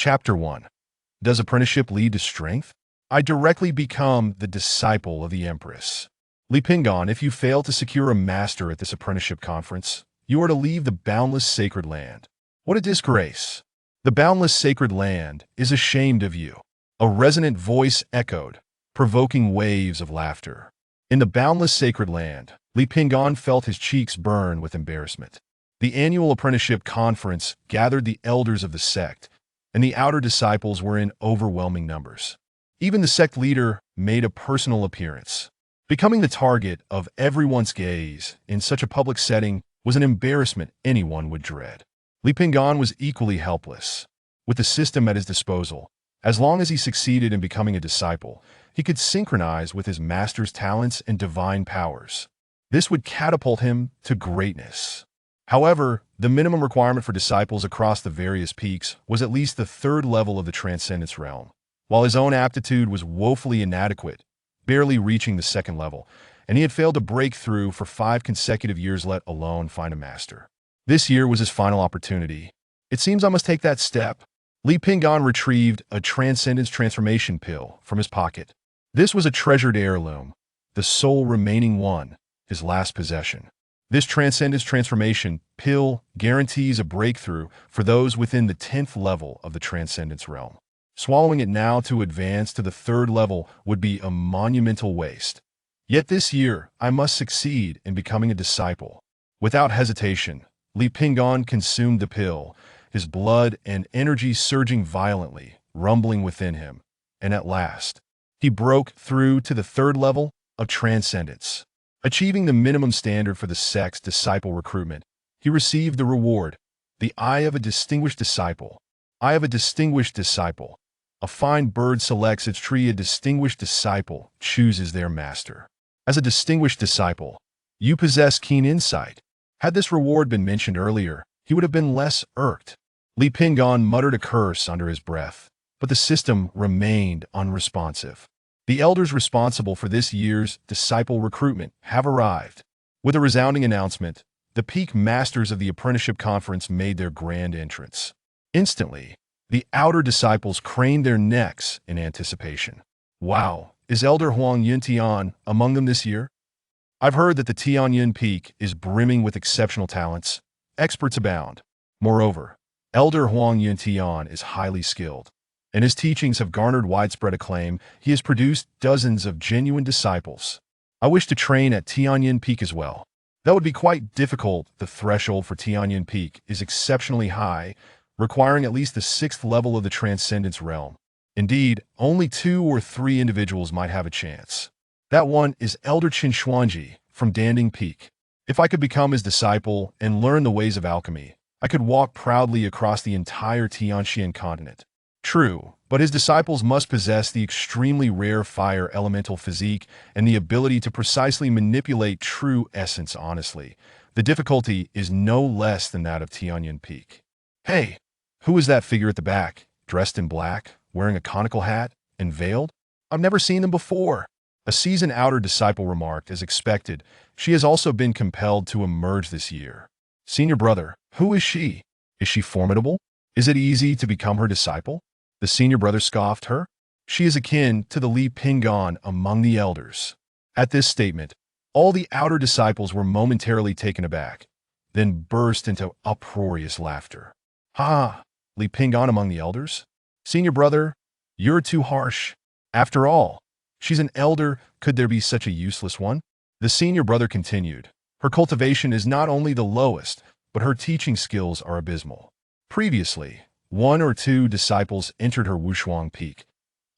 Chapter 1. Does apprenticeship lead to strength? I directly become the disciple of the Empress. Li Pingan, if you fail to secure a master at this apprenticeship conference, you are to leave the boundless sacred land. What a disgrace! The boundless sacred land is ashamed of you. A resonant voice echoed, provoking waves of laughter. In the boundless sacred land, Li Pingan felt his cheeks burn with embarrassment. The annual apprenticeship conference gathered the elders of the sect, and the outer disciples were in overwhelming numbers. Even the sect leader made a personal appearance. Becoming the target of everyone's gaze in such a public setting was an embarrassment anyone would dread. Li Pingan was equally helpless. With the system at his disposal, as long as he succeeded in becoming a disciple, he could synchronize with his master's talents and divine powers. This would catapult him to greatness. However, the minimum requirement for disciples across the various peaks was at least the third level of the Transcendence realm, while his own aptitude was woefully inadequate, barely reaching the second level, and he had failed to break through for 5 consecutive years, let alone find a master. This year was his final opportunity. It seems I must take that step. Li Pingan retrieved a Transcendence transformation pill from his pocket. This was a treasured heirloom, the sole remaining one, his last possession. This Transcendence transformation pill guarantees a breakthrough for those within the 10th level of the Transcendence realm. Swallowing it now to advance to the 3rd level would be a monumental waste. Yet this year, I must succeed in becoming a disciple. Without hesitation, Li Pingan consumed the pill, his blood and energy surging violently, rumbling within him. And at last, he broke through to the 3rd level of Transcendence. Achieving the minimum standard for the sect's disciple recruitment, he received the reward, the Eye of a Distinguished Disciple. Eye of a Distinguished Disciple. A fine bird selects its tree. A distinguished disciple chooses their master. As a distinguished disciple, you possess keen insight. Had this reward been mentioned earlier, he would have been less irked. Li Pingan muttered a curse under his breath, but the system remained unresponsive. The elders responsible for this year's disciple recruitment have arrived. With a resounding announcement, the peak masters of the apprenticeship conference made their grand entrance. Instantly, the outer disciples craned their necks in anticipation. Wow, is Elder Huang Yuntian among them this year? I've heard that the Tianyun Peak is brimming with exceptional talents. Experts abound. Moreover, Elder Huang Yuntian is highly skilled, and his teachings have garnered widespread acclaim. He has produced dozens of genuine disciples. I wish to train at Tianyun Peak as well. That would be quite difficult. The threshold for Tianyun Peak is exceptionally high, requiring at least the 6th level of the Transcendence realm. Indeed, only 2 or 3 individuals might have a chance. That one is Elder Qin Xuanji from Danding Peak. If I could become his disciple and learn the ways of alchemy, I could walk proudly across the entire Tianxian continent. True, but his disciples must possess the extremely rare fire elemental physique and the ability to precisely manipulate true essence honestly. The difficulty is no less than that of Tianyun Peak. Hey, who is that figure at the back, dressed in black, wearing a conical hat, and veiled? I've never seen them before. A seasoned outer disciple remarked. As expected, she has also been compelled to emerge this year. Senior brother, who is she? Is she formidable? Is it easy to become her disciple? The senior brother scoffed her. She is akin to the Li Pingan among the elders. At this statement, all the outer disciples were momentarily taken aback, then burst into uproarious laughter. Ha! Li Pingan among the elders? Senior brother, you're too harsh. After all, she's an elder. Could there be such a useless one? The senior brother continued. Her cultivation is not only the lowest, but her teaching skills are abysmal. Previously, 1 or 2 disciples entered her Wushuang Peak,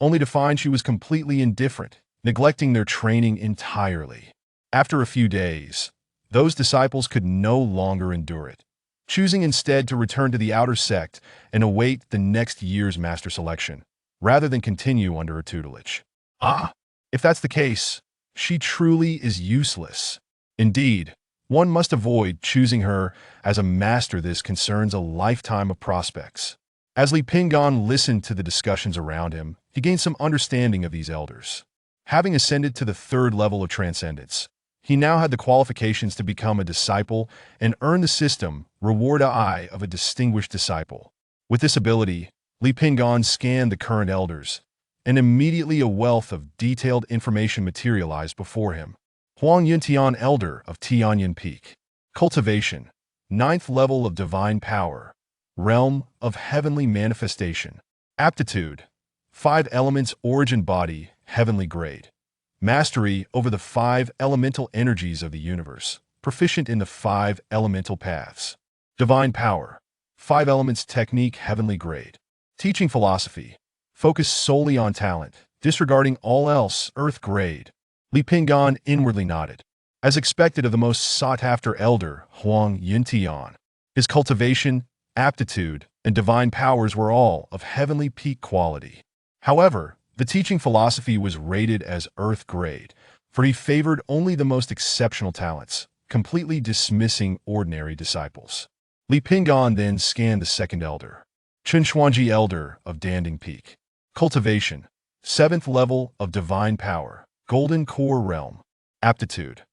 only to find she was completely indifferent, neglecting their training entirely. After a few days, those disciples could no longer endure it, choosing instead to return to the outer sect and await the next year's master selection, rather than continue under her tutelage. Ah, if that's the case, she truly is useless. Indeed, one must avoid choosing her as a master. This concerns a lifetime of prospects. As Li Pingan listened to the discussions around him, he gained some understanding of these elders. Having ascended to the 3rd level of Transcendence, he now had the qualifications to become a disciple and earn the system reward Eye of a Distinguished Disciple. With this ability, Li Pinggan scanned the current elders, and immediately a wealth of detailed information materialized before him. Huang Yuntian, Elder of Tianyan Peak. Cultivation. 9th level of divine power. Realm of heavenly manifestation. Aptitude. 5 elements origin body, heavenly grade. Mastery over the 5 elemental energies of the universe. Proficient in the 5 elemental paths. Divine power. 5 elements technique, heavenly grade. Teaching philosophy. Focus solely on talent, disregarding all else, earth grade. Li Pinggan inwardly nodded. As expected of the most sought-after elder, Huang Yuntian. His cultivation, aptitude, and divine powers were all of heavenly peak quality. However, the teaching philosophy was rated as earth grade, for he favored only the most exceptional talents, completely dismissing ordinary disciples. Li Pinggan then scanned the second elder. Chen Xuanji, Elder of Danding Peak. Cultivation. 7th level of divine power. Golden core realm. Aptitude.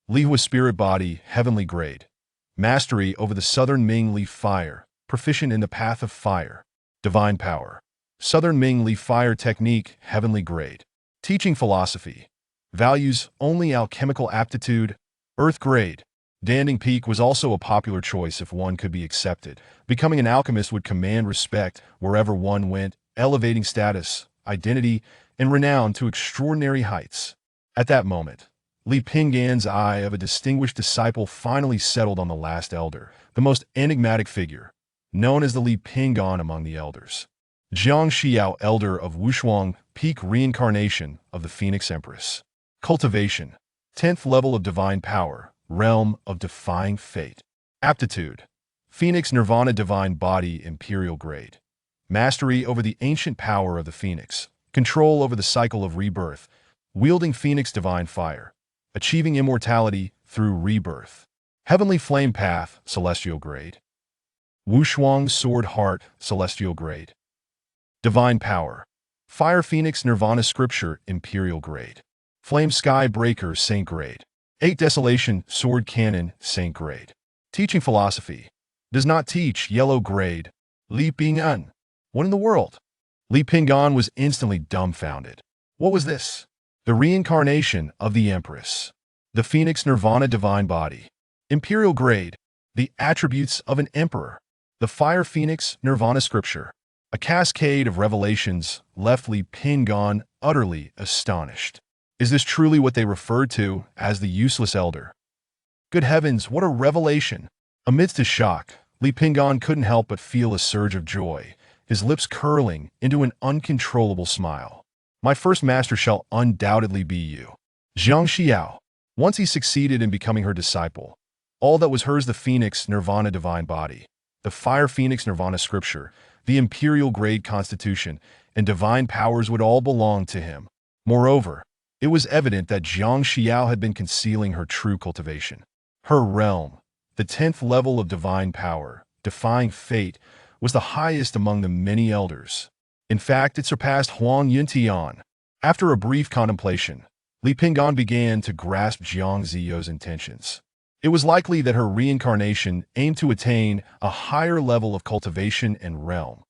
Lihua spirit body, heavenly grade. Mastery over the southern Ming leaf fire. Proficient in the path of fire. Divine power. Southern Ming leaf fire technique, heavenly grade. Teaching philosophy. Values only alchemical aptitude. Earth grade. Danding Peak was also a popular choice if one could be accepted. Becoming an alchemist would command respect wherever one went, elevating status, identity, and renown to extraordinary heights. At that moment, Li Pinggan's eye of a distinguished disciple finally settled on the last elder, the most enigmatic figure, known as the Li Pinggan among the elders. Jiang Xiao, Elder of Wushuang Peak, reincarnation of the Phoenix Empress. Cultivation. 10th level of divine power. Realm of defying fate. Aptitude. Phoenix Nirvana divine body, imperial grade. Mastery over the ancient power of the Phoenix. Control over the cycle of rebirth. Wielding Phoenix divine fire. Achieving immortality through rebirth. Heavenly flame path, celestial grade. Wushuang sword heart, celestial grade. Divine power. Fire Phoenix Nirvana scripture, imperial grade. Flame sky breaker, saint grade. 8 Desolation, Sword Cannon, Saint grade. Teaching philosophy. Does not teach, yellow grade. Li Pinggan. What in the world? Li Pinggan was instantly dumbfounded. What was this? The reincarnation of the Empress. The Phoenix Nirvana divine body. Imperial grade. The attributes of an emperor. The Fire Phoenix Nirvana scripture. A cascade of revelations left Li Pinggan utterly astonished. Is this truly what they referred to as the useless elder? Good heavens, what a revelation! Amidst his shock, Li Pinggan couldn't help but feel a surge of joy, his lips curling into an uncontrollable smile. My first master shall undoubtedly be you. Jiang Xiao. Once he succeeded in becoming her disciple, all that was hers, the Phoenix Nirvana divine body, the Fire Phoenix Nirvana scripture, the imperial grade constitution, and divine powers would all belong to him. Moreover, it was evident that Jiang Xiao had been concealing her true cultivation. Her realm, the 10th level of divine power, defying fate, was the highest among the many elders. In fact, it surpassed Huang Yuntian. After a brief contemplation, Li Pinggan began to grasp Jiang Ziyou's intentions. It was likely that her reincarnation aimed to attain a higher level of cultivation and realm,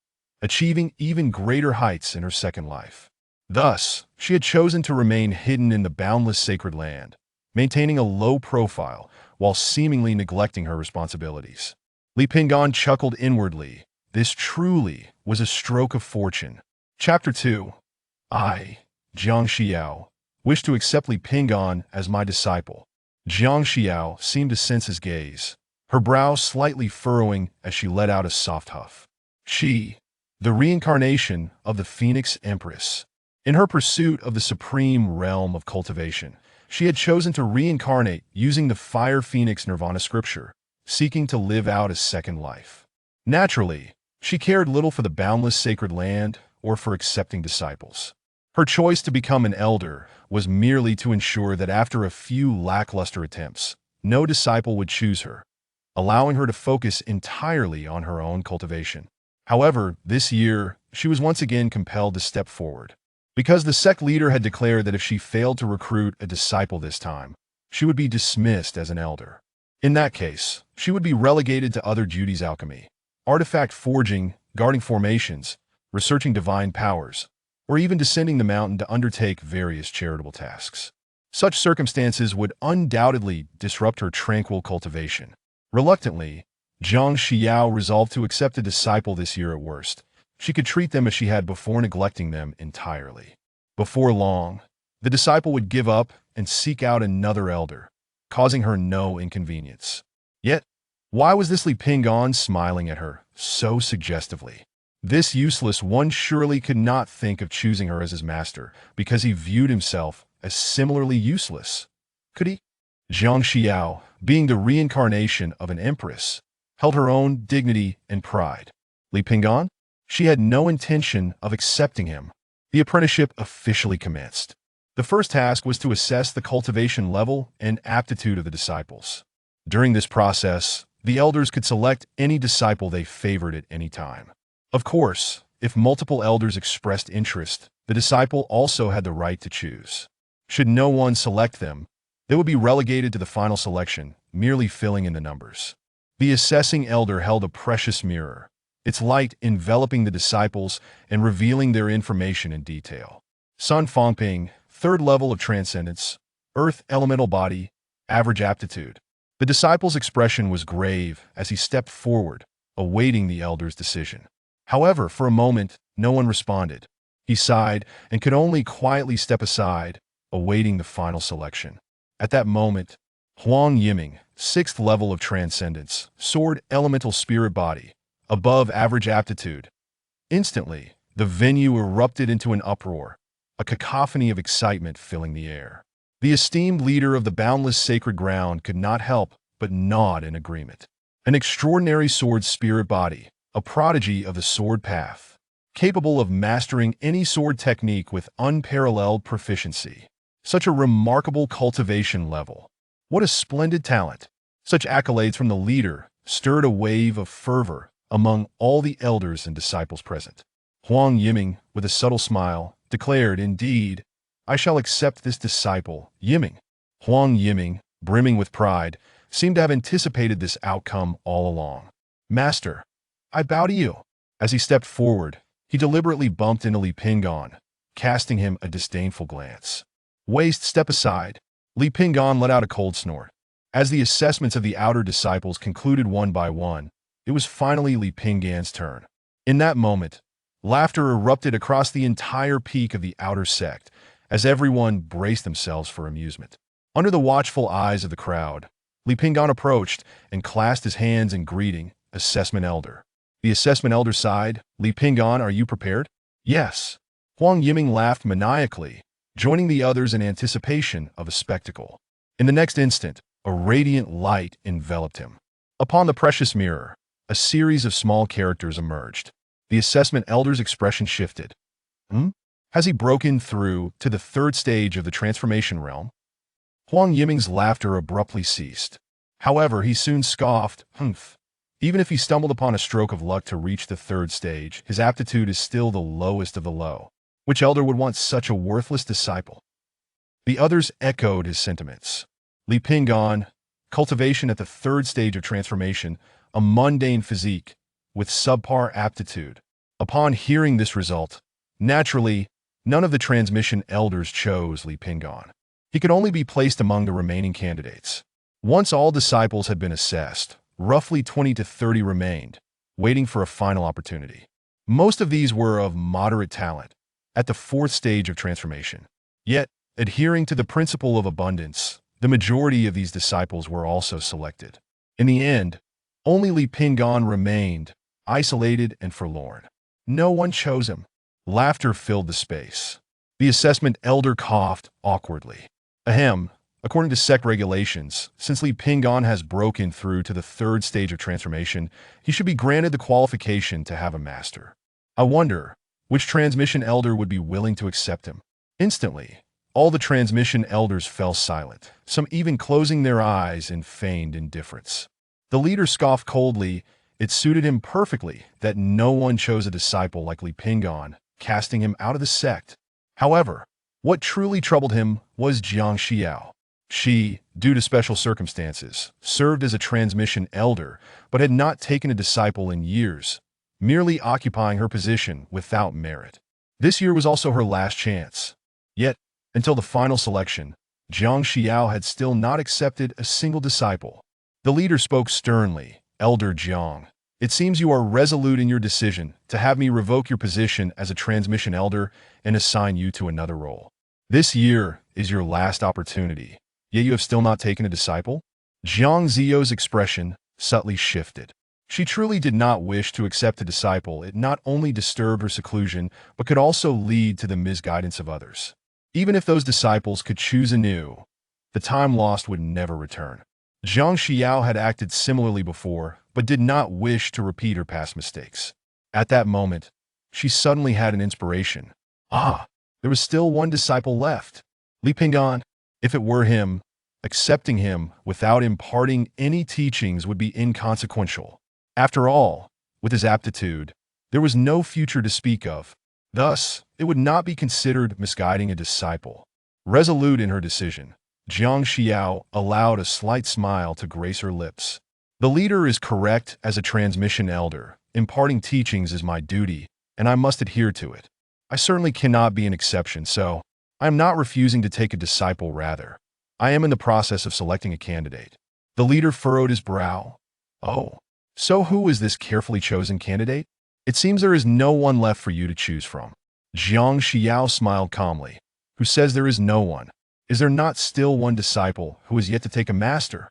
achieving even greater heights in her second life. Thus, she had chosen to remain hidden in the boundless sacred land, maintaining a low profile while seemingly neglecting her responsibilities. Li Pinggan chuckled inwardly. This truly was a stroke of fortune. Chapter 2. I, Jiang Xiao, wish to accept Li Pinggan as my disciple. Jiang Xiao seemed to sense his gaze, her brow slightly furrowing as she let out a soft huff. She, the reincarnation of the Phoenix Empress. In her pursuit of the supreme realm of cultivation, she had chosen to reincarnate using the Fire Phoenix Nirvana scripture, seeking to live out a second life. Naturally, she cared little for the boundless sacred land or for accepting disciples. Her choice to become an elder was merely to ensure that after a few lackluster attempts, no disciple would choose her, allowing her to focus entirely on her own cultivation. However, this year, she was once again compelled to step forward. Because the sect leader had declared that if she failed to recruit a disciple this time, she would be dismissed as an elder. In that case, she would be relegated to other duties: alchemy, artifact forging, guarding formations, researching divine powers, or even descending the mountain to undertake various charitable tasks. Such circumstances would undoubtedly disrupt her tranquil cultivation. Reluctantly, Zhang Xiao resolved to accept a disciple this year at worst. She could treat them as she had before, neglecting them entirely. Before long, the disciple would give up and seek out another elder, causing her no inconvenience. Yet, why was this Li Ping'an smiling at her so suggestively? This useless one surely could not think of choosing her as his master because he viewed himself as similarly useless. Could he? Zhang Xiao, being the reincarnation of an empress, held her own dignity and pride. Li Ping'an? She had no intention of accepting him. The apprenticeship officially commenced. The first task was to assess the cultivation level and aptitude of the disciples. During this process, the elders could select any disciple they favored at any time. Of course, if multiple elders expressed interest, the disciple also had the right to choose. Should no one select them, they would be relegated to the final selection, merely filling in the numbers. The assessing elder held a precious mirror, its light enveloping the disciples and revealing their information in detail. Sun Fangping, third level of transcendence, earth elemental body, average aptitude. The disciple's expression was grave as he stepped forward, awaiting the elder's decision. However, for a moment, no one responded. He sighed and could only quietly step aside, awaiting the final selection. At that moment, Huang Yiming, sixth level of transcendence, sword elemental spirit body, above average aptitude. Instantly, the venue erupted into an uproar, a cacophony of excitement filling the air. The esteemed leader of the boundless sacred ground could not help but nod in agreement. An extraordinary sword spirit body, a prodigy of the sword path, capable of mastering any sword technique with unparalleled proficiency. Such a remarkable cultivation level. What a splendid talent! Such accolades from the leader stirred a wave of fervor among all the elders and disciples present. Huang Yiming, with a subtle smile, declared, "Indeed, I shall accept this disciple, Yiming." Huang Yiming, brimming with pride, seemed to have anticipated this outcome all along. "Master, I bow to you." As he stepped forward, he deliberately bumped into Li Ping'an, casting him a disdainful glance. "Waste, step aside." Li Ping'an let out a cold snort. As the assessments of the outer disciples concluded one by one, it was finally Li Ping'an's turn. In that moment, laughter erupted across the entire peak of the outer sect, as everyone braced themselves for amusement. Under the watchful eyes of the crowd, Li Ping'an approached and clasped his hands in greeting, "Assessment Elder." The assessment elder sighed. "Li Ping'an, are you prepared?" "Yes." Huang Yiming laughed maniacally, joining the others in anticipation of a spectacle. In the next instant, a radiant light enveloped him. Upon the precious mirror, a series of small characters emerged. The assessment elder's expression shifted. Has he broken through to the third stage of the transformation realm? Huang Yiming's laughter abruptly ceased. However, he soon scoffed, "Humph. Even if he stumbled upon a stroke of luck to reach the third stage, his aptitude is still the lowest of the low. Which elder would want such a worthless disciple?" The others echoed his sentiments. Li Ping'an, cultivation at the third stage of transformation, a mundane physique, with subpar aptitude. Upon hearing this result, naturally, none of the transmission elders chose Li Ping'an. He could only be placed among the remaining candidates. Once all disciples had been assessed, roughly 20 to 30 remained, waiting for a final opportunity. Most of these were of moderate talent, at the fourth stage of transformation. Yet, adhering to the principle of abundance, the majority of these disciples were also selected. In the end, only Li Ping'an remained, isolated and forlorn. No one chose him. Laughter filled the space. The assessment elder coughed awkwardly. Ahem. According to sect regulations, since Li Ping'an has broken through to the third stage of transformation, he should be granted the qualification to have a master. I wonder which transmission elder would be willing to accept him. Instantly, all the transmission elders fell silent, some even closing their eyes in feigned indifference. The leader scoffed coldly. It suited him perfectly that no one chose a disciple like Li Ping'an, casting him out of the sect. However, what truly troubled him was Zhang Xiao. She, due to special circumstances, served as a transmission elder, but had not taken a disciple in years. merely occupying her position without merit. This year was also her last chance. Yet, until the final selection, Jiang Xiao had still not accepted a single disciple. The leader spoke sternly, "Elder Jiang, it seems you are resolute in your decision to have me revoke your position as a transmission elder and assign you to another role. This year is your last opportunity, yet you have still not taken a disciple?" Jiang Ziyou's expression subtly shifted. She truly did not wish to accept a disciple. It not only disturbed her seclusion, but could also lead to the misguidance of others. Even if those disciples could choose anew, the time lost would never return. Jiang Xiao had acted similarly before, but did not wish to repeat her past mistakes. At that moment, she suddenly had an inspiration. There was still one disciple left. Li Pinggan. If it were him, accepting him without imparting any teachings would be inconsequential. After all, with his aptitude, there was no future to speak of. Thus, it would not be considered misguiding a disciple. Resolute in her decision, Jiang Xiao allowed a slight smile to grace her lips. The leader is correct. As a transmission elder, imparting teachings is my duty, and I must adhere to it. I certainly cannot be an exception, so I am not refusing to take a disciple. Rather, I am in the process of selecting a candidate. The leader furrowed his brow. "Oh, so who is this carefully chosen candidate? It seems there is no one left for you to choose from." Jiang Xiao smiled calmly. "Who says there is no one? Is there not still one disciple who is yet to take a master?"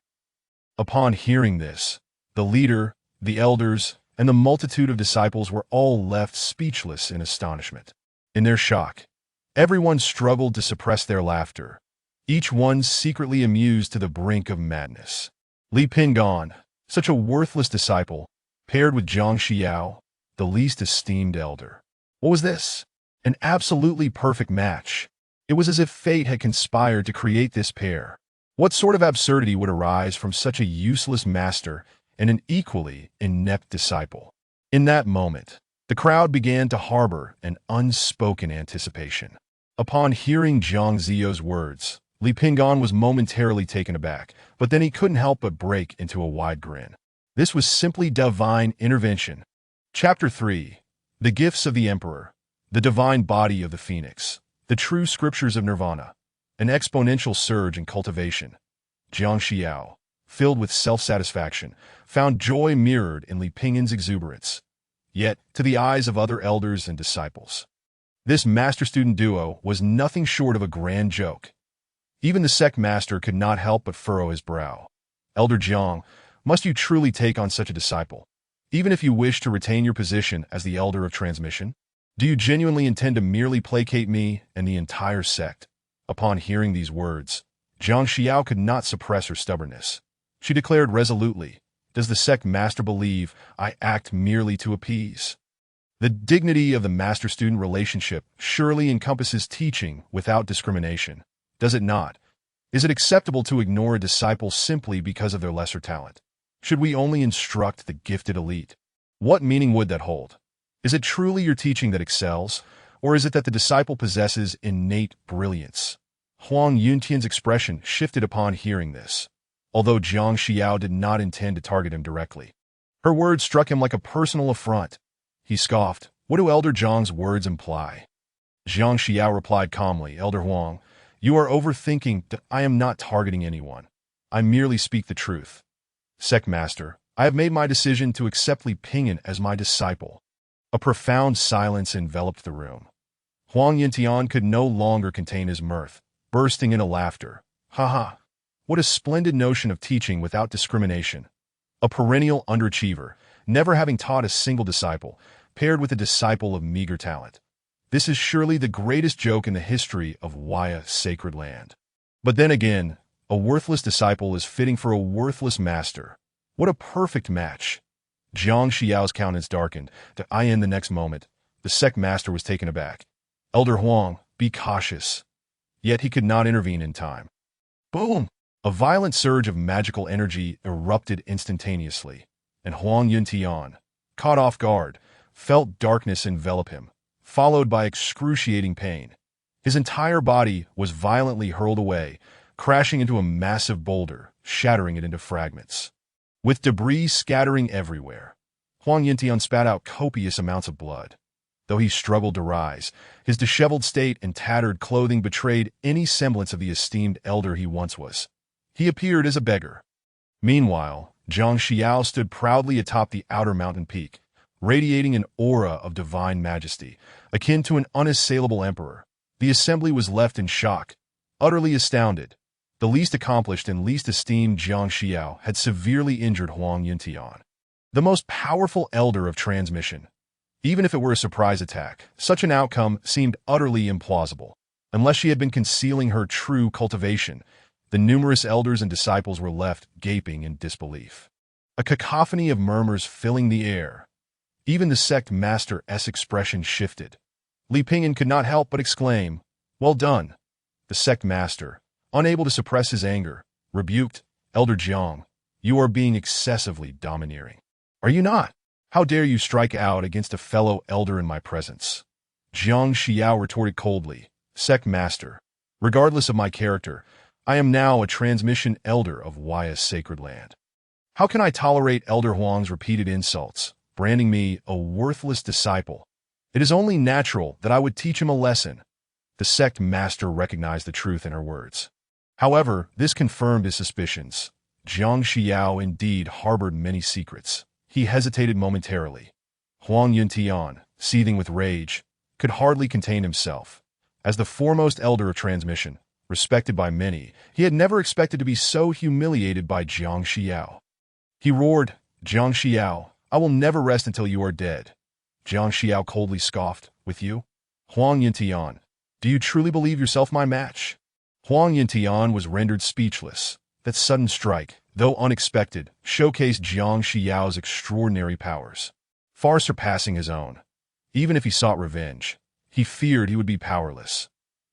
Upon hearing this, the leader, the elders, and the multitude of disciples were all left speechless in astonishment. In their shock, everyone struggled to suppress their laughter, each one secretly amused to the brink of madness. Li Pinggan, such a worthless disciple, paired with Jiang Xiao, the least esteemed elder. What was this? An absolutely perfect match. It was as if fate had conspired to create this pair. What sort of absurdity would arise from such a useless master and an equally inept disciple? In that moment, the crowd began to harbor an unspoken anticipation. Upon hearing Jiang Ziyou's words, Li Pinggan was momentarily taken aback, but then he couldn't help but break into a wide grin. This was simply divine intervention. Chapter 3. The Gifts of the Emperor. The Divine Body of the Phoenix. The True Scriptures of Nirvana. An exponential surge in cultivation. Jiang Xiao, filled with self-satisfaction, found joy mirrored in Li Pinggan's exuberance. Yet, to the eyes of other elders and disciples, this master-student duo was nothing short of a grand joke. Even the sect master could not help but furrow his brow. "Elder Jiang, must you truly take on such a disciple, even if you wish to retain your position as the elder of transmission? Do you genuinely intend to merely placate me and the entire sect?" Upon hearing these words, Jiang Xiao could not suppress her stubbornness. She declared resolutely, "Does the sect master believe I act merely to appease?" The dignity of the master-student relationship surely encompasses teaching without discrimination, does it not? Is it acceptable to ignore a disciple simply because of their lesser talent? Should we only instruct the gifted elite? What meaning would that hold? Is it truly your teaching that excels, or is it that the disciple possesses innate brilliance? Huang Yuntian's expression shifted upon hearing this, although Jiang Xiao did not intend to target him directly. Her words struck him like a personal affront. He scoffed. "What do Elder Jiang's words imply?" Jiang Xiao replied calmly, "Elder Huang, you are overthinking that I am not targeting anyone. I merely speak the truth. Sect Master, I have made my decision to accept Li Pinggan as my disciple." A profound silence enveloped the room. Huang Yuntian could no longer contain his mirth, bursting into laughter. "Ha! What a splendid notion of teaching without discrimination. A perennial underachiever, never having taught a single disciple, paired with a disciple of meager talent. This is surely the greatest joke in the history of Waya Sacred Land. But then again, a worthless disciple is fitting for a worthless master. What a perfect match." Jiang Xiao's countenance darkened. In the next moment, the sect master was taken aback. "Elder Huang, be cautious." Yet he could not intervene in time. Boom! A violent surge of magical energy erupted instantaneously, and Huang Yuntian, caught off guard, felt darkness envelop him, followed by excruciating pain. His entire body was violently hurled away, crashing into a massive boulder, shattering it into fragments. With debris scattering everywhere, Huang Yintian spat out copious amounts of blood. Though he struggled to rise, his disheveled state and tattered clothing betrayed any semblance of the esteemed elder he once was. He appeared as a beggar. Meanwhile, Zhang Xiao stood proudly atop the outer mountain peak, radiating an aura of divine majesty, akin to an unassailable emperor. The assembly was left in shock, utterly astounded. The least accomplished and least esteemed Zhang Xiao had severely injured Huang Yintian, the most powerful elder of transmission. Even if it were a surprise attack, such an outcome seemed utterly implausible. Unless she had been concealing her true cultivation, the numerous elders and disciples were left gaping in disbelief. A cacophony of murmurs filling the air. Even the sect master's expression shifted. Li Pingyan could not help but exclaim, "Well done." The sect master, unable to suppress his anger, rebuked, "Elder Jiang, you are being excessively domineering. Are you not? How dare you strike out against a fellow elder in my presence?" Zhang Xiao retorted coldly, "Sect master, regardless of my character, I am now a transmission elder of Huaya's sacred land. How can I tolerate Elder Huang's repeated insults, branding me a worthless disciple? It is only natural that I would teach him a lesson." The sect master recognized the truth in her words. However, this confirmed his suspicions. Zhang Xiao indeed harbored many secrets. He hesitated momentarily. Huang Yintian, seething with rage, could hardly contain himself. As the foremost elder of transmission, respected by many, he had never expected to be so humiliated by Zhang Xiao. He roared, "Zhang Xiao, I will never rest until you are dead." Zhang Xiao coldly scoffed, "With you? Huang Yintian, do you truly believe yourself my match?" Huang Yintian was rendered speechless. That sudden strike, though unexpected, showcased Zhang Xiao's extraordinary powers, far surpassing his own. Even if he sought revenge, he feared he would be powerless.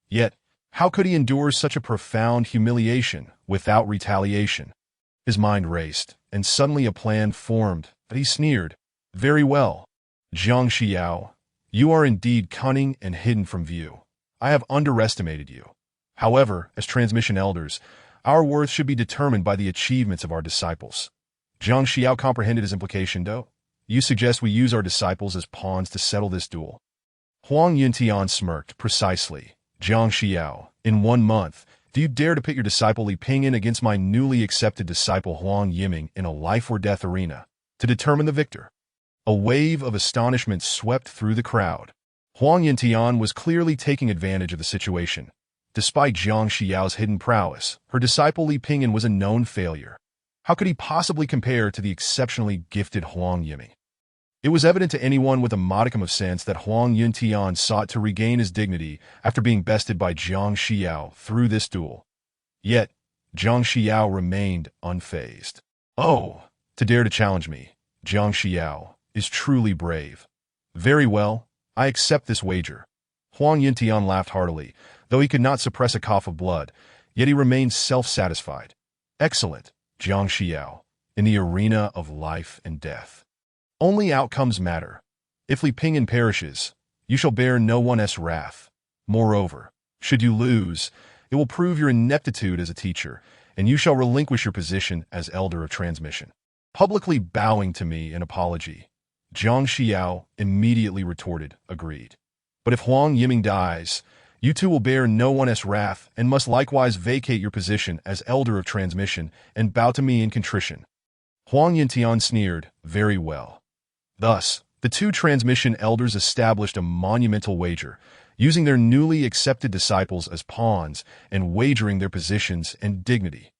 Yet, how could he endure such a profound humiliation without retaliation? His mind raced, and suddenly a plan formed, but he sneered, "Very well. Zhang Xiao, you are indeed cunning and hidden from view. I have underestimated you. However, as transmission elders, our worth should be determined by the achievements of our disciples." Zhang Xiao comprehended his implication, though. "You suggest we use our disciples as pawns to settle this duel?" Huang Yintian smirked. "Precisely. Zhang Xiao, in 1 month, do you dare to pit your disciple Li Pingyan against my newly accepted disciple Huang Yiming in a life-or-death arena to determine the victor?" A wave of astonishment swept through the crowd. Huang Yintian was clearly taking advantage of the situation. Despite Zhang Xiao's hidden prowess, her disciple Li Pingyan was a known failure. How could he possibly compare to the exceptionally gifted Huang Yiming? It was evident to anyone with a modicum of sense that Huang Yintian sought to regain his dignity after being bested by Zhang Xiao through this duel. Yet, Zhang Xiao remained unfazed. "Oh, to dare to challenge me, Zhang Xiao, is truly brave. Very well, I accept this wager." Huang Yintian laughed heartily, though he could not suppress a cough of blood, yet he remained self-satisfied. "Excellent, Zhang Xiao, in the arena of life and death. Only outcomes matter. If Li Pingyan perishes, you shall bear no one's wrath. Moreover, should you lose, it will prove your ineptitude as a teacher, and you shall relinquish your position as elder of transmission." Publicly bowing to me in apology, Zhang Xiao immediately retorted, "Agreed. But if Huang Yiming dies, you too will bear no one's wrath and must likewise vacate your position as elder of transmission and bow to me in contrition." Huang Yintian sneered, "Very well." Thus, the two transmission elders established a monumental wager, using their newly accepted disciples as pawns and wagering their positions and dignity.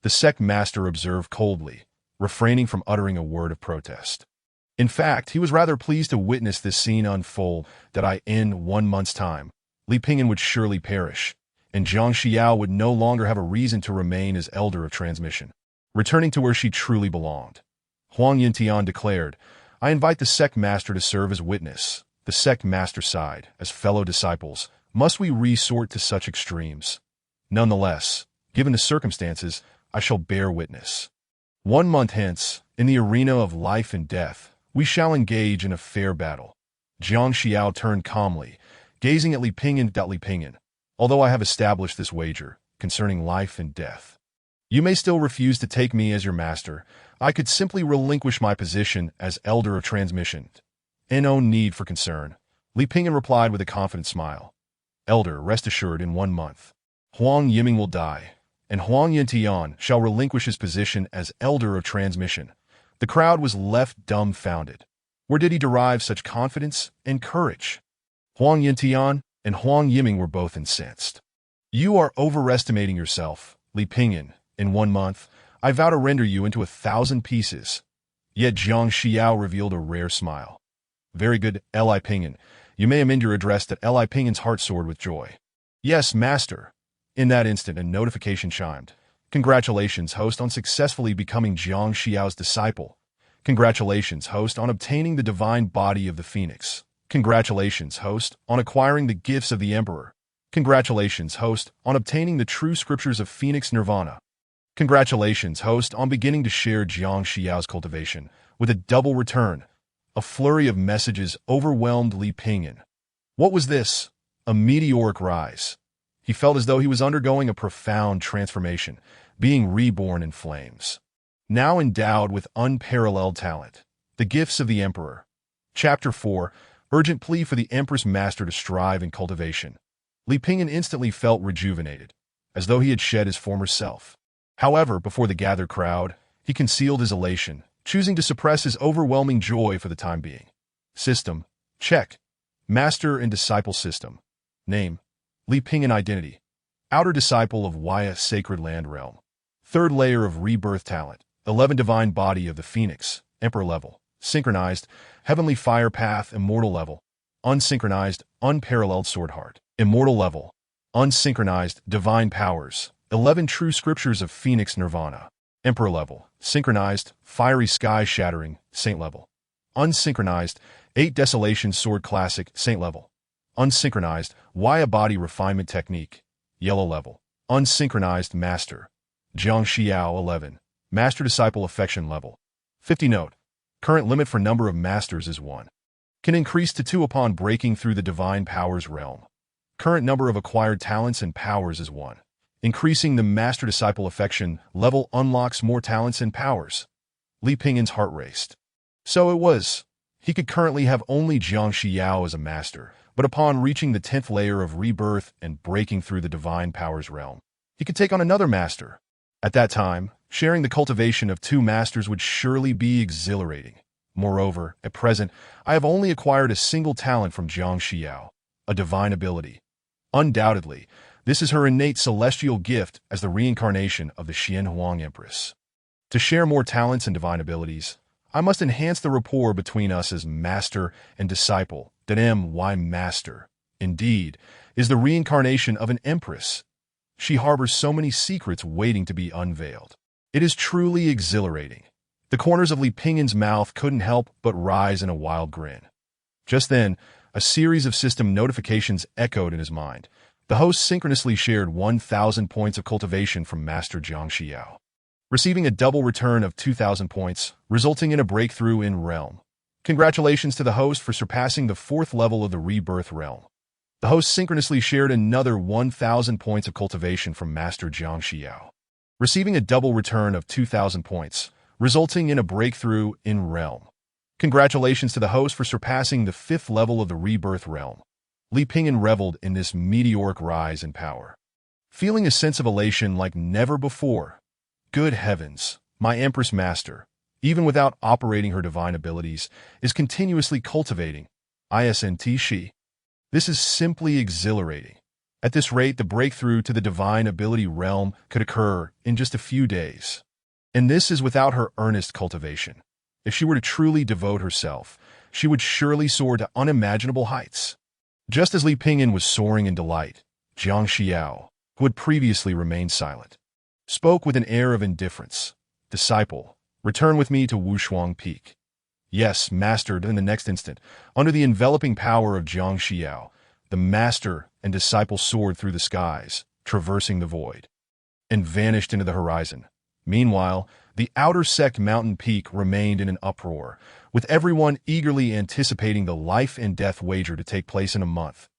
The sect master observed coldly, refraining from uttering a word of protest. In fact, he was rather pleased to witness this scene unfold, that in 1 month's time, Li Pingyan would surely perish, and Zhang Xiao would no longer have a reason to remain as elder of transmission, returning to where she truly belonged. Huang Yintian declared, "I invite the sect master to serve as witness." The sect master sighed. "As fellow disciples, must we resort to such extremes? Nonetheless, given the circumstances, I shall bear witness. 1 month hence, in the arena of life and death, we shall engage in a fair battle." Zhang Xiao turned calmly, gazing at Li Pingyan. "Li Pingyan, although I have established this wager concerning life and death, You may still refuse to take me as your master. I could simply relinquish my position as Elder of Transmission. No need for concern. Li Pingyan replied with a confident smile. Elder, rest assured, in 1 month, Huang Yiming will die, and Huang Yintian shall relinquish his position as Elder of Transmission. The crowd was left dumbfounded. Where did he derive such confidence and courage? Huang Yintian and Huang Yiming were both incensed. You are overestimating yourself, Li Pingyan. In 1 month, I vow to render you into 1,000 pieces. Yet Jiang Xiao revealed a rare smile. Very good, Li Pingyan. You may amend your address that Li Pingyan's heart soared with joy. Yes, master. In that instant, a notification chimed. Congratulations, host, on successfully becoming Jiang Xiao's disciple. Congratulations, host, on obtaining the divine body of the phoenix. Congratulations, host, on acquiring the gifts of the emperor. Congratulations, host, on obtaining the true scriptures of Phoenix Nirvana. Congratulations, host, on beginning to share Jiang Xiao's cultivation with a double return. A flurry of messages overwhelmed Li Pingyan. What was this? A meteoric rise. He felt as though he was undergoing a profound transformation, being reborn in flames. Now endowed with unparalleled talent. The gifts of the Emperor. Chapter 4. Urgent plea for the Empress Master to strive in cultivation. Li Pingyan instantly felt rejuvenated, as though he had shed his former self. However, before the gathered crowd, he concealed his elation, choosing to suppress his overwhelming joy for the time being. System. Check. Master and Disciple System. Name. Li Pingyan Identity. Outer Disciple of Waya Sacred Land Realm. Third layer of Rebirth Talent. 11 Divine Body of the Phoenix. Emperor Level. Synchronized. Heavenly Fire Path. Immortal Level. Unsynchronized. Unparalleled Sword Heart. Immortal Level. Unsynchronized. Divine Powers. 11 True Scriptures of Phoenix Nirvana. Emperor Level. Synchronized. Fiery Sky Shattering. Saint Level. Unsynchronized. 8 Desolation Sword Classic. Saint Level. Unsynchronized. Waya Body Refinement Technique. Yellow Level. Unsynchronized Master. Jiang Xiao 11. Master Disciple Affection Level. 50 Note. Current limit for number of masters is 1. Can increase to 2 upon breaking through the Divine Powers realm. Current number of acquired talents and powers is 1. Increasing the Master Disciple Affection level unlocks more talents and powers. Li Pingyan's heart raced. So it was. He could currently have only Jiang Xiao as a master, but upon reaching the 10th layer of rebirth and breaking through the Divine Powers realm, he could take on another master. At that time, sharing the cultivation of 2 masters would surely be exhilarating. Moreover, at present, I have only acquired a single talent from Jiang Xiao, a divine ability. Undoubtedly, this is her innate celestial gift as the reincarnation of the Xian Huang Empress. To share more talents and divine abilities, I must enhance the rapport between us as master and disciple. Why master, indeed, is the reincarnation of an empress. She harbors so many secrets waiting to be unveiled. It is truly exhilarating. The corners of Li Pingyan's mouth couldn't help but rise in a wild grin. Just then, a series of system notifications echoed in his mind. The host synchronously shared 1,000 points of cultivation from Master Jiang Xiao, receiving a double return of 2,000 points, resulting in a breakthrough in Realm. Congratulations to the host for surpassing the 4th level of the Rebirth Realm. The host synchronously shared another 1,000 points of cultivation from Master Jiang Xiao, receiving a double return of 2,000 points, resulting in a breakthrough in Realm. Congratulations to the host for surpassing the 5th level of the Rebirth Realm. Li Pingyan reveled in this meteoric rise in power, feeling a sense of elation like never before. Good heavens, my Empress Master, even without operating her divine abilities, is continuously cultivating. Isn't she? This is simply exhilarating. At this rate, the breakthrough to the divine ability realm could occur in just a few days. And this is without her earnest cultivation. If she were to truly devote herself, she would surely soar to unimaginable heights. Just as Li Pingyan was soaring in delight, Jiang Xiao, who had previously remained silent, spoke with an air of indifference. Disciple, return with me to Wushuang Peak. Yes, master. In the next instant, under the enveloping power of Jiang Xiao, the master and disciple soared through the skies, traversing the void, and vanished into the horizon. Meanwhile, the outer sect mountain peak remained in an uproar, with everyone eagerly anticipating the life and death wager to take place in a month.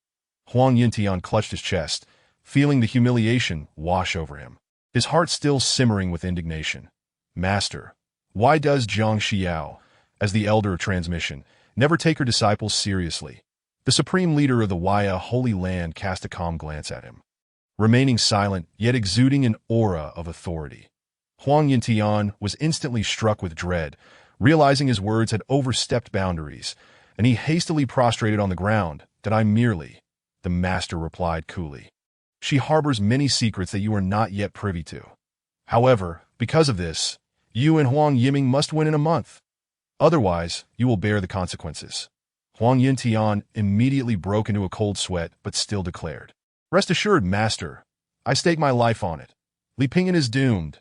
Huang Yintian clutched his chest, feeling the humiliation wash over him. his heart still simmering with indignation. Master, why does Zhang Xiao, as the elder of transmission, never take her disciples seriously? The supreme leader of the Waya Holy Land cast a calm glance at him, remaining silent, yet exuding an aura of authority. Huang Yintian was instantly struck with dread, realizing his words had overstepped boundaries, and he hastily prostrated on the ground. "Did I merely?" the master replied coolly. "She harbors many secrets that you are not yet privy to. However, because of this, you and Huang Yiming must win in a month. Otherwise, you will bear the consequences." Huang Yintian immediately broke into a cold sweat, but still declared, "Rest assured, master, I stake my life on it. Li Pingyan is doomed."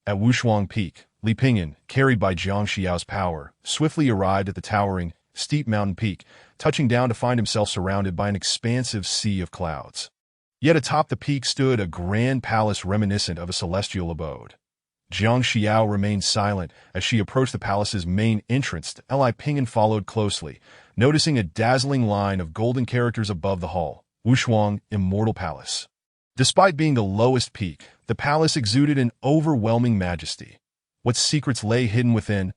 At Wushuang Peak, Li Pingyan, carried by Zhang Xiao's power, swiftly arrived at the towering, steep mountain peak, touching down to find himself surrounded by an expansive sea of clouds. Yet atop the peak stood a grand palace reminiscent of a celestial abode. Zhang Xiao remained silent as she approached the palace's main entrance. Li Pingyan followed closely, noticing a dazzling line of golden characters above the hall, Wushuang Immortal Palace. Despite being the lowest peak, the palace exuded an overwhelming majesty. What secrets lay hidden within?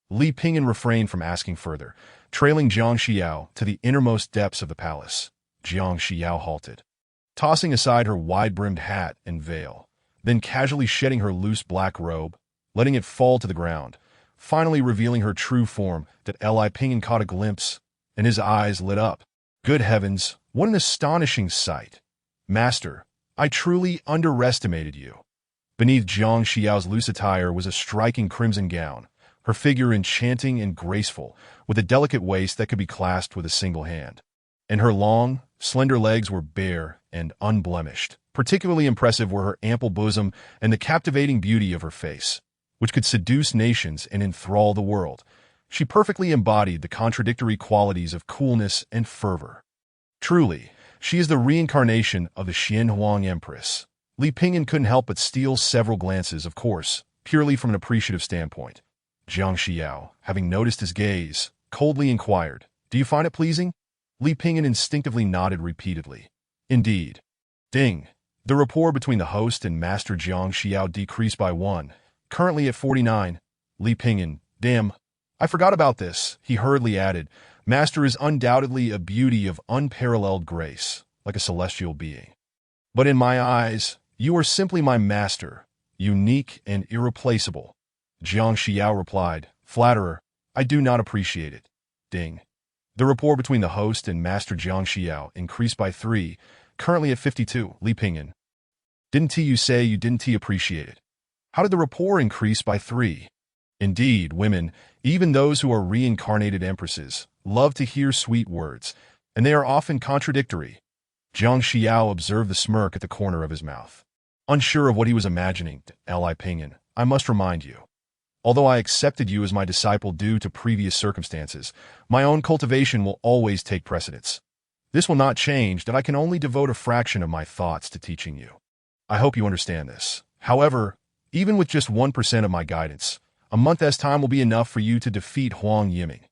Li Pingyan refrained from asking further, trailing Zhang Xiao to the innermost depths of the palace. Zhang Xiao halted, tossing aside her wide-brimmed hat and veil, then casually shedding her loose black robe, letting it fall to the ground, finally revealing her true form. That Li Pingyan caught a glimpse, and his eyes lit up. Good heavens, what an astonishing sight! Master, I truly underestimated you. Beneath Zhang Xiao's loose attire was a striking crimson gown, her figure enchanting and graceful, with a delicate waist that could be clasped with a single hand. And her long, slender legs were bare and unblemished. Particularly impressive were her ample bosom and the captivating beauty of her face, which could seduce nations and enthrall the world. She perfectly embodied the contradictory qualities of coolness and fervor. Truly, she is the reincarnation of the Xianhuang Empress. Li Pingyan couldn't help but steal several glances, of course, purely from an appreciative standpoint. Zhang Xiao, having noticed his gaze, coldly inquired, "Do you find it pleasing?" Li Pingyan instinctively nodded repeatedly. "Indeed." Ding. The rapport between the host and Master Zhang Xiao decreased by 1, currently at 49. Li Pingyan, "Damn, I forgot about this," he hurriedly added. "Master is undoubtedly a beauty of unparalleled grace, like a celestial being. But in my eyes, you are simply my master, unique and irreplaceable." Zhang Xiao replied, "Flatterer, I do not appreciate it." Ding. The rapport between the host and Master Zhang Xiao increased by 3, currently at 52. Li Pingyan, "Didn't you say you didn't appreciate it? How did the rapport increase by 3? Indeed, women, even those who are reincarnated empresses, love to hear sweet words, and they are often contradictory." Zhang Xiao observed the smirk at the corner of his mouth. Unsure of what he was imagining, Li Pingyan, "I must remind you. Although I accepted you as my disciple due to previous circumstances, my own cultivation will always take precedence. This will not change, that I can only devote a fraction of my thoughts to teaching you. I hope you understand this. However, even with just 1% of my guidance, a month's time will be enough for you to defeat Huang Yiming."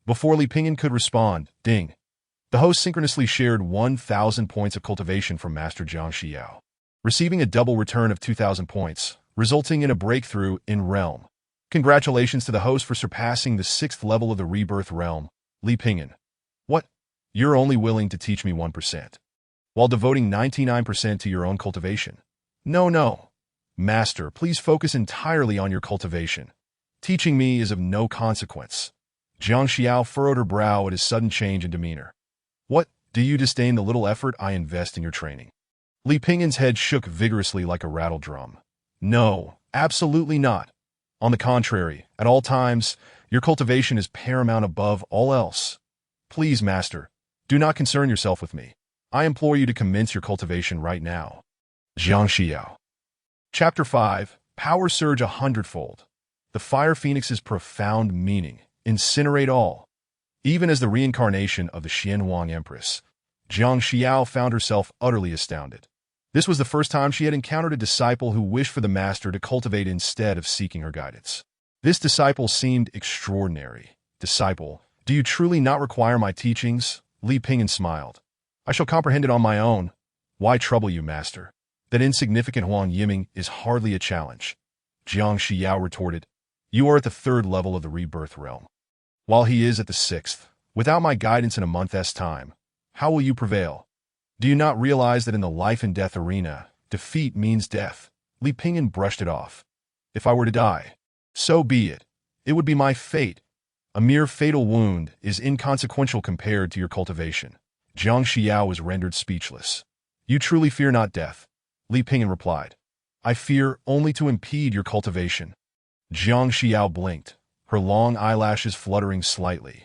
Before Li Pingyan could respond, ding, the host synchronously shared 1,000 points of cultivation from Master Zhang Xiao, receiving a double return of 2,000 points, resulting in a breakthrough in Realm. Congratulations to the host for surpassing the 6th level of the Rebirth Realm. Li Pingyan, "What? You're only willing to teach me 1%, while devoting 99% to your own cultivation? No. Master, please focus entirely on your cultivation. Teaching me is of no consequence." Zhang Xiao furrowed her brow at his sudden change in demeanor. "What, do you disdain the little effort I invest in your training?" Li Pingyan's head shook vigorously like a rattle drum. "No, absolutely not. On the contrary, at all times, your cultivation is paramount above all else. Please, Master, do not concern yourself with me. I implore you to commence your cultivation right now." Zhang Xiao. Chapter 5, Power Surge 100-fold. The Fire Phoenix's profound meaning. Incinerate all. Even as the reincarnation of the Xianhuang Empress, Zhang Xiao found herself utterly astounded. This was the first time she had encountered a disciple who wished for the master to cultivate instead of seeking her guidance. This disciple seemed extraordinary. "Disciple, do you truly not require my teachings?" Li Pingyan smiled. "I shall comprehend it on my own. Why trouble you, master?" That insignificant Huang Yiming is hardly a challenge. Jiang Xiao retorted. You are at the third level of the rebirth realm, while he is at the sixth. Without my guidance in a month's time, how will you prevail? Do you not realize that in the life and death arena, defeat means death? Li Pingyan brushed it off. If I were to die, so be it. It would be my fate. A mere fatal wound is inconsequential compared to your cultivation. Jiang Xiao was rendered speechless. You truly fear not death, Li Pingyan replied. I fear only to impede your cultivation. Jiang Xiao blinked, her long eyelashes fluttering slightly.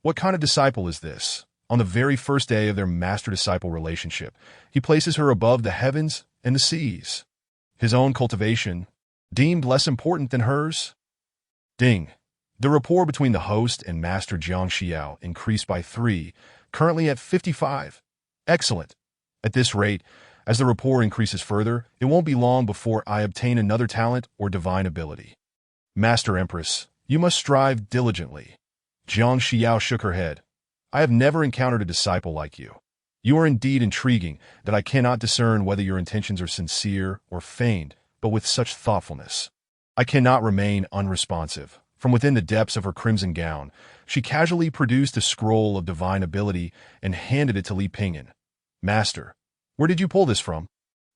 What kind of disciple is this? On the very first day of their master-disciple relationship, he places her above the heavens and the seas. His own cultivation, deemed less important than hers? Ding. The rapport between the host and Master Jiang Xiao increased by 3, currently at 55. Excellent. At this rate, as the rapport increases further, it won't be long before I obtain another talent or divine ability. Master Empress, you must strive diligently. Jiang Xiao shook her head. I have never encountered a disciple like you. You are indeed intriguing that I cannot discern whether your intentions are sincere or feigned, but with such thoughtfulness. I cannot remain unresponsive. From within the depths of her crimson gown, she casually produced a scroll of divine ability and handed it to Li Pingyan. Master, where did you pull this from?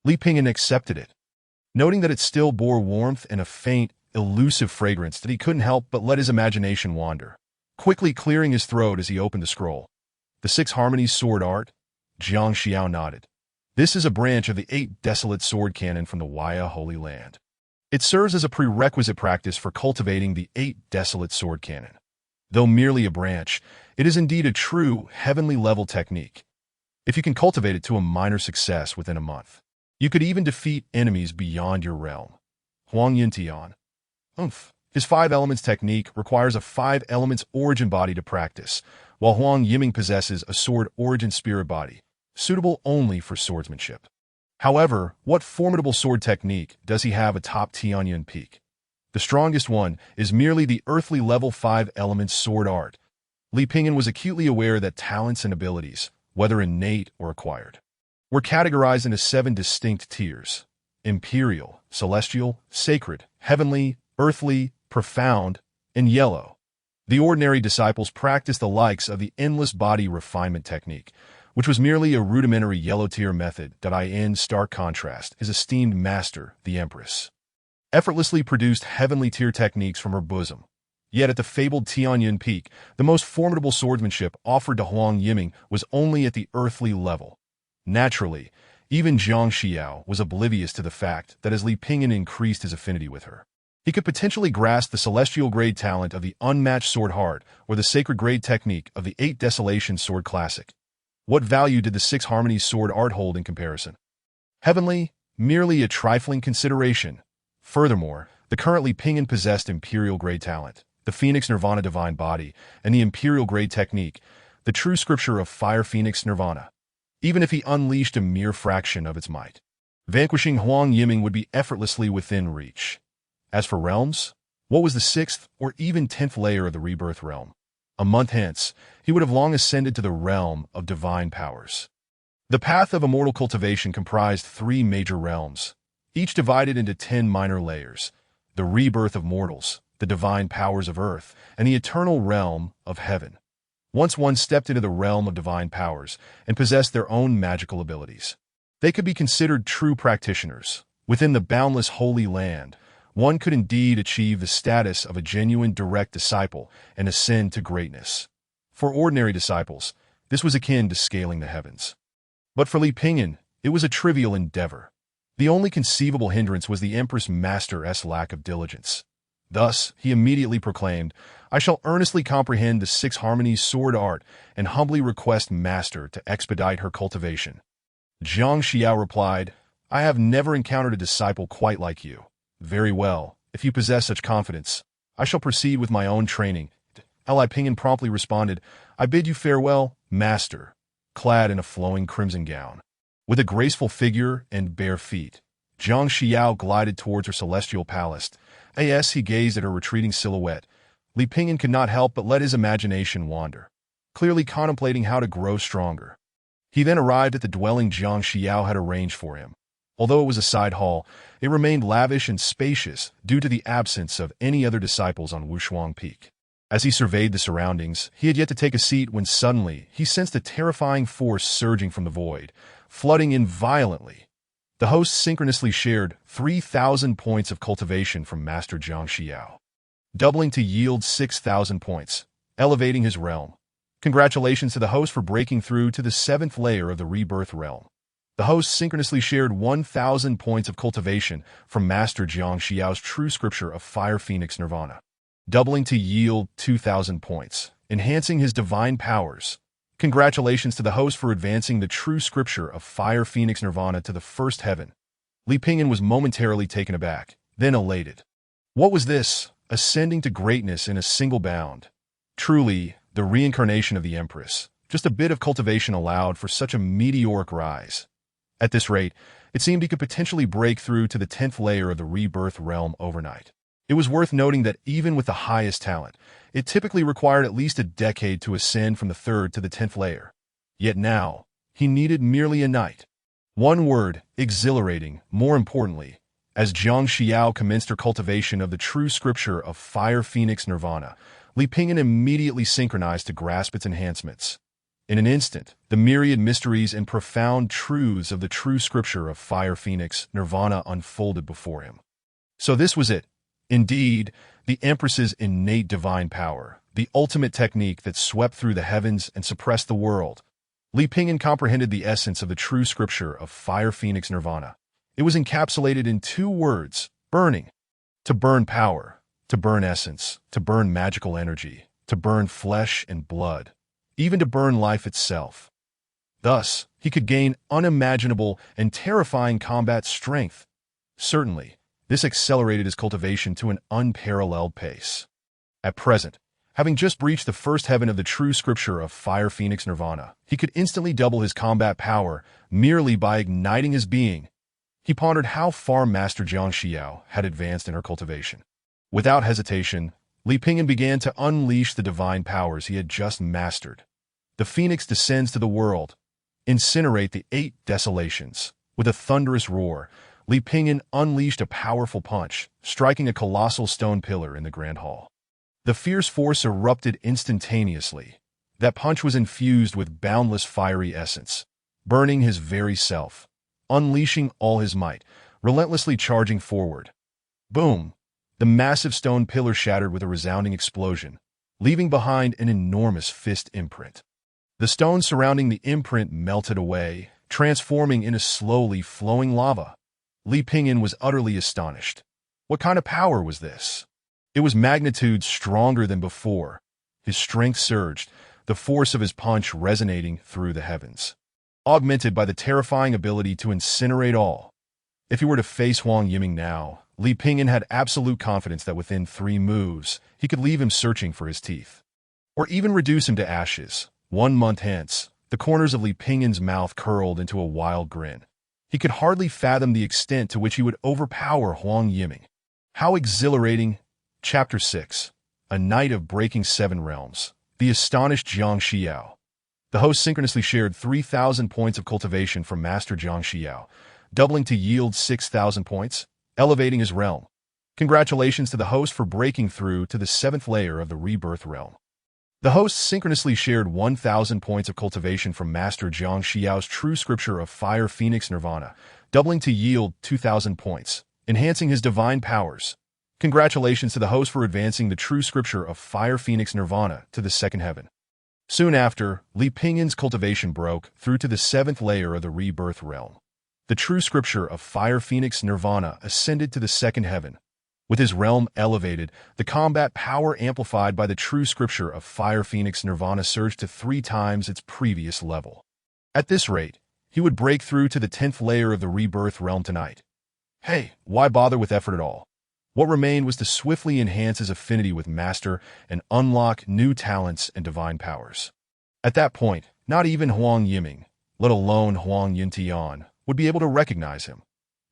Li Pingyan accepted it, noting that it still bore warmth and a faint, elusive fragrance that he couldn't help but let his imagination wander, quickly clearing his throat as he opened the scroll. The 6 Harmonies Sword Art? Jiang Xiao nodded. This is a branch of the 8 Desolate Sword Canon from the Waya Holy Land. It serves as a prerequisite practice for cultivating the 8 Desolate Sword Canon. Though merely a branch, it is indeed a true, heavenly-level technique. If you can cultivate it to a minor success within a month, you could even defeat enemies beyond your realm. Huang Yintian. His 5 elements technique requires a 5 elements origin body to practice, while Huang Yiming possesses a sword origin spirit body, suitable only for swordsmanship. However, what formidable sword technique does he have atop Tianyuan Peak? The strongest one is merely the earthly level 5 elements sword art. Li Pingyan was acutely aware that talents and abilities, whether innate or acquired, were categorized into 7 distinct tiers: imperial, celestial, sacred, heavenly, earthly, profound, and yellow. The ordinary disciples practiced the likes of the endless body refinement technique, which was merely a rudimentary yellow-tier method that, in stark contrast, his esteemed master, the Empress, effortlessly produced heavenly-tier techniques from her bosom. Yet at the fabled Tianyuan Peak, the most formidable swordsmanship offered to Huang Yiming was only at the earthly level. Naturally, even Jiang Xiao was oblivious to the fact that as Li Pingyan increased his affinity with her, he could potentially grasp the celestial grade talent of the unmatched sword heart or the sacred grade technique of the 8 Desolation Sword Classic. What value did the 6 Harmonies Sword Art hold in comparison? Heavenly, merely a trifling consideration. Furthermore, the currently Pingyan possessed Imperial grade talent, the Phoenix Nirvana Divine Body, and the Imperial grade technique, the true scripture of Fire Phoenix Nirvana. Even if he unleashed a mere fraction of its might, vanquishing Huang Yiming would be effortlessly within reach. As for realms, what was the 6th or even 10th layer of the rebirth realm? A month hence, he would have long ascended to the realm of divine powers. The path of immortal cultivation comprised 3 major realms, each divided into 10 minor layers: the rebirth of mortals, the divine powers of earth, and the eternal realm of heaven. Once one stepped into the realm of divine powers and possessed their own magical abilities, they could be considered true practitioners. Within the boundless Holy Land, one could indeed achieve the status of a genuine direct disciple and ascend to greatness. For ordinary disciples, this was akin to scaling the heavens. But for Li Pingyan, it was a trivial endeavor. The only conceivable hindrance was the Empress Master's lack of diligence. Thus, he immediately proclaimed, I shall earnestly comprehend the 6 Harmonies Sword Art and humbly request Master to expedite her cultivation. Jiang Xiao replied, I have never encountered a disciple quite like you. Very well, if you possess such confidence, I shall proceed with my own training. Li Pingyan promptly responded, I bid you farewell, Master, clad in a flowing crimson gown. With a graceful figure and bare feet, Jiang Xiao glided towards her celestial palace. As he gazed at her retreating silhouette, Li Pingyan could not help but let his imagination wander, clearly contemplating how to grow stronger. He then arrived at the dwelling Jiang Xiao had arranged for him. Although it was a side hall, it remained lavish and spacious due to the absence of any other disciples on Wushuang Peak. As he surveyed the surroundings, he had yet to take a seat when suddenly he sensed a terrifying force surging from the void, flooding in violently. The host synchronously shared 3,000 points of cultivation from Master Zhang Xiao, doubling to yield 6,000 points, elevating his realm. Congratulations to the host for breaking through to the 7th layer of the Rebirth realm. The host synchronously shared 1,000 points of cultivation from Master Zhang Xiao's True Scripture of Fire Phoenix Nirvana, doubling to yield 2,000 points, enhancing his divine powers. Congratulations to the host for advancing the True Scripture of Fire Phoenix Nirvana to the 1st heaven. Li Pingyan was momentarily taken aback, then elated. What was this? Ascending to greatness in a single bound. Truly, the reincarnation of the Empress. Just a bit of cultivation allowed for such a meteoric rise. At this rate, it seemed he could potentially break through to the 10th layer of the Rebirth realm overnight. It was worth noting that even with the highest talent, it typically required at least a decade to ascend from the 3rd to the 10th layer. Yet now, he needed merely a night. One word, exhilarating, more importantly, as Zhang Xiao commenced her cultivation of the True Scripture of Fire Phoenix Nirvana, Li Pingyan immediately synchronized to grasp its enhancements. In an instant, the myriad mysteries and profound truths of the True Scripture of Fire Phoenix Nirvana unfolded before him. So this was it. Indeed, the Empress's innate divine power, the ultimate technique that swept through the heavens and suppressed the world. Li Pingyan comprehended the essence of the True Scripture of Fire Phoenix Nirvana. It was encapsulated in 2 words, burning. To burn power, to burn essence, to burn magical energy, to burn flesh and blood, even to burn life itself. Thus, he could gain unimaginable and terrifying combat strength. Certainly, this accelerated his cultivation to an unparalleled pace. At present, having just breached the 1st heaven of the True Scripture of Fire Phoenix Nirvana, he could instantly double his combat power merely by igniting his being. He pondered how far Master Zhang Xiao had advanced in her cultivation. Without hesitation, Li Pingyan began to unleash the divine powers he had just mastered. The phoenix descends to the world. Incinerate the 8 desolations. With a thunderous roar, Li Pingyan unleashed a powerful punch, striking a colossal stone pillar in the Grand Hall. The fierce force erupted instantaneously. That punch was infused with boundless fiery essence, burning his very self, unleashing all his might, relentlessly charging forward. Boom! The massive stone pillar shattered with a resounding explosion, leaving behind an enormous fist imprint. The stones surrounding the imprint melted away, transforming into slowly flowing lava. Li Pingyan was utterly astonished. What kind of power was this? It was magnitude stronger than before. His strength surged, the force of his punch resonating through the heavens, augmented by the terrifying ability to incinerate all. If he were to face Huang Yiming now, Li Pingyan had absolute confidence that within 3 moves, he could leave him searching for his teeth, or even reduce him to ashes. 1 month hence, the corners of Li Pingyan's mouth curled into a wild grin. He could hardly fathom the extent to which he would overpower Huang Yiming. How exhilarating! Chapter 6. A Night of Breaking 7 Realms. The Astonished Zhang Xiao. The host synchronously shared 3,000 points of cultivation from Master Zhang Xiao, doubling to yield 6,000 points, elevating his realm. Congratulations to the host for breaking through to the 7th layer of the Rebirth realm. The host synchronously shared 1,000 points of cultivation from Master Zhang Xiao's True Scripture of Fire Phoenix Nirvana, doubling to yield 2,000 points, enhancing his divine powers. Congratulations to the host for advancing the True Scripture of Fire Phoenix Nirvana to the 2nd heaven. Soon after, Li Pingyan's cultivation broke through to the 7th layer of the Rebirth realm. The True Scripture of Fire Phoenix Nirvana ascended to the 2nd heaven. With his realm elevated, the combat power amplified by the True Scripture of Fire Phoenix Nirvana surged to 3 times its previous level. At this rate, he would break through to the 10th layer of the Rebirth realm tonight. Hey, why bother with effort at all? What remained was to swiftly enhance his affinity with Master and unlock new talents and divine powers. At that point, not even Huang Yiming, let alone Huang Yintian, would be able to recognize him.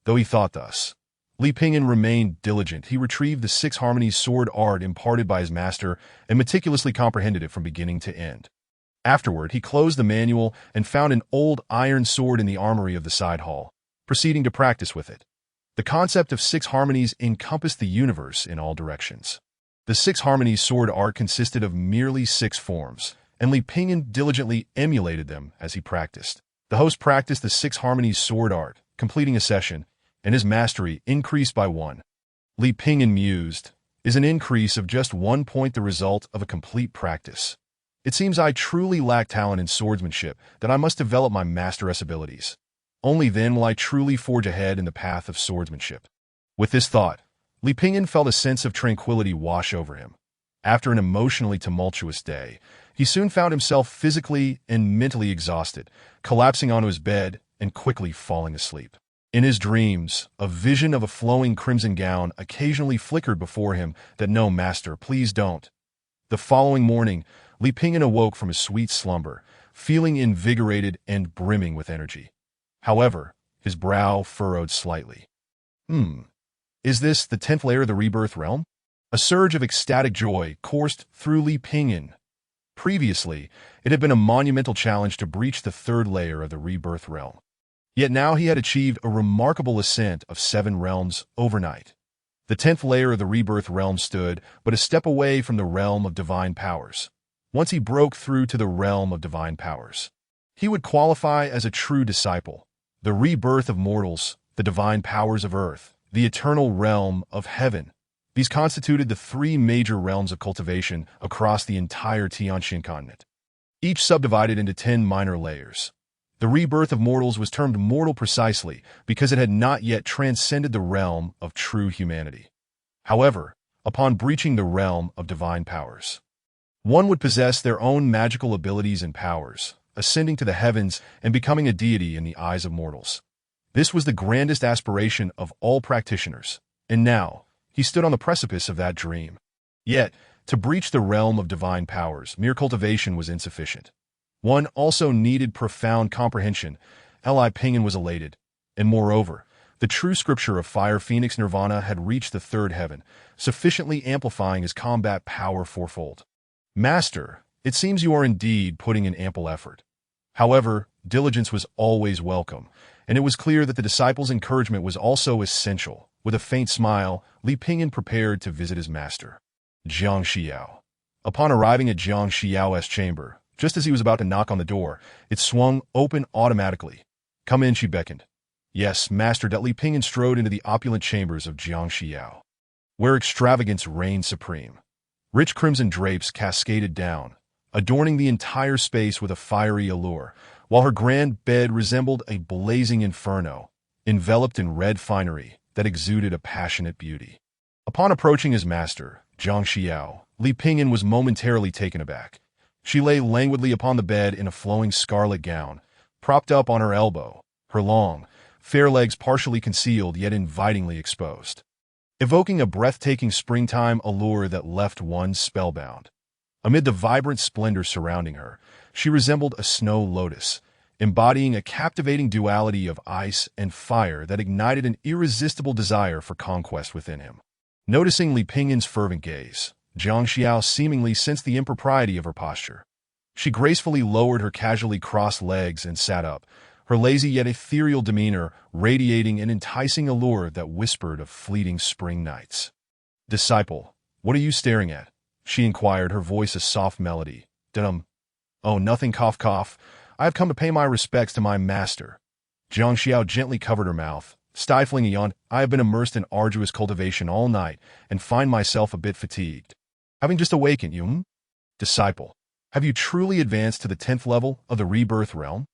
Though he thought thus, Li Pingyan remained diligent. He retrieved the 6 harmonies sword art imparted by his master and meticulously comprehended it from beginning to end. Afterward, he closed the manual and found an old iron sword in the armory of the side hall. proceeding to practice with it. The concept of 6 harmonies encompassed the universe in all directions. The 6 harmonies sword art consisted of merely 6 forms, and Li Pingyan diligently emulated them as he practiced. The host practiced the 6 harmonies sword art, completing a session, and his mastery increased by 1. Li Pingyan mused, "Is an increase of just 1 point the result of a complete practice? It seems I truly lack talent in swordsmanship, that I must develop my masteress abilities. Only then will I truly forge ahead in the path of swordsmanship." With this thought, Li Pingyan felt a sense of tranquility wash over him. After an emotionally tumultuous day, he soon found himself physically and mentally exhausted, collapsing onto his bed and quickly falling asleep. In his dreams, a vision of a flowing crimson gown occasionally flickered before him that, "No, master, please don't." The following morning, Li Pingyan awoke from his sweet slumber, feeling invigorated and brimming with energy. However, his brow furrowed slightly. Is this the 10th layer of the rebirth realm? A surge of ecstatic joy coursed through Li Pingyan. Previously, it had been a monumental challenge to breach the 3rd layer of the rebirth realm. Yet now he had achieved a remarkable ascent of 7 realms overnight. The 10th layer of the rebirth realm stood but a step away from the realm of divine powers. Once he broke through to the realm of divine powers, he would qualify as a true disciple. The rebirth of mortals, the divine powers of earth, the eternal realm of heaven. These constituted the 3 major realms of cultivation across the entire Tianxin continent, each subdivided into 10 minor layers. The rebirth of mortals was termed mortal precisely because it had not yet transcended the realm of true humanity. However, upon breaching the realm of divine powers, one would possess their own magical abilities and powers, ascending to the heavens and becoming a deity in the eyes of mortals. This was the grandest aspiration of all practitioners, and now he stood on the precipice of that dream. Yet, to breach the realm of divine powers, mere cultivation was insufficient. One also needed profound comprehension. Li Pingyan was elated, and moreover, the true scripture of Fire Phoenix Nirvana had reached the 3rd heaven, sufficiently amplifying his combat power 4-fold. "Master, it seems you are indeed putting in ample effort." However, diligence was always welcome, and it was clear that the disciple's encouragement was also essential. With a faint smile, Li Pingyan prepared to visit his master, Jiang Xiao. Upon arriving at Jiang Xiao's chamber, just as he was about to knock on the door, it swung open automatically. "Come in," she beckoned. "Yes, master." Li Pingyan strode into the opulent chambers of Jiang Xiao, where extravagance reigned supreme. Rich crimson drapes cascaded down, adorning the entire space with a fiery allure, while her grand bed resembled a blazing inferno, enveloped in red finery that exuded a passionate beauty. Upon approaching his master, Jiang Xiao, Li Pingyan was momentarily taken aback. She lay languidly upon the bed in a flowing scarlet gown, propped up on her elbow, her long, fair legs partially concealed yet invitingly exposed, evoking a breathtaking springtime allure that left one spellbound. Amid the vibrant splendor surrounding her, she resembled a snow lotus, embodying a captivating duality of ice and fire that ignited an irresistible desire for conquest within him. Noticing Li Pingyan's fervent gaze, Jiang Xiao seemingly sensed the impropriety of her posture. She gracefully lowered her casually crossed legs and sat up, her lazy yet ethereal demeanor radiating an enticing allure that whispered of fleeting spring nights. "Disciple, what are you staring at?" she inquired, her voice a soft melody. "Oh, nothing, cough cough. I have come to pay my respects to my master." Jiang Xiao gently covered her mouth, stifling a yawn. "I have been immersed in arduous cultivation all night and find myself a bit fatigued. Having just awakened you, disciple, have you truly advanced to the 10th level of the rebirth realm?"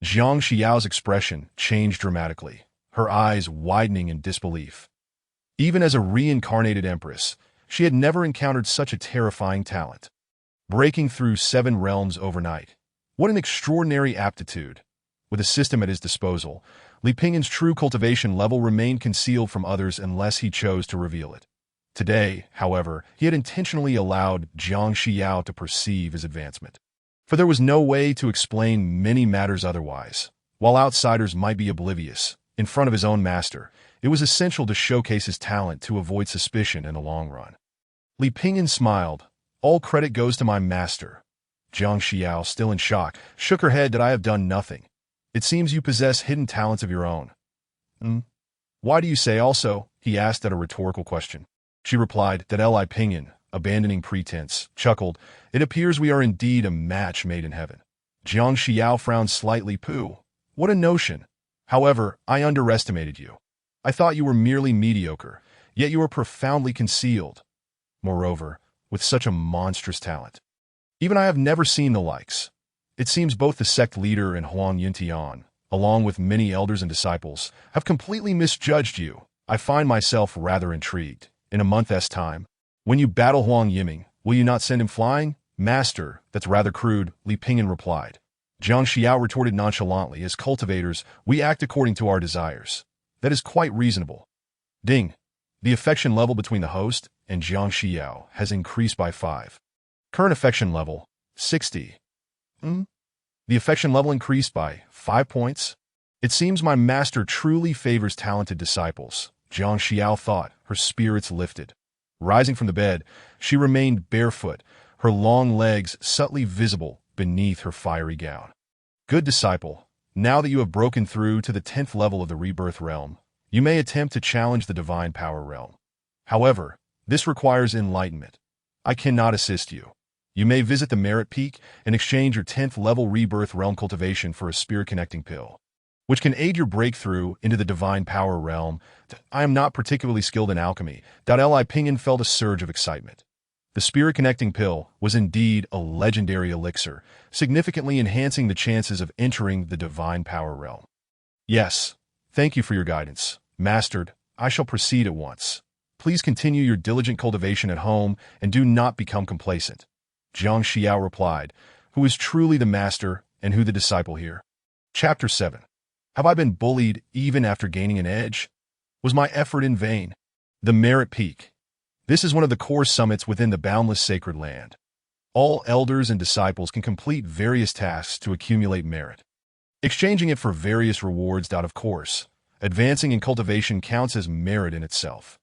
Jiang Xiao's expression changed dramatically, her eyes widening in disbelief. Even as a reincarnated empress, she had never encountered such a terrifying talent. Breaking through 7 realms overnight. What an extraordinary aptitude! With a system at his disposal, Li Pingyan's true cultivation level remained concealed from others unless he chose to reveal it. Today, however, he had intentionally allowed Jiang Xiao to perceive his advancement. For there was no way to explain many matters otherwise. While outsiders might be oblivious, in front of his own master, it was essential to showcase his talent to avoid suspicion in the long run. Li Pingyan smiled. "All credit goes to my master." Jiang Xiao, still in shock, shook her head. "That I have done nothing. It seems you possess hidden talents of your own." Hmm? Why do you say also? He asked at a rhetorical question. She replied that Li Pinyin, abandoning pretense, chuckled, "It appears we are indeed a match made in heaven." Jiang Xiao frowned slightly. Pooh, what a notion. However, I underestimated you. I thought you were merely mediocre, yet you are profoundly concealed. Moreover, with such a monstrous talent. Even I have never seen the likes. It seems both the sect leader and Huang Yuntian, along with many elders and disciples, have completely misjudged you. I find myself rather intrigued. In a month's time, when you battle Huang Yiming, will you not send him flying? Master, that's rather crude, Li Pinyin replied. Jiang Xiao retorted nonchalantly, as cultivators, we act according to our desires. That is quite reasonable. Ding. The affection level between the host and Jiang Xiao has increased by 5. Current affection level, 60. The affection level increased by 5 points. It seems my master truly favors talented disciples, Jiang Xiao thought, her spirits lifted. Rising from the bed, she remained barefoot, her long legs subtly visible beneath her fiery gown. Good disciple, now that you have broken through to the 10th level of the rebirth realm, you may attempt to challenge the divine power realm. However, this requires enlightenment. I cannot assist you. You may visit the Merit Peak and exchange your 10th level rebirth realm cultivation for a spirit connecting pill, which can aid your breakthrough into the divine power realm. I am not particularly skilled in alchemy. Li Pinyin felt a surge of excitement. The spirit connecting pill was indeed a legendary elixir, significantly enhancing the chances of entering the divine power realm. Yes, thank you for your guidance. Mastered, I shall proceed at once. Please continue your diligent cultivation at home and do not become complacent. Jiang Xiao replied, who is truly the master and who the disciple here? Chapter 7. Have I been bullied even after gaining an edge? Was my effort in vain? The Merit Peak. This is one of the core summits within the boundless sacred land. All elders and disciples can complete various tasks to accumulate merit, exchanging it for various rewards. Of course, advancing in cultivation counts as merit in itself.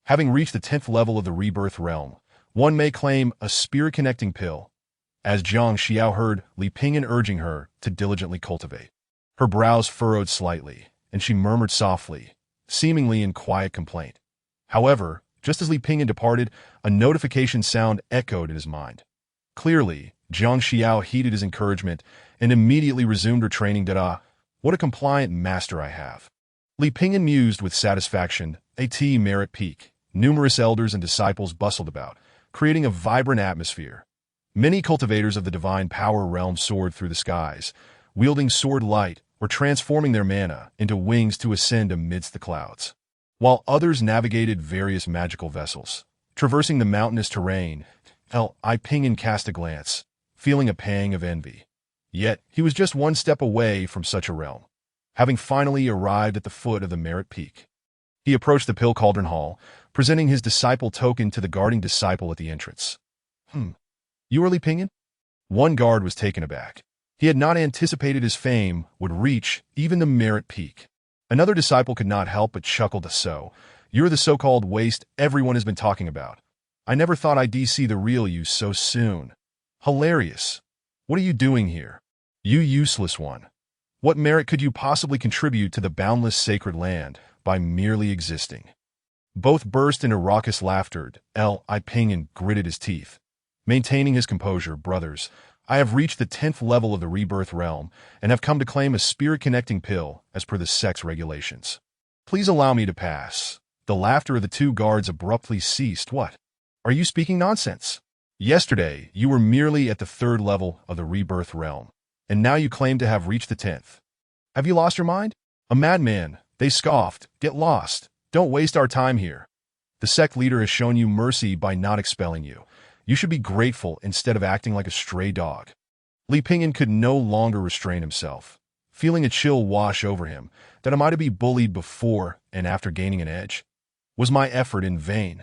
Having reached the 10th level of the rebirth realm, one may claim a spirit-connecting pill, as Jiang Xiao heard Li Pinyin urging her to diligently cultivate. Her brows furrowed slightly, and she murmured softly, seemingly in quiet complaint. However, just as Li Pinyin departed, a notification sound echoed in his mind. Clearly, Jiang Xiao heeded his encouragement and immediately resumed her training. What a compliant master I have. Li Pinyin mused with satisfaction. At Merit Peak, numerous elders and disciples bustled about, creating a vibrant atmosphere. Many cultivators of the divine power realm soared through the skies, wielding sword light or transforming their mana into wings to ascend amidst the clouds, while others navigated various magical vessels. Traversing the mountainous terrain, Li Pinyin cast a glance, feeling a pang of envy. Yet, he was just one step away from such a realm, having finally arrived at the foot of the Merit Peak. He approached the Pill Cauldron Hall, presenting his disciple token to the guarding disciple at the entrance. You are Li Pinyin? One guard was taken aback. He had not anticipated his fame would reach even the Merit Peak. Another disciple could not help but chuckle. You're the so-called waste everyone has been talking about. I never thought I'd see the real you so soon. Hilarious. What are you doing here? You useless one. What merit could you possibly contribute to the boundless sacred land by merely existing? Both burst into raucous laughter. Li Pinyin gritted his teeth. Maintaining his composure, brothers, I have reached the 10th level of the rebirth realm and have come to claim a spirit-connecting pill as per the sect's regulations. Please allow me to pass. The laughter of the two guards abruptly ceased. What? Are you speaking nonsense? Yesterday, you were merely at the 3rd level of the rebirth realm, and now you claim to have reached the 10th. Have you lost your mind? A madman, they scoffed. Get lost. Don't waste our time here. The sect leader has shown you mercy by not expelling you. You should be grateful instead of acting like a stray dog. Li Pinyin could no longer restrain himself, feeling a chill wash over him. That am I to be bullied before and after gaining an edge? Was my effort in vain?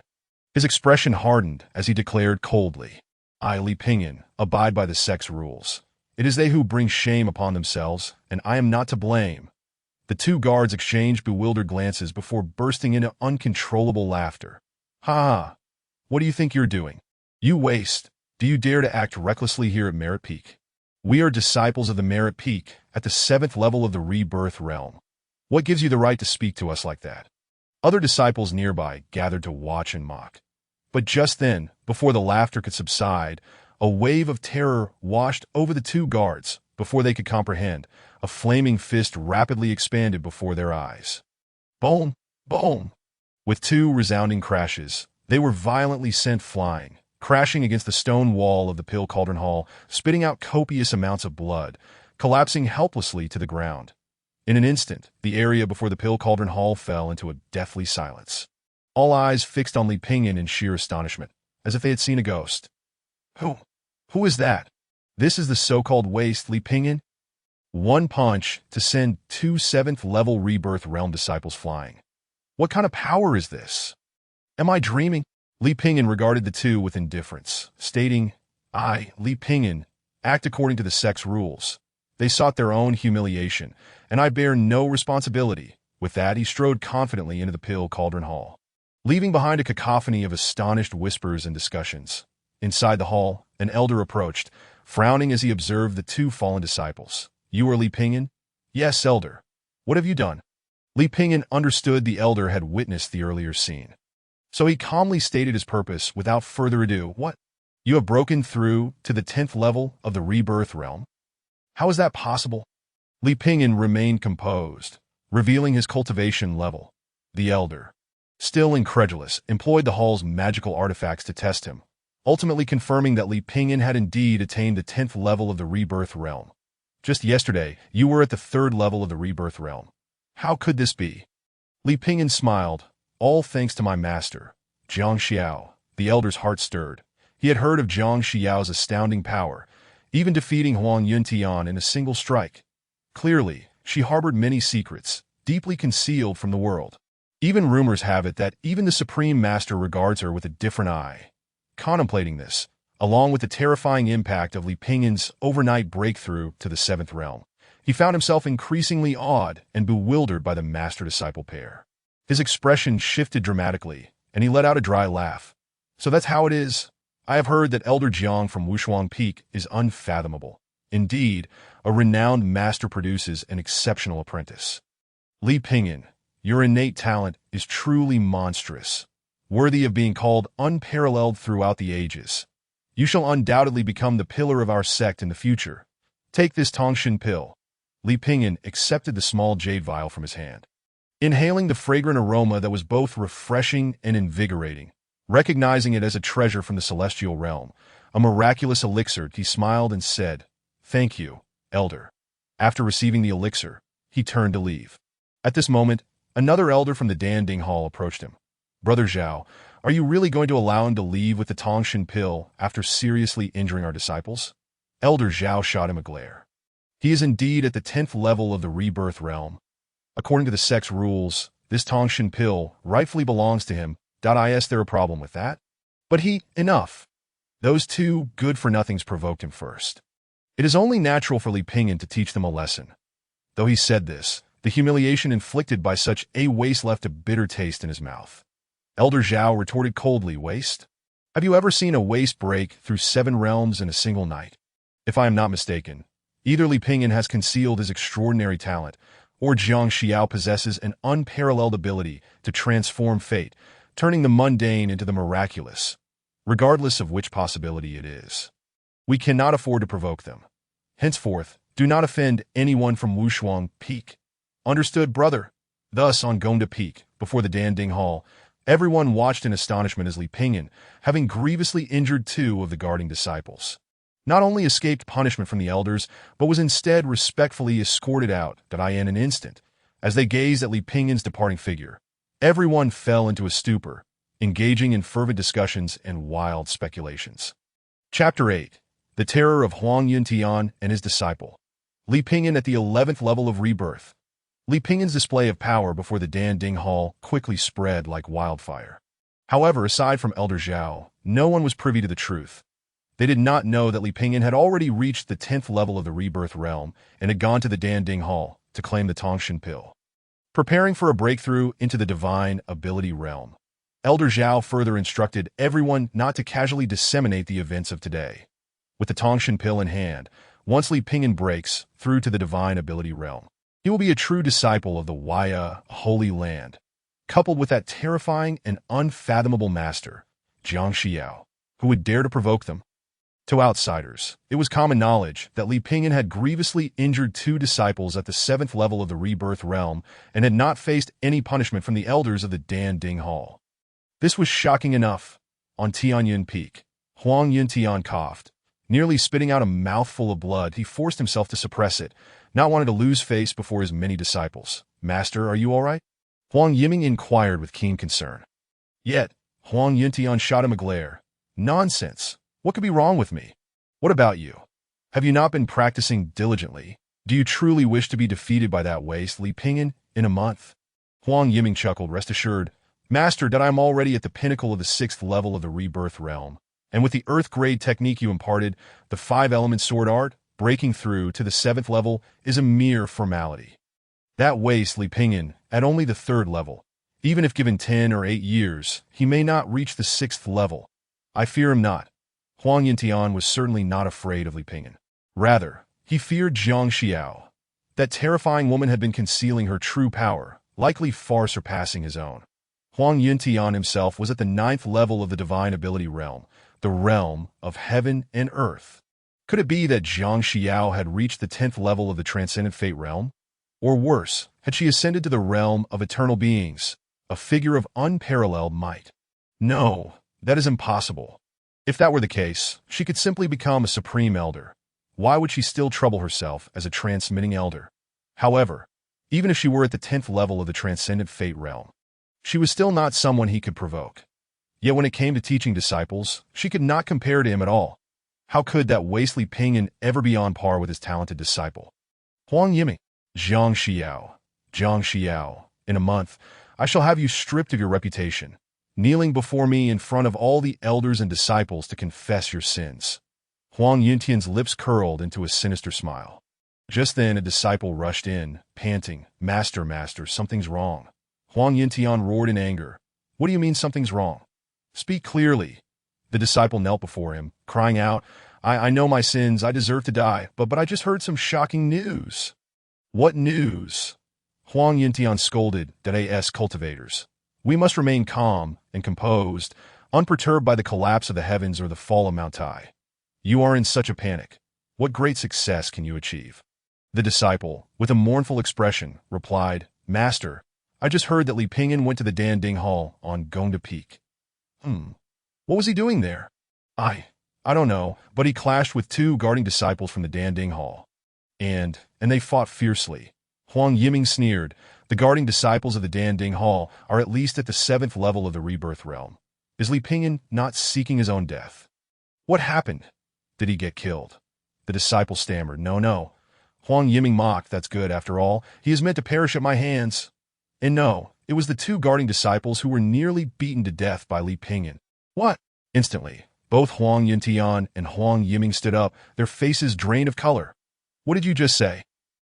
His expression hardened as he declared coldly, I, Li Pinyin, abide by the sect's rules. It is they who bring shame upon themselves, and I am not to blame. The two guards exchanged bewildered glances before bursting into uncontrollable laughter. Ha! What do you think you're doing? You waste. Do you dare to act recklessly here at Merit Peak? We are disciples of the Merit Peak at the 7th level of the rebirth realm. What gives you the right to speak to us like that? Other disciples nearby gathered to watch and mock. But just then, before the laughter could subside, a wave of terror washed over the two guards. Before they could comprehend, a flaming fist rapidly expanded before their eyes. Boom! Boom! With two resounding crashes, they were violently sent flying, crashing against the stone wall of the Pill Cauldron Hall, spitting out copious amounts of blood, collapsing helplessly to the ground. In an instant, the area before the Pill Cauldron Hall fell into a deathly silence. All eyes fixed on Li Pingyan in sheer astonishment, as if they had seen a ghost. Who is that? This is the so-called waste Li Pingyan? One punch to send two 7th-level Rebirth Realm disciples flying. What kind of power is this? Am I dreaming? Li Pingyan regarded the two with indifference, stating, I, Li Pingyan, act according to the sect's rules. They sought their own humiliation, and I bear no responsibility. With that, he strode confidently into the Pill Cauldron Hall, leaving behind a cacophony of astonished whispers and discussions. Inside the hall, an elder approached, frowning as he observed the two fallen disciples. You are Li Pingyan? Yes, elder. What have you done? Li Pingyan understood the elder had witnessed the earlier scene. So he calmly stated his purpose without further ado. What? You have broken through to the 10th level of the Rebirth Realm? How is that possible? Li Pingyan remained composed, revealing his cultivation level. The elder, still incredulous, employed the hall's magical artifacts to test him, ultimately confirming that Li Pingyan had indeed attained the 10th level of the Rebirth Realm. Just yesterday, you were at the 3rd level of the Rebirth Realm. How could this be? Li Pingyan smiled. All thanks to my master, Jiang Xiao. The elder's heart stirred. He had heard of Jiang Xiao's astounding power, even defeating Huang Yuntian in a single strike. Clearly, she harbored many secrets, deeply concealed from the world. Even rumors have it that even the Supreme Master regards her with a different eye. Contemplating this, along with the terrifying impact of Li Pingyan's overnight breakthrough to the 7th realm, he found himself increasingly awed and bewildered by the master-disciple pair. His expression shifted dramatically, and he let out a dry laugh. So that's how it is. I have heard that Elder Jiang from Wushuang Peak is unfathomable. Indeed, a renowned master produces an exceptional apprentice. Li Pingyan, your innate talent is truly monstrous, worthy of being called unparalleled throughout the ages. You shall undoubtedly become the pillar of our sect in the future. Take this Tongshin pill. Li Pingyan accepted the small jade vial from his hand. Inhaling the fragrant aroma that was both refreshing and invigorating, recognizing it as a treasure from the celestial realm, a miraculous elixir, he smiled and said, Thank you, elder. After receiving the elixir, he turned to leave. At this moment, another elder from the Danding Hall approached him. Brother Zhao, are you really going to allow him to leave with the Tongshin pill after seriously injuring our disciples? Elder Zhao shot him a glare. He is indeed at the 10th level of the Rebirth Realm. According to the sect's rules, this Tongshin pill rightfully belongs to him. Is there a problem with that? But enough. Those two good-for-nothings provoked him first. It is only natural for Li Pingyan to teach them a lesson. Though he said this, the humiliation inflicted by such a waste left a bitter taste in his mouth. Elder Zhao retorted coldly, Waste? Have you ever seen a waste break through 7 realms in a single night? If I am not mistaken, either Li Pingyan has concealed his extraordinary talent, or Jiang Xiao possesses an unparalleled ability to transform fate, turning the mundane into the miraculous, regardless of which possibility it is. We cannot afford to provoke them. Henceforth, do not offend anyone from Wushuang Peak. Understood, brother? Thus, on Gongda Peak, before the Danding Hall, everyone watched in astonishment as Li Pingyan, having grievously injured 2 of the guarding disciples, not only escaped punishment from the elders, but was instead respectfully escorted out, in an instant. As they gazed at Li Pingyan's departing figure, everyone fell into a stupor, engaging in fervent discussions and wild speculations. Chapter 8. The Terror of Huang Yuntian and His Disciple. Li Pingyan at the 11th level of Rebirth. Li Pingyan's display of power before the Danding Hall quickly spread like wildfire. However, aside from Elder Zhao, no one was privy to the truth. They did not know that Li Pingyan had already reached the 10th level of the Rebirth Realm and had gone to the Danding Hall to claim the Tongshin pill, preparing for a breakthrough into the Divine Ability Realm. Elder Zhao further instructed everyone not to casually disseminate the events of today. With the Tongshin pill in hand, once Li Pingyan breaks through to the Divine Ability Realm, He will be a true disciple of the Waya, Holy Land, coupled with that terrifying and unfathomable master, Jiang Xiao, who would dare to provoke them. To outsiders, it was common knowledge that Li Pingyan had grievously injured two disciples at the 7th level of the Rebirth Realm and had not faced any punishment from the elders of the Dan Ding Hall. This was shocking enough. On Tianyun Peak, Huang Yuntian coughed. Nearly spitting out a mouthful of blood, he forced himself to suppress it, not wanting to lose face before his many disciples. "Master, are you all right?" Huang Yiming inquired with keen concern. Yet, Huang Yuntian shot him a glare. "Nonsense! What could be wrong with me? What about you? Have you not been practicing diligently? Do you truly wish to be defeated by that waste, Li Pingyan, in a month?" Huang Yiming chuckled. "Rest assured, Master, that I am already at the pinnacle of the 6th level of the Rebirth Realm, and with the Earth-grade technique you imparted, the 5-element sword art, breaking through to the 7th level is a mere formality. That waste, Li Pingyan, at only the 3rd level. Even if given 10 or 8 years, he may not reach the 6th level. I fear him not." Huang Yintian was certainly not afraid of Li Pingyan. Rather, he feared Jiang Xiao. That terrifying woman had been concealing her true power, likely far surpassing his own. Huang Yintian himself was at the 9th level of the Divine Ability Realm, the realm of heaven and earth. Could it be that Jiang Xiao had reached the 10th level of the Transcendent Fate Realm? Or worse, had she ascended to the realm of eternal beings, a figure of unparalleled might? No, that is impossible. If that were the case, she could simply become a Supreme Elder. Why would she still trouble herself as a transmitting elder? However, even if she were at the 10th level of the Transcendent Fate Realm, she was still not someone he could provoke. Yet when it came to teaching disciples, she could not compare to him at all. How could that Li Pingyan ever be on par with his talented disciple? Huang Yiming, Jiang Xiao, in a month, I shall have you stripped of your reputation, kneeling before me in front of all the elders and disciples to confess your sins. Huang Yintian's lips curled into a sinister smile. Just then a disciple rushed in, panting, Master, something's wrong." Huang Yintian roared in anger. "What do you mean something's wrong? Speak clearly." The disciple knelt before him, crying out, I know my sins, I deserve to die, but I just heard some shocking news." "What news?" Huang Yintian scolded Dada's cultivators. "We must remain calm and composed, unperturbed by the collapse of the heavens or the fall of Mount Tai. You are in such a panic. What great success can you achieve?" The disciple, with a mournful expression, replied, "Master, I just heard that Li Pingyan went to the Dan Ding Hall on Gongda Peak." What was he doing there?" I don't know, but he clashed with 2 guarding disciples from the Dan Ding Hall. And they fought fiercely." Huang Yiming sneered. "The guarding disciples of the Dan Ding Hall are at least at the 7th level of the Rebirth Realm. Is Li Pingyan not seeking his own death?" "What happened? Did he get killed?" The disciple stammered. No. Huang Yiming mocked. "That's good, after all. He is meant to perish at my hands." And no, it was the 2 guarding disciples who were nearly beaten to death by Li Pingyan. "What?" Instantly, both Huang Yintian and Huang Yiming stood up, their faces drained of color. "What did you just say?"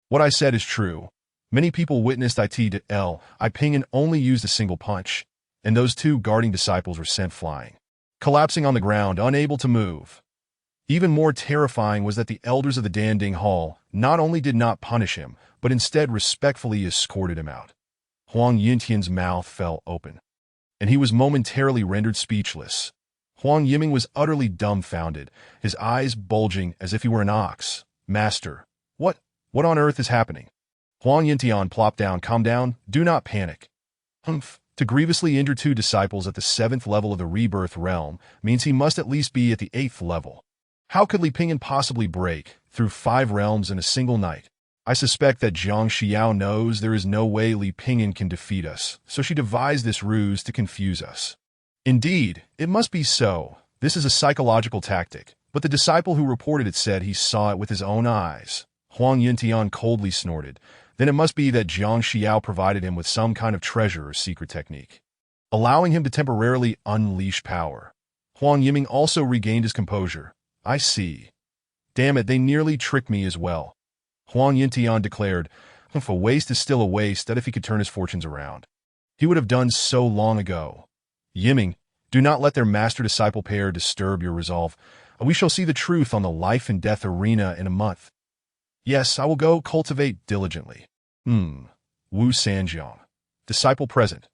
"What I said is true. Many people witnessed Li Pingyan only used a single punch, and those 2 guarding disciples were sent flying, collapsing on the ground, unable to move." Even more terrifying was that the elders of the Dan Ding Hall not only did not punish him, but instead respectfully escorted him out. Huang Yintian's mouth fell open, and he was momentarily rendered speechless. Huang Yiming was utterly dumbfounded, his eyes bulging as if he were an ox. "Master, what on earth is happening?" Huang Yintian plopped down. "Calm down, do not panic." To grievously injure 2 disciples at the 7th level of the Rebirth Realm means he must at least be at the 8th level. How could Li Pingyan possibly break through 5 realms in a single night? I suspect that Jiang Xiao knows there is no way Li Pingyan can defeat us, so she devised this ruse to confuse us. Indeed, it must be so. This is a psychological tactic, but the disciple who reported it said he saw it with his own eyes. Huang Yintian coldly snorted. Then it must be that Jiang Xiao provided him with some kind of treasure or secret technique, allowing him to temporarily unleash power. Huang Yiming also regained his composure. "I see. Damn it, they nearly tricked me as well." Huang Yintian declared, "If a waste is still a waste, that if he could turn his fortunes around, he would have done so long ago." "Yiming, do not let their master-disciple pair disturb your resolve. We shall see the truth on the life and death arena in a month. Yes, I will go cultivate diligently." Wu Sanjiang. Disciple present.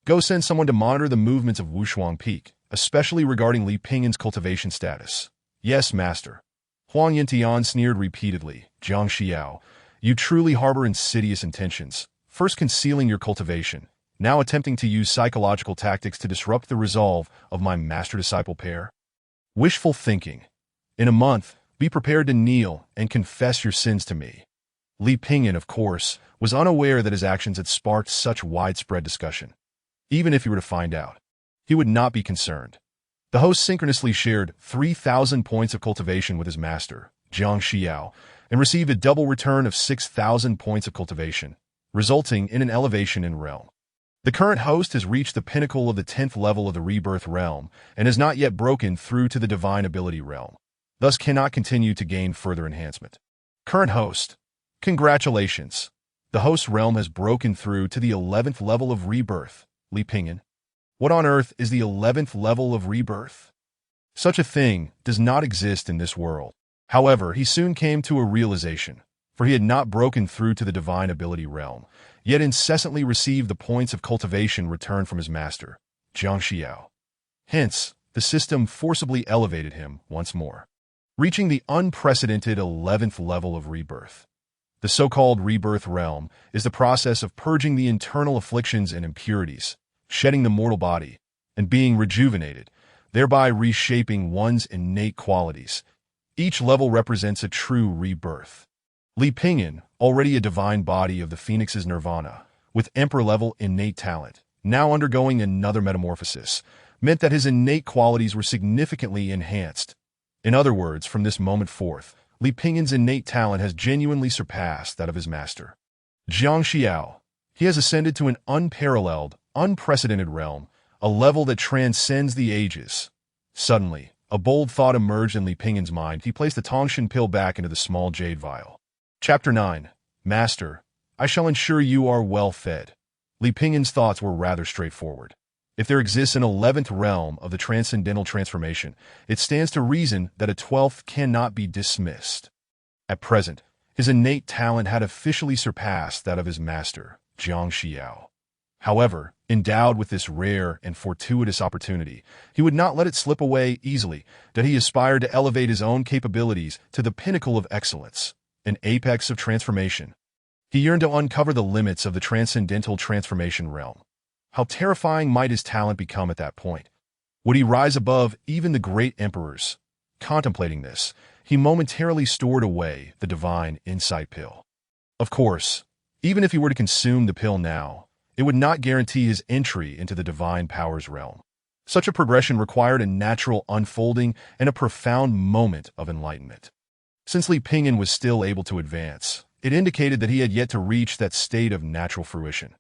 Go send someone to monitor the movements of Wushuang Peak, especially regarding Li Pingyan's cultivation status. Yes, master. Huang Yintian sneered repeatedly. Jiang Xiao, you truly harbor insidious intentions, first concealing your cultivation, now attempting to use psychological tactics to disrupt the resolve of my master-disciple pair. Wishful thinking. In a month, be prepared to kneel and confess your sins to me. Li Pingyan, of course, was unaware that his actions had sparked such widespread discussion. Even if he were to find out, he would not be concerned. The host synchronously shared 3,000 points of cultivation with his master, Jiang Xiao, and received a double return of 6,000 points of cultivation, resulting in an elevation in realm. The current host has reached the pinnacle of the 10th level of the rebirth realm and has not yet broken through to the divine ability realm, thus cannot continue to gain further enhancement. Current host. Congratulations. The host realm has broken through to the 11th level of rebirth, Li Pingyan. What on earth is the 11th level of rebirth? Such a thing does not exist in this world. However, he soon came to a realization, for he had not broken through to the divine ability realm, yet incessantly received the points of cultivation returned from his master, Jiang Xiao. Hence, the system forcibly elevated him once more, reaching the unprecedented 11th level of rebirth. The so-called rebirth realm is the process of purging the internal afflictions and impurities, shedding the mortal body, and being rejuvenated, thereby reshaping one's innate qualities. Each level represents a true rebirth. Li Pingyan, already a divine body of the Phoenix's nirvana, with emperor-level innate talent, now undergoing another metamorphosis, meant that his innate qualities were significantly enhanced. In other words, from this moment forth, Li Pingyan's innate talent has genuinely surpassed that of his master, Jiang Xiao. He has ascended to an unparalleled, unprecedented realm, a level that transcends the ages. Suddenly, a bold thought emerged in Li Pingyan's mind. He placed the Tongshan pill back into the small jade vial. Chapter 9. Master, I shall ensure you are well fed. Li Pingyan's thoughts were rather straightforward. If there exists an 11th realm of the transcendental transformation, it stands to reason that a 12th cannot be dismissed. At present, his innate talent had officially surpassed that of his master, Jiang Xiao. However, endowed with this rare and fortuitous opportunity, he would not let it slip away easily, that he aspired to elevate his own capabilities to the pinnacle of excellence, an apex of transformation. He yearned to uncover the limits of the transcendental transformation realm. How terrifying might his talent become at that point? Would he rise above even the great emperors? Contemplating this, he momentarily stored away the divine insight pill. Of course, even if he were to consume the pill now, it would not guarantee his entry into the divine powers realm. Such a progression required a natural unfolding and a profound moment of enlightenment. Since Li Pingyan was still able to advance, it indicated that he had yet to reach that state of natural fruition.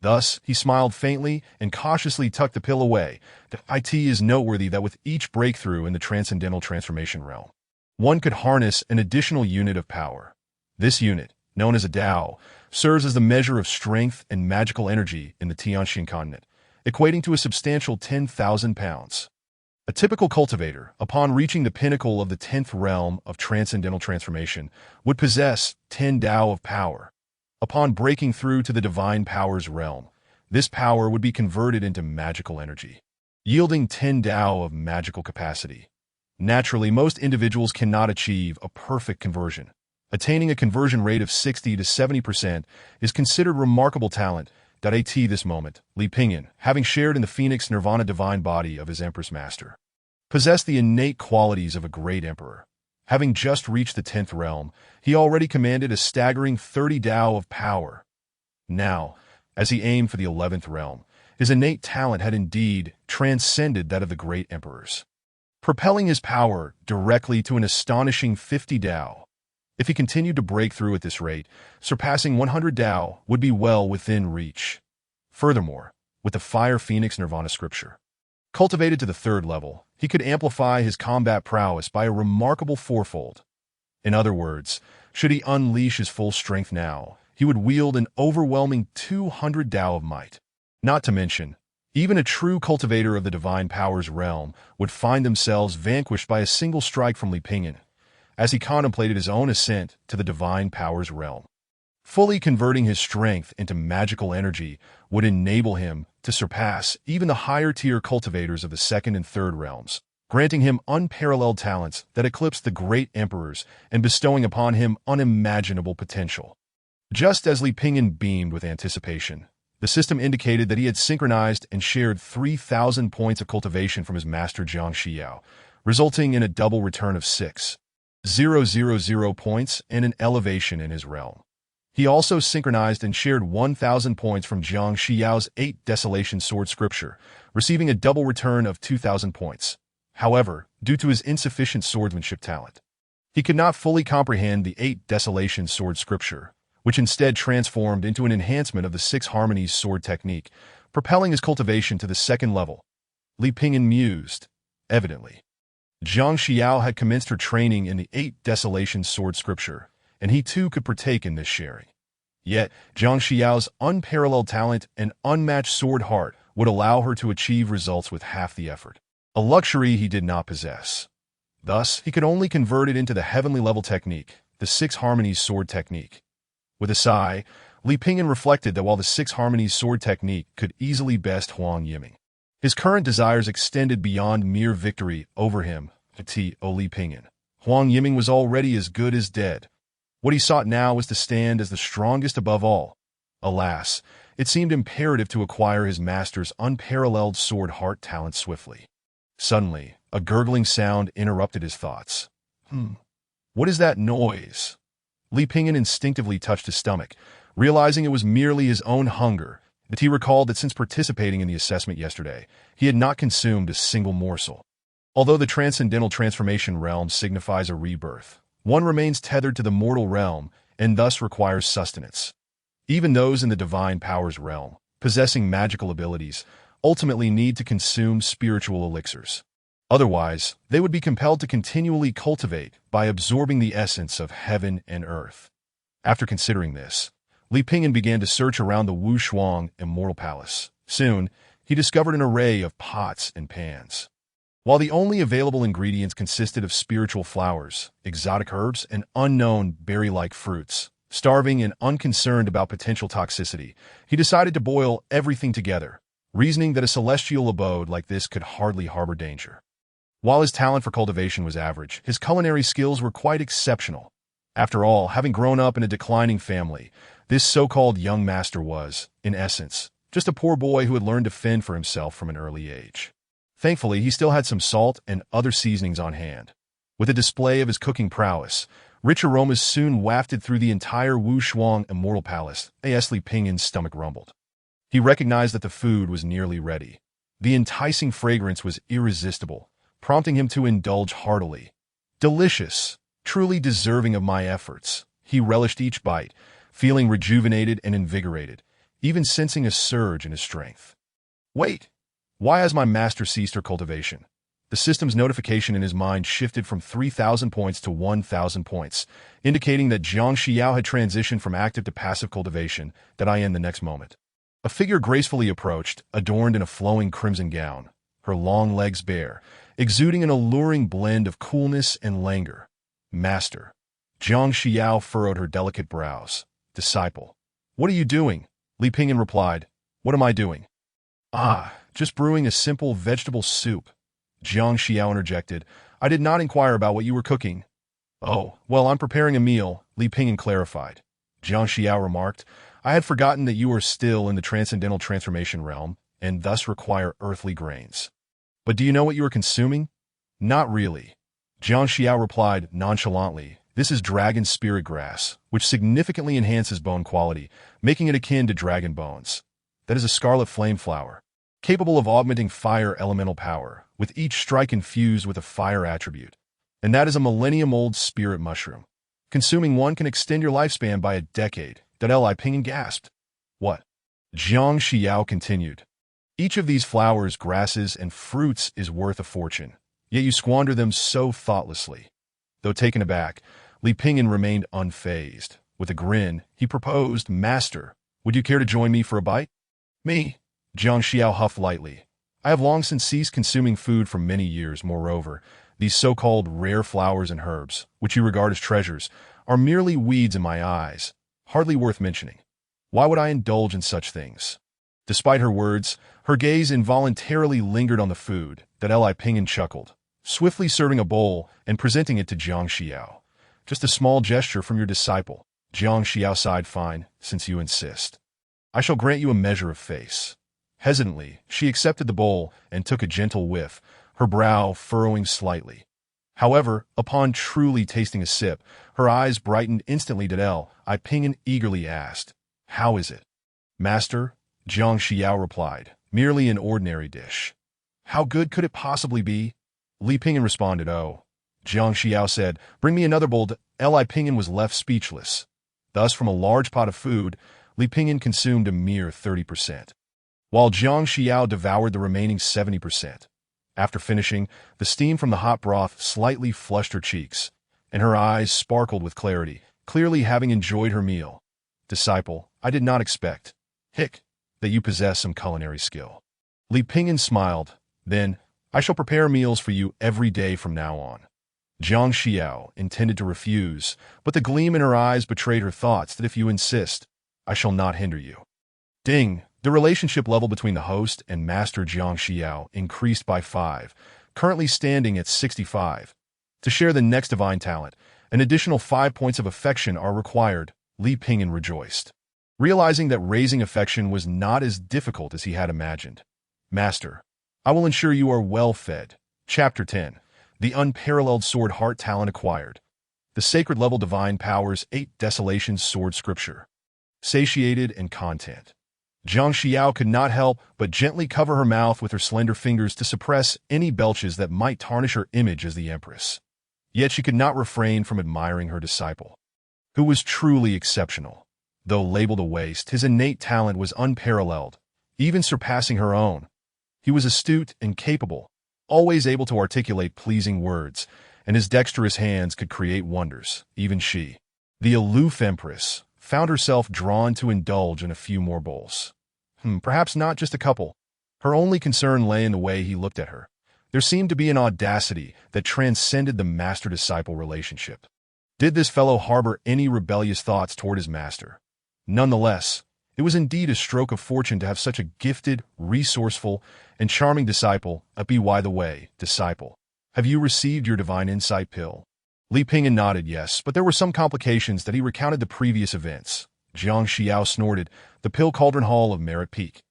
Thus, he smiled faintly and cautiously tucked the pill away. It is noteworthy that with each breakthrough in the transcendental transformation realm, one could harness an additional unit of power. This unit, known as a Dao, serves as the measure of strength and magical energy in the Tianxin continent, equating to a substantial 10,000 pounds. A typical cultivator, upon reaching the pinnacle of the 10th realm of transcendental transformation, would possess 10 Dao of power. Upon breaking through to the divine powers realm, this power would be converted into magical energy, yielding 10 Dao of magical capacity. Naturally, most individuals cannot achieve a perfect conversion. Attaining a conversion rate of 60 to 70% is considered remarkable talent. At this moment, Li Pingyan, having shared in the Phoenix Nirvana divine body of his Empress Master, possessed the innate qualities of a great emperor. Having just reached the 10th realm, he already commanded a staggering 30 Dao of power. Now, as he aimed for the 11th realm, his innate talent had indeed transcended that of the great emperors, propelling his power directly to an astonishing 50 Dao. If he continued to break through at this rate, surpassing 100 Dao would be well within reach. Furthermore, with the Fire Phoenix Nirvana scripture cultivated to the 3rd level, he could amplify his combat prowess by a remarkable fourfold. In other words, should he unleash his full strength now, he would wield an overwhelming 200 Dao of might. Not to mention, even a true cultivator of the divine powers realm would find themselves vanquished by a single strike from Li Pingyan, as he contemplated his own ascent to the divine powers realm. Fully converting his strength into magical energy would enable him to surpass even the higher-tier cultivators of the second and third realms, granting him unparalleled talents that eclipse the great emperors and bestowing upon him unimaginable potential. Just as Li Pingyan beamed with anticipation, the system indicated that he had synchronized and shared 3,000 points of cultivation from his master Jiang Xiao, resulting in a double return of 6,000 points and an elevation in his realm. He also synchronized and shared 1,000 points from Jiang Xiao's 8 Desolation Sword Scripture, receiving a double return of 2,000 points. However, due to his insufficient swordsmanship talent, he could not fully comprehend the 8 Desolation Sword Scripture, which instead transformed into an enhancement of the 6 Harmonies sword technique, propelling his cultivation to the second level. Li Pingyan mused. Evidently, Jiang Xiao had commenced her training in the 8 Desolation Sword Scripture, and he too could partake in this sharing. Yet, Jiang Xiao's unparalleled talent and unmatched sword heart would allow her to achieve results with half the effort, a luxury he did not possess. Thus, he could only convert it into the heavenly level technique, the 6 Harmonies sword technique. With a sigh, Li Pingyan reflected that while the 6 Harmonies sword technique could easily best Huang Yiming, his current desires extended beyond mere victory over him. Li Pingyan. Huang Yiming was already as good as dead. What he sought now was to stand as the strongest above all. Alas, it seemed imperative to acquire his master's unparalleled sword heart talent swiftly. Suddenly, a gurgling sound interrupted his thoughts. What is that noise? Li Pingyan instinctively touched his stomach, realizing it was merely his own hunger, but he recalled that since participating in the assessment yesterday, he had not consumed a single morsel. Although the Transcendental Transformation realm signifies a rebirth, one remains tethered to the mortal realm and thus requires sustenance. Even those in the Divine Powers realm, possessing magical abilities, ultimately need to consume spiritual elixirs. Otherwise, they would be compelled to continually cultivate by absorbing the essence of heaven and earth. After considering this, Li Pingyan began to search around the Wu Shuang Immortal Palace. Soon, he discovered an array of pots and pans. While the only available ingredients consisted of spiritual flowers, exotic herbs, and unknown berry-like fruits, starving and unconcerned about potential toxicity, he decided to boil everything together, reasoning that a celestial abode like this could hardly harbor danger. While his talent for cultivation was average, his culinary skills were quite exceptional. After all, having grown up in a declining family, this so-called young master was, in essence, just a poor boy who had learned to fend for himself from an early age. Thankfully, he still had some salt and other seasonings on hand. With a display of his cooking prowess, rich aromas soon wafted through the entire Wu Shuang Immortal Palace. Li Pingyan's stomach rumbled. He recognized that the food was nearly ready. The enticing fragrance was irresistible, prompting him to indulge heartily. Delicious, truly deserving of my efforts. He relished each bite, feeling rejuvenated and invigorated, even sensing a surge in his strength. Wait! Why has my master ceased her cultivation? The system's notification in his mind shifted from 3,000 points to 1,000 points, indicating that Jiang Xiao had transitioned from active to passive cultivation, that I end the next moment. A figure gracefully approached, adorned in a flowing crimson gown, her long legs bare, exuding an alluring blend of coolness and languor. Master. Jiang Xiao furrowed her delicate brows. Disciple. What are you doing? Li Pingyan replied. What am I doing? Just brewing a simple vegetable soup. Jiang Xiao interjected. I did not inquire about what you were cooking. Oh, well, I'm preparing a meal, Li Pingyan clarified. Jiang Xiao remarked. I had forgotten that you are still in the Transcendental Transformation realm, and thus require earthly grains. But do you know what you are consuming? Not really. Jiang Xiao replied nonchalantly. This is dragon spirit grass, which significantly enhances bone quality, making it akin to dragon bones. That is a scarlet flame flower, capable of augmenting fire elemental power, with each strike infused with a fire attribute. And that is a millennium-old spirit mushroom. Consuming one can extend your lifespan by a decade. Li Pingyan gasped. What? Jiang Xiao continued. Each of these flowers, grasses, and fruits is worth a fortune, yet you squander them so thoughtlessly. Though taken aback, Li Pingyan remained unfazed. With a grin, he proposed, Master, would you care to join me for a bite? Me? Jiang Xiao huffed lightly. I have long since ceased consuming food for many years. Moreover, these so-called rare flowers and herbs, which you regard as treasures, are merely weeds in my eyes. Hardly worth mentioning. Why would I indulge in such things? Despite her words, her gaze involuntarily lingered on the food that Li Pingyan chuckled, swiftly serving a bowl and presenting it to Jiang Xiao. Just a small gesture from your disciple. Jiang Xiao sighed. Fine, since you insist. I shall grant you a measure of face. Hesitantly, she accepted the bowl and took a gentle whiff, her brow furrowing slightly. However, upon truly tasting a sip, her eyes brightened instantly. Li Pingyan eagerly asked, "How is it?" "Master," Jiang Xiao replied, "merely an ordinary dish." "How good could it possibly be?" Li Pingyan responded. "Oh." Jiang Xiao said, "Bring me another bowl." Li Pingyan was left speechless. Thus, from a large pot of food, Li Pingyan consumed a mere 30%, while Jiang Xiao devoured the remaining 70%. After finishing, the steam from the hot broth slightly flushed her cheeks, and her eyes sparkled with clarity, clearly having enjoyed her meal. "Disciple, I did not expect, that you possess some culinary skill." Li Pingyan smiled. "Then, I shall prepare meals for you every day from now on." Jiang Xiao intended to refuse, but the gleam in her eyes betrayed her thoughts that if you insist, I shall not hinder you. Ding! The relationship level between the host and Master Jiang Xiao increased by 5, currently standing at 65. To share the next divine talent, an additional 5 points of affection are required. Li Pingyan rejoiced, realizing that raising affection was not as difficult as he had imagined. "Master, I will ensure you are well fed." Chapter 10. The Unparalleled Sword Heart Talent Acquired. The Sacred Level Divine Powers 8 Desolations Sword Scripture. Satiated and content. Jiang Xiao could not help but gently cover her mouth with her slender fingers to suppress any belches that might tarnish her image as the Empress. Yet she could not refrain from admiring her disciple, who was truly exceptional. Though labeled a waste, his innate talent was unparalleled, even surpassing her own. He was astute and capable, always able to articulate pleasing words, and his dexterous hands could create wonders. Even she, the aloof Empress, found herself drawn to indulge in a few more bowls. Perhaps not just a couple. Her only concern lay in the way he looked at her. There seemed to be an audacity that transcended the master-disciple relationship. Did this fellow harbor any rebellious thoughts toward his master? Nonetheless, it was indeed a stroke of fortune to have such a gifted, resourceful, and charming disciple. By the way, disciple, have you received your divine insight pill? Li Pingyan nodded yes, but there were some complications that he recounted the previous events. Jiang Xiao snorted, "The Pill Cauldron Hall of Merit Peak.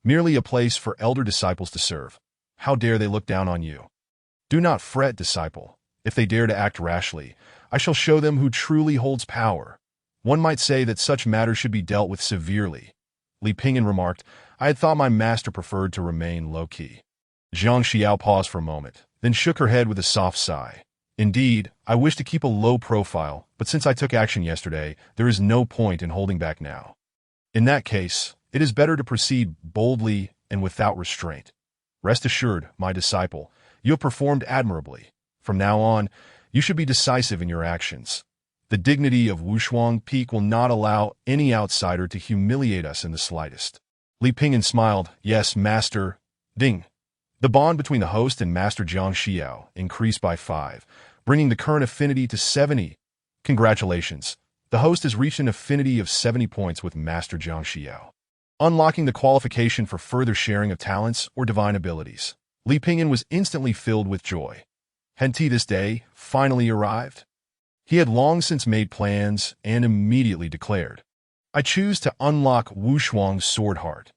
Merely a place for elder disciples to serve. How dare they look down on you?" "Do not fret, disciple. If they dare to act rashly, I shall show them who truly holds power. One might say that such matters should be dealt with severely." Li Pingyan remarked, "I had thought my master preferred to remain low-key." Jiang Xiao paused for a moment, then shook her head with a soft sigh. "Indeed, I wish to keep a low profile, but since I took action yesterday, there is no point in holding back now. In that case, it is better to proceed boldly and without restraint. Rest assured, my disciple, you have performed admirably. From now on, you should be decisive in your actions. The dignity of Wushuang Peak will not allow any outsider to humiliate us in the slightest." Li Pingyan smiled. "Yes, Master." Ding. The bond between the host and Master Jiang Xiao increased by 5, bringing the current affinity to 70. Congratulations. The host has reached an affinity of 70 points with Master Jiang Xiao, unlocking the qualification for further sharing of talents or divine abilities. Li Pingyan was instantly filled with joy. Hadn't this day finally arrived? He had long since made plans and immediately declared, "I choose to unlock Wushuang's Sword Heart."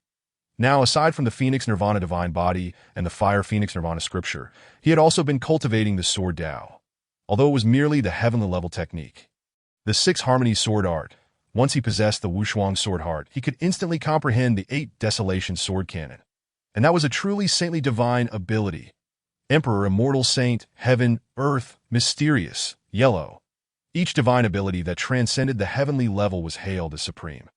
Now, aside from the Phoenix Nirvana Divine Body and the Fire Phoenix Nirvana Scripture, he had also been cultivating the Sword Dao, although it was merely the heavenly level technique. The 6 Harmony Sword Art. Once he possessed the Wushuang Sword Heart, he could instantly comprehend the 8 Desolation Sword Canon. And that was a truly saintly divine ability. Emperor, Immortal Saint, Heaven, Earth, Mysterious, Yellow. Each divine ability that transcended the heavenly level was hailed as supreme,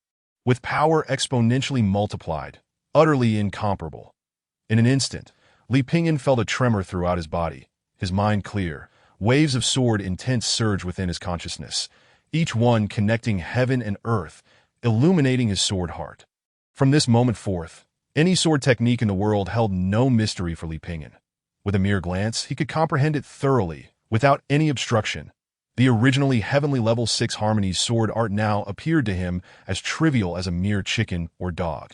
with power exponentially multiplied, utterly incomparable. In an instant, Li Pingyan felt a tremor throughout his body, his mind clear. Waves of sword intense surged within his consciousness, each one connecting heaven and earth, illuminating his sword heart. From this moment forth, any sword technique in the world held no mystery for Li Pingyan. With a mere glance, he could comprehend it thoroughly, without any obstruction. The originally heavenly level 6 Harmony's sword art now appeared to him as trivial as a mere chicken or dog.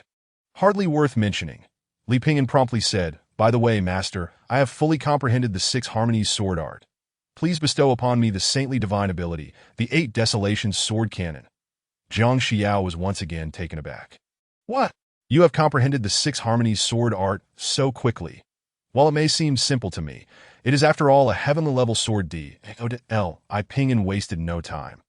Hardly worth mentioning. Li Pingyan promptly said, "By the way, Master, I have fully comprehended the 6 Harmony's sword art. Please bestow upon me the saintly divine ability, the 8 Desolations sword cannon." Jiang Xiao was once again taken aback. "What? You have comprehended the 6 Harmony's sword art so quickly? While it may seem simple to me, it is after all a heavenly level sword D. Li Pingyan wasted no time.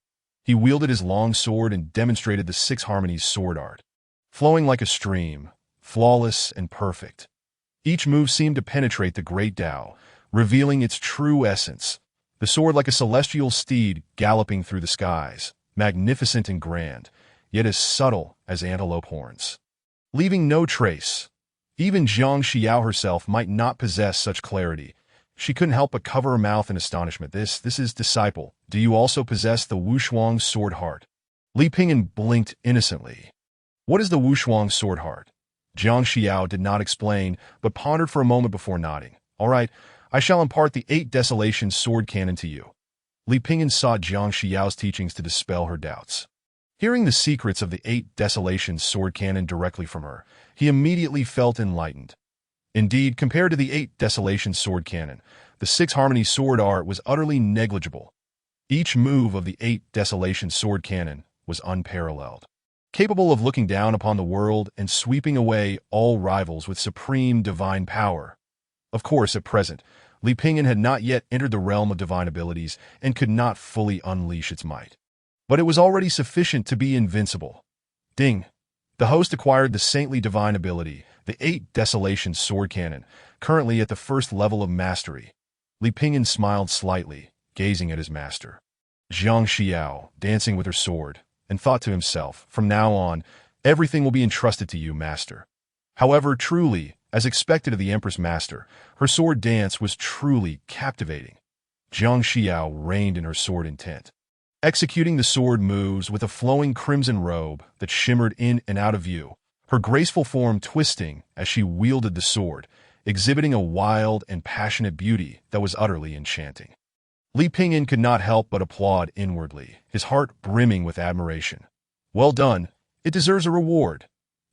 He wielded his long sword and demonstrated the 6 Harmony's sword art. Flowing like a stream, flawless and perfect. Each move seemed to penetrate the great Tao, revealing its true essence. The sword like a celestial steed galloping through the skies, magnificent and grand, yet as subtle as antelope horns. Leaving no trace. Even Jiang Xiao herself might not possess such clarity. She couldn't help but cover her mouth in astonishment. This is disciple. Do you also possess the Wushuang sword heart?" Li Pingyan blinked innocently. "What is the Wushuang sword heart?" Jiang Xiao did not explain, but pondered for a moment before nodding. "All right, I shall impart the 8 Desolations sword cannon to you." Li Pingyan sought Jiang Xiao's teachings to dispel her doubts. Hearing the secrets of the 8 Desolations sword cannon directly from her, he immediately felt enlightened. Indeed, compared to the 8 Desolations sword cannon, the 6 Harmony sword art was utterly negligible. Each move of the 8 Desolations sword cannon was unparalleled, capable of looking down upon the world and sweeping away all rivals with supreme divine power. Of course, at present, Li Pingyan had not yet entered the realm of divine abilities and could not fully unleash its might. But it was already sufficient to be invincible. Ding! The host acquired the saintly divine ability, the 8 Desolations sword cannon, currently at the first level of mastery. Li Pingyan smiled slightly, gazing at his master. Jiang Xiao, dancing with her sword, and thought to himself, "From now on, everything will be entrusted to you, master." However, truly, as expected of the Empress Master, her sword dance was truly captivating. Jiang Xiao reigned in her sword intent, executing the sword moves with a flowing crimson robe that shimmered in and out of view, her graceful form twisting as she wielded the sword, exhibiting a wild and passionate beauty that was utterly enchanting. Li Pingyan could not help but applaud inwardly, his heart brimming with admiration. Well done, it deserves a reward.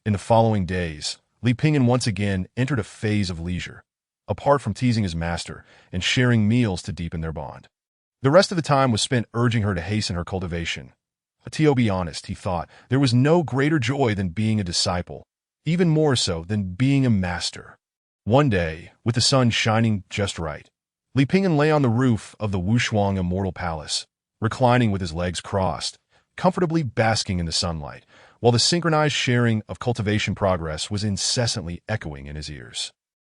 In the following days, Li Pingyan once again entered a phase of leisure, apart from teasing his master and sharing meals to deepen their bond. The rest of the time was spent urging her to hasten her cultivation. To be honest, he thought, there was no greater joy than being a disciple, even more so than being a master. One day, with the sun shining just right, Li Pingyan lay on the roof of the Wushuang Immortal Palace, reclining with his legs crossed, comfortably basking in the sunlight, while the synchronized sharing of cultivation progress was incessantly echoing in his ears.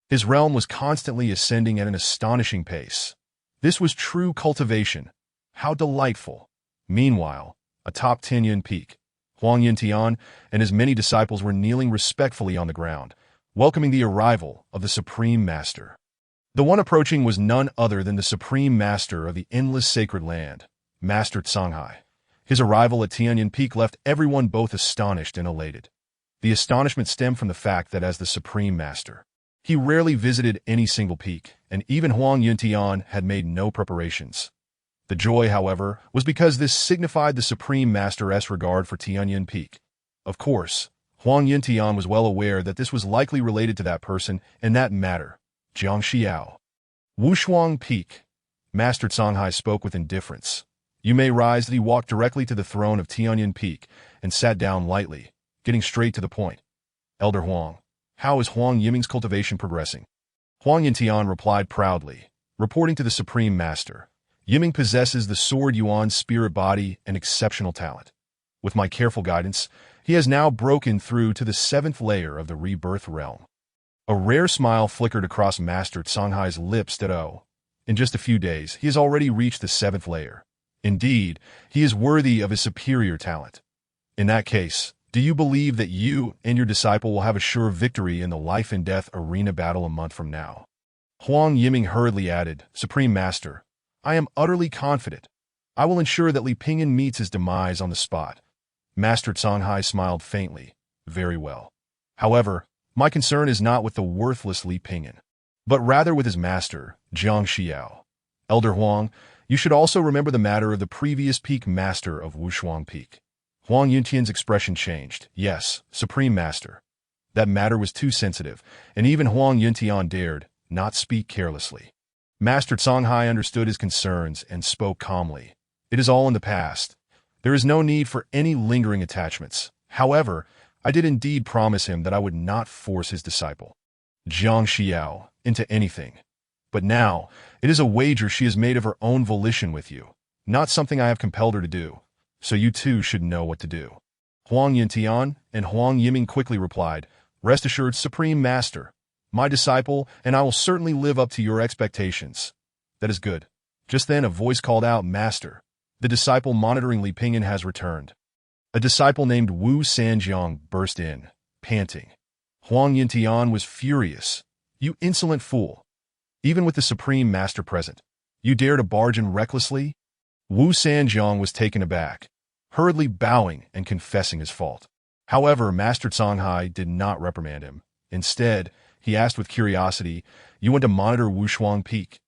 His realm was constantly ascending at an astonishing pace. This was true cultivation. How delightful. Meanwhile, atop Tianyuan Peak, Huang Yuntian and his many disciples were kneeling respectfully on the ground, welcoming the arrival of the Supreme Master. The one approaching was none other than the Supreme Master of the Endless Sacred Land, Master Songhai. His arrival at Tianyuan Peak left everyone both astonished and elated. The astonishment stemmed from the fact that as the Supreme Master, he rarely visited any single peak, and even Huang Yuntian had made no preparations. The joy, however, was because this signified the Supreme Master's regard for Tianyuan Peak. Of course, Huang Yuntian was well aware that this was likely related to that person and that matter, Jiang Xiao. Wushuang Peak. Master Songhai spoke with indifference. You may rise. That he walked directly to the throne of Tianyuan Peak and sat down lightly, getting straight to the point. Elder Huang, how is Huang Yiming's cultivation progressing? Huang Yuntian replied proudly, reporting to the Supreme Master. Yiming possesses the Sword Yuan spirit body and exceptional talent. With my careful guidance, he has now broken through to the 7th layer of the rebirth realm. A rare smile flickered across Master Songhai's lips that in just a few days, he has already reached the 7th layer. Indeed, he is worthy of his superior talent. In that case, do you believe that you and your disciple will have a sure victory in the life and death arena battle a month from now? Huang Yiming hurriedly added, Supreme Master, I am utterly confident. I will ensure that Li Pingyan meets his demise on the spot. Master Songhai smiled faintly. Very well. However, my concern is not with the worthless Li Pingyan, but rather with his master, Jiang Xiao. Elder Huang, You should also remember the matter of the previous peak master of Wushuang Peak. Huang Yuntian's expression changed. Yes, Supreme Master. That matter was too sensitive, and even Huang Yuntian dared not speak carelessly. Master Songhai understood his concerns and spoke calmly. It is all in the past. There is no need for any lingering attachments. However, I did indeed promise him that I would not force his disciple, Jiang Xiao, into anything. But now, it is a wager she has made of her own volition with you, not something I have compelled her to do. So you too should know what to do. Huang Yuntian and Huang Yiming quickly replied, Rest assured, Supreme Master, my disciple, and I will certainly live up to your expectations. That is good. Just then a voice called out, Master. The disciple monitoring Li Pingyan has returned. A disciple named Wu Sanjiang burst in, panting. Huang Yuntian was furious. You insolent fool. Even with the Supreme Master present, you dare to barge in recklessly? Wu Sanjiang was taken aback, hurriedly bowing and confessing his fault. However, Master Songhai did not reprimand him. Instead, he asked with curiosity, You want to monitor Wushuang Peak?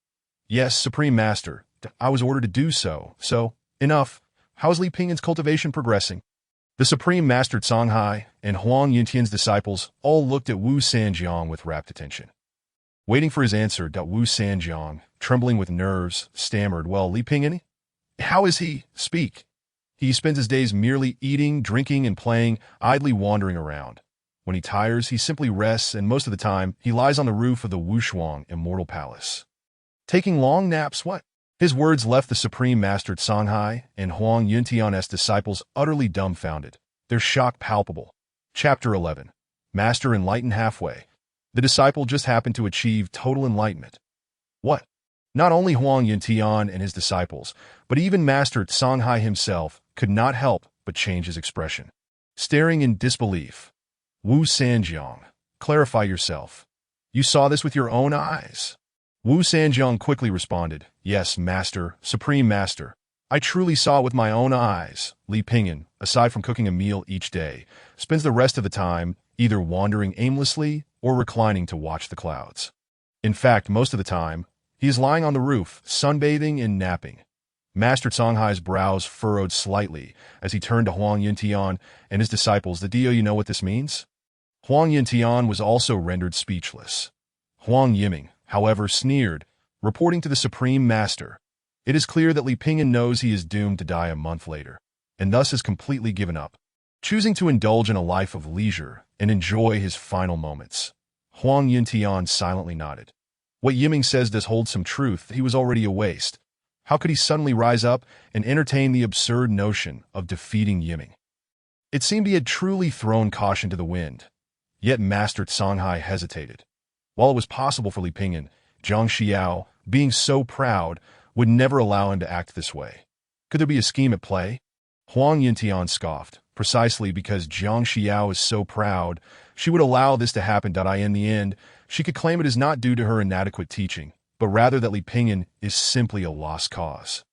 Yes, Supreme Master. I was ordered to do so. So, enough. How is Li Pingyan's cultivation progressing? The Supreme Master Songhai and Huang Yuntian's disciples all looked at Wu Sanjiang with rapt attention. Waiting for his answer, Wu Sanjiang, trembling with nerves, stammered, Well, Li Pingyan? How is he? Speak. He spends his days merely eating, drinking, and playing, idly wandering around. When he tires, he simply rests, and most of the time, he lies on the roof of the Wushuang Immortal Palace. Taking long naps, what? His words left the Supreme Master Songhai and Huang Yuntian's disciples utterly dumbfounded, their shock palpable. Chapter 11. Master enlightened halfway. The disciple just happened to achieve total enlightenment. What? Not only Huang Yuntian and his disciples, but even Master Songhai himself could not help but change his expression. Staring in disbelief. Wu Sanjiang, clarify yourself. You saw this with your own eyes. Wu Sanjiang quickly responded, Yes, Master, Supreme Master. I truly saw it with my own eyes. Li Pingyan, aside from cooking a meal each day, spends the rest of the time either wandering aimlessly or reclining to watch the clouds. In fact, most of the time, he is lying on the roof, sunbathing and napping. Master Songhai's brows furrowed slightly as he turned to Huang Yuntian and his disciples. Do you know what this means? Huang Yuntian was also rendered speechless. Huang Yiming, however, sneered, reporting to the Supreme Master. It is clear that Li Pingyan knows he is doomed to die a month later, and thus has completely given up, choosing to indulge in a life of leisure and enjoy his final moments. Huang Yuntian silently nodded. What Yiming says does hold some truth. He was already a waste. How could he suddenly rise up and entertain the absurd notion of defeating Yiming? It seemed he had truly thrown caution to the wind. Yet Master Songhai hesitated. While it was possible for Li Pingyan, Jiang Xiao, being so proud, would never allow him to act this way. Could there be a scheme at play? Huang Yuntian scoffed. Precisely because Jiang Xiao is so proud, she would allow this to happen. In the end, she could claim it is not due to her inadequate teaching, but rather that Li Pingyan is simply a lost cause.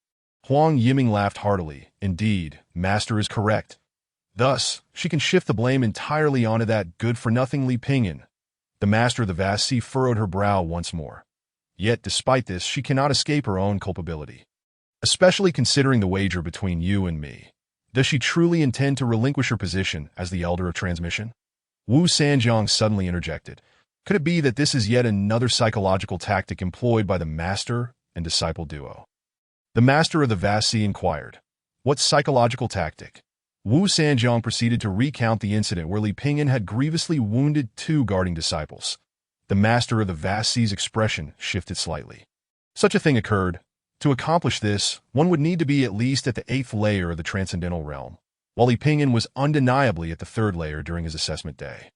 Huang Yiming laughed heartily. Indeed, Master is correct. Thus, she can shift the blame entirely onto that good-for-nothing Li Pingyan. The Master of the Vast Sea furrowed her brow once more. Yet, despite this, she cannot escape her own culpability. Especially considering the wager between you and me. Does she truly intend to relinquish her position as the Elder of Transmission? Wu Sanjiang suddenly interjected. Could it be that this is yet another psychological tactic employed by the Master and disciple duo? The Master of the Vast Sea inquired. What psychological tactic? Wu Sanjiang proceeded to recount the incident where Li Pingyan had grievously wounded two guarding disciples. The Master of the Vast Sea's expression shifted slightly. Such a thing occurred. To accomplish this, one would need to be at least at the 8th layer of the Transcendental Realm, while Li Pingyan was undeniably at the 3rd layer during his assessment day.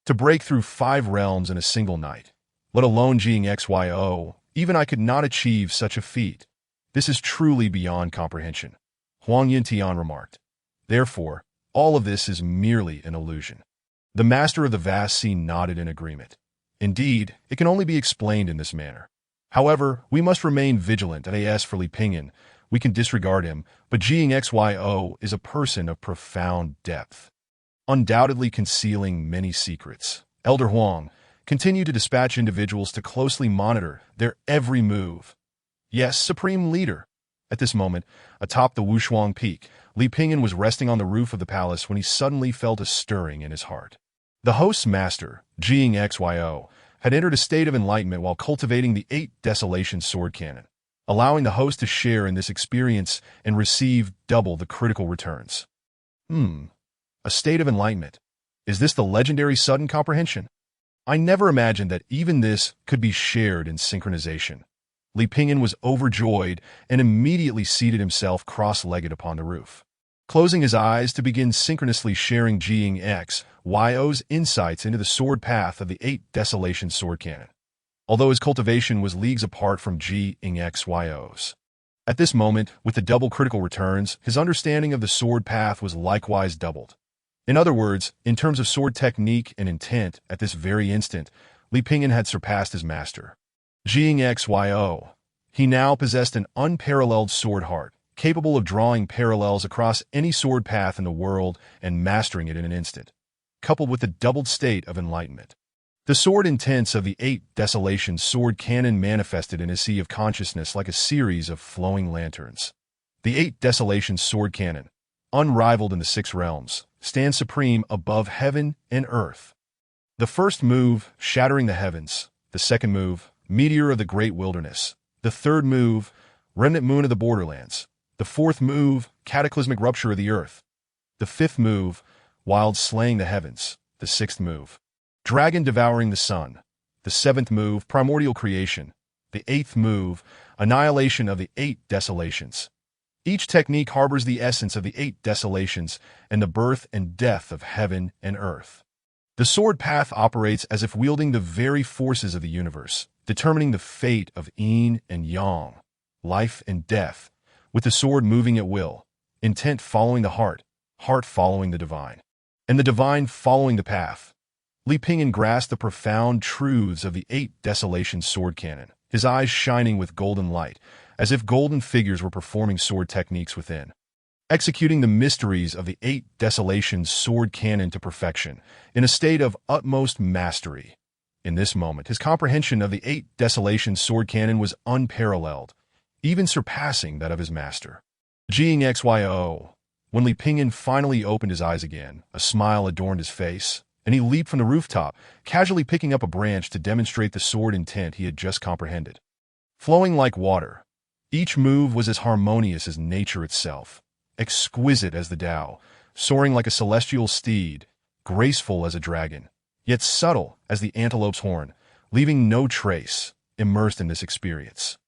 To break through 5 realms in a single night, let alone GXYO, even I could not achieve such a feat. This is truly beyond comprehension, Huang Yuntian remarked. Therefore, all of this is merely an illusion. The Master of the Vast Sea nodded in agreement. Indeed, it can only be explained in this manner. However, we must remain vigilant. As for Li Pingyan, we can disregard him, but GXYO is a person of profound depth, undoubtedly concealing many secrets. Elder Huang, continue to dispatch individuals to closely monitor their every move. Yes, Supreme Leader. At this moment, atop the Wushuang Peak, Li Pingyan was resting on the roof of the palace when he suddenly felt a stirring in his heart. The host's master, Jing Xyo, had entered a state of enlightenment while cultivating the 8 Desolation sword cannon, allowing the host to share in this experience and receive double the critical returns. A state of enlightenment. Is this the legendary sudden comprehension? I never imagined that even this could be shared in synchronization. Li Pingyan was overjoyed and immediately seated himself cross-legged upon the roof, closing his eyes to begin synchronously sharing Jing Xyo's insights into the sword path of the 8 Desolation sword cannon, although his cultivation was leagues apart from Jing Xyo's. At this moment, with the double critical returns, his understanding of the sword path was likewise doubled. In other words, in terms of sword technique and intent, at this very instant, Li Pingyan had surpassed his master, Jing Xyo. He now possessed an unparalleled sword heart, capable of drawing parallels across any sword path in the world and mastering it in an instant, coupled with the doubled state of enlightenment. The sword intents of the 8 Desolation sword cannon manifested in a sea of consciousness like a series of flowing lanterns. The 8 Desolation sword cannon, unrivaled in the 6 realms, stands supreme above heaven and earth. The first move, shattering the heavens. The second move, meteor of the great wilderness. The third move, remnant moon of the borderlands. The fourth move, cataclysmic rupture of the earth. The fifth move, wild slaying the heavens. The sixth move, dragon devouring the sun. The seventh move, primordial creation. The eighth move, annihilation of the 8 Desolations. Each technique harbors the essence of the 8 Desolations and the birth and death of heaven and earth. The sword path operates as if wielding the very forces of the universe, determining the fate of yin and yang, life and death, with the sword moving at will, intent following the heart, heart following the divine, and the divine following the path. Li Pingyan grasped the profound truths of the 8 Desolation sword cannon, his eyes shining with golden light, as if golden figures were performing sword techniques within, executing the mysteries of the 8 Desolation sword cannon to perfection, in a state of utmost mastery. In this moment, his comprehension of the 8 Desolation sword cannon was unparalleled, even surpassing that of his master, Jing Xyo. When Li Pingyan finally opened his eyes again, a smile adorned his face, and he leaped from the rooftop, casually picking up a branch to demonstrate the sword intent he had just comprehended. Flowing like water, each move was as harmonious as nature itself, exquisite as the Tao, soaring like a celestial steed, graceful as a dragon, yet subtle as the antelope's horn, leaving no trace, immersed in this experience.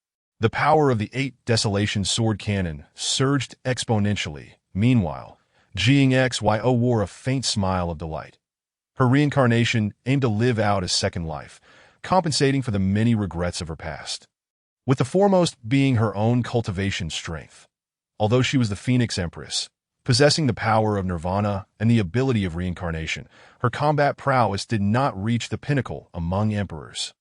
The power of the 8 Desolation sword cannon surged exponentially. Meanwhile, Jing Xyo wore a faint smile of delight. Her reincarnation aimed to live out a second life, compensating for the many regrets of her past, with the foremost being her own cultivation strength. Although she was the Phoenix Empress, possessing the power of nirvana and the ability of reincarnation, her combat prowess did not reach the pinnacle among emperors.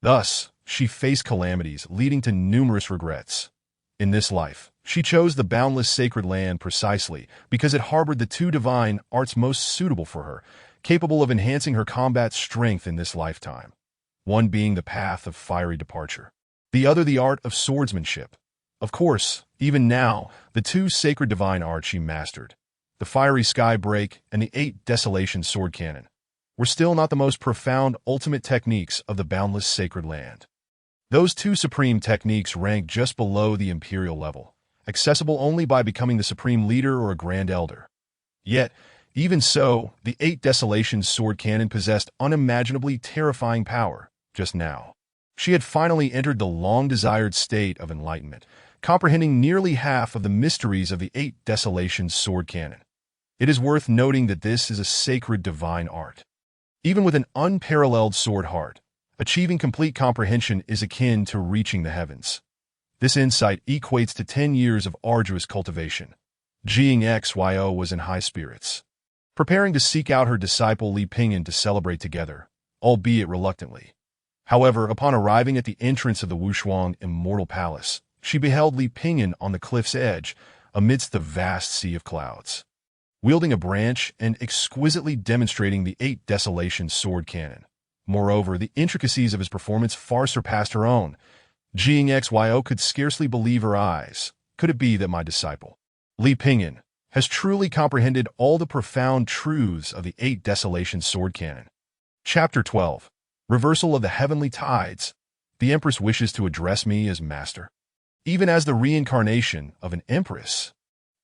Thus, she faced calamities leading to numerous regrets. In this life, she chose the boundless sacred land precisely because it harbored the 2 divine arts most suitable for her, capable of enhancing her combat strength in this lifetime, one being the path of fiery departure, the other the art of swordsmanship. Of course, even now, the 2 sacred divine arts she mastered, the fiery sky break and the 8 Desolation sword cannon, were still not the most profound ultimate techniques of the boundless sacred land. Those 2 supreme techniques ranked just below the imperial level, accessible only by becoming the supreme leader or a grand elder. Yet, even so, the 8 Desolation sword cannon possessed unimaginably terrifying power just now. She had finally entered the long-desired state of enlightenment, comprehending nearly half of the mysteries of the 8 Desolation sword cannon. It is worth noting that this is a sacred divine art. Even with an unparalleled sword heart, achieving complete comprehension is akin to reaching the heavens. This insight equates to 10 years of arduous cultivation. Jing Xyo was in high spirits, preparing to seek out her disciple Li Pingyan to celebrate together, albeit reluctantly. However, upon arriving at the entrance of the Wushuang Immortal Palace, she beheld Li Pingyan on the cliff's edge, amidst the vast sea of clouds, wielding a branch and exquisitely demonstrating the 8 Desolation sword cannon. Moreover, the intricacies of his performance far surpassed her own. Jing Xyo could scarcely believe her eyes. Could it be that my disciple, Li Pingyan, has truly comprehended all the profound truths of the Eight Desolations Sword Canon? Chapter 12. Reversal of the Heavenly Tides. The Empress wishes to address me as master, even as the reincarnation of an empress.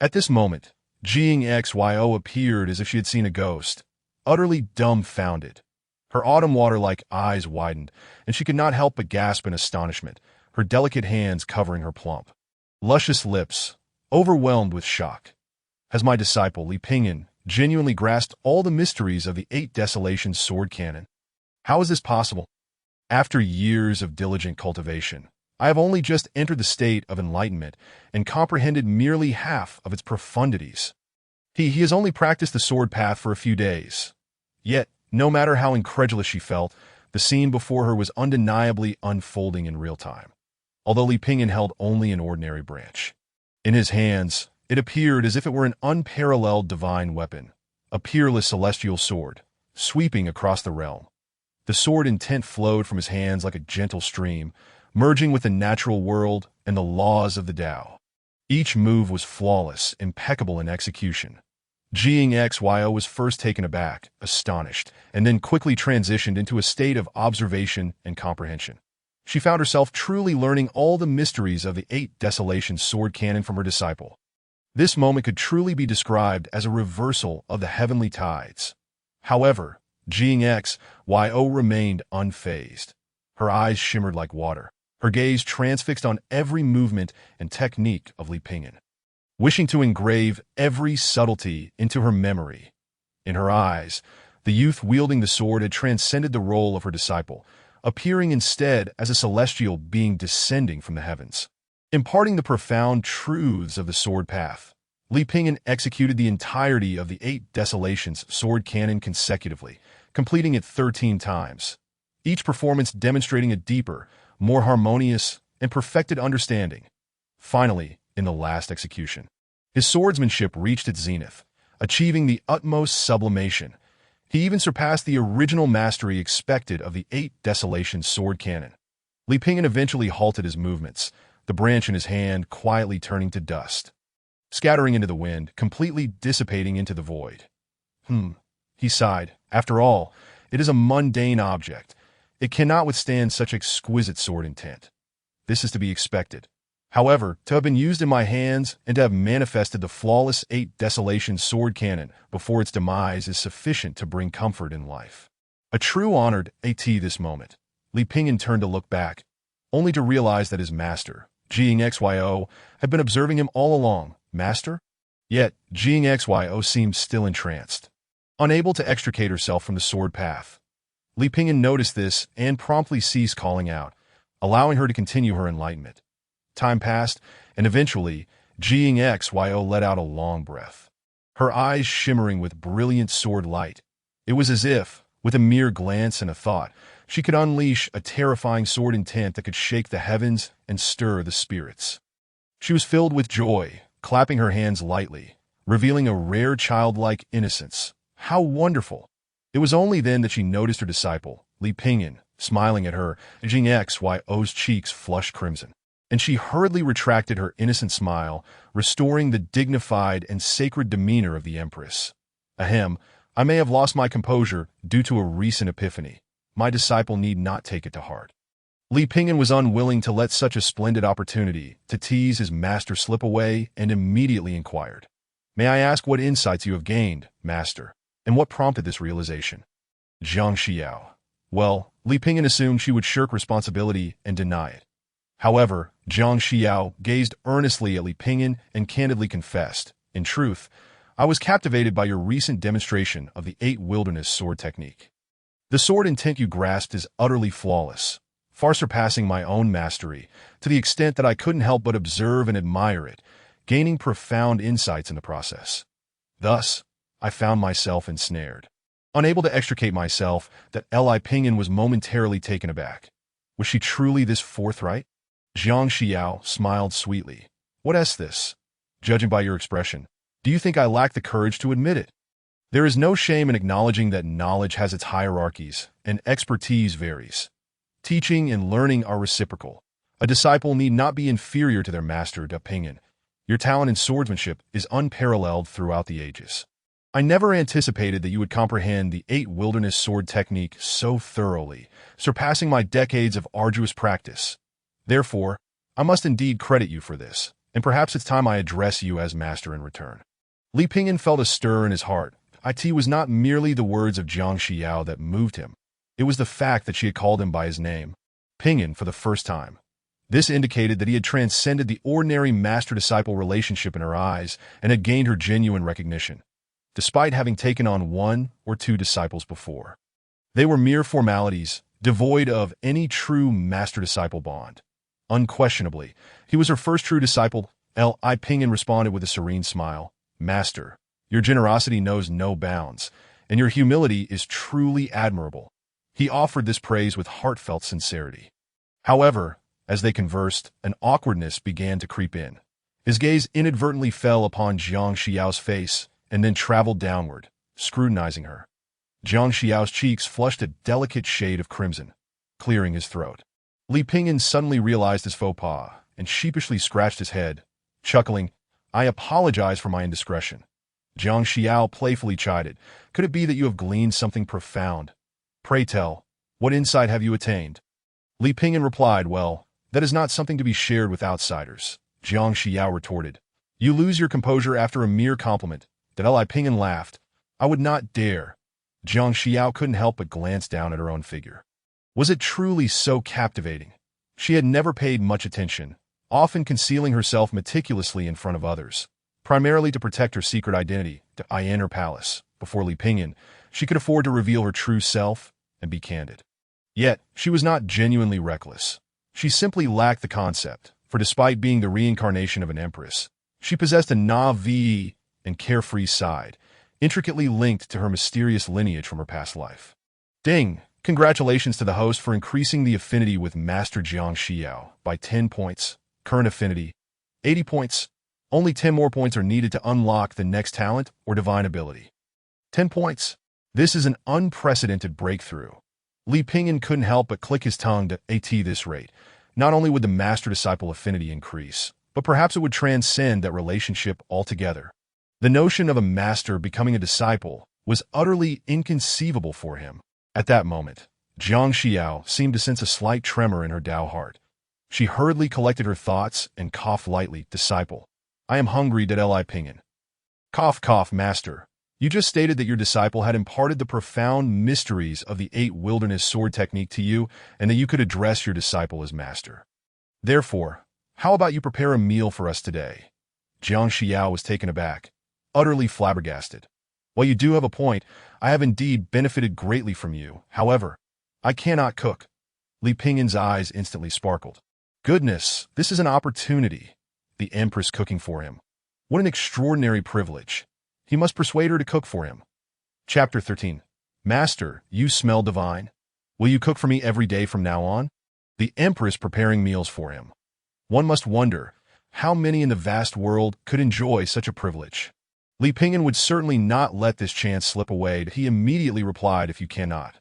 At this moment, Jing Xyo appeared as if she had seen a ghost, utterly dumbfounded. Her autumn water-like eyes widened, and she could not help but gasp in astonishment, her delicate hands covering her plump, luscious lips, overwhelmed with shock. Has my disciple, Li Pingyan, genuinely grasped all the mysteries of the Eight Desolations Sword Canon? How is this possible? After years of diligent cultivation, I have only just entered the state of enlightenment and comprehended merely half of its profundities. He has only practiced the sword path for a few days. Yet, no matter how incredulous she felt, the scene before her was undeniably unfolding in real time. Although Li Pingyan held only an ordinary branch, in his hands, it appeared as if it were an unparalleled divine weapon, a peerless celestial sword, sweeping across the realm. The sword intent flowed from his hands like a gentle stream, merging with the natural world and the laws of the Tao. Each move was flawless, impeccable in execution. Jing Xyo was first taken aback, astonished, and then quickly transitioned into a state of observation and comprehension. She found herself truly learning all the mysteries of the Eight Desolations Sword Canon from her disciple. This moment could truly be described as a reversal of the heavenly tides. However, Jing Xyo remained unfazed. Her eyes shimmered like water, her gaze transfixed on every movement and technique of Li Pingyan, wishing to engrave every subtlety into her memory. In her eyes, the youth wielding the sword had transcended the role of her disciple, appearing instead as a celestial being descending from the heavens. Imparting the profound truths of the sword path, Li Pingyan executed the entirety of the Eight Desolations Sword Canon consecutively, completing it 13 times, each performance demonstrating a deeper, more harmonious, and perfected understanding. Finally, in the last execution, his swordsmanship reached its zenith, achieving the utmost sublimation. He even surpassed the original mastery expected of the Eight Desolations Sword Canon. Li Pingyan eventually halted his movements, the branch in his hand quietly turning to dust, scattering into the wind, completely dissipating into the void. He sighed. After all, it is a mundane object. It cannot withstand such exquisite sword intent. This is to be expected. However, to have been used in my hands and to have manifested the flawless Eight Desolations Sword Canon before its demise is sufficient to bring comfort in life. A true honored this moment. Li Pingyan turned to look back, only to realize that his master, Jing Xyo, had been observing him all along. Master? Yet, Jing Xyo seemed still entranced, unable to extricate herself from the sword path. Li Pingyan noticed this and promptly ceased calling out, allowing her to continue her enlightenment. Time passed, and eventually, Jing Xyo let out a long breath, her eyes shimmering with brilliant sword light. It was as if, with a mere glance and a thought, she could unleash a terrifying sword intent that could shake the heavens and stir the spirits. She was filled with joy, clapping her hands lightly, revealing a rare childlike innocence. How wonderful! It was only then that she noticed her disciple, Li Pingyan, smiling at her. Jing Xyo's cheeks flushed crimson, and she hurriedly retracted her innocent smile, restoring the dignified and sacred demeanor of the Empress. Ahem, I may have lost my composure due to a recent epiphany. My disciple need not take it to heart. Li Pingyan was unwilling to let such a splendid opportunity to tease his master slip away and immediately inquired, "May I ask what insights you have gained, master, and what prompted this realization?" Zhang Xiao. Well, Li Pingyan assumed she would shirk responsibility and deny it. However, Zhang Xiao gazed earnestly at Li Pingyan and candidly confessed, "In truth, I was captivated by your recent demonstration of the Eight Wilderness sword technique. The sword intent you grasped is utterly flawless, far surpassing my own mastery, to the extent that I couldn't help but observe and admire it, gaining profound insights in the process. Thus, I found myself ensnared. Unable to extricate myself, that Li Pingyan was momentarily taken aback. Was she truly this forthright? Zhang Xiao smiled sweetly. What is this? Judging by your expression, do you think I lack the courage to admit it? There is no shame in acknowledging that knowledge has its hierarchies and expertise varies. Teaching and learning are reciprocal. A disciple need not be inferior to their master, Li Pingyan. Your talent in swordsmanship is unparalleled throughout the ages. I never anticipated that you would comprehend the 8 wilderness sword technique so thoroughly, surpassing my decades of arduous practice. Therefore, I must indeed credit you for this, and perhaps it's time I address you as master in return. Li Pingyan felt a stir in his heart. It was not merely the words of Jiang Xiao that moved him. It was the fact that she had called him by his name, Pingyan, for the first time. This indicated that he had transcended the ordinary master-disciple relationship in her eyes and had gained her genuine recognition, despite having taken on 1 or 2 disciples before. They were mere formalities, devoid of any true master-disciple bond. Unquestionably, he was her first true disciple. Li Pingyan responded with a serene smile. Master, your generosity knows no bounds, and your humility is truly admirable. He offered this praise with heartfelt sincerity. However, as they conversed, an awkwardness began to creep in. His gaze inadvertently fell upon Jiang Xiao's face and then traveled downward, scrutinizing her. Jiang Xiao's cheeks flushed a delicate shade of crimson, clearing his throat. Li Pingyan suddenly realized his faux pas and sheepishly scratched his head, chuckling, I apologize for my indiscretion. Jiang Xiao playfully chided, Could it be that you have gleaned something profound? Pray tell, what insight have you attained? Li Pingyan replied, Well, that is not something to be shared with outsiders. Jiang Xiao retorted, You lose your composure after a mere compliment. Li Pingyan laughed. I would not dare. Jiang Xiao couldn't help but glance down at her own figure. Was it truly so captivating? She had never paid much attention, often concealing herself meticulously in front of others, primarily to protect her secret identity, in her palace. Before Li Pingyan, she could afford to reveal her true self and be candid. Yet, she was not genuinely reckless. She simply lacked the concept, for despite being the reincarnation of an empress, she possessed a naive and carefree side, intricately linked to her mysterious lineage from her past life. Ding! Congratulations to the host for increasing the affinity with Master Jiang Xiao by 10 points. Current affinity, 80 points. Only 10 more points are needed to unlock the next talent or divine ability. 10 points. This is an unprecedented breakthrough. Li Pingyan couldn't help but click his tongue to this rate. Not only would the master-disciple affinity increase, but perhaps it would transcend that relationship altogether. The notion of a master becoming a disciple was utterly inconceivable for him. At that moment, Jiang Xiao seemed to sense a slight tremor in her Dao heart. She hurriedly collected her thoughts and coughed lightly. Disciple, I am hungry. Li Pingyan. Cough, cough, master. You just stated that your disciple had imparted the profound mysteries of the 8 wilderness sword technique to you and that you could address your disciple as master. Therefore, how about you prepare a meal for us today? Jiang Xiao was taken aback, utterly flabbergasted. While you do have a point, I have indeed benefited greatly from you. However, I cannot cook. Li Pingyan's eyes instantly sparkled. Goodness, this is an opportunity. The Empress cooking for him. What an extraordinary privilege. He must persuade her to cook for him. Chapter 13. Master, you smell divine. Will you cook for me every day from now on? The Empress preparing meals for him. One must wonder, how many in the vast world could enjoy such a privilege? Li Pingyan would certainly not let this chance slip away. He immediately replied, If you cannot,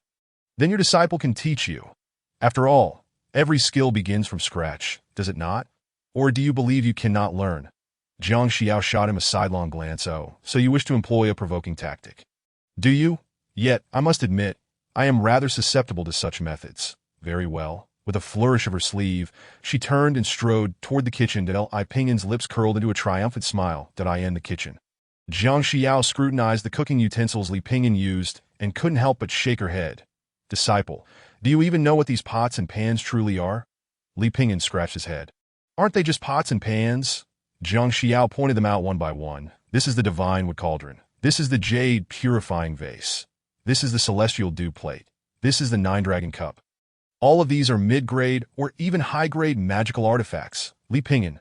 then your disciple can teach you. After all, every skill begins from scratch, does it not? Or do you believe you cannot learn? Jiang Xiao shot him a sidelong glance. Oh, so you wish to employ a provoking tactic. Do you? Yet, I must admit, I am rather susceptible to such methods. Very well. With a flourish of her sleeve, she turned and strode toward the kitchen. Li Pingyan's lips curled into a triumphant smile. In the kitchen. Jiang Xiao scrutinized the cooking utensils Li Pingyan used and couldn't help but shake her head. Disciple, do you even know what these pots and pans truly are? Li Pingyan scratched his head. Aren't they just pots and pans? Jiang Xiao pointed them out one by one. This is the divine wood cauldron. This is the jade purifying vase. This is the celestial dew plate. This is the 9-dragon cup. All of these are mid-grade or even high-grade magical artifacts. Li Pingyan.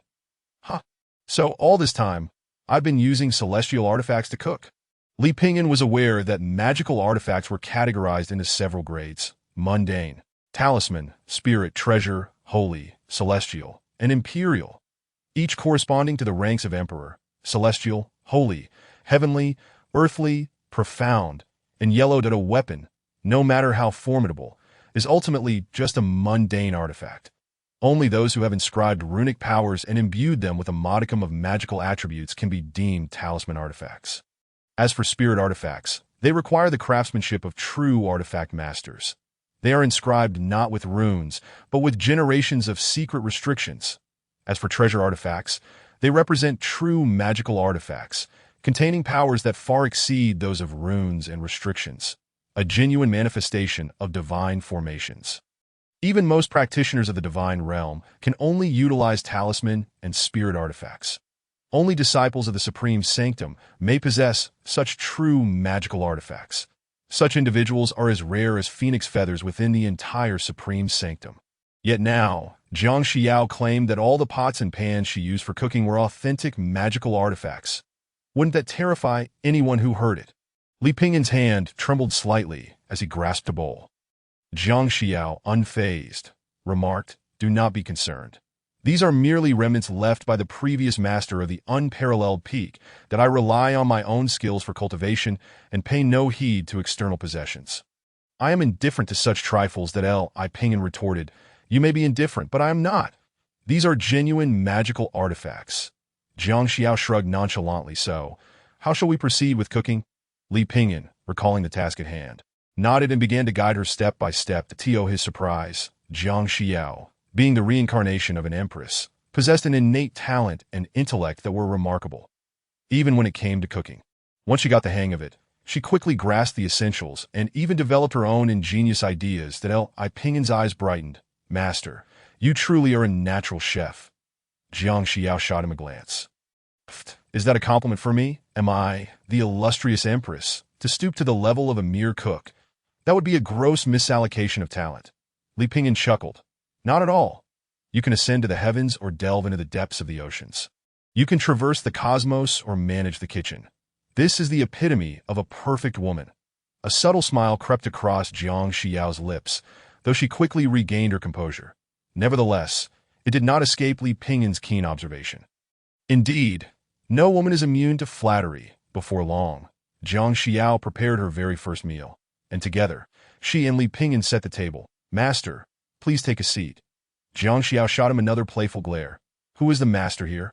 Huh. So all this time, I've been using celestial artifacts to cook. Li Pingyan was aware that magical artifacts were categorized into several grades: mundane, talisman, spirit, treasure, holy, celestial, and imperial, each corresponding to the ranks of emperor: celestial, holy, heavenly, earthly, profound, and yellowed at a weapon, no matter how formidable, is ultimately just a mundane artifact. Only those who have inscribed runic powers and imbued them with a modicum of magical attributes can be deemed talisman artifacts. As for spirit artifacts, they require the craftsmanship of true artifact masters. They are inscribed not with runes, but with generations of secret restrictions. As for treasure artifacts, they represent true magical artifacts, containing powers that far exceed those of runes and restrictions, a genuine manifestation of divine formations. Even most practitioners of the divine realm can only utilize talisman and spirit artifacts. Only disciples of the Supreme Sanctum may possess such true magical artifacts. Such individuals are as rare as phoenix feathers within the entire Supreme Sanctum. Yet now, Jiang Xiao claimed that all the pots and pans she used for cooking were authentic magical artifacts. Wouldn't that terrify anyone who heard it? Li Pingyan's hand trembled slightly as he grasped a bowl. Jiang Xiao, unfazed, remarked, "Do not be concerned. These are merely remnants left by the previous master of the unparalleled peak that I rely on my own skills for cultivation and pay no heed to external possessions." "I am indifferent to such trifles," that Li Pingyan retorted. "You may be indifferent, but I am not. These are genuine magical artifacts." Jiang Xiao shrugged nonchalantly. "So, how shall we proceed with cooking?" Li Pingyan, recalling the task at hand, nodded and began to guide her step by step. To his surprise, Jiang Xiao, being the reincarnation of an empress, possessed an innate talent and intellect that were remarkable, even when it came to cooking. Once she got the hang of it, she quickly grasped the essentials and even developed her own ingenious ideas. That Li Pingyan's eyes brightened. "Master, you truly are a natural chef." Jiang Xiao shot him a glance. "Is that a compliment for me? Am I, the illustrious empress, to stoop to the level of a mere cook? That would be a gross misallocation of talent." Li Pingyan chuckled. "Not at all. You can ascend to the heavens or delve into the depths of the oceans. You can traverse the cosmos or manage the kitchen. This is the epitome of a perfect woman." A subtle smile crept across Jiang Xiao's lips, though she quickly regained her composure. Nevertheless, it did not escape Li Pingyan's keen observation. Indeed, no woman is immune to flattery. Before long, Jiang Xiao prepared her very first meal, and together, she and Li Pingyan set the table. "Master, please take a seat." Jiang Xiao shot him another playful glare. "Who is the master here?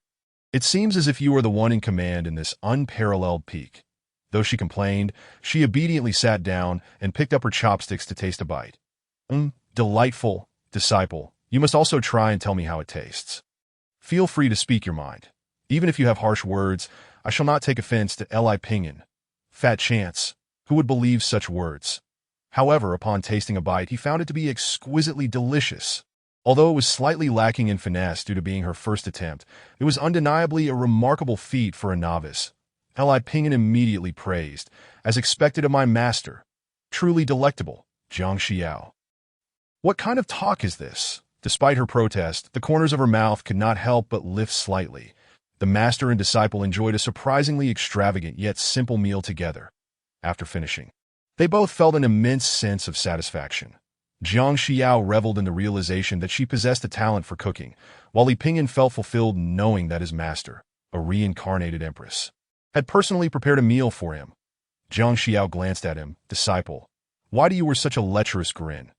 It seems as if you are the one in command in this unparalleled peak." Though she complained, she obediently sat down and picked up her chopsticks to taste a bite. Delightful, disciple. You must also try and tell me how it tastes. Feel free to speak your mind. Even if you have harsh words, I shall not take offense to Li Pingyan. Fat chance. Who would believe such words? However, upon tasting a bite, he found it to be exquisitely delicious. Although it was slightly lacking in finesse due to being her first attempt, it was undeniably a remarkable feat for a novice. Li Pingyan immediately praised, "As expected of my master. Truly delectable, Jiang Xiao." "What kind of talk is this?" Despite her protest, the corners of her mouth could not help but lift slightly. The master and disciple enjoyed a surprisingly extravagant yet simple meal together. After finishing, they both felt an immense sense of satisfaction. Jiang Xiao reveled in the realization that she possessed a talent for cooking, while Li Pingyan felt fulfilled knowing that his master, a reincarnated empress, had personally prepared a meal for him. Jiang Xiao glanced at him. "Disciple, why do you wear such a lecherous grin?"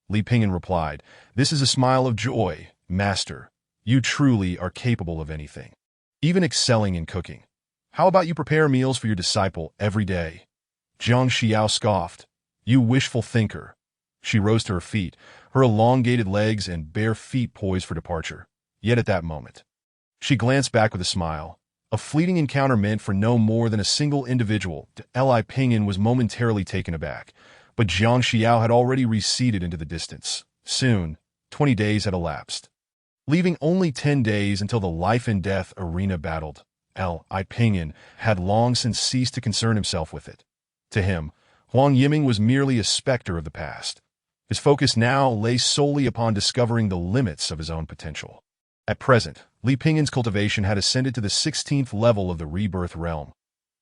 Li Pingyan replied, "This is a smile of joy, master. You truly are capable of anything, even excelling in cooking. How about you prepare meals for your disciple every day?" Jiang Xiao scoffed. "You wishful thinker." She rose to her feet, her elongated legs and bare feet poised for departure. Yet at that moment, she glanced back with a smile. A fleeting encounter meant for no more than a single individual. Li Pingyan was momentarily taken aback, but Jiang Xiao had already receded into the distance. Soon, 20 days had elapsed, leaving only 10 days until the life-and-death arena battled. Li Pingyan had long since ceased to concern himself with it. To him, Huang Yiming was merely a specter of the past. His focus now lay solely upon discovering the limits of his own potential. At present, Li Pingyan's cultivation had ascended to the 16th level of the rebirth realm.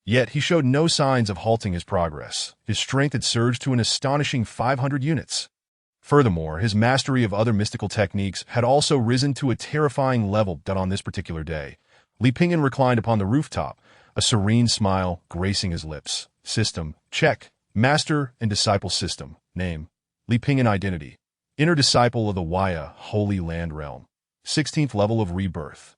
Yet he showed no signs of halting his progress. His strength had surged to an astonishing 500 units. Furthermore, his mastery of other mystical techniques had also risen to a terrifying level. On this particular day, Li Pingyan reclined upon the rooftop, a serene smile gracing his lips. System, check. Master and disciple system. Name, Li Pingyan. Identity, Inner disciple of the Waya Holy Land Realm. 16th level of rebirth.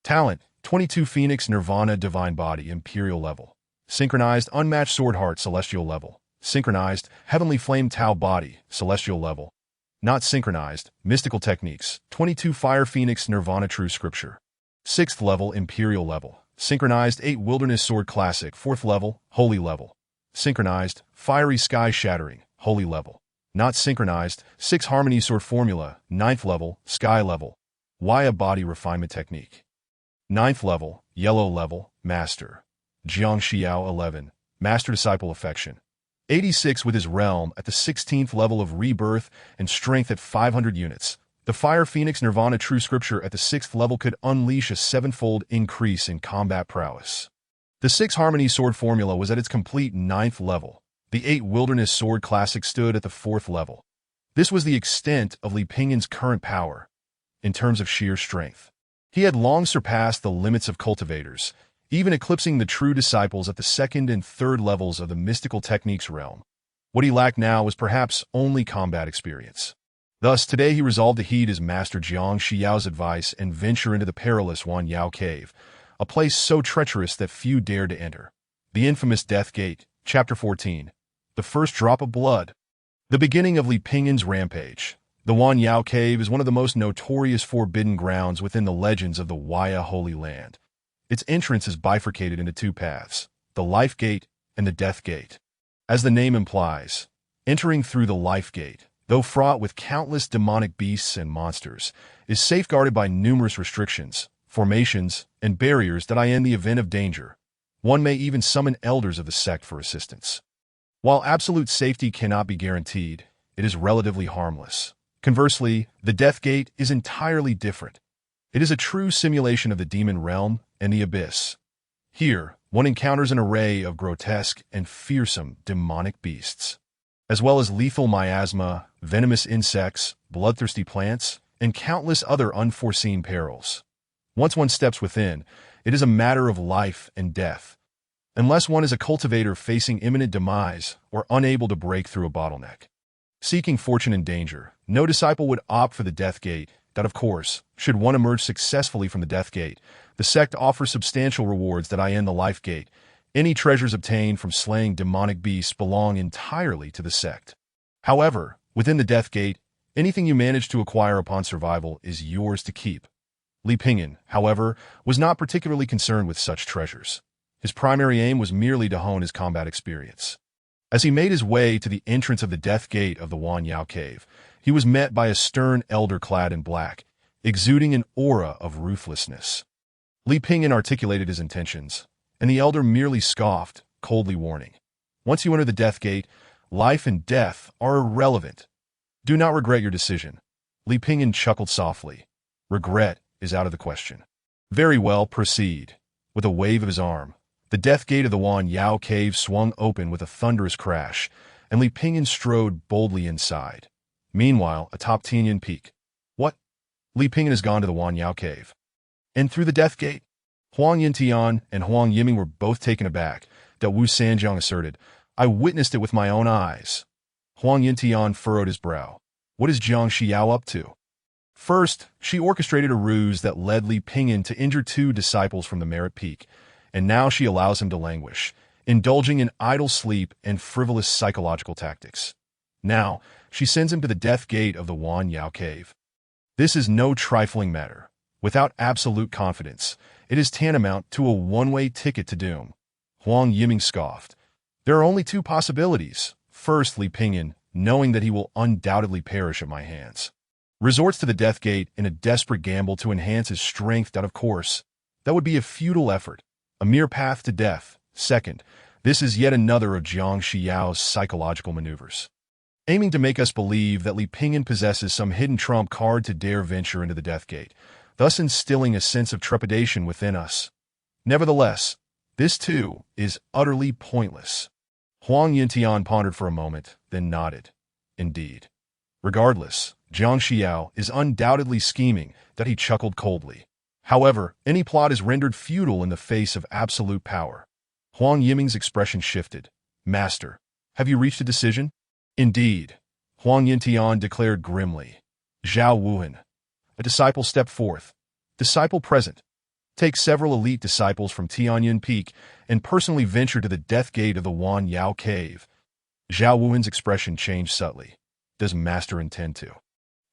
Talent, 22 Phoenix Nirvana Divine Body Imperial level. Synchronized Unmatched Sword Heart Celestial level. Synchronized Heavenly Flame Tau Body Celestial level. Not synchronized Mystical Techniques, 22 Fire Phoenix Nirvana True Scripture. 6th level Imperial level. Synchronized 8 Wilderness Sword Classic 4th level Holy level. Synchronized Fiery Sky Shattering Holy level. Not synchronized 6 Harmony Sword Formula 9th level Sky level. Waya Body Refinement Technique. 9th level Yellow level Master. Jiang Xiao 11 Master Disciple Affection. 86 with his realm at the 16th level of rebirth and strength at 500 units. The Fire Phoenix Nirvana True Scripture at the 6th level could unleash a 7-fold increase in combat prowess. The 6 Harmony Sword Formula was at its complete 9th level. The 8 Wilderness Sword Classic stood at the 4th level. This was the extent of Li Pingyan's current power, in terms of sheer strength. He had long surpassed the limits of cultivators, even eclipsing the true disciples at the 2nd and 3rd levels of the mystical techniques realm. What he lacked now was perhaps only combat experience. Thus, today he resolved to heed his master Jiang Xiao's advice and venture into the perilous Huanyao Cave, a place so treacherous that few dared to enter. The infamous Death Gate, Chapter 14. The First Drop of Blood. The beginning of Li Pingyan's rampage. The Huanyao Cave is one of the most notorious forbidden grounds within the legends of the Waya Holy Land. Its entrance is bifurcated into 2 paths, the Life Gate and the Death Gate. As the name implies, entering through the Life Gate, though fraught with countless demonic beasts and monsters, is safeguarded by numerous restrictions, formations, and barriers that in the event of danger, one may even summon elders of the sect for assistance. While absolute safety cannot be guaranteed, it is relatively harmless. Conversely, the Death Gate is entirely different. It is a true simulation of the demon realm and the abyss. Here, one encounters an array of grotesque and fearsome demonic beasts, as well as lethal miasma, venomous insects, bloodthirsty plants, and countless other unforeseen perils. Once one steps within, it is a matter of life and death, unless one is a cultivator facing imminent demise or unable to break through a bottleneck. Seeking fortune in danger, no disciple would opt for the Death Gate. That, of course, should one emerge successfully from the Death Gate, the sect offers substantial rewards that in the Life Gate. Any treasures obtained from slaying demonic beasts belong entirely to the sect. However, within the Death Gate, anything you manage to acquire upon survival is yours to keep. Li Pingyan, however, was not particularly concerned with such treasures. His primary aim was merely to hone his combat experience. As he made his way to the entrance of the Death Gate of the Huanyao Cave, he was met by a stern elder clad in black, exuding an aura of ruthlessness. Li Pingyan articulated his intentions, and the elder merely scoffed, coldly warning, "Once you enter the Death Gate, life and death are irrelevant. Do not regret your decision." Li Pingyan chuckled softly. "Regret is out of the question." "Very well, proceed." With a wave of his arm, the Death Gate of the Huanyao Cave swung open with a thunderous crash, and Li Pingyan strode boldly inside. Meanwhile, atop Tianyan Peak. "What? Li Pingyan has gone to the Huanyao Cave. And through the Death Gate?" Huang Yintian and Huang Yiming were both taken aback, that Wu Sanjiang asserted. "I witnessed it with my own eyes." Huang Yintian furrowed his brow. "What is Jiang Xiao up to?" "First, she orchestrated a ruse that led Li Pingyan to injure 2 disciples from the Merit Peak, and now she allows him to languish, indulging in idle sleep and frivolous psychological tactics. Now, she sends him to the Death Gate of the Huanyao Cave. This is no trifling matter. Without absolute confidence, it is tantamount to a one-way ticket to doom." Huang Yiming scoffed. "There are only 2 possibilities. First, Li Pingyan, knowing that he will undoubtedly perish at my hands, resorts to the Death Gate in a desperate gamble to enhance his strength. Of course, that would be a futile effort, a mere path to death. Second, this is yet another of Jiang Xiao's psychological maneuvers, aiming to make us believe that Li Pingyan possesses some hidden trump card to dare venture into the Death Gate, thus instilling a sense of trepidation within us. Nevertheless, this too is utterly pointless." Huang Yintian pondered for a moment, then nodded. "Indeed. Regardless, Jiang Xiao is undoubtedly scheming," that he chuckled coldly. "However, any plot is rendered futile in the face of absolute power." Huang Yiming's expression shifted. "Master, have you reached a decision?" "Indeed." Huang Yintian declared grimly. Zhao Wuhan. A disciple stepped forth. Disciple present. Take several elite disciples from Tianyin Peak and personally venture to the death gate of the Wan Yao Cave. Zhao Wuhan's expression changed subtly. Does Master intend to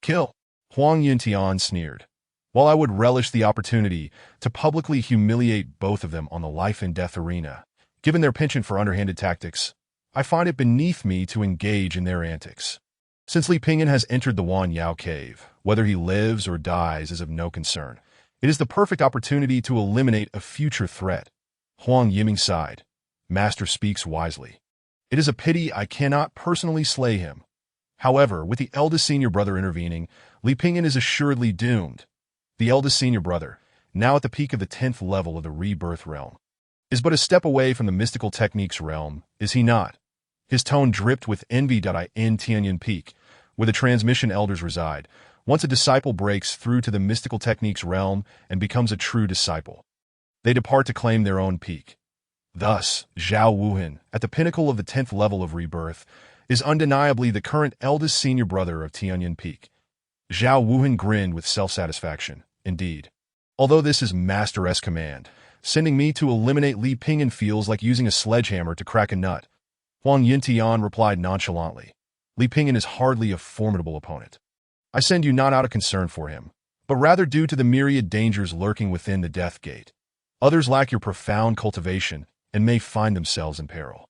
kill? Huang Yintian sneered. While I would relish the opportunity to publicly humiliate both of them on the life and death arena, given their penchant for underhanded tactics, I find it beneath me to engage in their antics. Since Li Pingyan has entered the Wan Yao Cave, whether he lives or dies is of no concern. It is the perfect opportunity to eliminate a future threat. Huang Yiming sighed. Master speaks wisely. It is a pity I cannot personally slay him. However, with the eldest senior brother intervening, Li Pingyan is assuredly doomed. The eldest senior brother, now at the peak of the 10th level of the rebirth realm, is but a step away from the mystical techniques realm, is he not? His tone dripped with envy. In Tianyin Peak, where the transmission elders reside, once a disciple breaks through to the mystical techniques realm and becomes a true disciple, they depart to claim their own peak. Thus, Zhao Wuhan, at the pinnacle of the 10th level of rebirth, is undeniably the current eldest senior brother of Tianyin Peak. Zhao Wuhan grinned with self-satisfaction. Indeed. Although this is Master-S command, sending me to eliminate Li Pingyan feels like using a sledgehammer to crack a nut. Huang Yintian replied nonchalantly. Li Pingyan is hardly a formidable opponent. I send you not out of concern for him, but rather due to the myriad dangers lurking within the death gate. Others lack your profound cultivation and may find themselves in peril.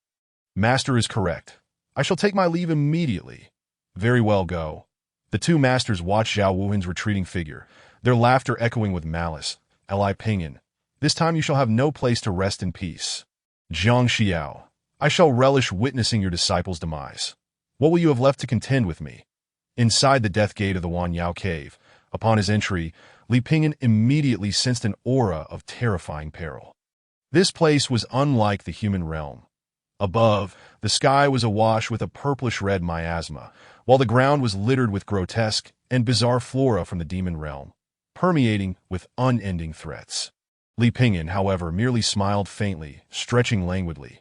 Master is correct. I shall take my leave immediately. Very well, go. The two masters watched Zhao Wuhan's retreating figure, their laughter echoing with malice. Li Pingyan, this time you shall have no place to rest in peace. Zhang Xiao, I shall relish witnessing your disciple's demise. What will you have left to contend with me? Inside the death gate of the Wan Yao Cave, upon his entry, Li Pingyan immediately sensed an aura of terrifying peril. This place was unlike the human realm. Above, the sky was awash with a purplish-red miasma, while the ground was littered with grotesque and bizarre flora from the demon realm, permeating with unending threats. Li Pingyan, however, merely smiled faintly, stretching languidly.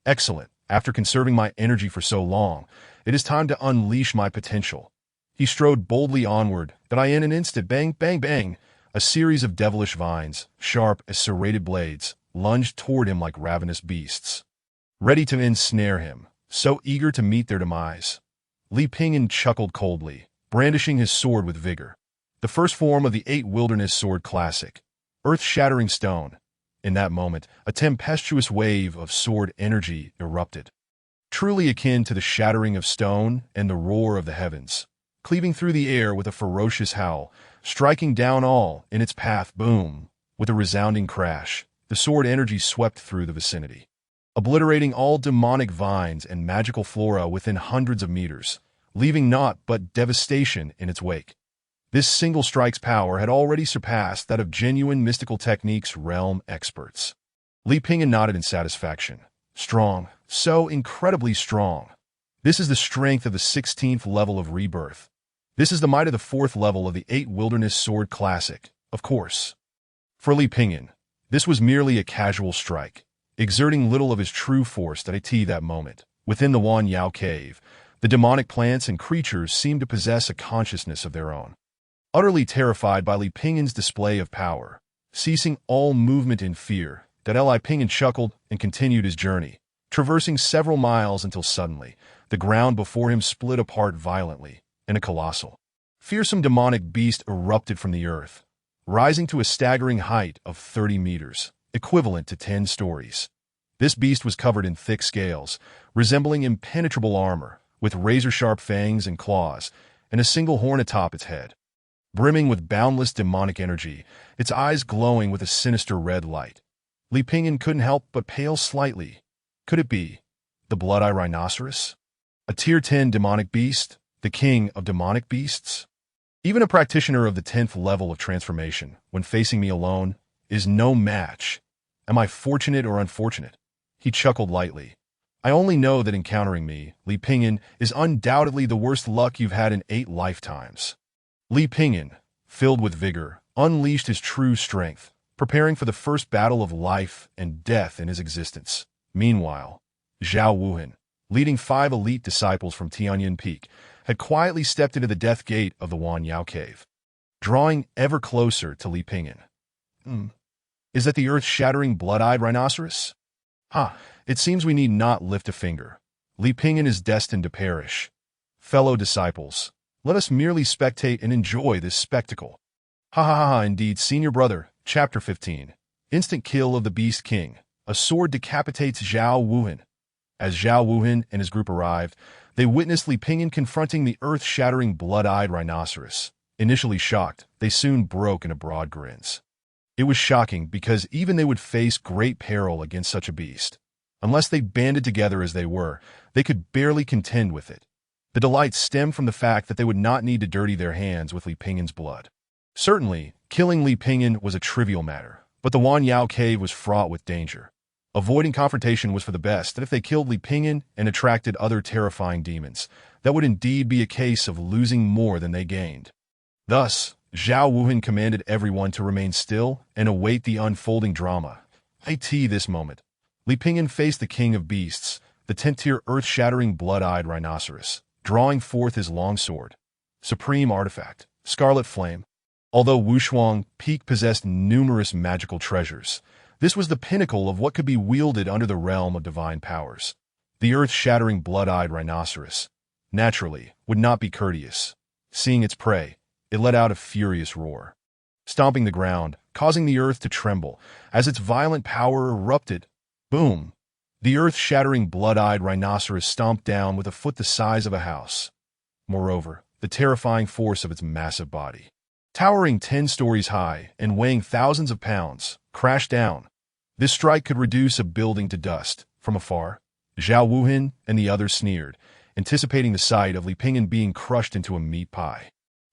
Excellent. After conserving my energy for so long, it is time to unleash my potential. He strode boldly onward, in an instant, bang, bang, bang, a series of devilish vines, sharp as serrated blades, lunged toward him like ravenous beasts, ready to ensnare him, so eager to meet their demise. Li Pingyan chuckled coldly, brandishing his sword with vigor. The first form of the 8 Wilderness Sword Classic, earth-shattering stone. In that moment, a tempestuous wave of sword energy erupted, truly akin to the shattering of stone and the roar of the heavens, cleaving through the air with a ferocious howl, striking down all in its path. Boom! With a resounding crash, the sword energy swept through the vicinity, obliterating all demonic vines and magical flora within hundreds of meters, leaving naught but devastation in its wake. This single strike's power had already surpassed that of genuine mystical techniques realm experts. Li Pingyan nodded in satisfaction. Strong, so incredibly strong. This is the strength of the 16th level of rebirth. This is the might of the 4th level of the 8 Wilderness Sword Classic, of course. For Li Pingyan, this was merely a casual strike, exerting little of his true force at that moment. Within the Wan Yao Cave, the demonic plants and creatures seemed to possess a consciousness of their own. Utterly terrified by Li Pingyan's display of power, ceasing all movement in fear, Li Pingyan chuckled and continued his journey, traversing several miles until suddenly, the ground before him split apart violently, and a colossal, fearsome demonic beast erupted from the earth, rising to a staggering height of 30 meters, equivalent to 10 stories. This beast was covered in thick scales, resembling impenetrable armor, with razor-sharp fangs and claws, and a single horn atop its head. Brimming with boundless demonic energy, its eyes glowing with a sinister red light. Li Pingyan couldn't help but pale slightly. Could it be the Blood-Eye Rhinoceros? A Tier 10 demonic beast, the king of demonic beasts? Even a practitioner of the 10th level of transformation, when facing me alone, is no match. Am I fortunate or unfortunate? He chuckled lightly. I only know that encountering me, Li Pingyan, is undoubtedly the worst luck you've had in 8 lifetimes. Li Pingyan, filled with vigor, unleashed his true strength, preparing for the first battle of life and death in his existence. Meanwhile, Zhao Wuhan, leading 5 elite disciples from Tianyin Peak, had quietly stepped into the death gate of the Wan Yao cave, drawing ever closer to Li Pingyan. Is that the earth-shattering blood-eyed rhinoceros? It seems we need not lift a finger. Li Pingyan is destined to perish. Fellow disciples, let us merely spectate and enjoy this spectacle. Indeed, Senior Brother, Chapter 15. Instant kill of the Beast King. A sword decapitates Zhao Wuhan. As Zhao Wuhan and his group arrived, they witnessed Li Pingyan confronting the earth-shattering blood-eyed rhinoceros. Initially shocked, they soon broke into broad grins. It was shocking because even they would face great peril against such a beast. Unless they banded together as they were, they could barely contend with it. The delight stemmed from the fact that they would not need to dirty their hands with Li Pingyan's blood. Certainly, killing Li Pingyan was a trivial matter, but the Wan Yao cave was fraught with danger. Avoiding confrontation was for the best, and if they killed Li Pingyan and attracted other terrifying demons, that would indeed be a case of losing more than they gained. Thus, Zhao Wuhan commanded everyone to remain still and await the unfolding drama. This moment, Li Pingyan faced the king of beasts, the 10th-tier earth-shattering blood-eyed rhinoceros, drawing forth his longsword. Supreme artifact, Scarlet Flame. Although Wushuang Peak possessed numerous magical treasures, this was the pinnacle of what could be wielded under the realm of divine powers. The earth-shattering blood-eyed rhinoceros, naturally, would not be courteous. Seeing its prey, it let out a furious roar, stomping the ground, causing the earth to tremble. As its violent power erupted, boom! The earth-shattering blood-eyed rhinoceros stomped down with a foot the size of a house. Moreover, the terrifying force of its massive body, towering 10 stories high and weighing thousands of pounds, crashed down. This strike could reduce a building to dust. From afar, Zhao Wuhan and the others sneered, anticipating the sight of Li Pingyan being crushed into a meat pie.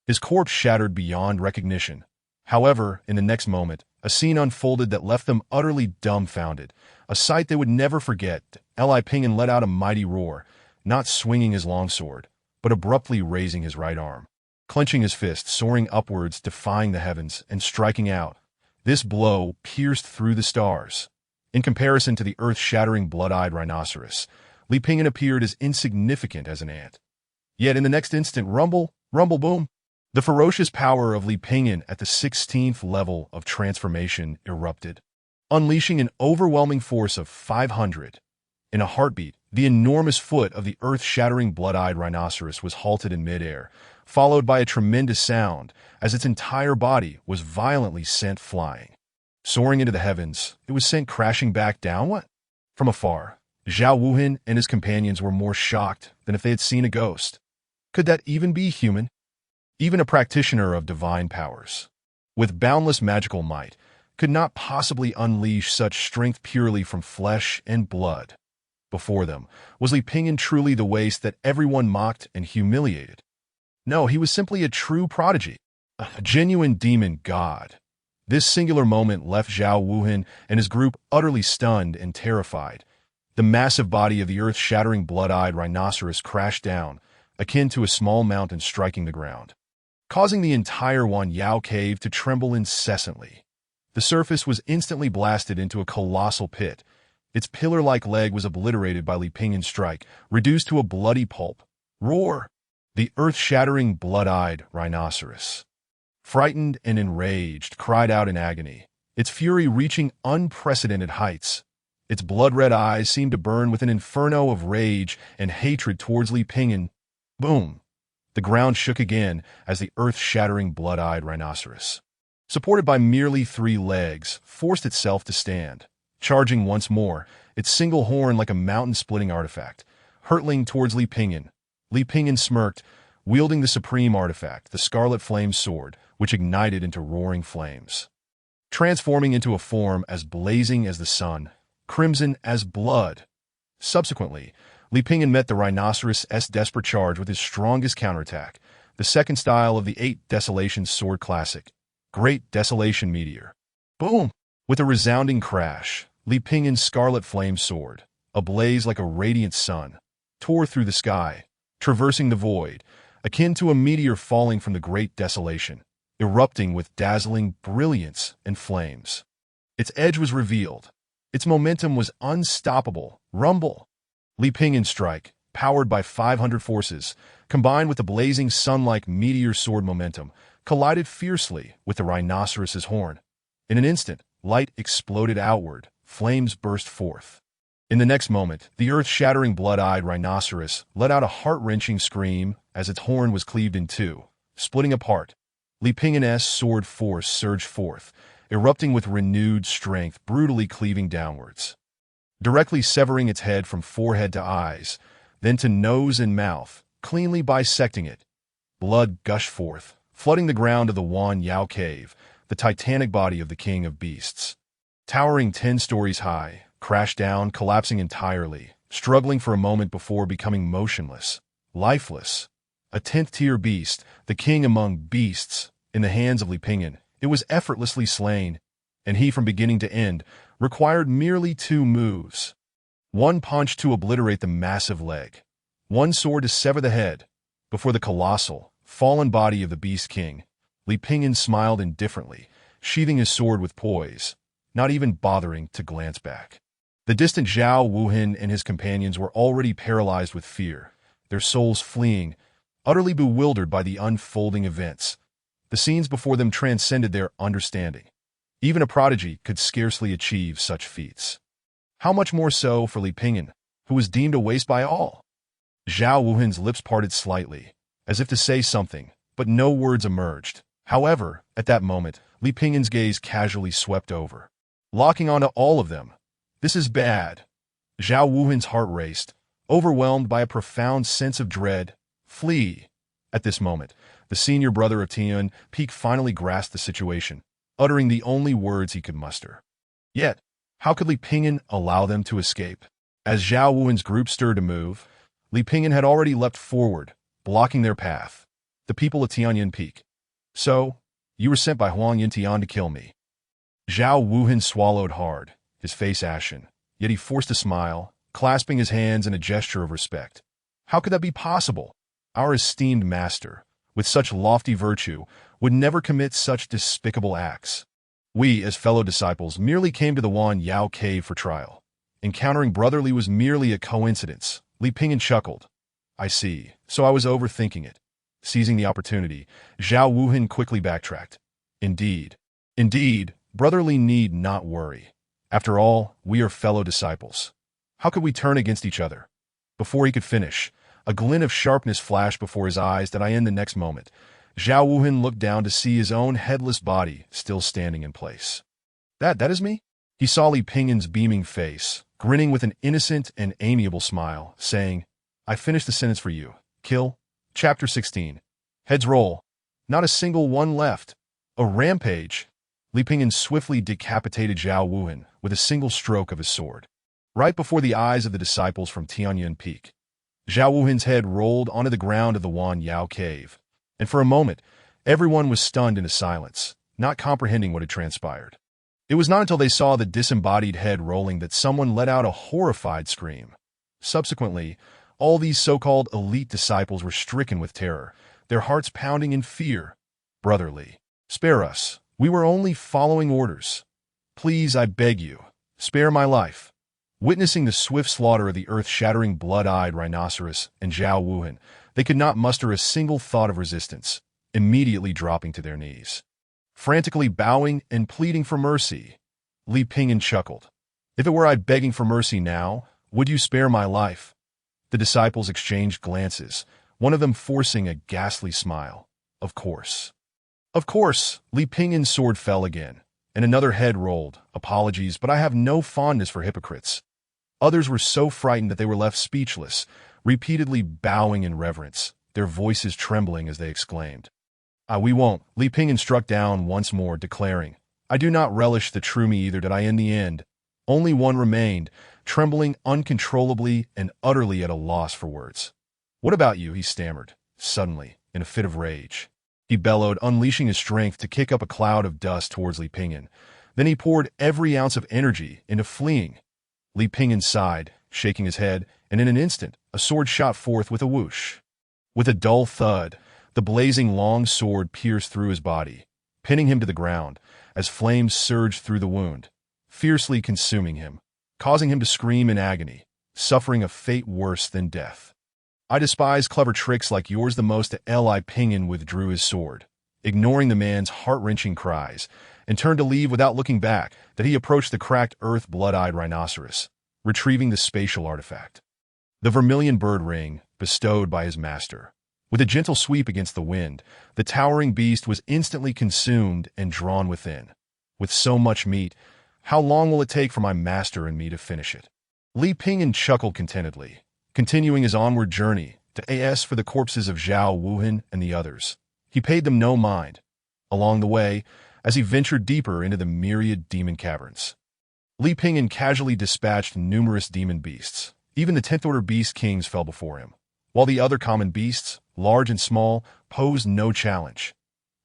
His corpse shattered beyond recognition. However, in the next moment, a scene unfolded that left them utterly dumbfounded, a sight they would never forget. Li Pingyan let out a mighty roar, not swinging his longsword, but abruptly raising his right arm, clenching his fist, soaring upwards, defying the heavens, and striking out. This blow pierced through the stars. In comparison to the earth-shattering blood-eyed rhinoceros, Li Pingyan appeared as insignificant as an ant. Yet in the next instant, rumble, boom! The ferocious power of Li Pingyan at the 16th level of transformation erupted, unleashing an overwhelming force of 500. In a heartbeat, the enormous foot of the earth-shattering blood-eyed rhinoceros was halted in midair, followed by a tremendous sound as its entire body was violently sent flying. Soaring into the heavens, it was sent crashing back down. From afar, Zhao Wuhan and his companions were more shocked than if they had seen a ghost. Could that even be human? Even a practitioner of divine powers, with boundless magical might, could not possibly unleash such strength purely from flesh and blood. Before them, was Li Pingyan truly the waste that everyone mocked and humiliated? No, he was simply a true prodigy, a genuine demon god. This singular moment left Zhao Wuhan and his group utterly stunned and terrified. The massive body of the earth-shattering blood-eyed rhinoceros crashed down, akin to a small mountain striking the ground, causing the entire Wan Yao cave to tremble incessantly. The surface was instantly blasted into a colossal pit. Its pillar-like leg was obliterated by Li Pingyan's strike, reduced to a bloody pulp. Roar! The earth-shattering blood-eyed rhinoceros, frightened and enraged, cried out in agony, its fury reaching unprecedented heights. Its blood-red eyes seemed to burn with an inferno of rage and hatred towards Li Pingyan. Boom! The ground shook again as the earth-shattering blood-eyed rhinoceros, supported by merely 3 legs, forced itself to stand, charging once more, its single horn like a mountain-splitting artifact, hurtling towards Li Pingyan. Li Pingyan smirked, wielding the supreme artifact, the Scarlet Flame sword, which ignited into roaring flames, transforming into a form as blazing as the sun, crimson as blood. Subsequently, Li Pingyan met the rhinoceros' desperate charge with his strongest counterattack, the second style of the 8 Desolation Sword Classic, Great Desolation Meteor. Boom! With a resounding crash, Li Pingyan's Scarlet Flame sword, ablaze like a radiant sun, tore through the sky, traversing the void, akin to a meteor falling from the Great Desolation, erupting with dazzling brilliance and flames. Its edge was revealed. Its momentum was unstoppable. Rumble! Li Pingyan's strike, powered by 500 forces, combined with the blazing sun-like meteor sword momentum, collided fiercely with the rhinoceros's horn. In an instant, light exploded outward, flames burst forth. In the next moment, the earth-shattering blood-eyed rhinoceros let out a heart-wrenching scream as its horn was cleaved in two, splitting apart. Li Pingin's sword force surged forth, erupting with renewed strength, brutally cleaving downwards, directly severing its head from forehead to eyes, then to nose and mouth, cleanly bisecting it. Blood gushed forth, flooding the ground of the Wan Yao Cave, the titanic body of the king of beasts. Towering 10 stories high, crashed down, collapsing entirely, struggling for a moment before becoming motionless, lifeless. A 10th-tier beast, the king among beasts, in the hands of Li Pingin, it was effortlessly slain, and he from beginning to end required merely 2 moves. One punch to obliterate the massive leg, one sword to sever the head. Before the colossal, fallen body of the Beast King, Li Pingin smiled indifferently, sheathing his sword with poise, not even bothering to glance back. The distant Zhao Wuhan and his companions were already paralyzed with fear, their souls fleeing, utterly bewildered by the unfolding events. The scenes before them transcended their understanding. Even a prodigy could scarcely achieve such feats. How much more so for Li Pingin, who was deemed a waste by all? Zhao Wuhan's lips parted slightly, as if to say something, but no words emerged. However, at that moment, Li Pingin's gaze casually swept over, locking onto all of them. This is bad. Zhao Wuhan's heart raced, overwhelmed by a profound sense of dread. Flee. At this moment, the senior brother of Tian Peak finally grasped the situation, uttering the only words he could muster. Yet, how could Li Pingin allow them to escape? As Zhao Wuhan's group stirred to move, Li Pingin had already leapt forward, blocking their path. The people of Tianyan Peak. So, you were sent by Huang Yintian to kill me. Zhao Wuhan swallowed hard, his face ashen, yet he forced a smile, clasping his hands in a gesture of respect. How could that be possible? Our esteemed master, with such lofty virtue, would never commit such despicable acts. We, as fellow disciples, merely came to the Wan Yao Cave for trial. Encountering Brother Li was merely a coincidence. Li Pingin chuckled. I see, so I was overthinking it. Seizing the opportunity, Zhao Wuhan quickly backtracked. Indeed, Brother Li need not worry. After all, we are fellow disciples. How could we turn against each other? Before he could finish, a glint of sharpness flashed before his eyes that in the next moment, Zhao Wuhan looked down to see his own headless body still standing in place. That is me? He saw Li Pingin's beaming face, grinning with an innocent and amiable smile, saying, I finished the sentence for you. Kill. Chapter 16. Heads roll. Not a single one left. A rampage. Li Pingin swiftly decapitated Zhao Wuhan with a single stroke of his sword, right before the eyes of the disciples from Tianyan Peak. Zhao Wuhan's head rolled onto the ground of the Wan Yao Cave, and for a moment, everyone was stunned into silence, not comprehending what had transpired. It was not until they saw the disembodied head rolling that someone let out a horrified scream. Subsequently, all these so-called elite disciples were stricken with terror, their hearts pounding in fear. Brother Li, spare us. We were only following orders. Please, I beg you, spare my life. Witnessing the swift slaughter of the earth-shattering blood-eyed rhinoceros and Zhao Wuhan, they could not muster a single thought of resistance, immediately dropping to their knees. Frantically bowing and pleading for mercy, Li Pingin chuckled. If it were I begging for mercy now, would you spare my life? The disciples exchanged glances, one of them forcing a ghastly smile. Of course. Of course, Li Pingin's sword fell again, and another head rolled. Apologies, but I have no fondness for hypocrites. Others were so frightened that they were left speechless, repeatedly bowing in reverence, their voices trembling as they exclaimed. We won't. Li Pingin struck down once more, declaring, I do not relish the true me either. Did I in the end? Only one remained, trembling uncontrollably and utterly at a loss for words. What about you? He stammered, suddenly, in a fit of rage. He bellowed, unleashing his strength to kick up a cloud of dust towards Li Pingin. Then he poured every ounce of energy into fleeing. Li Pingin sighed, shaking his head, and in an instant, a sword shot forth with a whoosh. With a dull thud, the blazing long sword pierced through his body, pinning him to the ground, as flames surged through the wound, fiercely consuming him, causing him to scream in agony, suffering a fate worse than death. I despise clever tricks like yours the most. Li Pingyan withdrew his sword, ignoring the man's heart-wrenching cries, and turned to leave without looking back. That he approached the cracked earth blood-eyed rhinoceros, retrieving the spatial artifact. The vermilion bird ring, bestowed by his master. With a gentle sweep against the wind, the towering beast was instantly consumed and drawn within. With so much meat, how long will it take for my master and me to finish it? Li Pingyan chuckled contentedly, continuing his onward journey to AS for the corpses of Zhao Wuhan and the others. He paid them no mind. Along the way, as he ventured deeper into the myriad demon caverns, Li Pingyan casually dispatched numerous demon beasts. Even the 10th Order Beast Kings fell before him, while the other common beasts, large and small, posed no challenge.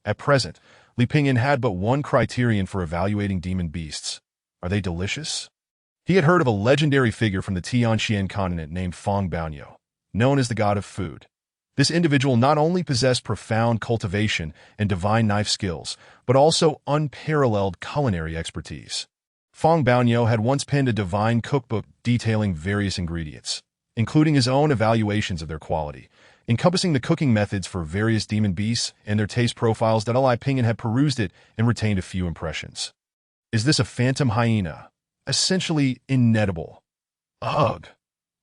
At present, Li Pingyan had but one criterion for evaluating demon beasts. Are they delicious? He had heard of a legendary figure from the Tianxian continent named Fong Baoniu, known as the god of food. This individual not only possessed profound cultivation and divine knife skills, but also unparalleled culinary expertise. Fong Baoniu had once penned a divine cookbook detailing various ingredients, including his own evaluations of their quality, encompassing the cooking methods for various demon beasts and their taste profiles. That Li Pingyan had perused it and retained a few impressions. Is this a phantom hyena? Essentially inedible. Ugh.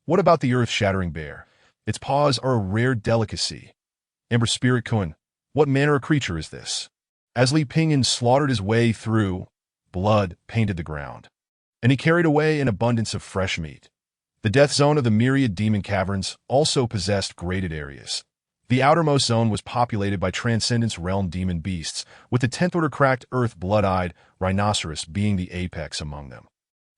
What about the earth-shattering bear? Its paws are a rare delicacy. Ember Spirit Kun, what manner of creature is this? As Li Pingyan slaughtered his way through, blood painted the ground, and he carried away an abundance of fresh meat. The death zone of the myriad demon caverns also possessed graded areas. The outermost zone was populated by Transcendence Realm demon beasts, with the 10th Order cracked earth blood-eyed rhinoceros being the apex among them.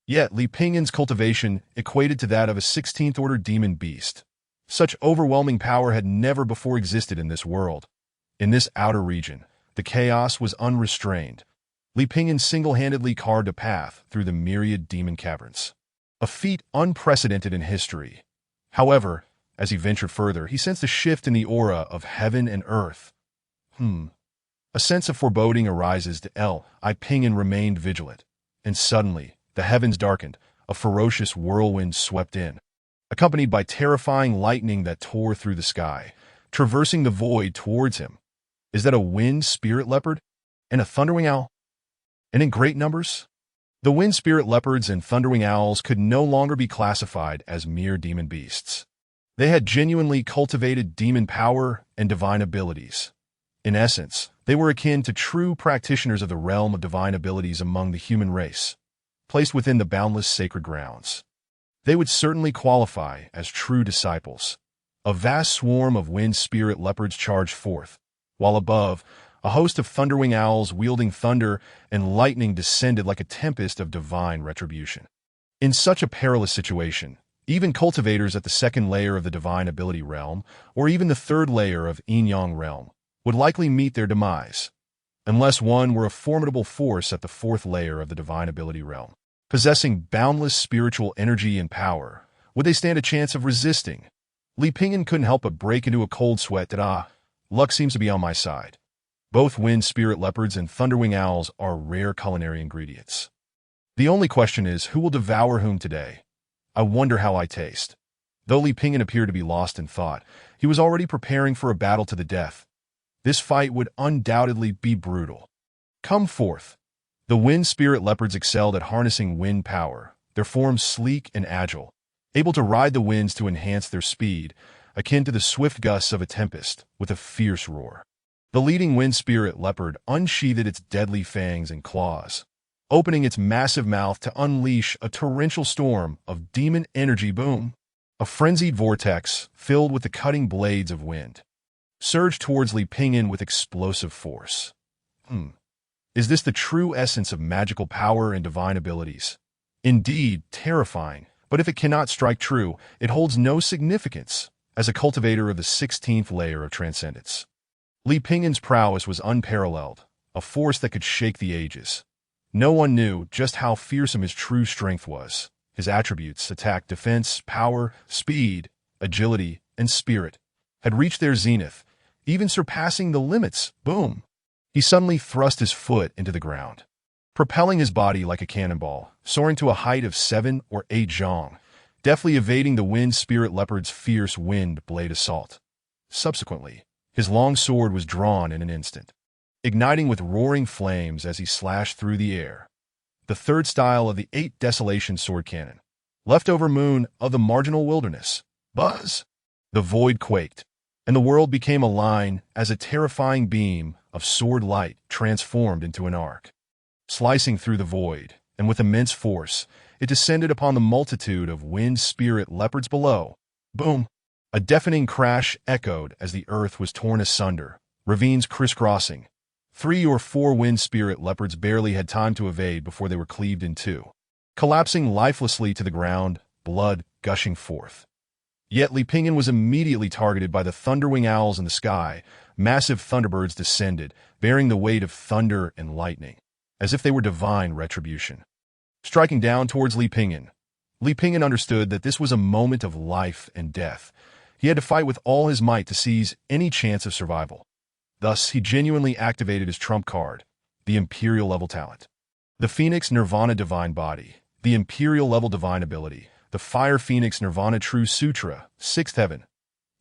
Yet Li Pingyan's cultivation equated to that of a 16th Order demon beast. Such overwhelming power had never before existed in this world. In this outer region, the chaos was unrestrained. Li Pingyan single-handedly carved a path through the myriad demon caverns, a feat unprecedented in history. However, as he ventured further, he sensed a shift in the aura of heaven and earth. A sense of foreboding arises. Li Pingyan remained vigilant, and suddenly, the heavens darkened. A ferocious whirlwind swept in, accompanied by terrifying lightning that tore through the sky, traversing the void towards him. Is that a wind spirit leopard? And a thunderwing owl? And in great numbers? The wind spirit leopards and thunderwing owls could no longer be classified as mere demon beasts. They had genuinely cultivated demon power and divine abilities. In essence, they were akin to true practitioners of the realm of divine abilities among the human race, placed within the boundless sacred grounds. They would certainly qualify as true disciples. A vast swarm of wind spirit leopards charged forth, while above, a host of thunderwing owls wielding thunder and lightning descended like a tempest of divine retribution. In such a perilous situation, even cultivators at the second layer of the divine ability realm, or even the third layer of Yin-Yang realm, would likely meet their demise, unless one were a formidable force at the fourth layer of the divine ability realm. Possessing boundless spiritual energy and power, would they stand a chance of resisting? Li Pingyan couldn't help but break into a cold sweat. Luck seems to be on my side. Both wind spirit leopards and thunderwing owls are rare culinary ingredients. The only question is, who will devour whom today? I wonder how I taste. Though Li Pingyan appeared to be lost in thought, he was already preparing for a battle to the death. This fight would undoubtedly be brutal. Come forth. The wind spirit leopards excelled at harnessing wind power, their forms sleek and agile, able to ride the winds to enhance their speed, akin to the swift gusts of a tempest, with a fierce roar. The leading wind spirit leopard unsheathed its deadly fangs and claws, opening its massive mouth to unleash a torrential storm of demon energy. Boom! A frenzied vortex, filled with the cutting blades of wind, surged towards Li Pingyan with explosive force. Is this the true essence of magical power and divine abilities? Indeed, terrifying, but if it cannot strike true, it holds no significance as a cultivator of the 16th layer of transcendence. Li Pingyan's prowess was unparalleled, a force that could shake the ages. No one knew just how fearsome his true strength was. His attributes, attack, defense, power, speed, agility, and spirit, had reached their zenith, even surpassing the limits. Boom! He suddenly thrust his foot into the ground, propelling his body like a cannonball, soaring to a height of 7 or 8 zhong. deftly evading the wind spirit leopard's fierce wind blade assault. Subsequently, his long sword was drawn in an instant, igniting with roaring flames as he slashed through the air. The third style of the 8 Desolation Sword Cannon. Leftover moon of the marginal wilderness. Buzz! The void quaked, and the world became a line as a terrifying beam of sword light transformed into an arc. Slicing through the void, and with immense force, it descended upon the multitude of wind spirit leopards below. Boom! A deafening crash echoed as the earth was torn asunder, ravines crisscrossing. 3 or 4 wind spirit leopards barely had time to evade before they were cleaved in two, collapsing lifelessly to the ground, blood gushing forth. Yet Li Pingyan was immediately targeted by the thunderwing owls in the sky. Massive thunderbirds descended, bearing the weight of thunder and lightning, as if they were divine retribution. Striking down towards Li Pingyan, Li Pingyan understood that this was a moment of life and death. He had to fight with all his might to seize any chance of survival. Thus, he genuinely activated his trump card, the Imperial level talent. The Phoenix Nirvana Divine Body, the Imperial level Divine Ability, the Fire Phoenix Nirvana True Sutra, 6th Heaven,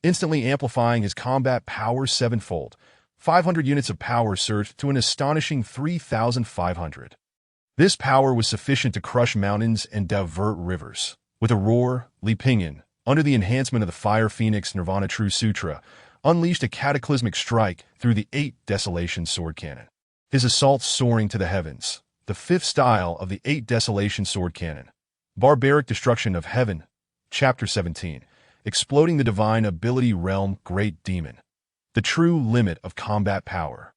instantly amplifying his combat power 7-fold. 500 units of power surged to an astonishing 3,500. This power was sufficient to crush mountains and divert rivers. With a roar, Li Pingyan, under the enhancement of the Fire Phoenix Nirvana True Sutra, unleashed a cataclysmic strike through the 8 Desolation Sword Cannon. His assault soaring to the heavens, the 5th style of the 8 Desolation Sword Cannon. Barbaric Destruction of Heaven, Chapter 17, exploding the Divine Ability Realm Great Demon. The true limit of combat power.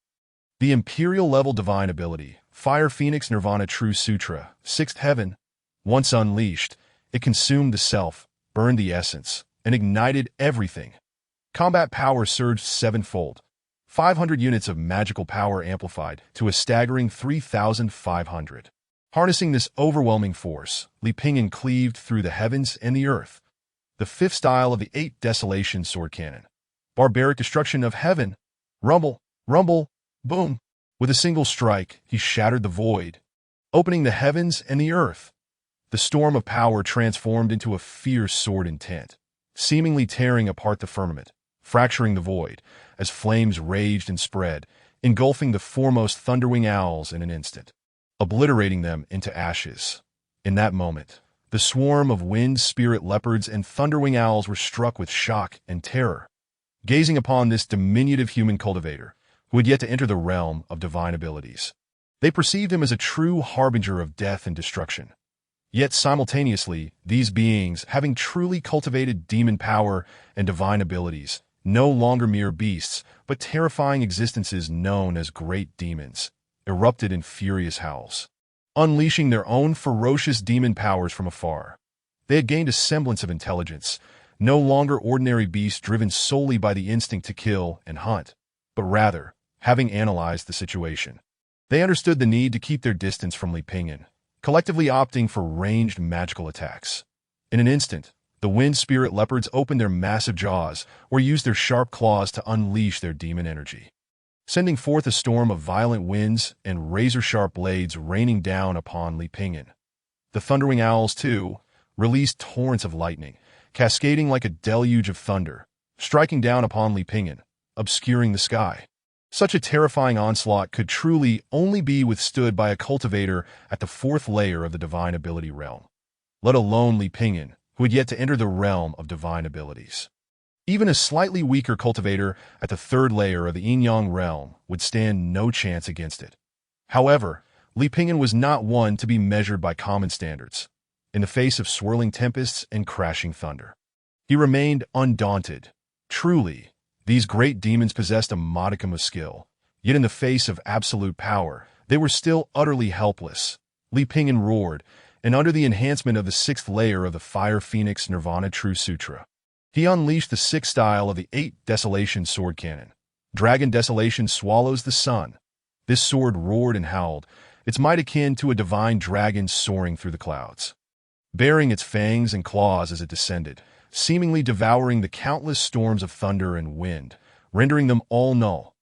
The Imperial level Divine Ability, Fire Phoenix Nirvana True Sutra, 6th Heaven. Once unleashed, it consumed the self, burned the essence, and ignited everything. Combat power surged 7-fold. 500 units of magical power amplified to a staggering 3,500. Harnessing this overwhelming force, Li Pingyan cleaved through the heavens and the earth. The 5th style of the 8 Desolation Sword Cannon. Barbaric Destruction of Heaven. Rumble, rumble, boom. With a single strike, he shattered the void, opening the heavens and the earth. The storm of power transformed into a fierce sword intent, seemingly tearing apart the firmament, fracturing the void, as flames raged and spread, engulfing the foremost thunderwing owls in an instant, obliterating them into ashes. In that moment, the swarm of wind spirit leopards and thunderwing owls were struck with shock and terror, gazing upon this diminutive human cultivator, who had yet to enter the realm of divine abilities. They perceived him as a true harbinger of death and destruction. Yet simultaneously, these beings, having truly cultivated demon power and divine abilities, no longer mere beasts, but terrifying existences known as great demons, erupted in furious howls, unleashing their own ferocious demon powers from afar. They had gained a semblance of intelligence, no longer ordinary beasts driven solely by the instinct to kill and hunt, but rather, having analyzed the situation, they understood the need to keep their distance from Li Pingyan, collectively opting for ranged magical attacks. In an instant, the wind spirit leopards opened their massive jaws or used their sharp claws to unleash their demon energy, sending forth a storm of violent winds and razor-sharp blades raining down upon Li Pingyan. The thundering owls, too, released torrents of lightning, cascading like a deluge of thunder, striking down upon Li Pingyan, obscuring the sky. Such a terrifying onslaught could truly only be withstood by a cultivator at the 4th layer of the divine ability realm, let alone Li Pingyan, who had yet to enter the realm of divine abilities. Even a slightly weaker cultivator at the 3rd layer of the Yin-Yang realm would stand no chance against it. However, Li Pingyan was not one to be measured by common standards. In the face of swirling tempests and crashing thunder, he remained undaunted. Truly, these great demons possessed a modicum of skill, yet in the face of absolute power, they were still utterly helpless. Li Pingyan roared, and under the enhancement of the 6th layer of the Fire Phoenix Nirvana True Sutra, he unleashed the 6th style of the 8 Desolation Sword Cannon. Dragon Desolation swallows the sun. This sword roared and howled, its might akin to a divine dragon soaring through the clouds, baring its fangs and claws as it descended, seemingly devouring the countless storms of thunder and wind, rendering them all null.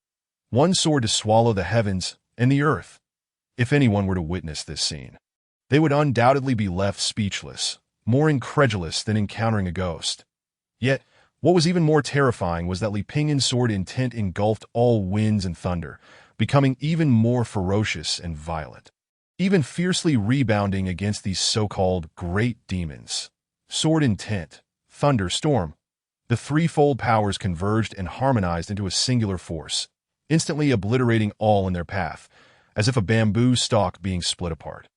One sword to swallow the heavens and the earth. If anyone were to witness this scene, they would undoubtedly be left speechless. more incredulous than encountering a ghost. Yet, what was even more terrifying was that Li Pingyin's sword intent engulfed all winds and thunder, becoming even more ferocious and violent, even fiercely rebounding against these so-called great demons. Sword intent, thunder, storm. The threefold powers converged and harmonized into a singular force, instantly obliterating all in their path, as if a bamboo stalk being split apart.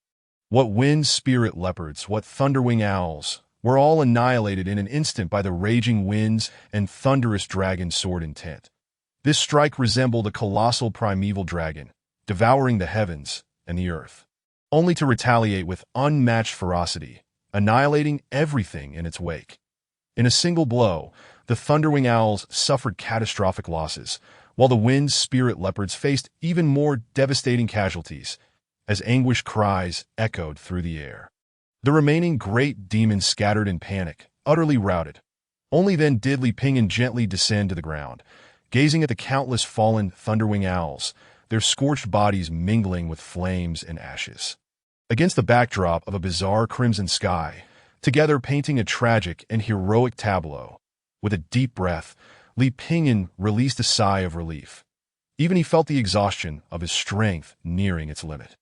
What wind spirit leopards, what thunderwing owls, were all annihilated in an instant by the raging winds and thunderous dragon sword intent. This strike resembled a colossal primeval dragon, devouring the heavens and the earth, only to retaliate with unmatched ferocity, annihilating everything in its wake. In a single blow, the thunderwing owls suffered catastrophic losses, while the wind spirit leopards faced even more devastating casualties, as anguished cries echoed through the air. The remaining great demons scattered in panic, utterly routed. Only then did Li Pingyin gently descend to the ground, gazing at the countless fallen thunderwing owls, their scorched bodies mingling with flames and ashes. Against the backdrop of a bizarre crimson sky, together painting a tragic and heroic tableau, with a deep breath, Li Pingyin released a sigh of relief. Even he felt the exhaustion of his strength nearing its limit.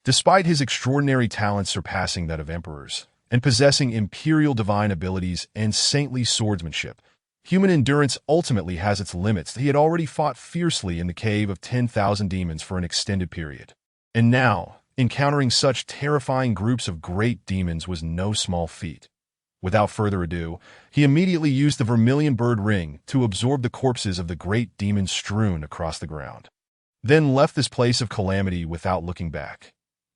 Despite his extraordinary talents surpassing that of emperors, and possessing imperial divine abilities and saintly swordsmanship, human endurance ultimately has its limits. He had already fought fiercely in the cave of 10,000 demons for an extended period. And now, encountering such terrifying groups of great demons was no small feat. Without further ado, he immediately used the vermilion bird ring to absorb the corpses of the great demons strewn across the ground, then left this place of calamity without looking back.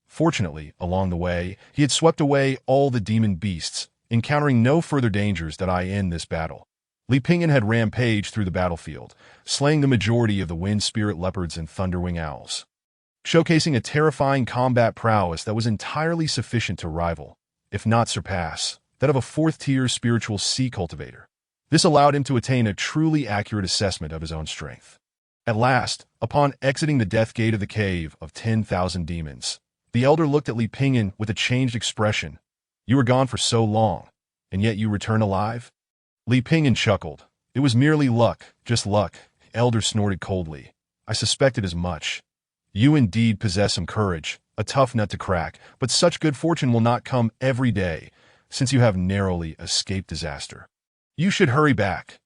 Fortunately, along the way, he had swept away all the demon beasts, encountering no further dangers that I end this battle. Li Pingyin had rampaged through the battlefield, slaying the majority of the wind spirit leopards and thunderwing owls, showcasing a terrifying combat prowess that was entirely sufficient to rival, if not surpass, that of a fourth-tier spiritual sea cultivator. This allowed him to attain a truly accurate assessment of his own strength. At last, upon exiting the death gate of the cave of 10,000 demons, the elder looked at Li Pingyin with a changed expression. "You were gone for so long, and yet you return alive?" Li Pingyin chuckled. "It was merely luck, just luck," the elder snorted coldly. "I suspected as much. You indeed possess some courage, a tough nut to crack, but such good fortune will not come every day, since you have narrowly escaped disaster. You should hurry back."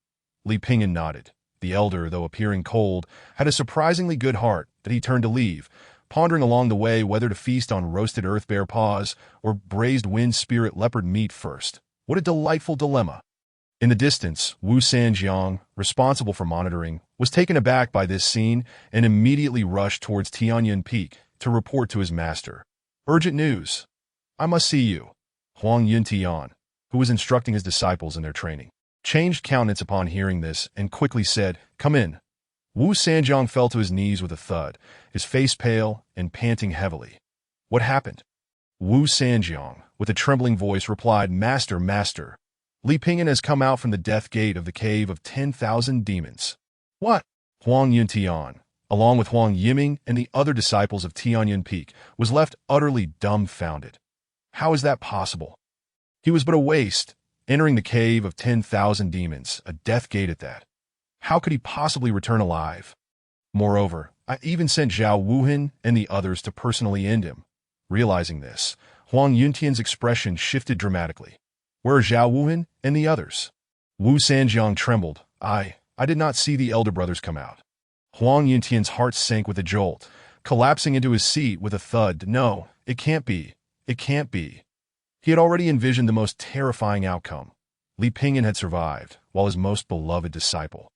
Li Pingyin nodded. The elder, though appearing cold, had a surprisingly good heart that he turned to leave, pondering along the way whether to feast on roasted earth bear paws or braised wind spirit leopard meat first. What a delightful dilemma. In the distance, Wu Sanjiang, responsible for monitoring, was taken aback by this scene and immediately rushed towards Tianyuan Peak to report to his master. "Urgent news. I must see you." Huang Yuntian, who was instructing his disciples in their training, changed countenance upon hearing this and quickly said, "Come in." Wu Sanjiang fell to his knees with a thud, his face pale and panting heavily. "What happened?" Wu Sanjiang, with a trembling voice, replied, "Master, master, Li Pingyin has come out from the death gate of the cave of 10,000 demons." "What?" Huang Yuntian, along with Huang Yiming and the other disciples of Tianyuan Peak, was left utterly dumbfounded. How is that possible? He was but a waste, entering the cave of 10,000 demons, a death gate at that. How could he possibly return alive? Moreover, I even sent Zhao Wuhan and the others to personally end him. Realizing this, Huang Yuntian's expression shifted dramatically. "Where are Zhao Wuhan and the others?" Wu Sanjiang trembled. I did not see the elder brothers come out." Huang Yuntian's heart sank with a jolt, collapsing into his seat with a thud. "No, it can't be. It can't be." He had already envisioned the most terrifying outcome. Li Pingyin had survived, while his most beloved disciple,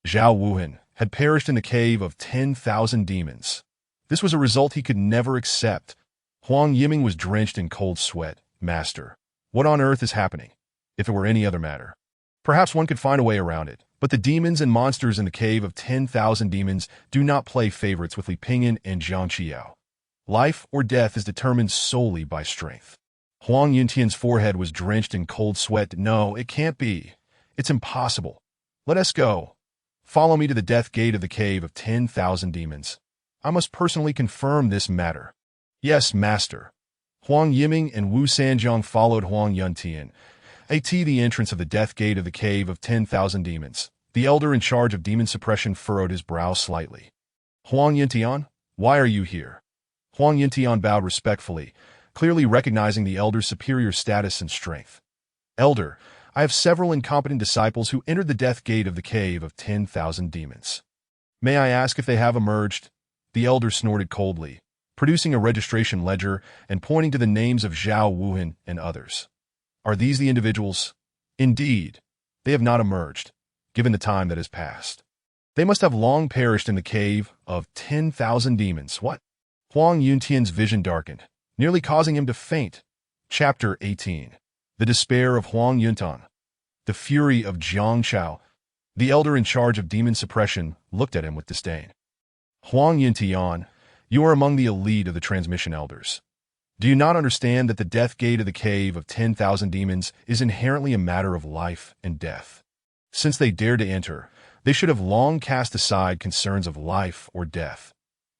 Zhao Wuhan, had perished in the cave of 10,000 demons. This was a result he could never accept. Huang Yiming was drenched in cold sweat. "Master, what on earth is happening? If it were any other matter, perhaps one could find a way around it. But the demons and monsters in the cave of 10,000 demons do not play favorites with Li Pingyin and Jiang Qiao. Life or death is determined solely by strength." Huang Yuntian's forehead was drenched in cold sweat. "No, it can't be. It's impossible. Let us go. Follow me to the death gate of the cave of 10,000 demons. I must personally confirm this matter." "Yes, master." Huang Yiming and Wu Sanjiang followed Huang Yuntian at the entrance of the death gate of the Cave of 10,000 Demons. The elder in charge of demon suppression furrowed his brow slightly. Huang Yuntian, why are you here? Huang Yuntian bowed respectfully, clearly recognizing the elder's superior status and strength. Elder, I have several incompetent disciples who entered the death gate of the Cave of 10,000 Demons. May I ask if they have emerged? The elder snorted coldly, producing a registration ledger and pointing to the names of Zhao Wuhan and others. Are these the individuals? Indeed, they have not emerged, given the time that has passed. They must have long perished in the Cave of 10,000 Demons. What? Huang Yuntian's vision darkened, nearly causing him to faint. Chapter 18. The Despair of Huang Yuntian. The Fury of Jiang Chao. The elder in charge of demon suppression looked at him with disdain. Huang Yuntian, you are among the elite of the transmission elders. Do you not understand that the death gate of the Cave of 10,000 Demons is inherently a matter of life and death? Since they dared to enter, they should have long cast aside concerns of life or death.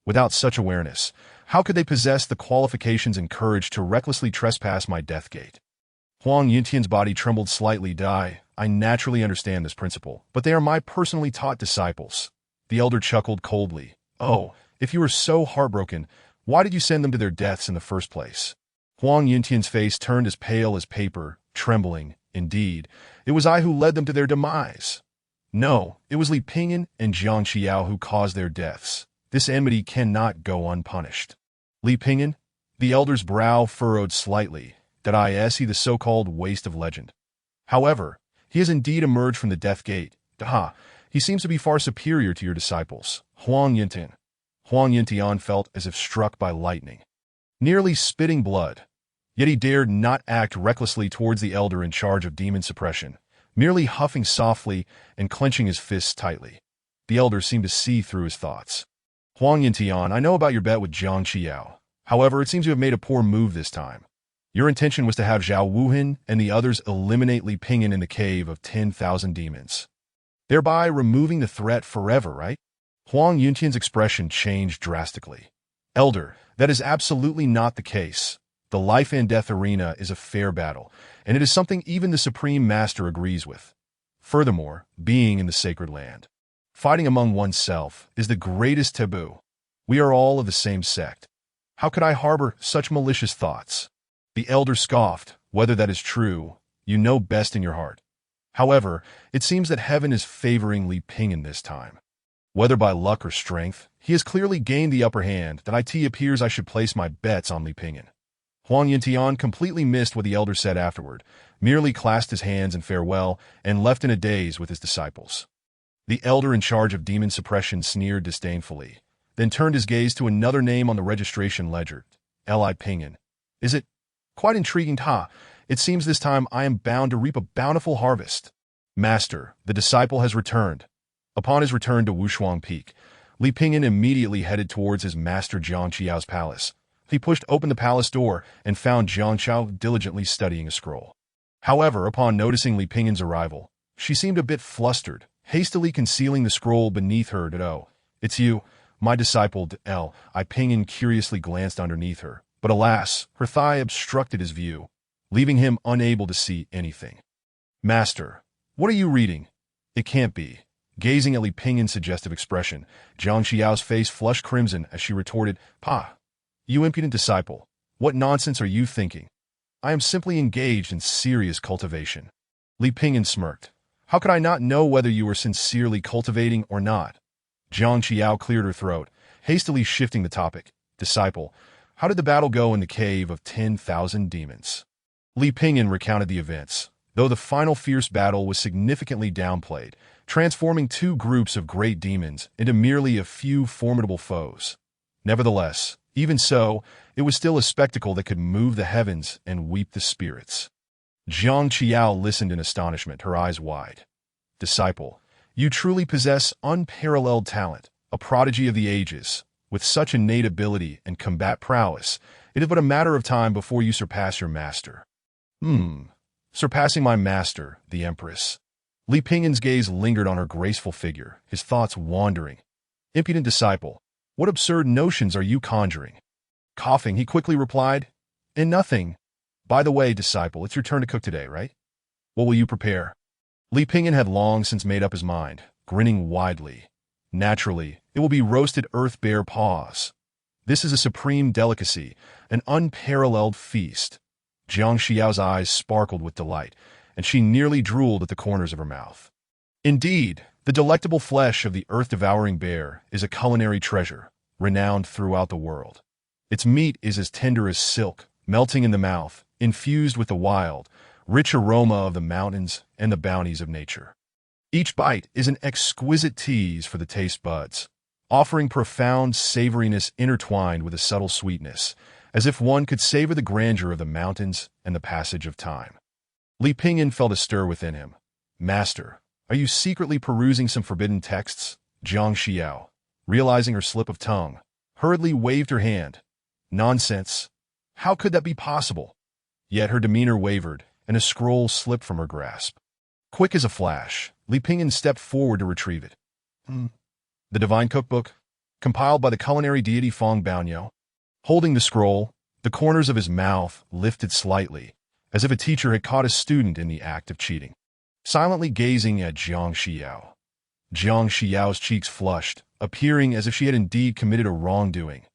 Without such awareness, how could they possess the qualifications and courage to recklessly trespass my death gate? Huang Yuntian's body trembled slightly. I naturally understand this principle, but they are my personally taught disciples. The elder chuckled coldly. Oh, if you were so heartbroken, why did you send them to their deaths in the first place? Huang Yuntian's face turned as pale as paper, trembling. Indeed, it was I who led them to their demise. No, it was Li Pingyan and Jiang Qiao who caused their deaths. This enmity cannot go unpunished. Li Pingyan? The elder's brow furrowed slightly. Is he the so-called waste of legend? However, he has indeed emerged from the death gate. He seems to be far superior to your disciples. Huang Yuntian. Huang Yuntian felt as if struck by lightning, nearly spitting blood. Yet he dared not act recklessly towards the elder in charge of demon suppression, merely huffing softly and clenching his fists tightly. The elder seemed to see through his thoughts. Huang Yuntian, I know about your bet with Jiang Qiao. However, it seems you have made a poor move this time. Your intention was to have Zhao Wuhan and the others eliminate Li Pingyan in the Cave of 10,000 Demons, thereby removing the threat forever, right? Huang Yuntian's expression changed drastically. Elder, that is absolutely not the case. The life and death arena is a fair battle, and it is something even the Supreme Master agrees with. Furthermore, being in the sacred land, fighting among oneself is the greatest taboo. We are all of the same sect. How could I harbor such malicious thoughts? The elder scoffed. Whether that is true, you know best in your heart. However, it seems that heaven is favoring Li Pingyan this time. Whether by luck or strength, he has clearly gained the upper hand. It appears I should place my bets on Li Pingyan. Huang Yuntian completely missed what the elder said afterward, merely clasped his hands in farewell and left in a daze with his disciples. The elder in charge of demon suppression sneered disdainfully, then turned his gaze to another name on the registration ledger. Li Pingyan. Is it? Quite intriguing. It seems this time I am bound to reap a bountiful harvest. Master, the disciple has returned. Upon his return to Wushuang Peak, Li Pingyan immediately headed towards his master Jiang Qiao's palace. He pushed open the palace door and found Jiang Qiao diligently studying a scroll. However, upon noticing Li Pingyan's arrival, she seemed a bit flustered, hastily concealing the scroll beneath her. Oh, it's you, my disciple. Li Pingyan curiously glanced underneath her, but alas, her thigh obstructed his view, leaving him unable to see anything. Master, what are you reading? It can't be. Gazing at Li Pingyan's suggestive expression, Jiang Qiao's face flushed crimson as she retorted, You impudent disciple, what nonsense are you thinking? I am simply engaged in serious cultivation. Li Pingyan smirked. How could I not know whether you were sincerely cultivating or not? Jiang Qiao cleared her throat, hastily shifting the topic. Disciple, how did the battle go in the Cave of 10,000 Demons? Li Pingyan recounted the events, though the final fierce battle was significantly downplayed, transforming two groups of great demons into merely a few formidable foes. Nevertheless, even so, it was still a spectacle that could move the heavens and weep the spirits. Jiang Qiao listened in astonishment, her eyes wide. Disciple, you truly possess unparalleled talent, a prodigy of the ages. With such innate ability and combat prowess, it is but a matter of time before you surpass your master. Surpassing my master, the Empress. Li Pingyan's gaze lingered on her graceful figure, his thoughts wandering. Impudent disciple, what absurd notions are you conjuring? Coughing, he quickly replied, "In nothing. By the way, disciple, it's your turn to cook today, right? What will you prepare?" Li Pingyan had long since made up his mind, grinning widely. "Naturally, it will be roasted earth bear paws. This is a supreme delicacy, an unparalleled feast." Jiang Xiao's eyes sparkled with delight, and she nearly drooled at the corners of her mouth. Indeed, the delectable flesh of the earth-devouring bear is a culinary treasure, renowned throughout the world. Its meat is as tender as silk, melting in the mouth, infused with the wild, rich aroma of the mountains and the bounties of nature. Each bite is an exquisite tease for the taste buds, offering profound savoriness intertwined with a subtle sweetness, as if one could savor the grandeur of the mountains and the passage of time. Li Pingyan felt a stir within him. "Master, are you secretly perusing some forbidden texts?" Jiang Xiao, realizing her slip of tongue, hurriedly waved her hand. "Nonsense! How could that be possible?" Yet her demeanor wavered, and a scroll slipped from her grasp. Quick as a flash, Li Pingyan stepped forward to retrieve it. The Divine Cookbook, compiled by the culinary deity Feng Baoniao. Holding the scroll, the corners of his mouth lifted slightly, as if a teacher had caught a student in the act of cheating. Silently gazing at Jiang Xiao. Jiang Xiao's cheeks flushed, appearing as if she had indeed committed a wrongdoing.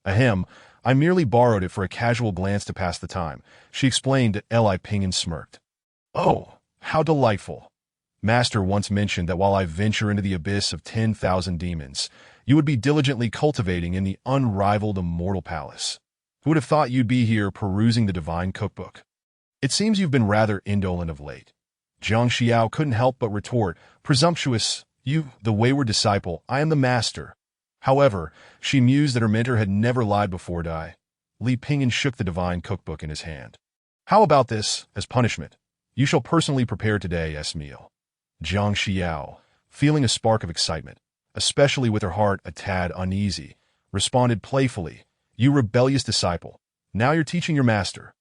"Ahem, I merely borrowed it for a casual glance to pass the time," she explained. Li Pingyan smirked. "Oh, how delightful. Master once mentioned that while I venture into the abyss of 10,000 demons, you would be diligently cultivating in the unrivaled immortal palace. Who would have thought you'd be here perusing the Divine Cookbook? It seems you've been rather indolent of late." Jiang Xiao couldn't help but retort, "Presumptuous, you, the wayward disciple, I am the master." However, she mused that her mentor had never lied before. Li Pingyan shook the Divine Cookbook in his hand. "How about this, as punishment? You shall personally prepare today's meal." Jiang Xiao, feeling a spark of excitement, especially with her heart a tad uneasy, responded playfully, "You rebellious disciple, now you're teaching your master.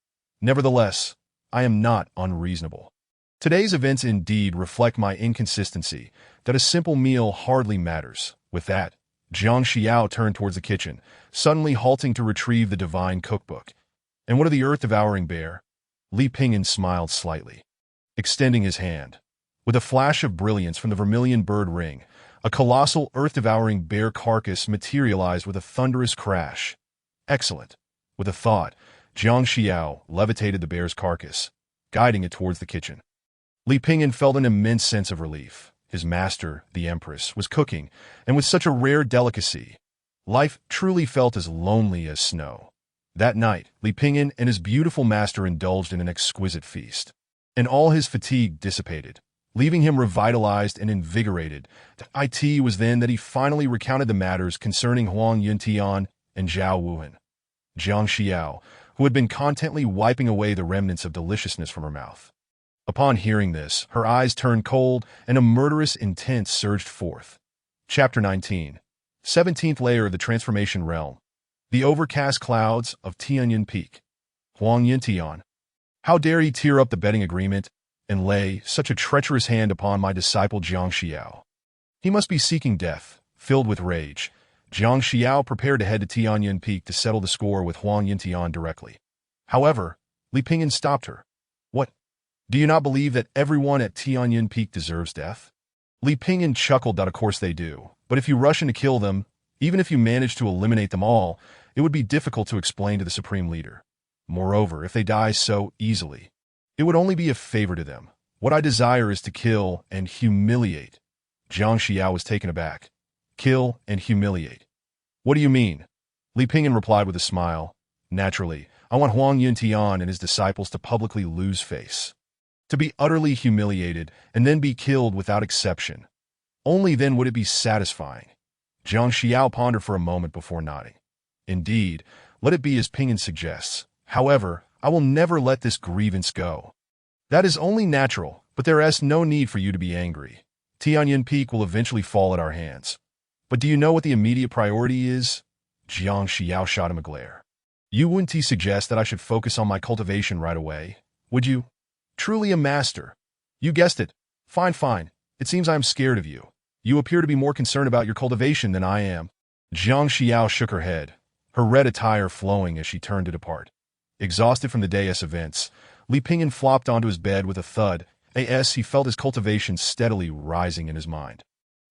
Nevertheless, I am not unreasonable. Today's events indeed reflect my inconsistency, that a simple meal hardly matters." With that, Jiang Xiao turned towards the kitchen, suddenly halting to retrieve the Divine Cookbook. "And what of the earth-devouring bear?" Li Pingyan smiled slightly, extending his hand. With a flash of brilliance from the vermilion bird ring, a colossal earth-devouring bear carcass materialized with a thunderous crash. "Excellent." With a thought, Jiang Xiao levitated the bear's carcass, guiding it towards the kitchen. Li Pingyan felt an immense sense of relief. His master, the Empress, was cooking, and with such a rare delicacy. Life truly felt as lonely as snow. That night, Li Pingyan and his beautiful master indulged in an exquisite feast, and all his fatigue dissipated, leaving him revitalized and invigorated. It was then that he finally recounted the matters concerning Huang Yuntian and Zhao Wuhan. Jiang Xiao, who had been contentedly wiping away the remnants of deliciousness from her mouth. Upon hearing this, her eyes turned cold and a murderous intent surged forth. Chapter 19. 17th Layer of the Transformation Realm. The Overcast Clouds of Tianyan Peak. Huang Yuntian. How dare he tear up the betting agreement and lay such a treacherous hand upon my disciple Jiang Xiao? He must be seeking death. Filled with rage, Jiang Xiao prepared to head to Tianyan Peak to settle the score with Huang Yuntian directly. However, Li Pingyan stopped her. "What? Do you not believe that everyone at Tianyan Peak deserves death?" Li Pingyan chuckled. "Of course they do, but if you rush in to kill them, even if you manage to eliminate them all, it would be difficult to explain to the Supreme Leader. Moreover, if they die so easily, it would only be a favor to them. What I desire is to kill and humiliate." Jiang Xiao was taken aback. "Kill and humiliate? What do you mean?" Li Pingyan replied with a smile. "Naturally, I want Huang Yuntian and his disciples to publicly lose face, to be utterly humiliated, and then be killed without exception. Only then would it be satisfying." Jiang Xiao pondered for a moment before nodding. "Indeed, let it be as Pingyan suggests. However, I will never let this grievance go." "That is only natural, but there is no need for you to be angry. Tianyan Peak will eventually fall at our hands. But do you know what the immediate priority is?" Jiang Xiao shot him a glare. "You wouldn't suggest that I should focus on my cultivation right away, would you? Truly a master. You guessed it. Fine, fine. It seems I am scared of you. You appear to be more concerned about your cultivation than I am." Jiang Xiao shook her head, her red attire flowing as she turned to depart. Exhausted from the day's events, Li Pingyan flopped onto his bed with a thud. He felt his cultivation steadily rising in his mind.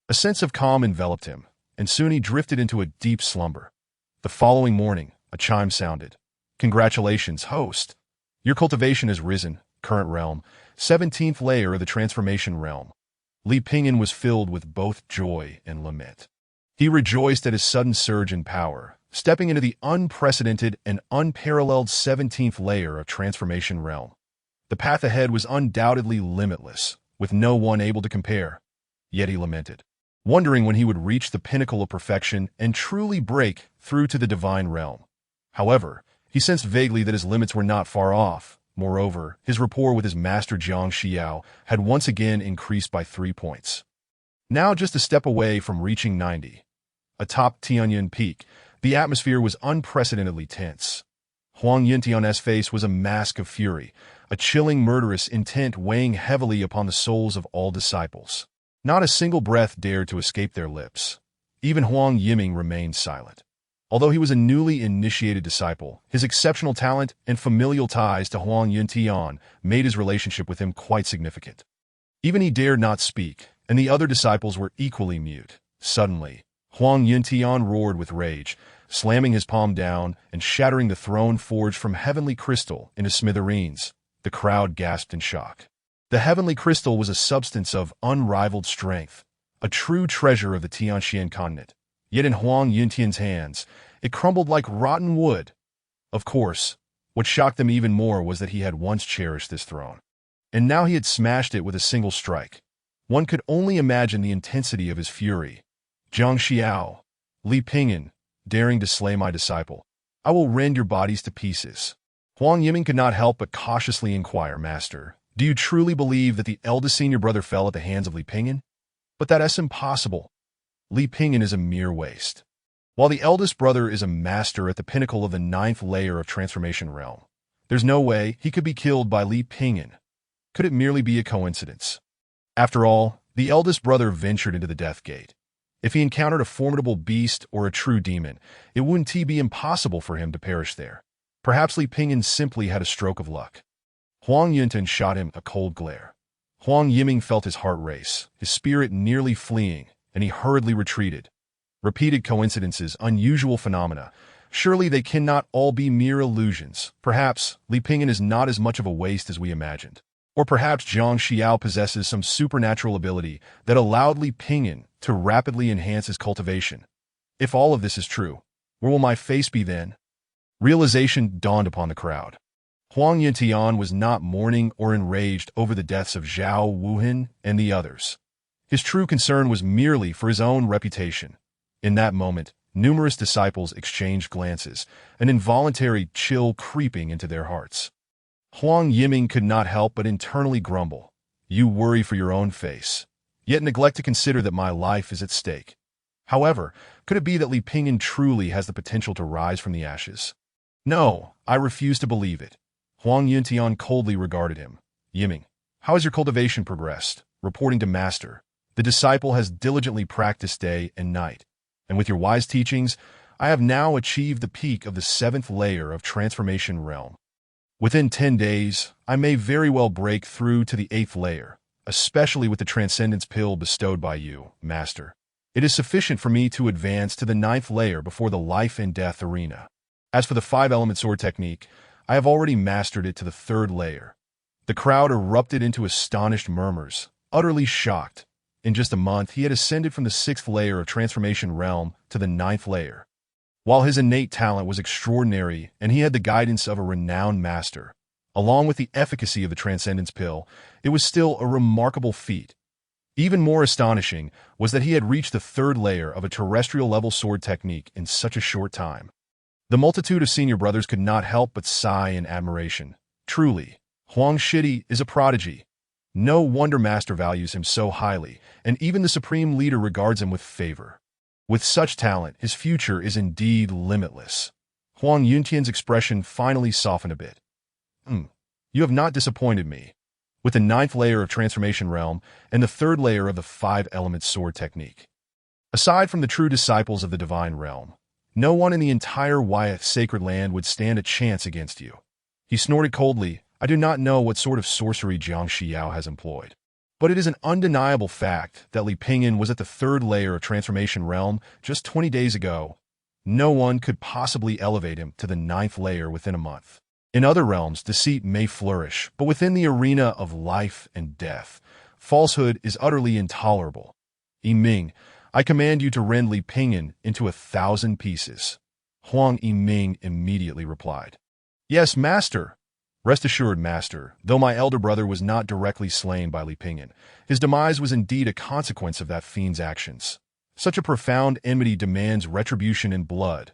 A sense of calm enveloped him, and soon he drifted into a deep slumber. The following morning, a chime sounded. Congratulations, host. Your cultivation has risen, current realm, 17th layer of the transformation realm. Li Pingyan was filled with both joy and lament. He rejoiced at his sudden surge in power, stepping into the unprecedented and unparalleled 17th layer of transformation realm. The path ahead was undoubtedly limitless, with no one able to compare. Yet he lamented, wondering when he would reach the pinnacle of perfection and truly break through to the divine realm. However, he sensed vaguely that his limits were not far off. Moreover, his rapport with his master Jiang Xiao had once again increased by 3 points. Now just a step away from reaching 90. Atop Tianyan Peak, the atmosphere was unprecedentedly tense. Huang Yuntian's face was a mask of fury, a chilling murderous intent weighing heavily upon the souls of all disciples. Not a single breath dared to escape their lips. Even Huang Yiming remained silent. Although he was a newly initiated disciple, his exceptional talent and familial ties to Huang Yuntian made his relationship with him quite significant. Even he dared not speak, and the other disciples were equally mute. Suddenly, Huang Yuntian roared with rage, slamming his palm down and shattering the throne forged from heavenly crystal into smithereens. The crowd gasped in shock. The heavenly crystal was a substance of unrivaled strength, a true treasure of the Tianxian continent. Yet in Huang Yuntian's hands, it crumbled like rotten wood. Of course, what shocked them even more was that he had once cherished this throne. And now he had smashed it with a single strike. One could only imagine the intensity of his fury. Jiang Xiao, Li Pingyan, daring to slay my disciple, I will rend your bodies to pieces. Huang Yiming could not help but cautiously inquire, Master, do you truly believe that the eldest senior brother fell at the hands of Li Pingyan? But that is impossible. Li Pingyan is a mere waste. While the eldest brother is a master at the pinnacle of the 9th layer of transformation realm, there's no way he could be killed by Li Pingyan. Could it merely be a coincidence? After all, the eldest brother ventured into the Death Gate. If he encountered a formidable beast or a true demon, it wouldn't be impossible for him to perish there. Perhaps Li Pingyan simply had a stroke of luck. Huang Yuntian shot him a cold glare. Huang Yiming felt his heart race, his spirit nearly fleeing, and he hurriedly retreated. Repeated coincidences, unusual phenomena. Surely they cannot all be mere illusions. Perhaps Li Pingyan is not as much of a waste as we imagined. Or perhaps Jiang Xiao possesses some supernatural ability that allowed Li Pingyan to rapidly enhance his cultivation. If all of this is true, where will my face be then? Realization dawned upon the crowd. Huang Yuntian was not mourning or enraged over the deaths of Zhao Wuhan and the others. His true concern was merely for his own reputation. In that moment, numerous disciples exchanged glances, an involuntary chill creeping into their hearts. Huang Yiming could not help but internally grumble. You worry for your own face, yet neglect to consider that my life is at stake. However, could it be that Li Pingyan truly has the potential to rise from the ashes? No, I refuse to believe it. Huang Yuntian coldly regarded him. Yiming, how has your cultivation progressed? Reporting to Master, the disciple has diligently practiced day and night, and with your wise teachings, I have now achieved the peak of the 7th layer of transformation realm. Within 10 days, I may very well break through to the 8th layer, especially with the transcendence pill bestowed by you, Master. It is sufficient for me to advance to the 9th layer before the life and death arena. As for the 5-element sword technique, I have already mastered it to the 3rd layer. The crowd erupted into astonished murmurs, utterly shocked. In just a month, he had ascended from the 6th layer of transformation realm to the 9th layer. While his innate talent was extraordinary and he had the guidance of a renowned master, along with the efficacy of the transcendence pill, it was still a remarkable feat. Even more astonishing was that he had reached the 3rd layer of a terrestrial-level sword technique in such a short time. The multitude of senior brothers could not help but sigh in admiration. Truly, Huang Shidi is a prodigy. No wonder Master values him so highly, and even the Supreme Leader regards him with favor. With such talent, his future is indeed limitless. Huang Yuntian's expression finally softened a bit. You have not disappointed me. With the 9th layer of transformation realm and the 3rd layer of the 5-element sword technique. Aside from the true disciples of the divine realm, no one in the entire Wyeth sacred land would stand a chance against you. He snorted coldly. I do not know what sort of sorcery Jiang Xiao has employed, but it is an undeniable fact that Li Pingyan was at the third layer of Transformation Realm just 20 days ago. No one could possibly elevate him to the ninth layer within a month. In other realms, deceit may flourish, but within the arena of life and death, falsehood is utterly intolerable. Yiming, I command you to rend Li Pingyan into 1,000 pieces. Huang Yiming immediately replied. Yes, master. Rest assured, master, though my elder brother was not directly slain by Li Pingyan, his demise was indeed a consequence of that fiend's actions. Such a profound enmity demands retribution in blood.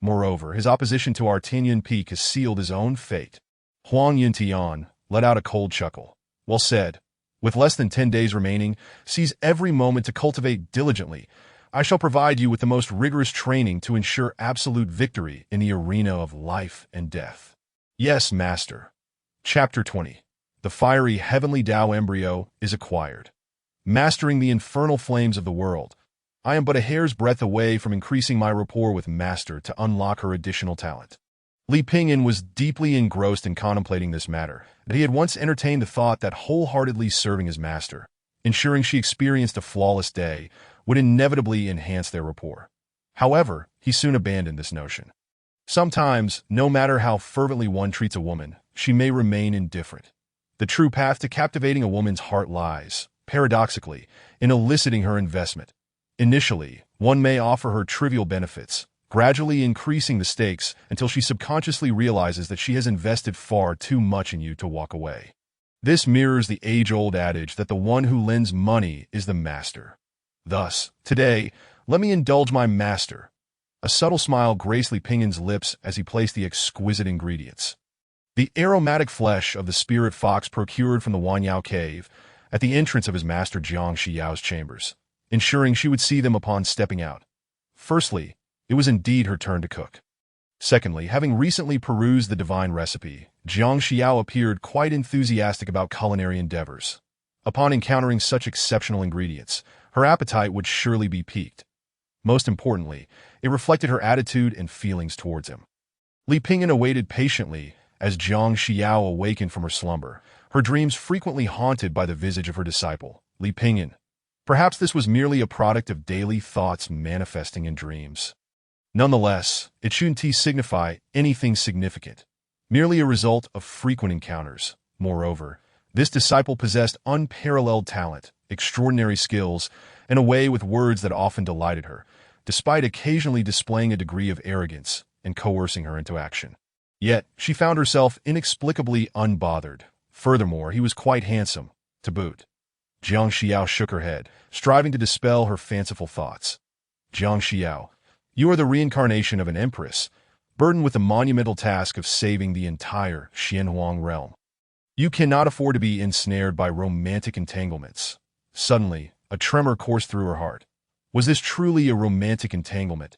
Moreover, his opposition to Artinian Peak has sealed his own fate. Huang Yintian let out a cold chuckle. Well said. With less than 10 days remaining, seize every moment to cultivate diligently. I shall provide you with the most rigorous training to ensure absolute victory in the arena of life and death. Yes, master. Chapter 20. The fiery heavenly Tao embryo is acquired. Mastering the infernal flames of the world. I am but a hair's breadth away from increasing my rapport with Master to unlock her additional talent. Li Pingyan was deeply engrossed in contemplating this matter, that he had once entertained the thought that wholeheartedly serving his master, ensuring she experienced a flawless day, would inevitably enhance their rapport. However, he soon abandoned this notion. Sometimes, no matter how fervently one treats a woman, she may remain indifferent. The true path to captivating a woman's heart lies, paradoxically, in eliciting her investment. Initially, one may offer her trivial benefits, gradually increasing the stakes until she subconsciously realizes that she has invested far too much in you to walk away. This mirrors the age-old adage that the one who lends money is the master. Thus, today, let me indulge my master. A subtle smile graced Li Pingyan's lips as he placed the exquisite ingredients. The aromatic flesh of the spirit fox procured from the Wanyao cave at the entrance of his master Jiang Xiao's chambers, ensuring she would see them upon stepping out. Firstly, it was indeed her turn to cook. Secondly, having recently perused the divine recipe, Jiang Xiao appeared quite enthusiastic about culinary endeavors. Upon encountering such exceptional ingredients, her appetite would surely be piqued. Most importantly, it reflected her attitude and feelings towards him. Li Pingyan awaited patiently as Jiang Xiao awakened from her slumber, her dreams frequently haunted by the visage of her disciple, Li Pingyan. Perhaps this was merely a product of daily thoughts manifesting in dreams. Nonetheless, it shouldn't signify anything significant, merely a result of frequent encounters. Moreover, this disciple possessed unparalleled talent, extraordinary skills, and a way with words that often delighted her, despite occasionally displaying a degree of arrogance and coercing her into action. Yet, she found herself inexplicably unbothered. Furthermore, he was quite handsome, to boot. Jiang Xiao shook her head, striving to dispel her fanciful thoughts. Jiang Xiao, you are the reincarnation of an empress, burdened with the monumental task of saving the entire Xianhuang realm. You cannot afford to be ensnared by romantic entanglements. Suddenly, a tremor coursed through her heart. Was this truly a romantic entanglement?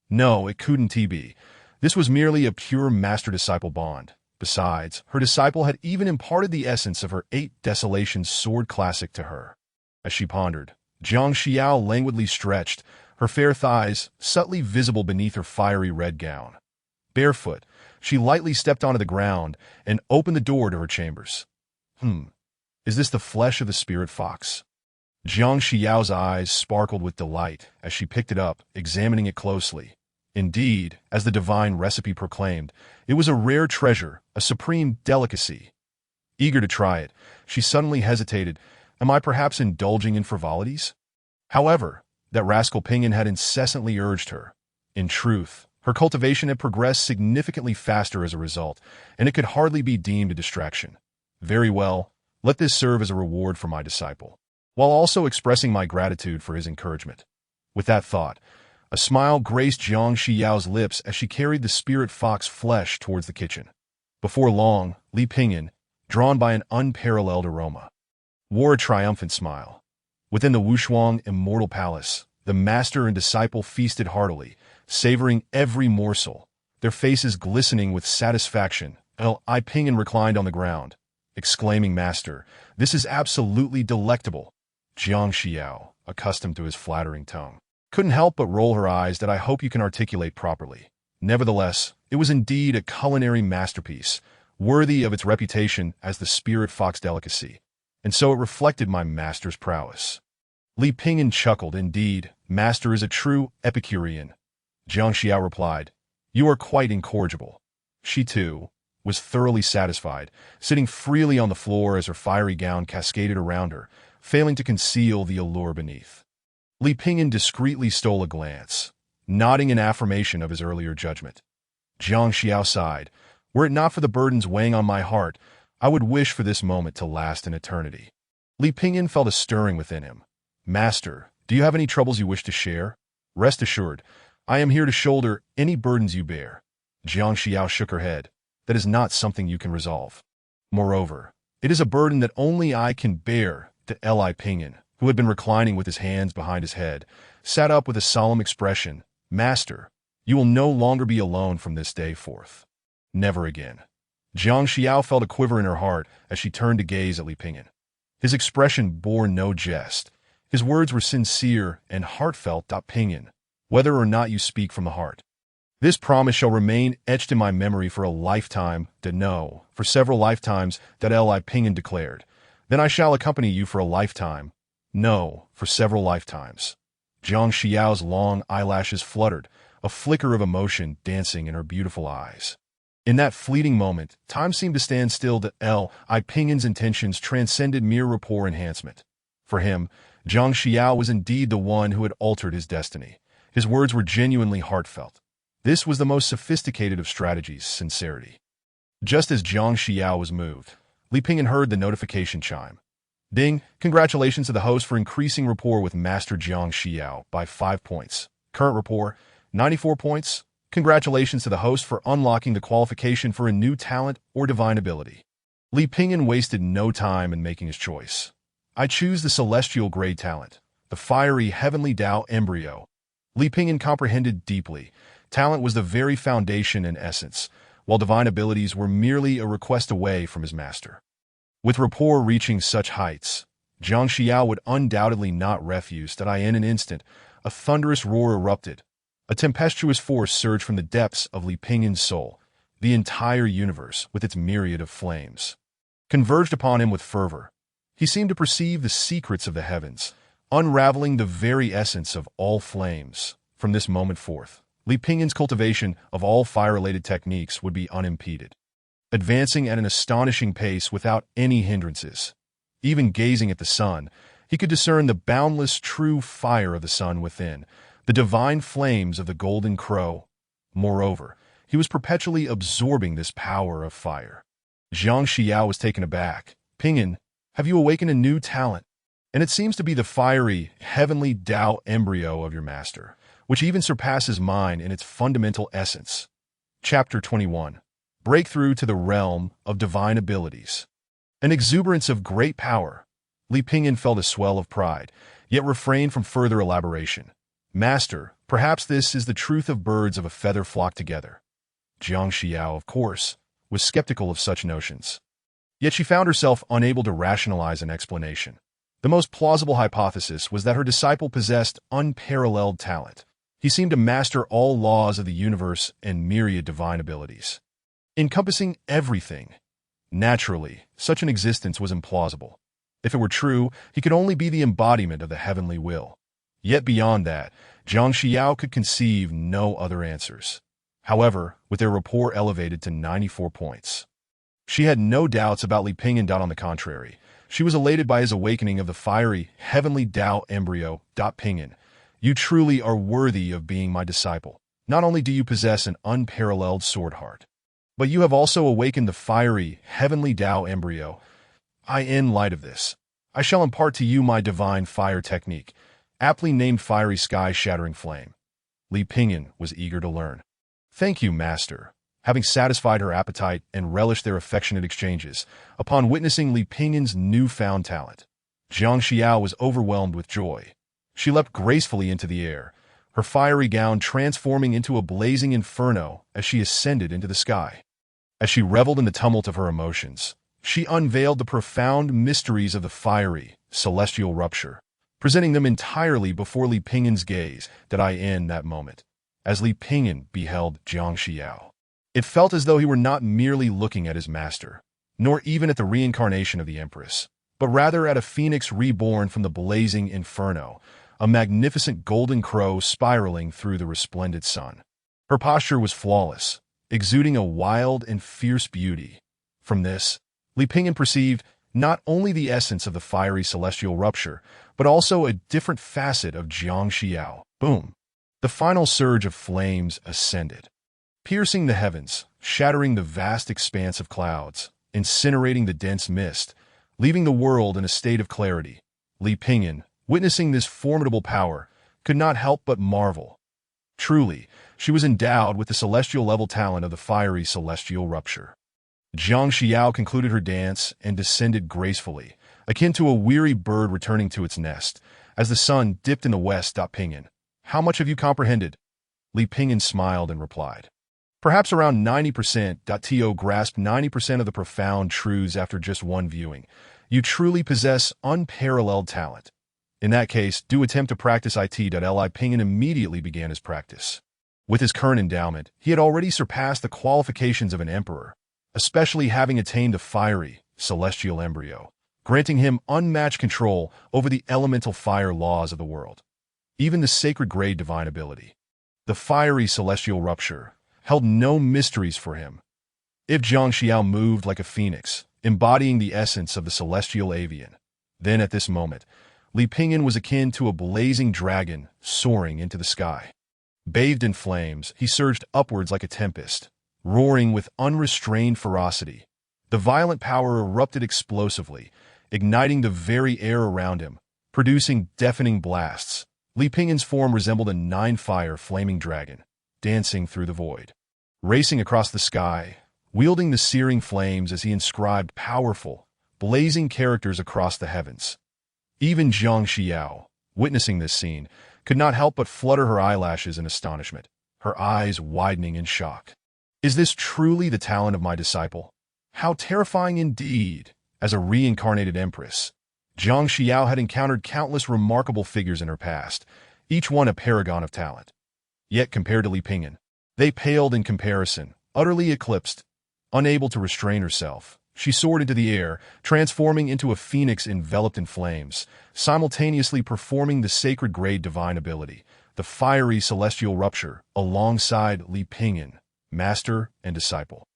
No, it couldn't be. This was merely a pure master-disciple bond. Besides, her disciple had even imparted the essence of her 8 Desolations sword classic to her. As she pondered, Jiang Xiao languidly stretched, her fair thighs subtly visible beneath her fiery red gown. Barefoot, she lightly stepped onto the ground and opened the door to her chambers. Is this the flesh of the spirit fox? Jiang Xiao's eyes sparkled with delight as she picked it up, examining it closely. Indeed, as the divine recipe proclaimed, it was a rare treasure, a supreme delicacy. Eager to try it, she suddenly hesitated. Am I perhaps indulging in frivolities? However, that rascal Pingyan had incessantly urged her. In truth, her cultivation had progressed significantly faster as a result, and it could hardly be deemed a distraction. Very well, let this serve as a reward for my disciple, while also expressing my gratitude for his encouragement. With that thought, a smile graced Jiang Xiao's lips as she carried the spirit fox flesh towards the kitchen. Before long, Li Pingyan, drawn by an unparalleled aroma, wore a triumphant smile. Within the Wushuang Immortal Palace, the master and disciple feasted heartily, savoring every morsel, their faces glistening with satisfaction. Li Pingyan reclined on the ground, exclaiming, Master, this is absolutely delectable. Jiang Xiao, accustomed to his flattering tongue, couldn't help but roll her eyes that I hope you can articulate properly. Nevertheless, it was indeed a culinary masterpiece, worthy of its reputation as the spirit fox delicacy, and so it reflected my master's prowess. Li Pingyan chuckled. Indeed, master is a true Epicurean. Jiang Xiao replied, you are quite incorrigible. She, too, was thoroughly satisfied, sitting freely on the floor as her fiery gown cascaded around her, failing to conceal the allure beneath. Li Pingyan discreetly stole a glance, nodding in affirmation of his earlier judgment. Jiang Xiao sighed. Were it not for the burdens weighing on my heart, I would wish for this moment to last an eternity. Li Pingyan felt a stirring within him. Master, do you have any troubles you wish to share? Rest assured, I am here to shoulder any burdens you bear. Jiang Xiao shook her head. That is not something you can resolve. Moreover, it is a burden that only I can bear. Li Pingyan, who had been reclining with his hands behind his head, sat up with a solemn expression. Master, you will no longer be alone from this day forth. Never again. Jiang Xiao felt a quiver in her heart as she turned to gaze at Li Pingyan. His expression bore no jest. His words were sincere and heartfelt. Pingyan, whether or not you speak from the heart, this promise shall remain etched in my memory for a lifetime. No, for several lifetimes, Li Pingyan declared. Then I shall accompany you for a lifetime. No, for several lifetimes. Jiang Xiao's long eyelashes fluttered, a flicker of emotion dancing in her beautiful eyes. In that fleeting moment, time seemed to stand still. Li Pingyan's intentions transcended mere rapport enhancement. For him, Jiang Xiao was indeed the one who had altered his destiny. His words were genuinely heartfelt. This was the most sophisticated of strategies, sincerity. Just as Jiang Xiao was moved, Li Pingyan heard the notification chime. Ding, congratulations to the host for increasing rapport with Master Jiang Xiao by 5 points. Current rapport, 94 points. Congratulations to the host for unlocking the qualification for a new talent or divine ability. Li Pingyan wasted no time in making his choice. I choose the celestial grade talent, the fiery heavenly Tao embryo. Li Pingyan comprehended deeply. Talent was the very foundation and essence, while divine abilities were merely a request away from his master. With rapport reaching such heights, Jiang Xiao would undoubtedly not refuse. In an instant, a thunderous roar erupted. A tempestuous force surged from the depths of Li Pingyan's soul. The entire universe, with its myriad of flames, converged upon him with fervor. He seemed to perceive the secrets of the heavens, unraveling the very essence of all flames. From this moment forth, Li Pingyan's cultivation of all fire-related techniques would be unimpeded, advancing at an astonishing pace without any hindrances. Even gazing at the sun, he could discern the boundless true fire of the sun within, the divine flames of the golden crow. Moreover, he was perpetually absorbing this power of fire. Jiang Xiao was taken aback. Pingyan, have you awakened a new talent? And it seems to be the fiery, heavenly Tao embryo of your master, which even surpasses mine in its fundamental essence. Chapter 21. Breakthrough to the realm of divine abilities. An exuberance of great power. Li Pingyan felt a swell of pride, yet refrained from further elaboration. Master, perhaps this is the truth of birds of a feather flock together. Jiang Xiao, of course, was skeptical of such notions. Yet she found herself unable to rationalize an explanation. The most plausible hypothesis was that her disciple possessed unparalleled talent. He seemed to master all laws of the universe and myriad divine abilities, encompassing everything. Naturally, such an existence was implausible. If it were true, he could only be the embodiment of the heavenly will. Yet beyond that, Jiang Xiao could conceive no other answers. However, with their rapport elevated to 94 points, she had no doubts about Li Pingyan. On the contrary, she was elated by his awakening of the fiery, heavenly Tao embryo. Pingyan, you truly are worthy of being my disciple. Not only do you possess an unparalleled sword heart, but you have also awakened the fiery, heavenly Tao embryo. In light of this, I shall impart to you my divine fire technique, aptly named Fiery Sky-Shattering Flame. Li Pingyan was eager to learn. Thank you, Master. Having satisfied her appetite and relished their affectionate exchanges, upon witnessing Li Pingyan's newfound talent, Jiang Xiao was overwhelmed with joy. She leapt gracefully into the air, her fiery gown transforming into a blazing inferno as she ascended into the sky. As she reveled in the tumult of her emotions, she unveiled the profound mysteries of the fiery, celestial rupture, presenting them entirely before Li Pingyan's gaze. In that moment, as Li Pingyan beheld Jiang Xiao, It felt as though he were not merely looking at his master, nor even at the reincarnation of the Empress, but rather at a phoenix reborn from the blazing inferno, a magnificent golden crow spiraling through the resplendent sun. Her posture was flawless, exuding a wild and fierce beauty. From this, Li Pingyan perceived not only the essence of the fiery celestial rupture, but also a different facet of Jiang Xiao. Boom! The final surge of flames ascended, piercing the heavens, shattering the vast expanse of clouds, incinerating the dense mist, leaving the world in a state of clarity. Li Pingyan, witnessing this formidable power, could not help but marvel. Truly, she was endowed with the celestial-level talent of the fiery celestial rupture. Jiang Xiao concluded her dance and descended gracefully, akin to a weary bird returning to its nest, as the sun dipped in the west. Pingyan, how much have you comprehended? Li Pingyan smiled and replied. Perhaps around 90%. To grasped 90% of the profound truths after just one viewing. You truly possess unparalleled talent. In that case, do attempt to practice it. Li Pingyan immediately began his practice. With his current endowment, he had already surpassed the qualifications of an emperor, especially having attained a fiery, celestial embryo, granting him unmatched control over the elemental fire laws of the world. Even the sacred grade divine ability, the fiery celestial rupture, held no mysteries for him. If Jiang Xiao moved like a phoenix, embodying the essence of the celestial avian, then at this moment, Li Pingyan was akin to a blazing dragon soaring into the sky. Bathed in flames, he surged upwards like a tempest, roaring with unrestrained ferocity. The violent power erupted explosively, igniting the very air around him, producing deafening blasts. Li Pingyan's form resembled a nine-fire flaming dragon, dancing through the void, racing across the sky, wielding the searing flames as he inscribed powerful, blazing characters across the heavens. Even Jiang Xiao, witnessing this scene, could not help but flutter her eyelashes in astonishment, her eyes widening in shock. Is this truly the talent of my disciple? How terrifying indeed! As a reincarnated empress, Jiang Xiao had encountered countless remarkable figures in her past, each one a paragon of talent. Yet compared to Li Pingyan, they paled in comparison, utterly eclipsed. Unable to restrain herself, she soared into the air, transforming into a phoenix enveloped in flames, simultaneously performing the sacred grade divine ability, the fiery celestial rupture, alongside Li Pingyan, master and disciple.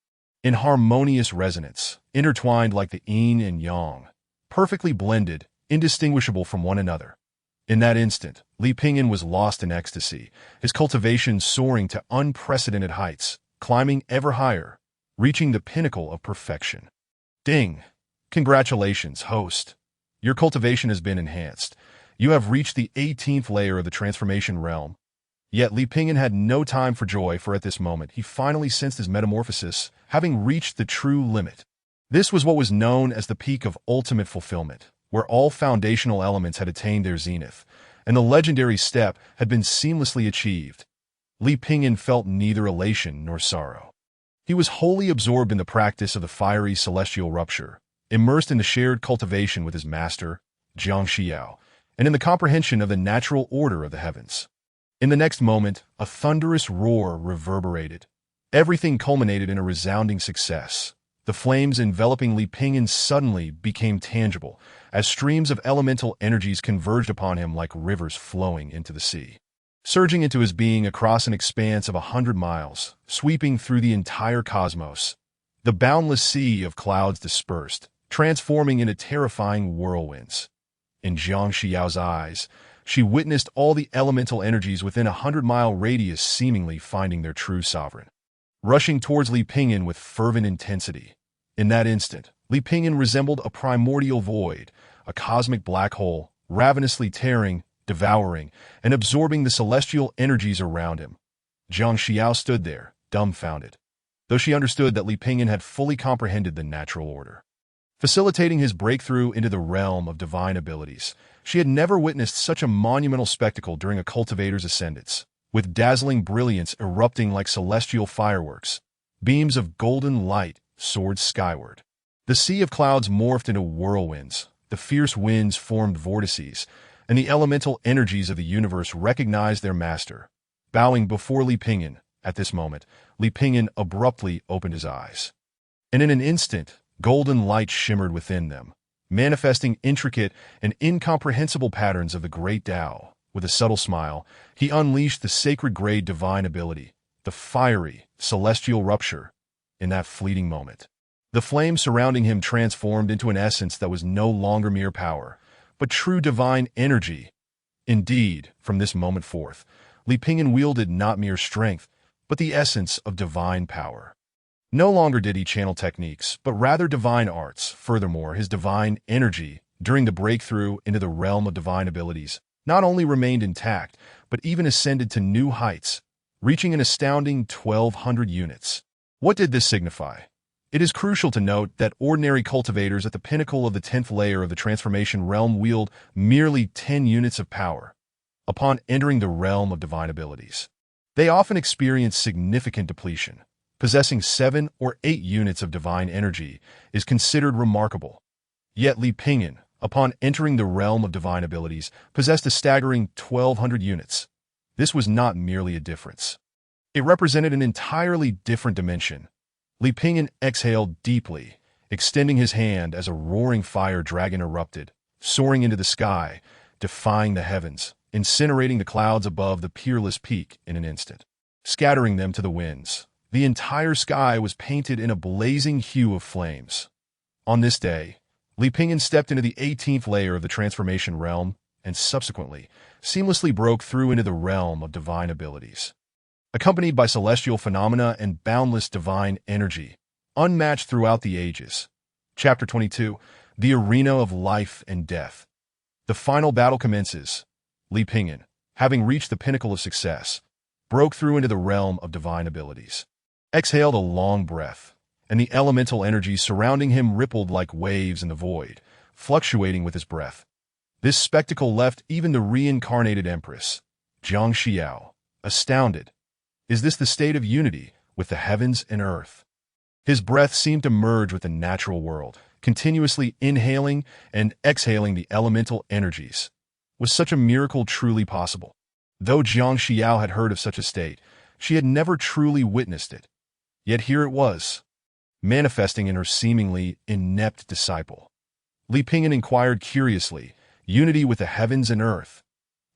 In harmonious resonance, intertwined like the yin and yang, perfectly blended, indistinguishable from one another. In that instant, Li Pingyan was lost in ecstasy, his cultivation soaring to unprecedented heights, climbing ever higher, reaching the pinnacle of perfection. Ding! Congratulations, host. Your cultivation has been enhanced. You have reached the 18th layer of the transformation realm. Yet Li Pingyan had no time for joy, for at this moment he finally sensed his metamorphosis, having reached the true limit. This was what was known as the peak of ultimate fulfillment, where all foundational elements had attained their zenith, and the legendary step had been seamlessly achieved. Li Pingyan felt neither elation nor sorrow. He was wholly absorbed in the practice of the fiery celestial rupture, immersed in the shared cultivation with his master, Jiang Xiao, and in the comprehension of the natural order of the heavens. In the next moment, a thunderous roar reverberated. Everything culminated in a resounding success. The flames enveloping Li Pingyan suddenly became tangible, as streams of elemental energies converged upon him like rivers flowing into the sea. Surging into his being across an expanse of 100 miles, sweeping through the entire cosmos, the boundless sea of clouds dispersed, transforming into terrifying whirlwinds. In Jiang Xiao's eyes, she witnessed all the elemental energies within a 100-mile radius seemingly finding their true sovereign, rushing towards Li Pingyan with fervent intensity. In that instant, Li Pingyan resembled a primordial void, a cosmic black hole, ravenously tearing, devouring, and absorbing the celestial energies around him. Jiang Xiao stood there, dumbfounded, though she understood that Li Pingyan had fully comprehended the natural order, facilitating his breakthrough into the realm of divine abilities. She had never witnessed such a monumental spectacle during a cultivator's ascendance, with dazzling brilliance erupting like celestial fireworks. Beams of golden light soared skyward. The sea of clouds morphed into whirlwinds, the fierce winds formed vortices, and the elemental energies of the universe recognized their master. Bowing before Li Pingyan, At this moment, Li Pingyan abruptly opened his eyes. And in an instant, golden light shimmered within them, manifesting intricate and incomprehensible patterns of the great Tao. With a subtle smile, he unleashed the sacred grade divine ability, the fiery, celestial rupture. In that fleeting moment, the flame surrounding him transformed into an essence that was no longer mere power, but true divine energy. Indeed, from this moment forth, Li Pingyan wielded not mere strength, but the essence of divine power. No longer did he channel techniques, but rather divine arts. Furthermore, his divine energy, during the breakthrough into the realm of divine abilities, not only remained intact, but even ascended to new heights, reaching an astounding 1,200 units. What did this signify? It is crucial to note that ordinary cultivators at the pinnacle of the 10th layer of the transformation realm wield merely 10 units of power. Upon entering the realm of divine abilities, they often experience significant depletion. Possessing 7 or 8 units of divine energy is considered remarkable. Yet Li Pingyan, upon entering the realm of divine abilities, possessed a staggering 1,200 units. This was not merely a difference. It represented an entirely different dimension. Li Pingyan exhaled deeply, extending his hand as a roaring fire dragon erupted, soaring into the sky, defying the heavens, incinerating the clouds above the peerless peak in an instant, scattering them to the winds. The entire sky was painted in a blazing hue of flames. On this day, Li Pingyan stepped into the 18th layer of the transformation realm and subsequently seamlessly broke through into the realm of divine abilities. Accompanied by celestial phenomena and boundless divine energy, unmatched throughout the ages. Chapter 22, The Arena of Life and Death. The final battle commences. Li Pingyan, having reached the pinnacle of success, broke through into the realm of divine abilities. Exhaled a long breath, and the elemental energy surrounding him rippled like waves in the void, fluctuating with his breath. This spectacle left even the reincarnated Empress, Jiang Xiao, astounded. Is this the state of unity with the heavens and earth? His breath seemed to merge with the natural world, continuously inhaling and exhaling the elemental energies. Was such a miracle truly possible? Though Jiang Xiao had heard of such a state, she had never truly witnessed it. Yet here it was, manifesting in her seemingly inept disciple. Li Pingyan inquired curiously, unity with the heavens and earth.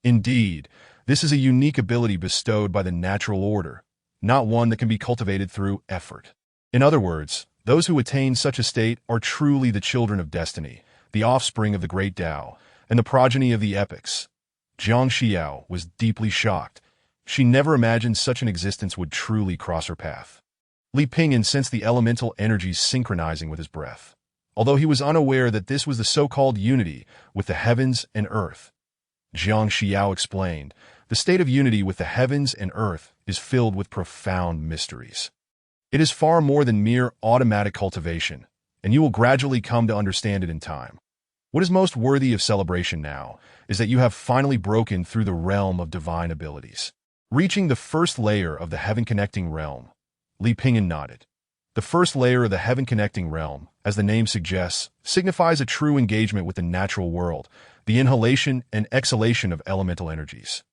Indeed, this is a unique ability bestowed by the natural order, not one that can be cultivated through effort. In other words, those who attain such a state are truly the children of destiny, the offspring of the great Tao, and the progeny of the epics. Jiang Xiao was deeply shocked. She never imagined such an existence would truly cross her path. Li Pingyan sensed the elemental energies synchronizing with his breath, although he was unaware that this was the so-called unity with the heavens and earth. Jiang Xiao explained, the state of unity with the heavens and earth is filled with profound mysteries. It is far more than mere automatic cultivation, and you will gradually come to understand it in time. What is most worthy of celebration now is that you have finally broken through the realm of divine abilities, reaching the first layer of the heaven-connecting realm. Li Pingyan nodded. The first layer of the heaven-connecting realm, as the name suggests, signifies a true engagement with the natural world, the inhalation and exhalation of elemental energies,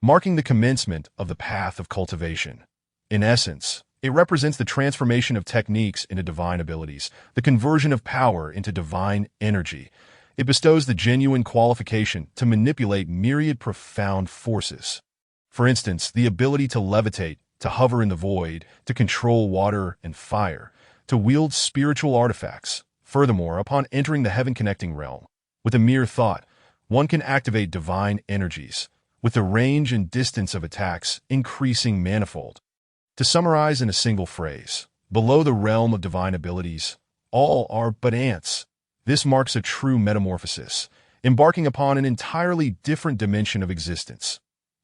marking the commencement of the path of cultivation. In essence, it represents the transformation of techniques into divine abilities, the conversion of power into divine energy. It bestows the genuine qualification to manipulate myriad profound forces. For instance, the ability to levitate, to hover in the void, to control water and fire, to wield spiritual artifacts. Furthermore, upon entering the heaven-connecting realm, with a mere thought, one can activate divine energies, with the range and distance of attacks increasing manifold. To summarize in a single phrase, below the realm of divine abilities, all are but ants. This marks a true metamorphosis, embarking upon an entirely different dimension of existence.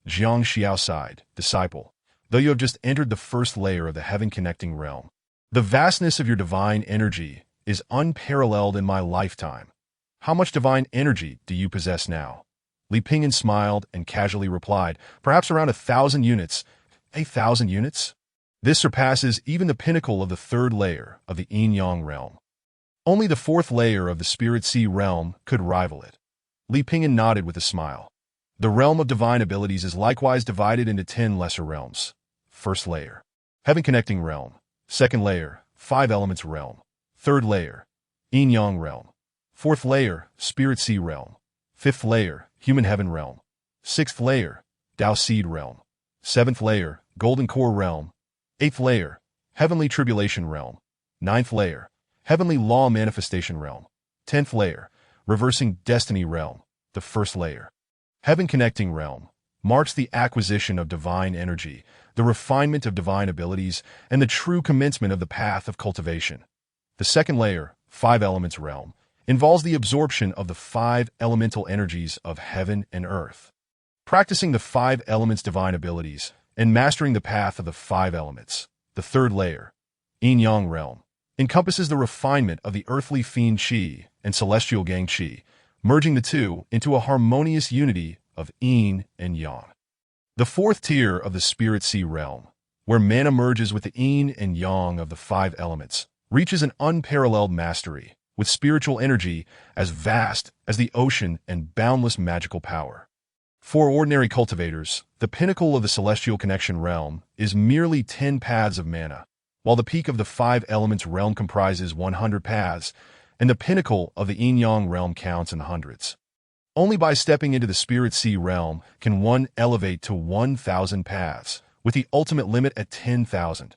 Jiang Xiao sighed, disciple, though you have just entered the first layer of the heaven-connecting realm, the vastness of your divine energy is unparalleled in my lifetime. How much divine energy do you possess now? Li Pingyan smiled and casually replied, perhaps around 1,000 units. 1,000 units? This surpasses even the pinnacle of the third layer of the Yin-Yang realm. Only the fourth layer of the Spirit Sea realm could rival it. Li Pingyan nodded with a smile. The realm of divine abilities is likewise divided into 10 lesser realms. first layer. Heaven connecting realm. Second layer, five elements realm. Third layer, yin-yang realm. Fourth layer, spirit sea realm. Fifth layer, human heaven realm. Sixth layer, Tao seed realm. Seventh layer, golden core realm. Eighth layer, heavenly tribulation realm. Ninth layer, heavenly law manifestation realm. 10th layer, reversing destiny realm. The first layer, heaven connecting realm, marks the acquisition of divine energy, the refinement of divine abilities, and the true commencement of the path of cultivation. The second layer, five elements realm, involves the absorption of the five elemental energies of heaven and earth. Practicing the five elements' divine abilities and mastering the path of the five elements. The third layer, yin-yang realm, encompasses the refinement of the earthly fiend qi and celestial gang qi, merging the two into a harmonious unity of yin and yang. The fourth tier of the spirit sea realm, where mana merges with the yin and yang of the five elements, reaches an unparalleled mastery, with spiritual energy as vast as the ocean and boundless magical power. For ordinary cultivators, the pinnacle of the celestial connection realm is merely 10 paths of mana, while the peak of the five elements realm comprises 100 paths, and the pinnacle of the yin-yang realm counts in hundreds. Only by stepping into the spirit sea realm can one elevate to 1,000 paths, with the ultimate limit at 10,000.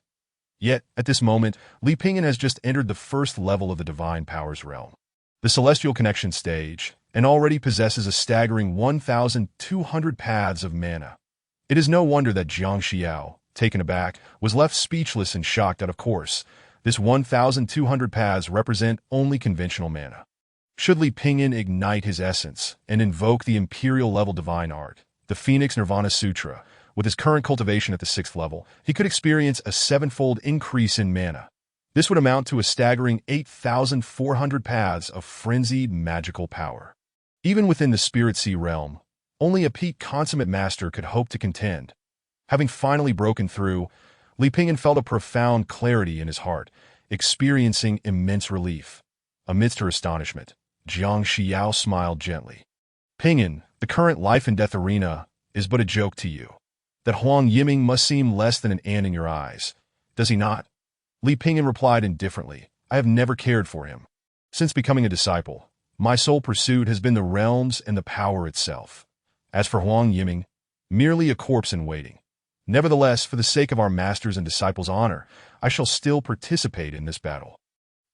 Yet, at this moment, Li Pingyan has just entered the first level of the divine powers realm, the celestial connection stage, and already possesses a staggering 1,200 paths of mana. It is no wonder that Jiang Xiao, taken aback, was left speechless and shocked that, of course, this 1,200 paths represent only conventional mana. Should Li Pingyan ignite his essence and invoke the imperial-level divine art, the Phoenix Nirvana Sutra, with his current cultivation at the 6th level, he could experience a 7-fold increase in mana. This would amount to a staggering 8,400 paths of frenzied magical power. Even within the spirit sea realm, only a peak consummate master could hope to contend. Having finally broken through, Li Pingyan felt a profound clarity in his heart, experiencing immense relief. Amidst her astonishment, Jiang Xiao smiled gently. Pingyan, the current life and death arena is but a joke to you. That Huang Yiming must seem less than an ant in your eyes, does he not? Li Pingyan replied indifferently, I have never cared for him. Since becoming a disciple, my sole pursuit has been the realms and the power itself. As for Huang Yiming, merely a corpse in waiting. Nevertheless, for the sake of our master's and disciples' honor, I shall still participate in this battle.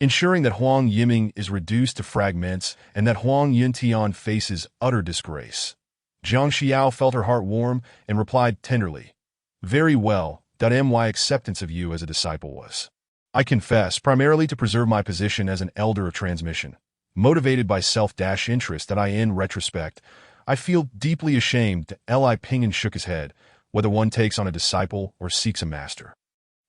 Ensuring that Huang Yiming is reduced to fragments and that Huang Yuntian faces utter disgrace. Jiang Xiao felt her heart warm and replied tenderly, Very well, my acceptance of you as a disciple was, I confess, primarily to preserve my position as an elder of transmission, motivated by self-interest that in retrospect, I feel deeply ashamed. Li Pingyan shook his head, whether one takes on a disciple or seeks a master.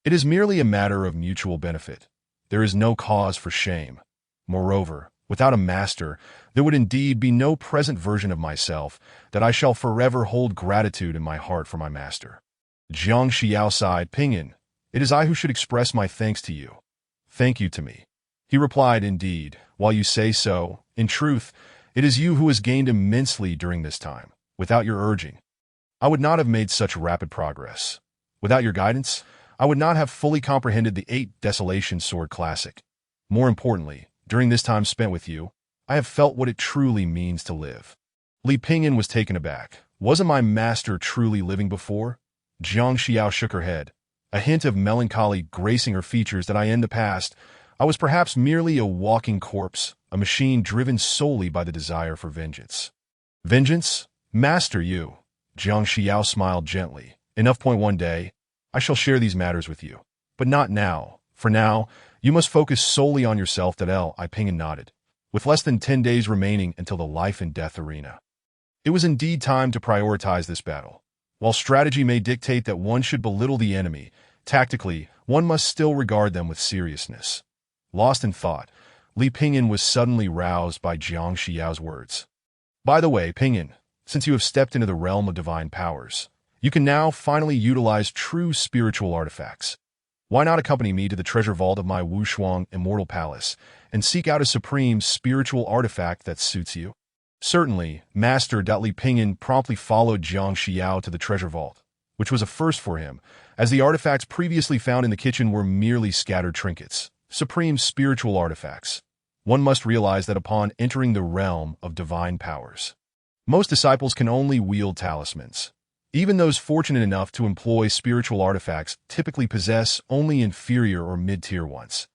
It is merely a matter of mutual benefit. There is no cause for shame. Moreover, without a master, there would indeed be no present version of myself that I shall forever hold gratitude in my heart for my master. Jiang Xiao sighed. Pingyan, it is I who should express my thanks to you. Thank you to me. He replied, Indeed, while you say so, in truth, it is you who has gained immensely during this time. Without your urging, I would not have made such rapid progress. Without your guidance, I would not have fully comprehended the 8 Desolation Sword Classic. More importantly, during this time spent with you, I have felt what it truly means to live. Li Pingyan was taken aback. Wasn't my master truly living before? Jiang Xiao shook her head, a hint of melancholy gracing her features that in the past, I was perhaps merely a walking corpse, a machine driven solely by the desire for vengeance. Vengeance? Master you. Jiang Xiao smiled gently. Enough. One day, I shall share these matters with you. But not now. For now, you must focus solely on yourself. Li Pingyan nodded, with less than 10 days remaining until the life and death arena. It was indeed time to prioritize this battle. While strategy may dictate that one should belittle the enemy, tactically, one must still regard them with seriousness. Lost in thought, Li Pingyan was suddenly roused by Jiang Xiao's words. By the way, Pingyan, since you have stepped into the realm of divine powers, you can now finally utilize true spiritual artifacts. Why not accompany me to the treasure vault of my Wushuang Immortal Palace and seek out a supreme spiritual artifact that suits you? Certainly, Master. Li Pingyan promptly followed Jiang Xiao to the treasure vault. which was a first for him, as the artifacts previously found in the kitchen were merely scattered trinkets, supreme spiritual artifacts. One must realize that upon entering the realm of divine powers, most disciples can only wield talismans. Even those fortunate enough to employ spiritual artifacts typically possess only inferior or mid-tier ones.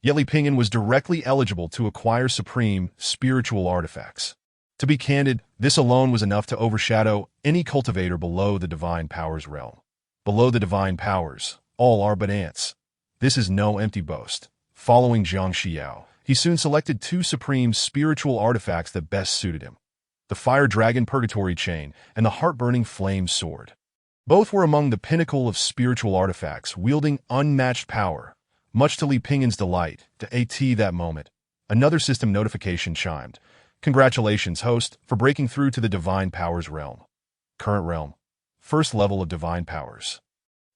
Yet Li Pingyan was directly eligible to acquire supreme spiritual artifacts. To be candid, this alone was enough to overshadow any cultivator below the divine powers realm. Below the divine powers, all are but ants. This is no empty boast. Following Jiang Xiao, he soon selected two supreme spiritual artifacts that best suited him: the Fire Dragon Purgatory Chain and the Heart-Burning Flame Sword. Both were among the pinnacle of spiritual artifacts, wielding unmatched power. Much to Li Pingyan's delight, to that moment, another system notification chimed. Congratulations, host, for breaking through to the Divine Powers realm. Current realm. First level of Divine Powers.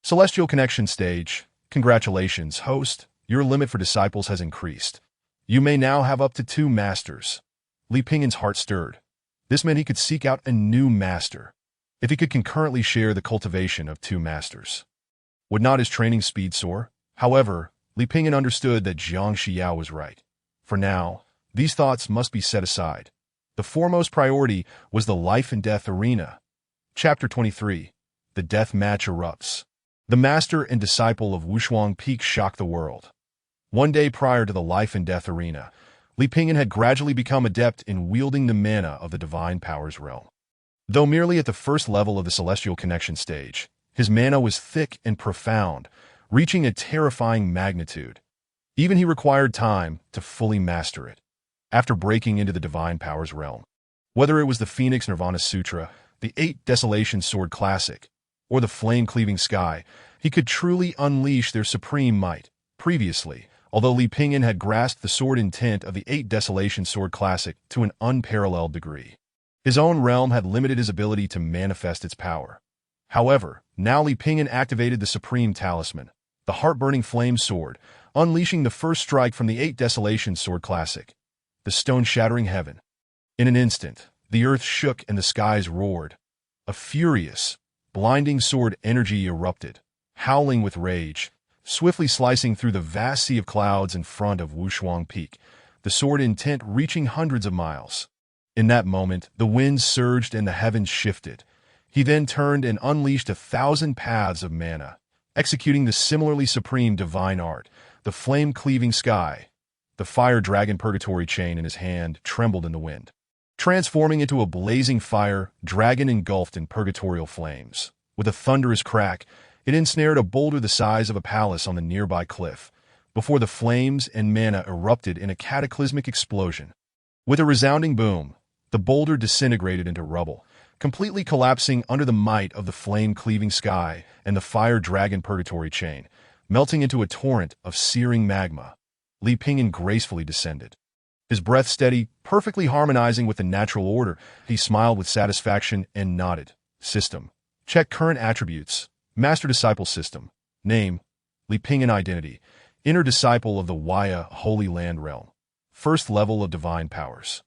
Celestial Connection Stage. Congratulations, host. Your limit for disciples has increased. You may now have up to 2 masters. Li Pingyan's heart stirred. This meant he could seek out a new master, if he could concurrently share the cultivation of 2 masters. Would not his training speed soar? However, Li Pingyan understood that Jiang Xiao was right. For now, these thoughts must be set aside. The foremost priority was the life and death arena. Chapter 23. The Death Match Erupts. The master and disciple of Wushuang Peak shocked the world. One day prior to the life and death arena, Li Pingyan had gradually become adept in wielding the mana of the Divine Powers realm. Though merely at the first level of the Celestial Connection stage, his mana was thick and profound, reaching a terrifying magnitude. Even he required time to fully master it. After breaking into the Divine Powers realm, whether it was the Phoenix Nirvana Sutra, the 8 Desolation Sword Classic, or the Flame-Cleaving Sky, he could truly unleash their supreme might. Previously, although Li Pingyan had grasped the sword intent of the 8 Desolation Sword Classic to an unparalleled degree, his own realm had limited his ability to manifest its power. However, now Li Pingyan activated the Supreme Talisman, the Heart-Burning Flame Sword, unleashing the first strike from the 8 Desolation Sword Classic, the stone-shattering heaven. In an instant, the earth shook and the skies roared. A furious, blinding sword energy erupted, howling with rage, swiftly slicing through the vast sea of clouds in front of Wushuang Peak, the sword intent reaching hundreds of miles. In that moment, the winds surged and the heavens shifted. He then turned and unleashed 1,000 paths of mana, executing the similarly supreme divine art, the Flame-Cleaving Sky. The Fire Dragon Purgatory Chain in his hand trembled in the wind. Transforming into a blazing fire, dragon engulfed in purgatorial flames. With a thunderous crack, it ensnared a boulder the size of a palace on the nearby cliff, before the flames and mana erupted in a cataclysmic explosion. With a resounding boom, the boulder disintegrated into rubble, completely collapsing under the might of the Flame-Cleaving Sky and the Fire Dragon Purgatory Chain, melting into a torrent of searing magma. Li Pingyan gracefully descended. His breath steady, perfectly harmonizing with the natural order, he smiled with satisfaction and nodded. System. Check current attributes. Master Disciple System. Name. Li Pingyan Identity. Inner Disciple of the Waya Holy Land Realm. First level of Divine Powers.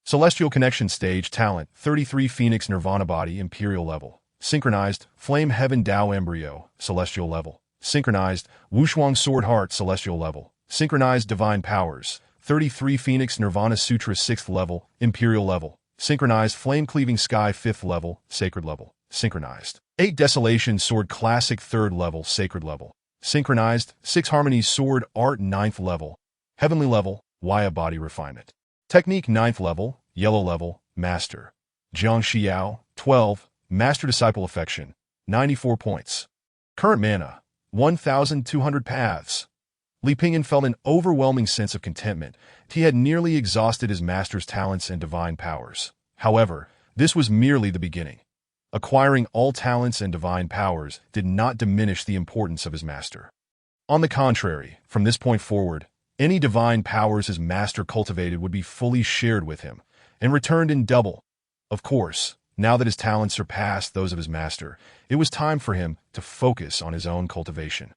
Celestial Connection Stage Talent 33 Phoenix Nirvana Body Imperial Level. Synchronized Flame Heaven Dao Embryo Celestial Level. Synchronized Wushuang Sword Heart Celestial Level. Synchronized Divine Powers 33 Phoenix Nirvana Sutra 6th Level Imperial Level. Synchronized Flame-Cleaving Sky 5th Level Sacred Level. Synchronized 8 Desolation Sword Classic 3rd Level Sacred Level. Synchronized 6 Harmony Sword Art 9th Level Heavenly Level Waya Body Refinement. Technique 9th Level Yellow Level Master. Jiang Xiao 12 Master Disciple Affection 94 points. Current mana 1,200 paths. Li Pingyan felt an overwhelming sense of contentment. He had nearly exhausted his master's talents and divine powers. However, this was merely the beginning. Acquiring all talents and divine powers did not diminish the importance of his master. On the contrary, from this point forward, any divine powers his master cultivated would be fully shared with him, and returned in double. Of course, now that his talents surpassed those of his master, it was time for him to focus on his own cultivation.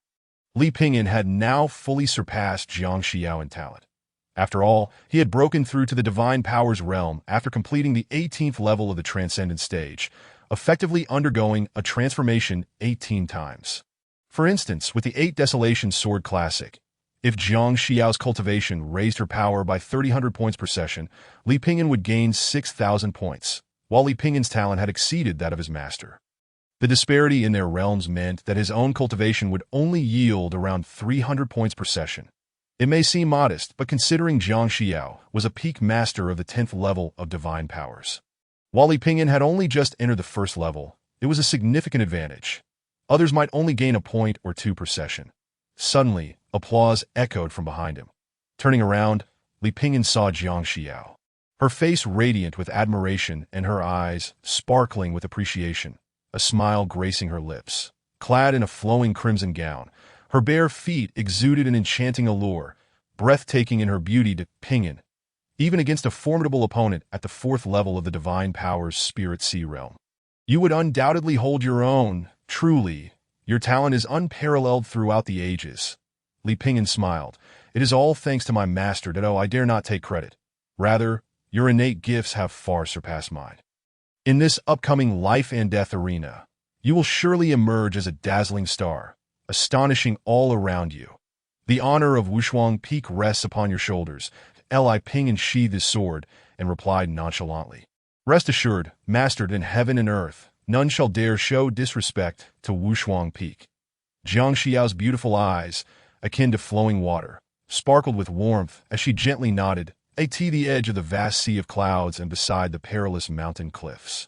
Li Pingyan had now fully surpassed Jiang Xiao in talent. After all, he had broken through to the Divine Powers realm after completing the 18th level of the Transcendent stage, effectively undergoing a transformation 18 times. For instance, with the 8 Desolation Sword Classic, if Jiang Xiao's cultivation raised her power by 300 points per session, Li Pingyan would gain 6,000 points, while Li Pingyan's talent had exceeded that of his master. The disparity in their realms meant that his own cultivation would only yield around 300 points per session. It may seem modest, but considering Jiang Xiao was a peak master of the 10th level of divine powers, while Li Pingyan had only just entered the first level, it was a significant advantage. Others might only gain a point or two per session. Suddenly, applause echoed from behind him. Turning around, Li Pingyan saw Jiang Xiao, her face radiant with admiration and her eyes sparkling with appreciation, a smile gracing her lips. Clad in a flowing crimson gown, her bare feet exuded an enchanting allure, breathtaking in her beauty to Pingyan, even against a formidable opponent at the 4th level of the Divine Powers Spirit Sea realm. You would undoubtedly hold your own. Truly, your talent is unparalleled throughout the ages. Li Pingyan smiled. It is all thanks to my master that I dare not take credit. Rather, your innate gifts have far surpassed mine. In this upcoming life and death arena, you will surely emerge as a dazzling star, astonishing all around you. The honor of Wushuang Peak rests upon your shoulders. Li Pingyan sheathed his sword and replied nonchalantly. Rest assured, mastered in heaven and earth, none shall dare show disrespect to Wushuang Peak. Jiang Xiao's beautiful eyes, akin to flowing water, sparkled with warmth as she gently nodded, at the edge of the vast sea of clouds and beside the perilous mountain cliffs.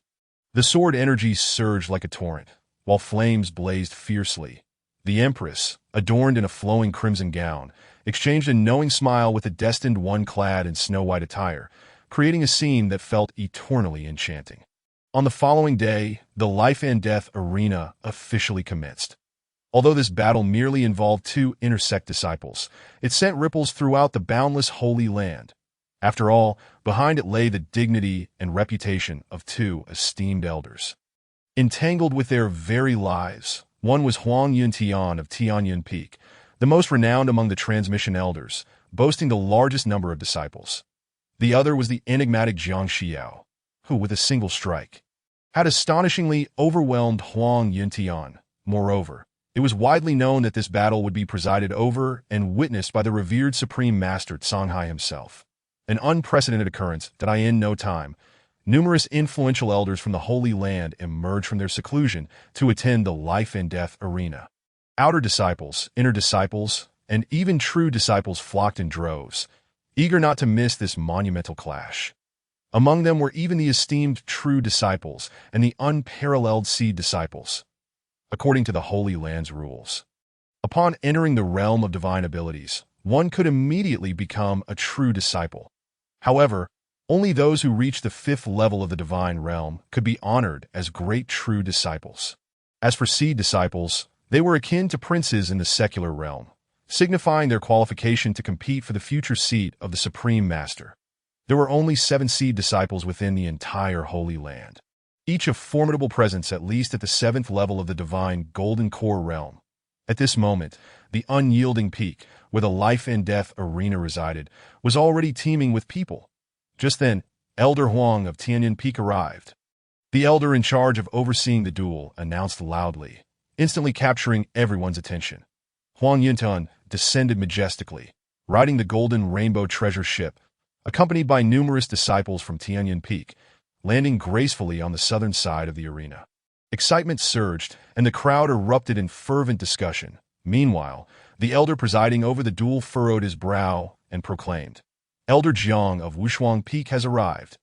The sword energy surged like a torrent, while flames blazed fiercely. The Empress, adorned in a flowing crimson gown, exchanged a knowing smile with the destined one clad in snow-white attire, creating a scene that felt eternally enchanting. On the following day, the life and death arena officially commenced. Although this battle merely involved 2 intersect disciples, it sent ripples throughout the boundless Holy Land. After all, behind it lay the dignity and reputation of 2 esteemed elders. Entangled with their very lives, one was Huang Yuntian of Tianyan Peak, the most renowned among the transmission elders, boasting the largest number of disciples. The other was the enigmatic Jiang Xiao, who, with a single strike, had astonishingly overwhelmed Huang Yuntian. Moreover, it was widely known that this battle would be presided over and witnessed by the revered Supreme Master Songhai himself. An unprecedented occurrence that in no time, numerous influential elders from the Holy Land emerged from their seclusion to attend the life and death arena. Outer disciples, inner disciples, and even true disciples flocked in droves, eager not to miss this monumental clash. Among them were even the esteemed true disciples and the unparalleled seed disciples. According to the Holy Land's rules, upon entering the realm of divine abilities, one could immediately become a true disciple. However, only those who reached the 5th level of the divine realm could be honored as great true disciples. As for seed disciples, they were akin to princes in the secular realm, signifying their qualification to compete for the future seat of the Supreme Master. There were only 7 seed disciples within the entire Holy Land, each of formidable presence at least at the 7th level of the divine Golden Core realm. At this moment, the unyielding peak, where the life and death arena resided, was already teeming with people. Just then, Elder Huang of Tianyan Peak arrived. The elder in charge of overseeing the duel announced loudly, instantly capturing everyone's attention. Huang Yuntian descended majestically, riding the golden rainbow treasure ship, accompanied by numerous disciples from Tianyan Peak, landing gracefully on the southern side of the arena. Excitement surged, and the crowd erupted in fervent discussion. Meanwhile, the elder presiding over the duel furrowed his brow and proclaimed, "Elder Jiang of Wushuang Peak has arrived."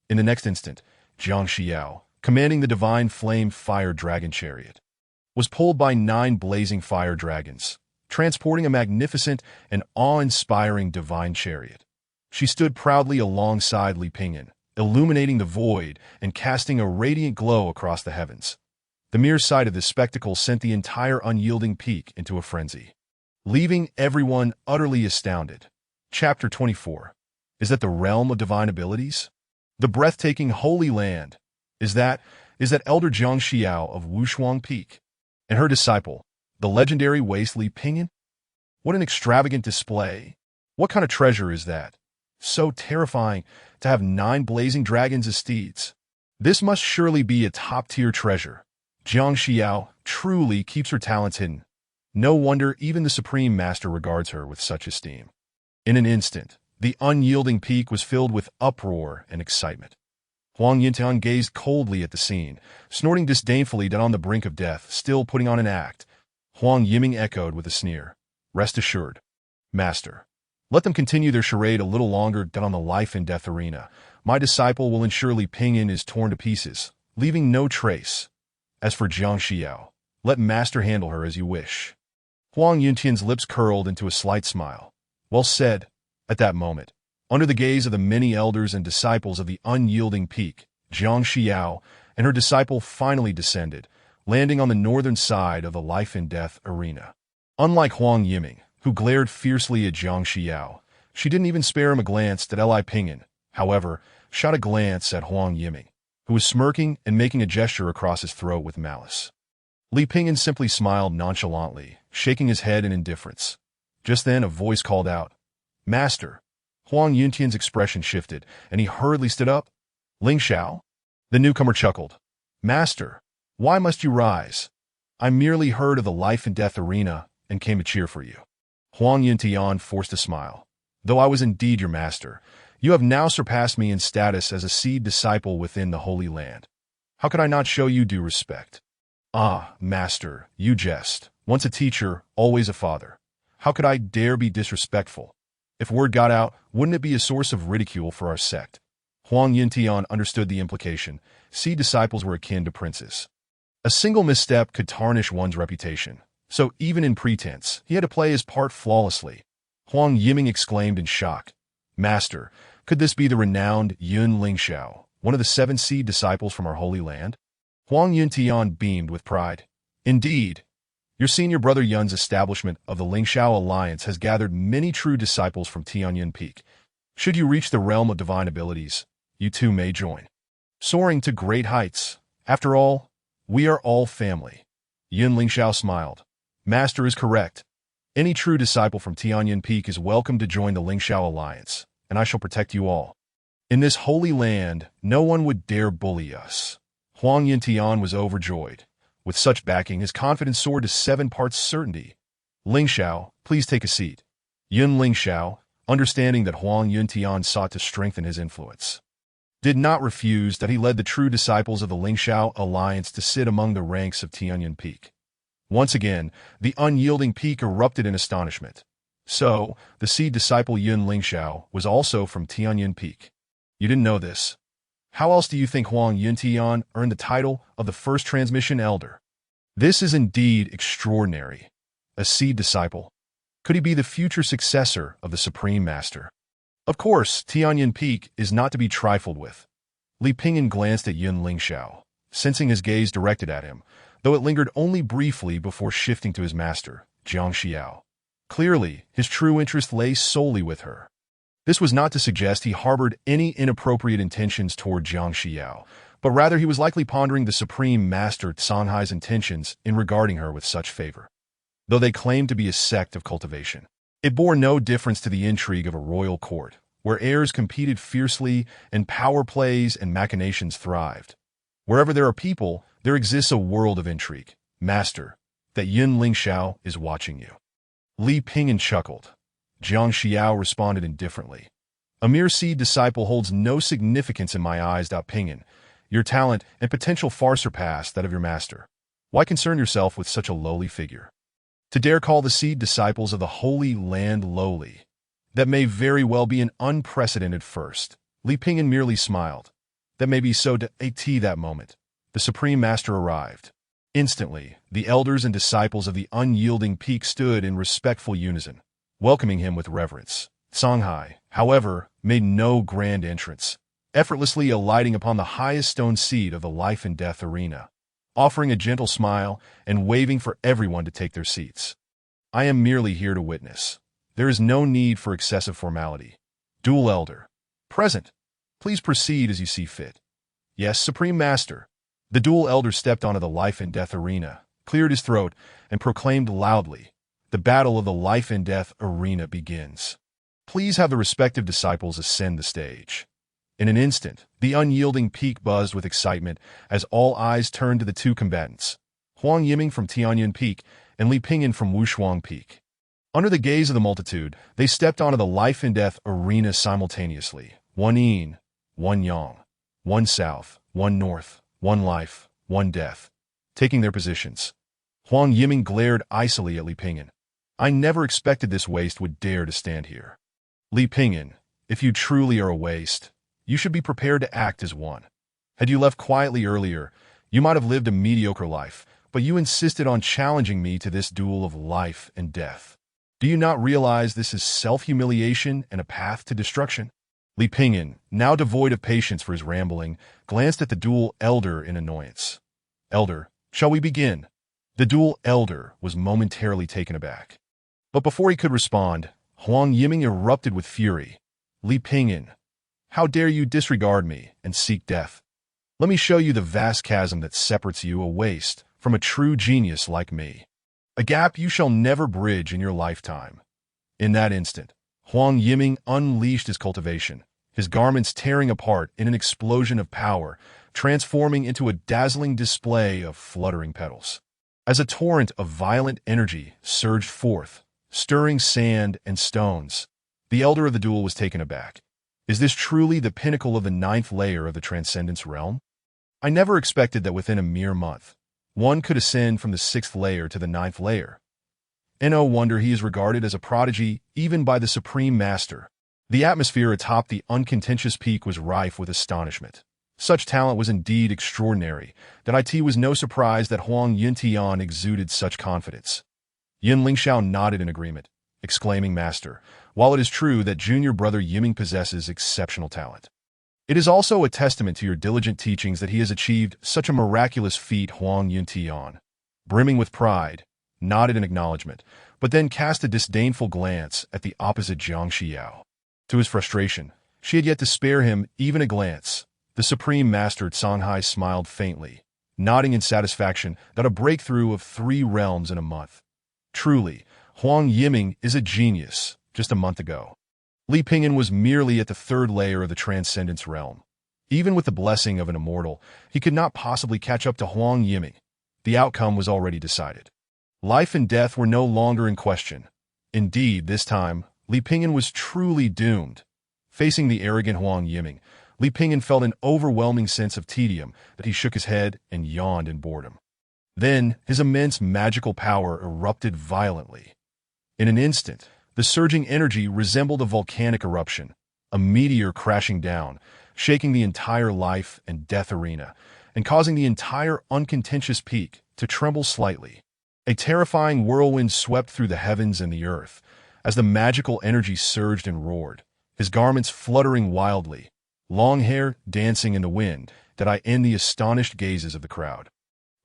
In the next instant, Jiang Xiao, commanding the divine flame fire dragon chariot, was pulled by 9 blazing fire dragons, transporting a magnificent and awe-inspiring divine chariot. She stood proudly alongside Li Pingyan, illuminating the void and casting a radiant glow across the heavens. The mere sight of this spectacle sent the entire unyielding peak into a frenzy, leaving everyone utterly astounded. Chapter 24. Is that the realm of divine abilities? The breathtaking Holy Land. Is that Elder Jiang Xiao of Wushuang Peak and her disciple, the legendary Waste Li Pingyan? What an extravagant display. What kind of treasure is that? So terrifying to have 9 blazing dragons as steeds. This must surely be a top-tier treasure. Jiang Xiao truly keeps her talents hidden. No wonder even the Supreme Master regards her with such esteem. In an instant, the unyielding peak was filled with uproar and excitement. Huang Yintian gazed coldly at the scene, snorting disdainfully that on the brink of death, still putting on an act. Huang Yiming echoed with a sneer. Rest assured, Master. Let them continue their charade a little longer than on the life-and-death arena. My disciple will ensure Li Pingyan is torn to pieces, leaving no trace. As for Jiang Xiao, let Master handle her as you wish. Huang Yuntian's lips curled into a slight smile. Well said. At that moment, under the gaze of the many elders and disciples of the unyielding peak, Jiang Xiao and her disciple finally descended, landing on the northern side of the life-and-death arena. Unlike Huang Yiming, who glared fiercely at Jiang Xiao, she didn't even spare him a glance that Li Pingyan, however, shot a glance at Huang Yiming, who was smirking and making a gesture across his throat with malice. Li Pingyan simply smiled nonchalantly, shaking his head in indifference. Just then a voice called out, Master. Huang Yuntian's expression shifted, and he hurriedly stood up. Ling Xiao? The newcomer chuckled. Master, why must you rise? I merely heard of the life-and-death arena and came to cheer for you. Huang Yuntian forced a smile. Though I was indeed your master, you have now surpassed me in status as a seed disciple within the Holy Land. How could I not show you due respect? Ah, master, you jest. Once a teacher, always a father. How could I dare be disrespectful? If word got out, wouldn't it be a source of ridicule for our sect? Huang Yintian understood the implication. Seed disciples were akin to princes. A single misstep could tarnish one's reputation. So even in pretense, he had to play his part flawlessly. Huang Yiming exclaimed in shock. Master, could this be the renowned Yun Lingxiao, one of the 7 seed disciples from our Holy Land? Huang Yuntian beamed with pride. Indeed. Your senior brother Yun's establishment of the Lingxiao Alliance has gathered many true disciples from Tianyan Peak. Should you reach the realm of divine abilities, you too may join. Soaring to great heights. After all, we are all family. Yun Lingxiao smiled. Master is correct. Any true disciple from Tianyan Peak is welcome to join the Lingxiao Alliance, and I shall protect you all. In this holy land, no one would dare bully us. Huang Yintian was overjoyed. With such backing, his confidence soared to 7 parts certainty. Lingxiao, please take a seat. Yun Lingxiao, understanding that Huang Yuntian sought to strengthen his influence, did not refuse that he led the true disciples of the Lingxiao Alliance to sit among the ranks of Tianyan Peak. Once again, the unyielding peak erupted in astonishment. So, the seed disciple Yun Lingxiao was also from Tianyan Peak. You didn't know this. How else do you think Huang Yuntian earned the title of the first transmission elder? This is indeed extraordinary. A seed disciple. Could he be the future successor of the Supreme Master? Of course, Tianyan Peak is not to be trifled with. Li Pingyan glanced at Yun Lingxiao, sensing his gaze directed at him, though it lingered only briefly before shifting to his master, Jiang Xiao. Clearly, his true interest lay solely with her. This was not to suggest he harbored any inappropriate intentions toward Jiang Xiao, but rather he was likely pondering the Supreme Master Canghai's intentions in regarding her with such favor. Though they claimed to be a sect of cultivation, it bore no difference to the intrigue of a royal court, where heirs competed fiercely and power plays and machinations thrived. Wherever there are people, there exists a world of intrigue. Master, that Yun Lingxiao is watching you. Li Pingyan chuckled. Jiang Xiao responded indifferently. A mere seed disciple holds no significance in my eyes. Pingyan. Your talent and potential far surpass that of your master. Why concern yourself with such a lowly figure? To dare call the seed disciples of the Holy Land lowly, that may very well be an unprecedented first. Li Pingyan merely smiled. That may be so. At that moment, the Supreme Master arrived. Instantly, the elders and disciples of the unyielding peak stood in respectful unison, welcoming him with reverence. Canghai, however, made no grand entrance, effortlessly alighting upon the highest stone seat of the life-and-death arena, offering a gentle smile and waving for everyone to take their seats. I am merely here to witness. There is no need for excessive formality. Dual Elder. Present. Please proceed as you see fit. Yes, Supreme Master. The Dual Elder stepped onto the life-and-death arena, cleared his throat, and proclaimed loudly, the battle of the life-and-death arena begins. Please have the respective disciples ascend the stage. In an instant, the unyielding peak buzzed with excitement as all eyes turned to the two combatants, Huang Yiming from Tianyan Peak and Li Pingyan from Wushuang Peak. Under the gaze of the multitude, they stepped onto the life-and-death arena simultaneously. One yin, one yang, one south, one north, one life, one death. Taking their positions, Huang Yiming glared icily at Li Pingyan. I never expected this waste would dare to stand here. Li Pingyan, if you truly are a waste, you should be prepared to act as one. Had you left quietly earlier, you might have lived a mediocre life, but you insisted on challenging me to this duel of life and death. Do you not realize this is self-humiliation and a path to destruction? Li Pingyan, now devoid of patience for his rambling, glanced at the dual elder in annoyance. Elder, shall we begin? The dual elder was momentarily taken aback. But before he could respond, Huang Yiming erupted with fury. Li Pingyan, how dare you disregard me and seek death? Let me show you the vast chasm that separates you, a waste, from a true genius like me. A gap you shall never bridge in your lifetime. In that instant, Huang Yiming unleashed his cultivation, his garments tearing apart in an explosion of power, transforming into a dazzling display of fluttering petals. As a torrent of violent energy surged forth, stirring sand and stones, the elder of the duel was taken aback. Is this truly the pinnacle of the 9th layer of the Transcendence realm? I never expected that within a mere month, one could ascend from the 6th layer to the 9th layer. No wonder he is regarded as a prodigy even by the Supreme Master. The atmosphere atop the uncontentious peak was rife with astonishment. Such talent was indeed extraordinary, that it was no surprise that Huang Yuntian exuded such confidence. Yin Lingxiao nodded in agreement, exclaiming, Master, while it is true that junior brother Yiming possesses exceptional talent, it is also a testament to your diligent teachings that he has achieved such a miraculous feat. Huang Yuntian, brimming with pride, nodded in acknowledgement, but then cast a disdainful glance at the opposite Jiang Xiao. To his frustration, she had yet to spare him even a glance. The Supreme Master Songhai smiled faintly, nodding in satisfaction that a breakthrough of 3 realms in a month. Truly, Huang Yiming is a genius. Just a month ago, Li Pingyan was merely at the 3rd layer of the Transcendence realm. Even with the blessing of an immortal, he could not possibly catch up to Huang Yiming. The outcome was already decided. Life and death were no longer in question. Indeed, this time, Li Pingyan was truly doomed. Facing the arrogant Huang Yiming, Li Pingyan felt an overwhelming sense of tedium that he shook his head and yawned in boredom. Then, his immense magical power erupted violently. In an instant, the surging energy resembled a volcanic eruption, a meteor crashing down, shaking the entire life and death arena, and causing the entire uncontentious peak to tremble slightly. A terrifying whirlwind swept through the heavens and the earth, as the magical energy surged and roared, his garments fluttering wildly, long hair dancing in the wind that in the astonished gazes of the crowd.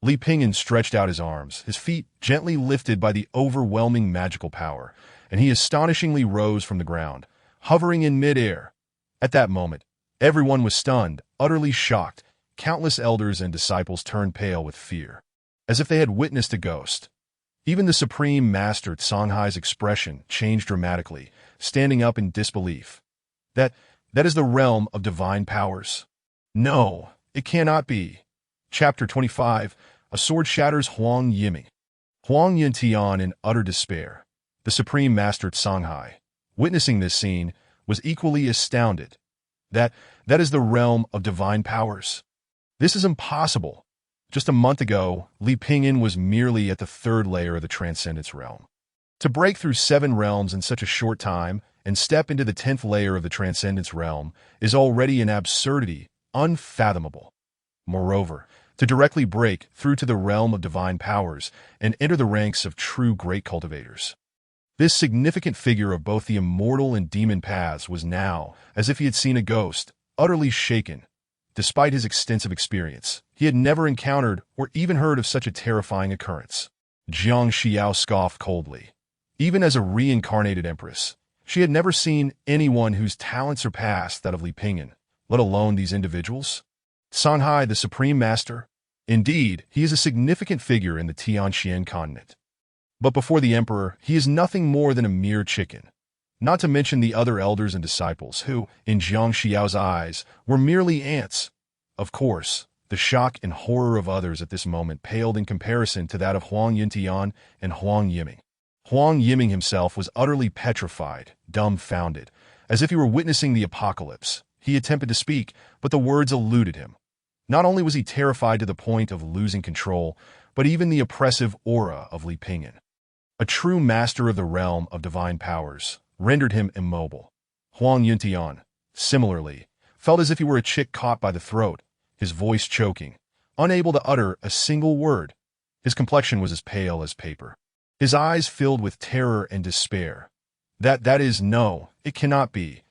Li Pingyan stretched out his arms, his feet gently lifted by the overwhelming magical power, and he astonishingly rose from the ground, hovering in mid-air. At that moment, everyone was stunned, utterly shocked. Countless elders and disciples turned pale with fear, as if they had witnessed a ghost. Even the Supreme Master Songhai's expression changed dramatically, standing up in disbelief. That is the realm of divine powers. No, it cannot be. Chapter 25, A Sword Shatters Huang Yiming. Huang Yuntian in utter despair. The Supreme Master Songhai, witnessing this scene, was equally astounded. That is the realm of divine powers. This is impossible. Just a month ago, Li Pingyan was merely at the 3rd layer of the Transcendence realm. To break through 7 realms in such a short time and step into the 10th layer of the Transcendence realm is already an absurdity unfathomable. Moreover, to directly break through to the realm of divine powers and enter the ranks of true great cultivators. This significant figure of both the immortal and demon paths was now, as if he had seen a ghost, utterly shaken. Despite his extensive experience, he had never encountered or even heard of such a terrifying occurrence. Jiang Xiao scoffed coldly. Even as a reincarnated empress, she had never seen anyone whose talent surpassed that of Li Pingyan, let alone these individuals. Songhai, the Supreme Master? Indeed, he is a significant figure in the Tianxian continent. But before the emperor, he is nothing more than a mere chicken. not to mention the other elders and disciples who, in Jiang Xiao's eyes, were merely ants. Of course, the shock and horror of others at this moment paled in comparison to that of Huang Yuntian and Huang Yiming. Huang Yiming himself was utterly petrified, dumbfounded, as if he were witnessing the apocalypse. He attempted to speak, but the words eluded him. Not only was he terrified to the point of losing control, but even the oppressive aura of Li Pingyan, a true master of the realm of divine powers, rendered him immobile. Huang Yuntian, similarly, felt as if he were a chick caught by the throat, his voice choking, unable to utter a single word. His complexion was as pale as paper. His eyes filled with terror and despair. That is, no, it cannot be.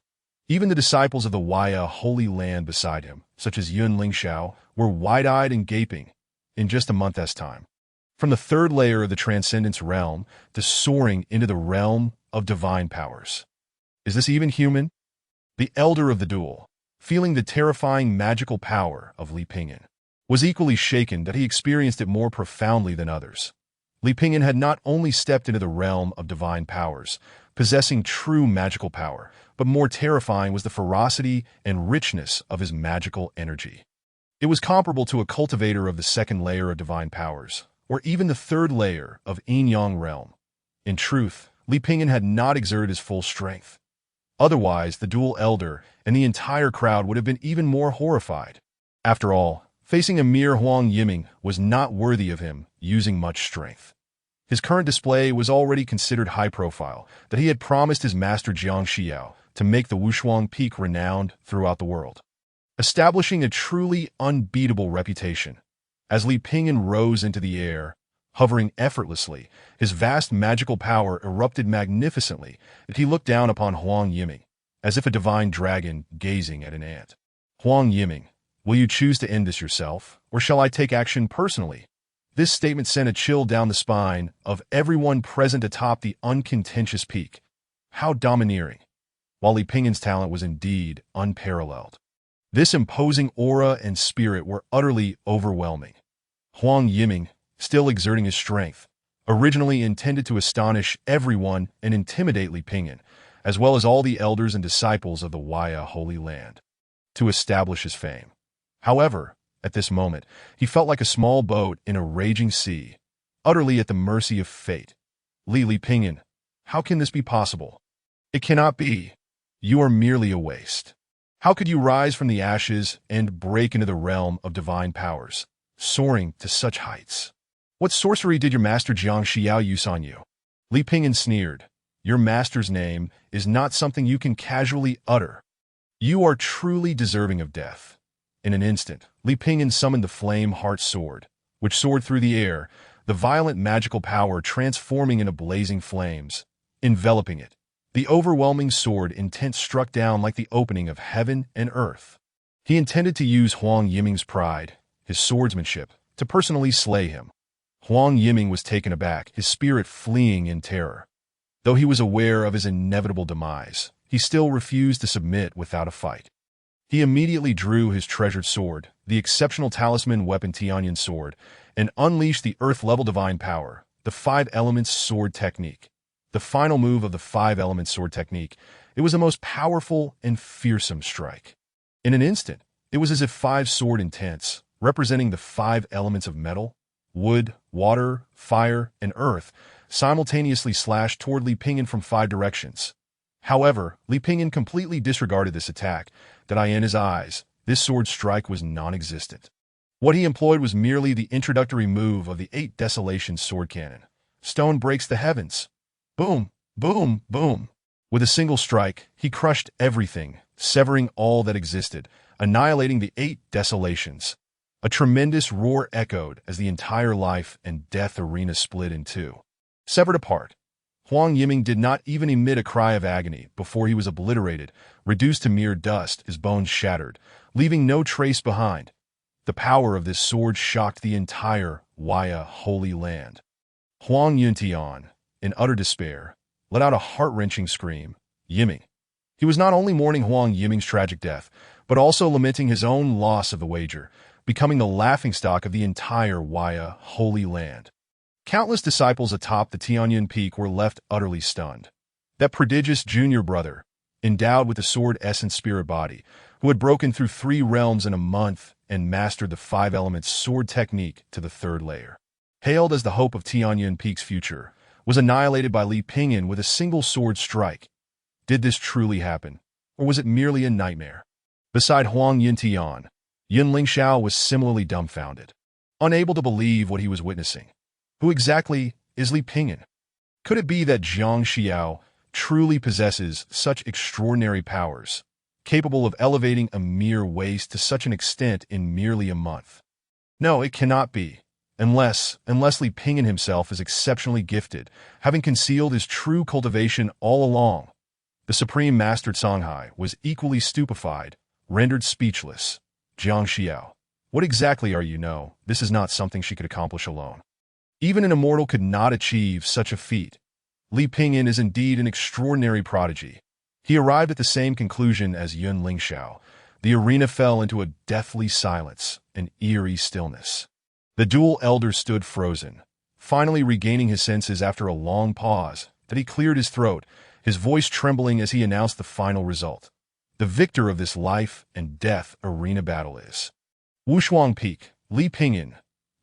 Even the disciples of the Waya Holy Land beside him, such as Yun Lingxiao, were wide-eyed and gaping in just a month's time. From the third layer of the Transcendence realm to soaring into the realm of divine powers. Is this even human? The elder of the duel, feeling the terrifying magical power of Li Pingyan, was equally shaken that he experienced it more profoundly than others. Li Pingyan had not only stepped into the realm of divine powers, possessing true magical power, but more terrifying was the ferocity and richness of his magical energy. It was comparable to a cultivator of the second layer of divine powers, or even the third layer of Yin-Yang realm. In truth, Li Pingyan had not exerted his full strength. Otherwise, the dual elder and the entire crowd would have been even more horrified. After all, facing a mere Huang Yiming was not worthy of him using much strength. His current display was already considered high profile, that he had promised his master Jiang Xiao to make the Wushuang Peak renowned throughout the world, establishing a truly unbeatable reputation. As Li Pingyan rose into the air, hovering effortlessly, his vast magical power erupted magnificently, and he looked down upon Huang Yiming, as if a divine dragon gazing at an ant. Huang Yiming, will you choose to end this yourself, or shall I take action personally? This statement sent a chill down the spine of everyone present atop the uncontentious peak. How domineering! While Li Pingyan's talent was indeed unparalleled, this imposing aura and spirit were utterly overwhelming. Huang Yiming, still exerting his strength, originally intended to astonish everyone and intimidate Li Pingyan, as well as all the elders and disciples of the Waya Holy Land, to establish his fame. However, at this moment, he felt like a small boat in a raging sea, utterly at the mercy of fate. Li Pingyan, how can this be possible? It cannot be. You are merely a waste. How could you rise from the ashes and break into the realm of divine powers, soaring to such heights? What sorcery did your master Jiang Xiao use on you? Li Pingyan sneered. Your master's name is not something you can casually utter. You are truly deserving of death. In an instant, Li Pingyan summoned the Flame Heart Sword, which soared through the air, the violent magical power transforming into blazing flames, enveloping it. The overwhelming sword intent struck down like the opening of heaven and earth. He intended to use Huang Yiming's pride, his swordsmanship, to personally slay him. Huang Yiming was taken aback, his spirit fleeing in terror. Though he was aware of his inevitable demise, he still refused to submit without a fight. He immediately drew his treasured sword, the exceptional talisman weapon Tianyan sword, and unleashed the earth-level divine power, the Five Elements Sword Technique. The final move of the Five Elements Sword Technique, it was the most powerful and fearsome strike. In an instant, it was as if five sword intents, representing the five elements of metal, wood, water, fire, and earth, simultaneously slashed toward Li Pingyan from five directions. However, Li Pingyan completely disregarded this attack, that in his eyes, this sword strike was non-existent. What he employed was merely the introductory move of the Eight Desolations sword cannon. Stone breaks the heavens. Boom, boom, boom. With a single strike, he crushed everything, severing all that existed, annihilating the Eight Desolations. A tremendous roar echoed as the entire life and death arena split in two. Severed apart, Huang Yiming did not even emit a cry of agony before he was obliterated, reduced to mere dust, his bones shattered, leaving no trace behind. The power of this sword shocked the entire Waya Holy Land. Huang Yuntian, in utter despair, let out a heart-wrenching scream. Yiming. He was not only mourning Huang Yiming's tragic death, but also lamenting his own loss of the wager, becoming the laughingstock of the entire Waya Holy Land. Countless disciples atop the Tianyan Peak were left utterly stunned. That prodigious junior brother, endowed with the sword essence spirit body, who had broken through 3 realms in a month and mastered the 5 elements sword technique to the 3rd layer. Hailed as the hope of Tianyuan Peak's future, was annihilated by Li Pingyan with a single sword strike. Did this truly happen, or was it merely a nightmare? Beside Huang Yintian, Yun Lingxiao was similarly dumbfounded, unable to believe what he was witnessing. Who exactly is Li Pingyan? Could it be that Zhang Xiao truly possesses such extraordinary powers, capable of elevating a mere waste to such an extent in merely a month? No, it cannot be, unless Li Pingyan himself is exceptionally gifted, having concealed his true cultivation all along. The Supreme Master Songhai was equally stupefied, rendered speechless. Zhang Xiao, what exactly are you? No, this is not something she could accomplish alone. Even an immortal could not achieve such a feat. Li Pingyan is indeed an extraordinary prodigy. He arrived at the same conclusion as Yun Lingxiao. The arena fell into a deathly silence, an eerie stillness. The dual elder stood frozen, finally regaining his senses after a long pause. That he cleared his throat, his voice trembling as he announced the final result. The victor of this life and death arena battle is Wushuang Peak, Li Pingyan.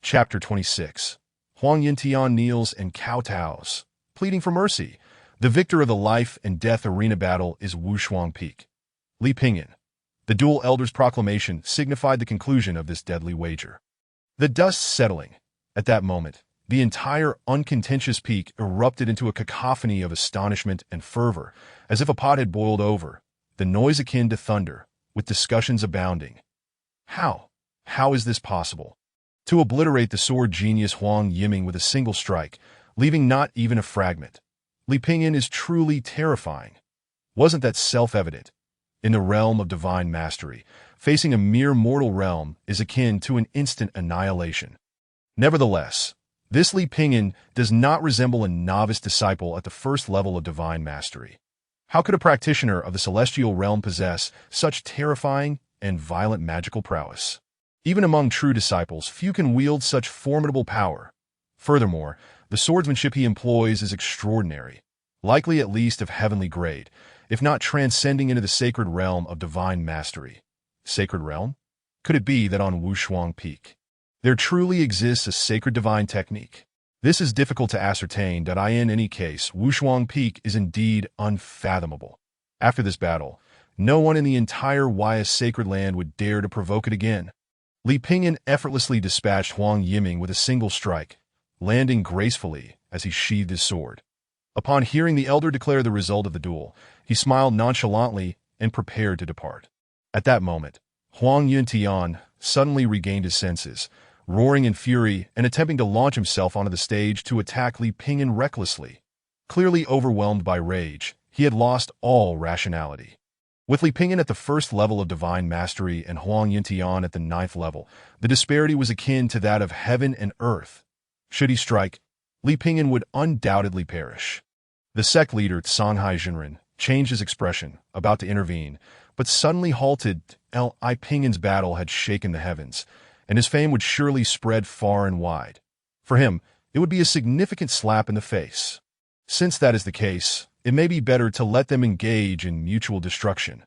Chapter 26. Huang Yintian kneels and kowtows, pleading for mercy. The victor of the life and death arena battle is Wushuang Peak, Li Pingyan. The dual elder's proclamation signified the conclusion of this deadly wager. The dust settling. At that moment, the entire uncontentious peak erupted into a cacophony of astonishment and fervor, as if a pot had boiled over, the noise akin to thunder, with discussions abounding. How is this possible? To obliterate the sword genius Huang Yiming with a single strike, leaving not even a fragment. Li Pingyan is truly terrifying. Wasn't that self-evident? In the realm of divine mastery, facing a mere mortal realm is akin to an instant annihilation. Nevertheless, this Li Pingyan does not resemble a novice disciple at the first level of divine mastery. How could a practitioner of the celestial realm possess such terrifying and violent magical prowess? Even among true disciples, few can wield such formidable power. Furthermore, the swordsmanship he employs is extraordinary, likely at least of heavenly grade, if not transcending into the sacred realm of divine mastery. Sacred realm? Could it be that on Wushuang Peak there truly exists a sacred divine technique? This is difficult to ascertain. In any case, Wushuang Peak is indeed unfathomable. After this battle, no one in the entire Wais sacred land would dare to provoke it again. Li Pingyan effortlessly dispatched Huang Yiming with a single strike, landing gracefully as he sheathed his sword. Upon hearing the elder declare the result of the duel, he smiled nonchalantly and prepared to depart. At that moment, Huang Yintian suddenly regained his senses, roaring in fury and attempting to launch himself onto the stage to attack Li Pingyan recklessly. Clearly overwhelmed by rage, he had lost all rationality. With Li Pingyan at the first level of divine mastery and Huang Yintian at the 9th level, the disparity was akin to that of heaven and earth. Should he strike, Li Pingyan would undoubtedly perish. The sect leader Songhai Jinren changed his expression, about to intervene, but suddenly halted. Li Pingyan's battle had shaken the heavens, and his fame would surely spread far and wide. For him, it would be a significant slap in the face. Since that is the case, it may be better to let them engage in mutual destruction.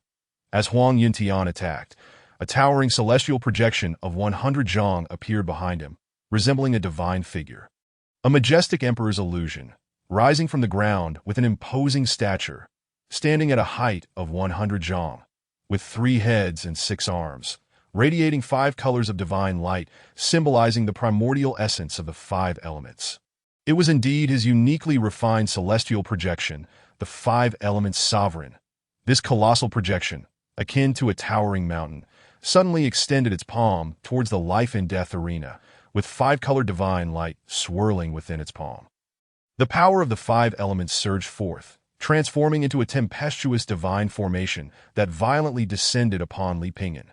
As Huang Yintian attacked, a towering celestial projection of 100 zhang appeared behind him, resembling a divine figure. A majestic emperor's illusion, rising from the ground with an imposing stature, standing at a height of 100 zhang, with 3 heads and 6 arms, radiating 5 colors of divine light, symbolizing the primordial essence of the 5 elements. It was indeed his uniquely refined celestial projection, the 5 elements sovereign. This colossal projection, akin to a towering mountain, suddenly extended its palm towards the life and death arena, with 5-colored divine light swirling within its palm. The power of the 5 elements surged forth, transforming into a tempestuous divine formation that violently descended upon Li Pingyan.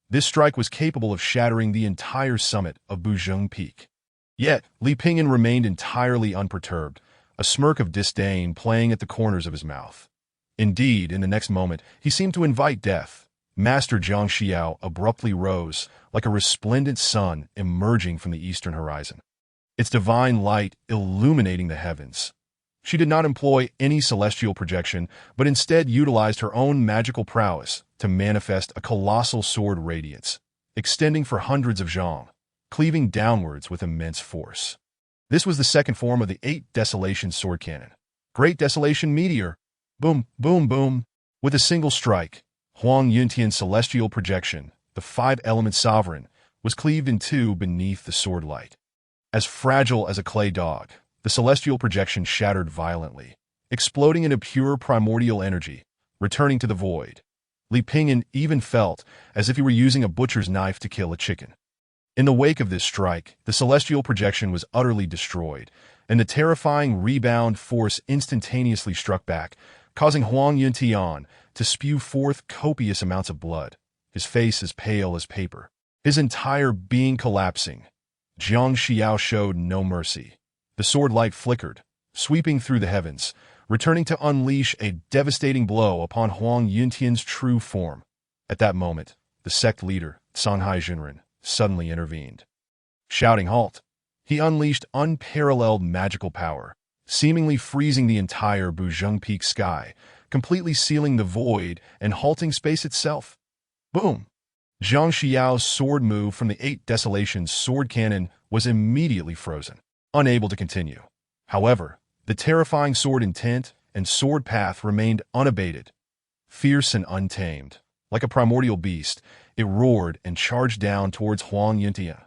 This strike was capable of shattering the entire summit of Buzheng Peak. Yet, Li Pingyan remained entirely unperturbed, a smirk of disdain playing at the corners of his mouth. Indeed, in the next moment, he seemed to invite death. Master Zhang Xiao abruptly rose, like a resplendent sun emerging from the eastern horizon, its divine light illuminating the heavens. She did not employ any celestial projection, but instead utilized her own magical prowess to manifest a colossal sword radiance, extending for hundreds of zhang, cleaving downwards with immense force. This was the second form of the 8 Desolation sword cannon. Great Desolation Meteor. Boom, boom, boom. With a single strike, Huang Yuntian's celestial projection, the 5-element sovereign, was cleaved in two beneath the sword light. As fragile as a clay dog, the celestial projection shattered violently, exploding into pure primordial energy, returning to the void. Li Pingyan even felt as if he were using a butcher's knife to kill a chicken. In the wake of this strike, the celestial projection was utterly destroyed, and the terrifying rebound force instantaneously struck back, causing Huang Yuntian to spew forth copious amounts of blood, his face as pale as paper, his entire being collapsing. Jiang Xiao showed no mercy. The sword light flickered, sweeping through the heavens, returning to unleash a devastating blow upon Huang Yuntian's true form. At that moment, the sect leader, Songhai Jinren, suddenly intervened. Shouting halt, he unleashed unparalleled magical power, seemingly freezing the entire Buzheng Peak sky, completely sealing the void and halting space itself. Boom! Jiang Xiao's sword move from the 8 Desolation sword cannon was immediately frozen, unable to continue. However, the terrifying sword intent and sword path remained unabated. Fierce and untamed, like a primordial beast, it roared and charged down towards Huang Yuntian.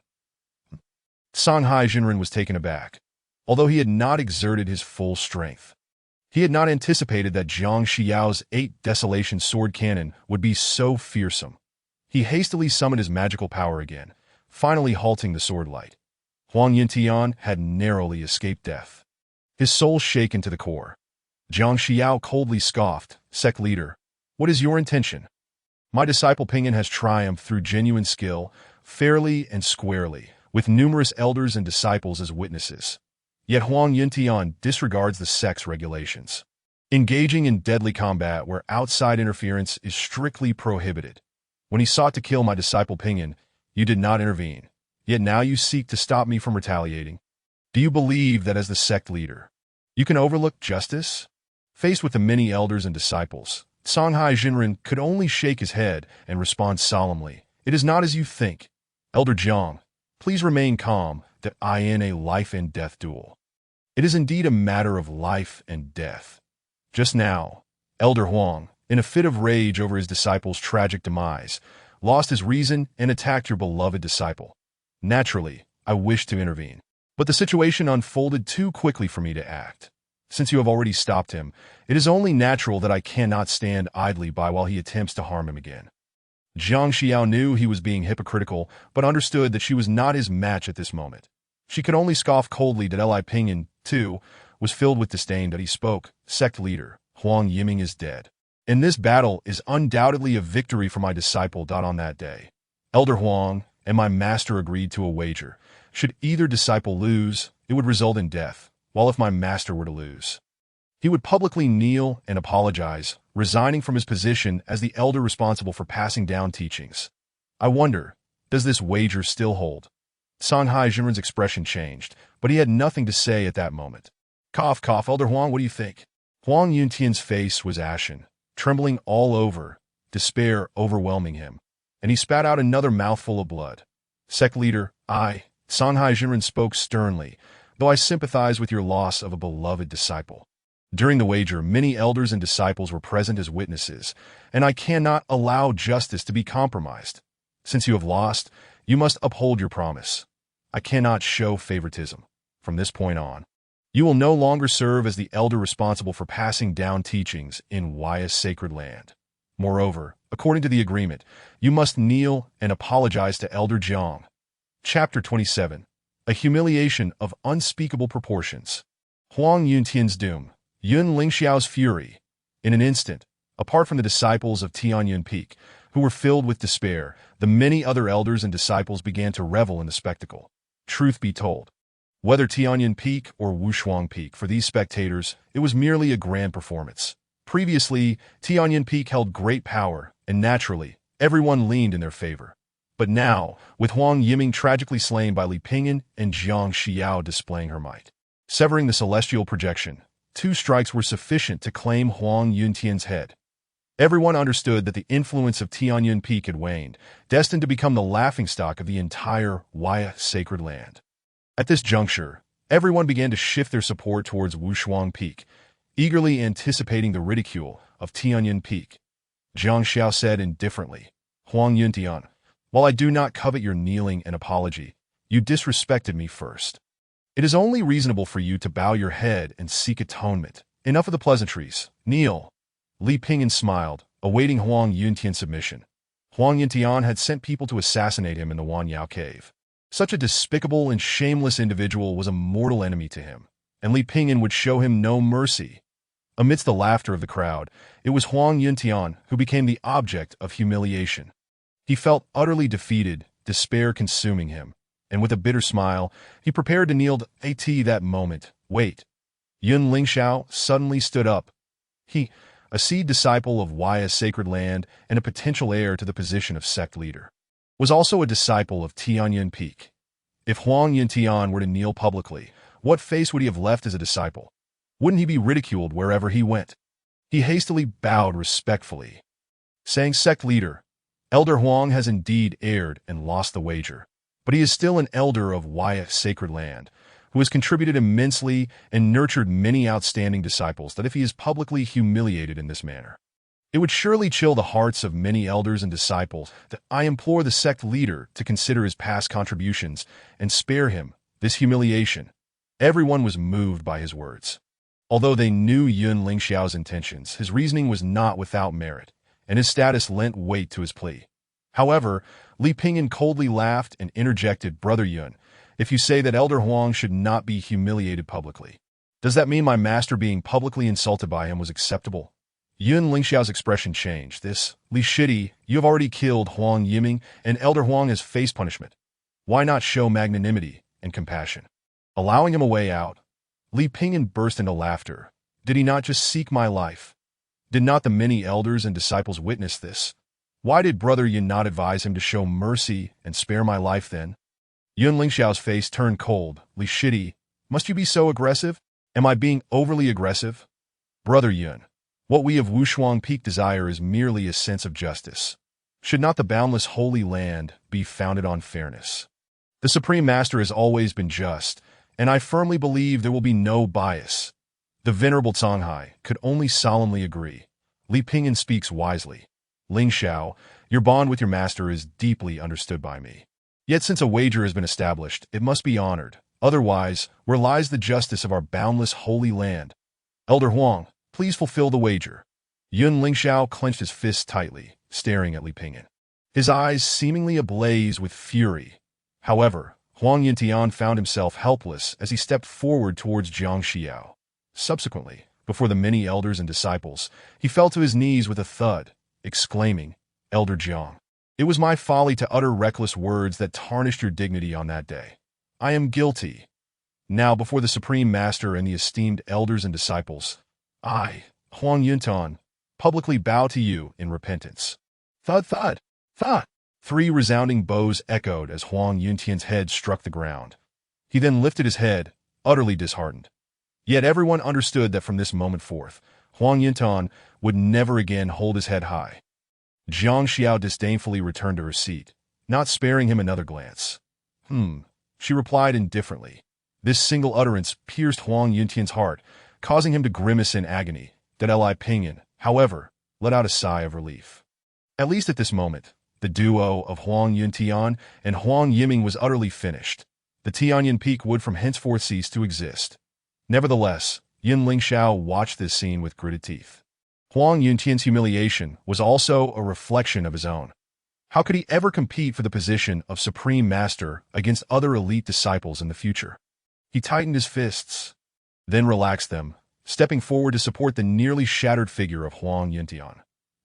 Songhai Jinren was taken aback, although he had not exerted his full strength. He had not anticipated that Jiang Xiao's 8 Desolation sword cannon would be so fearsome. He hastily summoned his magical power again, finally halting the sword light. Huang Yuntian had narrowly escaped death, his soul shaken to the core. Jiang Xiao coldly scoffed, "Sect leader, what is your intention? My disciple Pingyan has triumphed through genuine skill, fairly and squarely, with numerous elders and disciples as witnesses. Yet Huang Yuntian disregards the sect's regulations, engaging in deadly combat where outside interference is strictly prohibited. When he sought to kill my disciple Pingyan, you did not intervene. Yet now you seek to stop me from retaliating. Do you believe that as the sect leader, you can overlook justice?" Faced with the many elders and disciples, Songhai Jinren could only shake his head and respond solemnly, "It is not as you think. Elder Jiang, please remain calm that I am in a life and death duel. It is indeed a matter of life and death. Just now, Elder Huang, in a fit of rage over his disciple's tragic demise, lost his reason and attacked your beloved disciple. Naturally, I wished to intervene, but the situation unfolded too quickly for me to act. Since you have already stopped him, it is only natural that I cannot stand idly by while he attempts to harm him again." Jiang Xiao knew he was being hypocritical, but understood that she was not his match at this moment. She could only scoff coldly that Li Pingyan, too, was filled with disdain that he spoke. "Sect leader, Huang Yiming is dead. And this battle is undoubtedly a victory for my disciple." On that day, Elder Huang and my master agreed to a wager. Should either disciple lose, it would result in death, while if my master were to lose, he would publicly kneel and apologize, resigning from his position as the elder responsible for passing down teachings. I wonder, does this wager still hold? Songhai Jinren's expression changed, but he had nothing to say at that moment. Cough, cough, Elder Huang, what do you think? Huang Yuntian's face was ashen, trembling all over, despair overwhelming him, and he spat out another mouthful of blood. "Sect leader, Songhai Jinren spoke sternly, though I sympathize with your loss of a beloved disciple. During the wager, many elders and disciples were present as witnesses, and I cannot allow justice to be compromised. Since you have lost, you must uphold your promise. I cannot show favoritism. From this point on, you will no longer serve as the elder responsible for passing down teachings in Huai's sacred land. Moreover, according to the agreement, you must kneel and apologize to Elder Jiang." Chapter 27. A humiliation of unspeakable proportions. Huang Yuntian's doom. Yun Lingxiao's fury. In an instant, apart from the disciples of Tianyun Peak, who were filled with despair, the many other elders and disciples began to revel in the spectacle. Truth be told, whether Tianyun Peak or Wushuang Peak, for these spectators, it was merely a grand performance. Previously, Tianyun Peak held great power, and naturally, everyone leaned in their favor. But now, with Huang Yiming tragically slain by Li Pingyan and Jiang Xiao displaying her might, severing the celestial projection, 2 strikes were sufficient to claim Huang Yuntian's head. Everyone understood that the influence of Tianyun Peak had waned, destined to become the laughingstock of the entire Waya sacred land. At this juncture, everyone began to shift their support towards Wushuang Peak, eagerly anticipating the ridicule of Tianyun Peak. Jiang Xiao said indifferently, "Huang Yuntian, while I do not covet your kneeling and apology, you disrespected me first. It is only reasonable for you to bow your head and seek atonement. Enough of the pleasantries. Kneel." Li Pingyan smiled, awaiting Huang Yuntian's submission. Huang Yuntian had sent people to assassinate him in the Wanyao cave. Such a despicable and shameless individual was a mortal enemy to him, and Li Pingyan would show him no mercy. Amidst the laughter of the crowd, it was Huang Yuntian who became the object of humiliation. He felt utterly defeated, despair consuming him, and with a bitter smile, he prepared to kneel at that moment. Wait. Yun Lingxiao suddenly stood up. He, a seed disciple of Waya's sacred land and a potential heir to the position of sect leader, was also a disciple of Tianyun Peak. If Huang Yuntian were to kneel publicly, what face would he have left as a disciple? Wouldn't he be ridiculed wherever he went? He hastily bowed respectfully, saying, "Sect leader, Elder Huang has indeed erred and lost the wager, but he is still an elder of Waya's sacred land, who has contributed immensely and nurtured many outstanding disciples that if he is publicly humiliated in this manner, it would surely chill the hearts of many elders and disciples. That I implore the sect leader to consider his past contributions and spare him this humiliation." Everyone was moved by his words. Although they knew Yun Lingxiao's intentions, his reasoning was not without merit, and his status lent weight to his plea. However, Li Pingyan coldly laughed and interjected, "Brother Yun, if you say that Elder Huang should not be humiliated publicly, does that mean my master being publicly insulted by him was acceptable?" Yun Lingxiao's expression changed. "This, Li Shidi, you have already killed Huang Yiming, and Elder Huang has faced punishment. Why not show magnanimity and compassion?" Allowing him a way out, Li Pingyan burst into laughter. "Did he not just seek my life? Did not the many elders and disciples witness this? Why did Brother Yun not advise him to show mercy and spare my life then?" Yun Lingxiao's face turned cold. "Li Shidi, must you be so aggressive? Am I being overly aggressive?" "Brother Yun, what we of Wushuang Peak desire is merely a sense of justice. Should not the boundless holy land be founded on fairness? The Supreme Master has always been just, and I firmly believe there will be no bias." The Venerable Songhai could only solemnly agree. Li Pingyan speaks wisely. "Lingxiao, your bond with your master is deeply understood by me. Yet since a wager has been established, it must be honored. Otherwise, where lies the justice of our boundless holy land? Elder Huang, please fulfill the wager." Yun Lingxiao clenched his fists tightly, staring at Li Pingyan, his eyes seemingly ablaze with fury. However, Huang Yuntian found himself helpless as he stepped forward towards Jiang Xiao. Subsequently, before the many elders and disciples, he fell to his knees with a thud, exclaiming, "Elder Jiang, it was my folly to utter reckless words that tarnished your dignity on that day. I am guilty. Now, before the Supreme Master and the esteemed elders and disciples, I, Huang Yuntian, publicly bow to you in repentance." Thud, thud, thud. 3 resounding bows echoed as Huang Yuntian's head struck the ground. He then lifted his head, utterly disheartened. Yet everyone understood that from this moment forth, Huang Yuntian would never again hold his head high. Jiang Xiao disdainfully returned to her seat, not sparing him another glance. She replied indifferently. This single utterance pierced Huang Yuntian's heart, causing him to grimace in agony. Li Pingyan, however, let out a sigh of relief. At least at this moment, the duo of Huang Yuntian and Huang Yiming was utterly finished. The Tianyun Peak would from henceforth cease to exist. Nevertheless, Yun Lingxiao watched this scene with gritted teeth. Huang Yuntian's humiliation was also a reflection of his own. How could he ever compete for the position of Supreme Master against other elite disciples in the future? He tightened his fists, then relaxed them, stepping forward to support the nearly shattered figure of Huang Yuntian.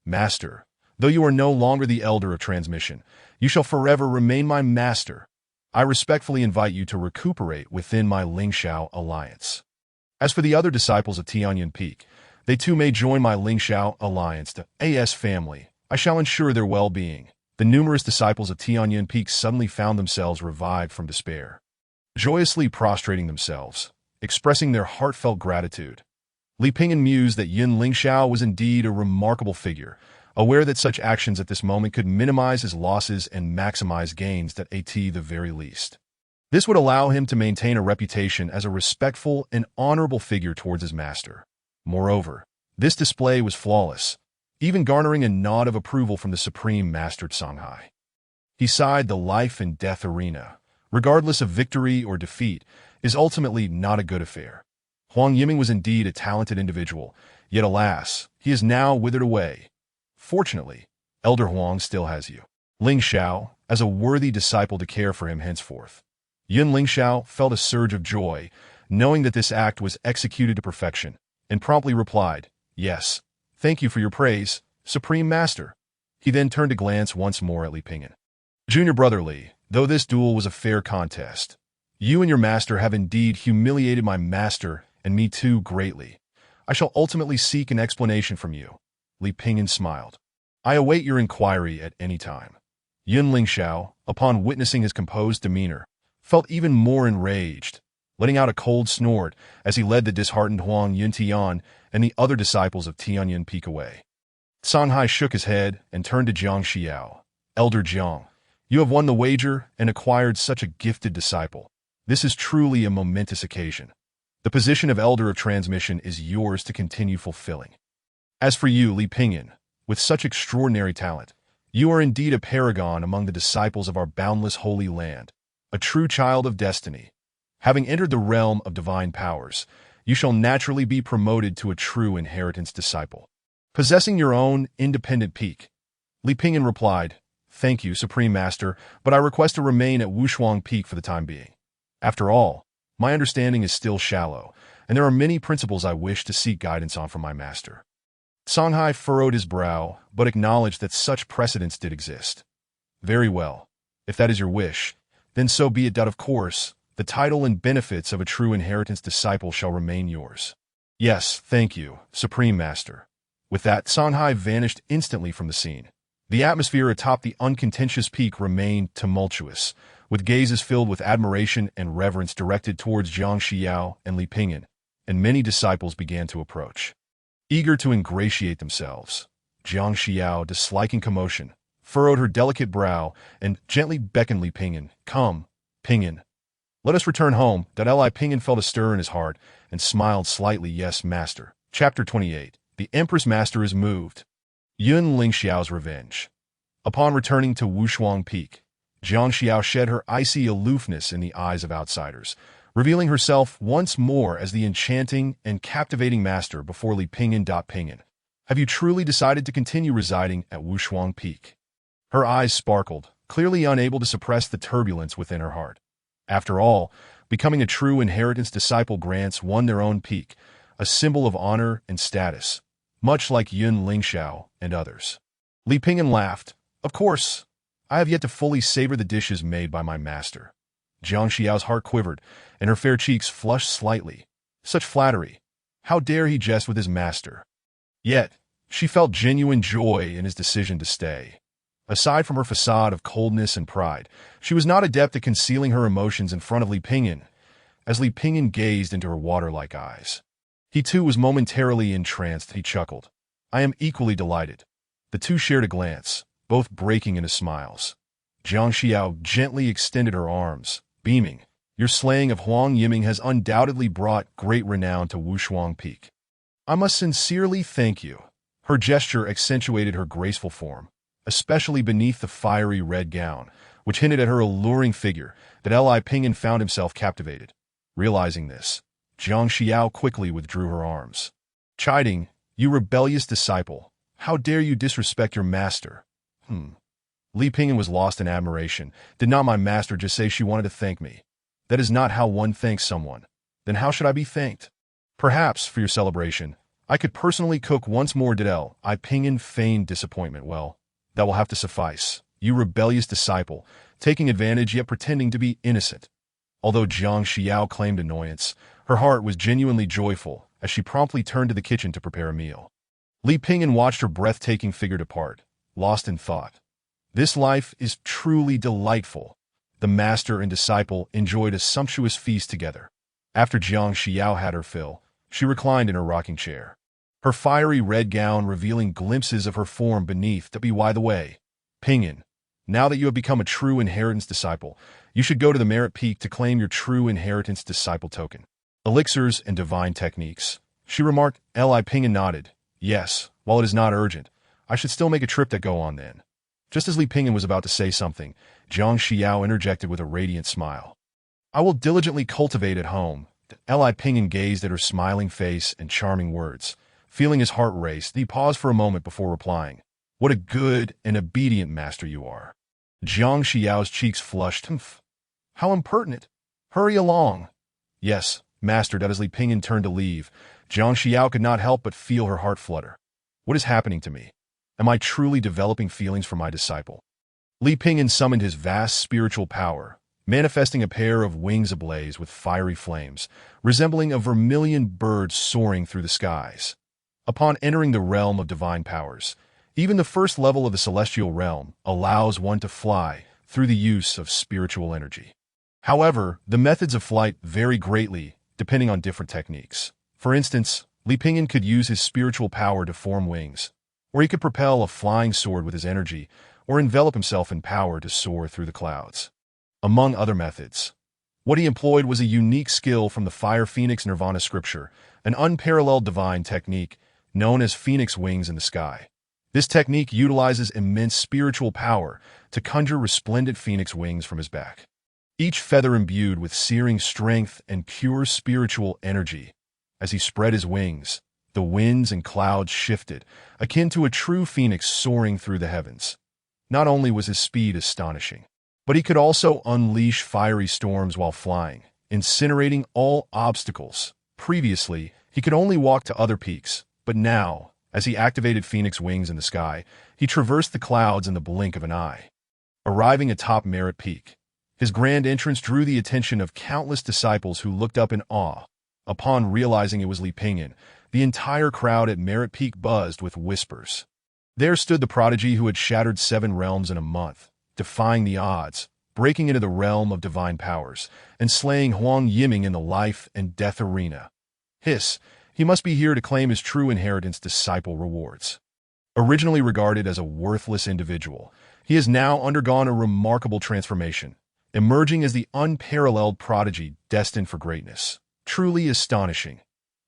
"Master, though you are no longer the elder of transmission, you shall forever remain my master. I respectfully invite you to recuperate within my Lingxiao alliance. As for the other disciples of Tianyun Peak, they too may join my Lingxiao alliance to AS family. I shall ensure their well-being." The numerous disciples of Tianyun Peak suddenly found themselves revived from despair, joyously prostrating themselves, expressing their heartfelt gratitude. Li Pingyan mused that Yun Lingxiao was indeed a remarkable figure, aware that such actions at this moment could minimize his losses and maximize gains at the very least. This would allow him to maintain a reputation as a respectful and honorable figure towards his master. Moreover, this display was flawless, even garnering a nod of approval from the Supreme Master Songhai. He sighed. The life and death arena, regardless of victory or defeat, is ultimately not a good affair. Huang Yiming was indeed a talented individual, yet alas, he is now withered away. Fortunately, Elder Huang still has you, Lingxiao, as a worthy disciple to care for him henceforth. Yun Lingxiao felt a surge of joy, knowing that this act was executed to perfection, and promptly replied, "Yes, thank you for your praise, Supreme Master." He then turned to glance once more at Li Pingyan. "Junior brother Li, though this duel was a fair contest, you and your master have indeed humiliated my master and me too greatly. I shall ultimately seek an explanation from you." Li Pingyan smiled. "I await your inquiry at any time." Yun Lingxiao, upon witnessing his composed demeanor, felt even more enraged, letting out a cold snort as he led the disheartened Huang Yuntian and the other disciples of Tianyun Peak away. Songhai shook his head and turned to Jiang Xiao. "Elder Jiang, you have won the wager and acquired such a gifted disciple. This is truly a momentous occasion. The position of Elder of Transmission is yours to continue fulfilling. As for you, Li Pingyan, with such extraordinary talent, you are indeed a paragon among the disciples of our boundless holy land, a true child of destiny. Having entered the realm of divine powers, you shall naturally be promoted to a true inheritance disciple, possessing your own independent peak." Li Pingyan replied, "Thank you, Supreme Master, but I request to remain at Wushuang Peak for the time being. After all, my understanding is still shallow, and there are many principles I wish to seek guidance on from my master." Songhai furrowed his brow, but acknowledged that such precedents did exist. "Very well. If that is your wish, then so be it. Of course, the title and benefits of a true inheritance disciple shall remain yours." "Yes, thank you, Supreme Master." With that, Songhai vanished instantly from the scene. The atmosphere atop the uncontentious peak remained tumultuous, with gazes filled with admiration and reverence directed towards Jiang Xiao and Li Pingyan, and many disciples began to approach, eager to ingratiate themselves. Jiang Xiao, disliking commotion, furrowed her delicate brow and gently beckoned Li Pingyan. "Come, Pingyan. Let us return home." Li Pingyan felt a stir in his heart and smiled slightly. "Yes, Master." Chapter 28. The Empress Master is moved. Yun Lingxiao's revenge. Upon returning to Wushuang Peak, Jiang Xiao shed her icy aloofness in the eyes of outsiders, revealing herself once more as the enchanting and captivating master before Li Pingyan. "Pingyan, have you truly decided to continue residing at Wushuang Peak?" Her eyes sparkled, clearly unable to suppress the turbulence within her heart. After all, becoming a true inheritance disciple grants one their own peak, a symbol of honor and status, much like Yun Lingxiao and others. Li Pingyan laughed. "Of course, I have yet to fully savor the dishes made by my master." Jiang Xiao's heart quivered, and her fair cheeks flushed slightly. Such flattery! How dare he jest with his master? Yet, she felt genuine joy in his decision to stay. Aside from her facade of coldness and pride, she was not adept at concealing her emotions in front of Li Pingyan. As Li Pingyan gazed into her water-like eyes, he too was momentarily entranced. He chuckled. "I am equally delighted." The two shared a glance, both breaking into smiles. Jiang Xiao gently extended her arms, beaming. "Your slaying of Huang Yiming has undoubtedly brought great renown to Wushuang Peak. I must sincerely thank you." Her gesture accentuated her graceful form, especially beneath the fiery red gown, which hinted at her alluring figure. Li Pingyan found himself captivated. Realizing this, Jiang Xiao quickly withdrew her arms, chiding, "You rebellious disciple, how dare you disrespect your master?" Li Pingyan was lost in admiration. "Did not my master just say she wanted to thank me? That is not how one thanks someone. Then how should I be thanked?" "Perhaps, for your celebration, I could personally cook once more." Li Pingyan feigned disappointment. "Well, that will have to suffice. You rebellious disciple, taking advantage yet pretending to be innocent." Although Jiang Xiao claimed annoyance, her heart was genuinely joyful as she promptly turned to the kitchen to prepare a meal. Li Pingyan watched her breathtaking figure depart, lost in thought. This life is truly delightful. The master and disciple enjoyed a sumptuous feast together. After Jiang Xiao had her fill, She reclined in her rocking chair, her fiery red gown revealing glimpses of her form beneath. By the way, Pinyin, now that you have become a true inheritance disciple, you should go to the Merit Peak to claim your true inheritance disciple token. Elixirs and divine techniques. She remarked. Li Pinyin nodded. Yes, while it is not urgent, I should still make a trip to go on then. Just as Li Pinyin was about to say something, Zhang Xiao interjected with a radiant smile. I will diligently cultivate at home. Li Pinyin gazed at her smiling face and charming words. Feeling his heart race, he paused for a moment before replying. What a good and obedient master you are. Zhang Xiao's cheeks flushed. Humph. How impertinent. Hurry along. Yes, master. As Li Pinyin turned to leave, Zhang Xiao could not help but feel her heart flutter. What is happening to me? Am I truly developing feelings for my disciple? Li Pinyin summoned his vast spiritual power, manifesting a pair of wings ablaze with fiery flames, resembling a vermilion bird soaring through the skies. Upon entering the realm of divine powers, even the first level of the celestial realm allows one to fly through the use of spiritual energy. However, the methods of flight vary greatly depending on different techniques. For instance, Li Pinyin could use his spiritual power to form wings, or he could propel a flying sword with his energy, or envelop himself in power to soar through the clouds. Among other methods, what he employed was a unique skill from the Fire Phoenix Nirvana scripture, an unparalleled divine technique known as Phoenix Wings in the Sky. This technique utilizes immense spiritual power to conjure resplendent phoenix wings from his back, each feather imbued with searing strength and pure spiritual energy. As he spread his wings, the winds and clouds shifted, akin to a true phoenix soaring through the heavens. Not only was his speed astonishing, but he could also unleash fiery storms while flying, incinerating all obstacles. Previously, he could only walk to other peaks, but now, as he activated Phoenix Wings in the sky, he traversed the clouds in the blink of an eye. Arriving atop Merit Peak, his grand entrance drew the attention of countless disciples who looked up in awe. Upon realizing it was Li Pinyin, the entire crowd at Merit Peak buzzed with whispers. There stood the prodigy who had shattered 7 realms in a month, defying the odds, breaking into the realm of divine powers, and slaying Huang Yiming in the life and death arena. Hiss, he must be here to claim his true inheritance disciple rewards. Originally regarded as a worthless individual, he has now undergone a remarkable transformation, emerging as the unparalleled prodigy destined for greatness. Truly astonishing.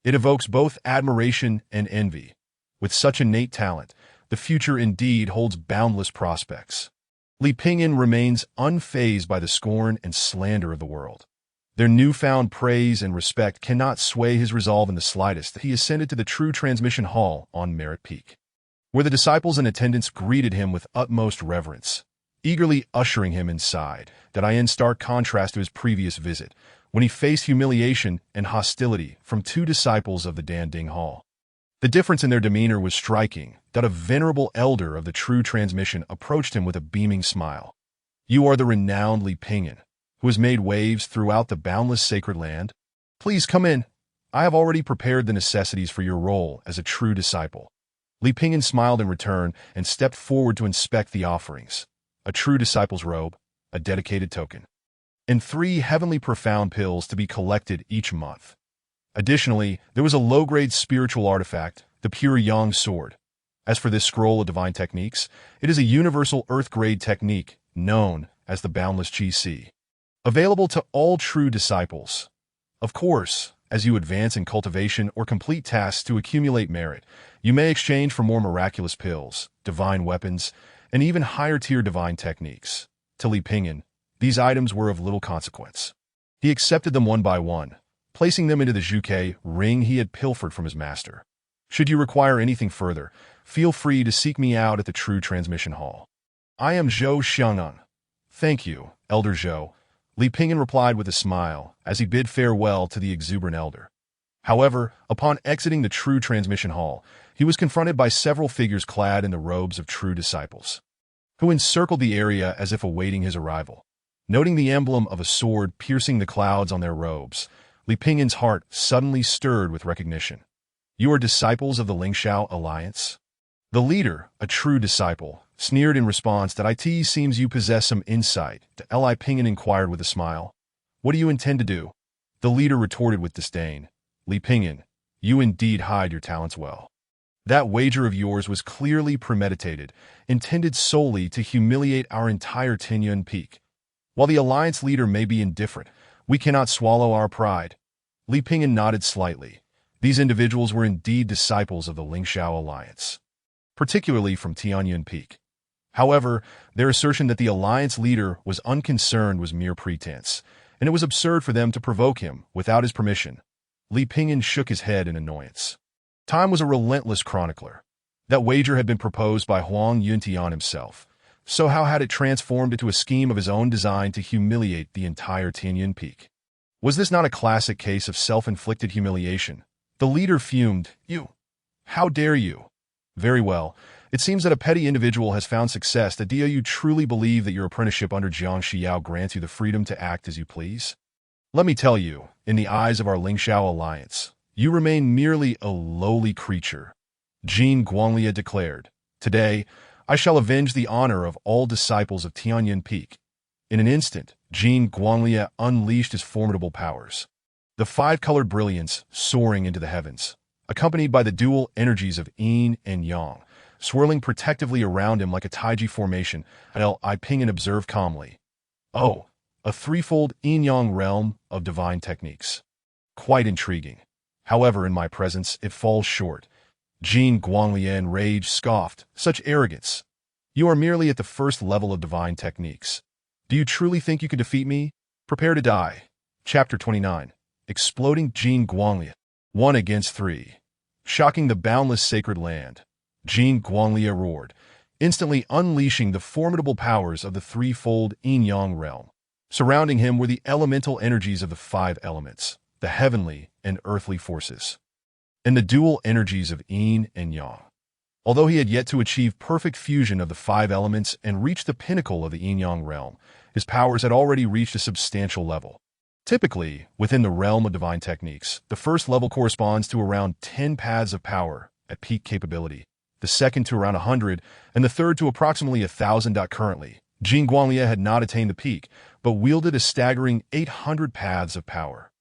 It evokes both admiration and envy. With such innate talent, the future indeed holds boundless prospects. Li Pinyin remains unfazed by the scorn and slander of the world. Their newfound praise and respect cannot sway his resolve in the slightest. He ascended to the true transmission hall on Merit Peak, where the disciples in attendance greeted him with utmost reverence, eagerly ushering him inside. That in stark contrast to his previous visit, when he faced humiliation and hostility from 2 disciples of the Danding Hall. The difference in their demeanor was striking. That a venerable elder of the true transmission approached him with a beaming smile. You are the renowned Li Pinyin, who has made waves throughout the boundless sacred land? Please come in. I have already prepared the necessities for your role as a true disciple. Li Pinyin smiled in return and stepped forward to inspect the offerings. A true disciple's robe, a dedicated token, and 3 heavenly profound pills to be collected each month. Additionally, there was a low-grade spiritual artifact, the Pure Yang Sword. As for this scroll of divine techniques, it is a universal earth-grade technique known as the Boundless Chi Si, available to all true disciples. Of course, as you advance in cultivation or complete tasks to accumulate merit, you may exchange for more miraculous pills, divine weapons, and even higher-tier divine techniques. To Li Pinyin, these items were of little consequence. He accepted them one by one, placing them into the Zhuke ring he had pilfered from his master. Should you require anything further, feel free to seek me out at the True Transmission Hall. I am Zhou Xiang'an. Thank you, Elder Zhou, Li Pinyin replied with a smile as he bid farewell to the exuberant elder. However, upon exiting the True Transmission Hall, he was confronted by several figures clad in the robes of true disciples, who encircled the area as if awaiting his arrival. Noting the emblem of a sword piercing the clouds on their robes, Li Pinyin's heart suddenly stirred with recognition. You are disciples of the Lingxiao Alliance? The leader, a true disciple, sneered in response that it seems you possess some insight. Li Pinyin inquired with a smile. What do you intend to do? The leader retorted with disdain. Li Pinyin, You indeed hide your talents well. That wager of yours was clearly premeditated, intended solely to humiliate our entire Tianyuan Peak. While the alliance leader may be indifferent, we cannot swallow our pride. Li Pingyan nodded slightly. These individuals were indeed disciples of the Lingxiao Alliance, particularly from Tianyuan Peak. However, their assertion that the alliance leader was unconcerned was mere pretense, and it was absurd for them to provoke him without his permission. Li Pingyan shook his head in annoyance. Time was a relentless chronicler. That wager had been proposed by Huang Yuntian himself, so how had it transformed into a scheme of his own design to humiliate the entire Tianyuan Peak? Was this not a classic case of self-inflicted humiliation? The leader fumed. You! How dare you? Very well. It seems that a petty individual has found success. Do you truly believe that your apprenticeship under Jiang Xiao grants you the freedom to act as you please? Let me tell you, in the eyes of our Lingxiao Alliance, you remain merely a lowly creature. Jin Guanglia declared, Today, I shall avenge the honor of all disciples of Tianyuan Peak. In an instant, Jin Guanglia unleashed his formidable powers. The five-colored brilliance soaring into the heavens, accompanied by the dual energies of yin and yang, swirling protectively around him like a taiji formation. Li Pingyan observed calmly. Oh, a threefold yin-yang realm of divine techniques. Quite intriguing. However, in my presence, it falls short. Jin Guanglia in rage scoffed. Such arrogance. You are merely at the first level of divine techniques. Do you truly think you can defeat me? Prepare to die. Chapter 29. Exploding Jin Guanglia. 1 against 3. Shocking the boundless sacred land. Jin Guanglia roared, instantly unleashing the formidable powers of the threefold yin-yang realm. Surrounding him were the elemental energies of the five elements, the heavenly and earthly forces, and the dual energies of yin and yang. Although he had yet to achieve perfect fusion of the five elements and reach the pinnacle of the yin-yang realm, his powers had already reached a substantial level. Typically, within the realm of divine techniques, the first level corresponds to around 10 paths of power at peak capability, the second to around 100, and the third to approximately 1,000. Currently, Jin Guanglia had not attained the peak, but wielded a staggering 800 paths of power.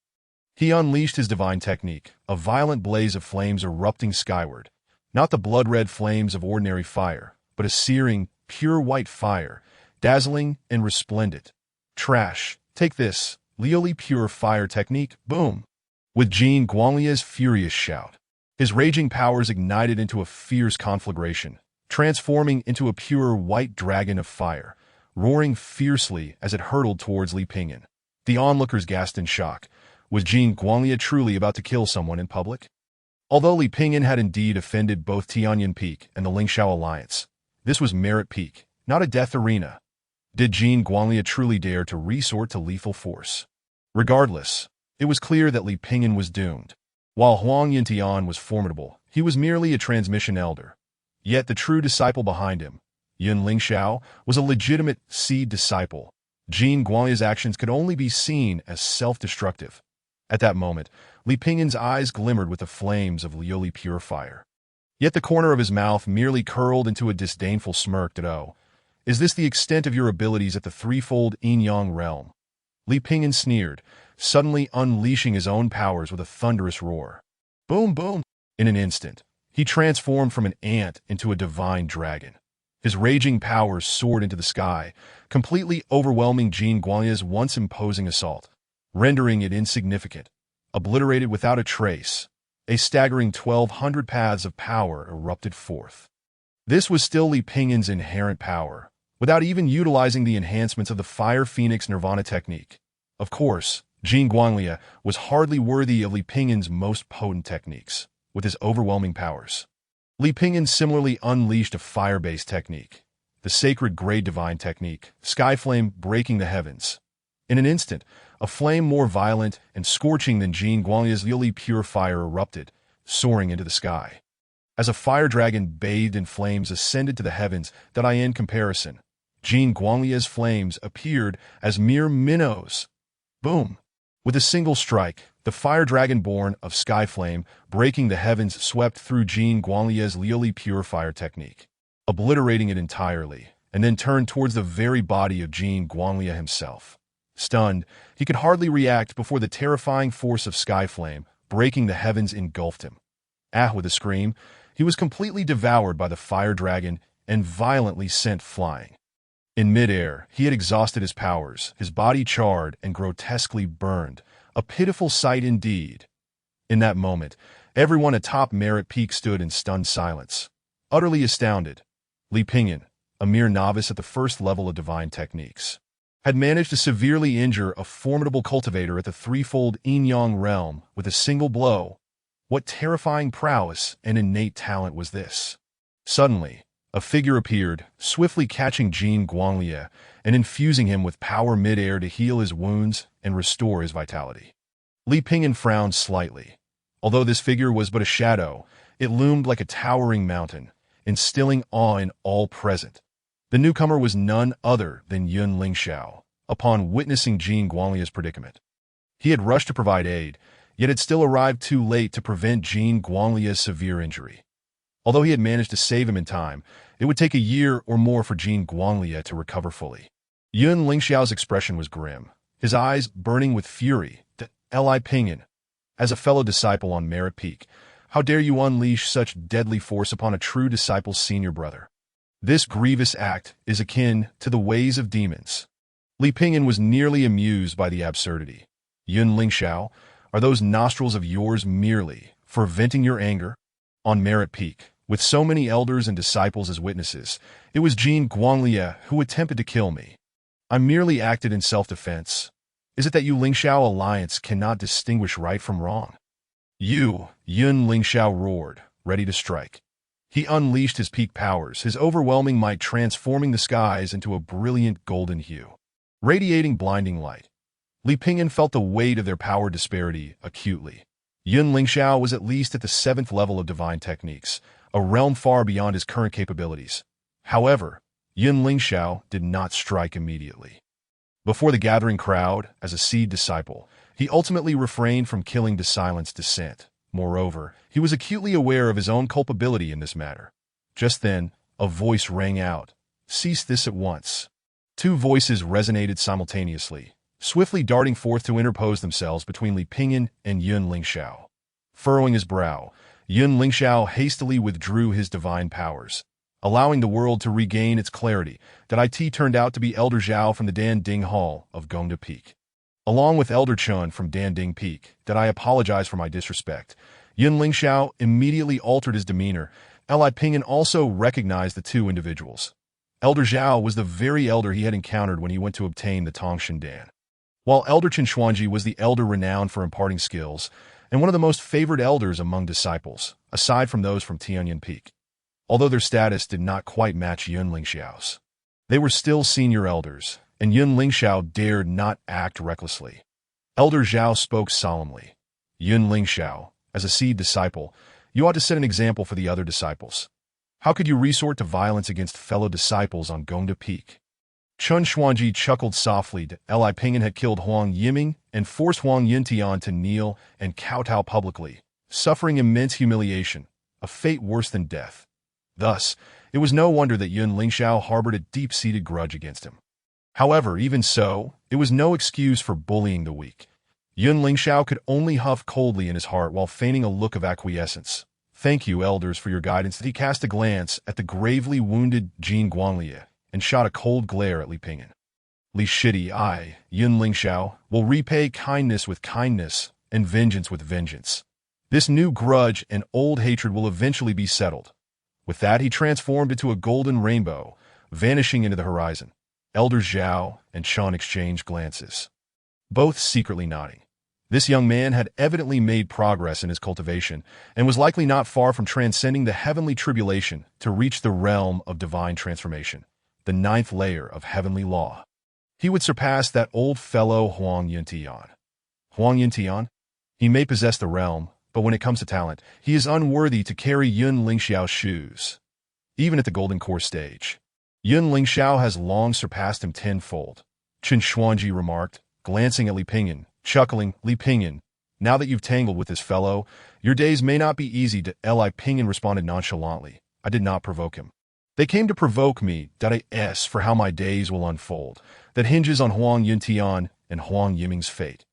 He unleashed his divine technique, a violent blaze of flames erupting skyward, not the blood-red flames of ordinary fire, but a searing, pure white fire, dazzling and resplendent. Trash, take this, Lioli pure fire technique, boom! With Jin Guanglia's furious shout, his raging powers ignited into a fierce conflagration, transforming into a pure white dragon of fire, roaring fiercely as it hurtled towards Li Pingyan. The onlookers gasped in shock. Was Jin Guanglia truly about to kill someone in public? Although Li Pingyan had indeed offended both Tianyuan Peak and the Lingxiao Alliance, this was Merit Peak, not a death arena. Did Jin Guanglia truly dare to resort to lethal force? Regardless, it was clear that Li Pingyan was doomed. While Huang Yuntian was formidable, he was merely a transmission elder. Yet the true disciple behind him, Yun Lingxiao, was a legitimate seed disciple. Jin Guanglia's actions could only be seen as self-destructive. At that moment, Li Pingyan's eyes glimmered with the flames of Lioli pure fire. Yet the corner of his mouth merely curled into a disdainful smirk. Oh, is this the extent of your abilities at the threefold yin-yang realm? Li Pingyan sneered, suddenly unleashing his own powers with a thunderous roar. Boom, boom! In an instant, he transformed from an ant into a divine dragon. His raging powers soared into the sky, completely overwhelming Jin Guanglia's once imposing assault, rendering it insignificant, obliterated without a trace. A staggering 1,200 paths of power erupted forth. This was still Li Pingyan's inherent power, without even utilizing the enhancements of the Fire Phoenix Nirvana technique. Of course, Jin Guanglia was hardly worthy of Li Pingyan's most potent techniques, with his overwhelming powers. Li Pingyan similarly unleashed a fire-based technique, the sacred Grade Divine technique, Sky Flame breaking the heavens. In an instant, a flame more violent and scorching than Jin Guanglia's Lioli pure fire erupted, soaring into the sky. As a fire dragon bathed in flames ascended to the heavens, in comparison, Jin Guanglia's flames appeared as mere minnows. Boom! With a single strike, the fire dragon born of Sky Flame breaking the heavens swept through Jin Guanglia's Lioli pure fire technique, obliterating it entirely, and then turned towards the very body of Jin Guanglia himself. Stunned, he could hardly react before the terrifying force of Sky Flame breaking the heavens engulfed him. With a scream, he was completely devoured by the fire dragon and violently sent flying. In midair, he had exhausted his powers, his body charred and grotesquely burned, a pitiful sight indeed. In that moment, everyone atop Merit Peak stood in stunned silence, utterly astounded. Li Pingyan, a mere novice at the first level of divine techniques, had managed to severely injure a formidable cultivator at the threefold Yin-Yang realm with a single blow. What terrifying prowess and innate talent was this? Suddenly, a figure appeared, swiftly catching Jin Guanglie and infusing him with power mid-air to heal his wounds and restore his vitality. Li Pingyan frowned slightly. Although this figure was but a shadow, it loomed like a towering mountain, instilling awe in all present. The newcomer was none other than Yun Lingxiao. Upon witnessing Jin Guanglie's predicament, he had rushed to provide aid, yet had still arrived too late to prevent Jin Guanglie's severe injury. Although he had managed to save him in time, it would take a year or more for Jin Guanglie to recover fully. Yun Lingxiao's expression was grim, his eyes burning with fury. Li Pingyan, as a fellow disciple on Merit Peak, how dare you unleash such deadly force upon a true disciple's senior brother? This grievous act is akin to the ways of demons. Li Pingyan was nearly amused by the absurdity. Yun Lingxiao, are those nostrils of yours merely for venting your anger? On Merit Peak, with so many elders and disciples as witnesses, it was Jin Guanglie who attempted to kill me. I merely acted in self-defense. Is it that you Lingxiao alliance cannot distinguish right from wrong? You, Yun Lingxiao roared, ready to strike. He unleashed his peak powers, his overwhelming might transforming the skies into a brilliant golden hue, radiating blinding light. Li Pingyan felt the weight of their power disparity acutely. Yun Lingxiao was at least at the 7th level of divine techniques, a realm far beyond his current capabilities. However, Yun Lingxiao did not strike immediately. Before the gathering crowd, as a seed disciple, he ultimately refrained from killing to silence dissent. Moreover, he was acutely aware of his own culpability in this matter. Just then, a voice rang out. Cease this at once. Two voices resonated simultaneously, swiftly darting forth to interpose themselves between Li Pingyan and Yun Lingxiao. Furrowing his brow, Yun Lingxiao hastily withdrew his divine powers, allowing the world to regain its clarity. That it turned out to be Elder Zhao from the Danding Hall of Gongda Peak. Along with Elder Chun from Danding Peak, that I apologize for my disrespect. Yun Lingxiao immediately altered his demeanor. Li Pingyan also recognized the two individuals. Elder Zhao was the very elder he had encountered when he went to obtain the Tongshan Dan, while Elder Chen Xuanji was the elder renowned for imparting skills, and one of the most favored elders among disciples, aside from those from Tianyan Peak. Although their status did not quite match Yun Lingxiao's, they were still senior elders, and Yun Lingxiao dared not act recklessly. Elder Zhao spoke solemnly. Yun Lingxiao, as a seed disciple, you ought to set an example for the other disciples. How could you resort to violence against fellow disciples on Gongda Peak? Chun Xuanji chuckled softly. Li Pingyan had killed Huang Yiming and forced Huang Yintian to kneel and kowtow publicly, suffering immense humiliation, a fate worse than death. Thus, it was no wonder that Yun Lingxiao harbored a deep-seated grudge against him. However, even so, it was no excuse for bullying the weak. Yun Lingxiao could only huff coldly in his heart while feigning a look of acquiescence. Thank you, elders, for your guidance. He cast a glance at the gravely wounded Jin Guanglie and shot a cold glare at Li Pingyan. Li Shidi, I, Yun Lingxiao, will repay kindness with kindness and vengeance with vengeance. This new grudge and old hatred will eventually be settled. With that, he transformed into a golden rainbow, vanishing into the horizon. Elders Zhao and Chun exchanged glances, both secretly nodding. This young man had evidently made progress in his cultivation and was likely not far from transcending the heavenly tribulation to reach the realm of divine transformation, the 9th layer of heavenly law. He would surpass that old fellow Huang Yintian. Huang Yintian? He may possess the realm, but when it comes to talent, he is unworthy to carry Yun Lingxiao's shoes. Even at the Golden Core stage, Yun Lingxiao has long surpassed him tenfold. Chen Xuanji remarked, glancing at Li Pingyan, chuckling. Li Pingyan, now that you've tangled with this fellow, your days may not be easy. Li Pingyan responded nonchalantly. I did not provoke him. They came to provoke me. As for how my days will unfold, that hinges on Huang Yintian and Huang Yiming's fate.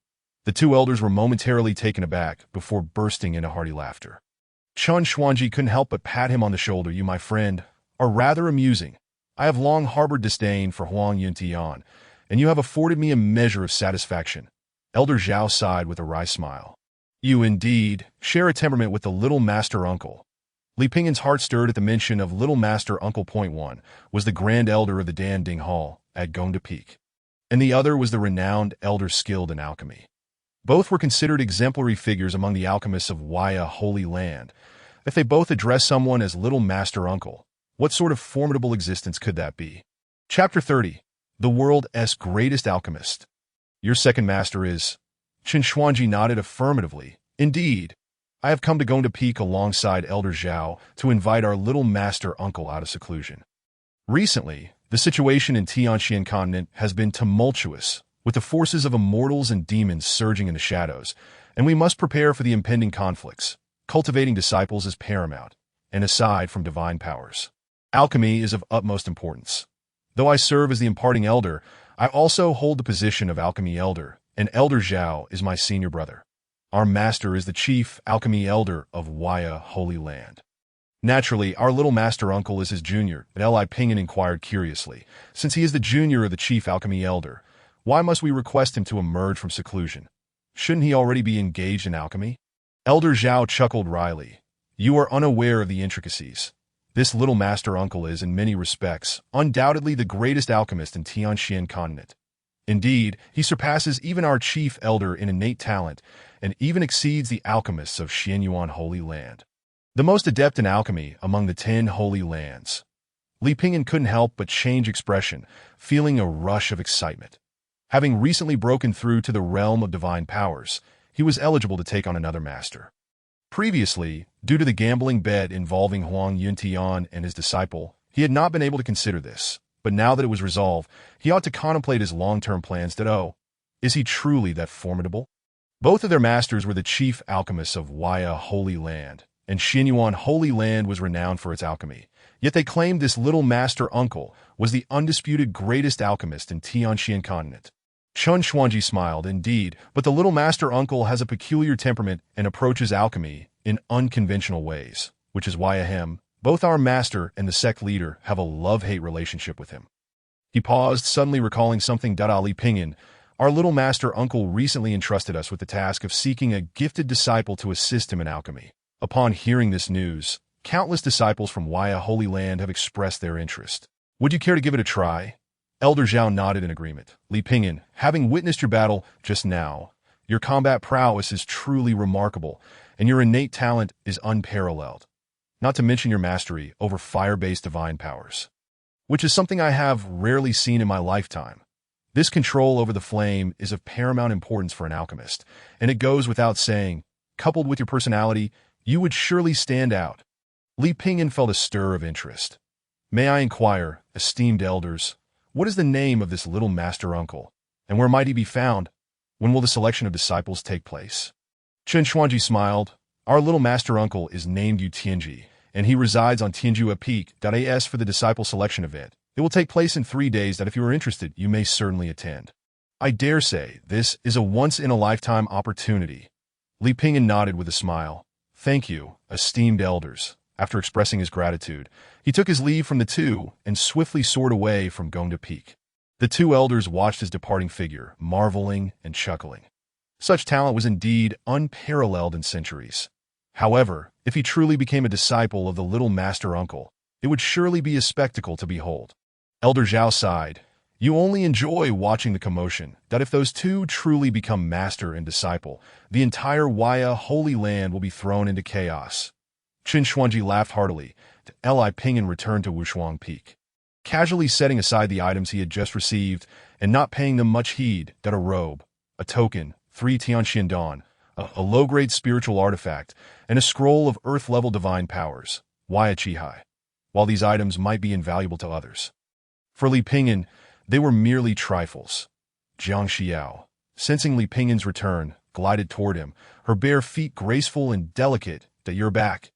The two elders were momentarily taken aback before bursting into hearty laughter. Chen Xuanji couldn't help but pat him on the shoulder. You, my friend, are rather amusing. I have long harbored disdain for Huang Yuntian, and you have afforded me a measure of satisfaction. Elder Zhao sighed with a wry smile. You indeed share a temperament with the little master uncle. Li Pingyan's heart stirred at the mention of little master uncle. Point one was the grand elder of the Dan Ding Hall at Gongda Peak, and the other was the renowned elder skilled in alchemy. Both were considered exemplary figures among the alchemists of Waya Holy Land. If they both address someone as little master uncle, what sort of formidable existence could that be? Chapter 30. The world's greatest alchemist. Your second master is... Chen Xuanji nodded affirmatively. Indeed, I have come to Gongda Peak alongside Elder Zhao to invite our little master uncle out of seclusion. Recently, the situation in Tianxian continent has been tumultuous, with the forces of immortals and demons surging in the shadows, and we must prepare for the impending conflicts. Cultivating disciples is paramount, and aside from divine powers, alchemy is of utmost importance. Though I serve as the imparting elder, I also hold the position of alchemy elder, and Elder Zhao is my senior brother. Our master is the chief alchemy elder of Waya Holy Land. Naturally, our little master uncle is his junior, Li Pingyan inquired curiously. Since he is the junior of the chief alchemy elder, why must we request him to emerge from seclusion? Shouldn't he already be engaged in alchemy? Elder Zhao chuckled wryly. You are unaware of the intricacies. This little master uncle is, in many respects, undoubtedly the greatest alchemist in Tianxian continent. Indeed, he surpasses even our chief elder in innate talent, and even exceeds the alchemists of Xianyuan Holy Land, the most adept in alchemy among the 10 holy lands. Li Pingyan couldn't help but change expression, feeling a rush of excitement. Having recently broken through to the realm of divine powers, he was eligible to take on another master. Previously, due to the gambling bet involving Huang Yuntian and his disciple, he had not been able to consider this, but now that it was resolved, he ought to contemplate his long-term plans that, is he truly that formidable? Both of their masters were the chief alchemists of Waya Holy Land, and Xianyuan Holy Land was renowned for its alchemy. Yet they claimed this little master uncle was the undisputed greatest alchemist in Tianxian continent. Chen Xuanji smiled. Indeed, but the little master uncle has a peculiar temperament and approaches alchemy in unconventional ways, which is why both our master and the sect leader have a love-hate relationship with him. He paused, suddenly recalling something. Li Pingyan, our little master uncle recently entrusted us with the task of seeking a gifted disciple to assist him in alchemy. Upon hearing this news, countless disciples from Waya Holy Land have expressed their interest. Would you care to give it a try? Elder Zhao nodded in agreement. Li Pingyan, having witnessed your battle just now, your combat prowess is truly remarkable, and your innate talent is unparalleled. Not to mention your mastery over fire-based divine powers, which is something I have rarely seen in my lifetime. This control over the flame is of paramount importance for an alchemist, and it goes without saying, coupled with your personality, you would surely stand out. Li Pingyan felt a stir of interest. May I inquire, esteemed elders, what is the name of this little master uncle, and where might he be found? When will the selection of disciples take place? Chen Xuanji smiled. Our little master uncle is named Yu Tianji, and he resides on Tianjua Peak. As for the disciple selection event, it will take place in 3 days. That if you are interested, you may certainly attend. I dare say this is a once-in-a-lifetime opportunity. Li Pingyan nodded with a smile. Thank you, esteemed elders. After expressing his gratitude, he took his leave from the two and swiftly soared away from Gongda Peak. The two elders watched his departing figure, marveling and chuckling. Such talent was indeed unparalleled in centuries. However, if he truly became a disciple of the little master uncle, it would surely be a spectacle to behold. Elder Zhao sighed. You only enjoy watching the commotion. That if those two truly become master and disciple, the entire Waya Holy Land will be thrown into chaos. Chen Xuanji laughed heartily. Li Pingyan returned to Wushuang Peak, casually setting aside the items he had just received and not paying them much heed. A robe, a token, 3 Tianxian Dawn, a low-grade spiritual artifact, and a scroll of earth-level divine powers, Waya Chihai. While these items might be invaluable to others, for Li Pingyan, they were merely trifles. Jiang Xiao, sensing Li Pingyan's return, glided toward him, her bare feet graceful and delicate. You're back.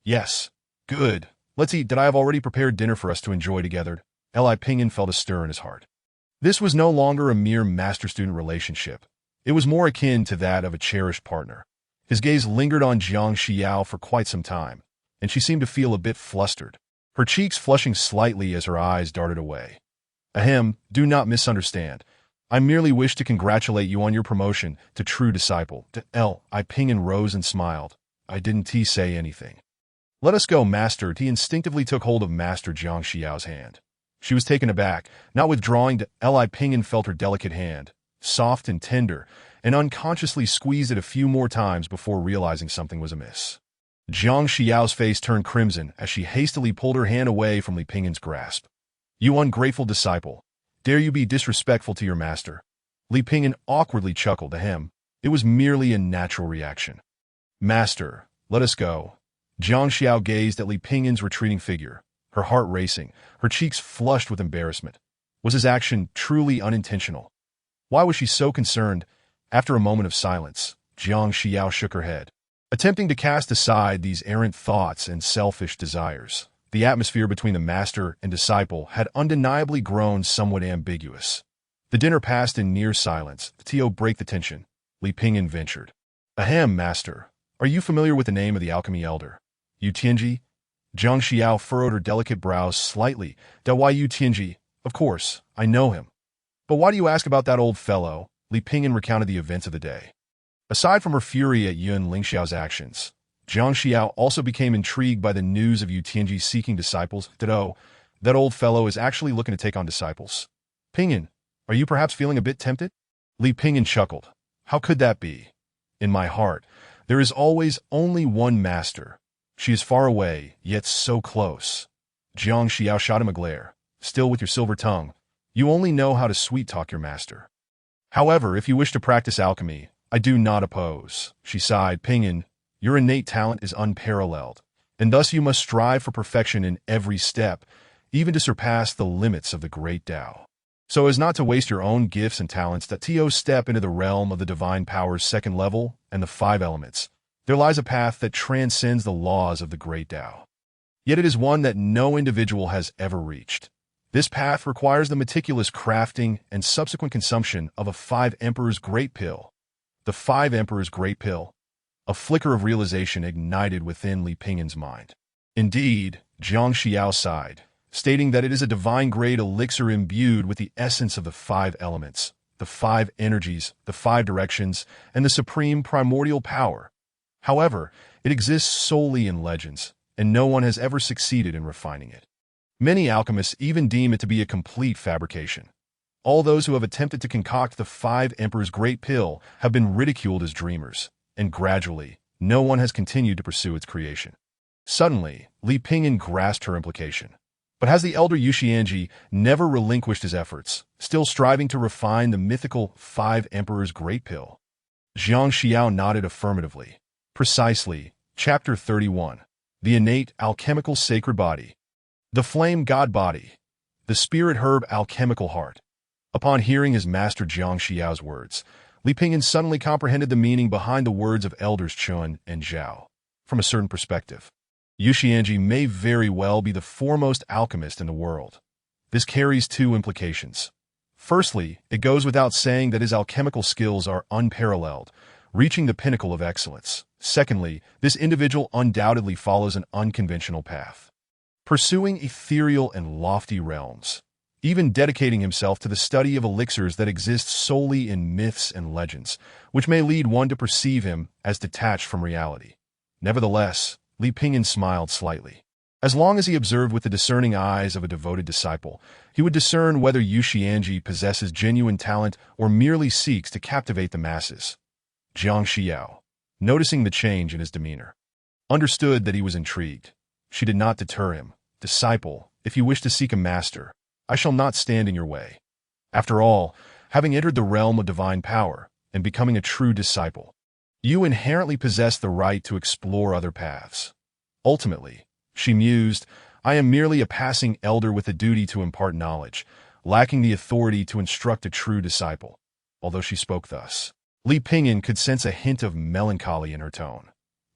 Yes. Good. Let's eat. I have already prepared dinner for us to enjoy together. Li Pingyan felt a stir in his heart. This was no longer a mere master-student relationship. It was more akin to that of a cherished partner. His gaze lingered on Jiang Xiao for quite some time, and she seemed to feel a bit flustered, her cheeks flushing slightly as her eyes darted away. Ahem, do not misunderstand. I merely wish to congratulate you on your promotion to true disciple. I Pinyin rose and smiled. I didn't say anything. Let us go, Master. He instinctively took hold of Master Jiang Xiao's hand. She was taken aback, not withdrawing. Li Pinyin felt her delicate hand, soft and tender, and unconsciously squeezed it a few more times before realizing something was amiss. Jiang Xiao's face turned crimson as she hastily pulled her hand away from Li Pingyin's grasp. You ungrateful disciple! Dare you be disrespectful to your master? Li Pinyin awkwardly chuckled. Ahem, it was merely a natural reaction. Master, let us go. Jiang Xiao gazed at Li Pingyin's retreating figure, her heart racing, her cheeks flushed with embarrassment. Was his action truly unintentional? Why was she so concerned? After a moment of silence, Jiang Xiao shook her head, attempting to cast aside these errant thoughts and selfish desires. The atmosphere between the master and disciple had undeniably grown somewhat ambiguous. The dinner passed in near silence. To break the tension, Li Pinyin ventured. Ahem, master. Are you familiar with the name of the alchemy elder? Yu Tianji? Jiang Xiao furrowed her delicate brows slightly. Why Yu Tianji? Of course, I know him. But why do you ask about that old fellow? Li Pinyin recounted the events of the day. Aside from her fury at Yun Lingxiao's actions, Jiang Xiao also became intrigued by the news of Yu Tianji seeking disciples. That old fellow is actually looking to take on disciples. Pinyin, are you perhaps feeling a bit tempted? Li Pinyin chuckled. How could that be? In my heart, there is always only one master. She is far away, yet so close. Jiang Xiao shot him a glare. Still with your silver tongue, you only know how to sweet-talk your master. However, if you wish to practice alchemy, I do not oppose. She sighed. Pinyin, your innate talent is unparalleled, and thus you must strive for perfection in every step, even to surpass the limits of the great Tao. So as not to waste your own gifts and talents, step into the realm of the divine power's second level and the 5 elements. There lies a path that transcends the laws of the great Tao. Yet it is one that no individual has ever reached. This path requires the meticulous crafting and subsequent consumption of a 5 Emperor's Great Pill. The 5 Emperor's Great Pill. A flicker of realization ignited within Li Pingyin's mind. Indeed, Jiang Xiao sighed, stating that it is a divine-grade elixir imbued with the essence of the 5 elements, the 5 energies, the 5 directions, and the supreme primordial power. However, it exists solely in legends, and no one has ever succeeded in refining it. Many alchemists even deem it to be a complete fabrication. All those who have attempted to concoct the 5 Emperor's Great Pill have been ridiculed as dreamers, and gradually, no one has continued to pursue its creation. Suddenly, Li Pinyin grasped her implication. But has the elder Yu Tianji never relinquished his efforts, still striving to refine the mythical 5 Emperor's Great Pill? Jiang Xiao nodded affirmatively. Precisely. Chapter 31. The Innate Alchemical Sacred Body. The Flame God Body. The Spirit Herb Alchemical Heart. Upon hearing his master Jiang Xiao's words, Li Pinyin suddenly comprehended the meaning behind the words of elders Chun and Zhao. From a certain perspective, Yu Tianji may very well be the foremost alchemist in the world. This carries 2 implications. Firstly, it goes without saying that his alchemical skills are unparalleled, reaching the pinnacle of excellence. Secondly, this individual undoubtedly follows an unconventional path, pursuing ethereal and lofty realms, even dedicating himself to the study of elixirs that exist solely in myths and legends, which may lead one to perceive him as detached from reality. Nevertheless, Li Pinyin smiled slightly. As long as he observed with the discerning eyes of a devoted disciple, he would discern whether Yu Tianji possesses genuine talent or merely seeks to captivate the masses. Jiang Xiao, noticing the change in his demeanor, understood that he was intrigued. She did not deter him. Disciple, if you wish to seek a master, I shall not stand in your way. After all, having entered the realm of divine power and becoming a true disciple, you inherently possess the right to explore other paths. Ultimately, she mused, I am merely a passing elder with a duty to impart knowledge, lacking the authority to instruct a true disciple. Although she spoke thus, Li Pinyin could sense a hint of melancholy in her tone.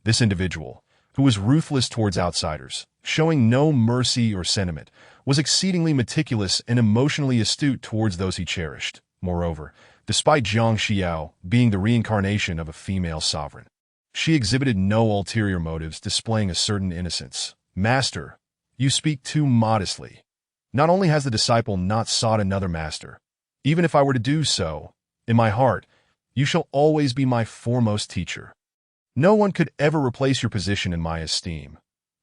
This individual, who was ruthless towards outsiders, showing no mercy or sentiment, was exceedingly meticulous and emotionally astute towards those he cherished. Moreover, despite Jiang Xiao being the reincarnation of a female sovereign. She exhibited no ulterior motives, displaying a certain innocence. Master, you speak too modestly. Not only has the disciple not sought another master, even if I were to do so, in my heart, you shall always be my foremost teacher. No one could ever replace your position in my esteem.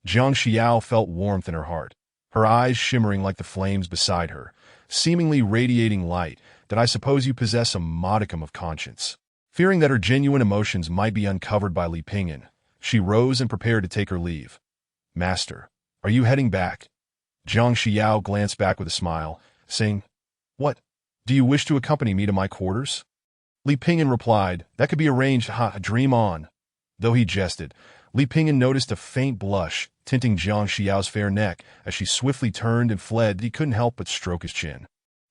Jiang Xiao felt warmth in her heart, her eyes shimmering like the flames beside her, seemingly radiating light that I suppose you possess a modicum of conscience. Fearing that her genuine emotions might be uncovered by Li Pingyan, she rose and prepared to take her leave. Master, are you heading back? Jiang Xiao glanced back with a smile, saying, What? Do you wish to accompany me to my quarters? Li Pingyan replied, That could be arranged, dream on. Though he jested, Li Pingyan noticed a faint blush tinting Jiang Xiao's fair neck as she swiftly turned and fled. He couldn't help but stroke his chin,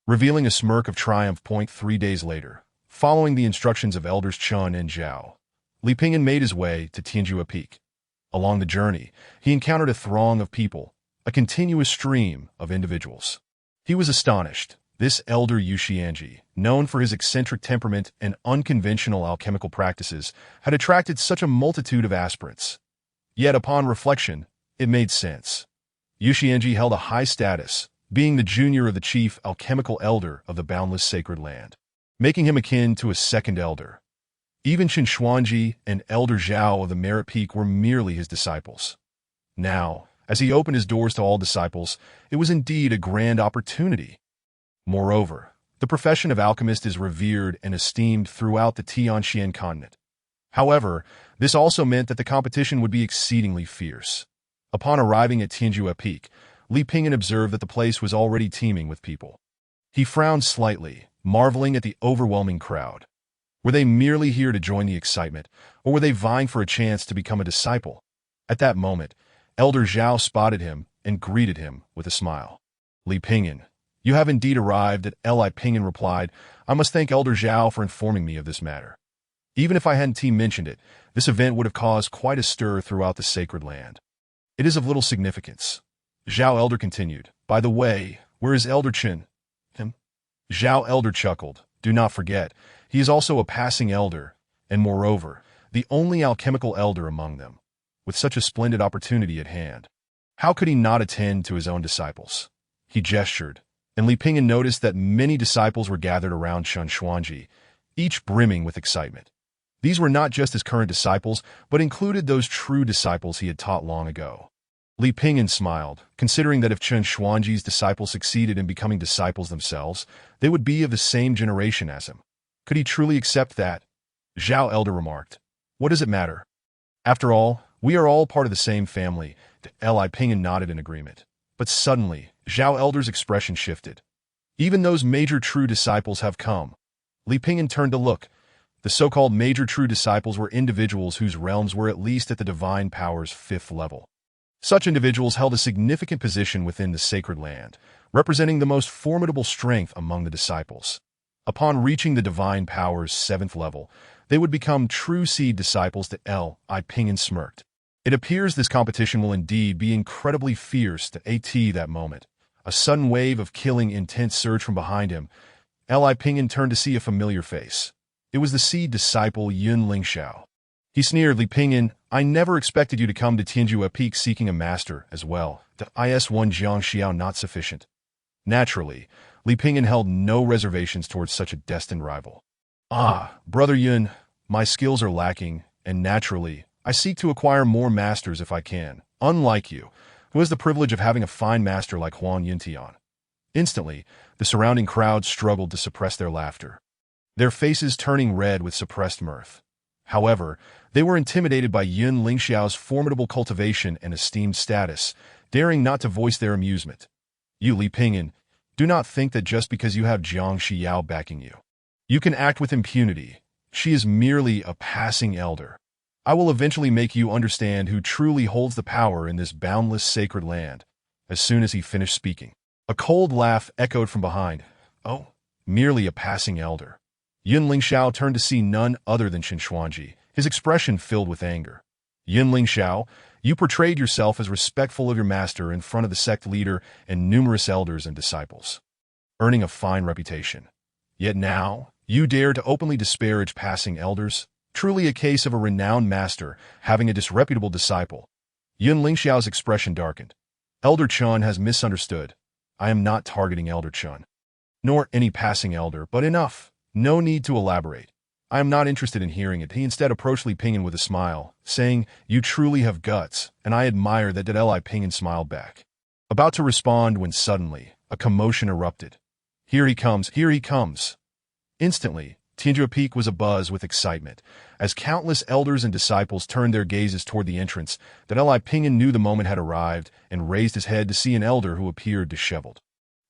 revealing a smirk of triumph. 3 days later, following the instructions of Elders Chun and Zhao, Li Pingyan made his way to Tianjua Peak. Along the journey, he encountered a throng of people, a continuous stream of individuals. He was astonished. This elder Yu Xianji, known for his eccentric temperament and unconventional alchemical practices, had attracted such a multitude of aspirants. Yet upon reflection, it made sense. Yu Xianji held a high status, being the junior of the chief alchemical elder of the boundless sacred land, making him akin to a second elder. Even Chen Xuanji and Elder Zhao of the Merit Peak were merely his disciples. Now, as he opened his doors to all disciples, it was indeed a grand opportunity. Moreover, the profession of alchemist is revered and esteemed throughout the Tianxian continent. However, this also meant that the competition would be exceedingly fierce. Upon arriving at Tianjua Peak, Li Pingyan observed that the place was already teeming with people. He frowned slightly, marveling at the overwhelming crowd. Were they merely here to join the excitement, or were they vying for a chance to become a disciple? At that moment, Elder Zhao spotted him and greeted him with a smile. Li Pingyan, you have indeed arrived. At Li Pingyan replied, I must thank Elder Zhao for informing me of this matter. Even if I hadn't mentioned it, this event would have caused quite a stir throughout the sacred land. It is of little significance. Zhao Elder continued, By the way, where is Elder Chen? Him? Zhao Elder chuckled, Do not forget, he is also a passing elder, and moreover, the only alchemical elder among them. With such a splendid opportunity at hand, how could he not attend to his own disciples? He gestured, and Li Pingyan noticed that many disciples were gathered around Chen Xuanji, each brimming with excitement. These were not just his current disciples, but included those true disciples he had taught long ago. Li Pingyan smiled, considering that if Chen Xuanji's disciples succeeded in becoming disciples themselves, they would be of the same generation as him. Could he truly accept that? Zhao Elder remarked, What does it matter? After all, we are all part of the same family. Li Pingyan nodded in agreement. But suddenly, Zhao Elder's expression shifted. Even those major true disciples have come. Li Pingyan turned to look. The so-called major true disciples were individuals whose realms were at least at the divine power's 5th level. Such individuals held a significant position within the sacred land, representing the most formidable strength among the disciples. Upon reaching the divine power's 7th level, they would become true seed disciples. Li Pingyan smirked. It appears this competition will indeed be incredibly fierce. That moment, a sudden wave of killing intent surged from behind him. Li Pingyan turned to see a familiar face. It was the seed disciple Yun Lingxiao. He sneered, Li Pingyan, I never expected you to come to Tianjua Peak seeking a master as well. The IS-1 Jiang Xiao not sufficient. Naturally, Li Pingyan held no reservations towards such a destined rival. Brother Yun, my skills are lacking, and naturally, I seek to acquire more masters if I can, unlike you, who has the privilege of having a fine master like Huan Yuntian. Instantly, the surrounding crowd struggled to suppress their laughter, their faces turning red with suppressed mirth. However, they were intimidated by Yun Lingxiao's formidable cultivation and esteemed status, daring not to voice their amusement. You, Li Pingyan, do not think that just because you have Jiang Xiao backing you, you can act with impunity. She is merely a passing elder. I will eventually make you understand who truly holds the power in this boundless sacred land. As soon as he finished speaking, a cold laugh echoed from behind. Oh, merely a passing elder. Yun Lingxiao turned to see none other than Chen Xuanji, his expression filled with anger. Yun Lingxiao, you portrayed yourself as respectful of your master in front of the sect leader and numerous elders and disciples, earning a fine reputation. Yet now, You dare to openly disparage passing elders? Truly a case of a renowned master having a disreputable disciple. Yun Lingxiao's expression darkened. Elder Chun has misunderstood. I am not targeting Elder Chun, nor any passing elder, but enough. No need to elaborate. I am not interested in hearing it. He instead approached Li Pingyan with a smile, saying, You truly have guts, and I admire that. Li Pingyan smiled back, about to respond when suddenly, a commotion erupted. Here he comes, here he comes. Instantly, Tianjia Peak was abuzz with excitement. As countless elders and disciples turned their gazes toward the entrance, that Li Pingyan knew the moment had arrived and raised his head to see an elder who appeared disheveled.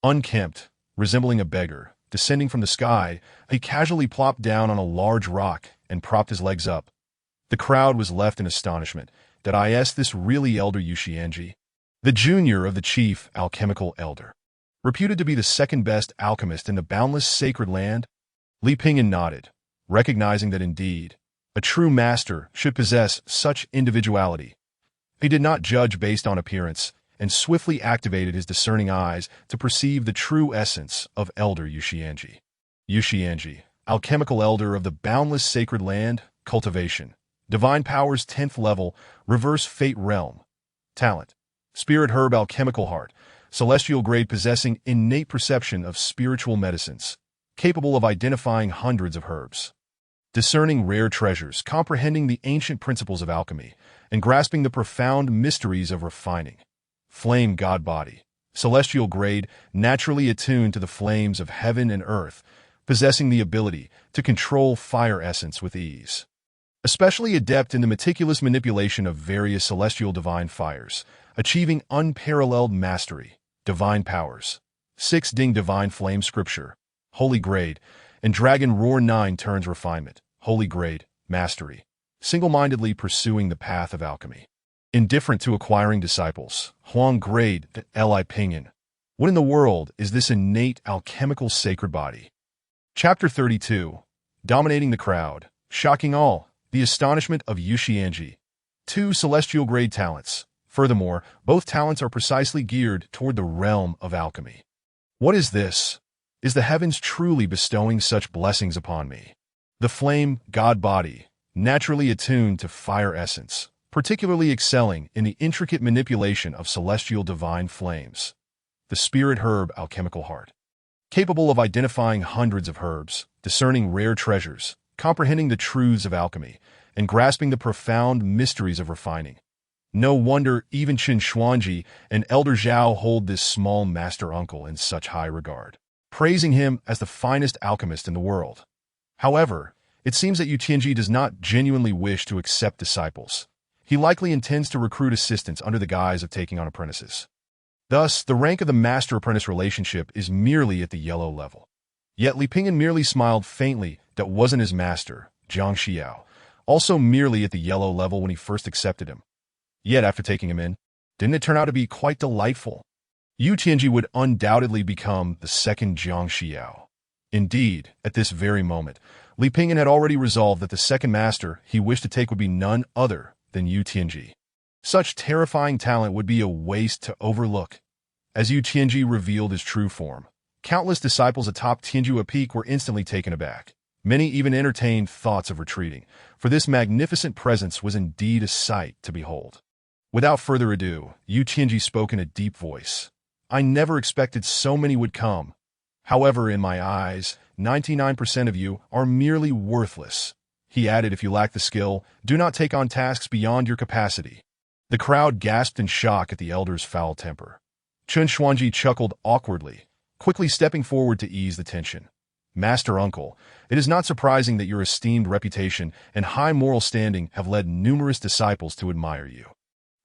Unkempt, resembling a beggar, descending from the sky, he casually plopped down on a large rock and propped his legs up. The crowd was left in astonishment. Did I ask this really Elder Yu Xianji? The junior of the chief alchemical elder, reputed to be the second-best alchemist in the boundless sacred land? Li Pingyan nodded, recognizing that indeed, a true master should possess such individuality. He did not judge based on appearance, and swiftly activated his discerning eyes to perceive the true essence of Elder Yu Xianji. Yu Xianji, alchemical elder of the boundless sacred land, cultivation, divine powers 10th level, reverse fate realm, talent, spirit herb alchemical heart, celestial grade possessing innate perception of spiritual medicines, capable of identifying hundreds of herbs, discerning rare treasures, comprehending the ancient principles of alchemy, and grasping the profound mysteries of refining. Flame god body, celestial grade, naturally attuned to the flames of heaven and earth, possessing the ability to control fire essence with ease. Especially adept in the meticulous manipulation of various celestial divine fires, achieving unparalleled mastery, divine powers. 6 Ding divine flame scripture, holy grade, and dragon roar 9 turns refinement, holy grade, mastery, single-mindedly pursuing the path of alchemy. Indifferent to acquiring disciples, Huang grade, Li Pingyan. What in the world is this innate alchemical sacred body? Chapter 32. Dominating the crowd, shocking all, the astonishment of Yu Xianji. 2 celestial grade talents. Furthermore, both talents are precisely geared toward the realm of alchemy. What is this? Is the heavens truly bestowing such blessings upon me? The flame, god body, naturally attuned to fire essence, particularly excelling in the intricate manipulation of celestial divine flames. The spirit herb alchemical heart, capable of identifying hundreds of herbs, discerning rare treasures, comprehending the truths of alchemy, and grasping the profound mysteries of refining. No wonder even Qin Xuanji and Elder Zhao hold this small master uncle in such high regard, praising him as the finest alchemist in the world. However, it seems that Yu Tianji does not genuinely wish to accept disciples. He likely intends to recruit assistants under the guise of taking on apprentices. Thus, the rank of the master-apprentice relationship is merely at the yellow level. Yet Li Pingyan merely smiled faintly that wasn't his master, Zhang Xiao, also merely at the yellow level when he first accepted him. Yet after taking him in, didn't it turn out to be quite delightful? Yu Tianji would undoubtedly become the second Zhang Xiao. Indeed, at this very moment, Li Pingyan had already resolved that the second master he wished to take would be none other than Yu Tianji. Such terrifying talent would be a waste to overlook. As Yu Tianji revealed his true form, countless disciples atop Tianjia Peak were instantly taken aback. Many even entertained thoughts of retreating, for this magnificent presence was indeed a sight to behold. Without further ado, Yu Tianji spoke in a deep voice. I never expected so many would come. However, in my eyes, 99% of you are merely worthless. He added, if you lack the skill, do not take on tasks beyond your capacity. The crowd gasped in shock at the elder's foul temper. Qin Xuanji chuckled awkwardly, quickly stepping forward to ease the tension. Master Uncle, it is not surprising that your esteemed reputation and high moral standing have led numerous disciples to admire you.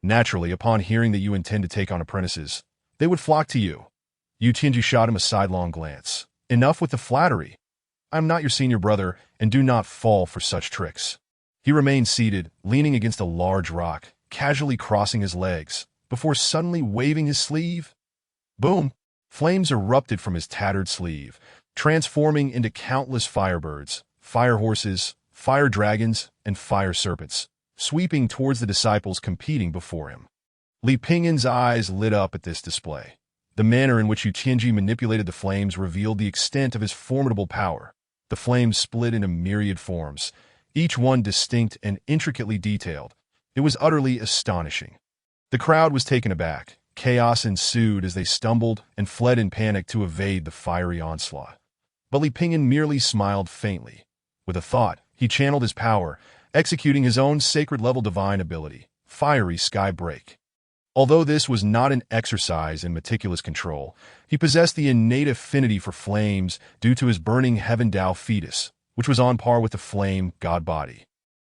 Naturally, upon hearing that you intend to take on apprentices, they would flock to you. Yu Tianji shot him a sidelong glance. Enough with the flattery. I am not your senior brother, and do not fall for such tricks. He remained seated, leaning against a large rock, casually crossing his legs, before suddenly waving his sleeve. Boom! Flames erupted from his tattered sleeve, transforming into countless firebirds, fire horses, fire dragons, and fire serpents, sweeping towards the disciples competing before him. Li Pingyan's eyes lit up at this display. The manner in which Yu Tianji manipulated the flames revealed the extent of his formidable power. The flames split into myriad forms, each one distinct and intricately detailed. It was utterly astonishing. The crowd was taken aback. Chaos ensued as they stumbled and fled in panic to evade the fiery onslaught. But Li Pingyan merely smiled faintly. With a thought, he channeled his power, executing his own sacred-level divine ability, Fiery Sky Break. Although this was not an exercise in meticulous control, he possessed the innate affinity for flames due to his burning Heaven Tao fetus, which was on par with the flame god body.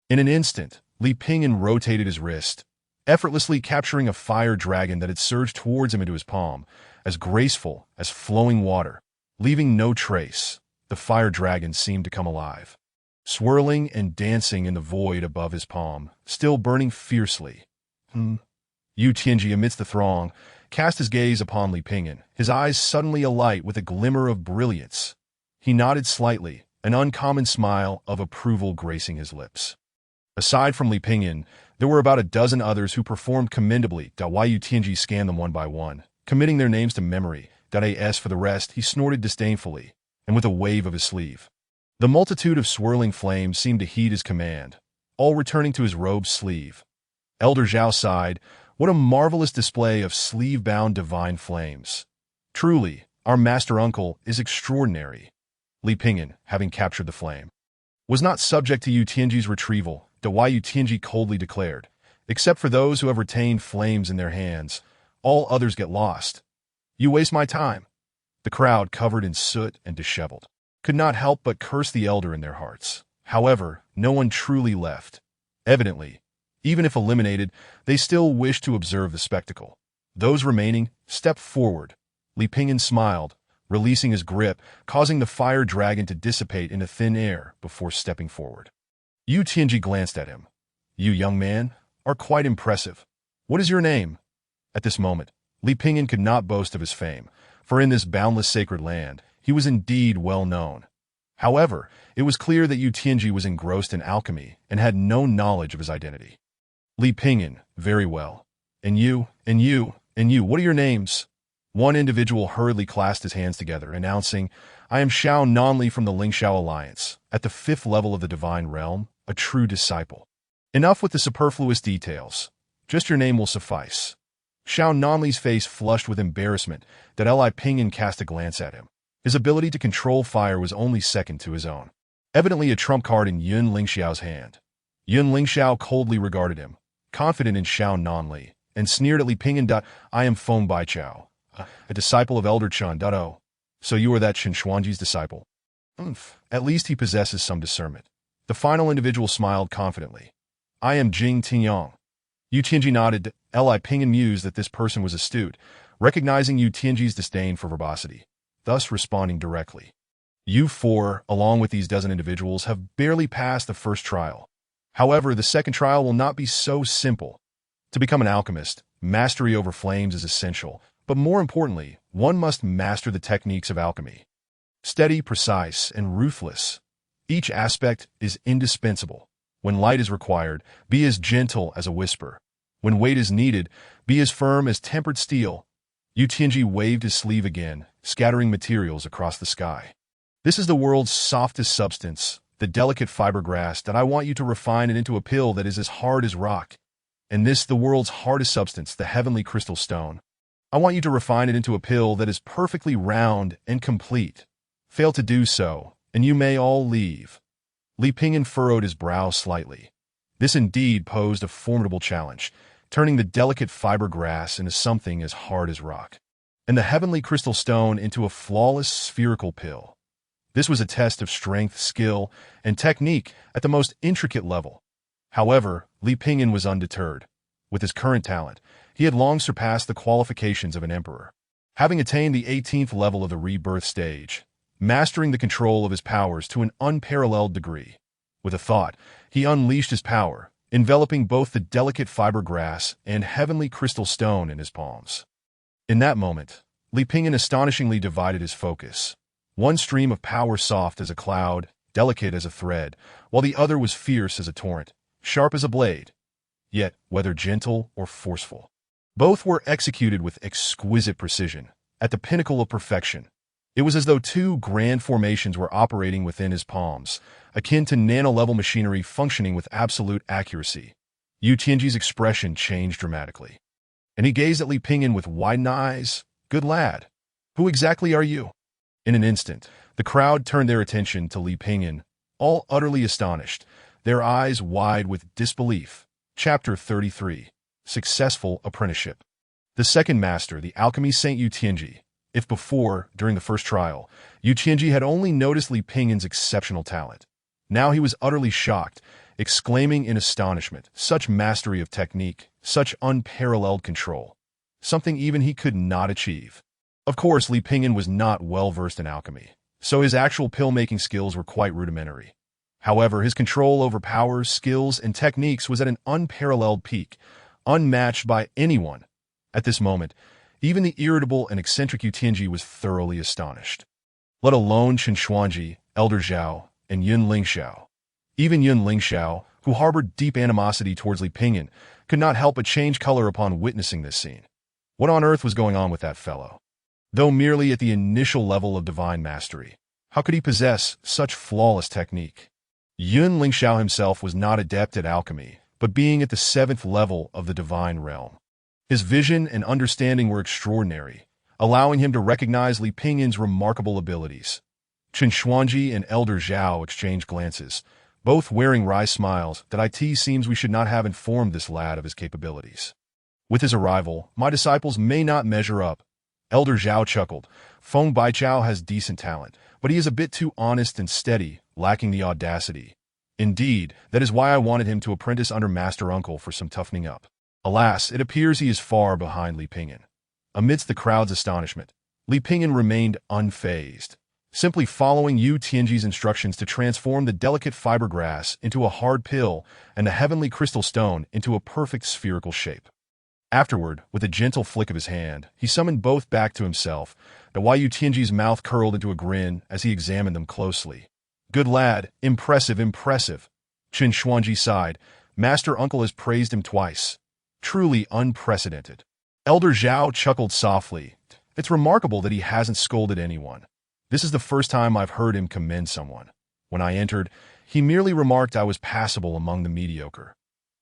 In an instant, Li Pingyan rotated his wrist, effortlessly capturing a fire dragon that had surged towards him into his palm, as graceful as flowing water. Leaving no trace, the fire dragon seemed to come alive, swirling and dancing in the void above his palm, still burning fiercely. Yu Tianji, amidst the throng, cast his gaze upon Li Pingyan, his eyes suddenly alight with a glimmer of brilliance. He nodded slightly, an uncommon smile of approval gracing his lips. Aside from Li Pingyan, there were about a dozen others who performed commendably. Yu Tianji scanned them one by one, committing their names to memory. As for the rest, he snorted disdainfully, and with a wave of his sleeve. The multitude of swirling flames seemed to heed his command, all returning to his robe's sleeve. Elder Zhao sighed, "What a marvelous display of sleeve-bound divine flames. Truly, our master uncle is extraordinary." Li Pingyan, having captured the flame, was not subject to Yu Tianji's retrieval. Yu Tianji coldly declared, "Except for those who have retained flames in their hands, all others get lost. You waste my time." The crowd, covered in soot and disheveled, could not help but curse the elder in their hearts. However, no one truly left. Evidently, even if eliminated, they still wished to observe the spectacle. Those remaining stepped forward. Li Pingyan smiled, releasing his grip, causing the fire dragon to dissipate into thin air before stepping forward. Yu Tianji glanced at him. "You, young man, are quite impressive. What is your name?" At this moment, Li Pingyan could not boast of his fame, for in this boundless sacred land, he was indeed well known. However, it was clear that Yu Tianji was engrossed in alchemy and had no knowledge of his identity. Li Pingyan, "Very well. And you, what are your names?" One individual hurriedly clasped his hands together, announcing, "I am Xiao Nanli from the Lingxiao Alliance, at the 5th level of the Divine Realm, a true disciple." Enough with the superfluous details. Just your name will suffice. Xiao Nanli's face flushed with embarrassment that Li Pingyan cast a glance at him. His ability to control fire was only second to his own. Evidently a trump card in Yun Lingxiao's hand. Yun Lingxiao coldly regarded him, confident in Xiao Nanli, and sneered at Li Pingyan. "I am Feng Baichao, a disciple of Elder Chen. So you are that Chen Xuanji's disciple?" At least he possesses some discernment. The final individual smiled confidently. "I am Jing Tianyang." Yu Tianji nodded. Li Pingyan mused that this person was astute, recognizing Yu Tianji's disdain for verbosity, thus responding directly. "You four, along with these dozen individuals, have barely passed the first trial. However, the second trial will not be so simple. To become an alchemist, mastery over flames is essential, but more importantly, one must master the techniques of alchemy. Steady, precise, and ruthless. Each aspect is indispensable. When light is required, be as gentle as a whisper. When weight is needed, be as firm as tempered steel." Yu Tianji waved his sleeve again, scattering materials across the sky. "This is the world's softest substance, the delicate fiberglass that I want you to refine it into a pill that is as hard as rock. And this, the world's hardest substance, the heavenly crystal stone. I want you to refine it into a pill that is perfectly round and complete. Fail to do so, and you may all leave." Li Pingyan furrowed his brow slightly. This indeed posed a formidable challenge, turning the delicate fiberglass into something as hard as rock, and the heavenly crystal stone into a flawless spherical pill. This was a test of strength, skill, and technique at the most intricate level. However, Li Pingyan was undeterred. With his current talent, he had long surpassed the qualifications of an emperor. Having attained the 18th level of the rebirth stage, mastering the control of his powers to an unparalleled degree. With a thought, he unleashed his power, enveloping both the delicate fiberglass and heavenly crystal stone in his palms. In that moment, Li Pingyan astonishingly divided his focus. One stream of power soft as a cloud, delicate as a thread, while the other was fierce as a torrent, sharp as a blade, yet whether gentle or forceful. Both were executed with exquisite precision, at the pinnacle of perfection. It was as though two grand formations were operating within his palms, akin to nano-level machinery functioning with absolute accuracy. Yu Tianji's expression changed dramatically, and he gazed at Li Pingyan with widened eyes. "Good lad. Who exactly are you?" In an instant, the crowd turned their attention to Li Pingyan, all utterly astonished, their eyes wide with disbelief. Chapter 33. Successful Apprenticeship. The second master, the alchemy saint Yu Tianji. If before, during the first trial, Yu Tianji had only noticed Li Pingyan's exceptional talent, now he was utterly shocked, exclaiming in astonishment, such mastery of technique, such unparalleled control, something even he could not achieve. Of course, Li Pingyan was not well-versed in alchemy, so his actual pill-making skills were quite rudimentary. However, his control over powers, skills, and techniques was at an unparalleled peak, unmatched by anyone. At this moment, even the irritable and eccentric Yu Tianji was thoroughly astonished. Let alone Chen Xuanji, Elder Zhao, and Yun Lingxiao. Even Yun Lingxiao, who harbored deep animosity towards Li Pingyan, could not help but change color upon witnessing this scene. What on earth was going on with that fellow? Though merely at the initial level of divine mastery, how could he possess such flawless technique? Yun Lingxiao himself was not adept at alchemy, but being at the 7th level of the divine realm. His vision and understanding were extraordinary, allowing him to recognize Li Pingyan's remarkable abilities. Chen Xuanji and Elder Zhao exchanged glances, both wearing wry smiles that it seems we should not have informed this lad of his capabilities. With his arrival, my disciples may not measure up. Elder Zhao chuckled. Feng Baichao has decent talent, but he is a bit too honest and steady, lacking the audacity. Indeed, that is why I wanted him to apprentice under Master Uncle for some toughening up. Alas, it appears he is far behind Li Pingyan. Amidst the crowd's astonishment, Li Pingyan remained unfazed, simply following Yu Tianji's instructions to transform the delicate fiberglass into a hard pill and the heavenly crystal stone into a perfect spherical shape. Afterward, with a gentle flick of his hand, he summoned both back to himself, the Yu Tianji's mouth curled into a grin as he examined them closely. "Good lad, impressive, impressive." Chen Xuanji sighed. "Master Uncle has praised him twice. Truly unprecedented." Elder Zhao chuckled softly. "It's remarkable that he hasn't scolded anyone. This is the first time I've heard him commend someone. When I entered, he merely remarked I was passable among the mediocre."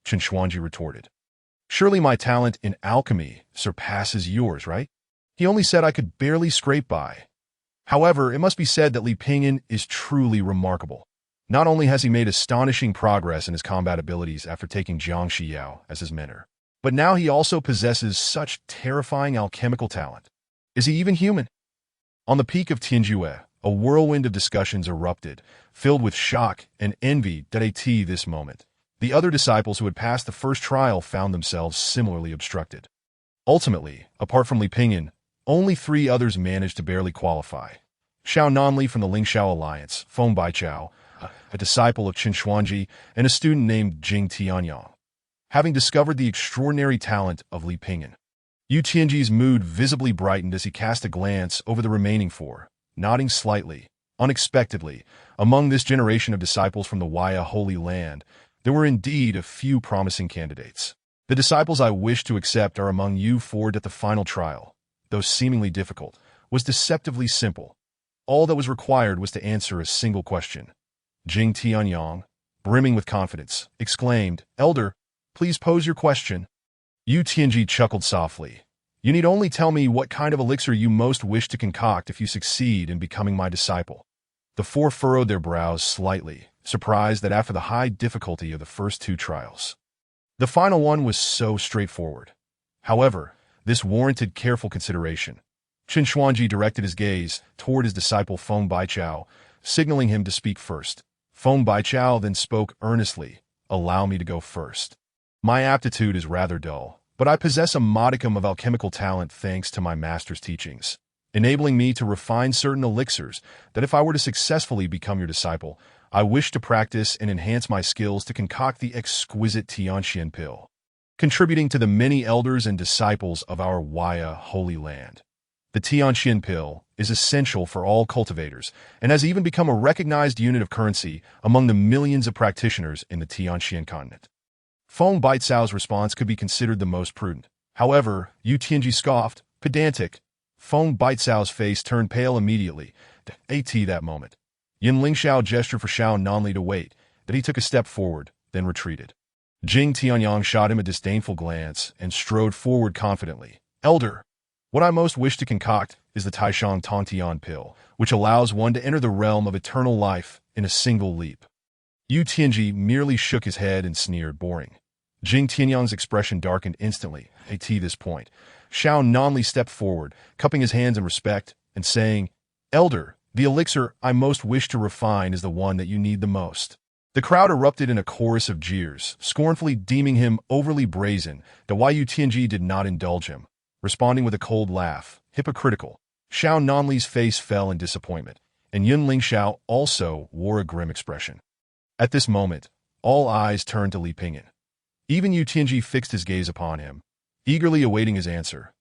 Chen Xuanji retorted. "Surely my talent in alchemy surpasses yours, right? He only said I could barely scrape by." However, it must be said that Li Pingyan is truly remarkable. Not only has he made astonishing progress in his combat abilities after taking Jiang Shiyao as his mentor, but now he also possesses such terrifying alchemical talent. Is he even human? On the peak of Tianjue, a whirlwind of discussions erupted, filled with shock and envy at this moment. The other disciples who had passed the first trial found themselves similarly obstructed. Ultimately, apart from Li Pingyan, only 3 others managed to barely qualify. Xiao Nanli from the Lingxiao Alliance, Feng Baichao, a disciple of Chen Xuanji, and a student named Jing Tianyang. Having discovered the extraordinary talent of Li Pingyan, Yu Tianji's mood visibly brightened as he cast a glance over the remaining 4, nodding slightly. Unexpectedly, among this generation of disciples from the Waya Holy Land, there were indeed a few promising candidates. The disciples I wish to accept are among you 4 at the final trial. Though seemingly difficult, was deceptively simple. All that was required was to answer a single question. Jing Tianyang, brimming with confidence, exclaimed, "Elder, please pose your question." Yu Tianji chuckled softly. "You need only tell me what kind of elixir you most wish to concoct if you succeed in becoming my disciple." The 4 furrowed their brows slightly, surprised that after the high difficulty of the first 2 trials, the final one was so straightforward. However, this warranted careful consideration. Chen Xuanji directed his gaze toward his disciple Feng Baichao, signaling him to speak first. Feng Baichao then spoke earnestly. "Allow me to go first. My aptitude is rather dull, but I possess a modicum of alchemical talent thanks to my master's teachings, enabling me to refine certain elixirs that if I were to successfully become your disciple, I wish to practice and enhance my skills to concoct the exquisite Tianxian pill, contributing to the many elders and disciples of our Waya Holy Land. The Tianxian pill is essential for all cultivators and has even become a recognized unit of currency among the millions of practitioners in the Tianxian continent." Feng Baicao's response could be considered the most prudent. However, Yu Tianji scoffed, "Pedantic. Feng Baicao's face turned pale immediately. At that moment, Yin Lingxiao gestured for Xiao Nanli to wait, that he took a step forward, then retreated. Jing Tianyang shot him a disdainful glance and strode forward confidently. Elder, what I most wish to concoct is the Taishang Tongtian pill, which allows one to enter the realm of eternal life in a single leap. Yu Tianji merely shook his head and sneered, boring. Jing Tianyang's expression darkened instantly. At this point, Xiao Nanli stepped forward, cupping his hands in respect, and saying, Elder, the elixir I most wish to refine is the one that you need the most. The crowd erupted in a chorus of jeers, scornfully deeming him overly brazen, though Yu Tianji did not indulge him, responding with a cold laugh, hypocritical. Xiao Nanli's face fell in disappointment, and Yun Lingxiao also wore a grim expression. At this moment, all eyes turned to Li Pingyan. Even Yu Tianji fixed his gaze upon him, eagerly awaiting his answer.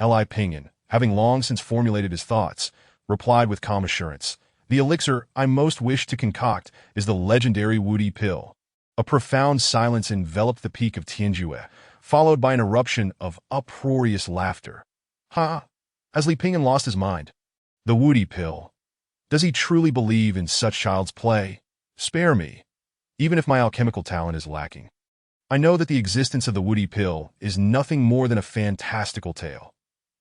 Li Pingyan, having long since formulated his thoughts, replied with calm assurance, The elixir I most wish to concoct is the legendary Wudi pill. A profound silence enveloped the peak of Tianjue, followed by an eruption of uproarious laughter. Ha! As Li Pingyan lost his mind. The Wudi pill. Does he truly believe in such child's play? Spare me, even if my alchemical talent is lacking. I know that the existence of the Wudi pill is nothing more than a fantastical tale.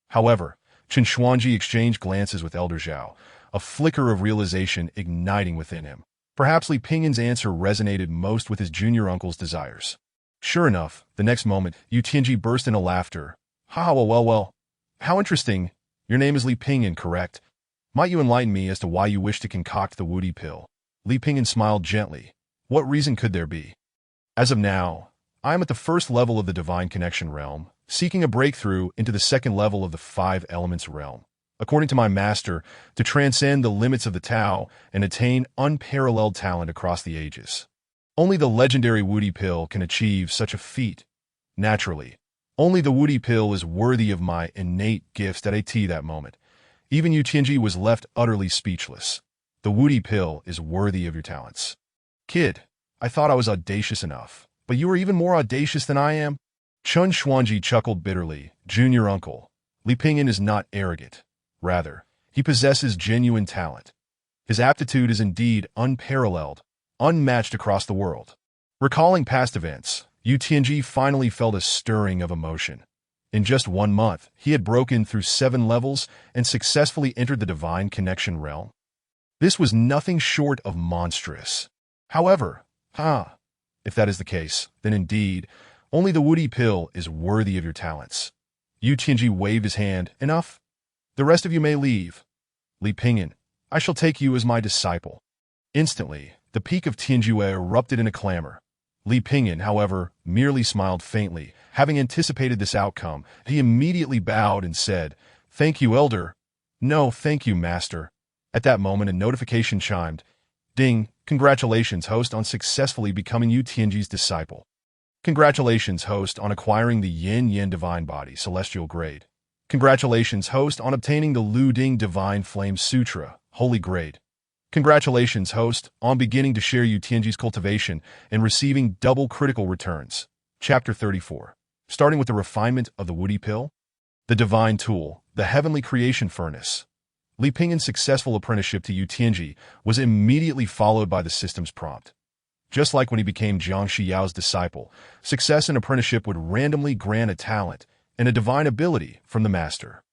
However, Chen Xuanji exchanged glances with Elder Zhao, a flicker of realization igniting within him. Perhaps Li Pingyan's answer resonated most with his junior uncle's desires. Sure enough, the next moment, Yu Tianji burst into laughter. Well, how interesting. Your name is Li Pingyan, correct? Might you enlighten me as to why you wish to concoct the Wudi pill? Li Pingyan smiled gently. What reason could there be? As of now, I am at the first level of the Divine Connection realm, seeking a breakthrough into the second level of the Five Elements realm. According to my master, to transcend the limits of the Tao and attain unparalleled talent across the ages. Only the legendary Wudi pill can achieve such a feat. Naturally, only the Wudi pill is worthy of my innate gifts at that moment. Even Yu Tianji was left utterly speechless. The Wudi pill is worthy of your talents. Kid, I thought I was audacious enough, but you are even more audacious than I am? Chen Xuanji chuckled bitterly. Junior uncle, Li Pingyan is not arrogant. Rather, he possesses genuine talent. His aptitude is indeed unparalleled, unmatched across the world. Recalling past events, Yu Tianji finally felt a stirring of emotion. In just 1 month, he had broken through 7 levels and successfully entered the Divine Connection realm. This was nothing short of monstrous. However, if that is the case, then indeed, only the Wudi pill is worthy of your talents. Yu Tianji waved his hand. Enough. The rest of you may leave. Li Pingyan, I shall take you as my disciple. Instantly, the peak of Tianjue erupted in a clamor. Li Pingyan, however, merely smiled faintly. Having anticipated this outcome, he immediately bowed and said, Thank you, Elder. No, thank you, Master. At that moment, a notification chimed. Ding, congratulations, host, on successfully becoming Yu Tianji's disciple. Congratulations, host, on acquiring the Yin Divine Body, Celestial Grade. Congratulations, host, on obtaining the Lu Ding Divine Flame Sutra, Holy Grade. Congratulations, host, on beginning to share Yu Tianji's cultivation and receiving double critical returns. Chapter 34. Starting with the refinement of the Wudi pill, the divine tool, the heavenly creation furnace. Li Pingyan's successful apprenticeship to Yu Tianji was immediately followed by the system's prompt. Just like when he became Jiang Shiyao's disciple, success in apprenticeship would randomly grant a talent and a divine ability from the master.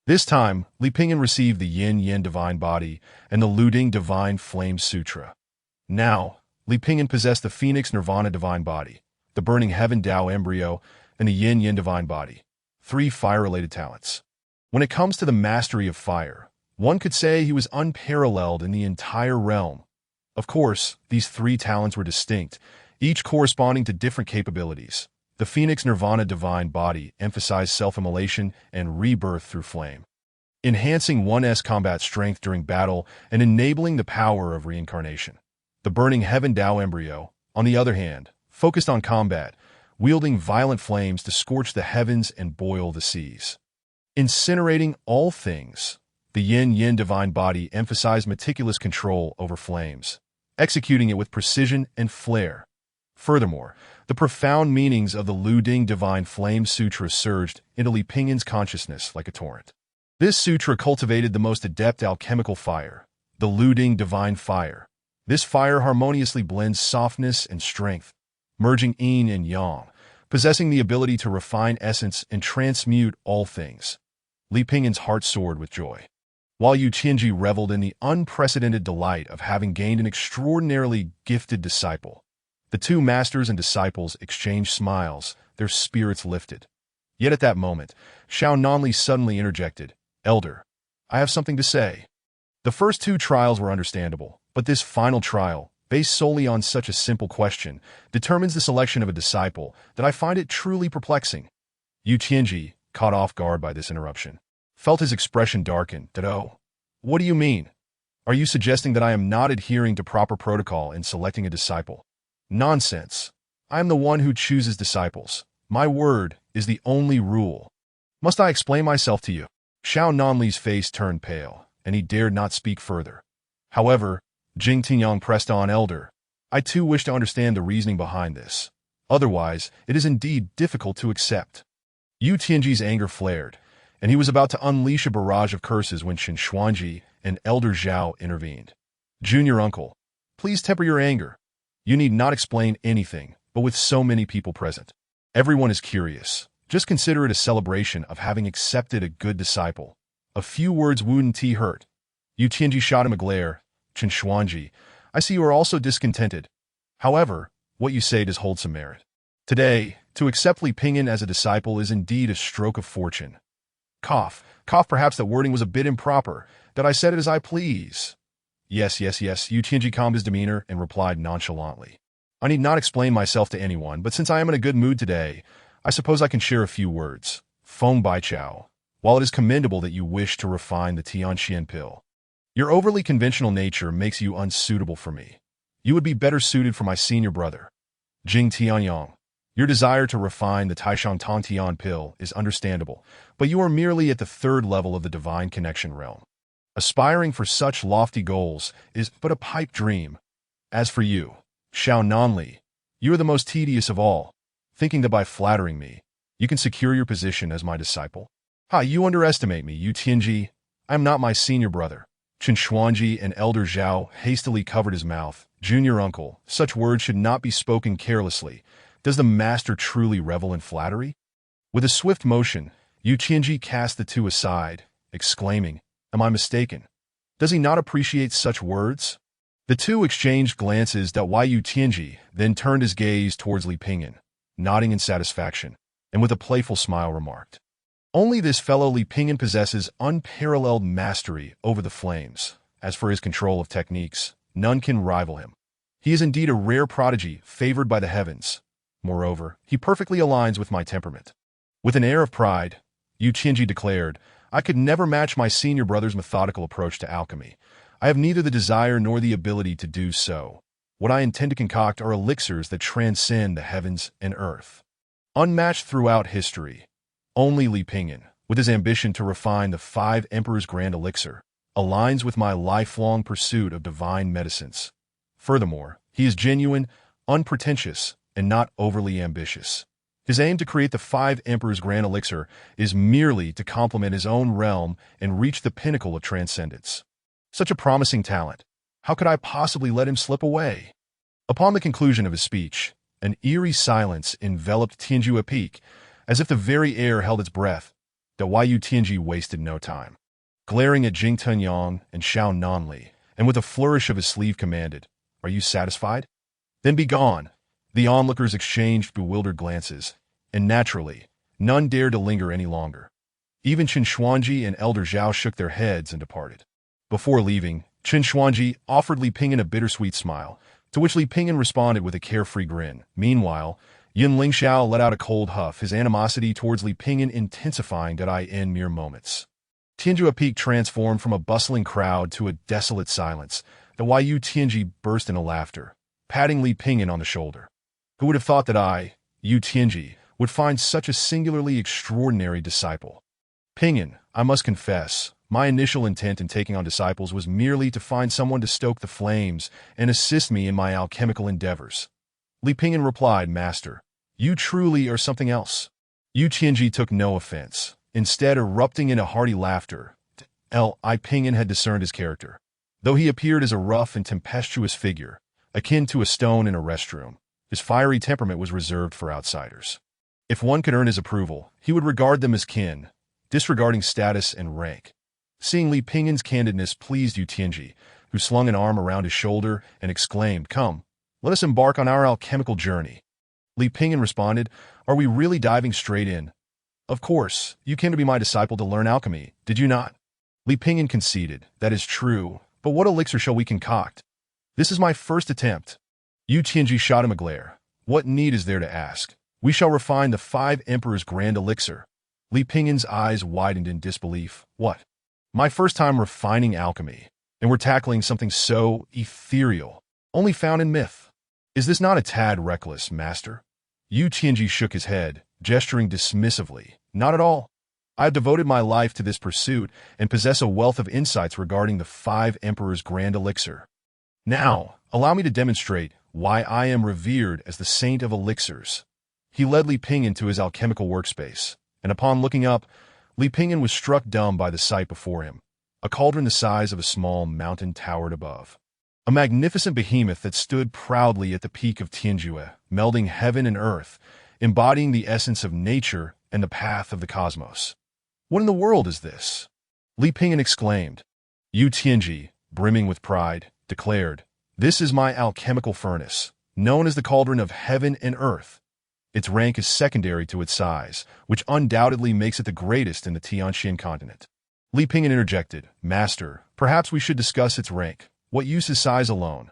This time, Li Pingyan received the Yin Divine Body and the Lu Ding Divine Flame Sutra. Now, Li Pingyan possessed the Phoenix Nirvana Divine Body, the Burning Heaven Tao Embryo, and the Yin Divine Body, 3 fire-related talents. When it comes to the mastery of fire, one could say he was unparalleled in the entire realm. Of course, these 3 talents were distinct, each corresponding to different capabilities. The Phoenix Nirvana Divine Body emphasized self-immolation and rebirth through flame, enhancing one's combat strength during battle and enabling the power of reincarnation. The Burning Heaven Tao Embryo, on the other hand, focused on combat, wielding violent flames to scorch the heavens and boil the seas. Incinerating all things, the Yin Divine Body emphasized meticulous control over flames, executing it with precision and flair. Furthermore, the profound meanings of the Lu Ding Divine Flame Sutra surged into Li Pingyan's consciousness like a torrent. This sutra cultivated the most adept alchemical fire, the Luding divine fire. This fire harmoniously blends softness and strength, merging yin and yang, possessing the ability to refine essence and transmute all things. Li Pingin's heart soared with joy. While Yu Tianji reveled in the unprecedented delight of having gained an extraordinarily gifted disciple, the two masters and disciples exchanged smiles, their spirits lifted. Yet at that moment, Xiao Nanli suddenly interjected, "Elder, I have something to say." The first two trials were understandable, but this final trial, based solely on such a simple question, determines the selection of a disciple that I find it truly perplexing. Yu Tianji, caught off guard by this interruption, felt his expression darken. "Oh, what do you mean? Are you suggesting that I am not adhering to proper protocol in selecting a disciple?" "Nonsense. I am the one who chooses disciples. My word is the only rule. Must I explain myself to you?" Xiao Nanli's face turned pale, and he dared not speak further. However, Jing Tianyong pressed on, "Elder, I too wish to understand the reasoning behind this. Otherwise, it is indeed difficult to accept." Yu Tianji's anger flared, and he was about to unleash a barrage of curses when Qin Xuanji and Elder Zhao intervened. "Junior uncle, please temper your anger. You need not explain anything, but with so many people present, everyone is curious. Just consider it a celebration of having accepted a good disciple. A few words wouldn't hurt." Yu Tianji shot him a glare. "Qin Xuanji, I see you are also discontented. However, what you say does hold some merit. Today, to accept Li Pingin as a disciple is indeed a stroke of fortune." Cough, perhaps that wording was a bit improper, that I said it as I please. Yes. Yu Tianji calmed his demeanor and replied nonchalantly. "I need not explain myself to anyone, but since I am in a good mood today, I suppose I can share a few words. Feng Baichao, while it is commendable that you wish to refine the Tianxian pill, your overly conventional nature makes you unsuitable for me. You would be better suited for my senior brother, Jing Tianyong. Your desire to refine the Taishang Tongtian pill is understandable, but you are merely at the third level of the divine connection realm. Aspiring for such lofty goals is but a pipe dream. As for you, Xiao Nanli, you are the most tedious of all, thinking that by flattering me, you can secure your position as my disciple. You underestimate me, Yu Tianji. I am not my senior brother." Qin Xuanji and Elder Zhao hastily covered his mouth. "Junior uncle, such words should not be spoken carelessly. Does the master truly revel in flattery?" With a swift motion, Yu Tianji cast the two aside, exclaiming, "Am I mistaken? Does he not appreciate such words?" The two exchanged glances that Yu Tianji then turned his gaze towards Li Pingin, nodding in satisfaction, and with a playful smile remarked, "Only this fellow Li Pingin possesses unparalleled mastery over the flames. As for his control of techniques, none can rival him. He is indeed a rare prodigy favored by the heavens. Moreover, he perfectly aligns with my temperament." With an air of pride, Yu Tianji declared, "I could never match my senior brother's methodical approach to alchemy. I have neither the desire nor the ability to do so. What I intend to concoct are elixirs that transcend the heavens and earth. Unmatched throughout history, only Li Pingin, with his ambition to refine the 5 Emperor's Grand Elixir, aligns with my lifelong pursuit of divine medicines. Furthermore, he is genuine, unpretentious, and not overly ambitious. His aim to create the 5 Emperor's Grand Elixir is merely to complement his own realm and reach the pinnacle of transcendence. Such a promising talent. How could I possibly let him slip away?" Upon the conclusion of his speech, an eerie silence enveloped Tianjua Peak, as if the very air held its breath. Yu Tianji wasted no time. Glaring at Jing Tianyong and Xiao Nanli, and with a flourish of his sleeve commanded, "Are you satisfied? Then be gone." The onlookers exchanged bewildered glances, and naturally, none dared to linger any longer. Even Qin Xuanji and Elder Zhao shook their heads and departed. Before leaving, Qin Xuanji offered Li Pingin a bittersweet smile, to which Li Pingin responded with a carefree grin. Meanwhile, Yin Lingxiao let out a cold huff, his animosity towards Li Pingin intensifying in mere moments. Tianjua Peak transformed from a bustling crowd to a desolate silence. Yu Tianji burst into laughter, patting Li Pingin on the shoulder. "Who would have thought that I, Yu Tianji, would find such a singularly extraordinary disciple? Pingin, I must confess, my initial intent in taking on disciples was merely to find someone to stoke the flames and assist me in my alchemical endeavors." Li Pingin replied, "Master, you truly are something else." Yu Tianji took no offense. instead erupting into hearty laughter. Li Pingyan had discerned his character. Though he appeared as a rough and tempestuous figure, akin to a stone in a restroom, his fiery temperament was reserved for outsiders. If one could earn his approval, he would regard them as kin, disregarding status and rank. Seeing Li Pingyan's candidness pleased Yu Tianji, who slung an arm around his shoulder and exclaimed, "Come, let us embark on our alchemical journey." Li Pingyan responded, "Are we really diving straight in?" "Of course, you came to be my disciple to learn alchemy, did you not?" Li Pingyan conceded, "That is true, but what elixir shall we concoct? This is my first attempt." Yu Tianji shot him a glare. "What need is there to ask? We shall refine the 5 Emperors' Grand Elixir." Li Pingyan's eyes widened in disbelief. "What? My first time refining alchemy, and we're tackling something so ethereal, only found in myth. Is this not a tad reckless, master?" Yu Tianji shook his head, gesturing dismissively. "Not at all. I have devoted my life to this pursuit and possess a wealth of insights regarding the 5 Emperors' Grand Elixir. Now, allow me to demonstrate why I am revered as the Saint of Elixirs." He led Li Pingyan to his alchemical workspace, and upon looking up, Li Pingyan was struck dumb by the sight before him. A cauldron the size of a small mountain towered above. A magnificent behemoth that stood proudly at the peak of Tianjue, melding heaven and earth, embodying the essence of nature and the path of the cosmos. "What in the world is this?" Li Pingyan exclaimed. Yu Tianji, brimming with pride, declared, "This is my alchemical furnace, known as the Cauldron of Heaven and Earth. Its rank is secondary to its size, which undoubtedly makes it the greatest in the Tianxian continent." Li Pingyan interjected, "Master, perhaps we should discuss its rank. What use is size alone?"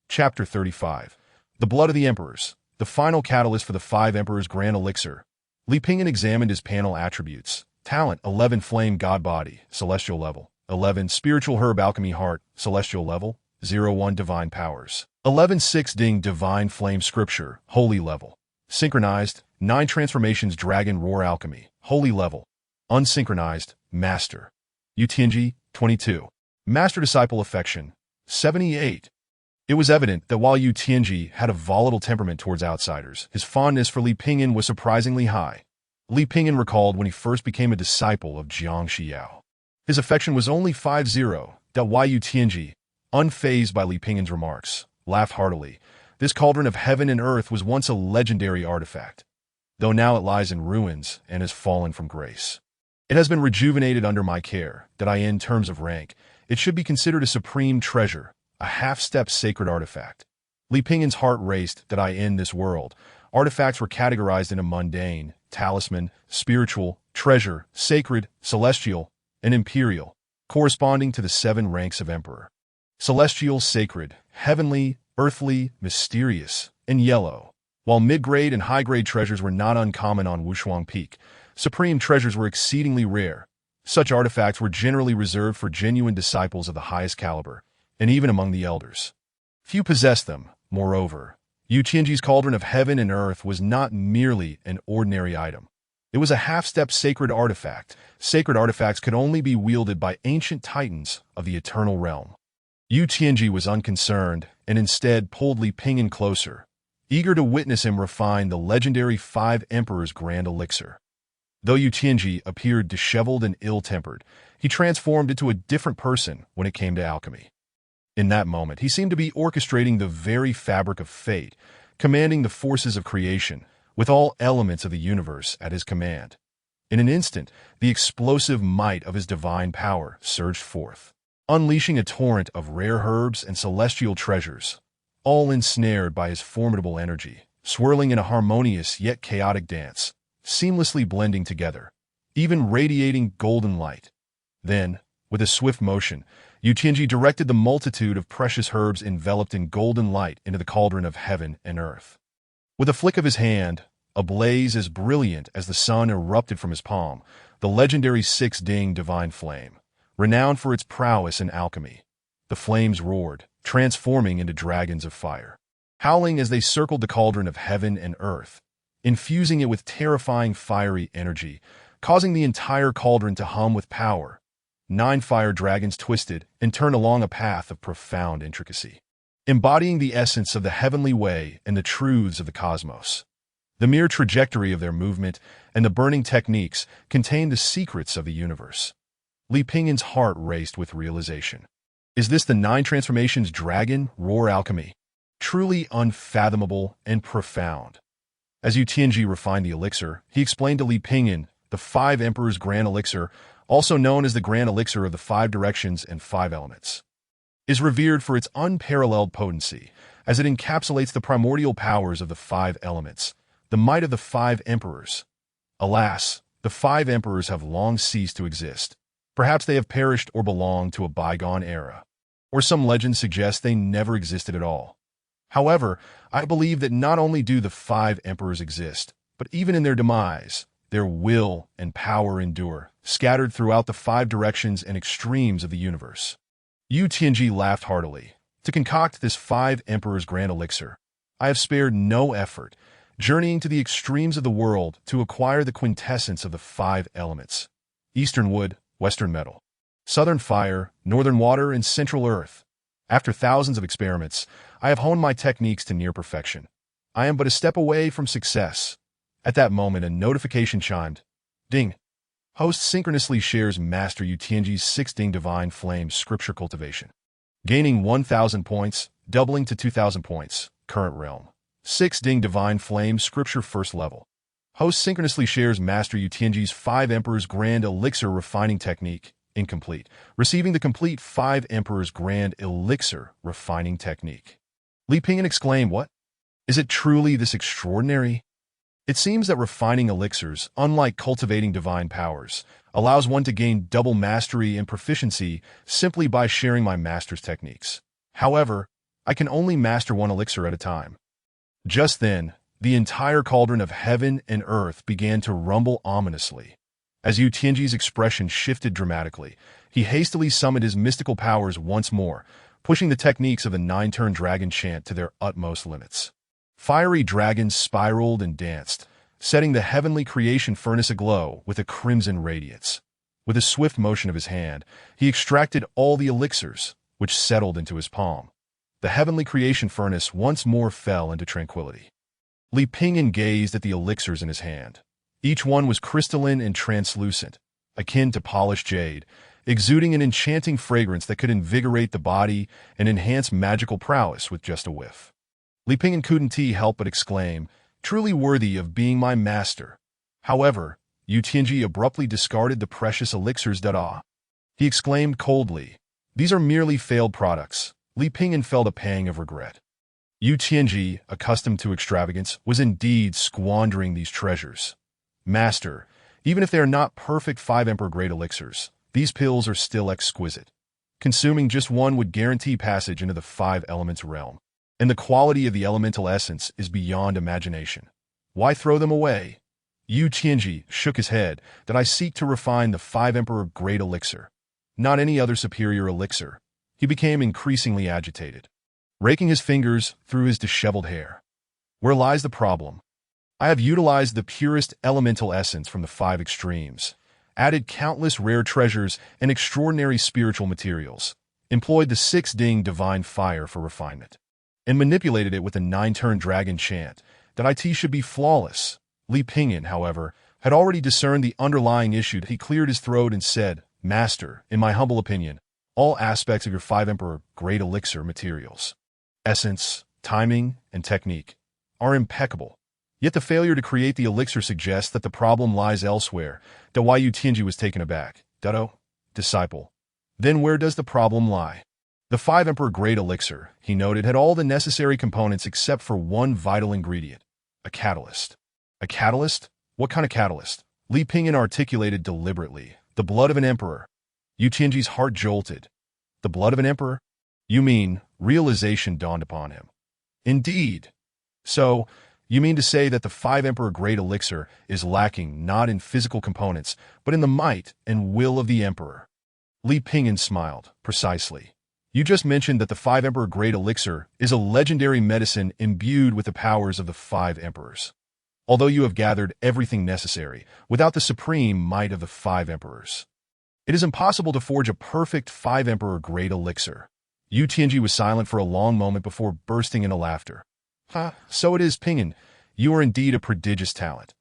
Chapter 35. The Blood of the Emperors, the final catalyst for the 5 Emperors' Grand Elixir. Li Pingyan examined his panel attributes. Talent, 11 Flame God Body, Celestial Level. 11 Spiritual Herb Alchemy Heart, Celestial Level. 01 Divine Powers. 11 6 Ding Divine Flame Scripture, Holy Level. Synchronized, 9 Transformations Dragon Roar Alchemy, Holy Level. Unsynchronized, Master. Yu Tianji, 22. Master-Disciple Affection, 78. It was evident that while Yu Tianji had a volatile temperament towards outsiders, his fondness for Li Pingyan was surprisingly high. Li Pingyan recalled when he first became a disciple of Jiang Xiao. His affection was only 50. Yu Tianji, unfazed by Li Pingyan's remarks, laughed heartily. This cauldron of heaven and earth was once a legendary artifact, though now it lies in ruins and has fallen from grace. It has been rejuvenated under my care, in terms of rank, it should be considered a supreme treasure, a half-step sacred artifact. Li Pingyan's heart raced in this world. Artifacts were categorized into mundane, talisman, spiritual, treasure, sacred, celestial, and imperial, corresponding to the 7 ranks of emperor. Celestial, sacred, heavenly, earthly, mysterious, and yellow. While mid-grade and high-grade treasures were not uncommon on Wushuang Peak, supreme treasures were exceedingly rare. Such artifacts were generally reserved for genuine disciples of the highest caliber, and even among the elders. Few possessed them, moreover. Yu Tianji's Cauldron of Heaven and Earth was not merely an ordinary item. It was a half-step sacred artifact. Sacred artifacts could only be wielded by ancient titans of the eternal realm. Yu Tianji was unconcerned and instead pulled Li Pingyan closer, eager to witness him refine the legendary 5 Emperors' Grand Elixir. Though Yu Tianji appeared disheveled and ill-tempered, he transformed into a different person when it came to alchemy. In that moment, he seemed to be orchestrating the very fabric of fate, commanding the forces of creation, with all elements of the universe at his command. In an instant, the explosive might of his divine power surged forth, unleashing a torrent of rare herbs and celestial treasures, all ensnared by his formidable energy, swirling in a harmonious yet chaotic dance, seamlessly blending together, even radiating golden light. Then, with a swift motion, Yu Tianji directed the multitude of precious herbs enveloped in golden light into the cauldron of heaven and earth. With a flick of his hand, a blaze as brilliant as the sun erupted from his palm, the legendary 6 Ding Divine Flame, renowned for its prowess in alchemy. The flames roared, transforming into dragons of fire, howling as they circled the cauldron of heaven and earth, infusing it with terrifying fiery energy, causing the entire cauldron to hum with power. 9 fire dragons twisted and turned along a path of profound intricacy, embodying the essence of the heavenly way and the truths of the cosmos. The mere trajectory of their movement and the burning techniques contained the secrets of the universe. Li Pingyin's heart raced with realization. Is this the Nine Transformations Dragon Roar Alchemy? Truly unfathomable and profound. As Yu Tianji refined the elixir, he explained to Li Pingyin, the Five Emperors Grand Elixir, also known as the Grand Elixir of the Five Directions and Five Elements, is revered for its unparalleled potency, as it encapsulates the primordial powers of the five elements, the might of the five emperors. Alas, the five emperors have long ceased to exist. Perhaps they have perished or belong to a bygone era. Or some legends suggest they never existed at all. However, I believe that not only do the five emperors exist, but even in their demise, their will and power endure, scattered throughout the five directions and extremes of the universe. Yu Tianji laughed heartily. To concoct this five emperors grand elixir, I have spared no effort, journeying to the extremes of the world to acquire the quintessence of the five elements: Eastern wood, Western metal, Southern fire, Northern water, and Central earth. After thousands of experiments, I have honed my techniques to near perfection. I am but a step away from success. At that moment, a notification chimed. Ding. Host synchronously shares Master Yu Tianji's 6 Ding Divine Flame Scripture Cultivation. Gaining 1,000 points, doubling to 2,000 points. Current realm. 6 Ding Divine Flame Scripture First Level. Host synchronously shares Master Yu Tianji's 5 Emperors Grand Elixir Refining Technique. Incomplete. Receiving the complete 5 Emperors Grand Elixir Refining Technique. Li Pingyin exclaimed, "What? Is it truly this extraordinary?" It seems that refining elixirs, unlike cultivating divine powers, allows one to gain double mastery and proficiency simply by sharing my master's techniques. However, I can only master one elixir at a time. Just then, the entire cauldron of heaven and earth began to rumble ominously. As Yu Tianji's expression shifted dramatically, he hastily summoned his mystical powers once more, pushing the techniques of the 9-turn dragon chant to their utmost limits. Fiery dragons spiraled and danced, setting the heavenly creation furnace aglow with a crimson radiance. With a swift motion of his hand, he extracted all the elixirs, which settled into his palm. The heavenly creation furnace once more fell into tranquility. Li Pingyin gazed at the elixirs in his hand. Each one was crystalline and translucent, akin to polished jade, exuding an enchanting fragrance that could invigorate the body and enhance magical prowess with just a whiff. Li Pingyin couldn't help but exclaim, "Truly worthy of being my master." However, Yu Tianji abruptly discarded the precious elixirs. He exclaimed coldly, "These are merely failed products." Li Pingyin felt a pang of regret. Yu Tianji, accustomed to extravagance, was indeed squandering these treasures. "Master, even if they are not perfect 5 Emperor Great Elixirs, these pills are still exquisite. Consuming just one would guarantee passage into the 5 Elements realm. And the quality of the elemental essence is beyond imagination. Why throw them away?" Yu Tianji shook his head. "That I seek to refine the 5 Emperor Great Elixir, not any other superior elixir." He became increasingly agitated, raking his fingers through his disheveled hair. "Where lies the problem? I have utilized the purest elemental essence from the 5 extremes, added countless rare treasures and extraordinary spiritual materials, employed the 6 Ding Divine Fire for refinement, and manipulated it with the 9-turn dragon chant. That IT should be flawless." Li Pingyin, however, had already discerned the underlying issue. He cleared his throat and said, "Master, in my humble opinion, all aspects of your 5 Emperor Great Elixir materials, essence, timing, and technique, are impeccable. Yet the failure to create the elixir suggests that the problem lies elsewhere." Why Yu Tianji was taken aback. Disciple. Then where does the problem lie? The 5 Emperor Great Elixir, he noted, had all the necessary components except for one vital ingredient: a catalyst. A catalyst? What kind of catalyst? Li Pingyin articulated deliberately. "The blood of an emperor." Yu Tianji's heart jolted. "The blood of an emperor? You mean..." Realization dawned upon him. "Indeed. So, you mean to say that the 5 Emperor Great Elixir is lacking not in physical components, but in the might and will of the emperor?" Li Pingyin smiled. "Precisely. You just mentioned that the 5 Emperor Great Elixir is a legendary medicine imbued with the powers of the 5 Emperors. Although you have gathered everything necessary, without the supreme might of the 5 Emperors, it is impossible to forge a perfect 5 Emperor Great Elixir." Yu Tianji was silent for a long moment before bursting into laughter. "So it is, Pingyin. You are indeed a prodigious talent.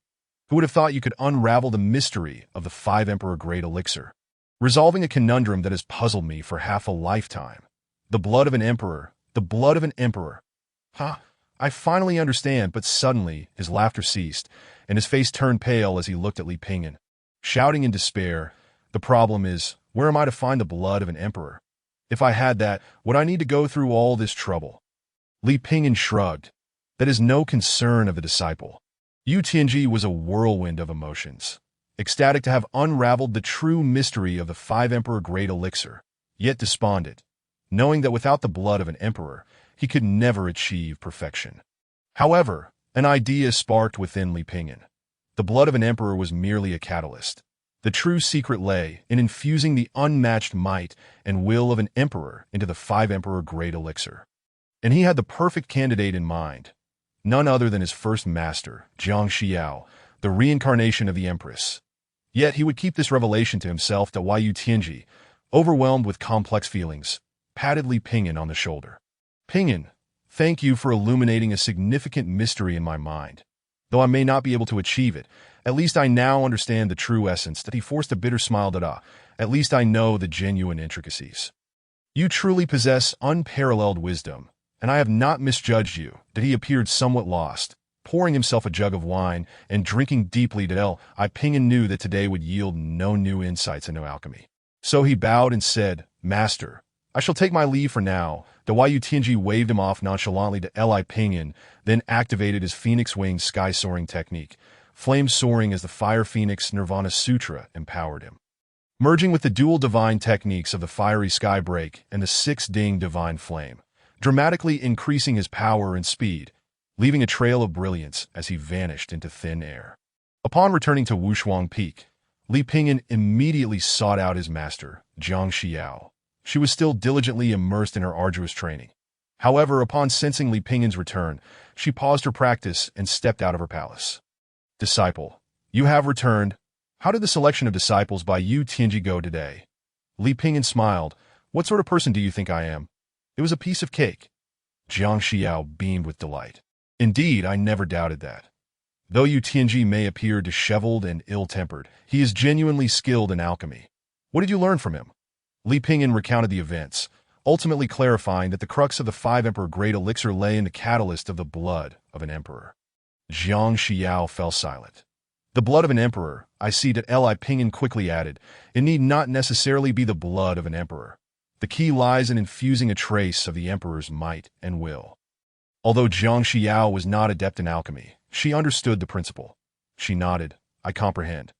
Who would have thought you could unravel the mystery of the Five Emperor Great Elixir, resolving a conundrum that has puzzled me for half a lifetime? The blood of an emperor, the blood of an emperor. Ha! I finally understand, but suddenly his laughter ceased, and his face turned pale as he looked at Li Pingyan, shouting in despair, "The problem is, where am I to find the blood of an emperor? If I had that, would I need to go through all this trouble?" Li Pingyan shrugged. That is no concern of the disciple. Yu Tianji was a whirlwind of emotions, ecstatic to have unraveled the true mystery of the Five Emperor Great Elixir, yet despondent, knowing that without the blood of an emperor, he could never achieve perfection. However, an idea sparked within Li Pingyan. The blood of an emperor was merely a catalyst. The true secret lay in infusing the unmatched might and will of an emperor into the Five Emperor Great Elixir. And he had the perfect candidate in mind, none other than his first master, Jiang Xiao, the reincarnation of the Empress. Yet he would keep this revelation to himself. Wei Yu Tianji, overwhelmed with complex feelings, patted Li Pingyan on the shoulder. "Pingyan, thank you for illuminating a significant mystery in my mind. Though I may not be able to achieve it, at least I now understand the true essence." That he forced a bitter smile. At least I know the genuine intricacies. You truly possess unparalleled wisdom, and I have not misjudged you. That he appeared somewhat lost, pouring himself a jug of wine and drinking deeply. I Pingyan knew that today would yield no new insights into alchemy. So he bowed and said, "Master, I shall take my leave for now." Wei Yu Tianji waved him off nonchalantly. Li Pingyan then activated his phoenix-winged sky-soaring technique, flame soaring as the Fire Phoenix Nirvana Sutra empowered him. Merging with the dual divine techniques of the Fiery Sky Break and the Six-Ding Divine Flame, dramatically increasing his power and speed, leaving a trail of brilliance as he vanished into thin air. Upon returning to Wushuang Peak, Li Pingyan immediately sought out his master, Jiang Xiao. She was still diligently immersed in her arduous training. However, upon sensing Li Pingyan's return, she paused her practice and stepped out of her palace. "Disciple, you have returned. How did the selection of disciples by Yu Tianji go today?" Li Pingyan smiled. "What sort of person do you think I am?" "It was a piece of cake." Jiang Xiao beamed with delight. "Indeed, I never doubted that. Though Yu Tianji may appear disheveled and ill-tempered, he is genuinely skilled in alchemy. What did you learn from him?" Li Pingyan recounted the events, ultimately clarifying that the crux of the Five Emperor Great Elixir lay in the catalyst of the blood of an emperor. Jiang Xiao fell silent. "The blood of an emperor, I see." Li Pingyan quickly added, "It need not necessarily be the blood of an emperor. The key lies in infusing a trace of the emperor's might and will." Although Jiang Xiao was not adept in alchemy, she understood the principle. She nodded. "I comprehend.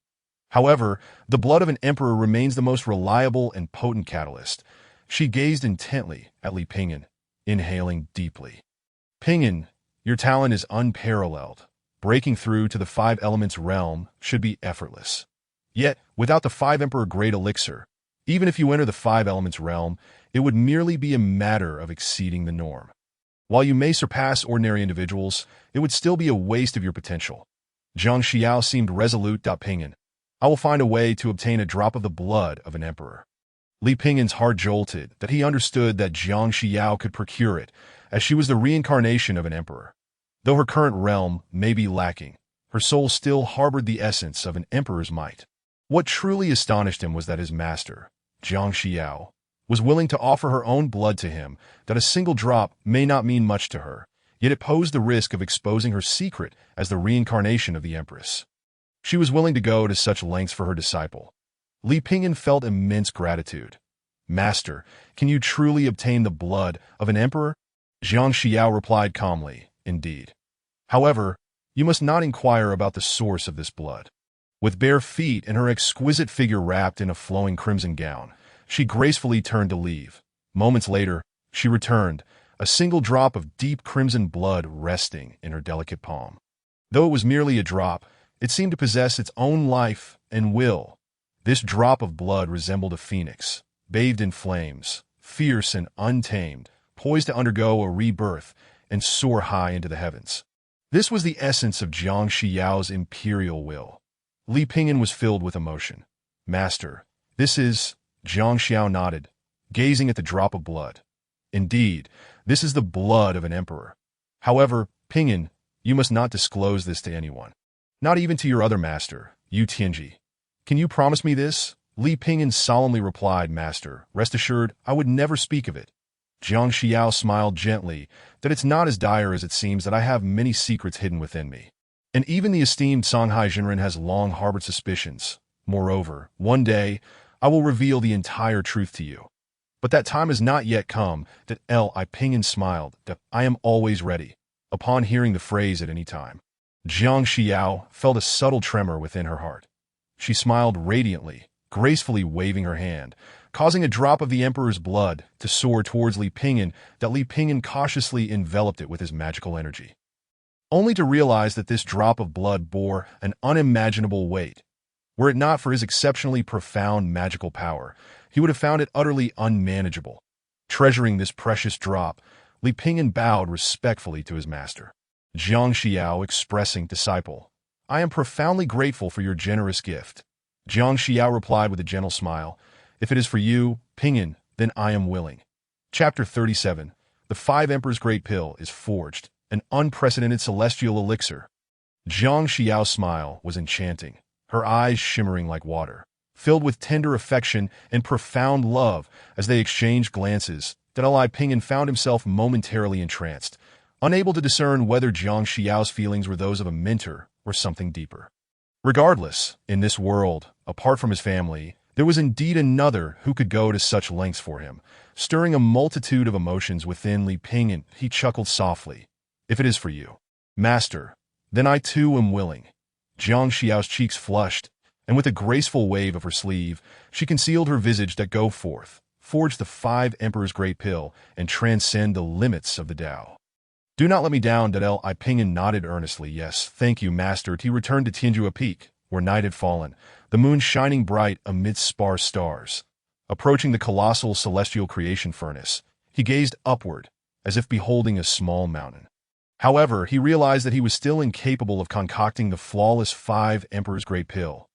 However, the blood of an emperor remains the most reliable and potent catalyst." She gazed intently at Li Pingyan, inhaling deeply. "Pingyan, your talent is unparalleled. Breaking through to the Five Elements realm should be effortless. Yet, without the Five Emperor Great Elixir, even if you enter the Five Elements realm, it would merely be a matter of exceeding the norm. While you may surpass ordinary individuals, it would still be a waste of your potential." Jiang Xiao seemed resolute. "Pingyan, I will find a way to obtain a drop of the blood of an emperor." Li Pingyan's heart jolted that he understood that Jiang Xiao could procure it, as she was the reincarnation of an emperor. Though her current realm may be lacking, her soul still harbored the essence of an emperor's might. What truly astonished him was that his master, Jiang Xiao, was willing to offer her own blood to him. That a single drop may not mean much to her, yet it posed the risk of exposing her secret as the reincarnation of the Empress. She was willing to go to such lengths for her disciple. Li Pingyan felt immense gratitude. "Master, can you truly obtain the blood of an emperor?" Jiang Xiao replied calmly, "Indeed. However, you must not inquire about the source of this blood." With bare feet and her exquisite figure wrapped in a flowing crimson gown, she gracefully turned to leave. Moments later, she returned, a single drop of deep crimson blood resting in her delicate palm. Though it was merely a drop, it seemed to possess its own life and will. This drop of blood resembled a phoenix, bathed in flames, fierce and untamed, poised to undergo a rebirth and soar high into the heavens. This was the essence of Jiang Xiao's imperial will. Li Pingyan was filled with emotion. "Master, this is..." Jiang Xiao nodded, gazing at the drop of blood. "Indeed, this is the blood of an emperor. However, Pingyan, You must not disclose this to anyone. Not even to your other master, Yu Tianji. Can you promise me this? Li Pingyan solemnly replied, Master, rest assured, I would never speak of it. Jiang Xiao smiled gently, that it's not as dire as it seems, that I have many secrets hidden within me. And even the esteemed Songhai Jinren has long harbored suspicions. Moreover, one day, I will reveal the entire truth to you. But that time has not yet come. That Li Pingyan smiled, that I am always ready, upon hearing the phrase at any time. Jiang Xiao felt a subtle tremor within her heart. She smiled radiantly, gracefully waving her hand, causing a drop of the Emperor's blood to soar towards Li Pingyan, that Li Pingyan cautiously enveloped it with his magical energy. Only to realize that this drop of blood bore an unimaginable weight. Were it not for his exceptionally profound magical power, he would have found it utterly unmanageable. Treasuring this precious drop, Li Pingyan bowed respectfully to his master. Jiang Xiao expressing, Disciple, I am profoundly grateful for your generous gift. Jiang Xiao replied with a gentle smile, If it is for you, Pingyan, then I am willing. Chapter 37. The Five Emperors' Great Pill is forged, an unprecedented celestial elixir. Jiang Xiao's smile was enchanting, her eyes shimmering like water, filled with tender affection and profound love. As they exchanged glances, Li Pingyan found himself momentarily entranced, unable to discern whether Jiang Xiao's feelings were those of a mentor or something deeper. Regardless, in this world, apart from his family, there was indeed another who could go to such lengths for him. Stirring a multitude of emotions within Li Pingyan, he chuckled softly. If it is for you, Master, then I too am willing. Jiang Xiao's cheeks flushed, and with a graceful wave of her sleeve, she concealed her visage that go forth, forge the Five Emperors' Great Pill, and transcend the limits of the Tao. Do not let me down. Li Pingyan nodded earnestly. Yes, thank you, Master. He returned to Tianjua Peak, where night had fallen, the moon shining bright amidst sparse stars. Approaching the colossal celestial creation furnace, he gazed upward, as if beholding a small mountain. However, he realized that he was still incapable of concocting the flawless Five Emperors' Great Pill.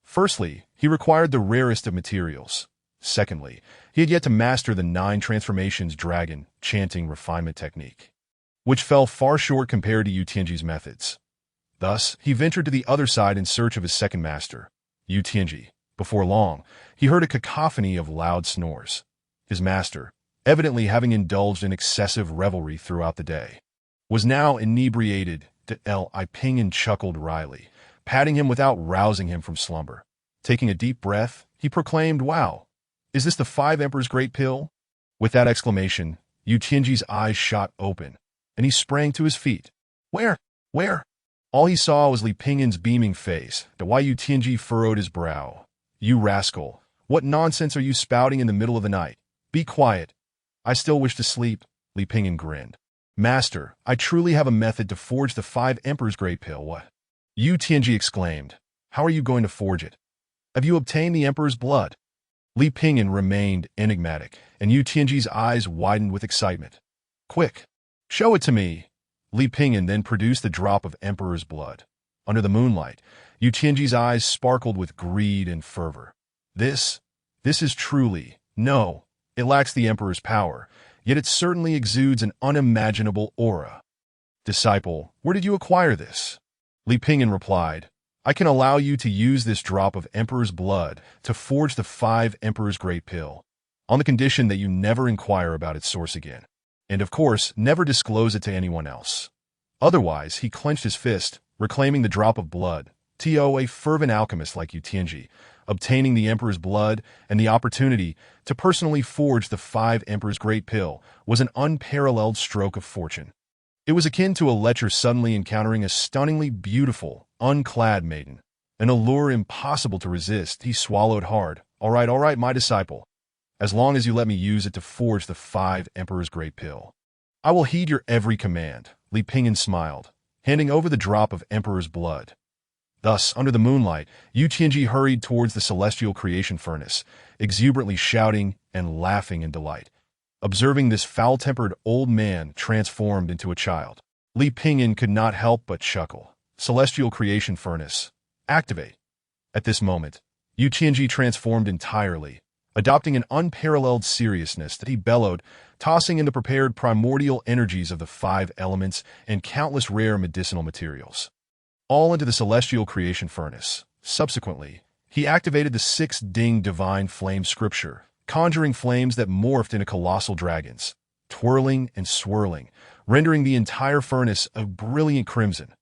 Firstly, he required the rarest of materials. Secondly, he had yet to master the 9 transformations dragon chanting refinement technique, which fell far short compared to Yu Tianji's methods. Thus, he ventured to the other side in search of his second master, Yu Tianji. Before long, he heard a cacophony of loud snores. His master, evidently having indulged in excessive revelry throughout the day, was now inebriated. Li Pingyan chuckled wryly, patting him without rousing him from slumber. Taking a deep breath, he proclaimed, Wow, is this the Five Emperors' Great Pill? With that exclamation, Yu Tianji's eyes shot open, and he sprang to his feet. Where? All he saw was Li Pingyan's beaming face. Why Yu Tianji furrowed his brow. You rascal, what nonsense are you spouting in the middle of the night? Be quiet. I still wish to sleep. Li Pingyan grinned. Master, I truly have a method to forge the Five Emperors' Great Pill. What? Yu Tianji exclaimed. How are you going to forge it? Have you obtained the Emperor's blood? Li Pingyan remained enigmatic, and Yu Tianji's eyes widened with excitement. Quick, show it to me. Li Pingyan then produced the drop of Emperor's blood. Under the moonlight, Yu Tianji's eyes sparkled with greed and fervor. This is truly, no, it lacks the Emperor's power, yet it certainly exudes an unimaginable aura. Disciple, where did you acquire this? Li Pingyan replied, I can allow you to use this drop of Emperor's blood to forge the Five Emperors' Great Pill, on the condition that you never inquire about its source again. And of course, never disclose it to anyone else. Otherwise, he clenched his fist, reclaiming the drop of blood. A fervent alchemist like Yu Tianji, obtaining the Emperor's blood and the opportunity to personally forge the Five Emperors' Great Pill was an unparalleled stroke of fortune. It was akin to a lecher suddenly encountering a stunningly beautiful, unclad maiden, an allure impossible to resist. He swallowed hard. All right, my disciple. As long as you let me use it to forge the Five Emperors' Great Pill, I will heed your every command. Li Pingyan smiled, handing over the drop of Emperor's blood. Thus, under the moonlight, Yu Tianji hurried towards the celestial creation furnace, exuberantly shouting and laughing in delight. Observing this foul-tempered old man transformed into a child, Li Pingyan could not help but chuckle. Celestial creation furnace, activate. At this moment, Yu Tianji transformed entirely, adopting an unparalleled seriousness that he bellowed, tossing in the prepared primordial energies of the 5 elements and countless rare medicinal materials, all into the celestial creation furnace. Subsequently, he activated the 6 Ding divine flame scripture, conjuring flames that morphed into colossal dragons, twirling and swirling, rendering the entire furnace a brilliant crimson.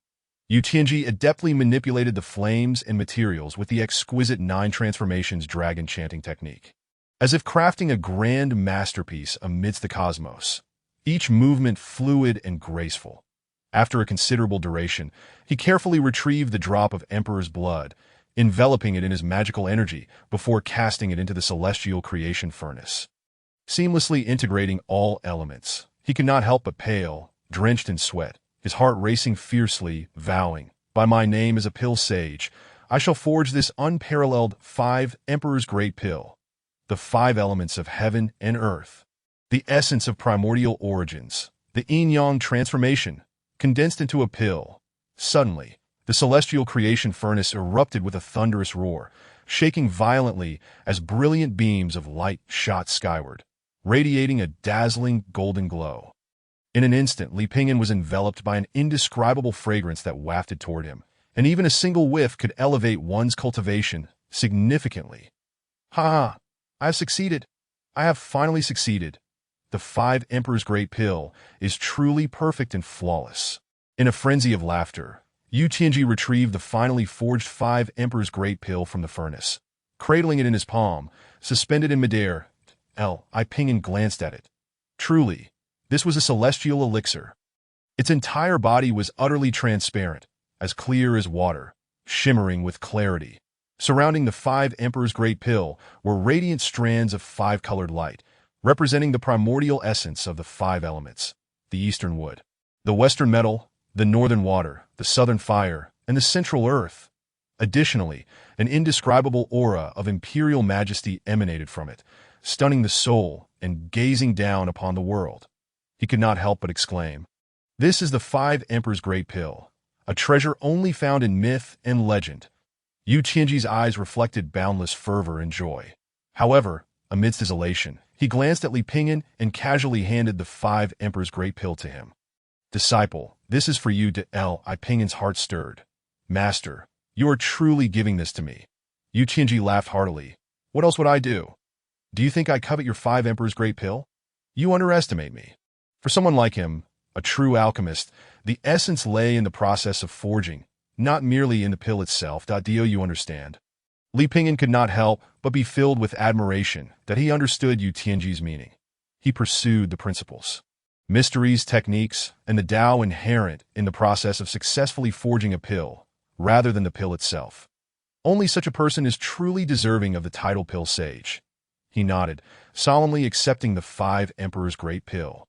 Yu Tianji adeptly manipulated the flames and materials with the exquisite 9 transformations dragon chanting technique, as if crafting a grand masterpiece amidst the cosmos, each movement fluid and graceful. After a considerable duration, he carefully retrieved the drop of Emperor's blood, enveloping it in his magical energy before casting it into the celestial creation furnace. Seamlessly integrating all elements, he could not help but pale, drenched in sweat, his heart racing fiercely, vowing, "By my name as a pill sage, I shall forge this unparalleled 5 Emperor's Great Pill, the 5 elements of heaven and earth, the essence of primordial origins, the yin-yang transformation, condensed into a pill." Suddenly, the celestial creation furnace erupted with a thunderous roar, shaking violently as brilliant beams of light shot skyward, radiating a dazzling golden glow. In an instant, Li Pingyan was enveloped by an indescribable fragrance that wafted toward him, and even a single whiff could elevate one's cultivation significantly. Ha! I have succeeded. I have finally succeeded. The 5 Emperor's Great Pill is truly perfect and flawless. In a frenzy of laughter, Yu Tianji retrieved the finally forged 5 Emperor's Great Pill from the furnace. Cradling it in his palm, suspended in midair, Li Pingyan glanced at it. Truly, this was a celestial elixir. Its entire body was utterly transparent, as clear as water, shimmering with clarity. Surrounding the 5 Emperor's Great Pill were radiant strands of 5-colored light, representing the primordial essence of the 5 elements: the eastern wood, the western metal, the northern water, the southern fire, and the central earth. Additionally, an indescribable aura of imperial majesty emanated from it, stunning the soul and gazing down upon the world. He could not help but exclaim, "This is the 5 Emperor's Great Pill, a treasure only found in myth and legend." Yu Tianji's eyes reflected boundless fervor and joy. However, amidst his elation, he glanced at Li Pingyan and casually handed the 5 Emperor's Great Pill to him. "Disciple, this is for you." Li Pingyan's heart stirred. "Master, you are truly giving this to me." Yu Tianji laughed heartily. "What else would I do? Do you think I covet your 5 Emperor's Great Pill? You underestimate me." For someone like him, a true alchemist, the essence lay in the process of forging, not merely in the pill itself. Do you understand? Li Pingyan could not help but be filled with admiration that he understood Yu Tianji's meaning. He pursued the principles, mysteries, techniques, and the Tao inherent in the process of successfully forging a pill, rather than the pill itself. Only such a person is truly deserving of the title Pill Sage. He nodded, solemnly accepting the 5 Emperor's Great Pill.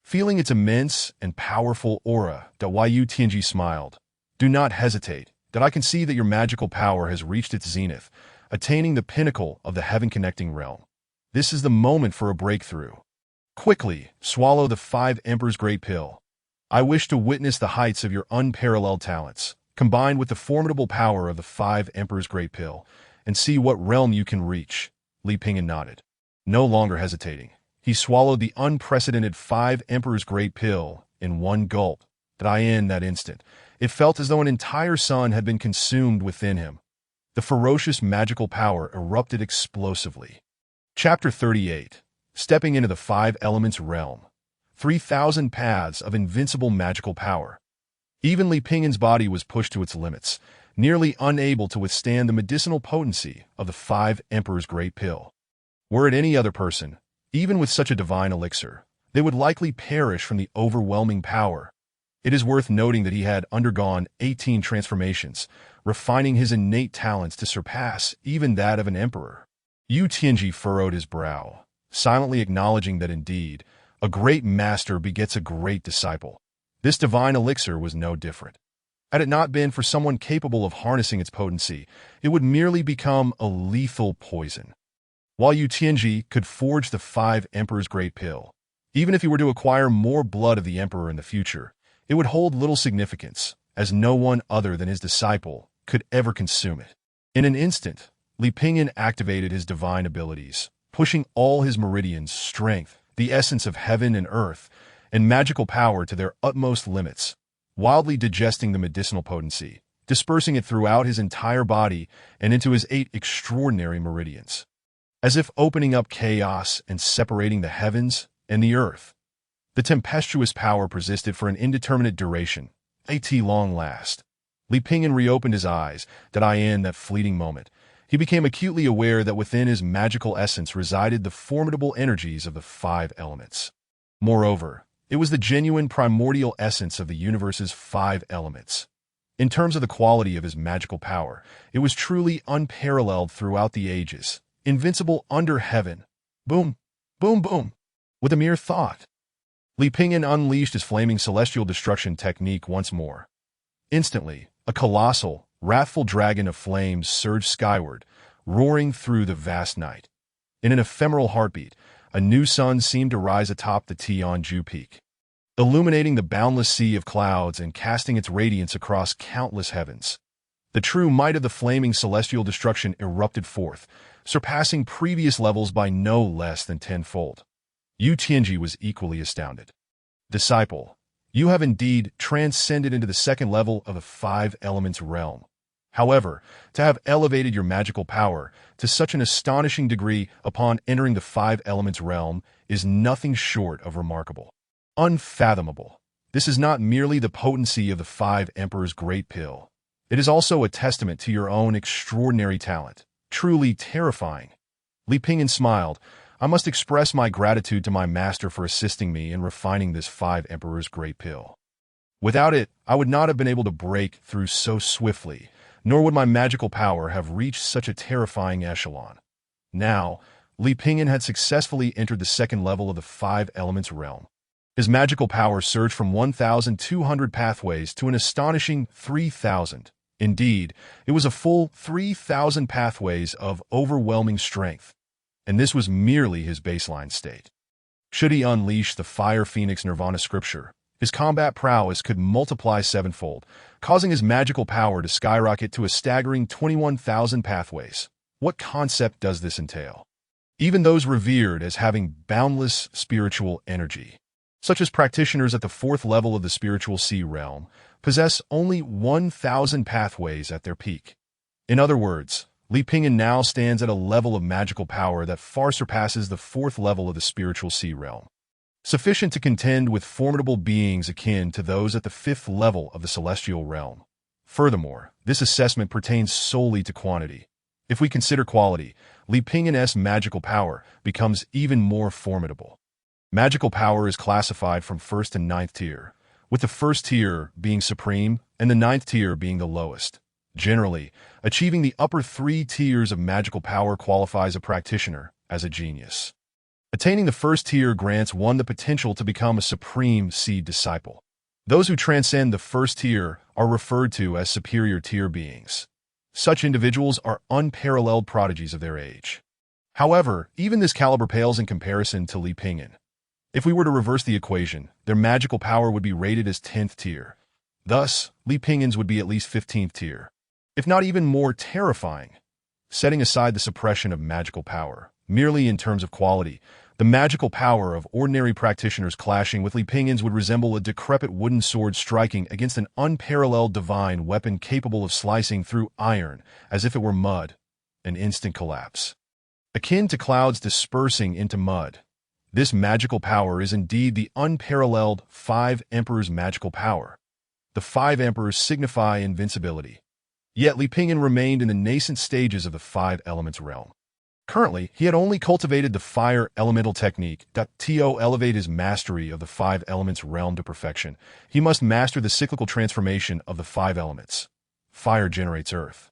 Feeling its immense and powerful aura, Yu Tianji smiled. "Do not hesitate, that I can see that your magical power has reached its zenith, attaining the pinnacle of the heaven-connecting realm. This is the moment for a breakthrough. Quickly, swallow the 5 Emperor's Great Pill. I wish to witness the heights of your unparalleled talents, combined with the formidable power of the 5 Emperor's Great Pill, and see what realm you can reach." Li Pingyan nodded. No longer hesitating, he swallowed the unprecedented 5 Emperor's Great Pill in one gulp. In that instant, it felt as though an entire sun had been consumed within him. The ferocious magical power erupted explosively. Chapter 38. Stepping into the 5 Elements realm. 3,000 paths of invincible magical power. Even Li Pingyan's body was pushed to its limits, nearly unable to withstand the medicinal potency of the 5 Emperor's Great Pill. Were it any other person, even with such a divine elixir, they would likely perish from the overwhelming power. It is worth noting that he had undergone 18 transformations, refining his innate talents to surpass even that of an emperor. Yu Tianji furrowed his brow, silently acknowledging that indeed, a great master begets a great disciple. This divine elixir was no different. Had it not been for someone capable of harnessing its potency, it would merely become a lethal poison. While Yu Tianji could forge the 5 Emperor's Great Pill, even if he were to acquire more blood of the emperor in the future, it would hold little significance, as no one other than his disciple could ever consume it. In an instant, Li Pingyan activated his divine abilities, pushing all his meridians, strength, the essence of heaven and earth, and magical power to their utmost limits, wildly digesting the medicinal potency, dispersing it throughout his entire body and into his 8 extraordinary meridians. As if opening up chaos and separating the heavens and the earth. The tempestuous power persisted for an indeterminate duration, at long last. Li Pingyan reopened his eyes, in that fleeting moment. He became acutely aware that within his magical essence resided the formidable energies of the 5 elements. Moreover, it was the genuine primordial essence of the universe's 5 elements. In terms of the quality of his magical power, it was truly unparalleled throughout the ages, invincible under heaven. Boom, boom, boom. With a mere thought, Li Pingyan unleashed his flaming celestial destruction technique once more. Instantly, a colossal, wrathful dragon of flames surged skyward, roaring through the vast night. In an ephemeral heartbeat, a new sun seemed to rise atop the Tianju Peak, illuminating the boundless sea of clouds and casting its radiance across countless heavens. The true might of the flaming celestial destruction erupted forth, surpassing previous levels by no less than tenfold. Yu Tianji was equally astounded. Disciple, you have indeed transcended into the second level of the 5 elements realm. However, to have elevated your magical power to such an astonishing degree upon entering the 5 elements realm is nothing short of remarkable. Unfathomable. This is not merely the potency of the 5 Emperor's Great Pill. It is also a testament to your own extraordinary talent. Truly terrifying. Li Pingyan smiled. I must express my gratitude to my master for assisting me in refining this 5 Emperor's Great Pill. Without it, I would not have been able to break through so swiftly, nor would my magical power have reached such a terrifying echelon. Now, Li Pingyan had successfully entered the second level of the 5 elements realm. His magical power surged from 1,200 pathways to an astonishing 3,000. Indeed, it was a full 3,000 pathways of overwhelming strength. And this was merely his baseline state. Should he unleash the Fire Phoenix Nirvana scripture, his combat prowess could multiply 7-fold, causing his magical power to skyrocket to a staggering 21,000 pathways. What concept does this entail? Even those revered as having boundless spiritual energy, such as practitioners at the 4th level of the spiritual sea realm, possess only 1,000 pathways at their peak. In other words, Li Pingyan now stands at a level of magical power that far surpasses the 4th level of the spiritual sea realm, sufficient to contend with formidable beings akin to those at the 5th level of the celestial realm. Furthermore, this assessment pertains solely to quantity. If we consider quality, Li Pingyan's magical power becomes even more formidable. Magical power is classified from 1st to 9th tier, with the 1st tier being supreme and the 9th tier being the lowest. Generally, achieving the upper 3 tiers of magical power qualifies a practitioner as a genius. Attaining the 1st tier grants one the potential to become a supreme seed disciple. Those who transcend the 1st tier are referred to as superior tier beings. Such individuals are unparalleled prodigies of their age. However, even this caliber pales in comparison to Li Pingyan. If we were to reverse the equation, their magical power would be rated as 10th tier. Thus, Li Pingyan's would be at least 15th tier, if not even more terrifying. Setting aside the suppression of magical power, merely in terms of quality, the magical power of ordinary practitioners clashing with Li Pingyan's would resemble a decrepit wooden sword striking against an unparalleled divine weapon capable of slicing through iron as if it were mud, an instant collapse. Akin to clouds dispersing into mud, this magical power is indeed the unparalleled 5 Emperors' magical power. The 5 Emperors signify invincibility. Yet Li Pingyan remained in the nascent stages of the 5 elements realm. Currently, he had only cultivated the fire elemental technique. To elevate his mastery of the 5 elements realm to perfection, he must master the cyclical transformation of the 5 elements. Fire generates earth.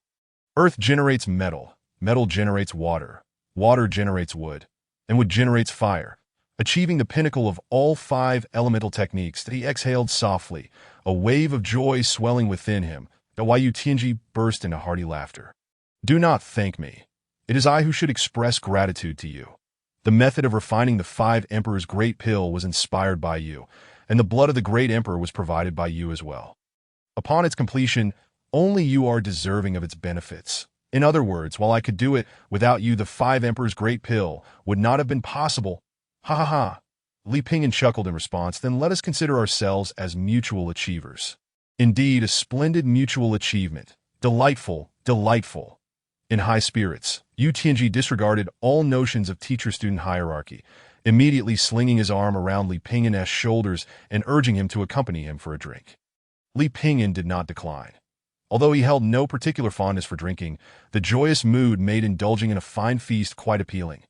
Earth generates metal. Metal generates water. Water generates wood. And wood generates fire. Achieving the pinnacle of all 5 elemental techniques, he exhaled softly, a wave of joy swelling within him. Yu Tianji burst into hearty laughter. Do not thank me. It is I who should express gratitude to you. The method of refining the 5 Emperor's Great Pill was inspired by you, and the blood of the Great Emperor was provided by you as well. Upon its completion, only you are deserving of its benefits. In other words, while I could do it without you, the five emperors' great pill would not have been possible. Ha ha ha. Li Pingyan chuckled in response. Then let us consider ourselves as mutual achievers. Indeed, a splendid mutual achievement. Delightful, delightful. In high spirits, Yu Tianji disregarded all notions of teacher-student hierarchy, immediately slinging his arm around Li Pingyan's shoulders and urging him to accompany him for a drink. Li Pingyan did not decline. Although he held no particular fondness for drinking, the joyous mood made indulging in a fine feast quite appealing.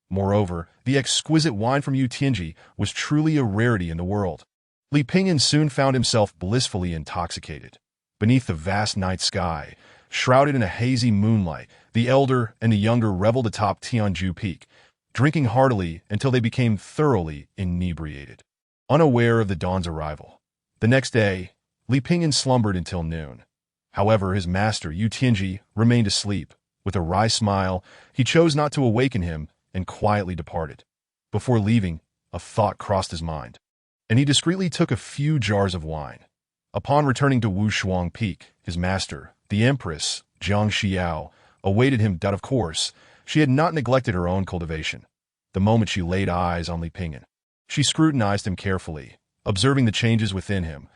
Moreover, the exquisite wine from Yu Tianji was truly a rarity in the world. Li Pingyan soon found himself blissfully intoxicated. Beneath the vast night sky, shrouded in a hazy moonlight, the elder and the younger reveled atop Tianju Peak, drinking heartily until they became thoroughly inebriated. Unaware of the dawn's arrival. The next day, Li Pingyan slumbered until noon. However, his master, Yu Tianji, remained asleep. With a wry smile, he chose not to awaken him and quietly departed. Before leaving, a thought crossed his mind, and he discreetly took a few jars of wine. Upon returning to Wushuang Peak, his master, the Empress, Jiang Xiao, awaited him. Of course, she had not neglected her own cultivation. The moment she laid eyes on Li Pingyan, she scrutinized him carefully, observing the changes within him.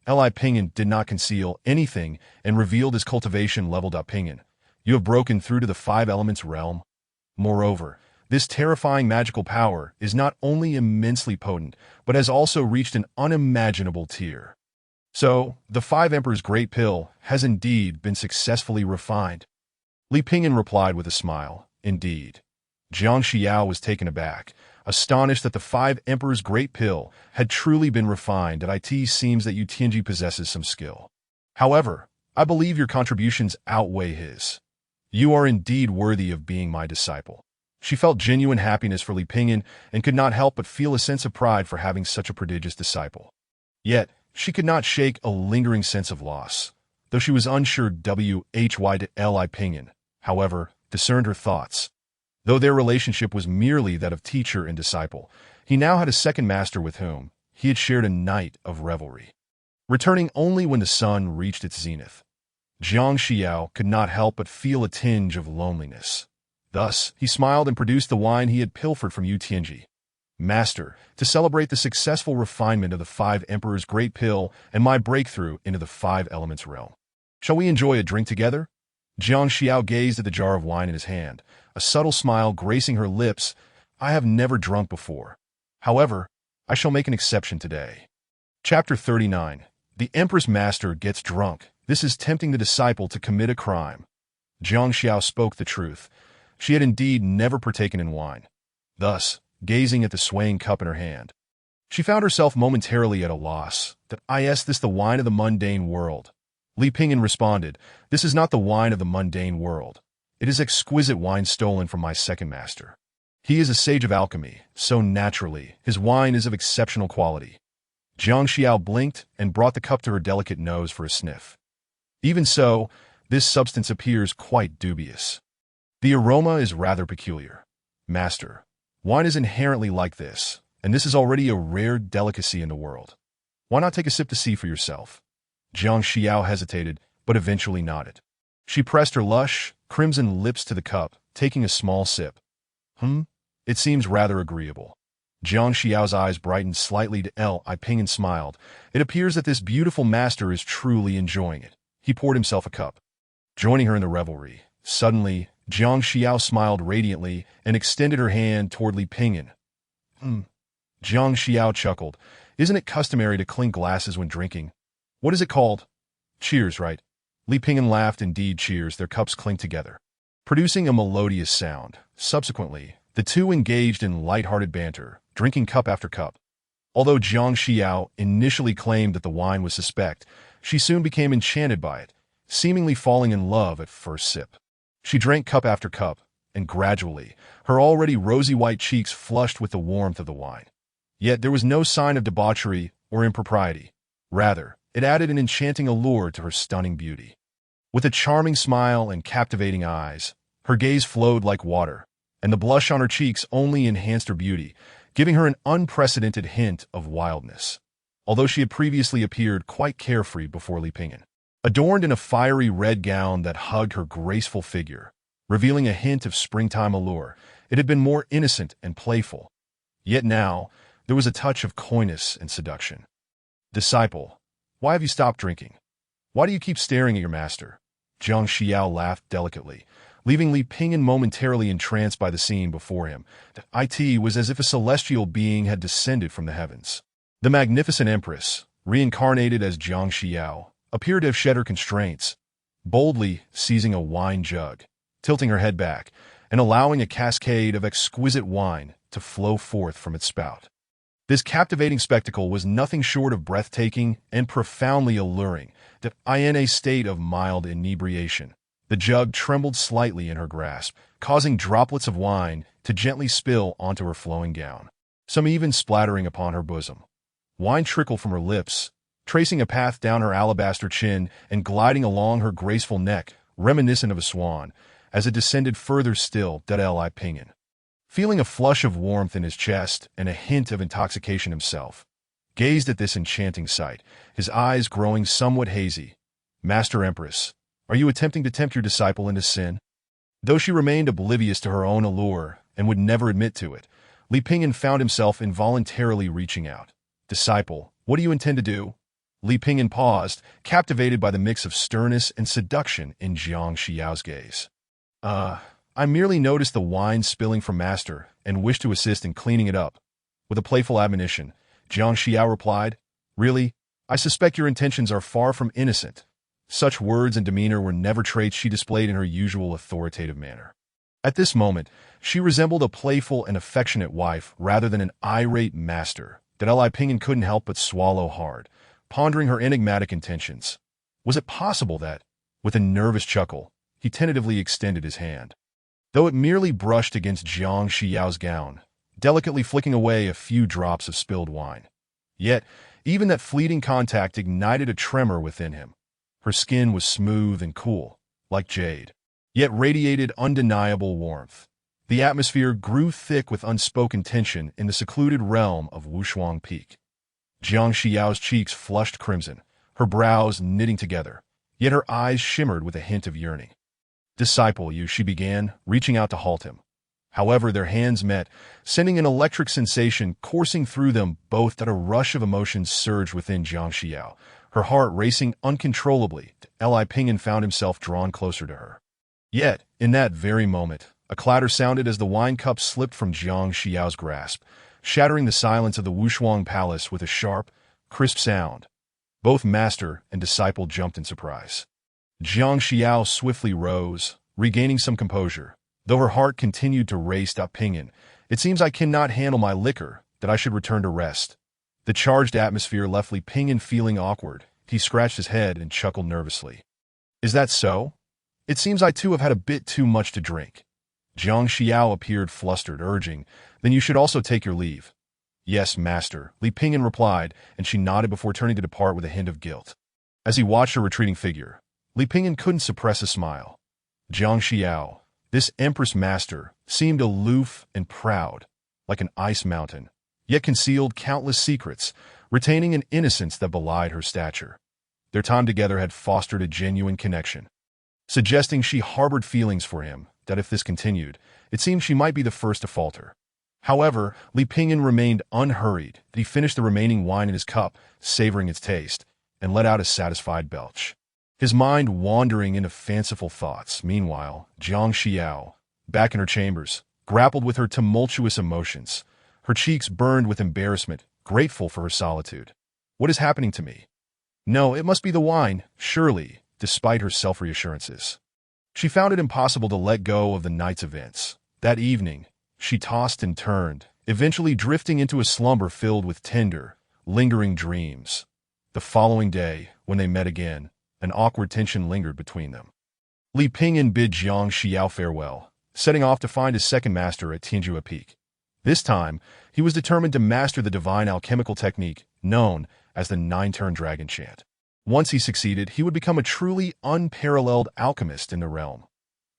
Li Pingyan did not conceal anything and revealed his cultivation leveled up. Pingyan, you have broken through to the five elements realm. Moreover, this terrifying magical power is not only immensely potent, but has also reached an unimaginable tier. So, the five emperors' great pill has indeed been successfully refined. Li Pingyan replied with a smile. Indeed. Jiang Xiao was taken aback, astonished that the five emperors' great pill had truly been refined. It seems that Yu Tianji possesses some skill. However, I believe your contributions outweigh his. You are indeed worthy of being my disciple. She felt genuine happiness for Li Pingyan and could not help but feel a sense of pride for having such a prodigious disciple. Yet, she could not shake a lingering sense of loss, though she was unsure Li Pingyan, however, discerned her thoughts. Though their relationship was merely that of teacher and disciple, he now had a second master with whom he had shared a night of revelry. Returning only when the sun reached its zenith, Jiang Xiao could not help but feel a tinge of loneliness. Thus, he smiled and produced the wine he had pilfered from Yu Tianji. Master, to celebrate the successful refinement of the five emperors' great pill and my breakthrough into the five elements realm. Shall we enjoy a drink together? Jiang Xiao gazed at the jar of wine in his hand, a subtle smile gracing her lips. I have never drunk before. However, I shall make an exception today. Chapter 39. The Empress Master gets drunk. This is tempting the disciple to commit a crime. Jiang Xiao spoke the truth. She had indeed never partaken in wine. Thus, gazing at the swaying cup in her hand, she found herself momentarily at a loss. Is this the wine of the mundane world? Li Pingyan responded, this is not the wine of the mundane world. It is exquisite wine stolen from my second master. He is a sage of alchemy, so naturally, his wine is of exceptional quality. Jiang Xiao blinked and brought the cup to her delicate nose for a sniff. Even so, this substance appears quite dubious. The aroma is rather peculiar. Master, wine is inherently like this, and this is already a rare delicacy in the world. Why not take a sip to see for yourself? Jiang Xiao hesitated, but eventually nodded. She pressed her lush, crimson lips to the cup, taking a small sip. It seems rather agreeable. Jiang Xiao's eyes brightened slightly. Li Pingyan smiled. It appears that this beautiful master is truly enjoying it. He poured himself a cup. Joining her in the revelry, suddenly, Jiang Xiao smiled radiantly and extended her hand toward Li Pingyan. Jiang Xiao chuckled. Isn't it customary to clink glasses when drinking? What is it called? Cheers, right? Li Pingyan laughed. Indeed, cheers. Their cups clinked together, producing a melodious sound. Subsequently, the two engaged in light-hearted banter, drinking cup after cup. Although Jiang Xiao initially claimed that the wine was suspect, she soon became enchanted by it, seemingly falling in love at first sip. She drank cup after cup, and gradually, her already rosy white cheeks flushed with the warmth of the wine. Yet there was no sign of debauchery or impropriety. Rather, it added an enchanting allure to her stunning beauty. With a charming smile and captivating eyes, her gaze flowed like water, and the blush on her cheeks only enhanced her beauty, giving her an unprecedented hint of wildness, although she had previously appeared quite carefree before Li Pingyan. adorned in a fiery red gown that hugged her graceful figure, revealing a hint of springtime allure. It had been more innocent and playful. Yet now, there was a touch of coyness and seduction. Disciple, why have you stopped drinking? Why do you keep staring at your master? Jiang Xiao laughed delicately, leaving Li Pingyan momentarily entranced by the scene before him. It was as if a celestial being had descended from the heavens. The magnificent empress, reincarnated as Jiang Xiao, appeared to have shed her constraints, boldly seizing a wine jug, tilting her head back, and allowing a cascade of exquisite wine to flow forth from its spout. This captivating spectacle was nothing short of breathtaking and profoundly alluring, in a state of mild inebriation. The jug trembled slightly in her grasp, causing droplets of wine to gently spill onto her flowing gown, some even splattering upon her bosom. Wine trickled from her lips, tracing a path down her alabaster chin and gliding along her graceful neck, reminiscent of a swan, as it descended further still. Li Pingyan, feeling a flush of warmth in his chest and a hint of intoxication himself, gazed at this enchanting sight, his eyes growing somewhat hazy. Master Empress, are you attempting to tempt your disciple into sin? Though she remained oblivious to her own allure and would never admit to it, Li Pingyan found himself involuntarily reaching out. Disciple, what do you intend to do? Li Pingyan paused, captivated by the mix of sternness and seduction in Jiang Xiao's gaze. I merely noticed the wine spilling from Master and wished to assist in cleaning it up. With a playful admonition, Jiang Xiao replied, Really? I suspect your intentions are far from innocent. Such words and demeanor were never traits she displayed in her usual authoritative manner. At this moment, she resembled a playful and affectionate wife rather than an irate master that Li Pingyan couldn't help but swallow hard, pondering her enigmatic intentions. Was it possible that, with a nervous chuckle, he tentatively extended his hand? Though it merely brushed against Jiang Xiao's gown, delicately flicking away a few drops of spilled wine. Yet, even that fleeting contact ignited a tremor within him. Her skin was smooth and cool, like jade, yet radiated undeniable warmth. The atmosphere grew thick with unspoken tension in the secluded realm of Wushuang Peak. Jiang Xiao's cheeks flushed crimson, her brows knitting together, yet her eyes shimmered with a hint of yearning. Disciple, she began, reaching out to halt him. However, their hands met, sending an electric sensation coursing through them both. That a rush of emotions surged within Jiang Xiao, her heart racing uncontrollably. Li Pingyan found himself drawn closer to her. Yet, in that very moment, a clatter sounded as the wine cup slipped from Jiang Xiao's grasp, shattering the silence of the Wushuang Palace with a sharp, crisp sound. Both master and disciple jumped in surprise. Jiang Xiao swiftly rose, regaining some composure. Though her heart continued to race. Pingyan, it seems I cannot handle my liquor, that I should return to rest. The charged atmosphere left Li Pingyan feeling awkward. He scratched his head and chuckled nervously. Is that so? It seems I too have had a bit too much to drink. Jiang Xiao appeared flustered, urging, Then you should also take your leave. Yes, master, Li Pingyan replied, and she nodded before turning to depart with a hint of guilt. As he watched her retreating figure, Li Pingyan couldn't suppress a smile. Jiang Xiao, this empress master, seemed aloof and proud, like an ice mountain, yet concealed countless secrets, retaining an innocence that belied her stature. Their time together had fostered a genuine connection, suggesting she harbored feelings for him, that if this continued, it seemed she might be the first to falter. However, Li Pingyan remained unhurried. He finished the remaining wine in his cup, savoring its taste, and let out a satisfied belch, his mind wandering into fanciful thoughts. Meanwhile, Jiang Xiao, back in her chambers, grappled with her tumultuous emotions. Her cheeks burned with embarrassment, grateful for her solitude. What is happening to me? No, it must be the wine, surely, despite her self-reassurances. She found it impossible to let go of the night's events. That evening, she tossed and turned, eventually drifting into a slumber filled with tender, lingering dreams. The following day, when they met again, an awkward tension lingered between them. Li Pingyan bid Jiang Xiao farewell, setting off to find his second master at Tianjua Peak. This time, he was determined to master the divine alchemical technique known as the nine-turn dragon chant. Once he succeeded, he would become a truly unparalleled alchemist in the realm.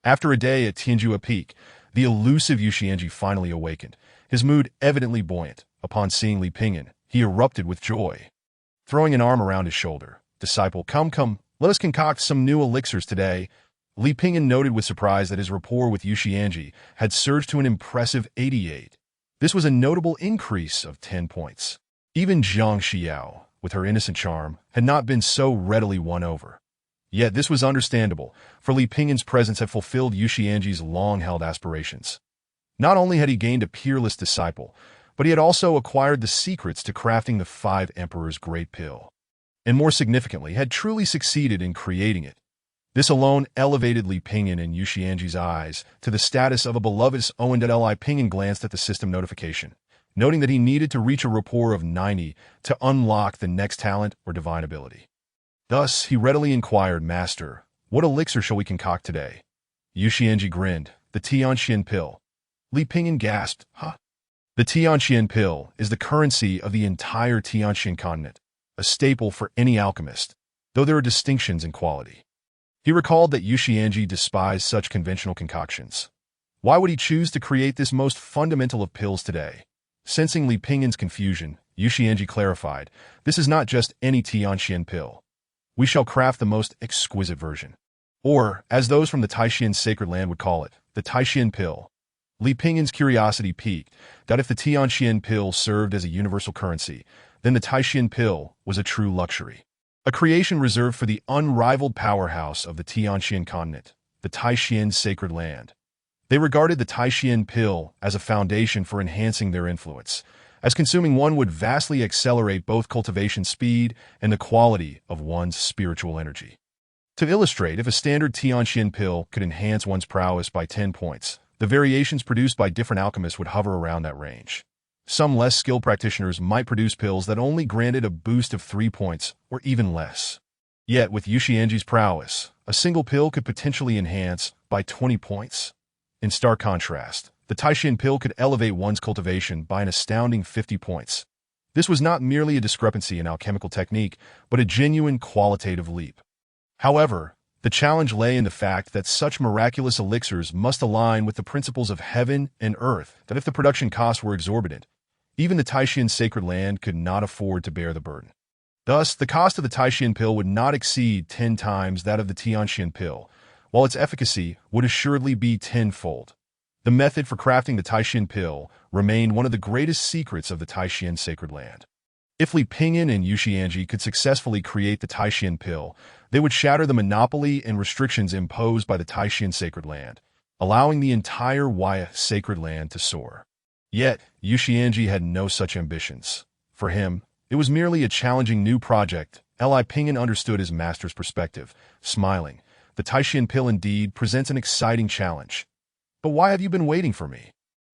After a day at Tianjua Peak, the elusive Yu Xianji finally awakened, his mood evidently buoyant. Upon seeing Li Pingyan, he erupted with joy. Throwing an arm around his shoulder, Disciple, come, Let us concoct some new elixirs today. Li Pingyan noted with surprise that his rapport with Yu Xianji had surged to an impressive 88. This was a notable increase of 10 points. Even Zhang Xiao, with her innocent charm, had not been so readily won over. Yet this was understandable, for Li Pingyan's presence had fulfilled Yu Xianji's long-held aspirations. Not only had he gained a peerless disciple, but he had also acquired the secrets to crafting the Five Emperors' Great Pill, and more significantly, had truly succeeded in creating it. This alone elevated Li Pingyan in Yu Xianji's eyes to the status of a beloved Owen. Li Pingyan glanced at the system notification, noting that he needed to reach a rapport of 90 to unlock the next talent or divine ability. Thus, he readily inquired, "Master, what elixir shall we concoct today?" Yu Xianji grinned. "The Tianxian Pill." Li Pingyan gasped, "Huh?" The Tianxian Pill is the currency of the entire Tianxian continent, a staple for any alchemist, though there are distinctions in quality. He recalled that Yu Xianji despised such conventional concoctions. Why would he choose to create this most fundamental of pills today? Sensing Li Pingyan's confusion, Yu Xianji clarified, "This is not just any Tianxian pill. We shall craft the most exquisite version. Or, as those from the Taishian sacred land would call it, the Taishian Pill." Li Pingyan's curiosity piqued that if the Tianxian Pill served as a universal currency, then the Taishian Pill was a true luxury. A creation reserved for the unrivaled powerhouse of the Tianxian continent, the Taishian sacred land. They regarded the Taishian Pill as a foundation for enhancing their influence, as consuming one would vastly accelerate both cultivation speed and the quality of one's spiritual energy. To illustrate, if a standard Tianxian Pill could enhance one's prowess by 10 points, the variations produced by different alchemists would hover around that range. Some less skilled practitioners might produce pills that only granted a boost of 3 points, or even less. Yet, with Yu Xianji's prowess, a single pill could potentially enhance by 20 points. In stark contrast, the Taishian Pill could elevate one's cultivation by an astounding 50 points. This was not merely a discrepancy in alchemical technique, but a genuine qualitative leap. However, the challenge lay in the fact that such miraculous elixirs must align with the principles of heaven and earth, that if the production costs were exorbitant, even the Taishian sacred land could not afford to bear the burden. Thus, the cost of the Taishian Pill would not exceed 10 times that of the Tianxian Pill, while its efficacy would assuredly be tenfold. The method for crafting the Taishian Pill remained one of the greatest secrets of the Taishian sacred land. If Li Pingyan and Yu Xianji could successfully create the Taishian Pill, they would shatter the monopoly and restrictions imposed by the Taishian sacred land, allowing the entire Waya sacred land to soar. Yet, Yu Xianji had no such ambitions. For him, it was merely a challenging new project. Li Pingyan understood his master's perspective, smiling. "The Taishian Pill indeed presents an exciting challenge. But why have you been waiting for me?"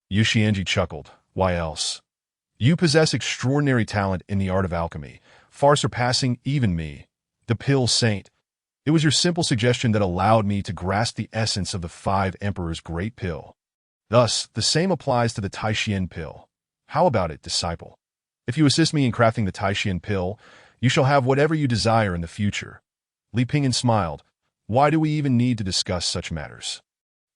Yu Xianji chuckled. "Why else? You possess extraordinary talent in the art of alchemy, far surpassing even me, the Pill Saint. It was your simple suggestion that allowed me to grasp the essence of the Five Emperors' Great Pill. Thus, the same applies to the Taishian Pill. How about it, disciple? If you assist me in crafting the Taishian Pill, you shall have whatever you desire in the future." Li Pingyan smiled. "Why do we even need to discuss such matters?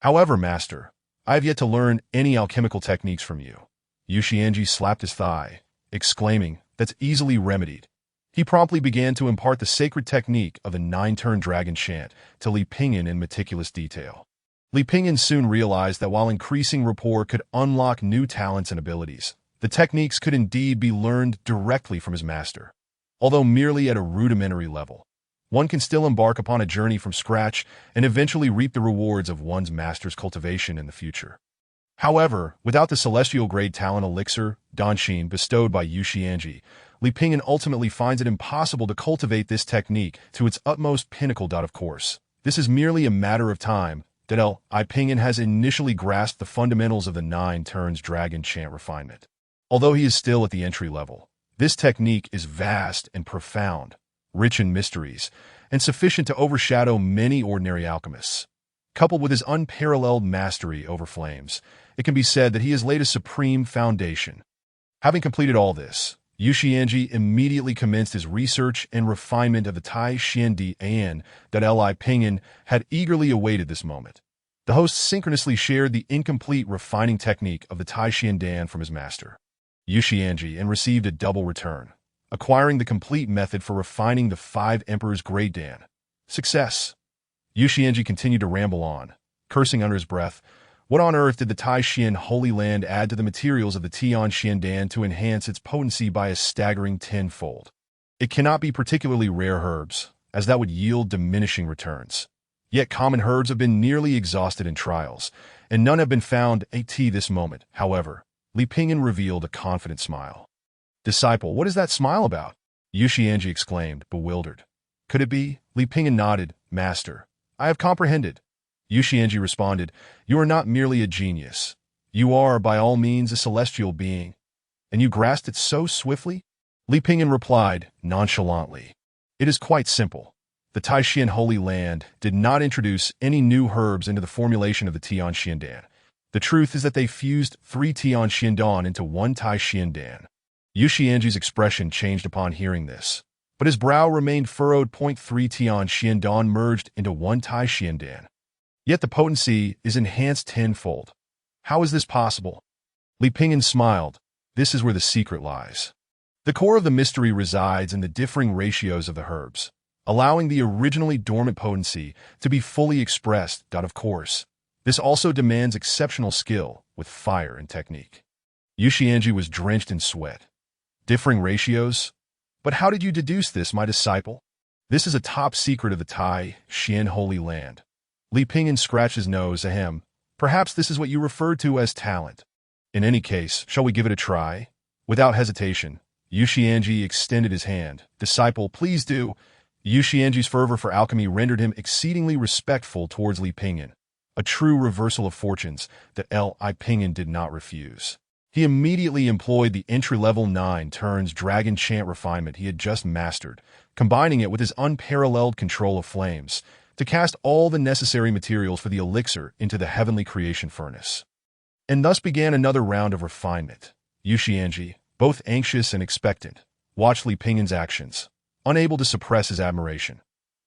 However, master, I have yet to learn any alchemical techniques from you." Yu Xianji slapped his thigh, exclaiming, "That's easily remedied." He promptly began to impart the sacred technique of the 9-turn dragon chant to Li Pingyan in meticulous detail. Li Pingyan soon realized that while increasing rapport could unlock new talents and abilities, the techniques could indeed be learned directly from his master. Although merely at a rudimentary level, one can still embark upon a journey from scratch and eventually reap the rewards of one's master's cultivation in the future. However, without the celestial grade talent elixir, Danshin, bestowed by Yu Xianji, Li Pingyan ultimately finds it impossible to cultivate this technique to its utmost pinnacle. Of course, this is merely a matter of time that Li Pingyan has initially grasped the fundamentals of the 9 turns dragon chant refinement. Although he is still at the entry level, this technique is vast and profound, rich in mysteries, and sufficient to overshadow many ordinary alchemists. Coupled with his unparalleled mastery over flames, it can be said that he has laid a supreme foundation. Having completed all this, Yu Xianji immediately commenced his research and refinement of the Taishian Dan that Li Pingyan had eagerly awaited this moment. The host synchronously shared the incomplete refining technique of the Taishian Dan from his master, Yu Xianji, and received a double return, acquiring the complete method for refining the Five Emperors' Great Dan. Success. Yu Xianji continued to ramble on, cursing under his breath. What on earth did the Taishan Holy Land add to the materials of the Tian Xiandan to enhance its potency by a staggering tenfold? It cannot be particularly rare herbs, as that would yield diminishing returns. Yet common herbs have been nearly exhausted in trials, and none have been found at this moment. However, Li Pingyan revealed a confident smile. Disciple, what is that smile about? Yu Xianji exclaimed, bewildered. Could it be? Li Pingyan nodded. Master, I have comprehended. Yu Xianji responded, you are not merely a genius. You are, by all means, a celestial being. And you grasped it so swiftly? Li Pingyan replied, nonchalantly. It is quite simple. The Taishan Holy Land did not introduce any new herbs into the formulation of the Tian Xiandan. The truth is that they fused 3 Tian Xiandan into 1 Tai Xiandan. Yu Xianji's expression changed upon hearing this, but his brow remained furrowed. 3 Tian Xiandan merged into 1 Tai Xiandan. Yet the potency is enhanced tenfold. How is this possible? Li Pingyan smiled. This is where the secret lies. The core of the mystery resides in the differing ratios of the herbs, allowing the originally dormant potency to be fully expressed. Of course, this also demands exceptional skill with fire and technique. Yu Xianji was drenched in sweat. Differing ratios? But how did you deduce this, my disciple? This is a top secret of the Tai Xian Holy Land. Li Pingyan scratched his nose. Ahem. Perhaps this is what you referred to as talent. In any case, shall we give it a try? Without hesitation, Yu Xianji extended his hand. Disciple, please do. Yu Xianji's fervor for alchemy rendered him exceedingly respectful towards Li Pingyan, a true reversal of fortunes that Li Pingyan did not refuse. He immediately employed the entry-level 9 turns dragon chant refinement he had just mastered, combining it with his unparalleled control of flames, to cast all the necessary materials for the elixir into the heavenly creation furnace. And thus began another round of refinement. Yu Xianji, both anxious and expectant, watched Li Pingyan's actions, unable to suppress his admiration.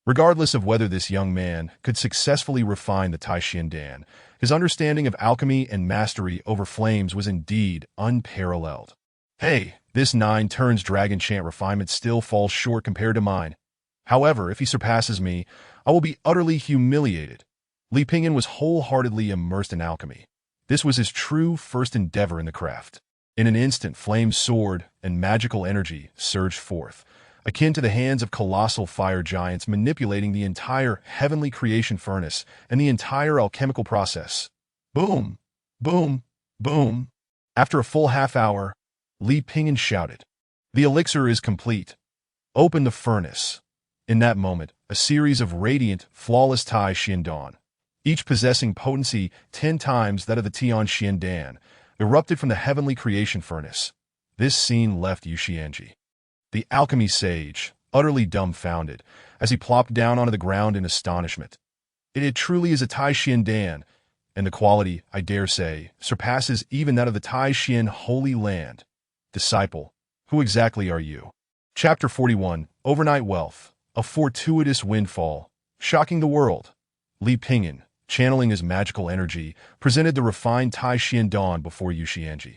Regardless of whether this young man could successfully refine the Tai Xiandan, his understanding of alchemy and mastery over flames was indeed unparalleled. Hey, this 9 turns dragon chant refinement still falls short compared to mine. However, if he surpasses me, I will be utterly humiliated. Li Pingyan was wholeheartedly immersed in alchemy. This was his true first endeavor in the craft. In an instant, flames soared and magical energy surged forth, akin to the hands of colossal fire giants manipulating the entire heavenly creation furnace and the entire alchemical process. Boom! Boom! Boom! After a full half-hour, Li Pingyan shouted, "The elixir is complete. Open the furnace." In that moment, a series of radiant, flawless Tai Xiandan, each possessing potency 10 times that of the Tian Xiandan, erupted from the heavenly creation furnace. This scene left Yu Xianji, the alchemy sage, utterly dumbfounded, as he plopped down onto the ground in astonishment. It truly is a Tai Xiandan, and the quality, I dare say, surpasses even that of the Tai Xian Holy Land. Disciple, who exactly are you? Chapter 41, Overnight Wealth, a fortuitous windfall, shocking the world. Li Pingyan, channeling his magical energy, presented the refined Tai Xiandan before Yu Xianji.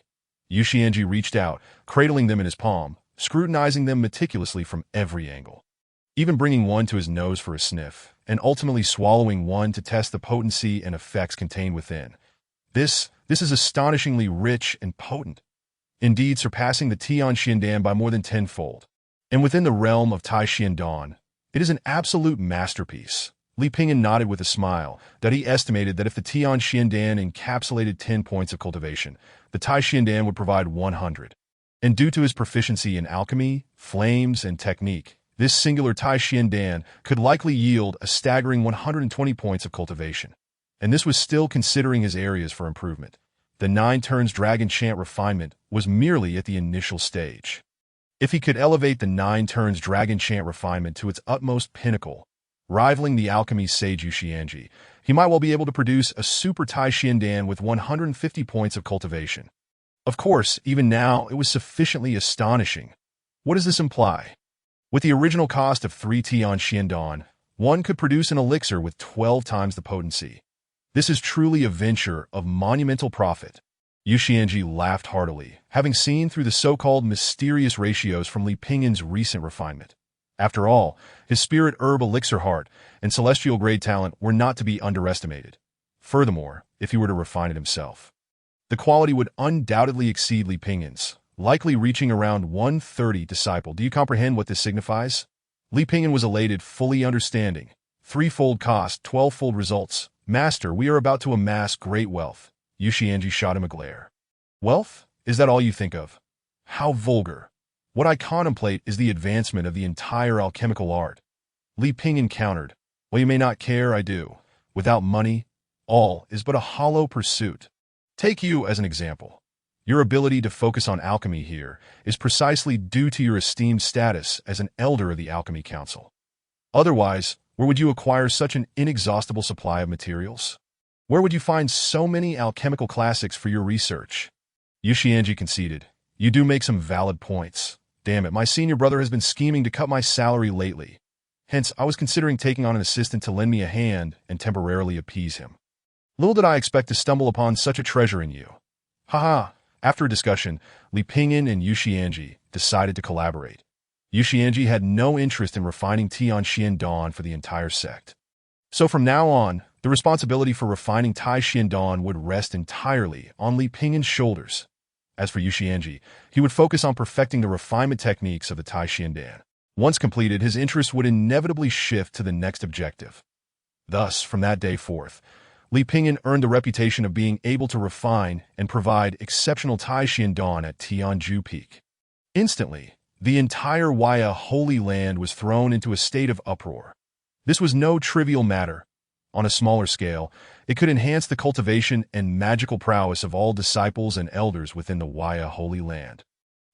Yu Xianji reached out, cradling them in his palm, scrutinizing them meticulously from every angle, even bringing one to his nose for a sniff, and ultimately swallowing one to test the potency and effects contained within. This is astonishingly rich and potent, indeed surpassing the Tian Xiandan by more than tenfold. And within the realm of Tai Xiandan, it is an absolute masterpiece. Li Pingyan nodded with a smile that he estimated that if the Tian Xiandan encapsulated 10 points of cultivation, the Tai Xiandan would provide 100. And due to his proficiency in alchemy, flames, and technique, this singular Tai Xiandan could likely yield a staggering 120 points of cultivation. And this was still considering his areas for improvement. The 9 turns dragon chant refinement was merely at the initial stage. If he could elevate the 9 turns dragon chant refinement to its utmost pinnacle, rivaling the alchemy sage Yu Xianji, he might well be able to produce a super Tai Xiandan with 150 points of cultivation. Of course, even now, it was sufficiently astonishing. What does this imply? With the original cost of 3 Tian Xiandan, one could produce an elixir with 12 times the potency. This is truly a venture of monumental profit. Yu Xianji laughed heartily, having seen through the so-called mysterious ratios from Li Pingyan's recent refinement. After all, his spirit herb elixir heart and celestial-grade talent were not to be underestimated. Furthermore, if he were to refine it himself, the quality would undoubtedly exceed Li Pingyan's, likely reaching around 130 disciple. Do you comprehend what this signifies? Li Pingyan was elated, fully understanding. Threefold cost, 12-fold results. Master, we are about to amass great wealth. Yu Xianji shot him a glare. Wealth? Is that all you think of? How vulgar. What I contemplate is the advancement of the entire alchemical art. Li Pingyan countered. Well, you may not care, I do. Without money, all is but a hollow pursuit. Take you as an example. Your ability to focus on alchemy here is precisely due to your esteemed status as an elder of the Alchemy Council. Otherwise, where would you acquire such an inexhaustible supply of materials? Where would you find so many alchemical classics for your research? Yu Xianji conceded. You do make some valid points. Damn it, my senior brother has been scheming to cut my salary lately. Hence, I was considering taking on an assistant to lend me a hand and temporarily appease him. Little did I expect to stumble upon such a treasure in you. Haha. After a discussion, Li Pingyan and Yu Xianji decided to collaborate. Yu Xianji had no interest in refining Tianxian Dan for the entire sect. So from now on, the responsibility for refining Taishan Dan would rest entirely on Li Pingyan's shoulders. As for Yu Xianji, he would focus on perfecting the refinement techniques of the Taishan Dan. Once completed, his interest would inevitably shift to the next objective. Thus, from that day forth, Li Pingyan earned the reputation of being able to refine and provide exceptional Taishan Dan at Tianju Peak. Instantly, the entire Waya Holy Land was thrown into a state of uproar. This was no trivial matter. On a smaller scale, it could enhance the cultivation and magical prowess of all disciples and elders within the Waya Holy Land,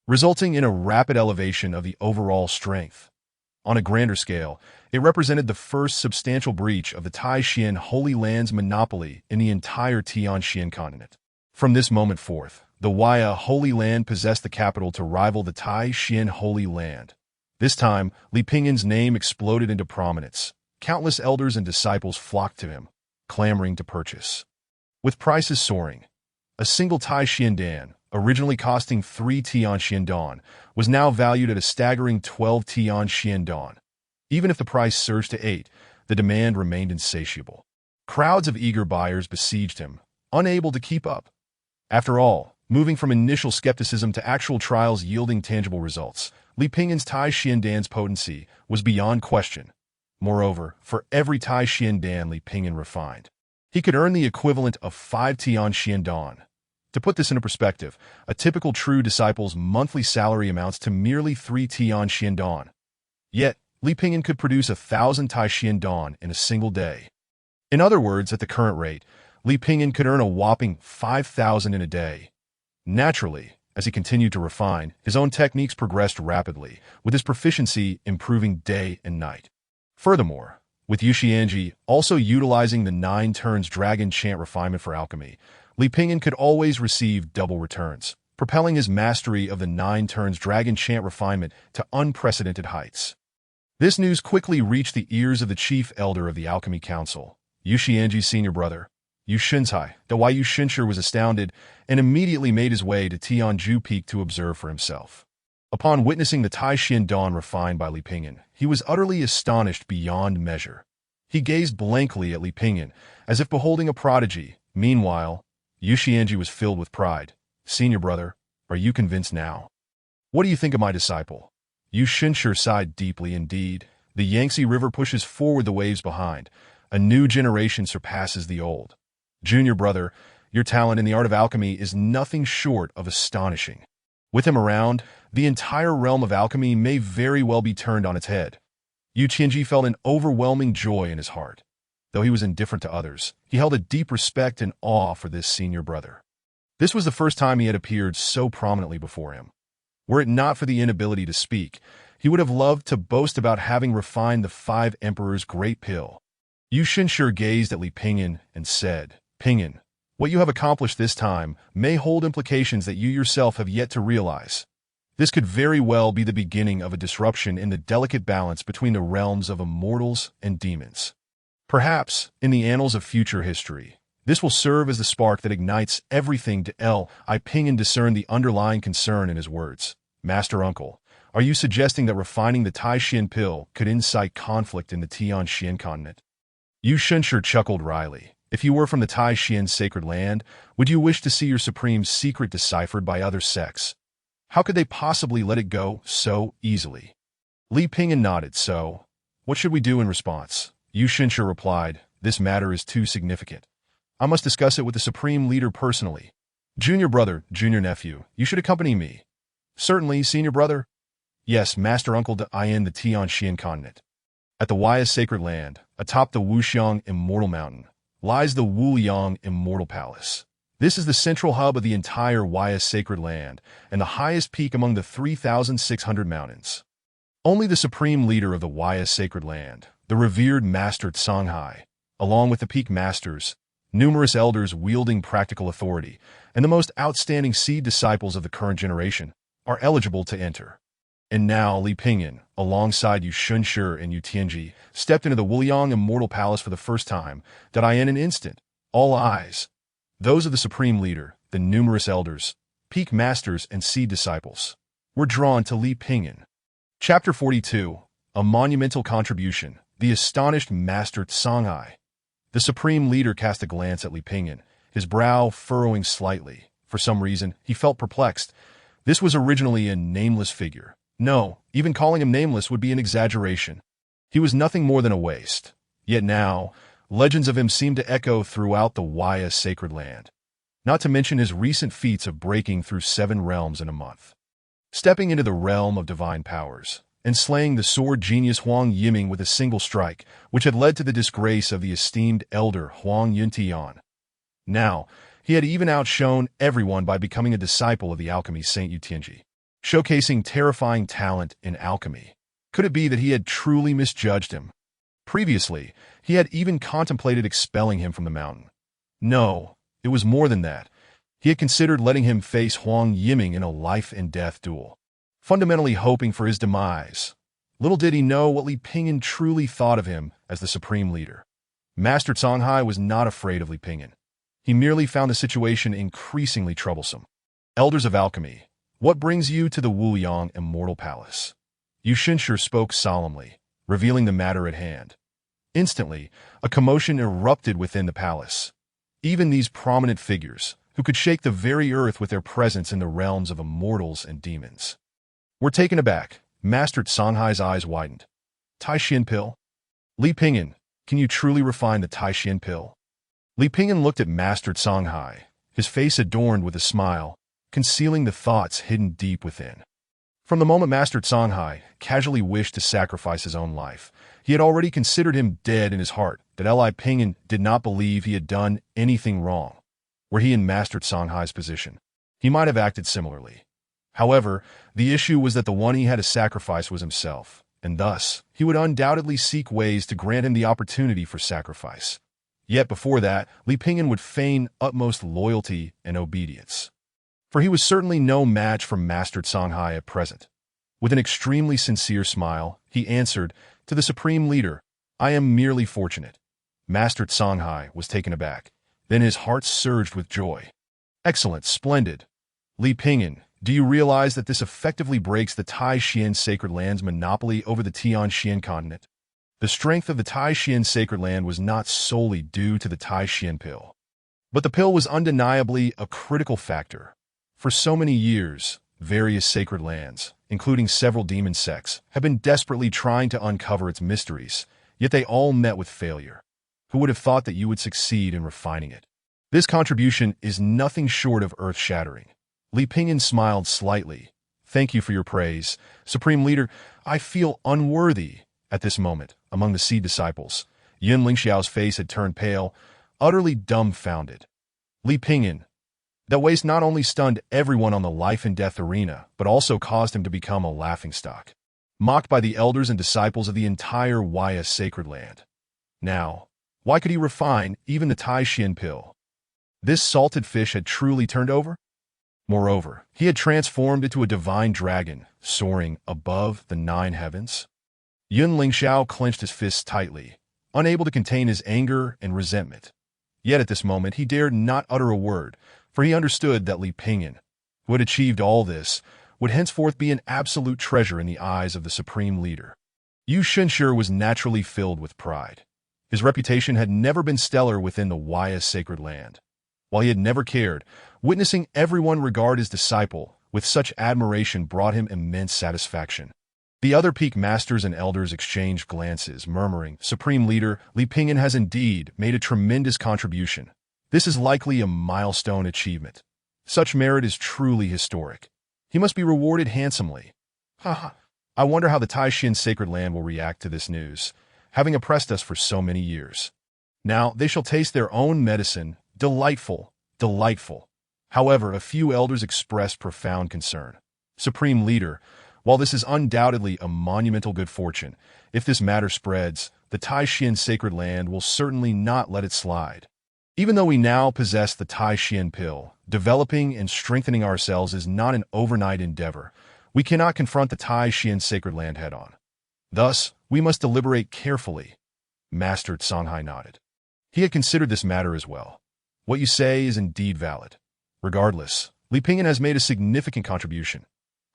resulting in a rapid elevation of the overall strength. On a grander scale, it represented the first substantial breach of the Taishan Holy Land's monopoly in the entire Tianxian continent. From this moment forth, the Waya Holy Land possessed the capital to rival the Taishan Holy Land. This time, Li Pingyan's name exploded into prominence. Countless elders and disciples flocked to him, clamoring to purchase. With prices soaring, a single Taishan Dan, originally costing 3 Tianxian Dan, was now valued at a staggering 12 Tianxian Dan. Even if the price surged to 8, the demand remained insatiable. Crowds of eager buyers besieged him, unable to keep up. After all, moving from initial skepticism to actual trials yielding tangible results, Li Pingyan's Taishan Dan's potency was beyond question. Moreover, for every Taishan Dan Li Pingyan refined, he could earn the equivalent of 5 Tianxian Dan. To put this into perspective, a typical true disciple's monthly salary amounts to merely 3 Tianxian Dan. Yet, Li Pingyan could produce 1,000 Taishan Dan in a single day. In other words, at the current rate, Li Pingyan could earn a whopping 5,000 in a day. Naturally, as he continued to refine, his own techniques progressed rapidly, with his proficiency improving day and night. Furthermore, with Yu Xianji also utilizing the 9 turns dragon chant refinement for alchemy, Li Pingyan could always receive double returns, propelling his mastery of the 9 turns dragon chant refinement to unprecedented heights. This news quickly reached the ears of the chief elder of the Alchemy Council, Yu Xianji's senior brother, Yu Shincai. The Yu Shinshi was astounded and immediately made his way to Tianju Peak to observe for himself. Upon witnessing the Taishan Dan refined by Li Pingyan, he was utterly astonished beyond measure. He gazed blankly at Li Pingyan, as if beholding a prodigy. Meanwhile, Yu Xianji was filled with pride. Senior brother, are you convinced now? What do you think of my disciple? Yu Shinshi sighed deeply. Indeed, the Yangtze River pushes forward the waves behind. A new generation surpasses the old. Junior brother, your talent in the art of alchemy is nothing short of astonishing. With him around, the entire realm of alchemy may very well be turned on its head. Yu Qianji felt an overwhelming joy in his heart. Though he was indifferent to others, he held a deep respect and awe for this senior brother. This was the first time he had appeared so prominently before him. Were it not for the inability to speak, he would have loved to boast about having refined the 5 Emperor's great pill. Yu Shinshi gazed at Li Pingyan and said, Pingyan, what you have accomplished this time may hold implications that you yourself have yet to realize. This could very well be the beginning of a disruption in the delicate balance between the realms of immortals and demons. Perhaps, in the annals of future history, this will serve as the spark that ignites everything. Li Pingyan discerned the underlying concern in his words. Master Uncle, Are you suggesting that refining the Tai Xian pill could incite conflict in the Tian Xian continent? Yu Shenshi chuckled wryly. If you were from the Tai Xian sacred land, would you wish to see your supreme's secret deciphered by other sects? How could they possibly let it go so easily? Li Pingyan nodded. So, what should we do in response? Yu Shenshi replied, this matter is too significant. I must discuss it with the supreme leader personally. Junior brother, junior nephew, you should accompany me. Certainly, senior brother. Yes, master uncle to Ayan the Tian Xian continent. At the Waya sacred land, atop the Wuxiang Immortal Mountain, lies the Wuliang Immortal Palace. This is the central hub of the entire Waya sacred land and the highest peak among the 3,600 mountains. Only the supreme leader of the Waya sacred land, the revered Master Songhai, along with the peak masters, numerous elders wielding practical authority, and the most outstanding seed disciples of the current generation, are eligible to enter. And now Li Pingyan, alongside Yu Shenshi and Yu Tianji, stepped into the Wuliang Immortal Palace for the first time. In an instant, all eyes, those of the supreme leader, the numerous elders, peak masters, and seed disciples, were drawn to Li Pingyan. Chapter 42, A Monumental Contribution, The Astonished Master Songhai. The supreme leader cast a glance at Li Pingyan, his brow furrowing slightly. For some reason, he felt perplexed. This was originally a nameless figure. No, even calling him nameless would be an exaggeration. He was nothing more than a waste. Yet now, legends of him seemed to echo throughout the Waya sacred land. Not to mention his recent feats of breaking through 7 realms in a month. Stepping into the realm of divine powers, and slaying the sword genius Huang Yiming with a single strike, which had led to the disgrace of the esteemed elder Huang Yuntian. Now, he had even outshone everyone by becoming a disciple of the alchemy Saint Yu Tianji, showcasing terrifying talent in alchemy. Could it be that he had truly misjudged him? Previously, he had even contemplated expelling him from the mountain. No, it was more than that. He had considered letting him face Huang Yiming in a life-and-death duel, fundamentally hoping for his demise. Little did he know what Li Pingyan truly thought of him as the supreme leader. Master Songhai was not afraid of Li Pingyan. He merely found the situation increasingly troublesome. Elders of alchemy, what brings you to the Wuliang Immortal Palace? Yu Shenshi spoke solemnly, revealing the matter at hand. Instantly, a commotion erupted within the palace. Even these prominent figures, who could shake the very earth with their presence in the realms of immortals and demons, were taken aback. Master Songhai's eyes widened. Tai Xian pill? Li Pingyan, can you truly refine the Tai Xian pill? Li Pingyan looked at Master Songhai, his face adorned with a smile, concealing the thoughts hidden deep within. From the moment Master Songhai casually wished to sacrifice his own life, he had already considered him dead in his heart. That Li Pingyan did not believe he had done anything wrong. Were he in Master Songhai's position, he might have acted similarly. However, the issue was that the one he had to sacrifice was himself, and thus, he would undoubtedly seek ways to grant him the opportunity for sacrifice. Yet before that, Li Pingyan would feign utmost loyalty and obedience. For he was certainly no match for Master Songhai at present. With an extremely sincere smile, he answered, to the supreme leader, I am merely fortunate. Master Songhai was taken aback. Then his heart surged with joy. Excellent, splendid. Li Pingyan, do you realize that this effectively breaks the Tai Xian sacred land's monopoly over the Tian Xian continent? The strength of the Tai Xian sacred land was not solely due to the Tai Xian pill. But the pill was undeniably a critical factor. For so many years, various sacred lands, including several demon sects, have been desperately trying to uncover its mysteries, yet they all met with failure. Who would have thought that you would succeed in refining it? This contribution is nothing short of earth-shattering. Li Pingyan smiled slightly. Thank you for your praise, Supreme Leader. I feel unworthy. At this moment, among the seed disciples, Yun Lingxiao's face had turned pale, utterly dumbfounded. Li Pingyan, that waste not only stunned everyone on the life-and-death arena, but also caused him to become a laughingstock, mocked by the elders and disciples of the entire Waya sacred land. Now, why could he refine even the Tai Xian pill? This salted fish had truly turned over? Moreover, he had transformed into a divine dragon, soaring above the 9 heavens. Yun Lingxiao clenched his fists tightly, unable to contain his anger and resentment. Yet at this moment he dared not utter a word, for he understood that Li Pingyan, who had achieved all this, would henceforth be an absolute treasure in the eyes of the supreme leader. Yu Shenshi was naturally filled with pride. His reputation had never been stellar within the Waya sacred land. While he had never cared, witnessing everyone regard his disciple with such admiration brought him immense satisfaction. The other peak masters and elders exchanged glances, murmuring, "Supreme Leader, Li Pingyan has indeed made a tremendous contribution. This is likely a milestone achievement. Such merit is truly historic. He must be rewarded handsomely." Haha. I wonder how the Taishan sacred land will react to this news, having oppressed us for so many years. Now they shall taste their own medicine. Delightful, delightful. However, a few elders expressed profound concern. "Supreme Leader, while this is undoubtedly a monumental good fortune, if this matter spreads, the Taishan sacred land will certainly not let it slide. Even though we now possess the Taishan pill, developing and strengthening ourselves is not an overnight endeavor. We cannot confront the Taishan sacred land head-on. Thus, we must deliberate carefully." Master Songhai nodded. He had considered this matter as well. "What you say is indeed valid. Regardless, Li Pingyan has made a significant contribution.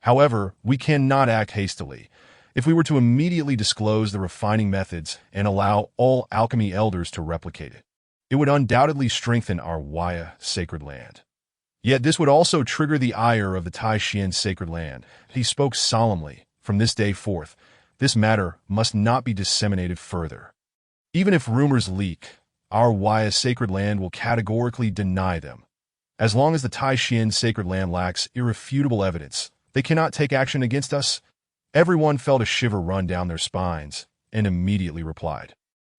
However, we cannot act hastily. If we were to immediately disclose the refining methods and allow all alchemy elders to replicate it, it would undoubtedly strengthen our Waya sacred land. Yet this would also trigger the ire of the Taishan sacred land." He spoke solemnly. "From this day forth, this matter must not be disseminated further. Even if rumors leak, our Waya sacred land will categorically deny them. As long as the Taishan sacred land lacks irrefutable evidence, they cannot take action against us." Everyone felt a shiver run down their spines and immediately replied,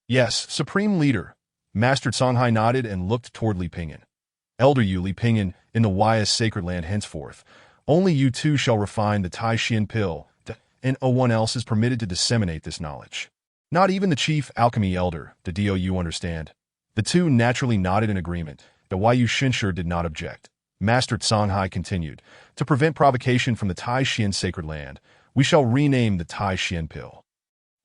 "Yes, Supreme Leader." Master Songhai nodded and looked toward Li Pingyan. "Elder Yu Li Pingyan, in the Waya sacred land henceforth, only you two shall refine the Taishan pill, and no one else is permitted to disseminate this knowledge. Not even the chief alchemy elder, the Do you understand?" The two naturally nodded in agreement. The Yu Shenshi did not object. Master Songhai continued, "To prevent provocation from the Taishan sacred land, we shall rename the Taishan pill.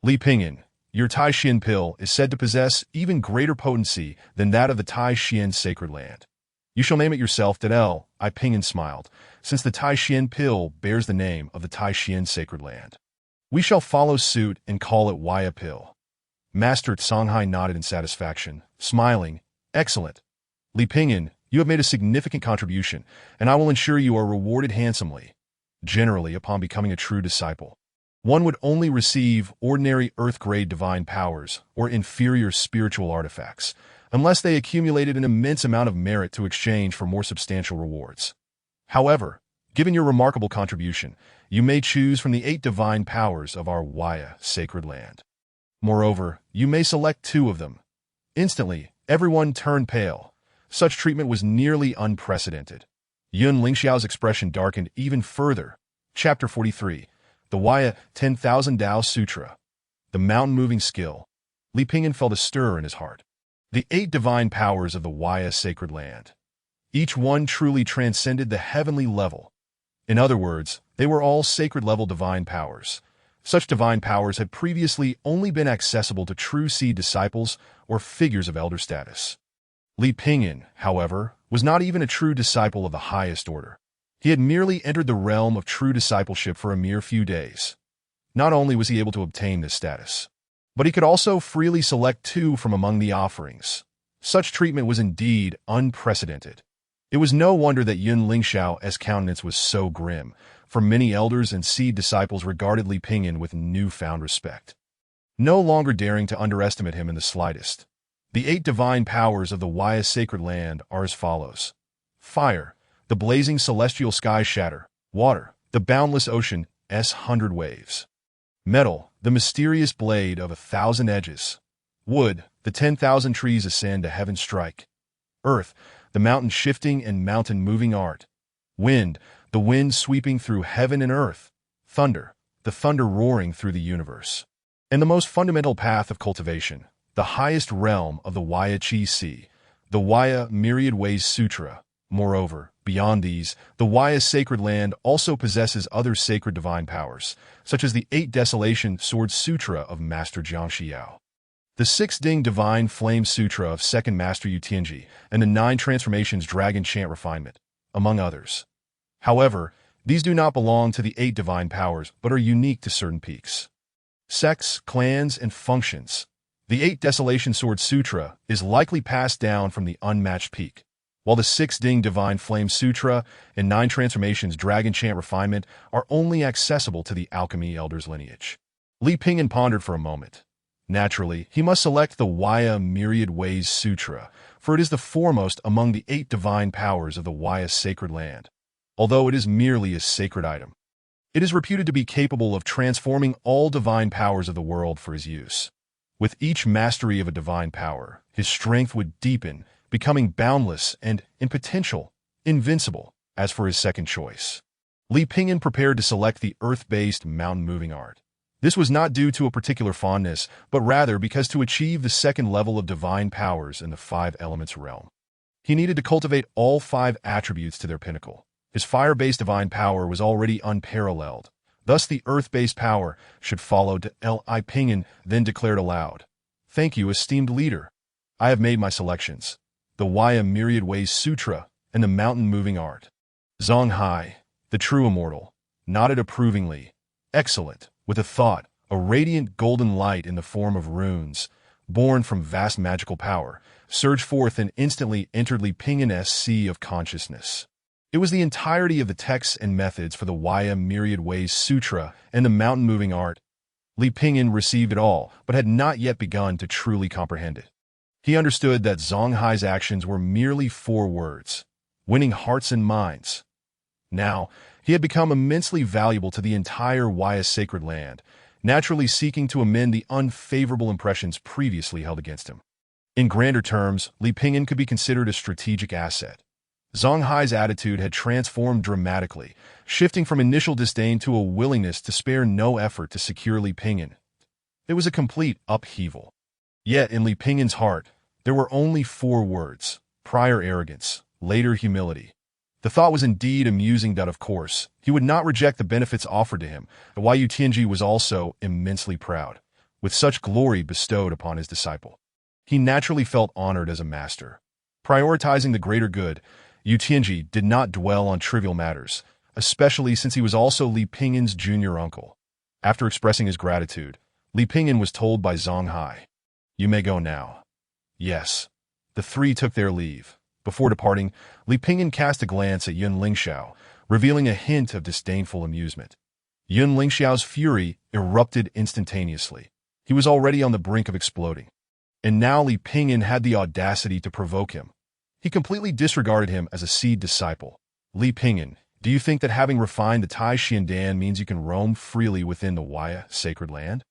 Li Pingyan, your Taishan pill is said to possess even greater potency than that of the Taishan sacred land. You shall name it yourself." I Pingyan smiled. "Since the Taishan pill bears the name of the Taishan sacred land, we shall follow suit and call it Waya pill." Master Songhai nodded in satisfaction, smiling. "Excellent. Li Pingyan, you have made a significant contribution, and I will ensure you are rewarded handsomely. Generally, upon becoming a true disciple, one would only receive ordinary earth-grade divine powers or inferior spiritual artifacts, unless they accumulated an immense amount of merit to exchange for more substantial rewards. However, given your remarkable contribution, you may choose from the 8 divine powers of our Waya sacred land. Moreover, you may select 2 of them." Instantly, everyone turned pale. Such treatment was nearly unprecedented. Yun Lingxiao's expression darkened even further. Chapter 43. The Waya 10,000 Dao Sutra. The mountain-moving skill. Li Pingyan felt a stir in his heart. The 8 divine powers of the Waya sacred land. Each one truly transcended the heavenly level. In other words, they were all sacred-level divine powers. Such divine powers had previously only been accessible to true seed disciples or figures of elder status. Li Pingyan, however, was not even a true disciple of the highest order. He had merely entered the realm of true discipleship for a mere few days. Not only was he able to obtain this status, but he could also freely select 2 from among the offerings. Such treatment was indeed unprecedented. It was no wonder that Yun Lingxiao's countenance was so grim, for many elders and seed disciples regarded Li Pingyan with newfound respect, no longer daring to underestimate him in the slightest. The 8 divine powers of the Waya sacred land are as follows. Fire, the blazing celestial sky shatter. Water, the boundless ocean's 100 waves. Metal, the mysterious blade of 1,000 edges. Wood, the 10,000 trees ascend to heaven strike. Earth, the mountain shifting and mountain moving art. Wind, the wind sweeping through heaven and earth. Thunder, the thunder roaring through the universe. And the most fundamental path of cultivation, the highest realm of the Waya Chi Si, the Waya Myriad Ways Sutra. Moreover, beyond these, the Waya sacred land also possesses other sacred divine powers, such as the 8 Desolation Sword Sutra of Master Jiang Xiao, the 6 Ding Divine Flame Sutra of Second Master Yu Tianji, and the 9 Transformations Dragon Chant Refinement, among others. However, These do not belong to the 8 divine powers, but are unique to certain peaks. Sects, clans, and functions. The 8 Desolation Sword Sutra is likely passed down from the unmatched peak, while the 6 Ding Divine Flame Sutra and 9 Transformations Dragon Chant Refinement are only accessible to the Alchemy Elder's lineage. Li Pingyan pondered for a moment. Naturally, he must select the Waya Myriad Ways Sutra, for it is the foremost among the 8 divine powers of the Waya Sacred Land, although it is merely a sacred item. It is reputed to be capable of transforming all divine powers of the world for his use. With each mastery of a divine power, his strength would deepen, becoming boundless and, in potential, invincible. As for his second choice, Li Pingyan prepared to select the earth-based mountain-moving art. This was not due to a particular fondness, but rather because to achieve the second level of divine powers in the 5 elements realm, he needed to cultivate all 5 attributes to their pinnacle. His fire-based divine power was already unparalleled. Thus the earth-based power should follow. Li Pingyan then declared aloud, "Thank you, esteemed leader. I have made my selections. The Waya Myriad Ways Sutra and the mountain-moving art." Zhang Hai, the true immortal, nodded approvingly. "Excellent." With a thought, a radiant golden light in the form of runes, born from vast magical power, surged forth and instantly entered Li Pingyan's sea of consciousness. It was the entirety of the texts and methods for the Waya Myriad Ways Sutra and the mountain-moving art. Li Pingyan received it all, but had not yet begun to truly comprehend it. He understood that Zhang Hai's actions were merely 4 words, winning hearts and minds. Now, he had become immensely valuable to the entire Waya Sacred Land, naturally seeking to amend the unfavorable impressions previously held against him. In grander terms, Li Pingyan could be considered a strategic asset. Zhang Hai's attitude had transformed dramatically, shifting from initial disdain to a willingness to spare no effort to secure Li Pingyan. It was a complete upheaval. Yet in Li Pingyan's heart, there were only 4 words: prior arrogance, later humility. The thought was indeed amusing that, of course, he would not reject the benefits offered to him, but Yu Tianji was also immensely proud, with such glory bestowed upon his disciple. He naturally felt honored as a master. Prioritizing the greater good, Yu Tianji did not dwell on trivial matters, especially since he was also Li Pingyan's junior uncle. After expressing his gratitude, Li Pingyan was told by Zhang Hai, "You may go now." Yes. The 3 took their leave. Before departing, Li Pingyan cast a glance at Yun Lingxiao, revealing a hint of disdainful amusement. Yun Lingxiao's fury erupted instantaneously. He was already on the brink of exploding. And now Li Pingyan had the audacity to provoke him. He completely disregarded him as a seed disciple. "Li Pingyan, do you think that having refined the Tai Xiandan means you can roam freely within the Waya Sacred Land?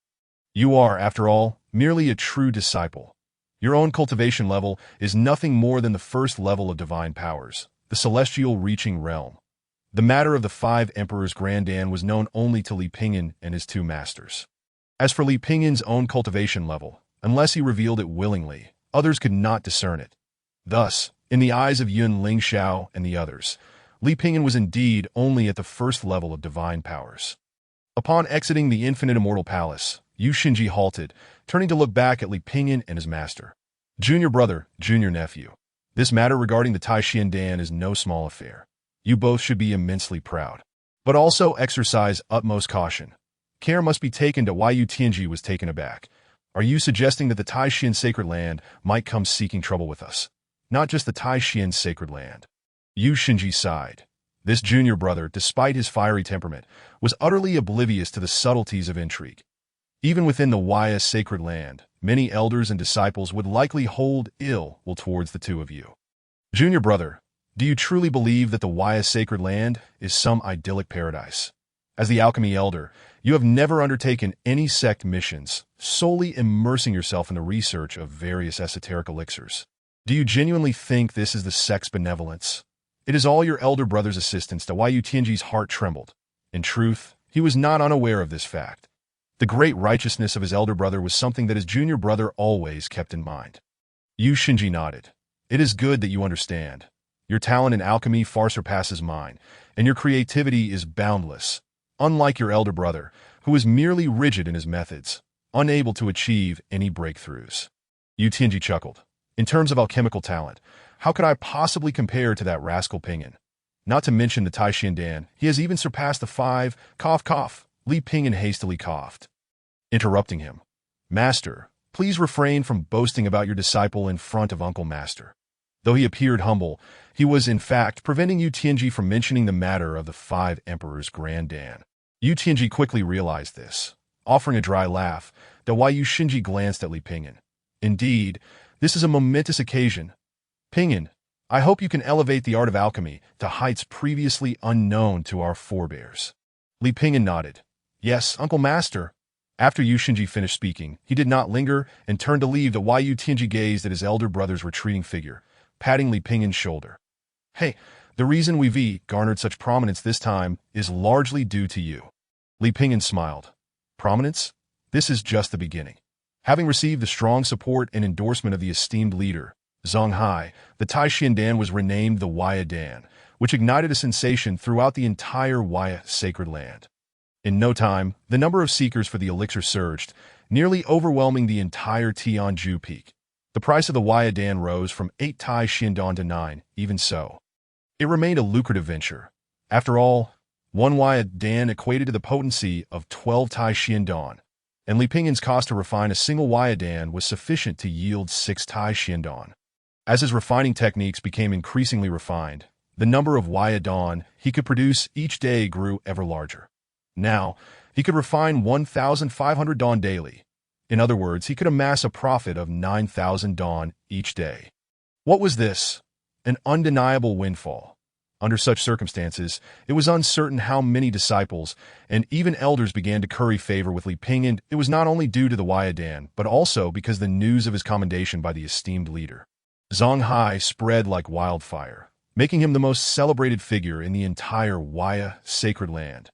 You are, after all, merely a true disciple. Your own cultivation level is nothing more than the first level of divine powers, the celestial reaching realm." The matter of the 5 Emperors Grandan was known only to Li Pingyan and his 2 masters. As for Li Pingyan's own cultivation level, unless he revealed it willingly, others could not discern it. Thus, in the eyes of Yun Lingxiao and the others, Li Pingyan was indeed only at the first level of divine powers. Upon exiting the Infinite Immortal Palace, Yu Xinji halted, turning to look back at Li Pingyan and his master. "Junior brother, junior nephew, this matter regarding the Tai Xiandan is no small affair. You both should be immensely proud, but also exercise utmost caution. Care must be taken to why Yu Tianji was taken aback. Are you suggesting that the Tai Xian Sacred Land might come seeking trouble with us? Not just the Tai Xian Sacred Land." Yu Xinji sighed. This junior brother, despite his fiery temperament, was utterly oblivious to the subtleties of intrigue. Even within the Waya Sacred Land, many elders and disciples would likely hold ill will towards the 2 of you. "Junior brother, do you truly believe that the Waya Sacred Land is some idyllic paradise? As the alchemy elder, you have never undertaken any sect missions, solely immersing yourself in the research of various esoteric elixirs. Do you genuinely think this is the sect's benevolence? It is all your elder brother's assistance to why Yu Tianji's heart trembled. In truth, he was not unaware of this fact. The great righteousness of his elder brother was something that his junior brother always kept in mind." Yu Xinji nodded. "It is good that you understand. Your talent in alchemy far surpasses mine, and your creativity is boundless, unlike your elder brother, who is merely rigid in his methods, unable to achieve any breakthroughs." Yu Tianji chuckled. "In terms of alchemical talent, how could I possibly compare to that rascal Pingyan? Not to mention the Tai Xiandan, he has even surpassed the five, cough cough. Li Pingyan hastily coughed, interrupting him. Master, please refrain from boasting about your disciple in front of Uncle Master. Though he appeared humble, he was in fact preventing Yu Tianji from mentioning the matter of the five emperors' Grand Dan. Yu Tianji quickly realized this, offering a dry laugh, though while Yu Shinji glanced at Li Pingyan. Indeed, this is a momentous occasion. Pingyan, I hope you can elevate the art of alchemy to heights previously unknown to our forebears. Li Pingyan nodded. Yes, Uncle Master. After Yu Shinji finished speaking, he did not linger and turned to leave, while Yu Tianji gazed at his elder brother's retreating figure, patting Li Pingyan's shoulder. Hey, the reason we've garnered such prominence this time is largely due to you. Li Pingyan smiled. Prominence? This is just the beginning. Having received the strong support and endorsement of the esteemed leader, Zhang Hai, the Tai Xiandan was renamed the Waya Dan, which ignited a sensation throughout the entire Waya sacred land. In no time, the number of seekers for the elixir surged, nearly overwhelming the entire Tianju Peak. The price of the Waya Dan rose from 8 Tai Xiandan to 9, even so. It remained a lucrative venture. After all, one Waya Dan equated to the potency of 12 Tai Xiandan, and Li Pingyan's cost to refine a single Waya Dan was sufficient to yield 6 Tai Xiandan. As his refining techniques became increasingly refined, the number of Waya Dan he could produce each day grew ever larger. Now, he could refine 1,500 Dan daily. In other words, he could amass a profit of 9,000 Dan each day. What was this? An undeniable windfall. Under such circumstances, it was uncertain how many disciples and even elders began to curry favor with Li Pingyan. It was not only due to the Waya Dan, but also because the news of his commendation by the esteemed leader, Zhang Hai, spread like wildfire, making him the most celebrated figure in the entire Waya sacred land.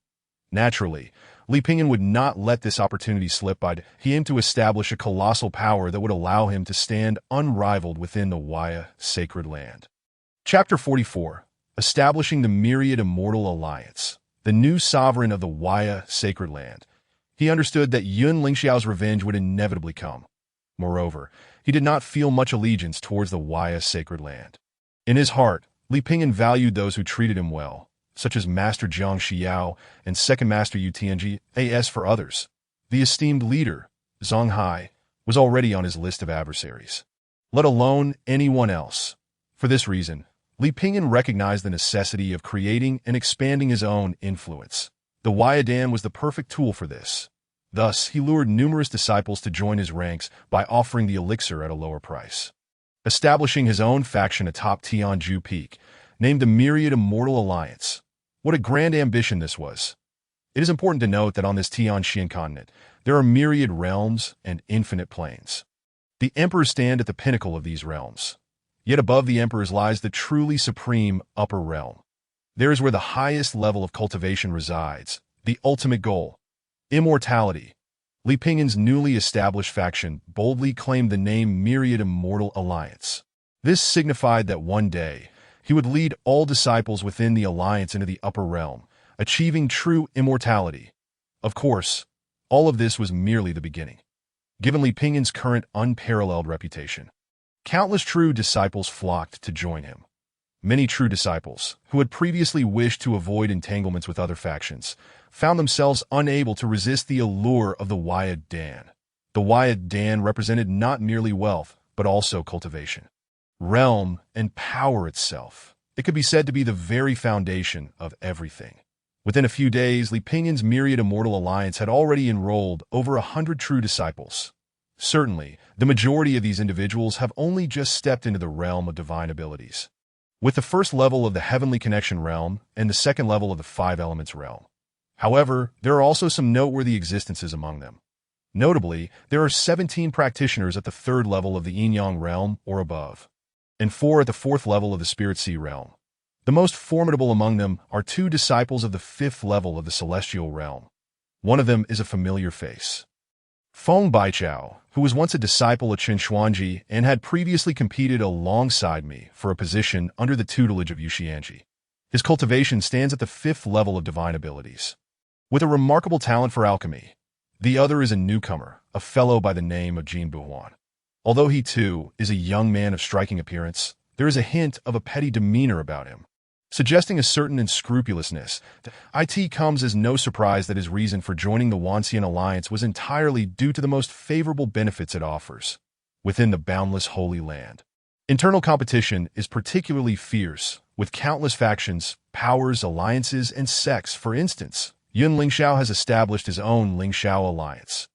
Naturally, Li Pingyan would not let this opportunity slip by. He aimed to establish a colossal power that would allow him to stand unrivaled within the Waya sacred land. Chapter 44. Establishing the Myriad Immortal Alliance, the new sovereign of the Waya sacred land. He understood that Yun Lingxiao's revenge would inevitably come. Moreover, he did not feel much allegiance towards the Waya sacred land. In his heart, Li Pingyan valued those who treated him well, such as Master Jiang Xiao and Second Master Yu Tianji. As for others, the esteemed leader, Zhang Hai, was already on his list of adversaries, let alone anyone else. For this reason, Li Pingyan recognized the necessity of creating and expanding his own influence. The Waya Dan was the perfect tool for this. Thus, he lured numerous disciples to join his ranks by offering the elixir at a lower price. Establishing his own faction atop Tianju Peak, named the Myriad Immortal Alliance. What a grand ambition this was. It is important to note that on this Tianxian continent, there are myriad realms and infinite planes. The emperors stand at the pinnacle of these realms. Yet above the emperors lies the truly supreme upper realm. There is where the highest level of cultivation resides, the ultimate goal, immortality. Li Pingyan's newly established faction boldly claimed the name Myriad Immortal Alliance. This signified that one day, he would lead all disciples within the alliance into the upper realm, achieving true immortality. Of course, all of this was merely the beginning. Given Li Pingyan's current unparalleled reputation, countless true disciples flocked to join him. Many true disciples, who had previously wished to avoid entanglements with other factions, found themselves unable to resist the allure of the Waya Dan. The Waya Dan represented not merely wealth, but also cultivation, realm, and power itself. It could be said to be the very foundation of everything. Within a few days, Li Pingyan's Myriad Immortal Alliance had already enrolled over 100 true disciples. Certainly, the majority of these individuals have only just stepped into the realm of divine abilities, with the first level of the Heavenly Connection realm and the second level of the Five Elements realm. However, there are also some noteworthy existences among them. Notably, there are 17 practitioners at the third level of the Yin-Yang realm or above, and 4 at the fourth level of the Spirit Sea realm. The most formidable among them are 2 disciples of the fifth level of the Celestial realm. One of them is a familiar face, Feng Baichao, who was once a disciple of Chen Xuanji and had previously competed alongside me for a position under the tutelage of Yu Xianji. His cultivation stands at the 5th level of divine abilities, with a remarkable talent for alchemy. The other is a newcomer, a fellow by the name of Jin Buhuan. Although he, too, is a young man of striking appearance, there is a hint of a petty demeanor about him. suggesting a certain unscrupulousness. It comes as no surprise that his reason for joining the Wanxian Alliance was entirely due to the most favorable benefits it offers within the boundless Holy Land. Internal competition is particularly fierce, with countless factions, powers, alliances, and sects. For instance, Yun Lingxiao has established his own Lingxiao Alliance.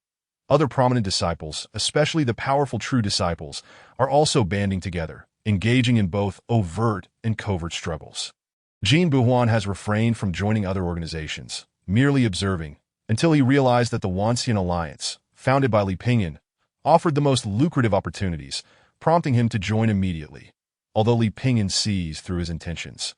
Other prominent disciples, especially the powerful true disciples, are also banding together, engaging in both overt and covert struggles. Jin Buhuan has refrained from joining other organizations, merely observing, until he realized that the Wanxian Alliance, founded by Li Pingyan, offered the most lucrative opportunities, prompting him to join immediately, although Li Pingyan sees through his intentions.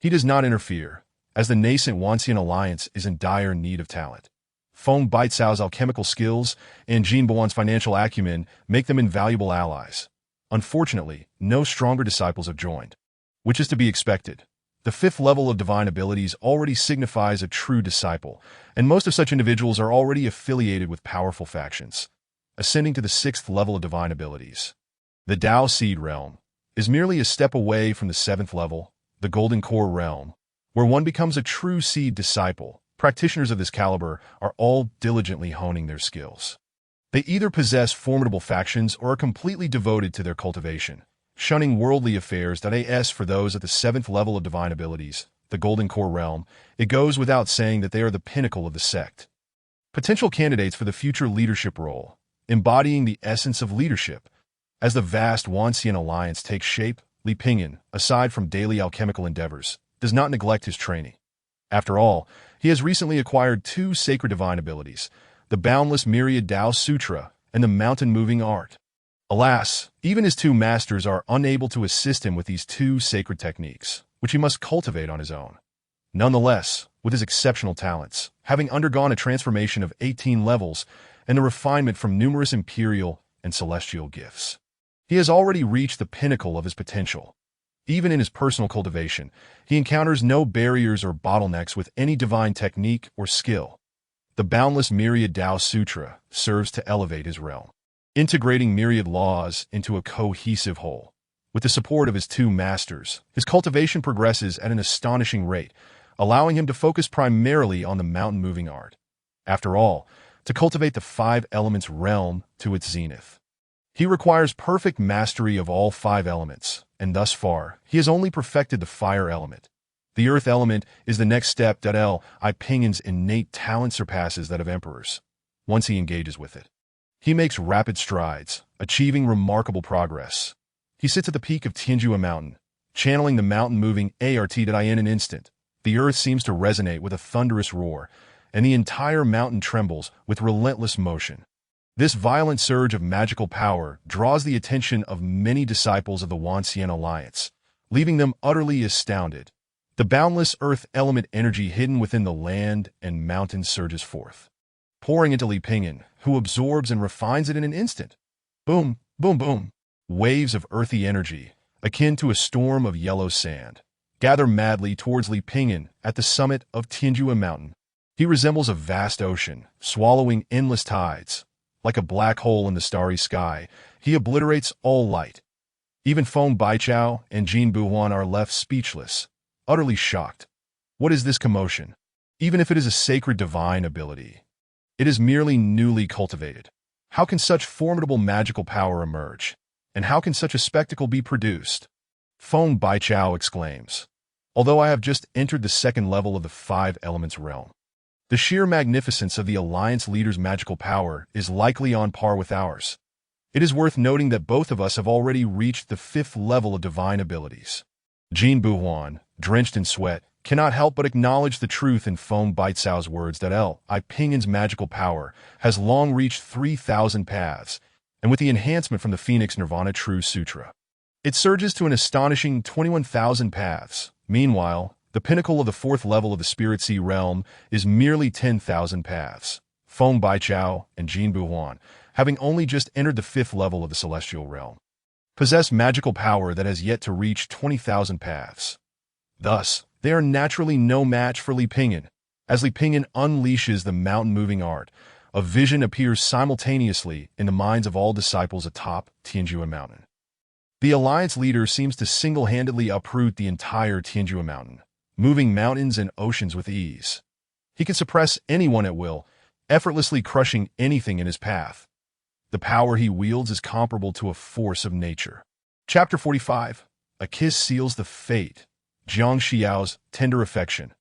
He does not interfere, as the nascent Wanxian Alliance is in dire need of talent. Feng Baicao's alchemical skills and Jin Buhuan's financial acumen make them invaluable allies. Unfortunately, no stronger disciples have joined, which is to be expected. The fifth level of divine abilities already signifies a true disciple, and most of such individuals are already affiliated with powerful factions. Ascending to the sixth level of divine abilities, the Dao Seed Realm, is merely a step away from the seventh level, the Golden Core Realm, where one becomes a true seed disciple. Practitioners of this caliber are all diligently honing their skills. They either possess formidable factions or are completely devoted to their cultivation, shunning worldly affairs. As for those at the seventh level of divine abilities, the Golden Core Realm, it goes without saying that they are the pinnacle of the sect. Potential candidates for the future leadership role, embodying the essence of leadership. As the vast Wanxian Alliance takes shape, Li Pingyan, aside from daily alchemical endeavors, does not neglect his training. After all, he has recently acquired two sacred divine abilities, the Boundless Myriad Dao Sutra and the Mountain Moving Art. Alas, even his two masters are unable to assist him with these two sacred techniques, which he must cultivate on his own. Nonetheless, with his exceptional talents, having undergone a transformation of 18 levels and a refinement from numerous imperial and celestial gifts, he has already reached the pinnacle of his potential. Even in his personal cultivation, he encounters no barriers or bottlenecks with any divine technique or skill. The Boundless Myriad Dao Sutra serves to elevate his realm, integrating myriad laws into a cohesive whole. With the support of his two masters, his cultivation progresses at an astonishing rate, allowing him to focus primarily on the mountain-moving art. After all, to cultivate the five elements realm to its zenith, he requires perfect mastery of all five elements, and thus far, he has only perfected the fire element. The earth element is the next step. Li Pingyan's innate talent surpasses that of emperors. Once he engages with it, he makes rapid strides, achieving remarkable progress. He sits at the peak of Tianjua Mountain, channeling the mountain-moving art in an instant. The earth seems to resonate with a thunderous roar, and the entire mountain trembles with relentless motion. This violent surge of magical power draws the attention of many disciples of the Wanxian Alliance, leaving them utterly astounded. The boundless earth element energy hidden within the land and mountains surges forth, pouring into Li Pingyan, who absorbs and refines it in an instant. Boom, boom, boom. Waves of earthy energy, akin to a storm of yellow sand, gather madly towards Li Pingyan at the summit of Tianjua Mountain. He resembles a vast ocean, swallowing endless tides. Like a black hole in the starry sky, he obliterates all light. Even Feng Baichao and Jin Buhuan are left speechless, utterly shocked. What is this commotion? Even if it is a sacred divine ability, it is merely newly cultivated. How can such formidable magical power emerge? And how can such a spectacle be produced? Feng Baichao exclaims. Although I have just entered the second level of the five elements realm, the sheer magnificence of the Alliance leader's magical power is likely on par with ours. It is worth noting that both of us have already reached the fifth level of divine abilities. Jin Buhuan, drenched in sweat, cannot help but acknowledge the truth in Feng Baicao's words that Li Pingyan's magical power has long reached 3,000 paths, and with the enhancement from the Phoenix Nirvana True Sutra, it surges to an astonishing 21,000 paths. Meanwhile, the pinnacle of the fourth level of the Spirit Sea realm is merely 10,000 paths. Feng Baichao and Jin Buhuan, having only just entered the fifth level of the Celestial realm, possess magical power that has yet to reach 20,000 paths. Thus, they are naturally no match for Li Pingyan. As Li Pingyan unleashes the mountain-moving art, a vision appears simultaneously in the minds of all disciples atop Tianjua Mountain. The Alliance leader seems to single-handedly uproot the entire Tianjua Mountain, moving mountains and oceans with ease. He can suppress anyone at will, effortlessly crushing anything in his path. The power he wields is comparable to a force of nature. Chapter 45. A kiss seals the fate. Jiang Xiao's tender affection.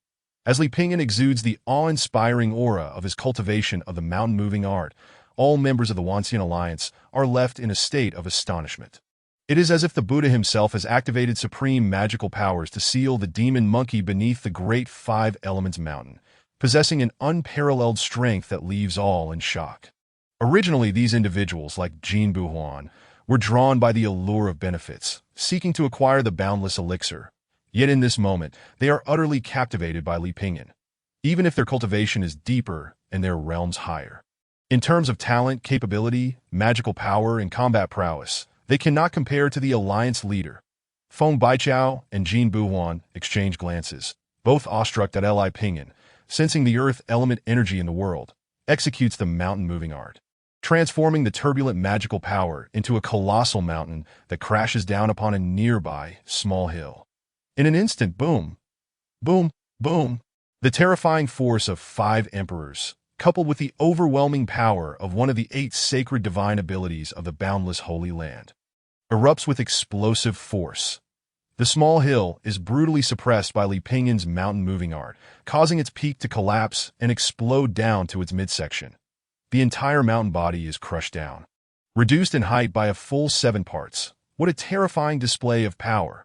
As Li Pingyan exudes the awe-inspiring aura of his cultivation of the mountain-moving art, all members of the Wanxian Alliance are left in a state of astonishment. It is as if the Buddha himself has activated supreme magical powers to seal the demon monkey beneath the great Five Elements mountain, possessing an unparalleled strength that leaves all in shock. Originally, these individuals, like Jin Buhuan, were drawn by the allure of benefits, seeking to acquire the boundless elixir. Yet in this moment, they are utterly captivated by Li Pingyan, even if their cultivation is deeper and their realms higher. In terms of talent, capability, magical power, and combat prowess, they cannot compare to the Alliance leader. Feng Baichao and Jin Buhuan exchange glances, both awestruck that Li Pingyan, sensing the earth element energy in the world, executes the mountain-moving art, transforming the turbulent magical power into a colossal mountain that crashes down upon a nearby small hill. In an instant, boom, boom, boom, the terrifying force of 5 emperors, coupled with the overwhelming power of one of the 8 sacred divine abilities of the boundless Holy Land, erupts with explosive force. The small hill is brutally suppressed by Li Pingyan's mountain-moving art, causing its peak to collapse and explode down to its midsection. The entire mountain body is crushed down, reduced in height by a full 7 parts. What a terrifying display of power!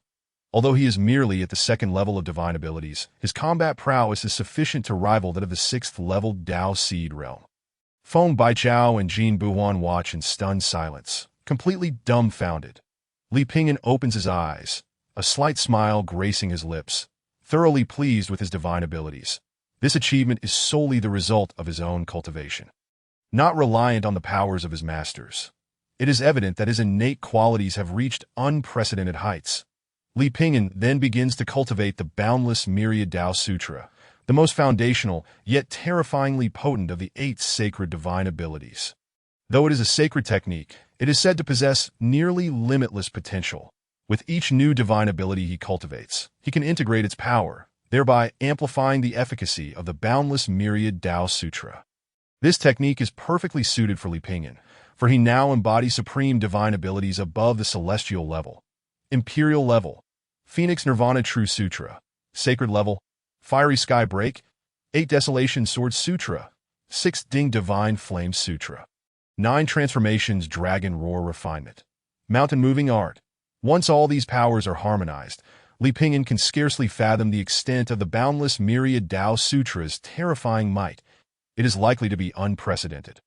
Although he is merely at the 2nd level of divine abilities, his combat prowess is sufficient to rival that of the 6th level Dao Seed realm. Feng Baichao and Jin Buhuan watch in stunned silence, completely dumbfounded. Li Pingyan opens his eyes, a slight smile gracing his lips, thoroughly pleased with his divine abilities. This achievement is solely the result of his own cultivation, not reliant on the powers of his masters. It is evident that his innate qualities have reached unprecedented heights. Li Pingyan then begins to cultivate the boundless myriad Dao Sutra, the most foundational yet terrifyingly potent of the 8 sacred divine abilities. Though it is a sacred technique, it is said to possess nearly limitless potential. With each new divine ability he cultivates, he can integrate its power, thereby amplifying the efficacy of the boundless myriad Dao Sutra. This technique is perfectly suited for Li Pingyan, for he now embodies supreme divine abilities above the celestial level. Imperial level, Phoenix Nirvana True Sutra. Sacred level, Fiery Sky Break, 8 Desolation Sword Sutra, 6 Ding Divine Flame Sutra, 9 Transformations Dragon Roar Refinement, Mountain Moving Art. Once all these powers are harmonized, Li Pingyan can scarcely fathom the extent of the boundless myriad Dao Sutra's terrifying might. It is likely to be unprecedented,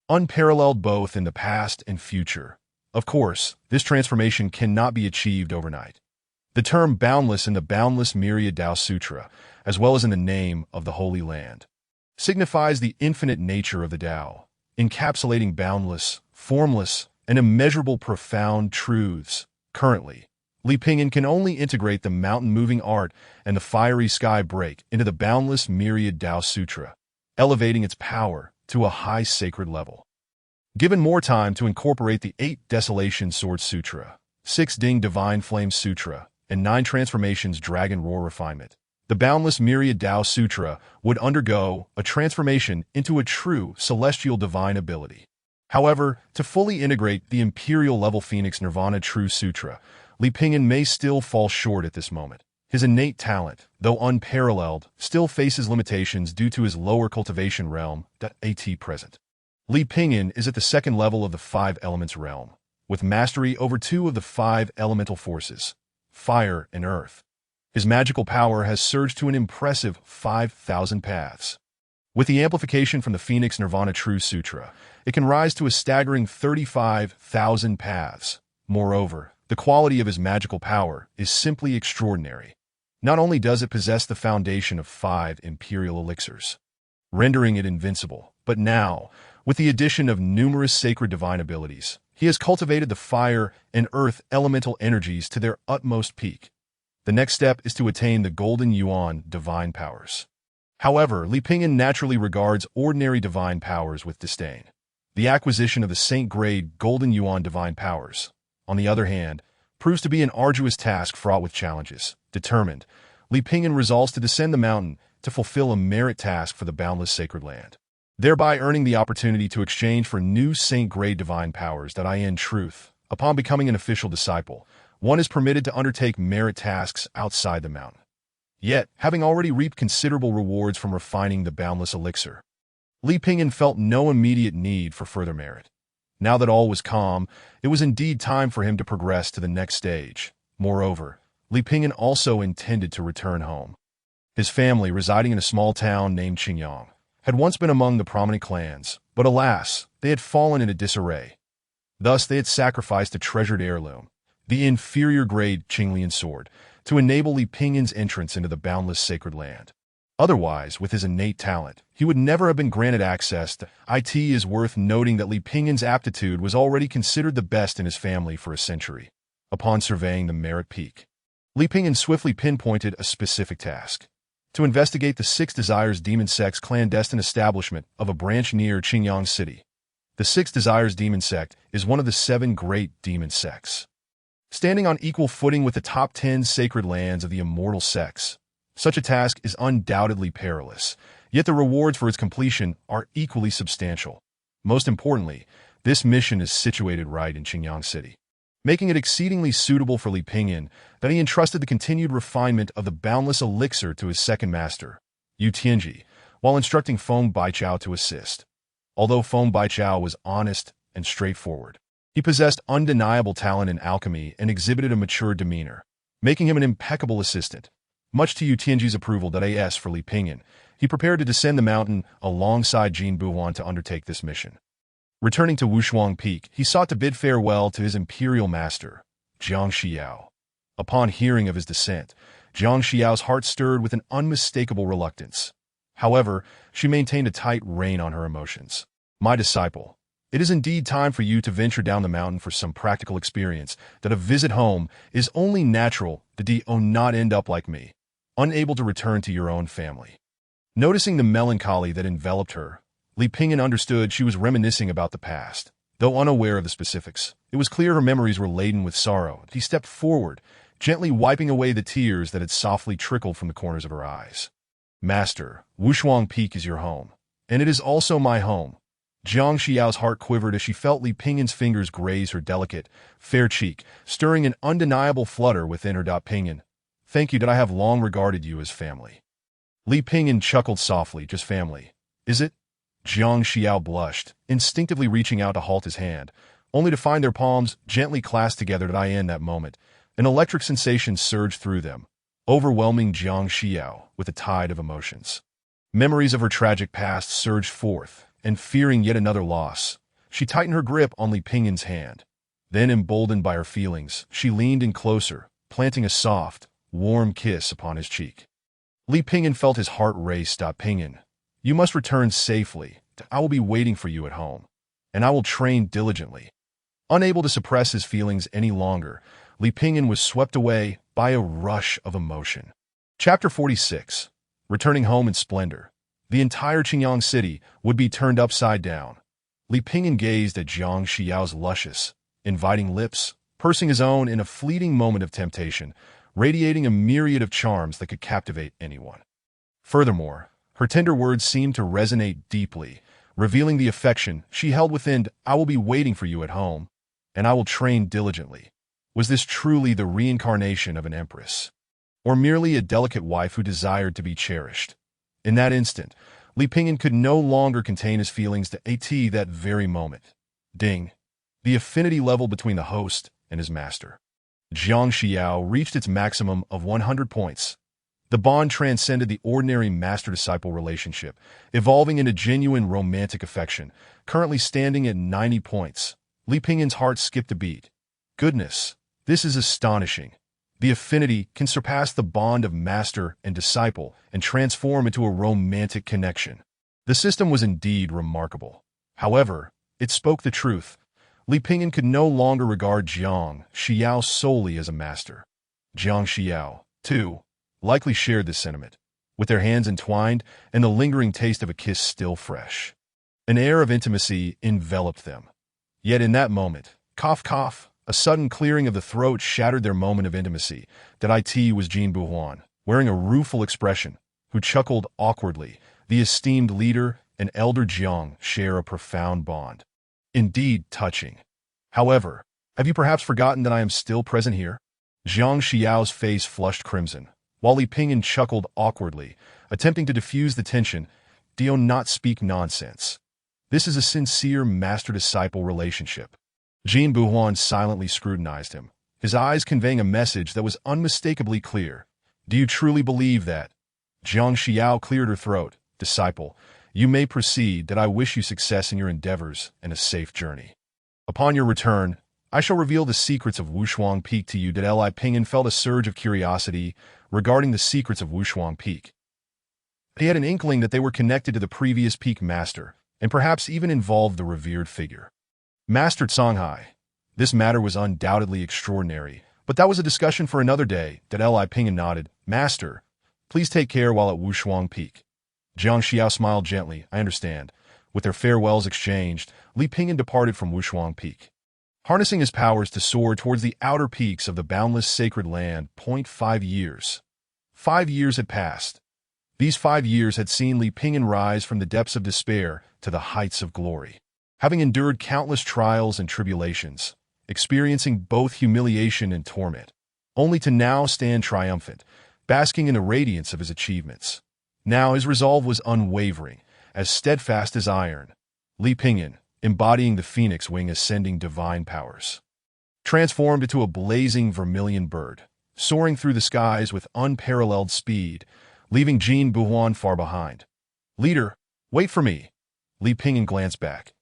unparalleled both in the past and future. Of course, this transformation cannot be achieved overnight. The term boundless in the boundless myriad Dao Sutra, as well as in the name of the Holy Land, signifies the infinite nature of the Tao, encapsulating boundless, formless, and immeasurable profound truths. Currently, Li Pingyan can only integrate the mountain-moving art and the fiery sky break into the boundless myriad Dao Sutra, elevating its power to a high sacred level. Given more time to incorporate the 8 Desolation Sword Sutra, 6 Ding Divine Flame Sutra, and 9 Transformations Dragon Roar Refinement, the boundless myriad Dao Sutra would undergo a transformation into a true celestial divine ability. However, to fully integrate the Imperial level Phoenix Nirvana True Sutra, Li Pingyan may still fall short at this moment. His innate talent, though unparalleled, still faces limitations due to his lower cultivation realm, at present. Li Pingyan is at the 2nd level of the 5 Elements realm, with mastery over 2 of the 5 elemental forces, fire and earth. His magical power has surged to an impressive 5,000 paths. With the amplification from the Phoenix Nirvana True Sutra, it can rise to a staggering 35,000 paths. Moreover, the quality of his magical power is simply extraordinary. Not only does it possess the foundation of 5 imperial elixirs, rendering it invincible, but now, with the addition of numerous sacred divine abilities, he has cultivated the fire and earth elemental energies to their utmost peak. The next step is to attain the Golden Yuan divine powers. However, Li Pingyan naturally regards ordinary divine powers with disdain. The acquisition of the Saint-grade Golden Yuan divine powers, on the other hand, proves to be an arduous task fraught with challenges. Determined, Li Pingyan resolves to descend the mountain to fulfill a merit task for the boundless sacred land, thereby earning the opportunity to exchange for new saint-grade divine powers. In truth, upon becoming an official disciple, one is permitted to undertake merit tasks outside the mountain. Yet, having already reaped considerable rewards from refining the boundless elixir, Li Pingyan felt no immediate need for further merit. Now that all was calm, it was indeed time for him to progress to the next stage. Moreover, Li Pingyan also intended to return home. His family, residing in a small town named Qingyang, had once been among the prominent clans, but alas, they had fallen into disarray. Thus, they had sacrificed a treasured heirloom, the inferior-grade Qinglian sword, to enable Li Pingyan's entrance into the boundless sacred land. Otherwise, with his innate talent, he would never have been granted access to it. Is worth noting that Li Pingyan's aptitude was already considered the best in his family for a century. Upon surveying the merit peak, Li Pingyan swiftly pinpointed a specific task: to investigate the Six Desires Demon Sect's clandestine establishment of a branch near Qingyang City. The Six Desires Demon Sect is one of the 7 great demon sects, standing on equal footing with the top 10 sacred lands of the immortal sects. Such a task is undoubtedly perilous, yet the rewards for its completion are equally substantial. Most importantly, this mission is situated right in Qingyang City, making it exceedingly suitable for Li Pingyan that he entrusted the continued refinement of the boundless elixir to his second master, Yu Tianji, while instructing Feng Baichao to assist. Although Feng Baichao was honest and straightforward, he possessed undeniable talent in alchemy and exhibited a mature demeanor, making him an impeccable assistant. Much to Yu Tianji's approval as for Li Pingyan, he prepared to descend the mountain alongside Jin Buhuan to undertake this mission. Returning to Wushuang Peak, he sought to bid farewell to his imperial master, Jiang Xiao. Upon hearing of his descent, Jiang Xiao's heart stirred with an unmistakable reluctance. However, she maintained a tight rein on her emotions. "My disciple, it is indeed time for you to venture down the mountain for some practical experience. That a visit home is only natural. Do not end up like me, unable to return to your own family." Noticing the melancholy that enveloped her, Li Pingyan understood she was reminiscing about the past. Though unaware of the specifics, it was clear her memories were laden with sorrow. He stepped forward, gently wiping away the tears that had softly trickled from the corners of her eyes. "Master, Wushuang Peak is your home, and it is also my home." Jiang Xiao's heart quivered as she felt Li Pingyan's fingers graze her delicate, fair cheek, stirring an undeniable flutter within her. "Pingyan, thank you. I have long regarded you as family." Li Pingyan chuckled softly. "Just family, is it?" Jiang Xiao blushed, instinctively reaching out to halt his hand, only to find their palms gently clasped together. In that moment, an electric sensation surged through them, overwhelming Jiang Xiao with a tide of emotions. Memories of her tragic past surged forth, and fearing yet another loss, she tightened her grip on Li Pingyan's hand. Then, emboldened by her feelings, she leaned in closer, planting a soft, warm kiss upon his cheek. Li Pingyan felt his heart race. "Pingyan, you must return safely. I will be waiting for you at home, and I will train diligently." Unable to suppress his feelings any longer, Li Pingyan was swept away by a rush of emotion. Chapter 46. Returning home in splendor. The entire Qingyang City would be turned upside down. Li Pingyan gazed at Jiang Xiao's luscious, inviting lips, pursing his own in a fleeting moment of temptation, radiating a myriad of charms that could captivate anyone. Furthermore, her tender words seemed to resonate deeply, revealing the affection she held within. "I will be waiting for you at home, and I will train diligently." Was this truly the reincarnation of an empress, or merely a delicate wife who desired to be cherished? In that instant, Li Pingyan could no longer contain his feelings. That very moment. Ding! The affinity level between the host and his master, Jiang Xiao, reached its maximum of 100 points. The bond transcended the ordinary master-disciple relationship, evolving into genuine romantic affection, currently standing at 90 points. Li Pingyan's heart skipped a beat. Goodness, this is astonishing. The affinity can surpass the bond of master and disciple and transform into a romantic connection. The system was indeed remarkable. However, it spoke the truth. Li Pingyan could no longer regard Jiang Xiao solely as a master. Jiang Xiao, too, likely shared this sentiment, with their hands entwined and the lingering taste of a kiss still fresh. An air of intimacy enveloped them. Yet in that moment, cough cough, A sudden clearing of the throat shattered their moment of intimacy. That it was Jin Buhuan, wearing a rueful expression, who chuckled awkwardly. The esteemed leader and elder Jiang share a profound bond. Indeed, touching. However, have you perhaps forgotten that I am still present here? Jiang Xiao's face flushed crimson, while Li Pingyan chuckled awkwardly, attempting to diffuse the tension. Do not speak nonsense. This is a sincere master-disciple relationship. Jin Buhuan silently scrutinized him, his eyes conveying a message that was unmistakably clear. Do you truly believe that? Jiang Xiao cleared her throat. Disciple, you may proceed. That I wish you success in your endeavors and a safe journey. Upon your return, I shall reveal the secrets of Wushuang Peak to you. Li Pingyan felt a surge of curiosity regarding the secrets of Wushuang Peak. He had an inkling that they were connected to the previous peak master, and perhaps even involved the revered figure. Master Songhai. This matter was undoubtedly extraordinary, but that was a discussion for another day. Li Pingyan nodded. Master, please take care while at Wushuang Peak. Jiang Xiao smiled gently. I understand. With their farewells exchanged, Li Pingyan departed from Wushuang Peak. Harnessing his powers to soar towards the outer peaks of the boundless sacred land. 5 years. 5 years had passed. These 5 years had seen Li Pingyan rise from the depths of despair to the heights of glory. Having endured countless trials and tribulations, experiencing both humiliation and torment, only to now stand triumphant, basking in the radiance of his achievements. Now his resolve was unwavering, as steadfast as iron. Li Pingyan, embodying the phoenix wing ascending divine powers, transformed into a blazing vermilion bird, soaring through the skies with unparalleled speed, leaving Jin Buhuan far behind. Leader, wait for me. Li Pingyan glanced back.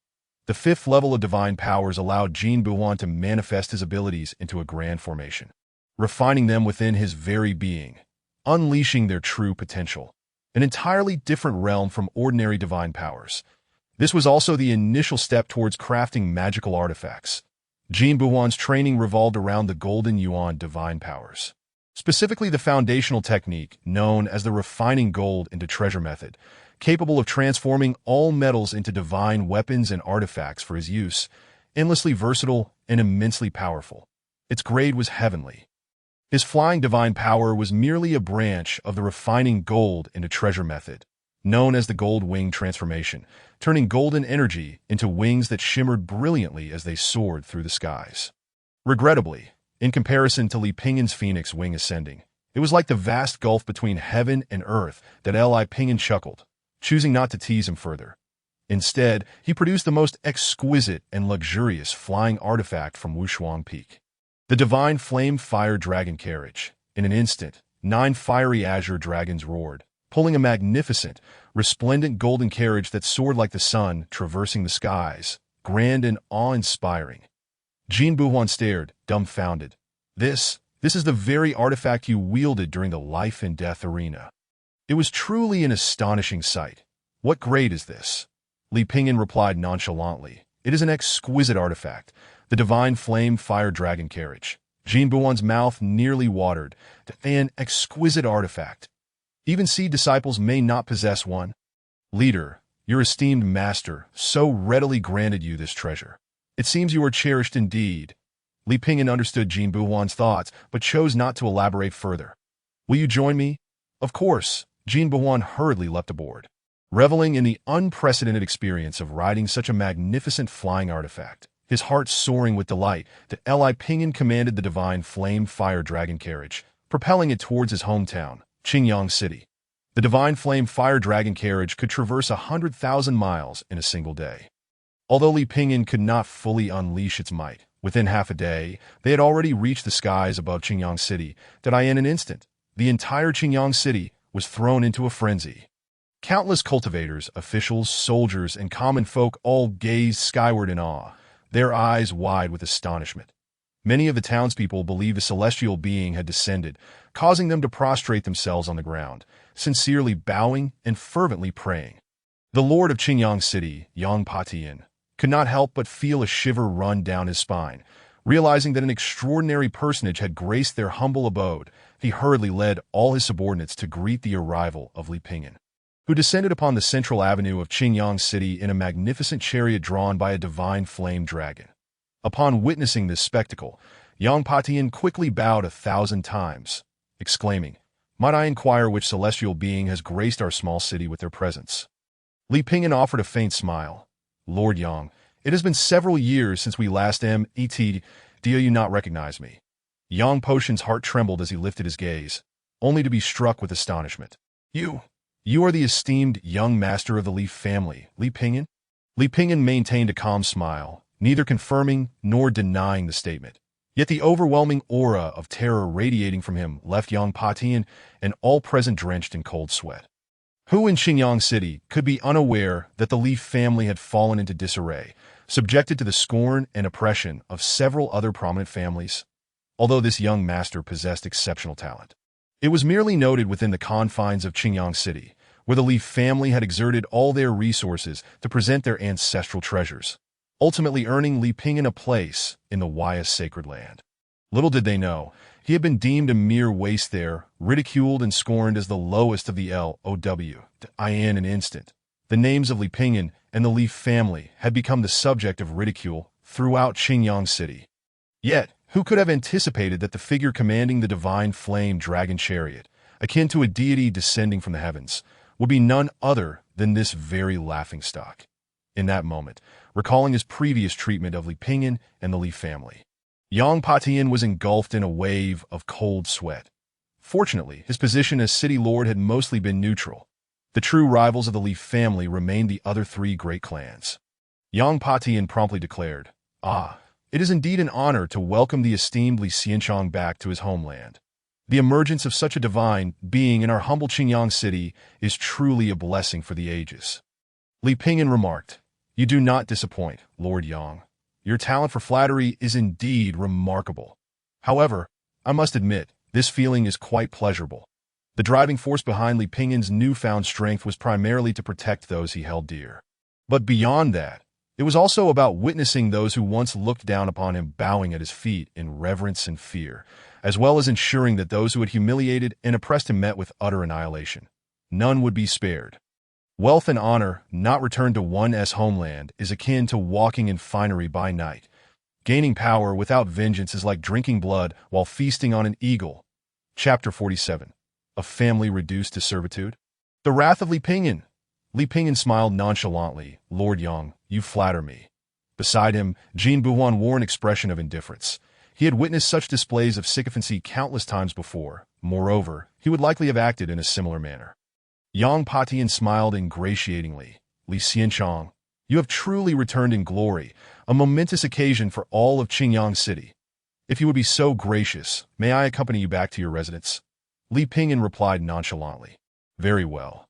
The 5th level of divine powers allowed Jin Buhuan to manifest his abilities into a grand formation, refining them within his very being, unleashing their true potential. An entirely different realm from ordinary divine powers. This was also the initial step towards crafting magical artifacts. Jin Buhuan's training revolved around the Golden Yuan divine powers, specifically the foundational technique known as the refining gold into treasure method, capable of transforming all metals into divine weapons and artifacts for his use, endlessly versatile and immensely powerful. Its grade was heavenly. His flying divine power was merely a branch of the refining gold into treasure method, known as the gold wing transformation, turning golden energy into wings that shimmered brilliantly as they soared through the skies. Regrettably, in comparison to Li Pingyan's phoenix wing ascending, it was like the vast gulf between heaven and earth. That Li Pingyan chuckled, choosing not to tease him further. Instead, he produced the most exquisite and luxurious flying artifact from Wushuang Peak. The divine flame fire dragon carriage. In an instant, 9 fiery azure dragons roared, pulling a magnificent, resplendent golden carriage that soared like the sun, traversing the skies, grand and awe-inspiring. Jin Buhuan stared, dumbfounded. This is the very artifact you wielded during the life and death arena. It was truly an astonishing sight. What grade is this? Li Pingyan replied nonchalantly. It is an exquisite artifact, the divine flame fire dragon carriage. Jin Buhuan's mouth nearly watered. An exquisite artifact. Even seed disciples may not possess one. Leader, your esteemed master so readily granted you this treasure. It seems you are cherished indeed. Li Pingyan understood Jin Buhuan's thoughts, but chose not to elaborate further. Will you join me? Of course. Jin Buhuan hurriedly leapt aboard, reveling in the unprecedented experience of riding such a magnificent flying artifact. His heart soaring with delight, Li Pingyan commanded the divine flame fire dragon carriage, propelling it towards his hometown, Qingyang City. The divine flame fire dragon carriage could traverse 100,000 miles in a single day. Although Li Pingyan could not fully unleash its might, within half a day, they had already reached the skies above Qingyang City. In an instant, the entire Qingyang City was thrown into a frenzy. Countless cultivators, officials, soldiers, and common folk all gazed skyward in awe, their eyes wide with astonishment. Many of the townspeople believed a celestial being had descended, causing them to prostrate themselves on the ground, sincerely bowing and fervently praying. The lord of Qingyang City, Yang Patian, could not help but feel a shiver run down his spine. Realizing that an extraordinary personage had graced their humble abode, he hurriedly led all his subordinates to greet the arrival of Li Pingyan, who descended upon the central avenue of Qingyang City in a magnificent chariot drawn by a divine flame dragon. Upon witnessing this spectacle, Yang Patian quickly bowed 1,000 times, exclaiming, "Might I inquire which celestial being has graced our small city with their presence?" Li Pingyan offered a faint smile. "Lord Yang, it has been several years since we last met. Do you not recognize me?" Yang Potion's heart trembled as he lifted his gaze, only to be struck with astonishment. You are the esteemed young master of the Li family, Li Pingyan?" Li Pingyan maintained a calm smile, neither confirming nor denying the statement. Yet the overwhelming aura of terror radiating from him left Yang Patian and all present drenched in cold sweat. Who in Qingyang City could be unaware that the Li family had fallen into disarray, subjected to the scorn and oppression of several other prominent families? Although this young master possessed exceptional talent, it was merely noted within the confines of Qingyang City, where the Li family had exerted all their resources to present their ancestral treasures, ultimately earning Li Pingyan a place in the Wai's sacred land. Little did they know, he had been deemed a mere waste there, ridiculed and scorned as the lowest of the LOW. In an instant, the names of Li Pingyan and the Li family had become the subject of ridicule throughout Qingyang City. Yet, who could have anticipated that the figure commanding the divine flame dragon chariot, akin to a deity descending from the heavens, would be none other than this very laughingstock? In that moment, recalling his previous treatment of Li Pingyan and the Li family, Yang Patian was engulfed in a wave of cold sweat. Fortunately, his position as city lord had mostly been neutral. The true rivals of the Li family remained the other three great clans. Yang Patian promptly declared, "It is indeed an honor to welcome the esteemed Li Xianchong back to his homeland. The emergence of such a divine being in our humble Qingyang City is truly a blessing for the ages." Li Pingyan remarked, "You do not disappoint, Lord Yang. Your talent for flattery is indeed remarkable. However, I must admit, this feeling is quite pleasurable. The driving force behind Li Pingyan's newfound strength was primarily to protect those he held dear. But beyond that, it was also about witnessing those who once looked down upon him bowing at his feet in reverence and fear, as well as ensuring that those who had humiliated and oppressed him met with utter annihilation. None would be spared. Wealth and honor not returned to one's homeland is akin to walking in finery by night. Gaining power without vengeance is like drinking blood while feasting on an eagle." Chapter 47. A Family Reduced to Servitude? The Wrath of Li Pingyan. Li Pingyan smiled nonchalantly. "Lord Yang, you flatter me." Beside him, Jin Buhuan wore an expression of indifference. He had witnessed such displays of sycophancy countless times before. Moreover, he would likely have acted in a similar manner. Yang Patian smiled ingratiatingly. "Li Xianchong, you have truly returned in glory, a momentous occasion for all of Qingyang City. If you would be so gracious, may I accompany you back to your residence?" Li Pingyan replied nonchalantly. "Very well."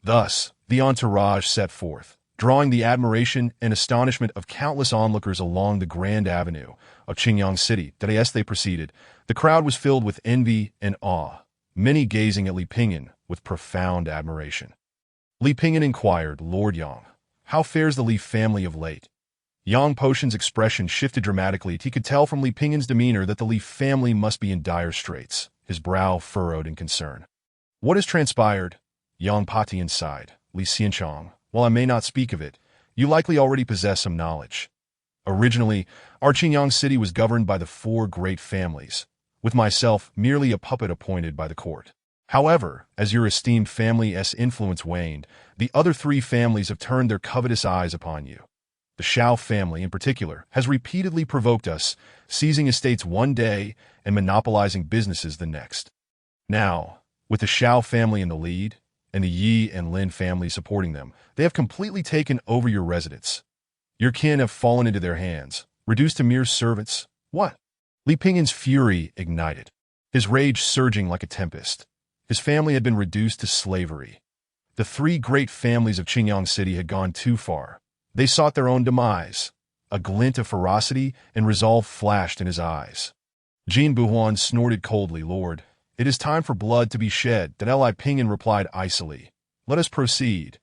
Thus, the entourage set forth, drawing the admiration and astonishment of countless onlookers along the Grand Avenue of Qingyang City. As they proceeded, the crowd was filled with envy and awe, many gazing at Li Pingyan with profound admiration. Li Pingyan inquired, "Lord Yang, how fares the Li family of late?" Yang Potion's expression shifted dramatically. He could tell from Li Pingyan's demeanor that the Li family must be in dire straits, his brow furrowed in concern. "What has transpired?" Yang Patian sighed. "Li Xianchong, while I may not speak of it, you likely already possess some knowledge. Originally, our Qingyang City was governed by the four great families, with myself merely a puppet appointed by the court. However, as your esteemed family's influence waned, the other three families have turned their covetous eyes upon you. The Shao family, in particular, has repeatedly provoked us, seizing estates one day and monopolizing businesses the next. Now, with the Shao family in the lead, and the Yi and Lin family supporting them, they have completely taken over your residence. Your kin have fallen into their hands, reduced to mere servants. What?" Li Pingyan's fury ignited, his rage surging like a tempest. His family had been reduced to slavery. The three great families of Qingyang City had gone too far. They sought their own demise. A glint of ferocity and resolve flashed in his eyes. Jin Buhuan snorted coldly. "Lord, it is time for blood to be shed." Li Pingyan replied icily. "Let us proceed."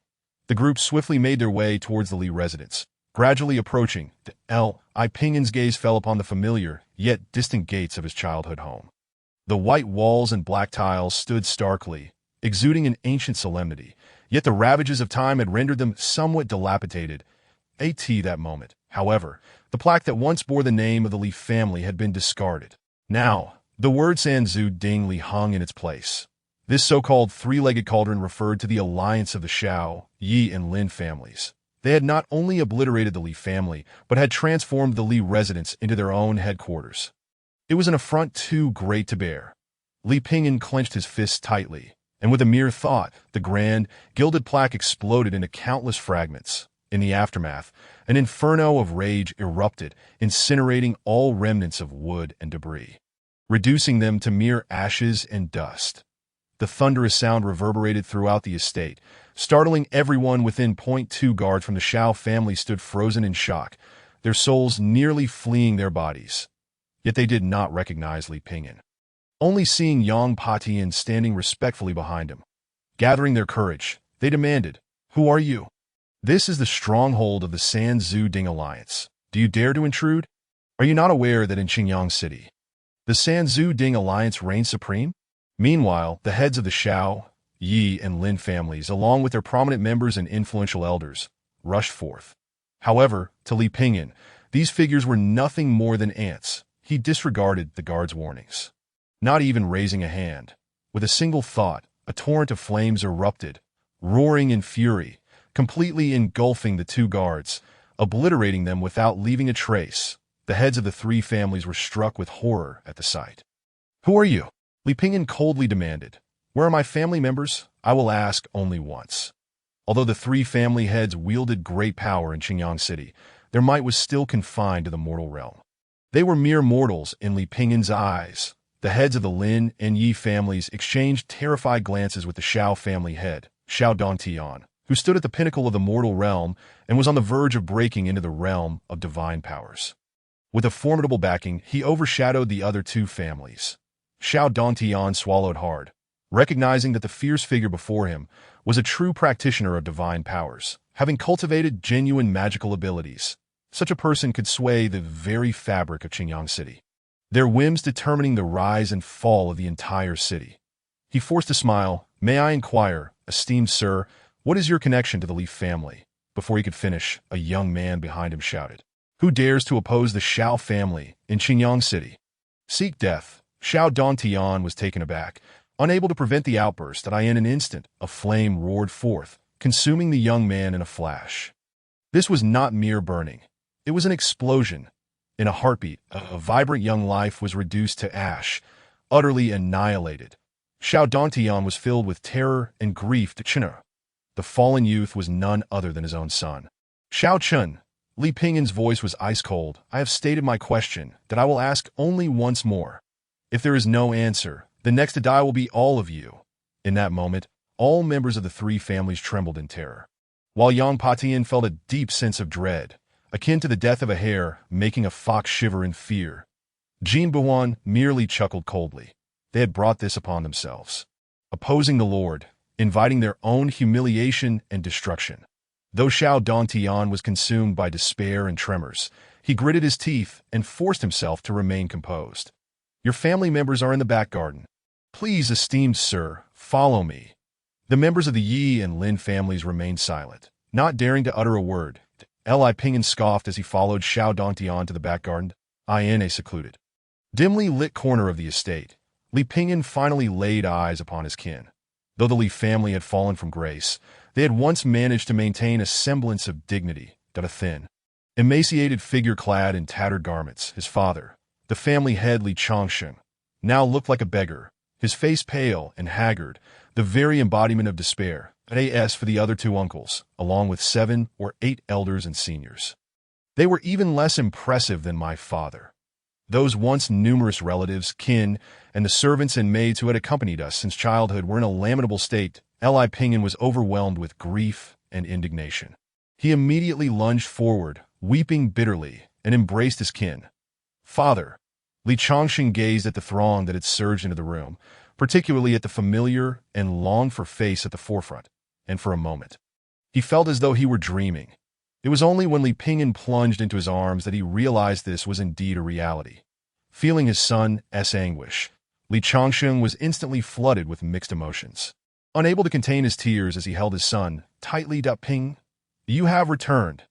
The group swiftly made their way towards the Li residence. Gradually approaching, Li Pingyan's gaze fell upon the familiar, yet distant gates of his childhood home. The white walls and black tiles stood starkly, exuding an ancient solemnity, yet the ravages of time had rendered them somewhat dilapidated. That moment, however, The plaque that once bore the name of the Li family had been discarded. Now, the word Sanzu Ding Li hung in its place. This so-called three-legged cauldron referred to the alliance of the Shao, Yi, and Lin families. They had not only obliterated the Li family, but had transformed the Li residence into their own headquarters. It was an affront too great to bear. Li Pingyan clenched his fists tightly, and with a mere thought, the grand, gilded plaque exploded into countless fragments. In the aftermath, an inferno of rage erupted, incinerating all remnants of wood and debris, reducing them to mere ashes and dust. The thunderous sound reverberated throughout the estate, startling everyone within .2 guards from the Shao family stood frozen in shock, their souls nearly fleeing their bodies. Yet they did not recognize Li Pingyan. Only seeing Yang Patian standing respectfully behind him. Gathering their courage, they demanded, "Who are you?" "This is the stronghold of the Sanzu Ding Alliance. Do you dare to intrude? Are you not aware that in Qingyang City, the Sanzu Ding Alliance reigns supreme?" Meanwhile, the heads of the Shao, Yi, and Lin families, along with their prominent members and influential elders, rushed forth. However, to Li Pingyan, these figures were nothing more than ants. He disregarded the guards' warnings, not even raising a hand. With a single thought, a torrent of flames erupted, roaring in fury, completely engulfing the two guards, obliterating them without leaving a trace. The heads of the three families were struck with horror at the sight. "Who are you?" Li Pingyan coldly demanded. "Where are my family members? I will ask only once." Although the three family heads wielded great power in Qingyang City, their might was still confined to the mortal realm. They were mere mortals in Li Pingyan's eyes. The heads of the Lin and Yi families exchanged terrified glances with the Shao family head, Shao Dongtian, who stood at the pinnacle of the mortal realm and was on the verge of breaking into the realm of divine powers. With a formidable backing, he overshadowed the other two families. Shao Dongtian swallowed hard, recognizing that the fierce figure before him was a true practitioner of divine powers, having cultivated genuine magical abilities. Such a person could sway the very fabric of Qingyang City, their whims determining the rise and fall of the entire city. He forced a smile. "May I inquire, esteemed sir, what is your connection to the Li family?" Before he could finish, a young man behind him shouted, "Who dares to oppose the Shao family in Qingyang City? Seek death." Shao Dongtian was taken aback, unable to prevent the outburst that in an instant a flame roared forth, consuming the young man in a flash. This was not mere burning. It was an explosion. In a heartbeat, a vibrant young life was reduced to ash, utterly annihilated. Shao Dongtian was filled with terror and grief to China. The fallen youth was none other than his own son. "Shao Chun," Li Pingyan's voice was ice-cold. "I have stated my question, that I will ask only once more. If there is no answer, the next to die will be all of you." In that moment, all members of the three families trembled in terror, while Yang Patian felt a deep sense of dread, akin to the death of a hare, making a fox shiver in fear. Jin Buwan merely chuckled coldly. They had brought this upon themselves, opposing the Lord, inviting their own humiliation and destruction. Though Shao Dongtian was consumed by despair and tremors, he gritted his teeth and forced himself to remain composed. "Your family members are in the back garden. Please, esteemed sir, follow me." The members of the Yi and Lin families remained silent, not daring to utter a word. Li Pingyan scoffed as he followed Shao Dongtian to the back garden, in a secluded, dimly lit corner of the estate. Li Pingyan finally laid eyes upon his kin. Though the Li family had fallen from grace, they had once managed to maintain a semblance of dignity. A thin, emaciated figure clad in tattered garments, his father, the family head Li Changsheng, now looked like a beggar, his face pale and haggard, the very embodiment of despair. As for the other two uncles, along with 7 or 8 elders and seniors, they were even less impressive than my father. Those once numerous relatives, kin, and the servants and maids who had accompanied us since childhood were in a lamentable state. Li Pingyan was overwhelmed with grief and indignation. He immediately lunged forward, weeping bitterly, and embraced his kin. "Father." Li Changsheng gazed at the throng that had surged into the room, particularly at the familiar and longed-for face at the forefront, and for a moment, he felt as though he were dreaming. It was only when Li Pingyan plunged into his arms that he realized this was indeed a reality. Feeling his son's anguish, Li Changsheng was instantly flooded with mixed emotions. Unable to contain his tears as he held his son tightly, "Ping, you have returned.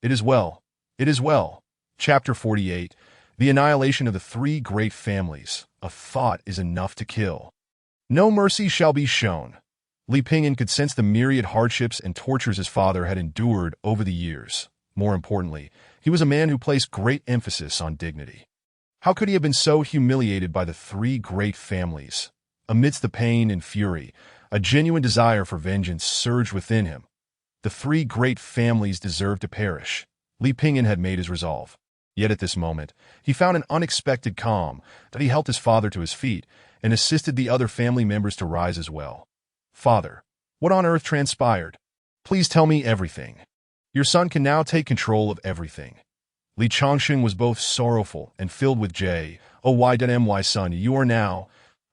It is well. It is well." Chapter 48. The Annihilation of the Three Great Families. A thought is enough to kill. No mercy shall be shown. Li Pingyan could sense the myriad hardships and tortures his father had endured over the years. More importantly, he was a man who placed great emphasis on dignity. How could he have been so humiliated by the three great families? Amidst the pain and fury, a genuine desire for vengeance surged within him. The three great families deserved to perish. Li Pingyan had made his resolve. Yet at this moment, he found an unexpected calm that he helped his father to his feet and assisted the other family members to rise as well. Father, what on earth transpired? Please tell me everything. Your son can now take control of everything. Li Changsheng was both sorrowful and filled with joy. Oh, my son, you are now.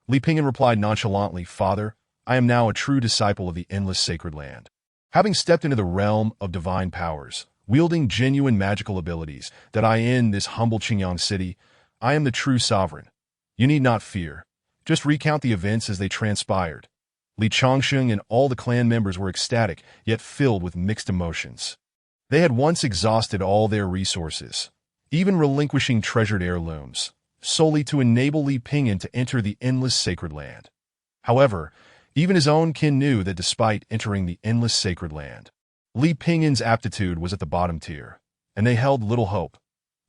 Li Pingyan replied nonchalantly, Father, I am now a true disciple of the endless sacred land. Having stepped into the realm of divine powers, wielding genuine magical abilities, that I in this humble Qingyang city, I am the true sovereign. You need not fear. Just recount the events as they transpired. Li Changsheng and all the clan members were ecstatic, yet filled with mixed emotions. They had once exhausted all their resources, even relinquishing treasured heirlooms, solely to enable Li Pingyan to enter the endless sacred land. However, even his own kin knew that despite entering the endless sacred land, Li Pingyan's aptitude was at the bottom tier, and they held little hope,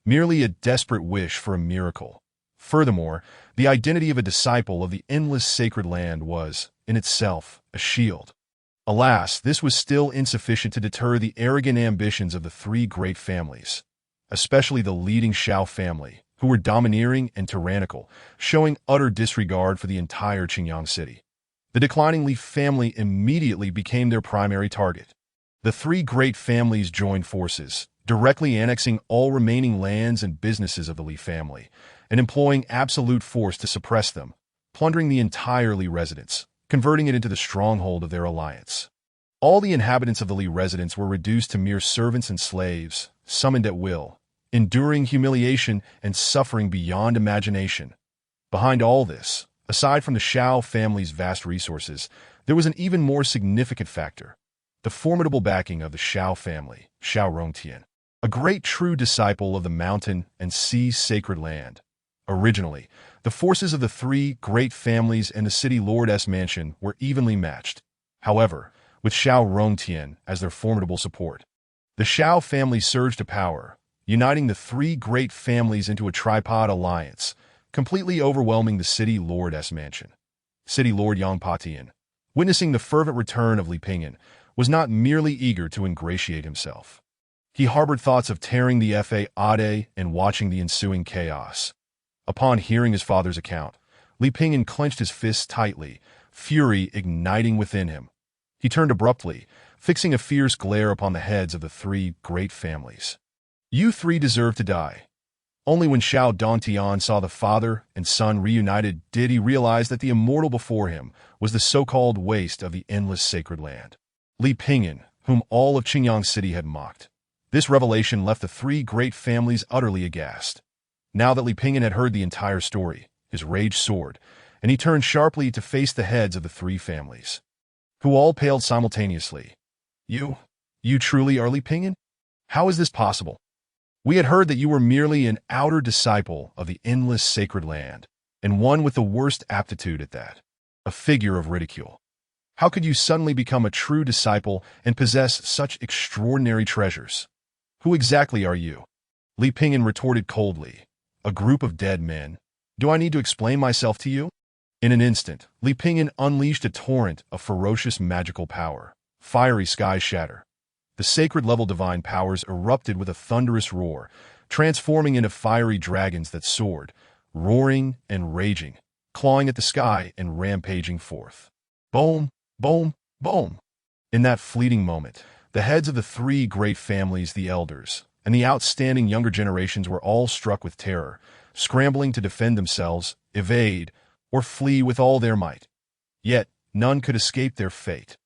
merely a desperate wish for a miracle. Furthermore, the identity of a disciple of the endless sacred land was, in itself, a shield. Alas, this was still insufficient to deter the arrogant ambitions of the three great families, especially the leading Shao family, who were domineering and tyrannical, showing utter disregard for the entire Qingyang city. The declining Li family immediately became their primary target. The three great families joined forces, directly annexing all remaining lands and businesses of the Li family, and employing absolute force to suppress them, plundering the entire Li residence, converting it into the stronghold of their alliance. All the inhabitants of the Li residence were reduced to mere servants and slaves, summoned at will, enduring humiliation and suffering beyond imagination. Behind all this, aside from the Shao family's vast resources, there was an even more significant factor: the formidable backing of the Shao family, Shao Rongtian, a great true disciple of the mountain and sea sacred land. Originally, the forces of the three great families and the city lord's mansion were evenly matched. However, with Shao Rongtian as their formidable support, the Shao family surged to power, uniting the three great families into a tripod alliance, completely overwhelming the city lord's mansion. City Lord Yang Patian, witnessing the fervent return of Li Pingyan, was not merely eager to ingratiate himself. He harbored thoughts of tearing the Fade and watching the ensuing chaos. Upon hearing his father's account, Li Pingyan clenched his fists tightly, fury igniting within him. He turned abruptly, fixing a fierce glare upon the heads of the three great families. You three deserve to die. Only when Shao Dongtian saw the father and son reunited did he realize that the immortal before him was the so-called waste of the endless sacred land. Li Pingyan, whom all of Qingyang City had mocked. This revelation left the three great families utterly aghast. Now that Li Pingyan had heard the entire story, his rage soared, and he turned sharply to face the heads of the three families, who all paled simultaneously. You truly are Li Pingyan? How is this possible? We had heard that you were merely an outer disciple of the endless sacred land, and one with the worst aptitude at that, a figure of ridicule. How could you suddenly become a true disciple and possess such extraordinary treasures? Who exactly are you? Li Pingyan retorted coldly. A group of dead men. Do I need to explain myself to you? In an instant, Li Pingyan unleashed a torrent of ferocious magical power. Fiery skies shatter. The sacred-level divine powers erupted with a thunderous roar, transforming into fiery dragons that soared, roaring and raging, clawing at the sky and rampaging forth. Boom, boom, boom. In that fleeting moment, the heads of the three great families, the elders, and the outstanding younger generations were all struck with terror, scrambling to defend themselves, evade, or flee with all their might. Yet, none could escape their fate.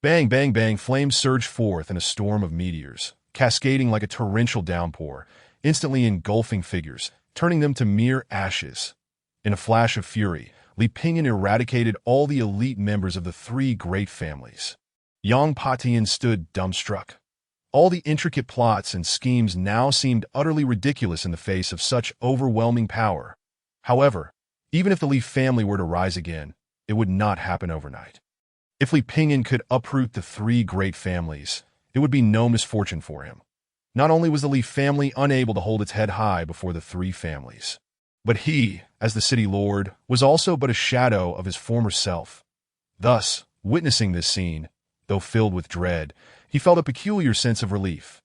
Bang, bang, bang, flames surged forth in a storm of meteors, cascading like a torrential downpour, instantly engulfing figures, turning them to mere ashes. In a flash of fury, Li Pingyan eradicated all the elite members of the three great families. Yang Patian stood dumbstruck. All the intricate plots and schemes now seemed utterly ridiculous in the face of such overwhelming power. However, even if the Li family were to rise again, it would not happen overnight. If Li Pingyan could uproot the three great families, it would be no misfortune for him. Not only was the Li family unable to hold its head high before the three families, but he, as the city lord, was also but a shadow of his former self. Thus, witnessing this scene, though filled with dread, he felt a peculiar sense of relief.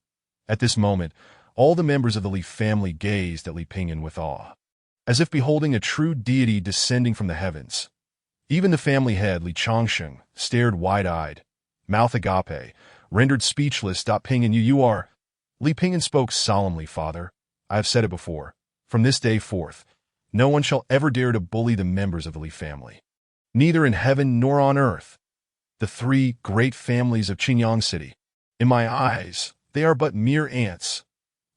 At this moment, all the members of the Li family gazed at Li Pingyan with awe, as if beholding a true deity descending from the heavens. Even the family head, Li Changsheng, stared wide-eyed, mouth agape, rendered speechless. Pingyan, you are... Li Pingyan spoke solemnly, Father. I have said it before. From this day forth, no one shall ever dare to bully the members of the Li family, neither in heaven nor on earth. The three great families of Qingyang City. In my eyes, they are but mere ants.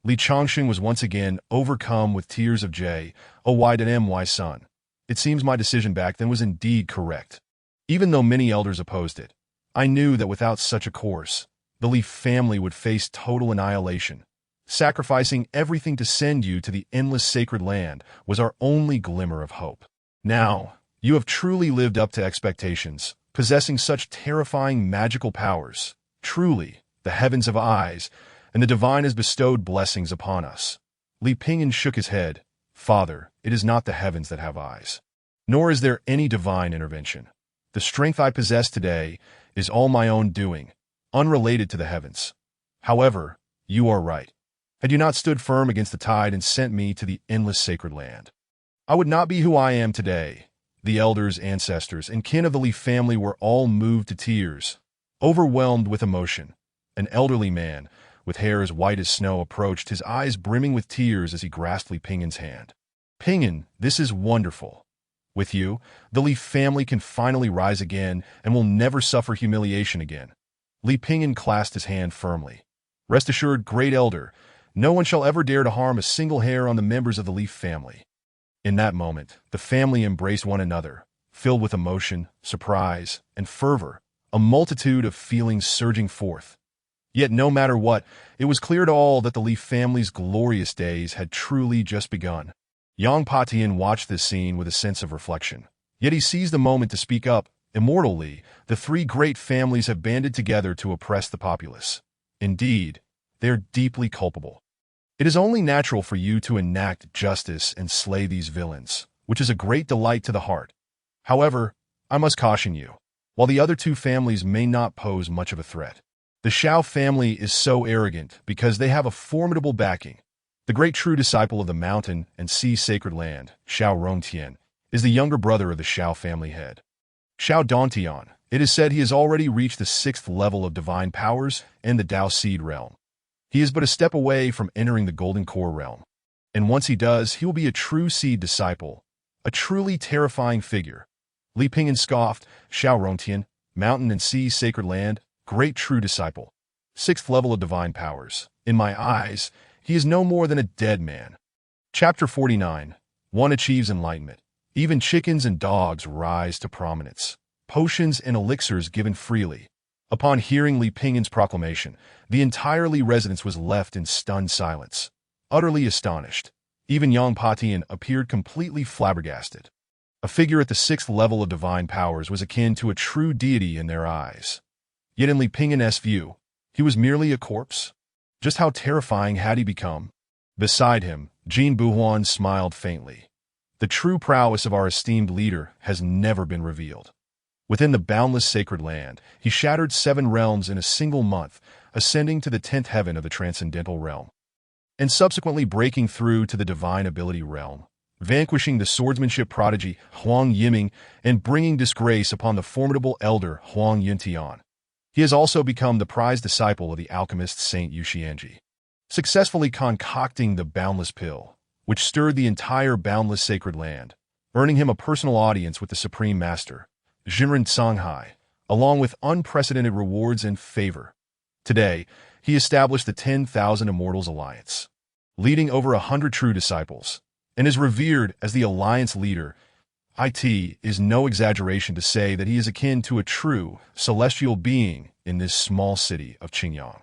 Li Changsheng was once again overcome with tears of joy. Oh, why did my son? It seems my decision back then was indeed correct. Even though many elders opposed it, I knew that without such a course, the Li family would face total annihilation. Sacrificing everything to send you to the endless sacred land was our only glimmer of hope. Now, you have truly lived up to expectations, possessing such terrifying magical powers. Truly, the heavens have eyes, and the divine has bestowed blessings upon us. Li Pingyan shook his head. Father, it is not the heavens that have eyes, nor is there any divine intervention. The strength I possess today is all my own doing, unrelated to the heavens. However, you are right. Had you not stood firm against the tide and sent me to the endless sacred land, I would not be who I am today. The elders, ancestors, and kin of the Li family were all moved to tears, overwhelmed with emotion. An elderly man, with hair as white as snow, approached, his eyes brimming with tears as he grasped Li Pingyan's hand. Pingyan, this is wonderful. With you, the Li family can finally rise again and will never suffer humiliation again. Li Pingyan clasped his hand firmly. Rest assured, great elder, no one shall ever dare to harm a single hair on the members of the Li family. In that moment, the family embraced one another, filled with emotion, surprise, and fervor, a multitude of feelings surging forth. Yet no matter what, it was clear to all that the Li family's glorious days had truly just begun. Yang Patian watched this scene with a sense of reflection. Yet he seized the moment to speak up. Immortal Li, the three great families have banded together to oppress the populace. Indeed, they are deeply culpable. It is only natural for you to enact justice and slay these villains, which is a great delight to the heart. However, I must caution you, while the other two families may not pose much of a threat, the Xiao family is so arrogant because they have a formidable backing. The great true disciple of the mountain and sea sacred land, Xiao Rongtian, is the younger brother of the Xiao family head, Xiao Dongtian. It is said he has already reached the 6th level of divine powers and the Dao Seed realm. He is but a step away from entering the Golden Core realm. And once he does, he will be a true seed disciple, a truly terrifying figure. Li Pingyan scoffed. Xiao Rongtian, mountain and sea sacred land, great true disciple, 6th level of divine powers. In my eyes, he is no more than a dead man. Chapter 49. One achieves enlightenment. Even chickens and dogs rise to prominence. Potions and elixirs given freely. Upon hearing Li Pingyan's proclamation, the entire Li residence was left in stunned silence, utterly astonished. Even Yang Patian appeared completely flabbergasted. A figure at the 6th level of divine powers was akin to a true deity in their eyes. Yet in Li Pingyan's view, he was merely a corpse. Just how terrifying had he become? Beside him, Jin Buhuan smiled faintly. The true prowess of our esteemed leader has never been revealed. Within the boundless sacred land, he shattered 7 realms in a single month, ascending to the 10th heaven of the transcendental realm, and subsequently breaking through to the divine ability realm, vanquishing the swordsmanship prodigy Huang Yiming and bringing disgrace upon the formidable elder Huang Yuntian. He has also become the prized disciple of the alchemist Saint Yuxianji, successfully concocting the boundless pill, which stirred the entire boundless sacred land, earning him a personal audience with the Supreme Master, Jinren Songhai, along with unprecedented rewards and favor. Today, he established the 10,000 Immortals Alliance, leading over 100 true disciples, and is revered as the alliance leader. It is no exaggeration to say that he is akin to a true celestial being in this small city of Qingyang.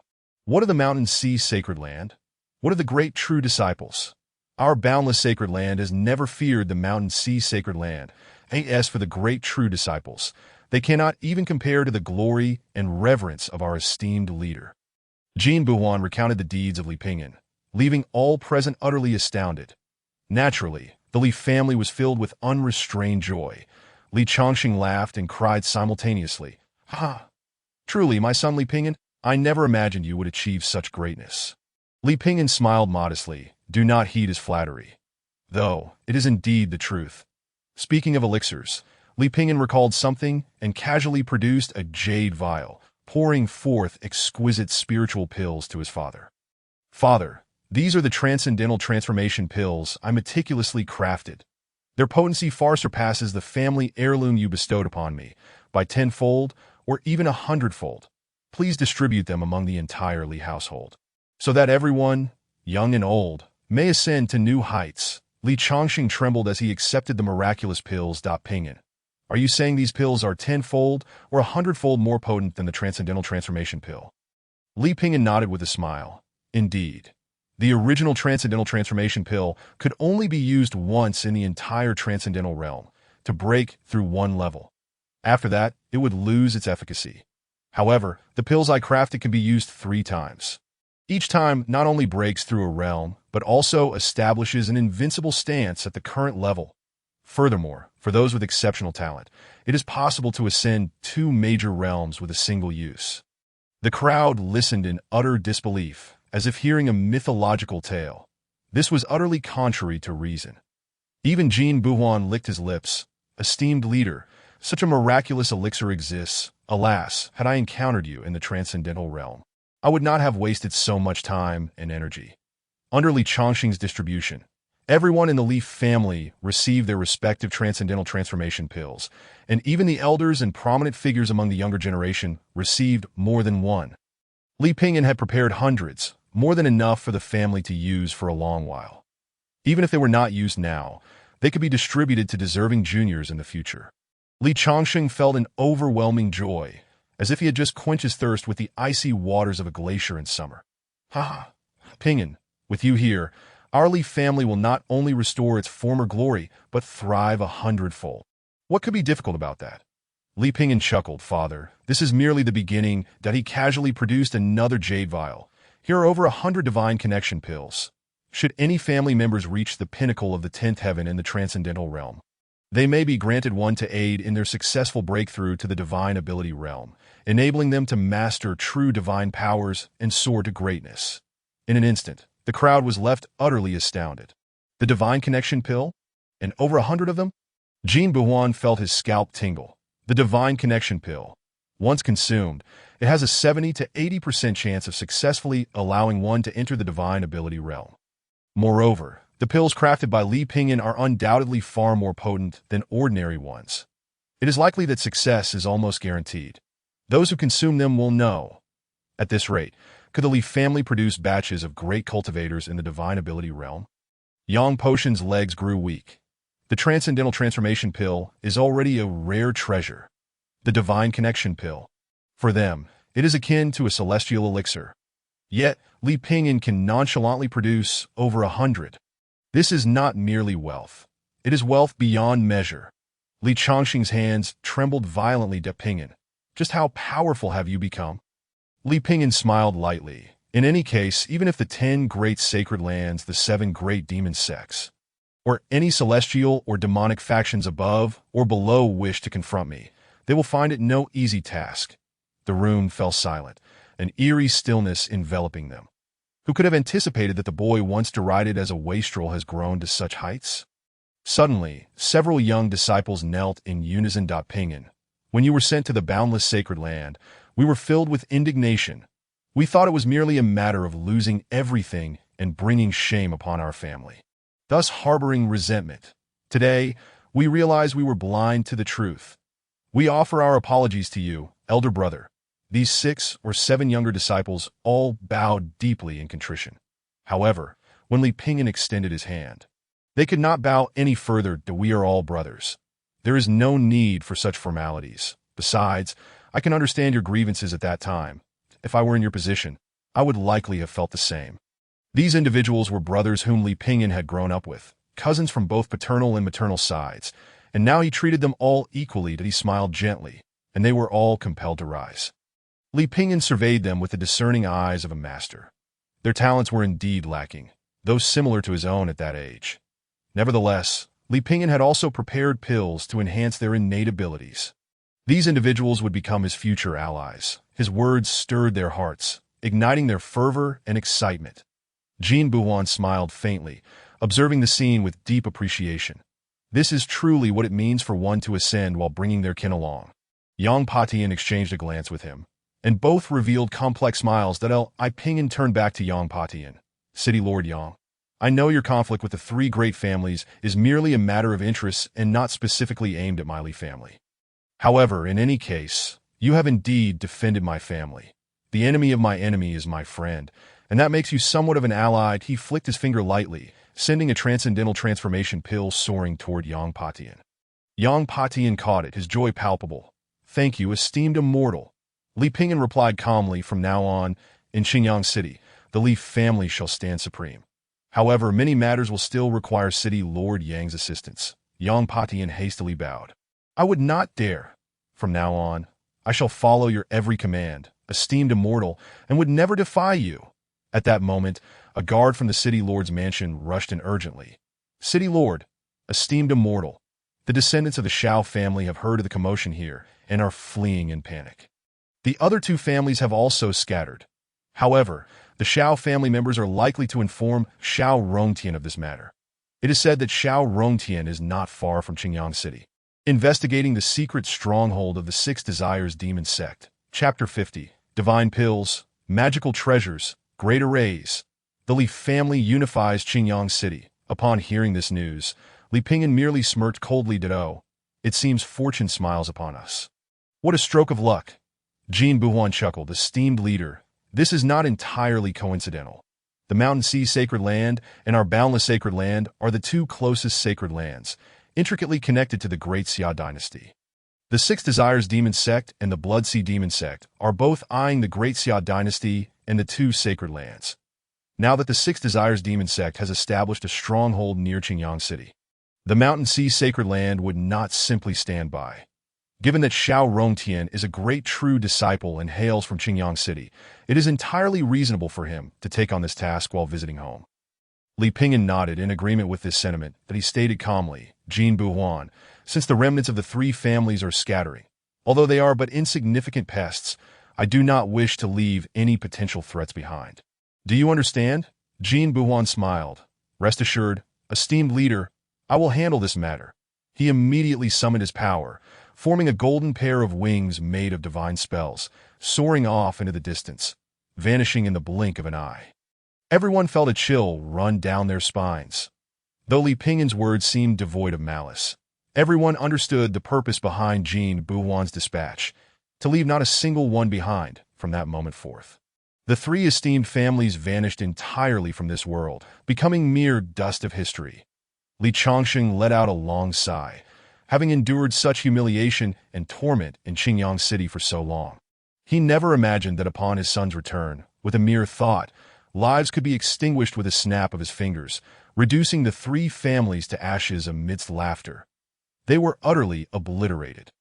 What of the mountain sea sacred land? What of the great true disciples? Our boundless sacred land has never feared the mountain sea sacred land. As for the great true disciples, they cannot even compare to the glory and reverence of our esteemed leader. Jin Buhuan recounted the deeds of Li Pingyan, leaving all present utterly astounded. Naturally, the Li family was filled with unrestrained joy. Li Chongqing laughed and cried simultaneously. Ha! Truly, my son Li Pingyan, I never imagined you would achieve such greatness. Li Pingyan smiled modestly. Do not heed his flattery. Though, it is indeed the truth. Speaking of elixirs, Li Pingyan recalled something and casually produced a jade vial, pouring forth exquisite spiritual pills to his father. Father, these are the transcendental transformation pills I meticulously crafted. Their potency far surpasses the family heirloom you bestowed upon me, by tenfold or even 100-fold. Please distribute them among the entire Li household, so that everyone, young and old, may ascend to new heights. Li Chongqing trembled as he accepted the miraculous pills. Pingyan, are you saying these pills are tenfold or 100-fold more potent than the transcendental transformation pill? Li Pingyan nodded with a smile. Indeed. The original transcendental transformation pill could only be used once in the entire transcendental realm, to break through one level. After that, it would lose its efficacy. However, the pills I crafted can be used 3 times. Each time not only breaks through a realm, but also establishes an invincible stance at the current level. Furthermore, for those with exceptional talent, it is possible to ascend 2 major realms with a single use. The crowd listened in utter disbelief, as if hearing a mythological tale. This was utterly contrary to reason. Even Jin Buhuan licked his lips. Esteemed leader, such a miraculous elixir exists. Alas, had I encountered you in the transcendental realm, I would not have wasted so much time and energy. Under Li Chongqing's distribution, everyone in the Li family received their respective transcendental transformation pills, and even the elders and prominent figures among the younger generation received more than one. Li Pingyan had prepared hundreds, more than enough for the family to use for a long while. Even if they were not used now, they could be distributed to deserving juniors in the future. Li Chongqing felt an overwhelming joy, as if he had just quenched his thirst with the icy waters of a glacier in summer. Ha! Pingyan, with you here, our Li family will not only restore its former glory, but thrive 100-fold. What could be difficult about that? Li Pingyan chuckled. Father, this is merely the beginning. That he casually produced another jade vial. Here are over 100 divine connection pills. Should any family members reach the pinnacle of the 10th heaven in the transcendental realm, they may be granted one to aid in their successful breakthrough to the divine ability realm, enabling them to master true divine powers and soar to greatness. In an instant, the crowd was left utterly astounded. The divine connection pill? And over 100 of them? Jin Buhuan felt his scalp tingle. The divine connection pill. Once consumed, it has a 70 to 80% chance of successfully allowing one to enter the divine ability realm. Moreover, the pills crafted by Li Pingyan are undoubtedly far more potent than ordinary ones. It is likely that success is almost guaranteed. Those who consume them will know. At this rate, could the Li family produce batches of great cultivators in the divine ability realm? Yang Potion's legs grew weak. The transcendental transformation pill is already a rare treasure. The divine connection pill. For them, it is akin to a celestial elixir. Yet, Li Pingyan can nonchalantly produce over 100. This is not merely wealth. It is wealth beyond measure. Li Chongqing's hands trembled violently. Pingyan, just how powerful have you become? Li Pingyan smiled lightly. In any case, even if the 10 great sacred lands, the 7 great demon sects, or any celestial or demonic factions above or below wish to confront me, they will find it no easy task. The room fell silent, an eerie stillness enveloping them. Who could have anticipated that the boy once derided as a wastrel has grown to such heights? Suddenly, several young disciples knelt in unison. Pingyan, when you were sent to the boundless sacred land, we were filled with indignation. We thought it was merely a matter of losing everything and bringing shame upon our family, thus harboring resentment. Today, we realize we were blind to the truth. We offer our apologies to you, elder brother. These 6 or 7 younger disciples all bowed deeply in contrition. However, when Li Pingyan extended his hand, they could not bow any further. We are all brothers. There is no need for such formalities. Besides, I can understand your grievances at that time. If I were in your position, I would likely have felt the same. These individuals were brothers whom Li Pingyan had grown up with, cousins from both paternal and maternal sides, and now he treated them all equally. That he smiled gently, and they were all compelled to rise. Li Pingyan surveyed them with the discerning eyes of a master. Their talents were indeed lacking, though similar to his own at that age. Nevertheless, Li Pingyan had also prepared pills to enhance their innate abilities. These individuals would become his future allies. His words stirred their hearts, igniting their fervor and excitement. Jin Buhuan smiled faintly, observing the scene with deep appreciation. This is truly what it means for one to ascend while bringing their kin along. Yang Patian exchanged a glance with him, and both revealed complex smiles. That Li Pingyan turned back to Yang Patian. City Lord Yang, I know your conflict with the three great families is merely a matter of interest and not specifically aimed at my Li family. However, in any case, you have indeed defended my family. The enemy of my enemy is my friend, and that makes you somewhat of an ally. He flicked his finger lightly, sending a transcendental transformation pill soaring toward Yang Patian. Yang Patian caught it, his joy palpable. Thank you, esteemed immortal. Li Pingyan replied calmly. From now on, in Qingyang City, the Li family shall stand supreme. However, many matters will still require City Lord Yang's assistance. Yang Patian hastily bowed. I would not dare. From now on, I shall follow your every command, esteemed immortal, and would never defy you. At that moment, a guard from the City Lord's mansion rushed in urgently. City Lord, esteemed immortal, the descendants of the Shao family have heard of the commotion here and are fleeing in panic. The other two families have also scattered. However, the Shao family members are likely to inform Shao Rongtian of this matter. It is said that Shao Rongtian is not far from Qingyang City, investigating the secret stronghold of the Six Desires Demon Sect. Chapter 50, Divine Pills, Magical Treasures, Great Arrays. The Li family unifies Qingyang City. Upon hearing this news, Li Pingyan merely smirked coldly. It seems fortune smiles upon us. What a stroke of luck. Jin Buhuan chuckled, esteemed leader. This is not entirely coincidental. The Mountain Sea Sacred Land and our Boundless Sacred Land are the two closest sacred lands, intricately connected to the Great Xia Dynasty. The Six Desires Demon Sect and the Blood Sea Demon Sect are both eyeing the Great Xia Dynasty and the two sacred lands. Now that the Six Desires Demon Sect has established a stronghold near Qingyang City, the Mountain Sea Sacred Land would not simply stand by. Given that Shao Rongtian is a great true disciple and hails from Qingyang City, it is entirely reasonable for him to take on this task while visiting home. Li Pingyan nodded in agreement with this sentiment. That he stated calmly, Jin Buhuan, since the remnants of the three families are scattering, although they are but insignificant pests, I do not wish to leave any potential threats behind. Do you understand? Jin Buhuan smiled. Rest assured, esteemed leader, I will handle this matter. He immediately summoned his power, forming a golden pair of wings made of divine spells, soaring off into the distance, vanishing in the blink of an eye. Everyone felt a chill run down their spines. Though Li Pingyan's words seemed devoid of malice, everyone understood the purpose behind Jin Buhuan's dispatch, to leave not a single one behind from that moment forth. The three esteemed families vanished entirely from this world, becoming mere dust of history. Li Chongsheng let out a long sigh, having endured such humiliation and torment in Qingyang City for so long. He never imagined that upon his son's return, with a mere thought, lives could be extinguished with a snap of his fingers, reducing the three families to ashes amidst laughter. They were utterly obliterated.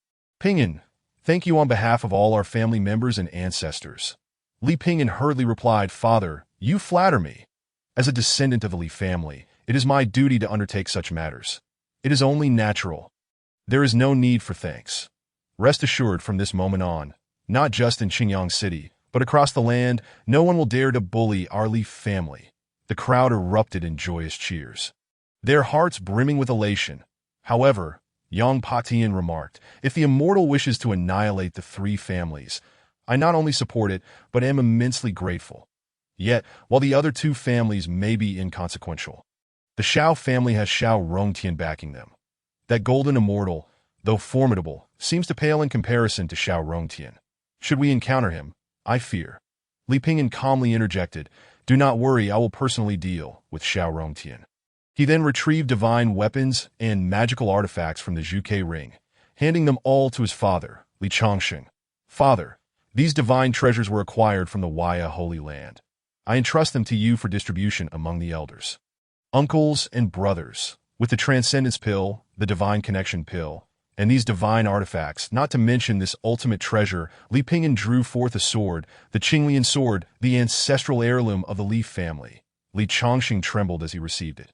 Pingyan, thank you on behalf of all our family members and ancestors. Li Pingyan hurriedly replied, Father, you flatter me. As a descendant of the Li family, it is my duty to undertake such matters. It is only natural. There is no need for thanks. Rest assured from this moment on, not just in Qingyang City, but across the land, no one will dare to bully our Li family. The crowd erupted in joyous cheers, their hearts brimming with elation. However, Yang Patian remarked, if the immortal wishes to annihilate the three families, I not only support it, but am immensely grateful. Yet, while the other two families may be inconsequential, the Shao family has Shao Rongtian backing them. That golden immortal, though formidable, seems to pale in comparison to Shao Rongtian. Should we encounter him, I fear. Li Pingyan calmly interjected, do not worry, I will personally deal with Shao Rongtian. He then retrieved divine weapons and magical artifacts from the Zhuke ring, handing them all to his father, Li Chongsheng. Father, These divine treasures were acquired from the Waya Holy Land. I entrust them to you for distribution among the elders, uncles, and brothers, with the Transcendence Pill, the Divine Connection Pill, and these divine artifacts, not to mention this ultimate treasure. Li Pingyan drew forth a sword, the Qinglian sword, the ancestral heirloom of the Li family. Li Chongqing trembled as he received it.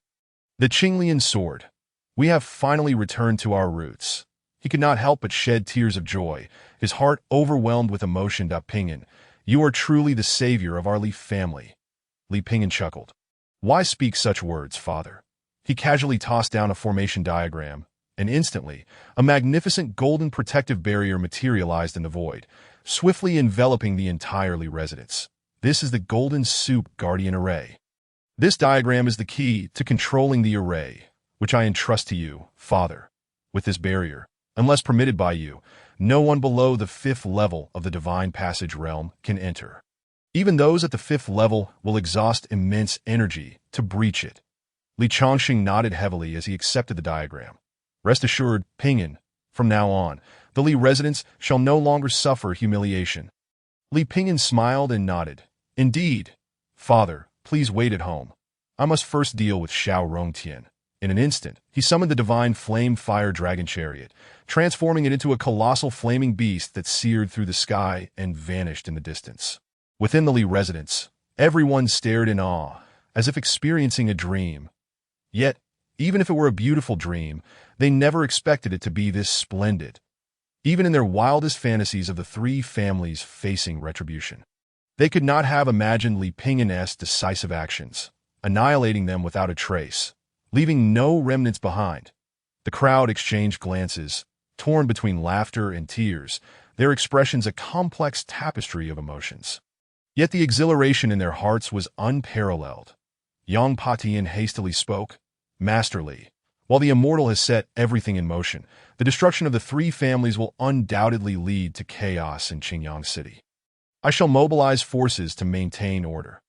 The Qinglian sword. We have finally returned to our roots. He could not help but shed tears of joy, his heart overwhelmed with emotion. Pingyan, you are truly the savior of our Li family. Li Pingyan chuckled. Why speak such words, father? He casually tossed down a formation diagram, and instantly, a magnificent golden protective barrier materialized in the void, swiftly enveloping the entire Li residence. This is the Golden Soup Guardian Array. This diagram is the key to controlling the array, which I entrust to you, father. With this barrier, unless permitted by you, no one below the 5th level of the Divine Passage realm can enter. Even those at the 5th level will exhaust immense energy to breach it. Li Chongqing nodded heavily as he accepted the diagram. Rest assured, Pingyan, from now on, the Li residents shall no longer suffer humiliation. Li Pingyan smiled and nodded. Indeed, father, please wait at home. I must first deal with Xiao Rongtian. In an instant, he summoned the divine flame-fire dragon chariot, transforming it into a colossal flaming beast that seared through the sky and vanished in the distance. Within the Li residence, everyone stared in awe, as if experiencing a dream. Yet, even if it were a beautiful dream, they never expected it to be this splendid. Even in their wildest fantasies of the three families facing retribution, they could not have imagined Li Pingyan's decisive actions, annihilating them without a trace, leaving no remnants behind. The crowd exchanged glances, torn between laughter and tears, their expressions a complex tapestry of emotions. Yet the exhilaration in their hearts was unparalleled. Yang Patian hastily spoke, Master Li, while the immortal has set everything in motion, the destruction of the three families will undoubtedly lead to chaos in Qingyang City. I shall mobilize forces to maintain order.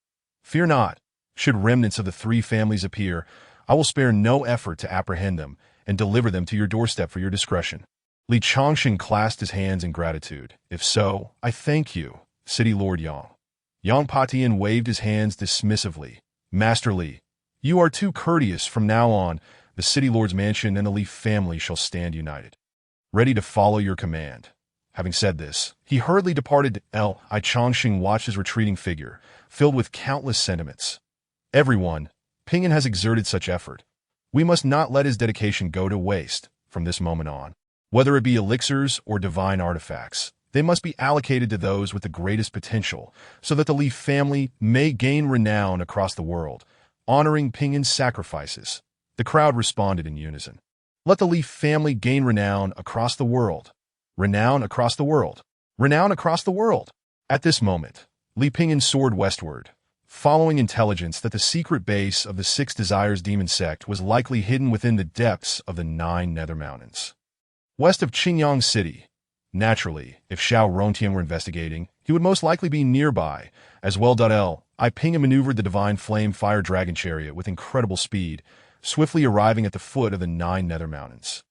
Fear not, should remnants of the three families appear, I will spare no effort to apprehend them and deliver them to your doorstep for your discretion. Li Chongqing clasped his hands in gratitude. If so, I thank you, City Lord Yang. Yang Patian waved his hands dismissively. Master Li, you are too courteous. From now on, the City Lord's mansion and the Li family shall stand united, ready to follow your command. Having said this, he hurriedly departed. Li Chongqing watched his retreating figure, filled with countless sentiments. Everyone, Pingyan has exerted such effort. We must not let his dedication go to waste from this moment on. Whether it be elixirs or divine artifacts, they must be allocated to those with the greatest potential, so that the Li family may gain renown across the world, honoring Pingyan's sacrifices. The crowd responded in unison. Let the Li family gain renown across the world. Renown across the world. Renown across the world. At this moment, Li Pingyan soared westward, following intelligence that the secret base of the Six Desires demon sect was likely hidden within the depths of the 9 Nether Mountains. West of Qingyang City. Naturally, if Xiao Rongtian were investigating, he would most likely be nearby, as well. Li Pingyan maneuvered the divine flame-fire dragon chariot with incredible speed, swiftly arriving at the foot of the 9 Nether Mountains.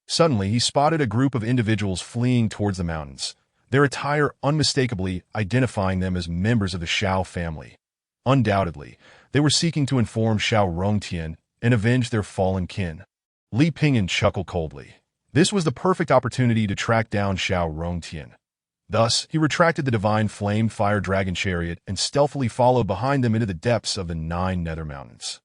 Suddenly, he spotted a group of individuals fleeing towards the mountains, their attire unmistakably identifying them as members of the Xiao family. Undoubtedly, they were seeking to inform Xiao Rongtian and avenge their fallen kin. Li Pingyan chuckled coldly. This was the perfect opportunity to track down Xiao Rongtian. Thus, he retracted the divine flame-fire dragon chariot and stealthily followed behind them into the depths of the 9 Nether Mountains.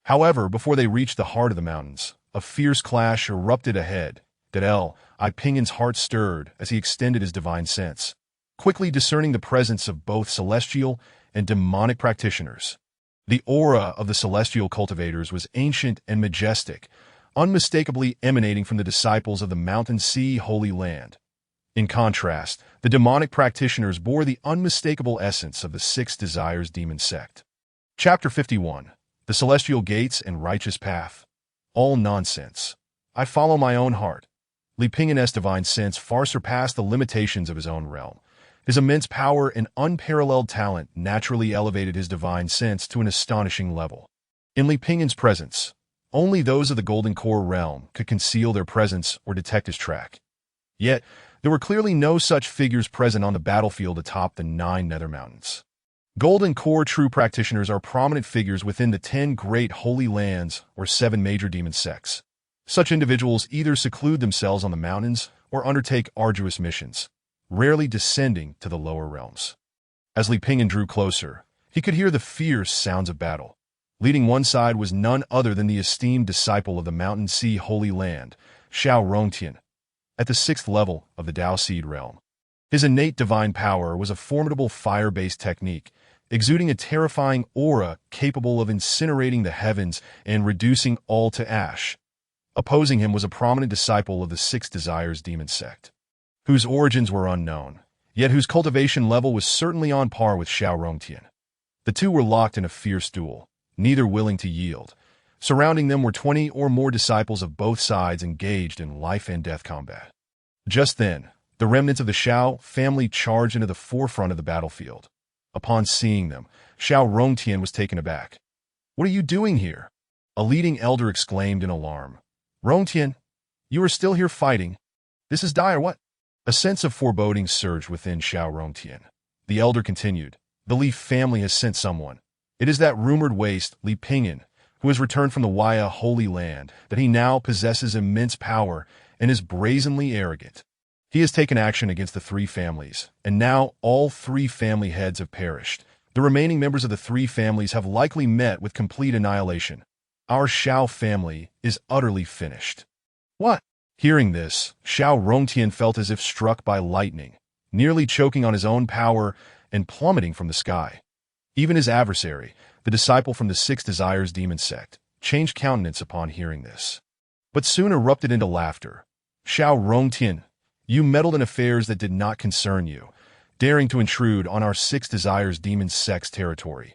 However, before they reached the heart of the mountains, a fierce clash erupted ahead. Li Pingyan's heart stirred as he extended his divine sense, quickly discerning the presence of both celestial and demonic practitioners. The aura of the celestial cultivators was ancient and majestic, unmistakably emanating from the disciples of the Mountain Sea Holy Land. In contrast, the demonic practitioners bore the unmistakable essence of the Six Desires demon sect. Chapter 51. The Celestial Gates and Righteous Path. All nonsense. I follow my own heart. Li Pingyan's divine sense far surpassed the limitations of his own realm. His immense power and unparalleled talent naturally elevated his divine sense to an astonishing level. In Li Pingyan's presence, only those of the Golden Core realm could conceal their presence or detect his track. Yet, There were clearly no such figures present on the battlefield atop the 9 nether mountains. Golden Core true practitioners are prominent figures within the 10 great holy lands or 7 major demon sects. Such individuals either seclude themselves on the mountains or undertake arduous missions, rarely descending to the lower realms. As Li Pingyan drew closer, he could hear the fierce sounds of battle. Leading one side was none other than the esteemed disciple of the Mountain Sea Holy Land, Xiao Rongtian, at the 6th level of the Dao Seed realm. His innate divine power was a formidable fire-based technique, exuding a terrifying aura capable of incinerating the heavens and reducing all to ash. Opposing him was a prominent disciple of the Six Desires demon sect, whose origins were unknown, yet whose cultivation level was certainly on par with Xiao Rongtian. The two were locked in a fierce duel, neither willing to yield. Surrounding them were 20 or more disciples of both sides engaged in life-and-death combat. Just then, the remnants of the Xiao family charged into the forefront of the battlefield. Upon seeing them, Xiao Rongtian was taken aback. "What are you doing here?" a leading elder exclaimed in alarm. "Rongtian, you are still here fighting? This is dire what?" A sense of foreboding surged within Xiao Rongtian. The elder continued, "The Li family has sent someone. It is that rumored waste, Li Pingyan, who has returned from the Waya Holy Land, that he now possesses immense power and is brazenly arrogant. He has taken action against the 3 families, and now all 3 family heads have perished. The remaining members of the 3 families have likely met with complete annihilation. Our Xiao family is utterly finished." "What?" Hearing this, Xiao Rongtian felt as if struck by lightning, nearly choking on his own power and plummeting from the sky. Even his adversary, the disciple from the Six Desires demon sect, changed countenance upon hearing this, but soon erupted into laughter. "Xiao Rongtian, you meddled in affairs that did not concern you, daring to intrude on our Six Desires demon sect's territory.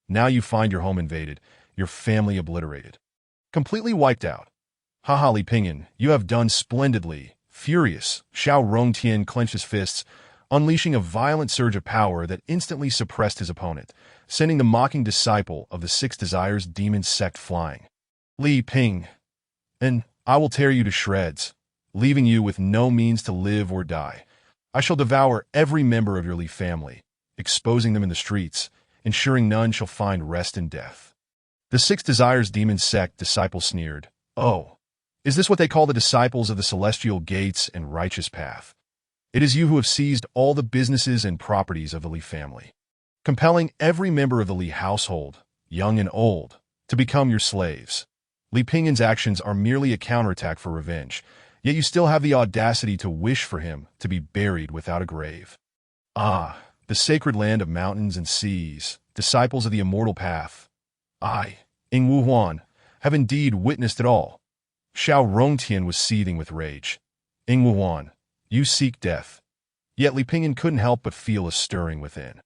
Now you find your home invaded, your family obliterated, completely wiped out. Haha, Li Pingyan, you have done splendidly." Furious, Xiao Rongtian clenched his fists, unleashing a violent surge of power that instantly suppressed his opponent, sending the mocking disciple of the Six Desires demon sect flying. "Li Ping, and I will tear you to shreds, leaving you with no means to live or die. I shall devour every member of your Li family, exposing them in the streets, ensuring none shall find rest in death." The Six Desires demon sect disciple sneered. "Oh, is this what they call the disciples of the celestial gates and righteous path? It is you who have seized all the businesses and properties of the Li family, compelling every member of the Li household, young and old, to become your slaves. Li Pingyan's actions are merely a counterattack for revenge, yet you still have the audacity to wish for him to be buried without a grave. Ah, the sacred land of mountains and seas, disciples of the immortal path. I, Yingwu Huan, have indeed witnessed it all." Xiao Rongtian was seething with rage. "Yingwu Huan, you seek death." Yet Li Pingyan couldn't help but feel a stirring within.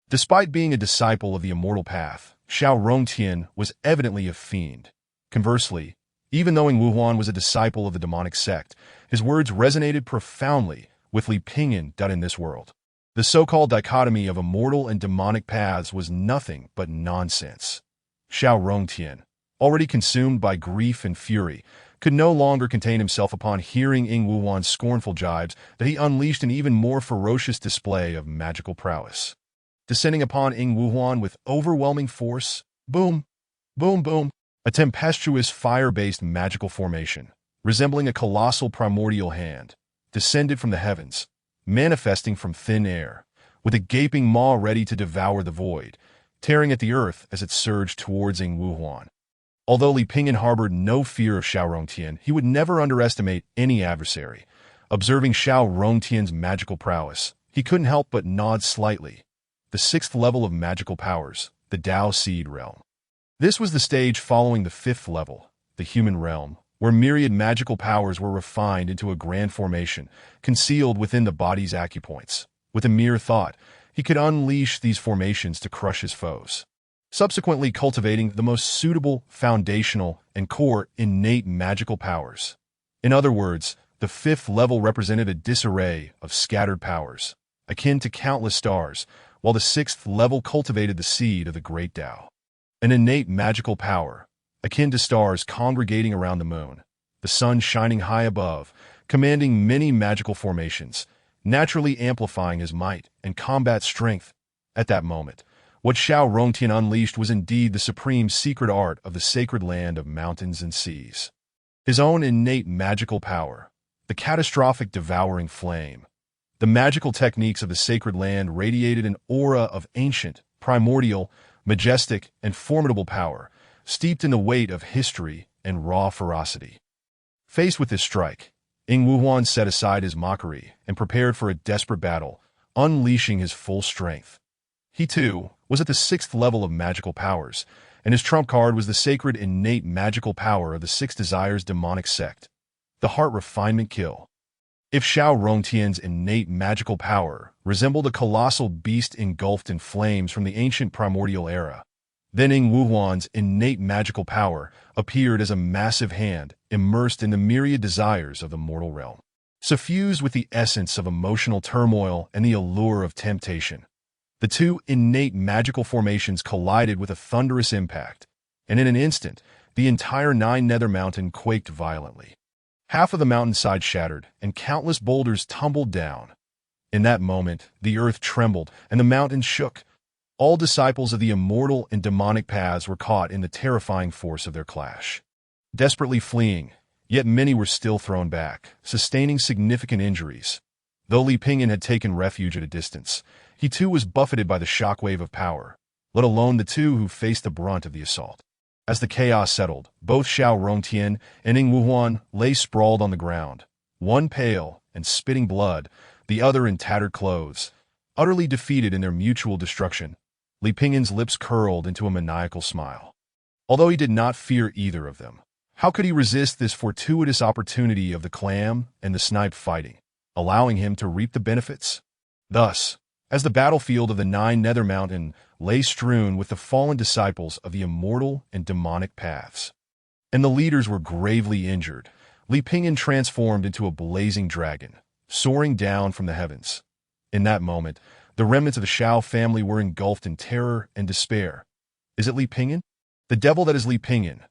Despite being a disciple of the immortal path, Xiao Rongtian was evidently a fiend. Conversely, even though Yingwu Huan was a disciple of the demonic sect, his words resonated profoundly with Li Pingyan. In this world, the so-called dichotomy of immortal and demonic paths was nothing but nonsense. Xiao Rongtian, already consumed by grief and fury, could no longer contain himself upon hearing Yingwu Huan's scornful jibes that he unleashed an even more ferocious display of magical prowess. Descending upon Yingwu Huan with overwhelming force, boom, boom, boom, a tempestuous fire-based magical formation, resembling a colossal primordial hand, descended from the heavens, manifesting from thin air, with a gaping maw ready to devour the void, tearing at the earth as it surged towards Yingwu Huan. Although Li Pingyan harbored no fear of Xiao Rongtian, he would never underestimate any adversary. Observing Xiao Rongtian's magical prowess, he couldn't help but nod slightly. The 6th level of magical powers, the Dao Seed realm. This was the stage following the 5th level, the human realm, where myriad magical powers were refined into a grand formation, concealed within the body's acupoints. With a mere thought, he could unleash these formations to crush his foes, subsequently cultivating the most suitable, foundational, and core innate magical powers. In other words, the 5th level represented a disarray of scattered powers, akin to countless stars, while the 6th level cultivated the seed of the great Tao. An innate magical power, akin to stars congregating around the moon, the sun shining high above, commanding many magical formations, naturally amplifying his might and combat strength. At that moment, what Xiao Rongtian unleashed was indeed the supreme secret art of the sacred land of mountains and seas. His own innate magical power, the catastrophic devouring flame. The magical techniques of the sacred land radiated an aura of ancient, primordial, majestic, and formidable power, steeped in the weight of history and raw ferocity. Faced with this strike, Ying Wuhuan set aside his mockery and prepared for a desperate battle, unleashing his full strength. He, too, was at the 6th level of magical powers, and his trump card was the sacred innate magical power of the Six Desires demonic sect, the Heart Refinement Kill. If Xiao Rongtian's innate magical power resembled a colossal beast engulfed in flames from the ancient primordial era, then Ying Wuhuan's innate magical power appeared as a massive hand immersed in the myriad desires of the mortal realm, suffused with the essence of emotional turmoil and the allure of temptation. The two innate magical formations collided with a thunderous impact, and in an instant, the entire Nine Nether Mountain quaked violently. Half of the mountainside shattered, and countless boulders tumbled down. In that moment, the earth trembled, and the mountains shook. All disciples of the immortal and demonic paths were caught in the terrifying force of their clash. Desperately fleeing, yet many were still thrown back, sustaining significant injuries. Though Li Pingyan had taken refuge at a distance, he too was buffeted by the shockwave of power, let alone the two who faced the brunt of the assault. As the chaos settled, both Xiao Rongtian and Ying Wuhuan lay sprawled on the ground, one pale and spitting blood, the other in tattered clothes. Utterly defeated in their mutual destruction, Li Pingyan's lips curled into a maniacal smile. Although he did not fear either of them, how could he resist this fortuitous opportunity of the clam and the snipe fighting, allowing him to reap the benefits? Thus, as the battlefield of the Nine Nether Mountain lay strewn with the fallen disciples of the immortal and demonic paths, and the leaders were gravely injured, Li Pingyan transformed into a blazing dragon, soaring down from the heavens. In that moment, the remnants of the Xiao family were engulfed in terror and despair. Is it Li Pingyan? The devil that is Li Pingyan.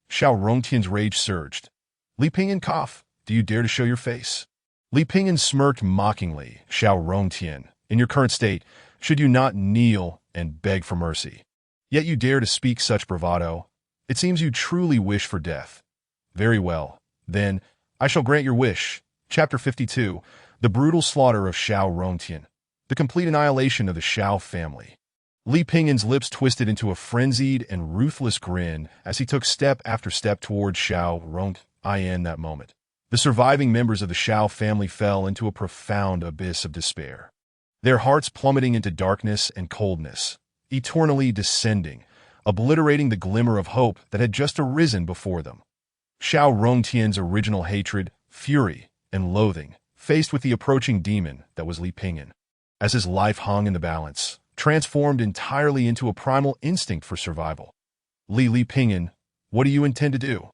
Xiao Rongtian's rage surged. Li Pingyan, cough. Do you dare to show your face? Li Pingyan smirked mockingly. Xiao Rongtian, in your current state, should you not kneel and beg for mercy? Yet you dare to speak such bravado. It seems you truly wish for death. Very well. Then, I shall grant your wish. Chapter 52. The brutal slaughter of Xiao Rongtian. The complete annihilation of the Xiao family. Li Pingyan's lips twisted into a frenzied and ruthless grin as he took step after step towards Xiao Rongtian. That moment, the surviving members of the Xiao family fell into a profound abyss of despair, their hearts plummeting into darkness and coldness, eternally descending, obliterating the glimmer of hope that had just arisen before them. Xiao Rongtian's original hatred, fury, and loathing faced with the approaching demon that was Li Pingyan, as his life hung in the balance, transformed entirely into a primal instinct for survival. Li Pingyan, what do you intend to do?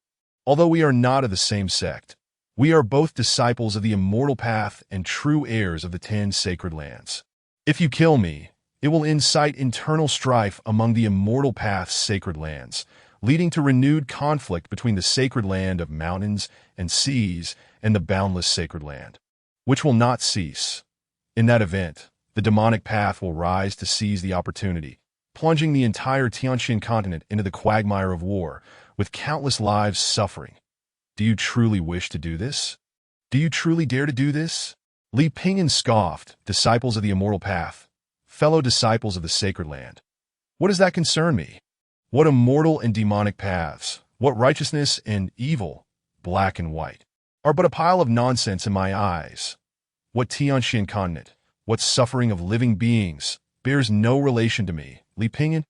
Although we are not of the same sect, we are both disciples of the immortal path and true heirs of the 10 sacred lands. If you kill me, it will incite internal strife among the immortal path's sacred lands, leading to renewed conflict between the sacred land of mountains and seas and the boundless sacred land, which will not cease. In that event, the demonic path will rise to seize the opportunity, plunging the entire Tianxian continent into the quagmire of war, with countless lives suffering. Do you truly wish to do this? Do you truly dare to do this? Li Pingyan scoffed. Disciples of the immortal path, fellow disciples of the sacred land. What does that concern me? What immortal and demonic paths, what righteousness and evil, black and white, are but a pile of nonsense in my eyes. What Tianxian continent, what suffering of living beings, bears no relation to me, Li Pingyan?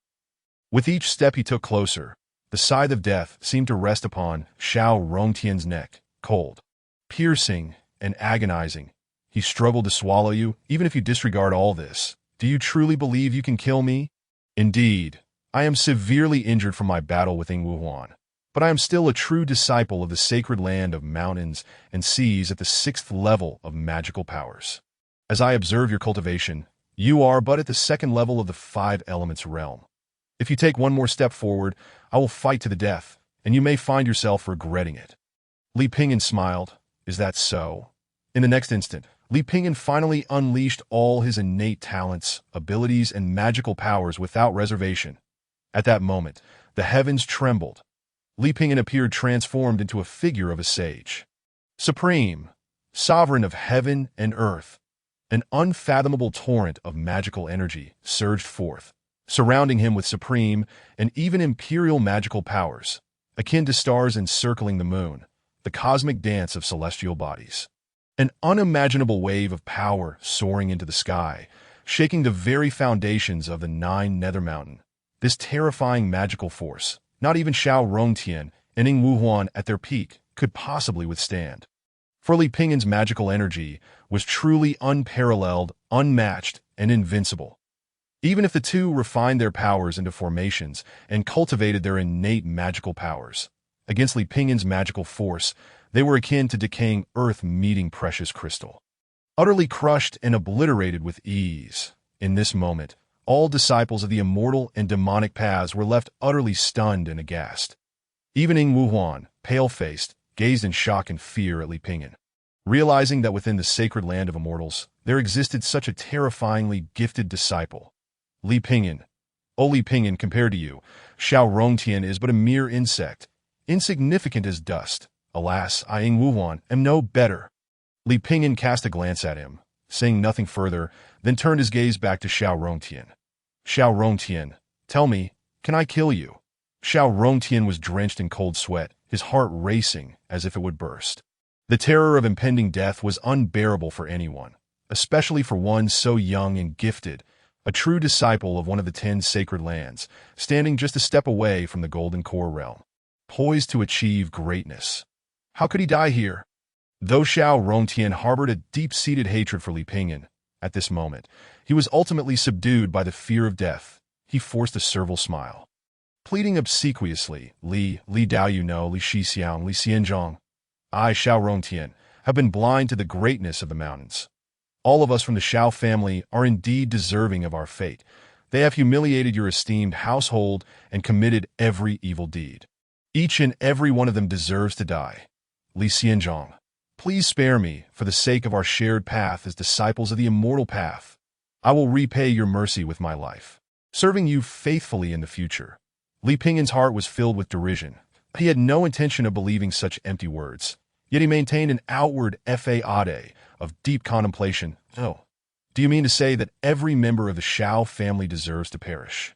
With each step he took closer, the scythe of death seemed to rest upon Xiao Rongtian's neck, cold, piercing, and agonizing. He struggled to swallow you, even if you disregard all this. Do you truly believe you can kill me? Indeed, I am severely injured from my battle with Ying Wuhuan, but I am still a true disciple of the sacred land of mountains and seas at the 6th level of magical powers. As I observe your cultivation, you are but at the 2nd level of the 5 elements realm. If you take one more step forward, I will fight to the death, and you may find yourself regretting it. Li Pingyan smiled. Is that so? In the next instant, Li Pingyan finally unleashed all his innate talents, abilities, and magical powers without reservation. At that moment, the heavens trembled. Li Pingyan appeared transformed into a figure of a sage. Supreme, sovereign of heaven and earth, an unfathomable torrent of magical energy surged forth, surrounding him with supreme and even imperial magical powers, akin to stars encircling the moon, the cosmic dance of celestial bodies. An unimaginable wave of power soaring into the sky, shaking the very foundations of the Nine Nether Mountain. This terrifying magical force, not even Xiao Rongtian and Ying Wuhuan at their peak could possibly withstand. For Li Pingyan's magical energy was truly unparalleled, unmatched, and invincible. Even if the two refined their powers into formations and cultivated their innate magical powers, against Li Pingyan's magical force, they were akin to decaying earth meeting precious crystal. Utterly crushed and obliterated with ease, in this moment, all disciples of the immortal and demonic paths were left utterly stunned and aghast. Even Ying Wuhuan, pale-faced, gazed in shock and fear at Li Pingyan. Realizing that within the sacred land of immortals, there existed such a terrifyingly gifted disciple. Li Pingyan. O Li Pingyan, compared to you, Xiao Rongtian is but a mere insect, insignificant as dust. Alas, I, Ying Wuhuan, am no better. Li Pingyan cast a glance at him, saying nothing further, then turned his gaze back to Xiao Rongtian. Xiao Rongtian, tell me, can I kill you? Xiao Rongtian was drenched in cold sweat, his heart racing as if it would burst. The terror of impending death was unbearable for anyone, especially for one so young and gifted, a true disciple of one of the 10 sacred lands, standing just a step away from the Golden Core realm, poised to achieve greatness. How could he die here? Though Xiao Rongtian harbored a deep-seated hatred for Li Pingyan, at this moment, he was ultimately subdued by the fear of death. He forced a servile smile. Pleading obsequiously, Li Dao you know, Li Shixiang, Li Xianzhong, I, Xiao Rongtian, have been blind to the greatness of the mountains. All of us from the Xiao family are indeed deserving of our fate. They have humiliated your esteemed household and committed every evil deed. Each and every one of them deserves to die. Li Xianzhong, please spare me for the sake of our shared path as disciples of the immortal path. I will repay your mercy with my life, serving you faithfully in the future. Li Pingyan's heart was filled with derision. He had no intention of believing such empty words, yet he maintained an outward faade of deep contemplation. Oh, do you mean to say that every member of the Xiao family deserves to perish?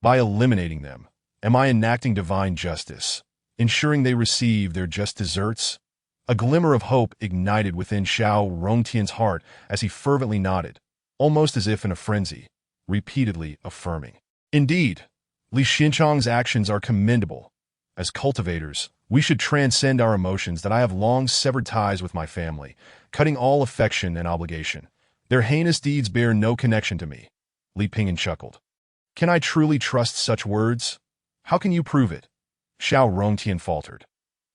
By eliminating them, am I enacting divine justice, ensuring they receive their just deserts? A glimmer of hope ignited within Xiao Rongtian's heart as he fervently nodded, almost as if in a frenzy, repeatedly affirming. Indeed, Li Xianzhong's actions are commendable. As cultivators, we should transcend our emotions that I have long severed ties with my family, cutting all affection and obligation. Their heinous deeds bear no connection to me. Li Pingyan chuckled. Can I truly trust such words? How can you prove it? Xiao Rongtian faltered.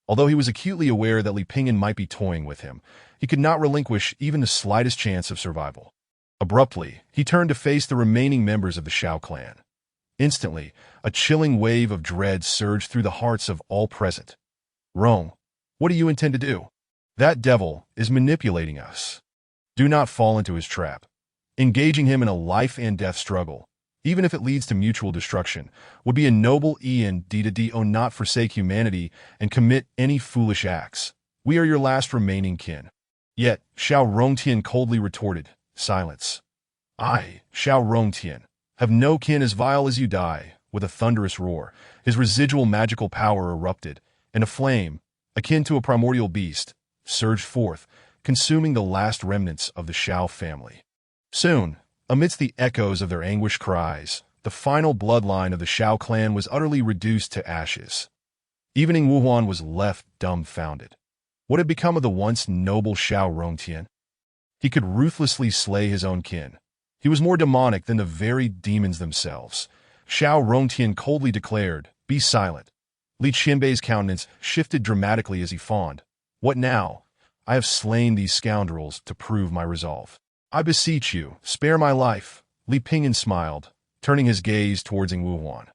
Although he was acutely aware that Li Pingyan might be toying with him, he could not relinquish even the slightest chance of survival. Abruptly, he turned to face the remaining members of the Xiao clan. Instantly, a chilling wave of dread surged through the hearts of all present. Rong, what do you intend to do? That devil is manipulating us. Do not fall into his trap. Engaging him in a life and death struggle, even if it leads to mutual destruction, would be a noble do not forsake humanity and commit any foolish acts. We are your last remaining kin. Yet, Xiao Rongtian coldly retorted, silence. I, Xiao Rongtian, have no kin as vile as you die. With a thunderous roar, his residual magical power erupted, and a flame, akin to a primordial beast, surged forth, consuming the last remnants of the Xiao family. Soon, amidst the echoes of their anguished cries, the final bloodline of the Xiao clan was utterly reduced to ashes. Even Ying Wuhuan was left dumbfounded. What had become of the once noble Xiao Rongtian? He could ruthlessly slay his own kin. He was more demonic than the very demons themselves. Xiao Rongtian coldly declared, "Be silent." Li Qianbei's countenance shifted dramatically as he fawned. What now? I have slain these scoundrels to prove my resolve. I beseech you, spare my life. Li Pingyan smiled, turning his gaze towards Ying Wuhuan.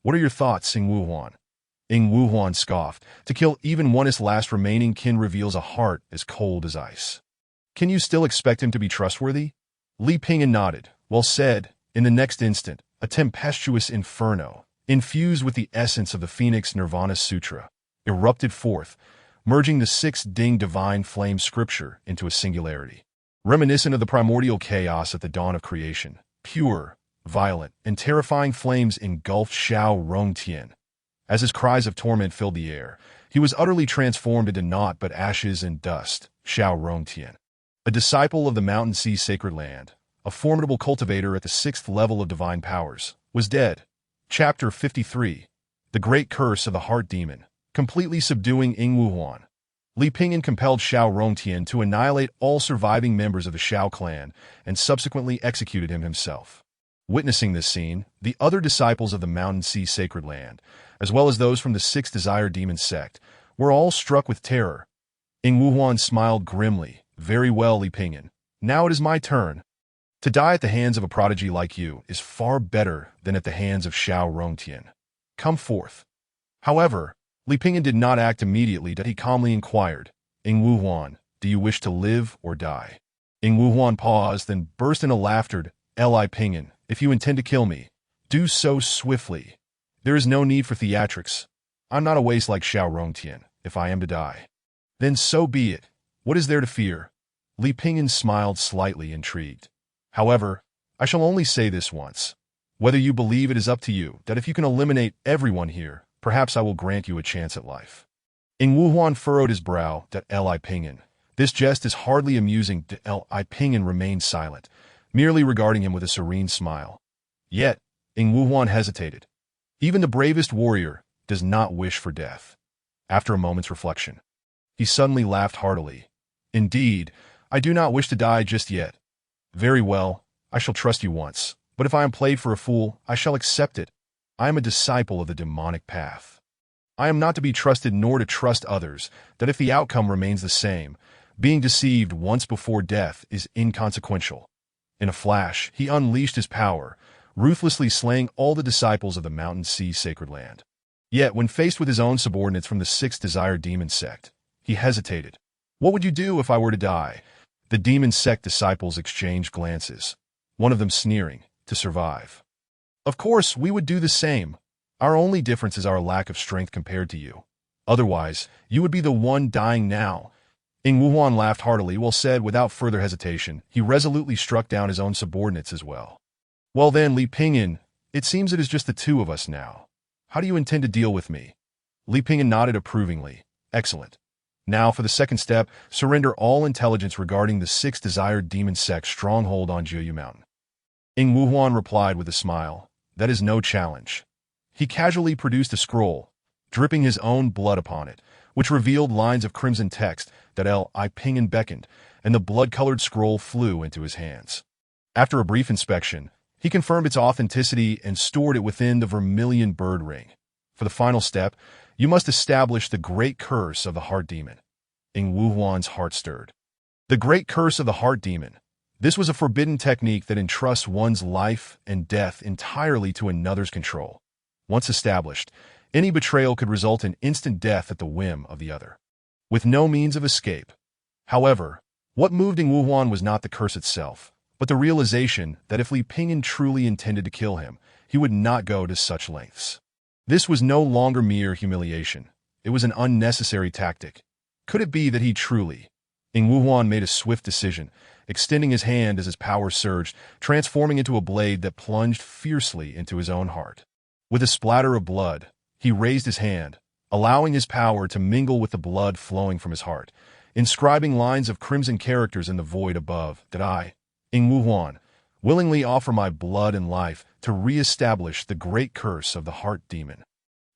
What are your thoughts, Ying Wuhuan? Ing Wuhuan scoffed. To kill even one of his last remaining kin reveals a heart as cold as ice. Can you still expect him to be trustworthy? Li Pingyan nodded. Well said. In the next instant, a tempestuous inferno, infused with the essence of the Phoenix Nirvana Sutra, erupted forth, merging the 6 Ding divine flame scripture into a singularity. Reminiscent of the primordial chaos at the dawn of creation, pure, violent, and terrifying flames engulfed Xiao Rongtian. As his cries of torment filled the air, he was utterly transformed into naught but ashes and dust. Xiao Rongtian, a disciple of the Mountain Sea Sacred Land, a formidable cultivator at the 6th level of divine powers, was dead. Chapter 53. The Great Curse of the Heart Demon. Completely subduing Ing Wuhuan, Li Pingyan compelled Xiao Rongtian to annihilate all surviving members of the Xiao clan and subsequently executed him himself. Witnessing this scene, the other disciples of the Mountain Sea Sacred Land, as well as those from the 6th Desire Demon sect, were all struck with terror. Ing Wuhuan smiled grimly. Very well, Li Pingyan. Now it is my turn. To die at the hands of a prodigy like you is far better than at the hands of Xiao Rongtian. Come forth. However, Li Pingyan did not act immediately. He calmly inquired, Ing Wuhuan, do you wish to live or die? Ing Wuhuan paused, then burst into laughter. Li Pingyan, if you intend to kill me, do so swiftly. There is no need for theatrics. I'm not a waste like Xiao Rongtian. If I am to die, then so be it. What is there to fear? Li Pingyan smiled, slightly intrigued. However, I shall only say this once. Whether you believe it is up to you, that if you can eliminate everyone here, perhaps I will grant you a chance at life. Ing Wuhuan furrowed his brow. Li Pingyan. This jest is hardly amusing. Li Pingyan remained silent, merely regarding him with a serene smile. Yet, Ing Wuhuan hesitated. Even the bravest warrior does not wish for death. After a moment's reflection, he suddenly laughed heartily. Indeed, I do not wish to die just yet. Very well, I shall trust you once, but if I am played for a fool, I shall accept it. I am a disciple of the demonic path. I am not to be trusted nor to trust others, that if the outcome remains the same, being deceived once before death is inconsequential. In a flash, he unleashed his power, ruthlessly slaying all the disciples of the Mountain Sea Sacred Land. Yet, when faced with his own subordinates from the 6th Desire Demon sect, he hesitated. What would you do if I were to die? The Demon sect disciples exchanged glances, one of them sneering, to survive. Of course, we would do the same. Our only difference is our lack of strength compared to you. Otherwise, you would be the one dying now. Ing Wuhuan laughed heartily. Well said. Without further hesitation, he resolutely struck down his own subordinates as well. Well then, Li Pingyan, it seems it is just the two of us now. How do you intend to deal with me? Li Pingyan nodded approvingly. Excellent. Now for the second step, surrender all intelligence regarding the 6th Desired Demon Sect stronghold on Jiuyu Mountain. Ing Wuhuan replied with a smile. That is no challenge. He casually produced a scroll, dripping his own blood upon it, which revealed lines of crimson text. Li Pingyan beckoned, and the blood-colored scroll flew into his hands. After a brief inspection, he confirmed its authenticity and stored it within the vermilion bird ring. For the final step, you must establish the Great Curse of the Heart Demon. Ing Wuhuan's heart stirred. The Great Curse of the Heart Demon. This was a forbidden technique that entrusts one's life and death entirely to another's control. Once established, any betrayal could result in instant death at the whim of the other, with no means of escape. However, what moved Ing Wuhuan was not the curse itself, but the realization that if Li Pingyan truly intended to kill him, he would not go to such lengths. This was no longer mere humiliation. It was an unnecessary tactic. Could it be that he truly... Ing Wuhuan made a swift decision, extending his hand as his power surged, transforming into a blade that plunged fiercely into his own heart. With a splatter of blood, he raised his hand, allowing his power to mingle with the blood flowing from his heart, inscribing lines of crimson characters in the void above. That I, Ing Wuhuan, willingly offer my blood and life to re-establish the great curse of the Heart Demon.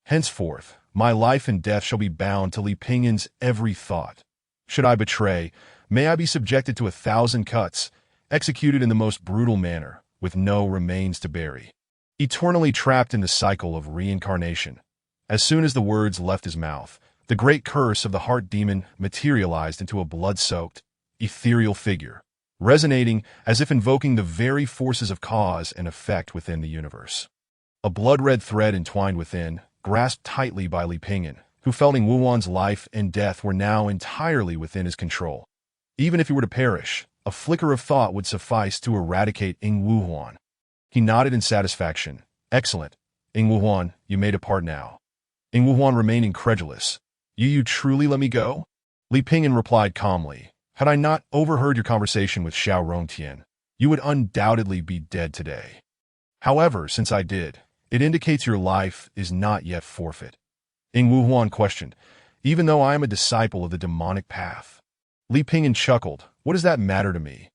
Henceforth, my life and death shall be bound to Li Pingyan's every thought. Should I betray, may I be subjected to 1,000 cuts, executed in the most brutal manner, with no remains to bury. Eternally trapped in the cycle of reincarnation. As soon as the words left his mouth, the great curse of the Heart Demon materialized into a blood-soaked, ethereal figure, resonating as if invoking the very forces of cause and effect within the universe. A blood-red thread entwined within, grasped tightly by Li Pingyan, who felt Ing Wuhuan's life and death were now entirely within his control. Even if he were to perish, a flicker of thought would suffice to eradicate Ing Wuhuan. He nodded in satisfaction. Excellent. Ing Wuhuan, you may depart now. Ing Wuhuan remained incredulous. You truly let me go? Li Pingyan replied calmly. Had I not overheard your conversation with Xiao Rongtian, you would undoubtedly be dead today. However, since I did, it indicates your life is not yet forfeit. Ing Wuhuan questioned, even though I am a disciple of the demonic path. Li Pingyan chuckled. What does that matter to me?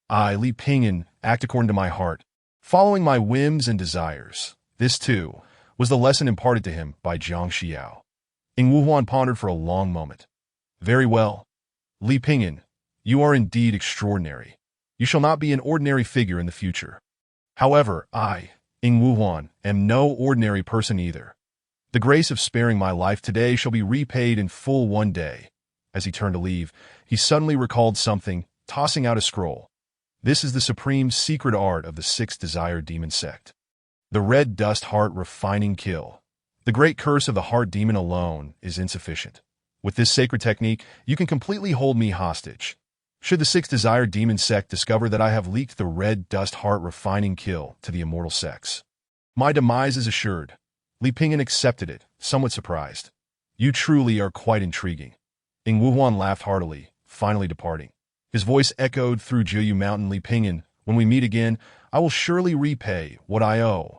I, Li Pingyan, act according to my heart, following my whims and desires. This, too, was the lesson imparted to him by Jiang Xiao. Ing Wuhuan pondered for a long moment. Very well. Li Pingyan, you are indeed extraordinary. You shall not be an ordinary figure in the future. However, I, Ing Wuhuan, am no ordinary person either. The grace of sparing my life today shall be repaid in full one day. As he turned to leave, he suddenly recalled something, tossing out a scroll. This is the supreme secret art of the Sixth Desire Demon Sect. The Red Dust Heart Refining Kill. The great curse of the Heart Demon alone is insufficient. With this sacred technique, you can completely hold me hostage. Should the Sixth Desire Demon Sect discover that I have leaked the Red Dust Heart Refining Kill to the Immortal Sects, my demise is assured. Li Pingyan accepted it, somewhat surprised. You truly are quite intriguing. Ing Wuhuan laughed heartily, finally departing. His voice echoed through Jiuyu Mountain. Li Pingyan, when we meet again, I will surely repay what I owe.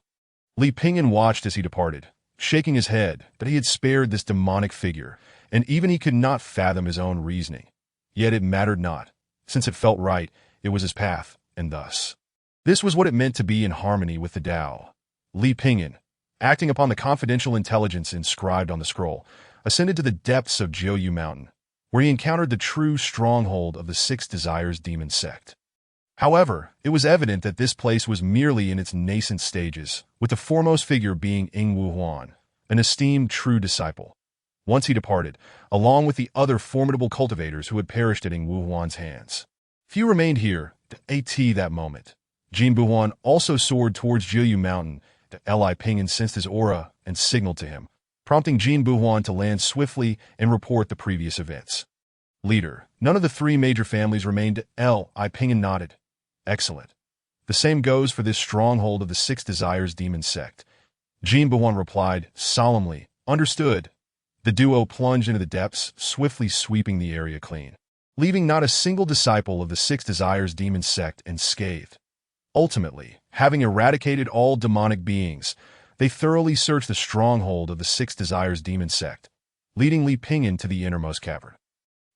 Li Pingyan watched as he departed, shaking his head that he had spared this demonic figure, and even he could not fathom his own reasoning. Yet it mattered not. Since it felt right, it was his path, and thus. This was what it meant to be in harmony with the Tao. Li Pingyan, acting upon the confidential intelligence inscribed on the scroll, ascended to the depths of Jiuyu Mountain, where he encountered the true stronghold of the Six Desires Demon Sect. However, it was evident that this place was merely in its nascent stages, with the foremost figure being Ing Wuhuan, an esteemed true disciple. Once he departed, along with the other formidable cultivators who had perished at Ing Wuhuan's hands. Few remained here to that moment. Jin Buhuan also soared towards Jiuyu Mountain. Li Pingyan sensed his aura and signaled to him, prompting Jin Buhuan to land swiftly and report the previous events. Leader, none of the three major families remained. Li Pingyan nodded. Excellent. The same goes for this stronghold of the Six Desires Demon Sect. Jin Buhuan replied, solemnly, understood. The duo plunged into the depths, swiftly sweeping the area clean, leaving not a single disciple of the Six Desires Demon Sect unscathed. Ultimately, having eradicated all demonic beings, they thoroughly searched the stronghold of the Six Desires Demon Sect, leading Li Pingyan to the innermost cavern.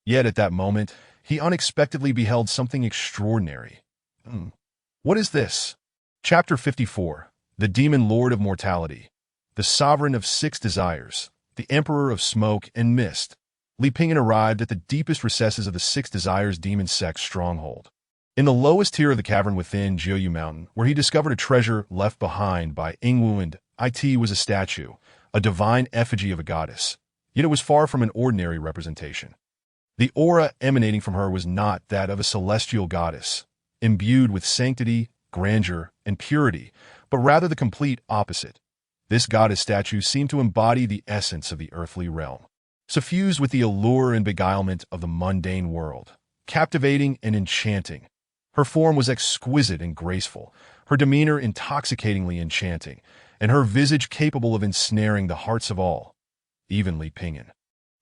Yet at that moment, he unexpectedly beheld something extraordinary. What is this? Chapter 54. The Demon Lord of Mortality. The Sovereign of Six Desires. The Emperor of Smoke and Mist. Li Pingyan arrived at the deepest recesses of the Six Desires Demon Sect stronghold. In the lowest tier of the cavern within Jiuyu Mountain, where he discovered a treasure left behind by Ing Wuhuan, it was a statue, a divine effigy of a goddess. Yet it was far from an ordinary representation. The aura emanating from her was not that of a celestial goddess, imbued with sanctity, grandeur, and purity, but rather the complete opposite. This goddess statue seemed to embody the essence of the earthly realm, suffused with the allure and beguilement of the mundane world, captivating and enchanting. Her form was exquisite and graceful, her demeanor intoxicatingly enchanting, and her visage capable of ensnaring the hearts of all, even Li Pingyan.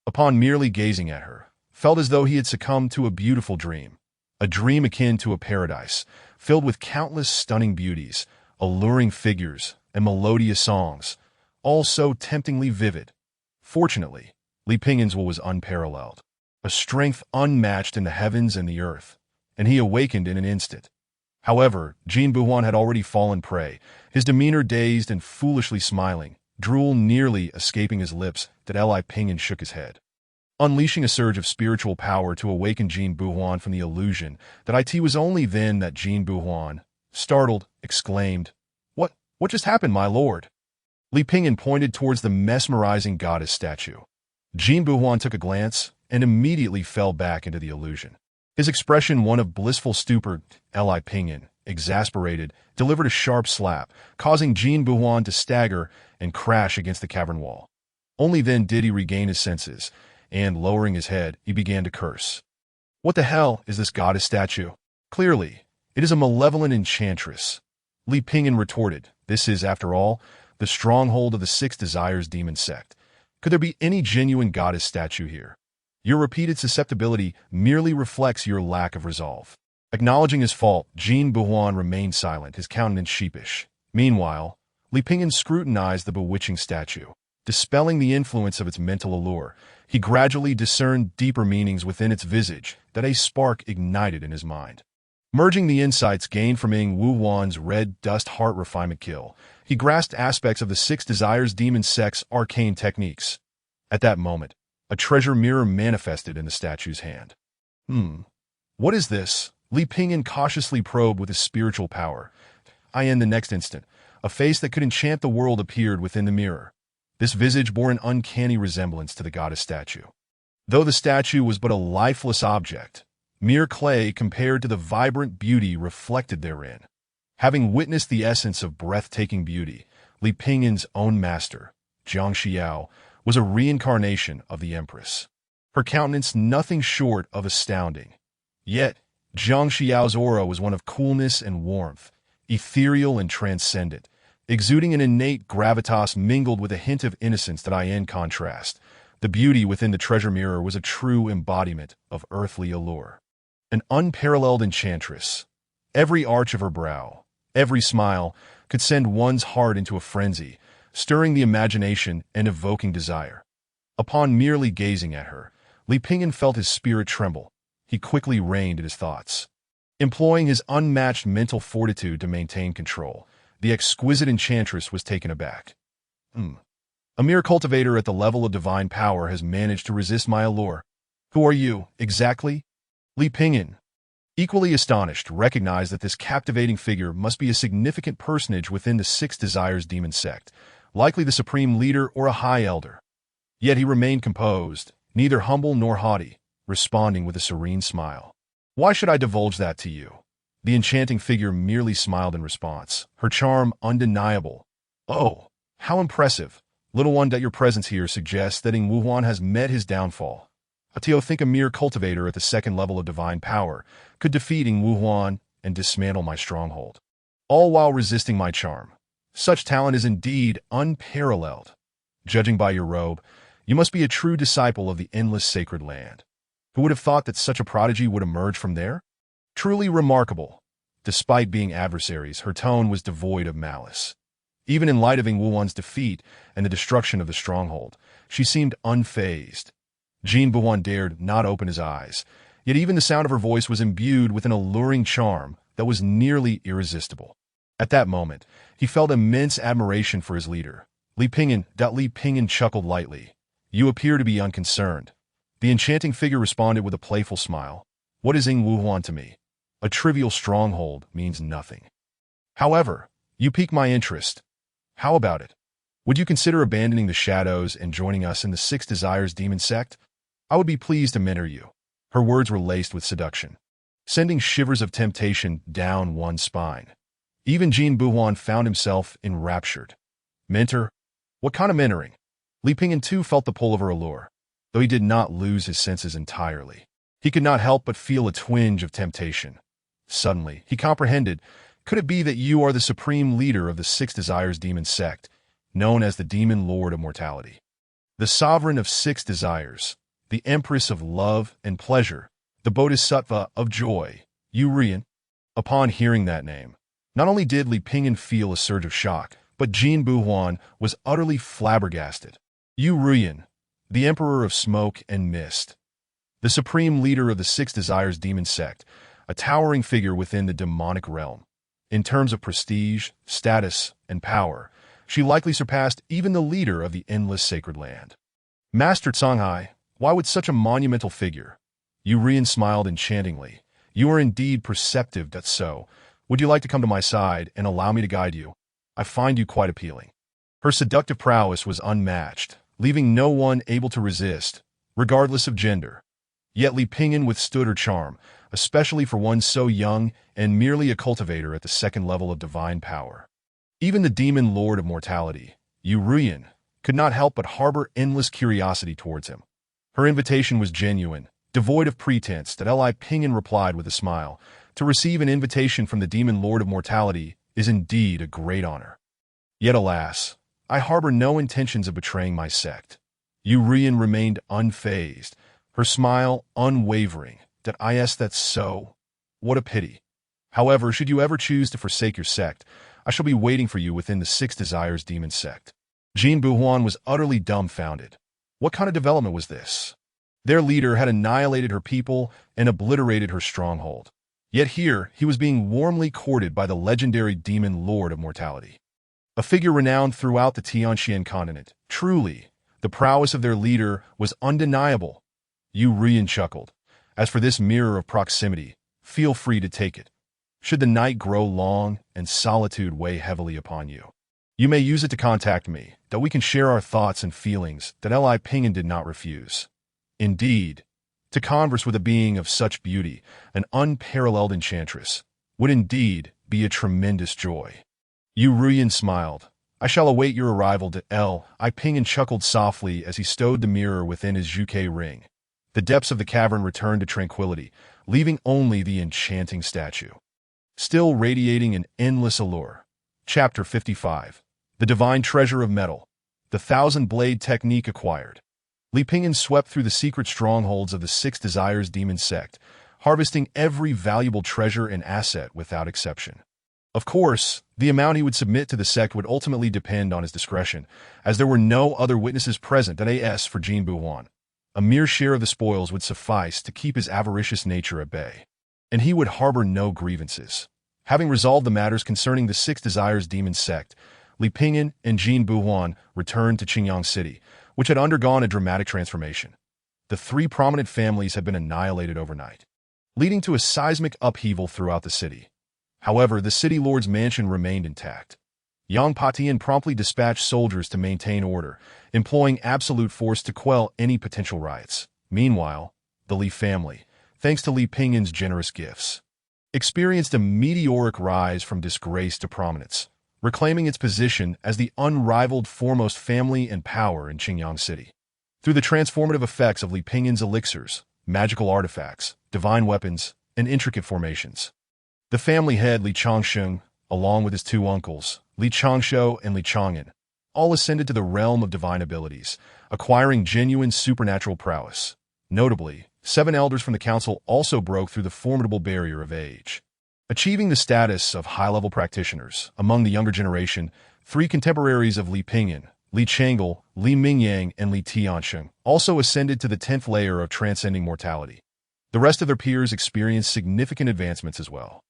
Upon merely gazing at her, felt as though he had succumbed to a beautiful dream, a dream akin to a paradise, filled with countless stunning beauties, alluring figures, and melodious songs, all so temptingly vivid. Fortunately, Li Pingyan's will was unparalleled, a strength unmatched in the heavens and the earth, and he awakened in an instant. However, Jin Buhuan had already fallen prey, his demeanor dazed and foolishly smiling, drool nearly escaping his lips. Li Pingyan shook his head, unleashing a surge of spiritual power to awaken Jin Buhuan from the illusion that it was only then that Jin Buhuan, startled, exclaimed, What just happened, my lord? Li Pingyan pointed towards the mesmerizing goddess statue. Jin Buhuan took a glance and immediately fell back into the illusion, his expression one of blissful stupor. Li Pingyan, exasperated, delivered a sharp slap, causing Jin Buhuan to stagger and crash against the cavern wall. Only then did he regain his senses, and, lowering his head, he began to curse. What the hell is this goddess statue? Clearly, it is a malevolent enchantress. Li Pingyan retorted, this is, after all, the stronghold of the Six Desires demon sect. Could there be any genuine goddess statue here? Your repeated susceptibility merely reflects your lack of resolve. Acknowledging his fault, Jin Buhuan remained silent, his countenance sheepish. Meanwhile, Li Pingyan scrutinized the bewitching statue. Dispelling the influence of its mental allure, he gradually discerned deeper meanings within its visage that a spark ignited in his mind. Merging the insights gained from Ying Wu Wan's red dust heart refinement kill, he grasped aspects of the Six Desires demon sect's arcane techniques. At that moment, a treasure mirror manifested in the statue's hand. What is this? Li Pingyan cautiously probed with his spiritual power. In the next instant, a face that could enchant the world appeared within the mirror. This visage bore an uncanny resemblance to the goddess statue. Though the statue was but a lifeless object, mere clay compared to the vibrant beauty reflected therein. Having witnessed the essence of breathtaking beauty, Li Pingyan's own master, Jiang Xiao, was a reincarnation of the Empress. Her countenance nothing short of astounding. Yet, Jiang Xiao's aura was one of coolness and warmth, ethereal and transcendent, exuding an innate gravitas mingled with a hint of innocence that, in contrast, the beauty within the treasure mirror was a true embodiment of earthly allure. An unparalleled enchantress. Every arch of her brow, every smile, could send one's heart into a frenzy, stirring the imagination and evoking desire. Upon merely gazing at her, Li Pingyan felt his spirit tremble. He quickly reined in his thoughts. Employing his unmatched mental fortitude to maintain control, the exquisite enchantress was taken aback. A mere cultivator at the level of divine power has managed to resist my allure. Who are you, exactly? Li Pingyan, equally astonished, recognized that this captivating figure must be a significant personage within the Six Desires demon sect, likely the supreme leader or a high elder. Yet he remained composed, neither humble nor haughty, responding with a serene smile. Why should I divulge that to you? The enchanting figure merely smiled in response, her charm undeniable. Oh, how impressive. Little one, that your presence here suggests that Ying Wu Huan has met his downfall. Atio think a mere cultivator at the second level of divine power could defeat Ying Wu Huan and dismantle my stronghold, all while resisting my charm. Such talent is indeed unparalleled. Judging by your robe, you must be a true disciple of the endless sacred land. Who would have thought that such a prodigy would emerge from there? Truly remarkable. Despite being adversaries, her tone was devoid of malice. Even in light of Ying Wu Wan's defeat and the destruction of the stronghold, she seemed unfazed. Jin Buhuan dared not open his eyes, yet even the sound of her voice was imbued with an alluring charm that was nearly irresistible. At that moment, he felt immense admiration for his leader. Li Pingyan chuckled lightly. You appear to be unconcerned. The enchanting figure responded with a playful smile. What is Ying Wu Huan to me? A trivial stronghold means nothing. However, you pique my interest. How about it? Would you consider abandoning the shadows and joining us in the Six Desires demon sect? I would be pleased to mentor you. Her words were laced with seduction, sending shivers of temptation down one's spine. Even Jin Buhuan found himself enraptured. Mentor? What kind of mentoring? Li Pingyan too felt the pull of her allure, though he did not lose his senses entirely. He could not help but feel a twinge of temptation. Suddenly, he comprehended. Could it be that you are the supreme leader of the Six Desires demon sect, known as the Demon Lord of Mortality? The sovereign of Six Desires, the Empress of Love and Pleasure, the Bodhisattva of Joy, Yu Rian? Upon hearing that name, not only did Li Pingyan feel a surge of shock, but Jin Buhuan was utterly flabbergasted. Yu Rian, the Emperor of Smoke and Mist, the supreme leader of the Six Desires demon sect, a towering figure within the demonic realm. In terms of prestige, status, and power, she likely surpassed even the leader of the endless sacred land. Master Songhai, why would such a monumental figure? Yu Rian smiled enchantingly. You are indeed perceptive, that's so. Would you like to come to my side and allow me to guide you? I find you quite appealing. Her seductive prowess was unmatched, leaving no one able to resist, regardless of gender. Yet Li Pingyan withstood her charm, especially for one so young and merely a cultivator at the second level of divine power. Even the demon lord of mortality, Yu Ruyan, could not help but harbor endless curiosity towards him. Her invitation was genuine, devoid of pretense. That Li Pingyan replied with a smile. To receive an invitation from the demon lord of mortality is indeed a great honor. Yet alas, I harbor no intentions of betraying my sect. Yu Ruyan remained unfazed, her smile unwavering. That's so. What a pity. However, should you ever choose to forsake your sect, I shall be waiting for you within the Six Desires Demon Sect. Jin Buhuan was utterly dumbfounded. What kind of development was this? Their leader had annihilated her people and obliterated her stronghold. Yet here, he was being warmly courted by the legendary demon lord of mortality. A figure renowned throughout the Tianxian continent. Truly, the prowess of their leader was undeniable. Yu Ruyan chuckled. As for this mirror of proximity, feel free to take it. Should the night grow long and solitude weigh heavily upon you, you may use it to contact me, that we can share our thoughts and feelings. That Li Pingyan did not refuse. Indeed, to converse with a being of such beauty, an unparalleled enchantress, would indeed be a tremendous joy. Yu Ruyan smiled. I shall await your arrival. Li Pingyan chuckled softly as he stowed the mirror within his Zhuke ring. The depths of the cavern returned to tranquility, leaving only the enchanting statue, still radiating an endless allure. Chapter 55. The Divine Treasure of Metal. The Thousand-Blade Technique Acquired. Li Pingyan swept through the secret strongholds of the Six Desires Demon Sect, harvesting every valuable treasure and asset without exception. Of course, the amount he would submit to the sect would ultimately depend on his discretion, as there were no other witnesses present for Jin Buhuan. A mere share of the spoils would suffice to keep his avaricious nature at bay, and he would harbor no grievances. Having resolved the matters concerning the Six Desires Demon Sect, Li Pingyan and Jin Buhuan returned to Qingyang City, which had undergone a dramatic transformation. The three prominent families had been annihilated overnight, leading to a seismic upheaval throughout the city. However, the city lord's mansion remained intact. Yang Patian promptly dispatched soldiers to maintain order, employing absolute force to quell any potential riots. Meanwhile, the Li family, thanks to Li Pingyan's generous gifts, experienced a meteoric rise from disgrace to prominence, reclaiming its position as the unrivaled foremost family and power in Qingyang City. Through the transformative effects of Li Pingyan's elixirs, magical artifacts, divine weapons, and intricate formations, the family head Li Changsheng, along with his two uncles, Li Changshou and Li Chang'an, all ascended to the realm of divine abilities, acquiring genuine supernatural prowess. Notably, 7 elders from the council also broke through the formidable barrier of age, achieving the status of high-level practitioners. Among the younger generation, 3 contemporaries of Li Pingyan, Li Changel, Li Mingyang, and Li Tiansheng, also ascended to the 10th layer of transcending mortality. The rest of their peers experienced significant advancements as well.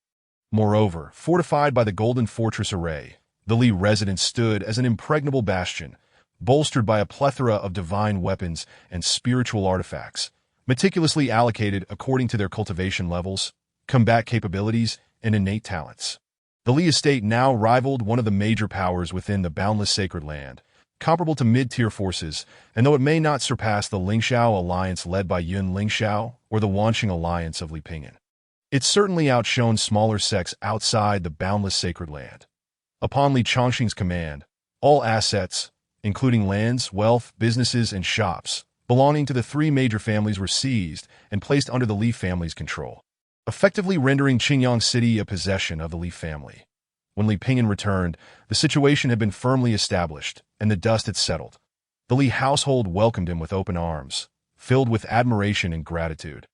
Moreover, fortified by the Golden Fortress array, the Li residence stood as an impregnable bastion, bolstered by a plethora of divine weapons and spiritual artifacts, meticulously allocated according to their cultivation levels, combat capabilities, and innate talents. The Li estate now rivaled one of the major powers within the boundless sacred land, comparable to mid-tier forces, and though it may not surpass the Lingxiao alliance led by Yun Lingxiao or the Wanqing alliance of Li Pingyan, it certainly outshone smaller sects outside the boundless sacred land. Upon Li Changxing's command, all assets, including lands, wealth, businesses, and shops, belonging to the 3 major families were seized and placed under the Li family's control, effectively rendering Qingyang City a possession of the Li family. When Li Pingyan returned, the situation had been firmly established, and the dust had settled. The Li household welcomed him with open arms, filled with admiration and gratitude.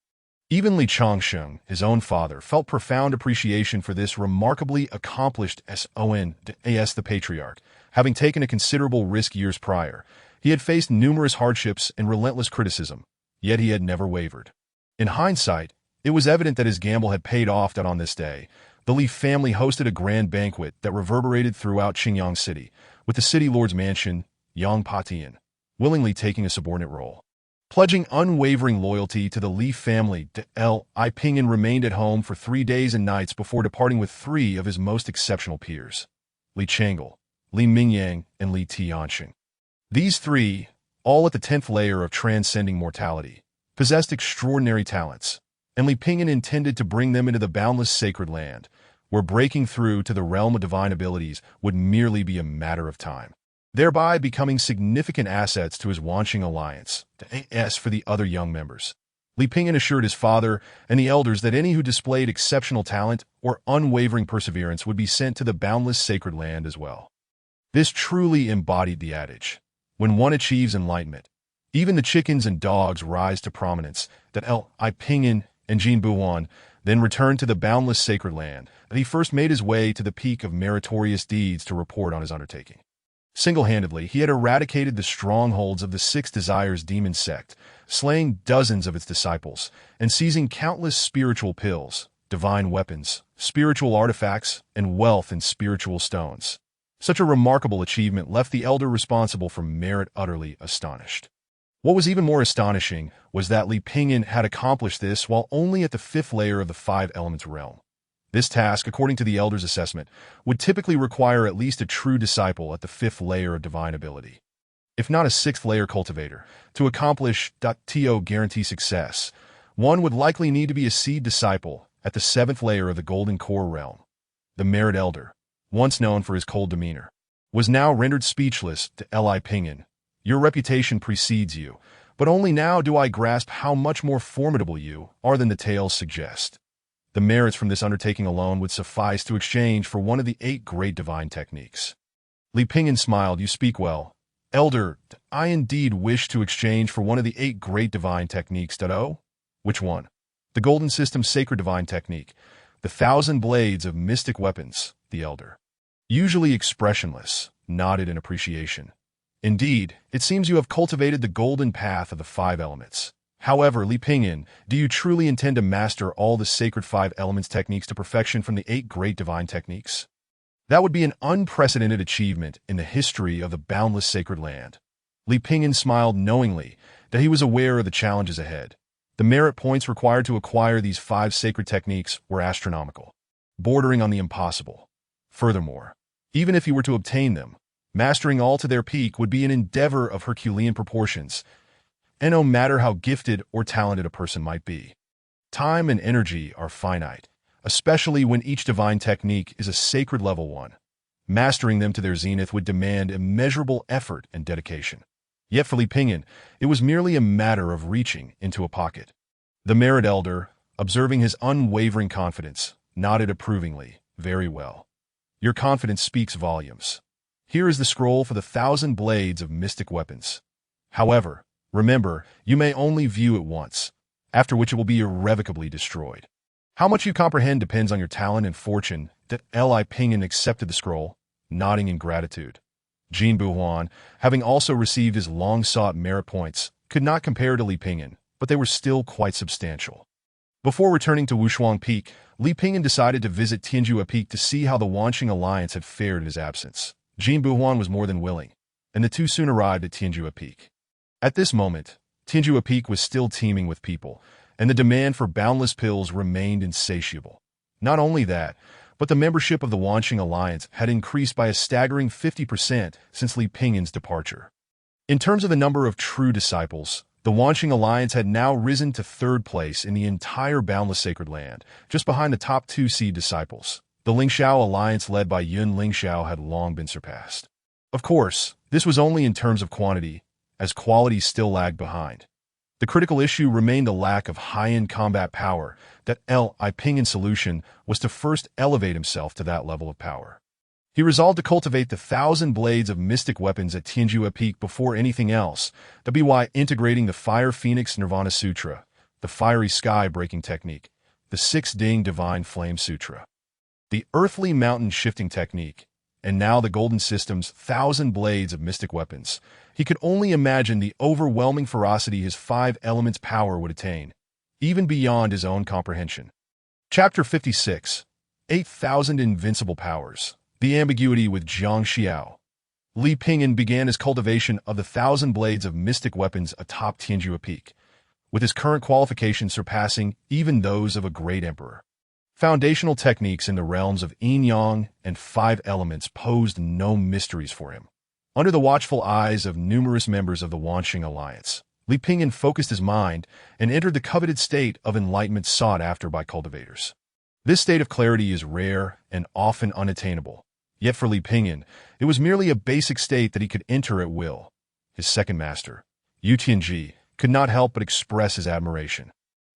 Even Li Changsheng, his own father, felt profound appreciation for this remarkably accomplished Son the patriarch. Having taken a considerable risk years prior, he had faced numerous hardships and relentless criticism, yet he had never wavered. In hindsight, it was evident that his gamble had paid off. That on this day, the Li family hosted a grand banquet that reverberated throughout Qingyang City, with the city lord's mansion, Yang Patian, willingly taking a subordinate role. Pledging unwavering loyalty to the Li family, Li Pingyan remained at home for 3 days and nights before departing with 3 of his most exceptional peers, Li Changel, Li Mingyang, and Li Tianxing. These 3, all at the 10th layer of transcending mortality, possessed extraordinary talents, and Li Pingyan intended to bring them into the boundless sacred land, where breaking through to the realm of divine abilities would merely be a matter of time, thereby becoming significant assets to his Wanqing alliance, as for the other young members. Li Pingyan assured his father and the elders that any who displayed exceptional talent or unwavering perseverance would be sent to the boundless sacred land as well. This truly embodied the adage, when one achieves enlightenment, even the chickens and dogs rise to prominence. That Li Pingyan and Jin Buhuan then returned to the boundless sacred land, that he first made his way to the peak of meritorious deeds to report on his undertaking. Single-handedly, he had eradicated the strongholds of the Six Desires demon sect, slaying dozens of its disciples, and seizing countless spiritual pills, divine weapons, spiritual artifacts, and wealth in spiritual stones. Such a remarkable achievement left the elder responsible for merit utterly astonished. What was even more astonishing was that Li Pingyan had accomplished this while only at the 5th layer of the Five Elements realm. This task, according to the elder's assessment, would typically require at least a true disciple at the 5th layer of divine ability. If not a 6th layer cultivator, to accomplish .to guarantee success, one would likely need to be a seed disciple at the 7th layer of the Golden Core realm. The Merit Elder, once known for his cold demeanor, was now rendered speechless to Li Pingyan. Your reputation precedes you, but only now do I grasp how much more formidable you are than the tales suggest. The merits from this undertaking alone would suffice to exchange for one of the 8 great divine techniques. Li Pingyan smiled. You speak well. Elder, I indeed wish to exchange for one of the 8 great divine techniques. Which one? The Golden System's sacred divine technique, the 1,000 blades of mystic weapons, the elder, usually expressionless, nodded in appreciation. Indeed, it seems you have cultivated the golden path of the 5 elements. However, Li Pingyan, do you truly intend to master all the sacred 5 elements techniques to perfection from the 8 great divine techniques? That would be an unprecedented achievement in the history of the boundless sacred land. Li Pingyan smiled knowingly that he was aware of the challenges ahead. The merit points required to acquire these 5 sacred techniques were astronomical, bordering on the impossible. Furthermore, even if he were to obtain them, mastering all to their peak would be an endeavor of Herculean proportions, and no matter how gifted or talented a person might be, time and energy are finite, especially when each divine technique is a sacred level 1. Mastering them to their zenith would demand immeasurable effort and dedication. Yet for Li Pingyan, it was merely a matter of reaching into a pocket. The Merit Elder, observing his unwavering confidence, nodded approvingly. Very well. Your confidence speaks volumes. Here is the scroll for the 1,000 blades of mystic weapons. However, remember, you may only view it once, after which it will be irrevocably destroyed. How much you comprehend depends on your talent and fortune. That Li Pingyan accepted the scroll, nodding in gratitude. Jin Buhuan, having also received his long-sought merit points, could not compare to Li Pingyan, but they were still quite substantial. Before returning to Wushuang Peak, Li Pingyan decided to visit Tianjua Peak to see how the Wanqing alliance had fared in his absence. Jin Buhuan was more than willing, and the two soon arrived at Tianjua Peak. At this moment, Tianjua Peak was still teeming with people, and the demand for boundless pills remained insatiable. Not only that, but the membership of the Wanqing alliance had increased by a staggering 50% since Li Pingyan's departure. In terms of the number of true disciples, the Wanqing alliance had now risen to 3rd place in the entire boundless sacred land, just behind the top 2 seed disciples. The Lingxiao alliance led by Yun Lingxiao had long been surpassed. Of course, this was only in terms of quantity, as quality still lagged behind. The critical issue remained the lack of high-end combat power. That Li Pingyan's solution was to first elevate himself to that level of power. He resolved to cultivate the 1,000 blades of mystic weapons at Tianjua Peak before anything else, by integrating the Fire Phoenix Nirvana Sutra, the Fiery Sky Breaking Technique, the 6-Ding Divine Flame Sutra, the Earthly Mountain Shifting Technique, and now the Golden System's 1,000 blades of mystic weapons. He could only imagine the overwhelming ferocity his 5 elements power would attain, even beyond his own comprehension. Chapter 56. 8,000 Invincible Powers. The Ambiguity with Zhang Xiao. Li Pingyan began his cultivation of the 1,000 blades of mystic weapons atop Tianjua Peak, with his current qualifications surpassing even those of a great emperor. Foundational techniques in the realms of yin-yang and 5 elements posed no mysteries for him. Under the watchful eyes of numerous members of the Wanqing alliance, Li Pingyan focused his mind and entered the coveted state of enlightenment sought after by cultivators. This state of clarity is rare and often unattainable. Yet for Li Pingyan, it was merely a basic state that he could enter at will. His second master, Yu Tianji, could not help but express his admiration.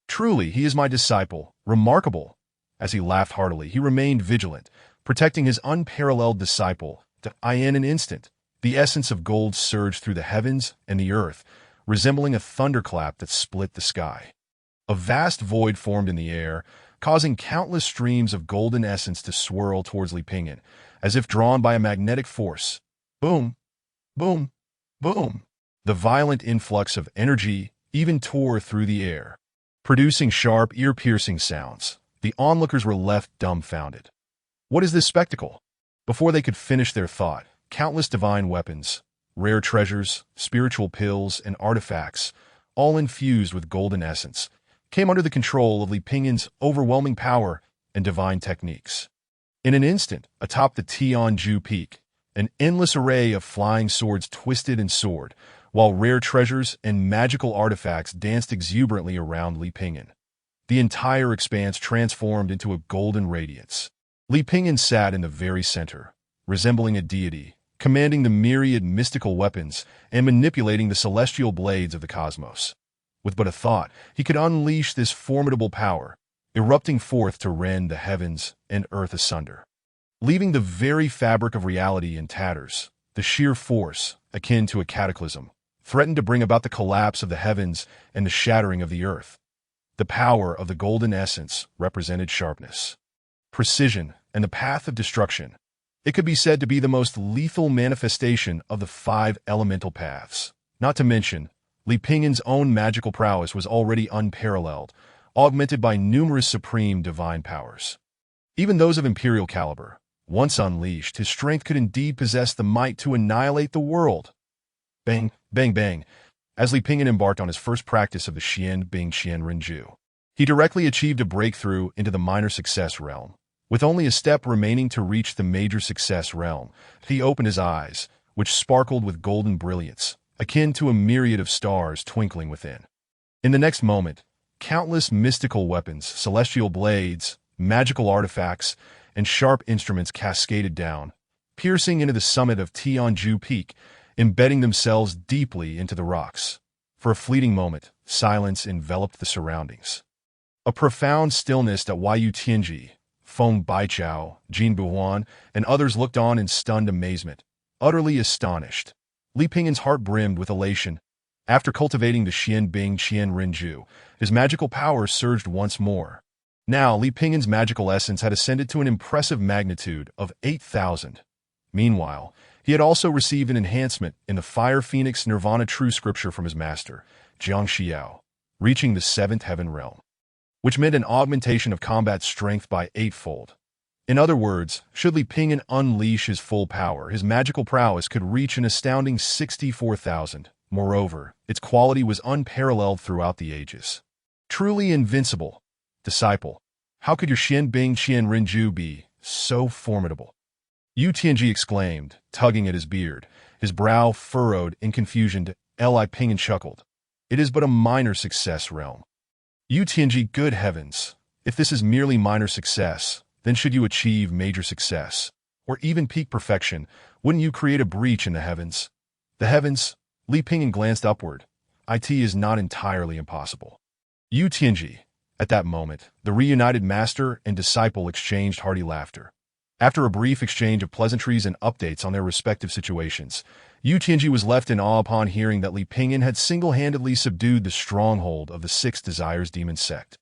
"Truly, he is my disciple, remarkable." As he laughed heartily, he remained vigilant, protecting his unparalleled disciple. In an instant, the essence of gold surged through the heavens and the earth, resembling a thunderclap that split the sky. A vast void formed in the air, causing countless streams of golden essence to swirl towards Li Pingyan, as if drawn by a magnetic force. Boom, boom, boom. The violent influx of energy even tore through the air, producing sharp, ear-piercing sounds. The onlookers were left dumbfounded. What is this spectacle? Before they could finish their thought, countless divine weapons, rare treasures, spiritual pills, and artifacts, all infused with golden essence, came under the control of Li Pingyan's overwhelming power and divine techniques. In an instant, atop the Tianju Peak, an endless array of flying swords twisted and soared, while rare treasures and magical artifacts danced exuberantly around Li Pingyan. The entire expanse transformed into a golden radiance. Li Pingyan sat in the very center, resembling a deity, commanding the myriad mystical weapons and manipulating the celestial blades of the cosmos. With but a thought, he could unleash this formidable power, erupting forth to rend the heavens and earth asunder. Leaving the very fabric of reality in tatters, the sheer force, akin to a cataclysm, threatened to bring about the collapse of the heavens and the shattering of the earth. The power of the golden essence represented sharpness, precision, and the path of destruction. It could be said to be the most lethal manifestation of the 5 elemental paths. Not to mention, Li Pingyan's own magical prowess was already unparalleled, augmented by numerous supreme divine powers. Even those of imperial caliber, once unleashed, his strength could indeed possess the might to annihilate the world. Bang, bang, bang. As Li Pingyan embarked on his first practice of the Xian Bing Qian Renju, he directly achieved a breakthrough into the minor success realm. With only a step remaining to reach the major success realm, he opened his eyes, which sparkled with golden brilliance, akin to a myriad of stars twinkling within. In the next moment, countless mystical weapons, celestial blades, magical artifacts, and sharp instruments cascaded down, piercing into the summit of Tianju Peak, embedding themselves deeply into the rocks. For a fleeting moment, silence enveloped the surroundings. A profound stillness that Yu Tianji, Feng Baichao, Jin Buhuan, and others looked on in stunned amazement, utterly astonished. Li Pingyan's heart brimmed with elation. After cultivating the Xian Bing Qian Renju, his magical power surged once more. Now, Li Pingyan's magical essence had ascended to an impressive magnitude of 8,000. Meanwhile, he had also received an enhancement in the Fire Phoenix Nirvana True Scripture from his master, Jiang Xiao, reaching the 7th heaven realm, which meant an augmentation of combat strength by 8-fold. In other words, should Li Pingyan unleash his full power, his magical prowess could reach an astounding 64,000. Moreover, its quality was unparalleled throughout the ages. Truly invincible. Disciple, how could your Xian Bing Qian Renju be so formidable? Yu Tianji exclaimed, tugging at his beard, his brow furrowed in confusion. Li Pingyan chuckled. It is but a minor success realm. Yu Tianji, good heavens, if this is merely minor success, then should you achieve major success, or even peak perfection, wouldn't you create a breach in the heavens? The heavens? Li Pingyan glanced upward. It is not entirely impossible. Yu Tianji. At that moment, the reunited master and disciple exchanged hearty laughter. After a brief exchange of pleasantries and updates on their respective situations, Yu Tianji was left in awe upon hearing that Li Pingyan had single-handedly subdued the stronghold of the 6 Desires Demon sect.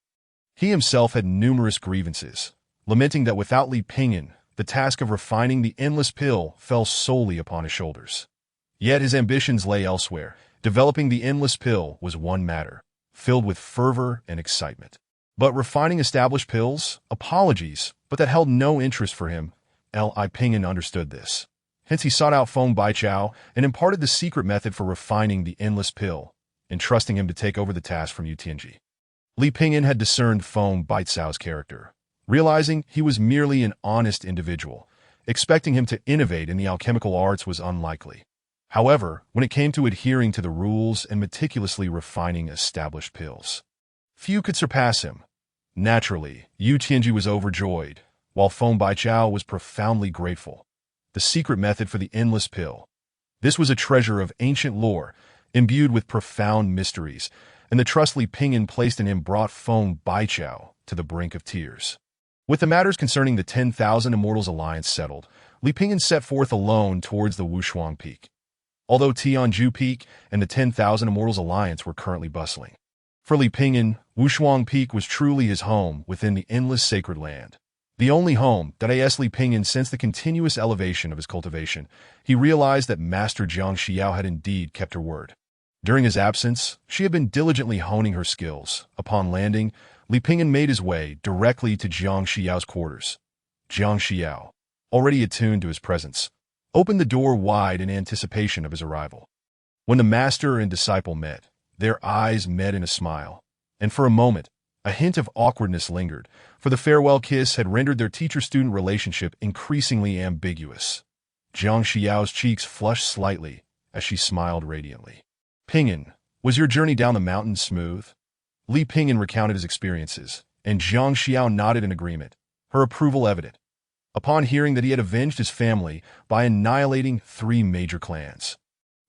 He himself had numerous grievances, lamenting that without Li Pingyan, the task of refining the endless pill fell solely upon his shoulders. Yet his ambitions lay elsewhere. Developing the endless pill was one matter, filled with fervor and excitement. But refining established pills? Apologies, but that held no interest for him. Li Pingyan understood this. Hence he sought out Feng Baichao and imparted the secret method for refining the endless pill, entrusting him to take over the task from Yu Tianji. Li Pingyan had discerned Feng Baichao's character, realizing he was merely an honest individual. Expecting him to innovate in the alchemical arts was unlikely. However, when it came to adhering to the rules and meticulously refining established pills, few could surpass him. Naturally, Yu Tianji was overjoyed, while Feng Baichao was profoundly grateful. The secret method for the endless pill. This was a treasure of ancient lore, imbued with profound mysteries, and the trust Li Pingyan placed in him brought Feng Baichao to the brink of tears. With the matters concerning the 10,000 Immortals Alliance settled, Li Pingyan set forth alone towards the Wushuang Peak. Although Tianju Peak and the 10,000 Immortals Alliance were currently bustling, for Li Pingyan, Wushuang Peak was truly his home within the endless sacred land. The only home that Li Pingyan since the continuous elevation of his cultivation. He realized that Master Jiang Xiao had indeed kept her word. During his absence, she had been diligently honing her skills. Upon landing, Li Pingyan made his way directly to Jiang Xiao's quarters. Jiang Xiao, already attuned to his presence, opened the door wide in anticipation of his arrival. When the master and disciple met, their eyes met in a smile, and for a moment, a hint of awkwardness lingered, for the farewell kiss had rendered their teacher-student relationship increasingly ambiguous. Jiang Xiao's cheeks flushed slightly as she smiled radiantly. Pingyan, was your journey down the mountain smooth? Li Pingyan recounted his experiences, and Jiang Xiao nodded in agreement, her approval evident. Upon hearing that he had avenged his family by annihilating 3 major clans,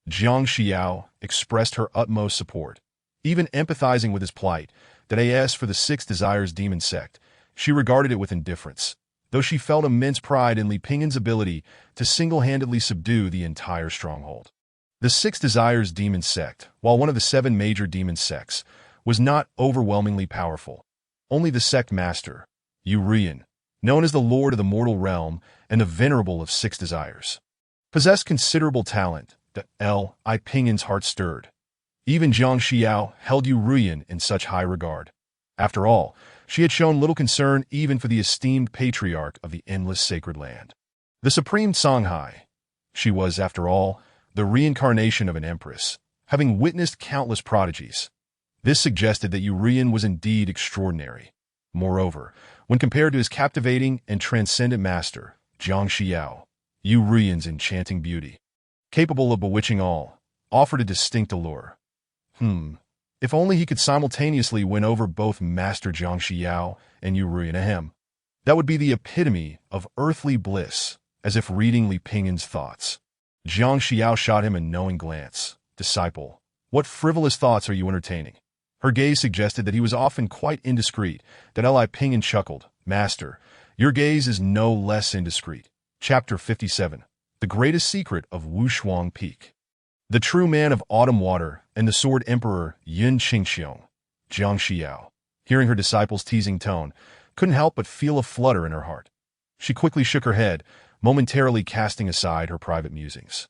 Jiang Xiao expressed her utmost support, even empathizing with his plight. That as for the 6 Desires demon sect, she regarded it with indifference, though she felt immense pride in Li Pingyan's ability to single-handedly subdue the entire stronghold. The 6 Desires demon sect, while one of the 7 major demon sects, was not overwhelmingly powerful. Only the sect master, Yu Ruyan, known as the Lord of the Mortal Realm and the Venerable of 6 Desires, possessed considerable talent that Li Pingyan's heart stirred. Even Jiang Xiao held Yu Ruyan in such high regard. After all, she had shown little concern even for the esteemed patriarch of the endless sacred land. The supreme Songhai. She was, after all, the reincarnation of an empress, having witnessed countless prodigies. This suggested that Yu Ruyan was indeed extraordinary. Moreover, when compared to his captivating and transcendent master, Jiang Xiao, Yu Ruyan's enchanting beauty, capable of bewitching all, offered a distinct allure. If only he could simultaneously win over both Master Jiang Xiao and Yu Ruyan ahem. That would be the epitome of earthly bliss, as if reading Li Pingyan's thoughts. Jiang Xiao shot him a knowing glance. Disciple, what frivolous thoughts are you entertaining? Her gaze suggested that he was often quite indiscreet. That Li Pingyan chuckled. Master, your gaze is no less indiscreet. Chapter 57. The Greatest Secret of Wushuang Peak. The true man of Autumn Water and the Sword Emperor Yun Qingxiong, Jiang Xiao, hearing her disciple's teasing tone, couldn't help but feel a flutter in her heart. She quickly shook her head, momentarily casting aside her private musings.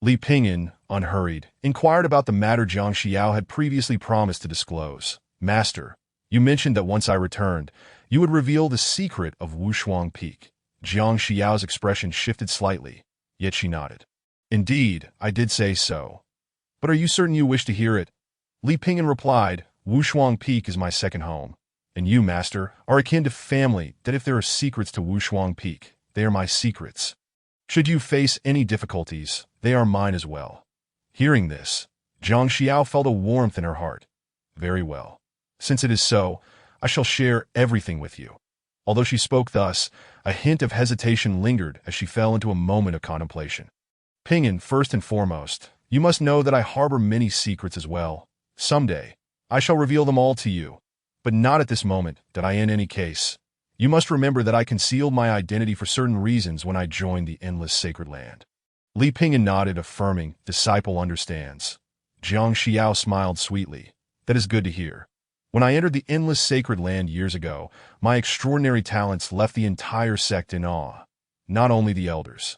Li Pingyan, unhurried, inquired about the matter Jiang Xiao had previously promised to disclose. Master, you mentioned that once I returned, you would reveal the secret of Wushuang Peak. Jiang Xiao's expression shifted slightly, yet she nodded. Indeed, I did say so. But are you certain you wish to hear it? Li Pingyan replied, Wushuang Peak is my second home, and you, Master, are akin to family. That if there are secrets to Wushuang Peak, they are my secrets. Should you face any difficulties, they are mine as well. Hearing this, Jiang Xiao felt a warmth in her heart. Very well. Since it is so, I shall share everything with you. Although she spoke thus, a hint of hesitation lingered as she fell into a moment of contemplation. Pingyan, first and foremost, you must know that I harbor many secrets as well. Someday, I shall reveal them all to you, but not at this moment. That I in any case. You must remember that I concealed my identity for certain reasons when I joined the endless sacred land. Li Pingyan nodded, affirming, disciple understands. Jiang Xiao smiled sweetly. That is good to hear. When I entered the endless sacred land years ago, my extraordinary talents left the entire sect in awe. Not only the elders,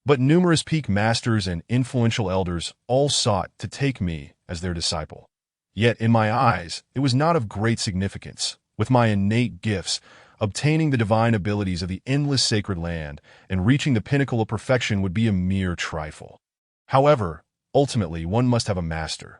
but numerous peak masters and influential elders all sought to take me as their disciple. Yet in my eyes, it was not of great significance. With my innate gifts, obtaining the divine abilities of the endless sacred land and reaching the pinnacle of perfection would be a mere trifle. However, ultimately one must have a master.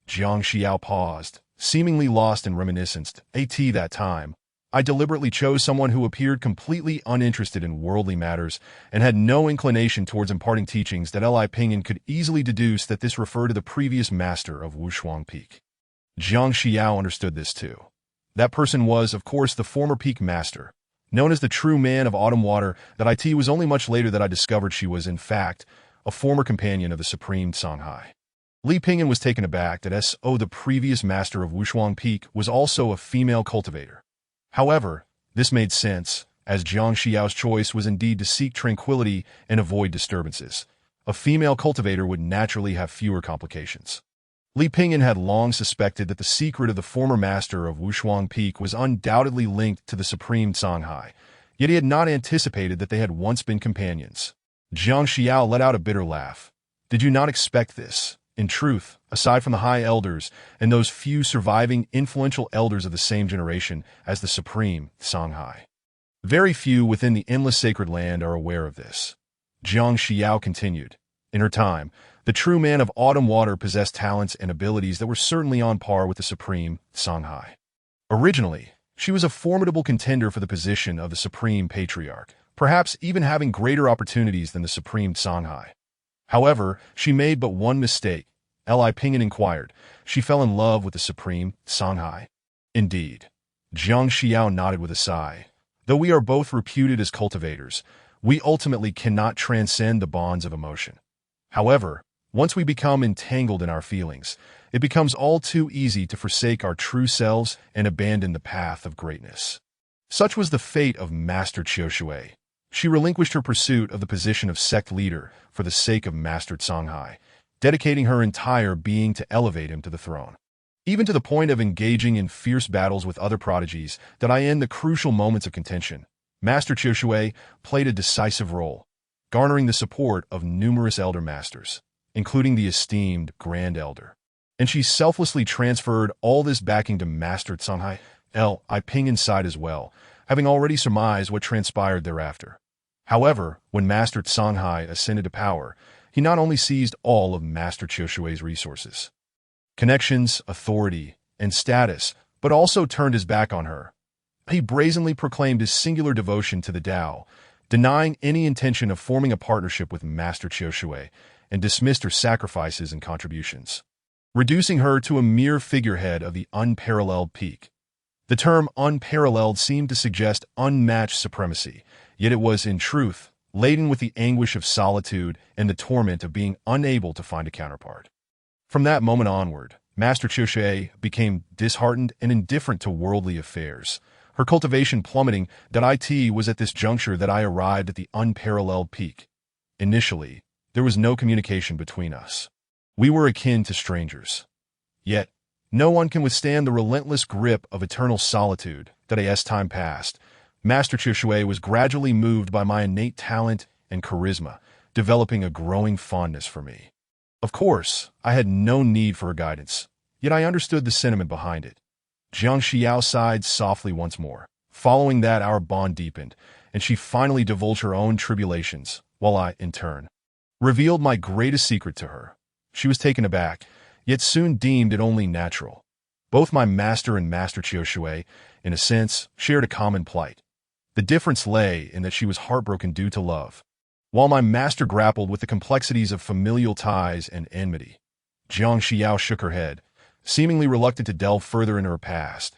Jiang Xiao paused, seemingly lost in reminiscence. At that time, I deliberately chose someone who appeared completely uninterested in worldly matters and had no inclination towards imparting teachings that Li Pingyan could easily deduce that this referred to the previous master of Wushuang Peak. Jiang Xiao understood this too. That person was, of course, the former peak master, known as the true man of autumn water. That it was only much later that I discovered she was, in fact, a former companion of the supreme Songhai. Li Pingyan was taken aback that the previous master of Wushuang Peak, was also a female cultivator. However, this made sense, as Jiang Xiao's choice was indeed to seek tranquility and avoid disturbances. A female cultivator would naturally have fewer complications. Li Pingyan had long suspected that the secret of the former master of Wushuang Peak was undoubtedly linked to the supreme Songhai, yet he had not anticipated that they had once been companions. Jiang Xiao let out a bitter laugh. Did you not expect this? In truth, aside from the high elders and those few surviving influential elders of the same generation as the supreme Songhai, very few within the endless sacred land are aware of this. Jiang Xiao continued. In her time, the true man of autumn water possessed talents and abilities that were certainly on par with the supreme Songhai. Originally, she was a formidable contender for the position of the supreme patriarch, perhaps even having greater opportunities than the supreme Songhai. However, she made but one mistake. Li Pingyan inquired. She fell in love with the supreme Songhai. Indeed. Jiang Xiao nodded with a sigh. Though we are both reputed as cultivators, we ultimately cannot transcend the bonds of emotion. However, once we become entangled in our feelings, it becomes all too easy to forsake our true selves and abandon the path of greatness. Such was the fate of Master Qiu Shui. She relinquished her pursuit of the position of sect leader for the sake of Master Songhai, dedicating her entire being to elevate him to the throne. Even to the point of engaging in fierce battles with other prodigies that in the crucial moments of contention, Master Qiu Shui played a decisive role, garnering the support of numerous elder masters, including the esteemed Grand Elder. And she selflessly transferred all this backing to Master Songhai. Li Pingyan sighed as well, having already surmised what transpired thereafter. However, when Master Songhai ascended to power, he not only seized all of Master Qiu Shui's resources, connections, authority, and status, but also turned his back on her. He brazenly proclaimed his singular devotion to the Tao, denying any intention of forming a partnership with Master Qiu Shui, and dismissed her sacrifices and contributions, reducing her to a mere figurehead of the unparalleled peak. The term unparalleled seemed to suggest unmatched supremacy, yet it was, in truth, laden with the anguish of solitude and the torment of being unable to find a counterpart. From that moment onward, Master Qiu Shui became disheartened and indifferent to worldly affairs, her cultivation plummeting. It was at this juncture that I arrived at the unparalleled peak. Initially, there was no communication between us. We were akin to strangers. Yet, no one can withstand the relentless grip of eternal solitude. As time passed, Master Qiu Shui was gradually moved by my innate talent and charisma, developing a growing fondness for me. Of course, I had no need for her guidance, yet I understood the sentiment behind it. Jiang Xiao sighed softly once more. Following that, our bond deepened, and she finally divulged her own tribulations, while I, in turn, revealed my greatest secret to her. She was taken aback, yet soon deemed it only natural. Both my master and Master Qiu Shui, in a sense, shared a common plight. The difference lay in that she was heartbroken due to love, while my master grappled with the complexities of familial ties and enmity. Jiang Xiao shook her head, seemingly reluctant to delve further into her past.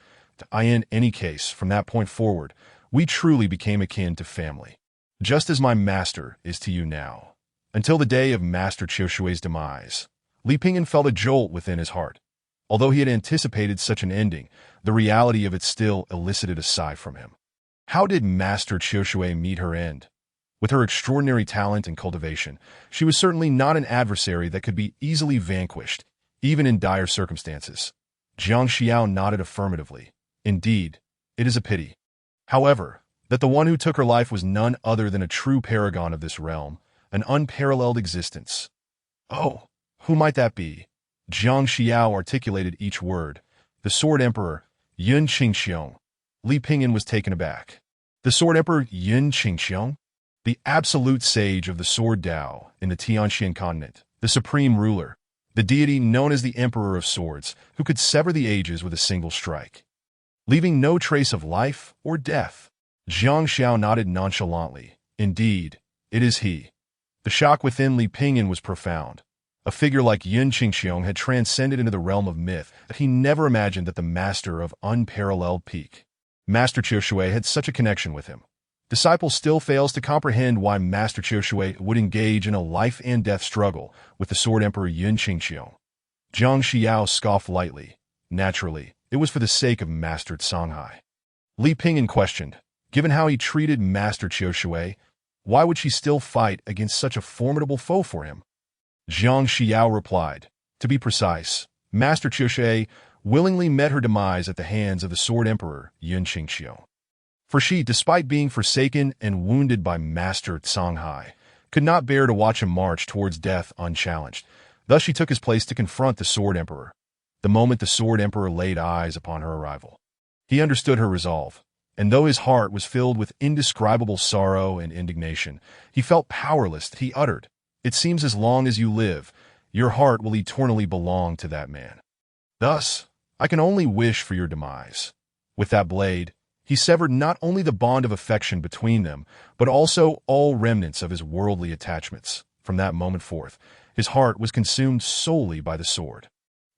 In any case, from that point forward, we truly became akin to family, just as my master is to you now. Until the day of Master Qiu Shui's demise, Li Pingyan felt a jolt within his heart. Although he had anticipated such an ending, the reality of it still elicited a sigh from him. How did Master Qiu Shui meet her end? With her extraordinary talent and cultivation, she was certainly not an adversary that could be easily vanquished, even in dire circumstances. Jiang Xiao nodded affirmatively. Indeed, it is a pity, however, that the one who took her life was none other than a true paragon of this realm, an unparalleled existence. Oh, who might that be? Jiang Xiao articulated each word. The Sword Emperor, Yun Qingxiong. Li Pingyan was taken aback. The Sword Emperor Yun Qingxiong? The absolute sage of the Sword Tao in the Tianxian continent, the supreme ruler, the deity known as the Emperor of Swords, who could sever the ages with a single strike. leaving no trace of life or death. Jiang Xiao nodded nonchalantly. Indeed, it is he. The shock within Li Pingyan was profound. A figure like Yun Qingxiong had transcended into the realm of myth that he never imagined that the master of unparalleled peak. Master Qiu Shui had such a connection with him. Disciple still fails to comprehend why Master Qiu Shui would engage in a life-and-death struggle with the Sword Emperor Yun Qingxiong. Jiang Xiao scoffed lightly. Naturally, it was for the sake of Master Songhai. Li Pingyan questioned, given how he treated Master Qiu Shui, why would she still fight against such a formidable foe for him? Jiang Xiao replied, to be precise, Master Qiu Shui willingly met her demise at the hands of the Sword Emperor Yun Qingxiong. For she, despite being forsaken and wounded by Master Songhai, could not bear to watch him march towards death unchallenged. Thus she took his place to confront the Sword Emperor. The moment the Sword Emperor laid eyes upon her arrival, he understood her resolve, and though his heart was filled with indescribable sorrow and indignation, he felt powerless. He uttered, "It seems as long as you live, your heart will eternally belong to that man. Thus, I can only wish for your demise." With that blade, he severed not only the bond of affection between them, but also all remnants of his worldly attachments. From that moment forth, his heart was consumed solely by the sword.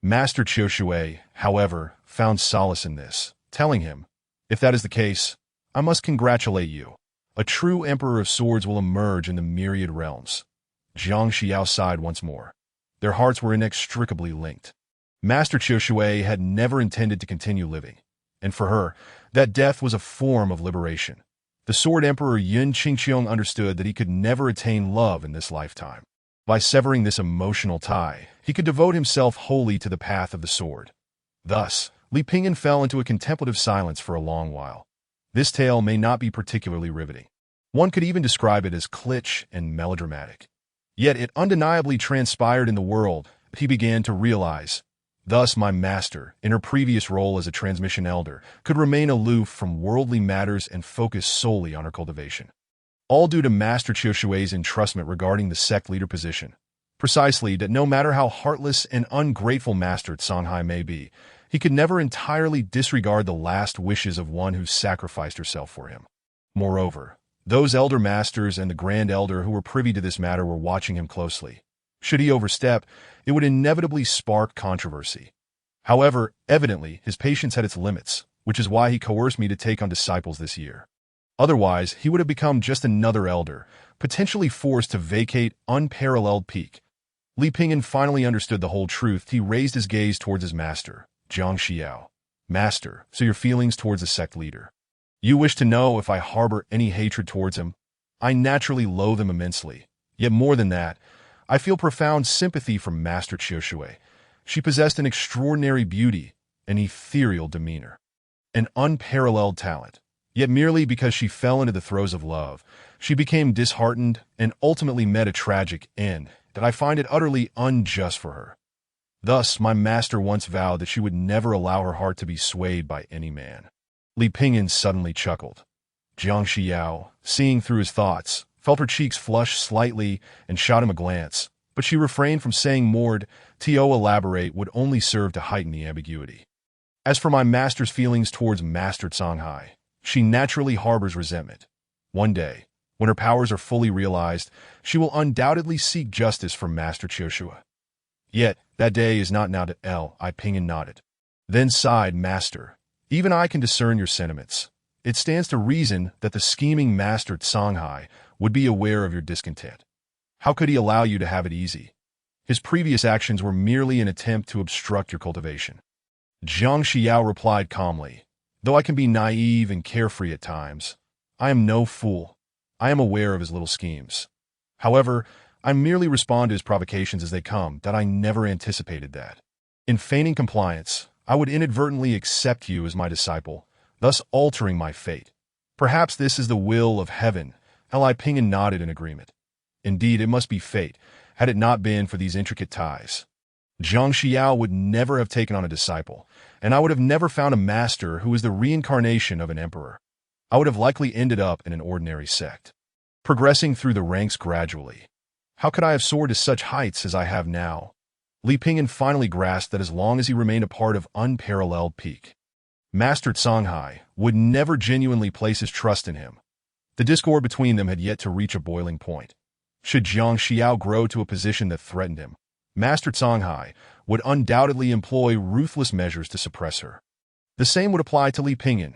Master Qiu Shui, however, found solace in this, telling him, "If that is the case, I must congratulate you. A true Emperor of Swords will emerge in the myriad realms." Jiang Xiao sighed once more. Their hearts were inextricably linked. Master Qiu Shui had never intended to continue living, and for her, that death was a form of liberation. The Sword Emperor Yun Qingxiong understood that he could never attain love in this lifetime. By severing this emotional tie, he could devote himself wholly to the path of the sword. Thus, Li Pingyan fell into a contemplative silence for a long while. This tale may not be particularly riveting. One could even describe it as kitsch and melodramatic. Yet it undeniably transpired in the world that he began to realize. Thus my master, in her previous role as a transmission elder, could remain aloof from worldly matters and focus solely on her cultivation. All due to Master Qiu Shui's entrustment regarding the sect leader position. Precisely that no matter how heartless and ungrateful Master Songhai may be, he could never entirely disregard the last wishes of one who sacrificed herself for him. Moreover, those elder masters and the Grand Elder who were privy to this matter were watching him closely. Should he overstep, it would inevitably spark controversy. However, evidently, his patience had its limits, which is why he coerced me to take on disciples this year. Otherwise, he would have become just another elder, potentially forced to vacate unparalleled peak. Li Pingyan finally understood the whole truth. He raised his gaze towards his master, Jiang Xiao. "Master, so your feelings towards the sect leader. You wish to know if I harbor any hatred towards him? I naturally loathe him immensely. Yet more than that, I feel profound sympathy for Master Qiu Shui. She possessed an extraordinary beauty, an ethereal demeanor, an unparalleled talent. Yet merely because she fell into the throes of love, she became disheartened and ultimately met a tragic end that I find it utterly unjust for her. Thus, my master once vowed that she would never allow her heart to be swayed by any man." Li Pingyan suddenly chuckled. Jiang Xiao, seeing through his thoughts, felt her cheeks flush slightly and shot him a glance, but she refrained from saying more. To elaborate would only serve to heighten the ambiguity. As for my master's feelings towards Master Songhai, she naturally harbors resentment. One day, when her powers are fully realized, she will undoubtedly seek justice for Master Qiu Shui. Yet, that day is not now. Li Pingyan nodded. Then sighed, "Master, even I can discern your sentiments. It stands to reason that the scheming Master Songhai would be aware of your discontent. How could he allow you to have it easy? His previous actions were merely an attempt to obstruct your cultivation." Jiang Xiao replied calmly, "Though I can be naive and carefree at times, I am no fool. I am aware of his little schemes. However, I merely respond to his provocations as they come, that I never anticipated that. In feigning compliance, I would inadvertently accept you as my disciple, thus altering my fate. Perhaps this is the will of heaven." Li Pingyan nodded in agreement. Indeed, it must be fate, had it not been for these intricate ties. Jiang Xiao would never have taken on a disciple, and I would have never found a master who is the reincarnation of an emperor. I would have likely ended up in an ordinary sect, progressing through the ranks gradually. How could I have soared to such heights as I have now? Li Pingyan finally grasped that as long as he remained a part of unparalleled peak, Master Songhai would never genuinely place his trust in him. The discord between them had yet to reach a boiling point. Should Jiang Xiao grow to a position that threatened him, Master Songhai would undoubtedly employ ruthless measures to suppress her. The same would apply to Li Pingyan.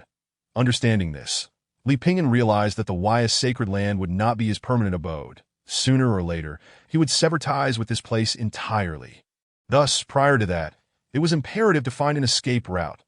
Understanding this, Li Pingyan realized that the Wai's sacred land would not be his permanent abode. Sooner or later, he would sever ties with this place entirely. Thus, prior to that, it was imperative to find an escape route.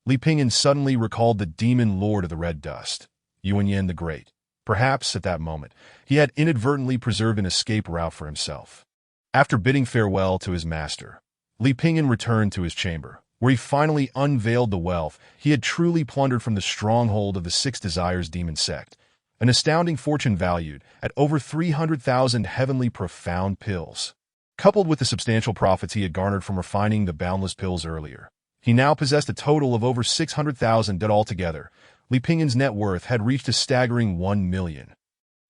Li Pingyan suddenly recalled the demon lord of the Red Dust, Yuan Yan the Great. Perhaps, at that moment, he had inadvertently preserved an escape route for himself. After bidding farewell to his master, Li Pingyan returned to his chamber, where he finally unveiled the wealth he had truly plundered from the stronghold of the Six Desires demon sect, an astounding fortune valued at over 300,000 heavenly profound pills. Coupled with the substantial profits he had garnered from refining the boundless pills earlier, he now possessed a total of over 600,000 that altogether, Li Pingyan's net worth had reached a staggering 1 million.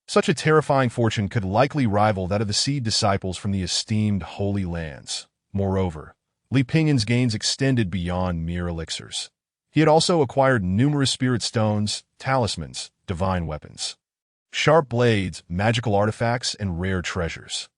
Such a terrifying fortune could likely rival that of the seed disciples from the esteemed Holy Lands. Moreover, Li Pingyan's gains extended beyond mere elixirs. He had also acquired numerous spirit stones, talismans, divine weapons, sharp blades, magical artifacts, and rare treasures.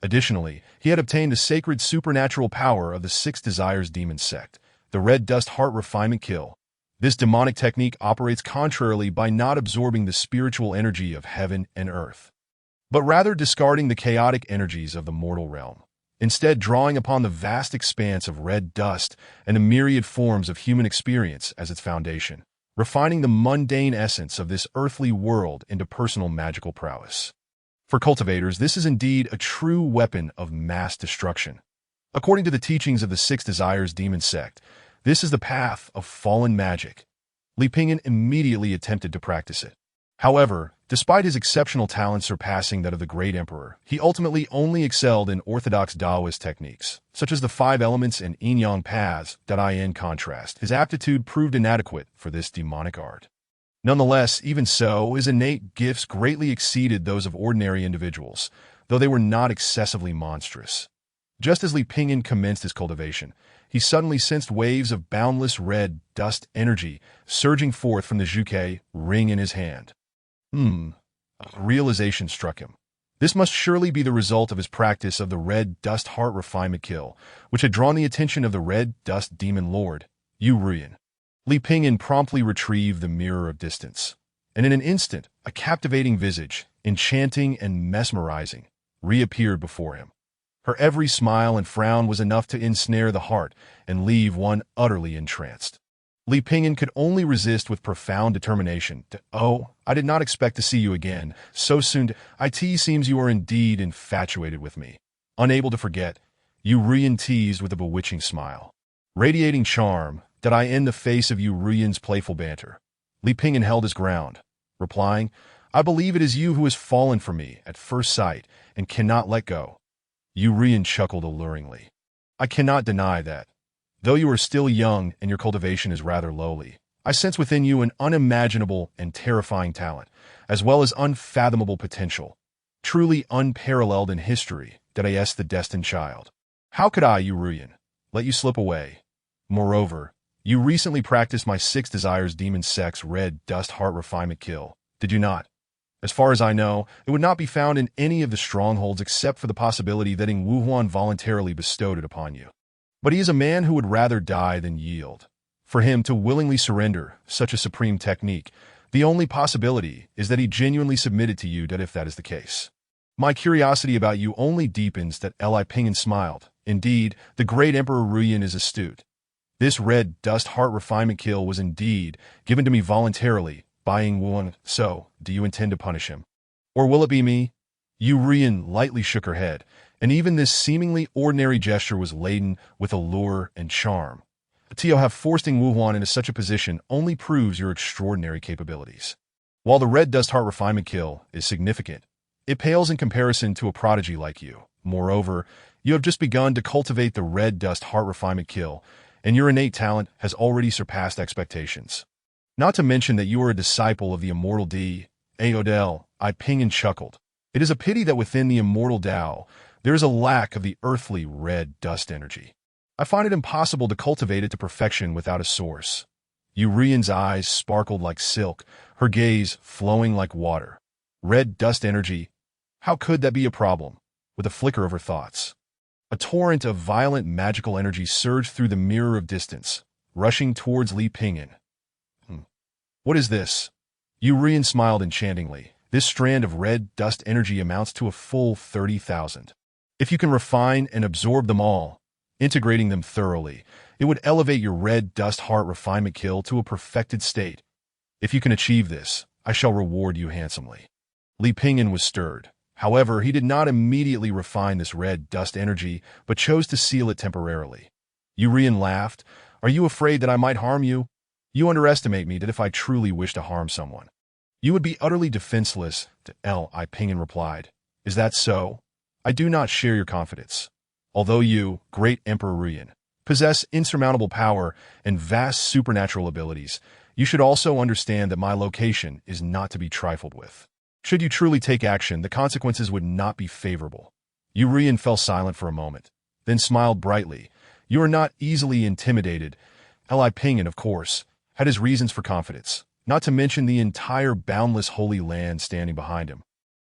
Additionally, he had obtained the sacred supernatural power of the Six Desires demon sect, the Red Dust Heart Refinement Kill. This demonic technique operates contrarily by not absorbing the spiritual energy of heaven and earth, but rather discarding the chaotic energies of the mortal realm, instead drawing upon the vast expanse of red dust and the myriad forms of human experience as its foundation, refining the mundane essence of this earthly world into personal magical prowess. For cultivators, this is indeed a true weapon of mass destruction. According to the teachings of the Six Desires demon sect, this is the path of fallen magic. Li Pingyan immediately attempted to practice it. However, despite his exceptional talent surpassing that of the great emperor, he ultimately only excelled in orthodox Taoist techniques, such as the 5 elements and yin-yang paths. In contrast, his aptitude proved inadequate for this demonic art. Nonetheless, even so, his innate gifts greatly exceeded those of ordinary individuals, though they were not excessively monstrous. Just as Li Pingyan commenced his cultivation, he suddenly sensed waves of boundless red dust energy surging forth from the Zhuke ring in his hand. A realization struck him. This must surely be the result of his practice of the Red Dust Heart Refinement Kill, which had drawn the attention of the Red Dust Demon Lord, Yu Ruyan. Li Pingyan promptly retrieved the Mirror of Distance, and in an instant, a captivating visage, enchanting and mesmerizing, reappeared before him. Her every smile and frown was enough to ensnare the heart and leave one utterly entranced. Li Pingyan could only resist with profound determination. "Oh, I did not expect to see you again so soon. It seems you are indeed infatuated with me." Unable to forget, Yu Ruyan teased with a bewitching smile. Radiating charm, did I end the face of Yu Ruyan's playful banter? Li Pingyan held his ground, replying, "I believe it is you who has fallen for me at first sight and cannot let go." Yu Ruyan chuckled alluringly. "I cannot deny that. Though you are still young and your cultivation is rather lowly, I sense within you an unimaginable and terrifying talent, as well as unfathomable potential. Truly unparalleled in history, the destined child. How could I, Yu Ruyan, let you slip away? Moreover, you recently practiced my Six Desires demon sect's Red Dust Heart Refinement Kill, did you not? As far as I know, it would not be found in any of the strongholds except for the possibility that Ing Wuhuan voluntarily bestowed it upon you. But he is a man who would rather die than yield. For him to willingly surrender such a supreme technique, the only possibility is that he genuinely submitted to you. If that is the case, my curiosity about you only deepens. Li Pingyan smiled. Indeed, the great Emperor Ruyan is astute. This Red Dust Heart Refinement Kill was indeed given to me voluntarily by Ing Wuhuan. So, do you intend to punish him? Or will it be me? Yu Ruyan lightly shook her head, and even this seemingly ordinary gesture was laden with allure and charm. To have forced Ing Wuhuan into such a position only proves your extraordinary capabilities. While the Red Dust Heart Refinement Kill is significant, it pales in comparison to a prodigy like you. Moreover, you have just begun to cultivate the Red Dust Heart Refinement Kill, and your innate talent has already surpassed expectations. Not to mention that you are a disciple of the immortal D. A. Odell. Li Pingyan chuckled. It is a pity that within the immortal Tao, there is a lack of the earthly red dust energy. I find it impossible to cultivate it to perfection without a source. Urian's eyes sparkled like silk, her gaze flowing like water. Red dust energy? How could that be a problem? With a flicker of her thoughts. A torrent of violent magical energy surged through the mirror of distance, rushing towards Li Pingyan. What is this? Urian smiled enchantingly. This strand of red dust energy amounts to a full 30,000. If you can refine and absorb them all, integrating them thoroughly, it would elevate your red dust heart refinement kill to a perfected state. If you can achieve this, I shall reward you handsomely. Li Pingyan was stirred. However, he did not immediately refine this red dust energy, but chose to seal it temporarily. Urian laughed. Are you afraid that I might harm you? You underestimate me that if I truly wish to harm someone, you would be utterly defenseless. Li Pingyan replied. Is that so? I do not share your confidence. Although you, great Emperor Urian, possess insurmountable power and vast supernatural abilities, you should also understand that my location is not to be trifled with. Should you truly take action, the consequences would not be favorable. Urian fell silent for a moment, then smiled brightly. You are not easily intimidated. Li Pingyan, of course, had his reasons for confidence, not to mention the entire boundless Holy Land standing behind him.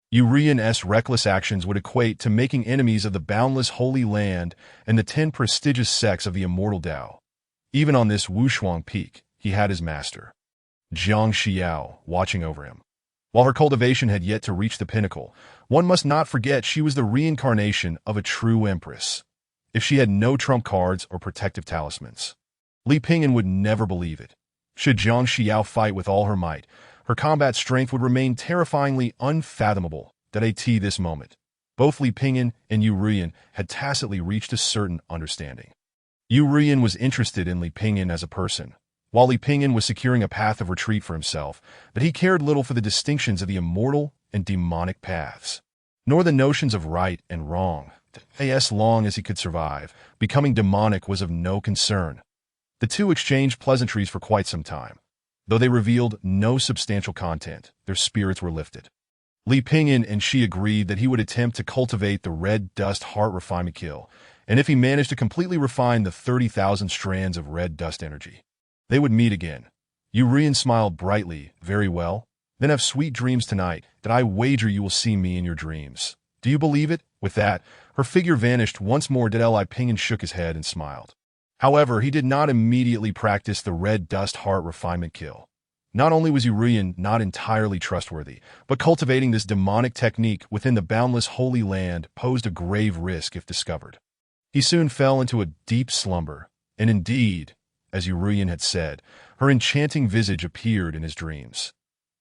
Urian's reckless actions would equate to making enemies of the boundless Holy Land and the 10 prestigious sects of the immortal Tao. Even on this Wushuang Peak, he had his master, Jiang Xiao, watching over him. While her cultivation had yet to reach the pinnacle, one must not forget she was the reincarnation of a true empress. If she had no trump cards or protective talismans, Li Pingyan would never believe it. Should Jiang Xiao fight with all her might, her combat strength would remain terrifyingly unfathomable. At this moment, both Li Pingyan and Urian had tacitly reached a certain understanding. Urian was interested in Li Pingyan as a person, while Li Pingyan was securing a path of retreat for himself, but he cared little for the distinctions of the immortal and demonic paths, nor the notions of right and wrong. As long as he could survive, becoming demonic was of no concern. The two exchanged pleasantries for quite some time. Though they revealed no substantial content, their spirits were lifted. Li Pingyan and she agreed that he would attempt to cultivate the red dust heart refinement kill, and if he managed to completely refine the 30,000 strands of red dust energy, they would meet again. Urian smiled brightly. Very well. Then have sweet dreams tonight, that I wager you will see me in your dreams. Do you believe it? With that, her figure vanished once more. Li Pingyan shook his head and smiled. However, he did not immediately practice the red dust heart refinement kill. Not only was Urian not entirely trustworthy, but cultivating this demonic technique within the boundless Holy Land posed a grave risk if discovered. He soon fell into a deep slumber, and indeed, as Urian had said, her enchanting visage appeared in his dreams.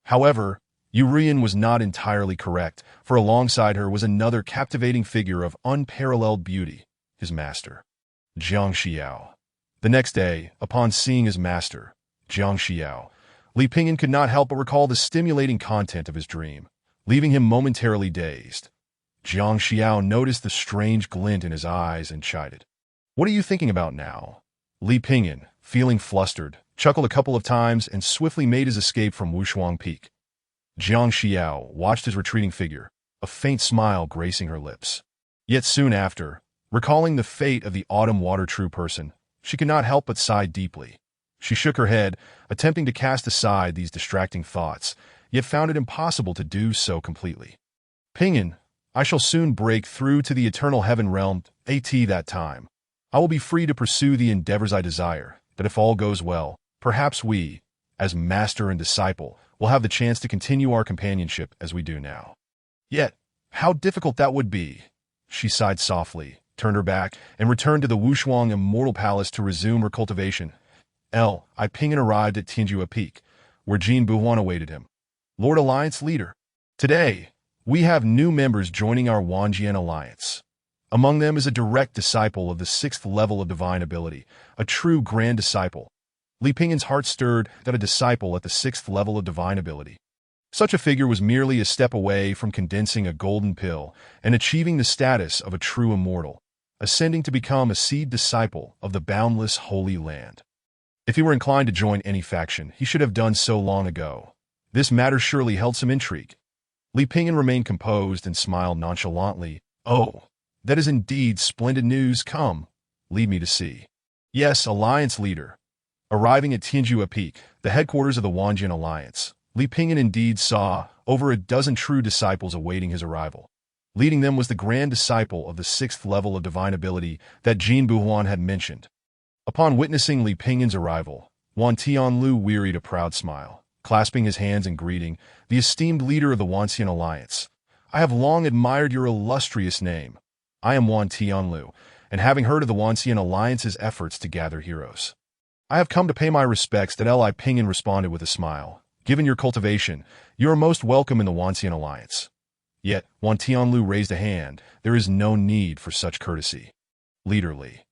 However, Urian was not entirely correct, for alongside her was another captivating figure of unparalleled beauty, his master, Jiang Xiao. The next day, upon seeing his master, Jiang Xiao, Li Pingyan could not help but recall the stimulating content of his dream, leaving him momentarily dazed. Jiang Xiao noticed the strange glint in his eyes and chided. What are you thinking about now? Li Pingyan, feeling flustered, chuckled a couple of times and swiftly made his escape from Wushuang Peak. Jiang Xiao watched his retreating figure, a faint smile gracing her lips. Yet soon after, recalling the fate of the Autumn Water True Person, she could not help but sigh deeply. She shook her head, attempting to cast aside these distracting thoughts, yet found it impossible to do so completely. Pingyan, I shall soon break through to the eternal heaven realm. At that time, I will be free to pursue the endeavors I desire, that if all goes well, perhaps we, as master and disciple, will have the chance to continue our companionship as we do now. Yet, how difficult that would be. She sighed softly, turned her back, and returned to the Wushuang Immortal Palace to resume her cultivation. Li Pingyan arrived at Tianjua Peak, where Jin Buhuan awaited him. Lord Alliance Leader. Today, we have new members joining our Wanjian Alliance. Among them is a direct disciple of the 6th level of divine ability, a true grand disciple. Li Pingyan's heart stirred that a disciple at the 6th level of divine ability. Such a figure was merely a step away from condensing a golden pill and achieving the status of a true immortal, ascending to become a seed disciple of the boundless Holy Land. If he were inclined to join any faction, he should have done so long ago. This matter surely held some intrigue. Li Pingyan remained composed and smiled nonchalantly. Oh, that is indeed splendid news. Come, lead me to see. Yes, Alliance Leader. Arriving at Tianjua Peak, the headquarters of the Wanjian Alliance, Li Pingyan indeed saw over a dozen true disciples awaiting his arrival. Leading them was the grand disciple of the 6th level of divine ability that Jin Buhuan had mentioned. Upon witnessing Li Pingyan's arrival, Wan Tianlu wearied a proud smile, clasping his hands in greeting, "The esteemed leader of the Wanxian Alliance. I have long admired your illustrious name. I am Wan Tianlu, and having heard of the Wanxian Alliance's efforts to gather heroes, I have come to pay my respects." That Li Pingyan responded with a smile. "Given your cultivation, you are most welcome in the Wanxian Alliance." Yet, Wan Tianlu raised a hand. "There is no need for such courtesy. Leader Li,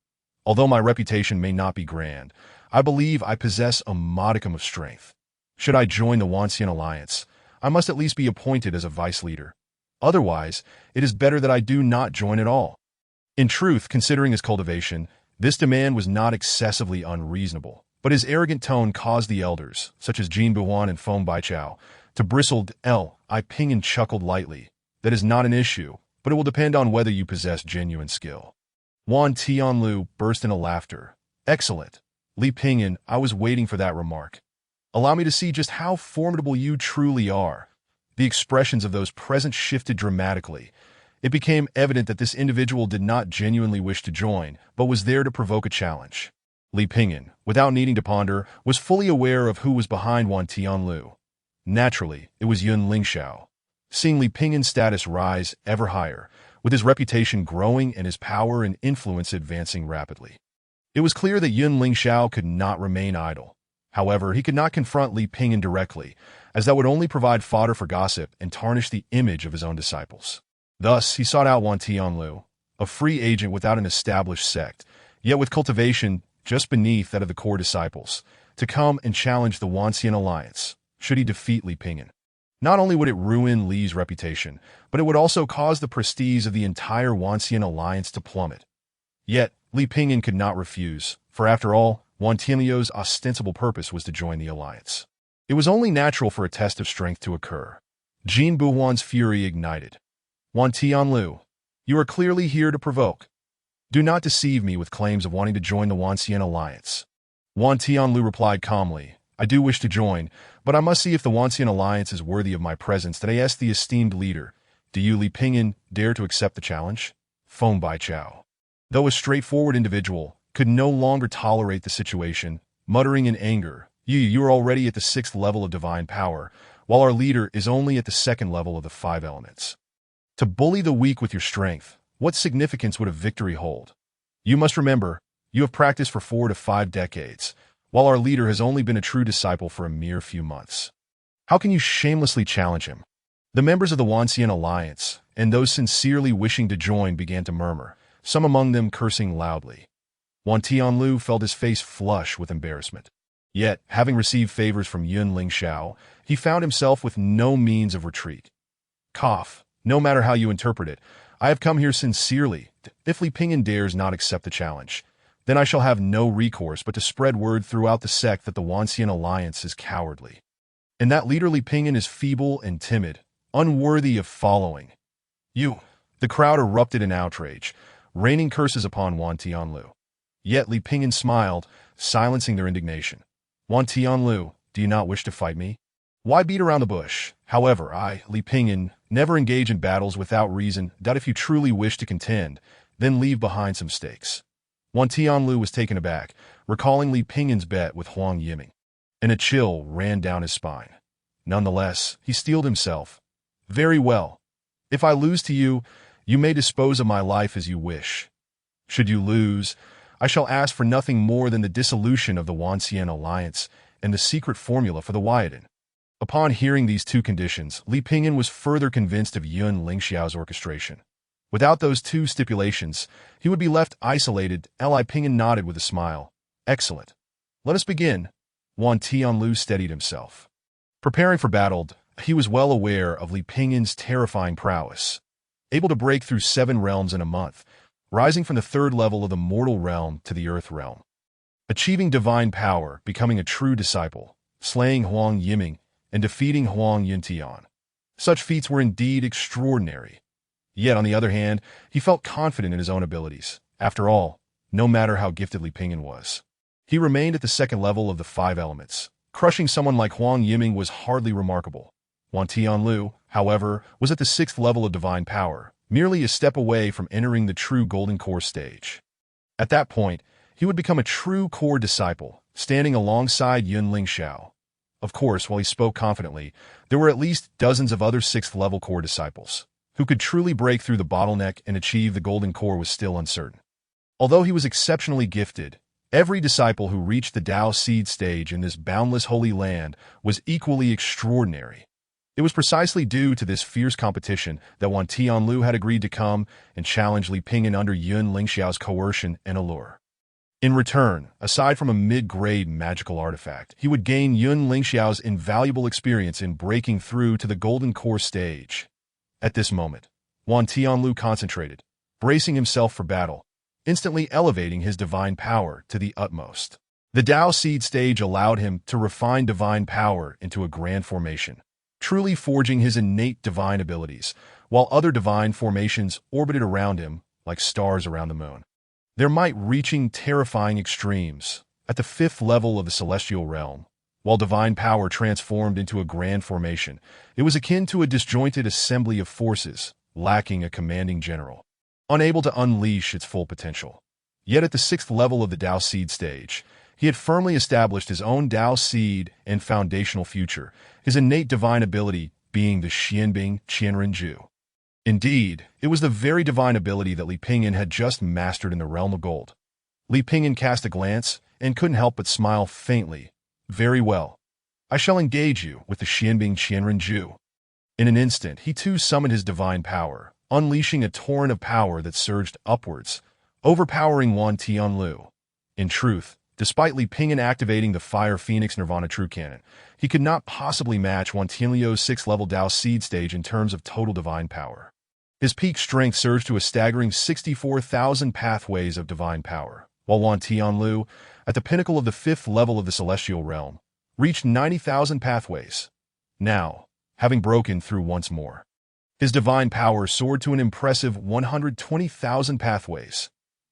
although my reputation may not be grand, I believe I possess a modicum of strength. Should I join the Wanxian Alliance, I must at least be appointed as a vice leader. Otherwise, it is better that I do not join at all." In truth, considering his cultivation, this demand was not excessively unreasonable, but his arrogant tone caused the elders, such as Jin Buhuan and Feng Baichao, to bristle. Li Pingyan chuckled lightly. "That is not an issue, but it will depend on whether you possess genuine skill." Wan Tianlu burst into laughter. "Excellent. Li Pingyan, I was waiting for that remark. Allow me to see just how formidable you truly are." The expressions of those present shifted dramatically. It became evident that this individual did not genuinely wish to join, but was there to provoke a challenge. Li Pingyan, without needing to ponder, was fully aware of who was behind Wan Tianlu. Naturally, it was Yun Lingxiao. Seeing Li Pingyan's status rise ever higher, with his reputation growing and his power and influence advancing rapidly, it was clear that Yun Lingxiao could not remain idle. However, he could not confront Li Pingyan directly, as that would only provide fodder for gossip and tarnish the image of his own disciples. Thus, he sought out Wan Tianlu, a free agent without an established sect, yet with cultivation just beneath that of the core disciples, to come and challenge the Wanxian Alliance, should he defeat Li Pingyan. Not only would it ruin Li's reputation, but it would also cause the prestige of the entire Wanxian Alliance to plummet. Yet, Li Pingyan could not refuse, for after all, Wan Tianlu's ostensible purpose was to join the alliance. It was only natural for a test of strength to occur. Jin Buhuan's fury ignited. "Wan Tianlu, you are clearly here to provoke. Do not deceive me with claims of wanting to join the Wanxian Alliance." Wan Tianlu replied calmly, "I do wish to join, but I must see if the Wanxian Alliance is worthy of my presence." That I asked the esteemed leader, "Do you, Li Pingyan, dare to accept the challenge?" Feng Baichao, though a straightforward individual, could no longer tolerate the situation, muttering in anger, You are already at the 6th level of divine power, while our leader is only at the 2nd level of the 5 elements. To bully the weak with your strength, what significance would a victory hold? You must remember, you have practiced for 4 to 5 decades, while our leader has only been a true disciple for a mere few months. How can you shamelessly challenge him?" The members of the Wanxian Alliance, and those sincerely wishing to join, began to murmur, some among them cursing loudly. Wan Tianlu felt his face flush with embarrassment. Yet, having received favors from Yun Lingxiao, he found himself with no means of retreat. "Cough, no matter how you interpret it, I have come here sincerely. If Li Pingyan dares not accept the challenge, then I shall have no recourse but to spread word throughout the sect that the Wanxian Alliance is cowardly, and that leader Li Pingyan is feeble and timid, unworthy of following. You." The crowd erupted in outrage, raining curses upon Wan Tianlu. Yet Li Pingyan smiled, silencing their indignation. "Wan Tianlu, do you not wish to fight me? Why beat around the bush? However, I, Li Pingyan, never engage in battles without reason. That if you truly wish to contend, then leave behind some stakes." Wan Tianlu was taken aback, recalling Li Pingyan's bet with Huang Yiming, and a chill ran down his spine. Nonetheless, he steeled himself. "Very well. If I lose to you, you may dispose of my life as you wish. Should you lose, I shall ask for nothing more than the dissolution of the Wanxian Alliance and the secret formula for the Wyaden." Upon hearing these 2 conditions, Li Pingyan was further convinced of Yun Lingxiao's orchestration. Without those 2 stipulations, he would be left isolated. Li Pingyan nodded with a smile. "Excellent. Let us begin." Wan Tianlu steadied himself. Preparing for battle, he was well aware of Li Pingyan's terrifying prowess. Able to break through 7 realms in a month, rising from the 3rd level of the mortal realm to the earth realm, achieving divine power, becoming a true disciple, slaying Huang Yiming, and defeating Huang Yuntian. Such feats were indeed extraordinary. Yet, on the other hand, he felt confident in his own abilities. After all, no matter how gifted Li Pingyan was, He remained at the second level of the five elements. Crushing someone like Huang Yiming was hardly remarkable. Wan Tianlu, however, was at the sixth level of divine power, merely a step away from entering the true Golden Core stage. At that point, he would become a true core disciple, standing alongside Yun Lingxiao. Of course, while he spoke confidently, there were at least dozens of other sixth-level core disciples. Who could truly break through the bottleneck and achieve the Golden Core was still uncertain. Although he was exceptionally gifted, every disciple who reached the Dao Seed stage in this boundless holy land was equally extraordinary. It was precisely due to this fierce competition that Wan Tianlu had agreed to come and challenge Li Pingyan under Yun Lingxiao's coercion and allure. In return, aside from a mid-grade magical artifact, he would gain Yun Lingxiao's invaluable experience in breaking through to the Golden Core stage. At this moment, Wan Tianlu concentrated, bracing himself for battle, instantly elevating his divine power to the utmost. The Dao Seed stage allowed him to refine divine power into a grand formation, truly forging his innate divine abilities, while other divine formations orbited around him like stars around the moon. Their might reaching terrifying extremes. At the fifth level of the celestial realm, while divine power transformed into a grand formation, it was akin to a disjointed assembly of forces, lacking a commanding general, unable to unleash its full potential. Yet at the sixth level of the Dao Seed stage, he had firmly established his own Dao Seed and foundational future, his innate divine ability being the Xianbing Qianrenju. Indeed, it was the very divine ability that Li Pingyan had just mastered in the realm of gold. Li Pingyan cast a glance and couldn't help but smile faintly. Very well. I shall engage you with the Xianbing Qianrenju. In an instant, he too summoned his divine power, unleashing a torrent of power that surged upwards, overpowering Wan Tianlu. In truth, despite Li Pingyan activating the Fire Phoenix Nirvana True Cannon, he could not possibly match Wan Tianlu's sixth-level Dao Seed stage in terms of total divine power. His peak strength surged to a staggering 64,000 pathways of divine power, while Wan Tianlu, at the pinnacle of the fifth level of the celestial realm, reached 90,000 pathways. Now, having broken through once more, his divine power soared to an impressive 120,000 pathways.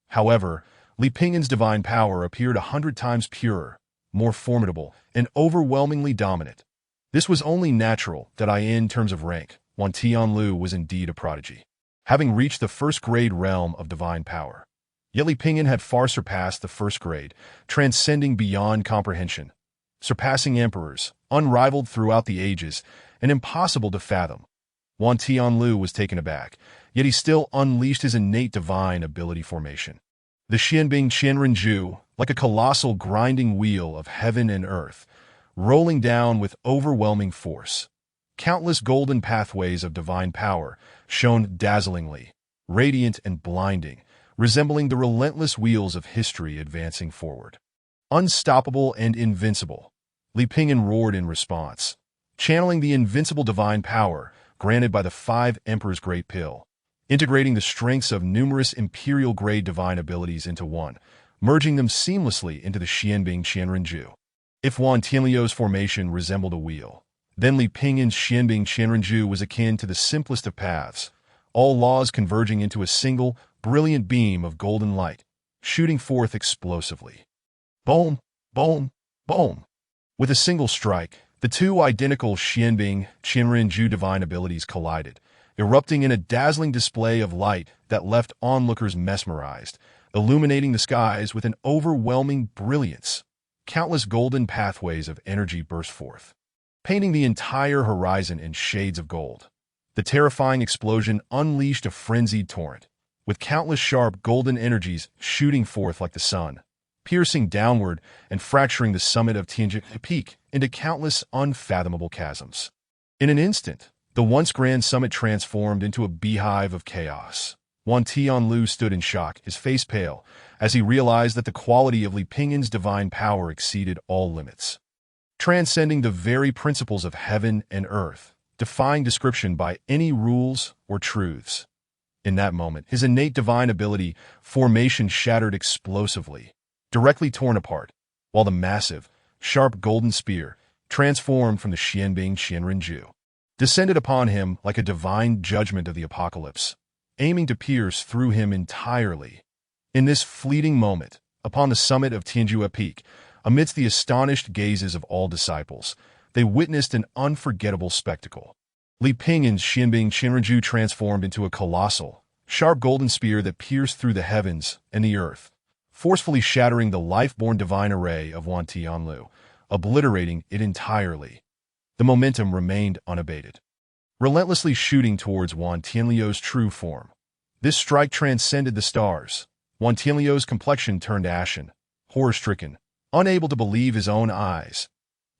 However, Li Pingyan's divine power appeared 100 times purer, more formidable, and overwhelmingly dominant. This was only natural that in terms of rank, Wan Tianlu was indeed a prodigy, having reached the first-grade realm of divine power. Yet Li Pingyan had far surpassed the first grade, transcending beyond comprehension, surpassing emperors, unrivaled throughout the ages, and impossible to fathom. Wan Tianlu was taken aback, yet he still unleashed his innate divine ability formation. The Xianbing Qianrenju, like a colossal grinding wheel of heaven and earth, rolling down with overwhelming force. Countless golden pathways of divine power shone dazzlingly, radiant and blinding, resembling the relentless wheels of history advancing forward. Unstoppable and invincible, Li Pingyan roared in response, channeling the invincible divine power granted by the five Emperor's Great Pill, integrating the strengths of numerous imperial-grade divine abilities into one, merging them seamlessly into the Xianbing Qianrenju. If Wan Tianlu's formation resembled a wheel, then Li Pingyan's Xianbing Qianrenju was akin to the simplest of paths, all laws converging into a single, brilliant beam of golden light, shooting forth explosively. Boom, boom, boom. With a single strike, the two identical Xianbing Qianrenju divine abilities collided, erupting in a dazzling display of light that left onlookers mesmerized, illuminating the skies with an overwhelming brilliance. Countless golden pathways of energy burst forth, painting the entire horizon in shades of gold. The terrifying explosion unleashed a frenzied torrent, with countless sharp golden energies shooting forth like the sun, piercing downward and fracturing the summit of Tianjin Peak into countless unfathomable chasms. In an instant, the once grand summit transformed into a beehive of chaos. Wan Tianlu stood in shock, his face pale, as he realized that the quality of Li Pingyan's divine power exceeded all limits, transcending the very principles of heaven and earth, defying description by any rules or truths. In that moment, his innate divine ability formation shattered explosively, directly torn apart, while the massive, sharp golden spear, transformed from the Xianbing Qianrenju, descended upon him like a divine judgment of the apocalypse, aiming to pierce through him entirely. In this fleeting moment, Upon the summit of Tianjua Peak, amidst the astonished gazes of all disciples, they witnessed an unforgettable spectacle. Li Pingyan's Xianbing Qianrenju transformed into a colossal, sharp golden spear that pierced through the heavens and the earth, forcefully shattering the life-born divine array of Wan Tianlu, obliterating it entirely. The momentum remained unabated, relentlessly shooting towards Wan Tianliu's true form. This strike transcended the stars. Wan Tianliu's complexion turned ashen, horror-stricken, unable to believe his own eyes.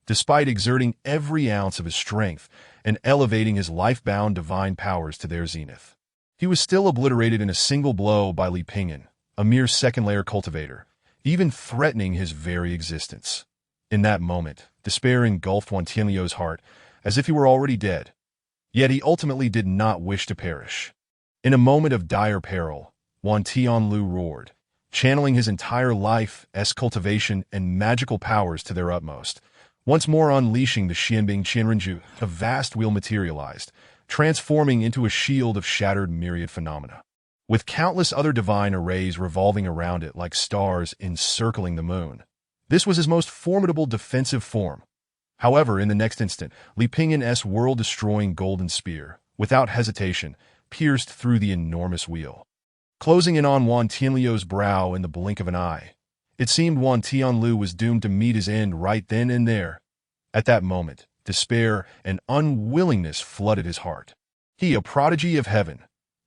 Despite exerting every ounce of his strength and elevating his life-bound divine powers to their zenith, he was still obliterated in a single blow by Li Pingyan, a mere second-layer cultivator, even threatening his very existence. In that moment, despair engulfed Wan Tianliu's heart, as if he were already dead. Yet he ultimately did not wish to perish. In a moment of dire peril, Wan Tianlu roared, channeling his entire life's cultivation and magical powers to their utmost. Once more unleashing the Xianbing Qianrenju, a vast wheel materialized, transforming into a shield of shattered myriad phenomena, with countless other divine arrays revolving around it like stars encircling the moon. This was his most formidable defensive form. However, in the next instant, Li Pingyan's world-destroying golden spear, without hesitation, pierced through the enormous wheel, closing in on Wan Tianliu's brow in the blink of an eye. It seemed Wan Tianlu was doomed to meet his end right then and there. At that moment, despair and unwillingness flooded his heart. He, a prodigy of heaven,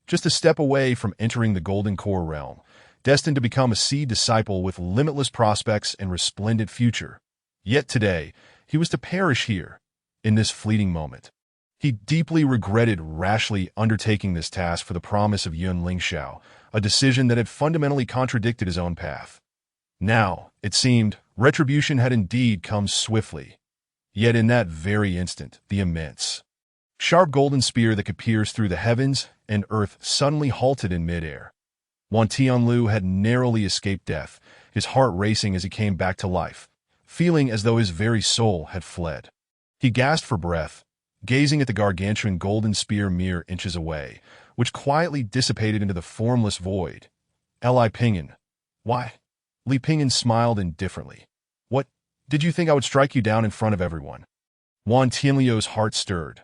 just a step away from entering the Golden Core realm, destined to become a seed disciple with limitless prospects and resplendent future. Yet today, he was to perish here, in this fleeting moment. He deeply regretted rashly undertaking this task for the promise of Yun Lingxiao, a decision that had fundamentally contradicted his own path. Now, it seemed, retribution had indeed come swiftly. Yet in that very instant, the immense, sharp golden spear that could pierce through the heavens and earth suddenly halted in midair. Wan Tianlu had narrowly escaped death, his heart racing as he came back to life, feeling as though his very soul had fled. He gasped for breath, gazing at the gargantuan golden spear mere inches away, which quietly dissipated into the formless void. Li Pingyan. Why? Li Pingyan smiled indifferently. What? Did you think I would strike you down in front of everyone? Wan Tianliu's heart stirred.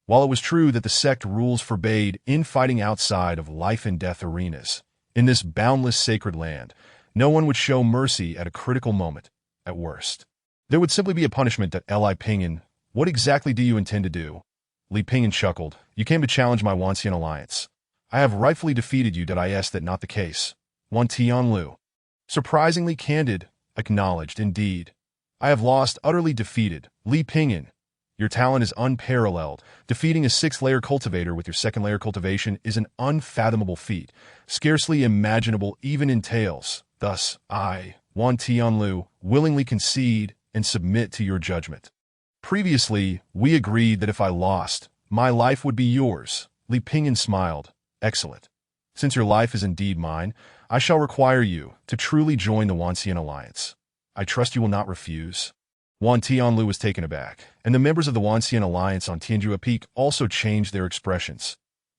While it was true that the sect rules forbade infighting outside of life and death arenas, in this boundless sacred land, no one would show mercy at a critical moment, at worst. There would simply be a punishment that Li Pingyan. What exactly do you intend to do? Li Pingyan chuckled. You came to challenge my Wanxian alliance. I have rightfully defeated you. Did I ask that not the case? Wan Tianlu, surprisingly candid, acknowledged, indeed. I have lost, utterly defeated. Li Pingyan, your talent is unparalleled. Defeating a sixth-layer cultivator with your second-layer cultivation is an unfathomable feat, scarcely imaginable even in tales. Thus, I, Wan Tianlu, willingly concede and submit to your judgment. Previously, we agreed that if I lost, my life would be yours. Li Pingyan smiled. Excellent. Since your life is indeed mine, I shall require you to truly join the Wanxian alliance. I trust you will not refuse. Wan Tianlu was taken aback, and the members of the Wanxian alliance on Tianjua Peak also changed their expressions.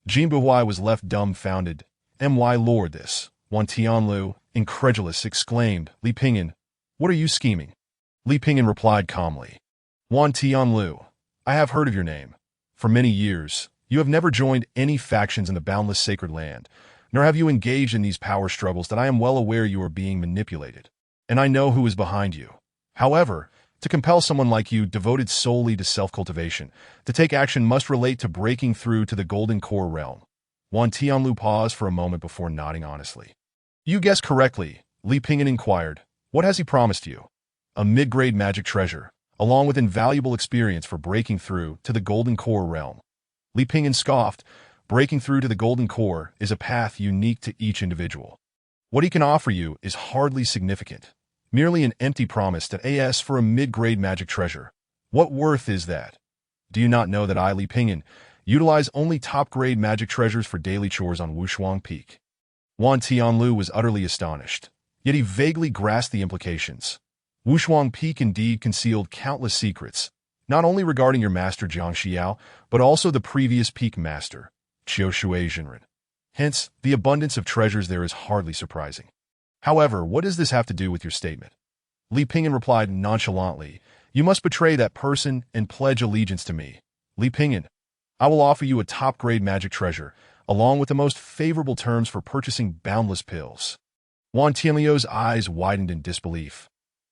Jin Buhuai was left dumbfounded. My lord, this. Wan Tianlu, incredulous, exclaimed. Li Pingyan, what are you scheming? Li Pingyan replied calmly. Wan Tianlu, I have heard of your name. For many years, you have never joined any factions in the boundless sacred land, nor have you engaged in these power struggles that I am well aware you are being manipulated. And I know who is behind you. However, to compel someone like you devoted solely to self-cultivation, to take action must relate to breaking through to the Golden Core realm. Wan Tianlu paused for a moment before nodding honestly. You guessed correctly, Li Pingyan inquired. What has he promised you? A mid-grade magic treasure, along with invaluable experience for breaking through to the Golden Core realm. Li Pingyan scoffed. Breaking through to the Golden Core is a path unique to each individual. What he can offer you is hardly significant. Merely an empty promise that asks for a mid-grade magic treasure. What worth is that? Do you not know that I, Li Pingyan, utilize only top-grade magic treasures for daily chores on Wushuang Peak? Wan Tianlu was utterly astonished, yet he vaguely grasped the implications. Wushuang Peak indeed concealed countless secrets, not only regarding your master Jiang Xiao, but also the previous peak master, Qiu Shui Jinren. Hence, the abundance of treasures there is hardly surprising. However, what does this have to do with your statement? Li Pingyan replied nonchalantly, "You must betray that person and pledge allegiance to me. Li Pingyan, I will offer you a top-grade magic treasure, along with the most favorable terms for purchasing boundless pills." Wan Tianliu's eyes widened in disbelief.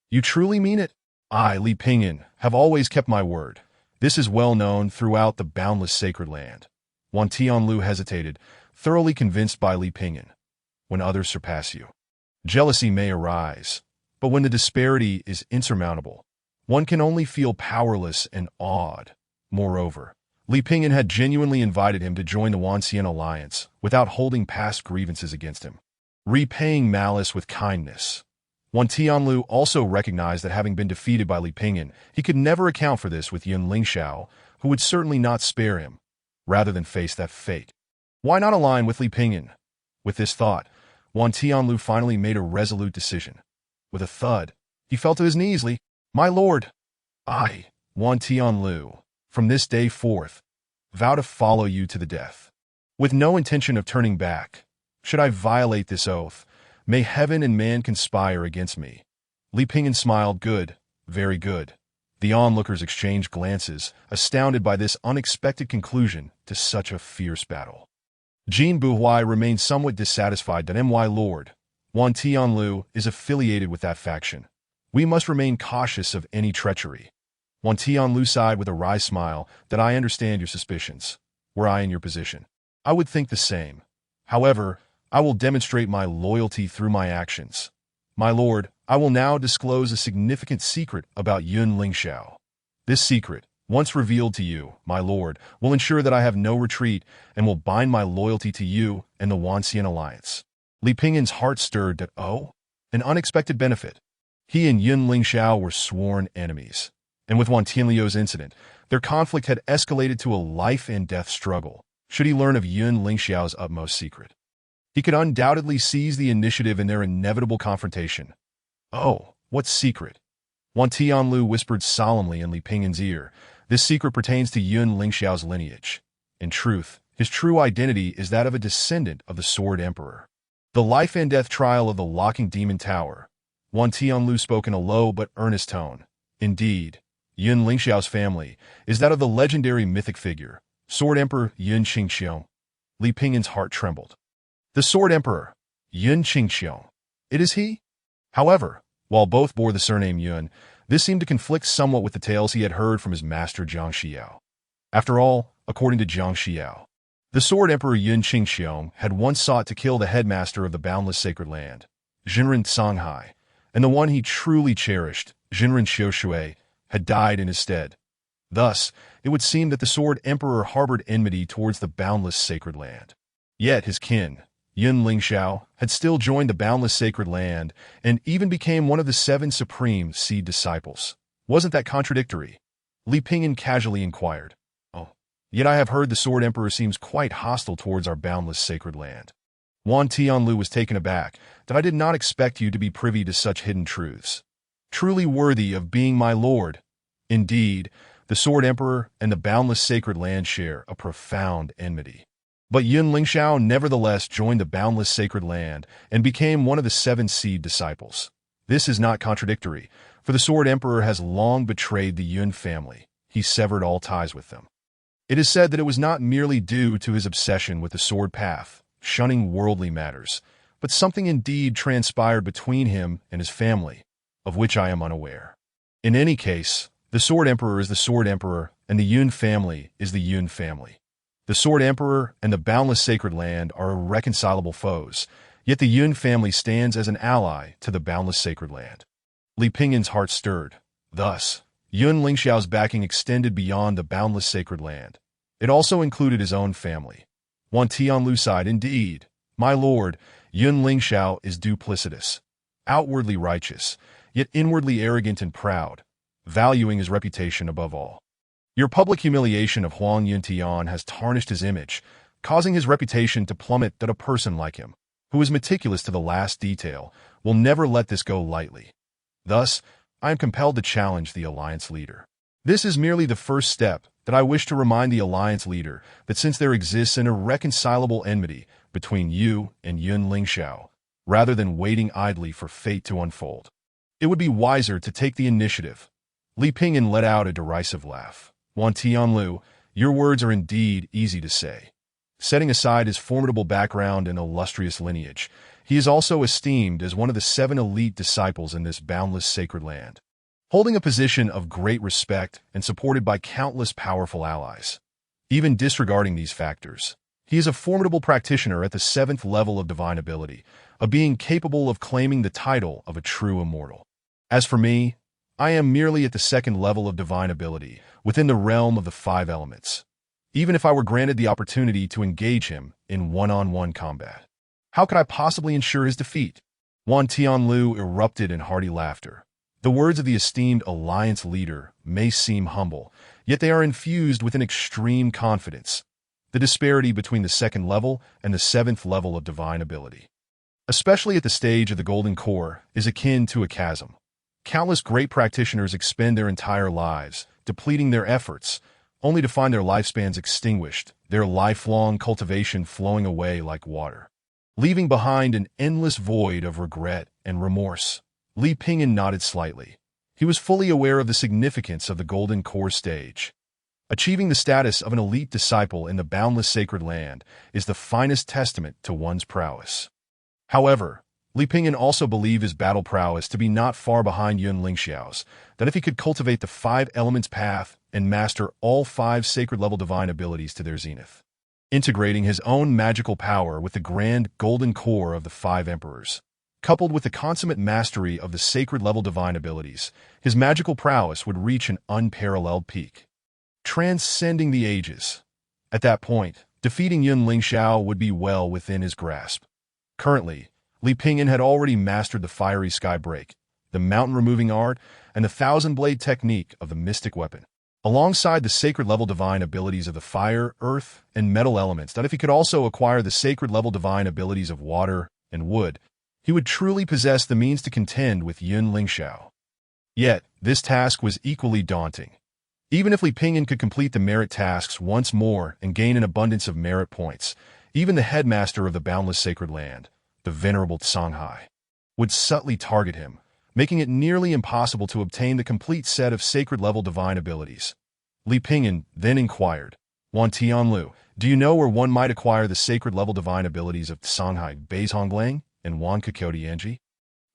"You truly mean it? I, Li Pingyan, have always kept my word. This is well known throughout the boundless sacred land." Wan Tianlu hesitated, thoroughly convinced by Li Pingyan. When others surpass you, jealousy may arise, but when the disparity is insurmountable, one can only feel powerless and awed. Moreover, Li Pingyan had genuinely invited him to join the Wanxian alliance without holding past grievances against him, repaying malice with kindness. Wan Tianlu also recognized that having been defeated by Li Pingyan, he could never account for this with Yun Lingxiao, who would certainly not spare him, rather than face that fate. Why not align with Li Pingyan? With this thought, Wan Tianlu finally made a resolute decision. With a thud, he fell to his knees. "My lord, I, Wan Tianlu, from this day forth, vow to follow you to the death, with no intention of turning back. Should I violate this oath, may heaven and man conspire against me." Li Pingyan smiled. "Good, very good." The onlookers exchanged glances, astounded by this unexpected conclusion to such a fierce battle. Jin Buhuai remained somewhat dissatisfied that "My lord, Wan Tianlu is affiliated with that faction. We must remain cautious of any treachery." Wan Tianlu sighed with a wry smile. "That I understand your suspicions. Were I in your position, I would think the same. However, I will demonstrate my loyalty through my actions. My lord, I will now disclose a significant secret about Yun Lingxiao. This secret, once revealed to you, my lord, will ensure that I have no retreat and will bind my loyalty to you and the Wanxian alliance." Li Pingyan's heart stirred that, an unexpected benefit. He and Yun Lingxiao were sworn enemies, and with Wan Tianliu's incident, their conflict had escalated to a life-and-death struggle. Should he learn of Yun Lingxiao's utmost secret, he could undoubtedly seize the initiative in their inevitable confrontation. "Oh, what secret?" Wan Tianlu whispered solemnly in Li Pingyan's ear. "This secret pertains to Yun Lingxiao's lineage. In truth, his true identity is that of a descendant of the Sword Emperor." The life-and-death trial of the Locking Demon Tower. Wan Tianlu spoke in a low but earnest tone. "Indeed, Yun Lingxiao's family is that of the legendary mythic figure, Sword Emperor Yun Qingxiong." Li Pingyan's heart trembled. The Sword Emperor, Yun Qingxiong. It is he? However, while both bore the surname Yun, this seemed to conflict somewhat with the tales he had heard from his master Jiang Xiao. After all, according to Jiang Xiao, the Sword Emperor Yun Qingxiong had once sought to kill the headmaster of the boundless sacred land, Jinren Songhai, and the one he truly cherished, Jinren Xiushui, had died in his stead. Thus, it would seem that the Sword Emperor harbored enmity towards the boundless sacred land. Yet his kin, Yun Lingxiao, had still joined the boundless sacred land and even became one of the 7 supreme seed disciples. Wasn't that contradictory? Li Pingyan casually inquired. Yet I have heard the Sword Emperor seems quite hostile towards our boundless sacred land." Wan Tianlu was taken aback that I did not expect you to be privy to such hidden truths. Truly worthy of being my lord. Indeed, the Sword Emperor and the boundless sacred land share a profound enmity. But Yun Lingxiao nevertheless joined the boundless sacred land and became one of the 7 seed disciples. This is not contradictory, for the Sword Emperor has long betrayed the Yun family. He severed all ties with them. It is said that it was not merely due to his obsession with the sword path, shunning worldly matters, but something indeed transpired between him and his family, of which I am unaware. In any case, the Sword Emperor is the Sword Emperor, and the Yun family is the Yun family. The Sword Emperor and the boundless sacred land are irreconcilable foes, yet the Yun family stands as an ally to the boundless sacred land. Li Pingyan's heart stirred. Thus, Yun Lingxiao's backing extended beyond the boundless sacred land. It also included his own family. Wan Tianlu sighed. "Indeed, my lord, Yun Lingxiao is duplicitous, outwardly righteous, yet inwardly arrogant and proud, valuing his reputation above all. Your public humiliation of Huang Yuntian has tarnished his image, causing his reputation to plummet. That a person like him, who is meticulous to the last detail, will never let this go lightly. Thus, I am compelled to challenge the Alliance leader. This is merely the first step that I wish to remind the Alliance leader that since there exists an irreconcilable enmity between you and Yun Lingxiao, rather than waiting idly for fate to unfold. It would be wiser to take the initiative. Li Pingyan let out a derisive laugh. Wan Tianlu, your words are indeed easy to say. Setting aside his formidable background and illustrious lineage, he is also esteemed as one of the 7 elite disciples in this boundless sacred land, holding a position of great respect and supported by countless powerful allies. Even disregarding these factors, he is a formidable practitioner at the 7th level of divine ability, a being capable of claiming the title of a true immortal. As for me, I am merely at the 2nd level of divine ability, within the realm of the 5 elements. Even if I were granted the opportunity to engage him in one-on-one combat, how could I possibly ensure his defeat? Wan Tianlu erupted in hearty laughter. The words of the esteemed alliance leader may seem humble, yet they are infused with an extreme confidence. The disparity between the 2nd level and the 7th level of divine ability, especially at the stage of the Golden Core, is akin to a chasm. Countless great practitioners expend their entire lives, depleting their efforts, only to find their lifespans extinguished, their lifelong cultivation flowing away like water, leaving behind an endless void of regret and remorse. Li Pingyan nodded slightly. He was fully aware of the significance of the Golden Core stage. Achieving the status of an elite disciple in the boundless sacred land is the finest testament to one's prowess. However, Li Pingyan also believed his battle prowess to be not far behind Yun Lingxiao's, that if he could cultivate the 5 elements path and master all 5 sacred-level divine abilities to their zenith, integrating his own magical power with the grand golden core of the 5 emperors, coupled with the consummate mastery of the sacred-level divine abilities, his magical prowess would reach an unparalleled peak, transcending the ages. At that point, defeating Yun Lingxiao would be well within his grasp. Currently, Li Pingyan had already mastered the fiery sky break, the mountain-removing art, and the thousand-blade technique of the mystic weapon, alongside the sacred-level divine abilities of the fire, earth, and metal elements. That if he could also acquire the sacred-level divine abilities of water and wood, he would truly possess the means to contend with Yun Lingxiao. Yet, this task was equally daunting. Even if Li Pingyan could complete the merit tasks once more and gain an abundance of merit points, even the headmaster of the boundless sacred land, the venerable Songhai, would subtly target him, making it nearly impossible to obtain the complete set of sacred-level divine abilities. Li Pingyan then inquired, Wan Tianlu, do you know where one might acquire the sacred-level divine abilities of Songhai Beizhonglang and Wan Kekodianji?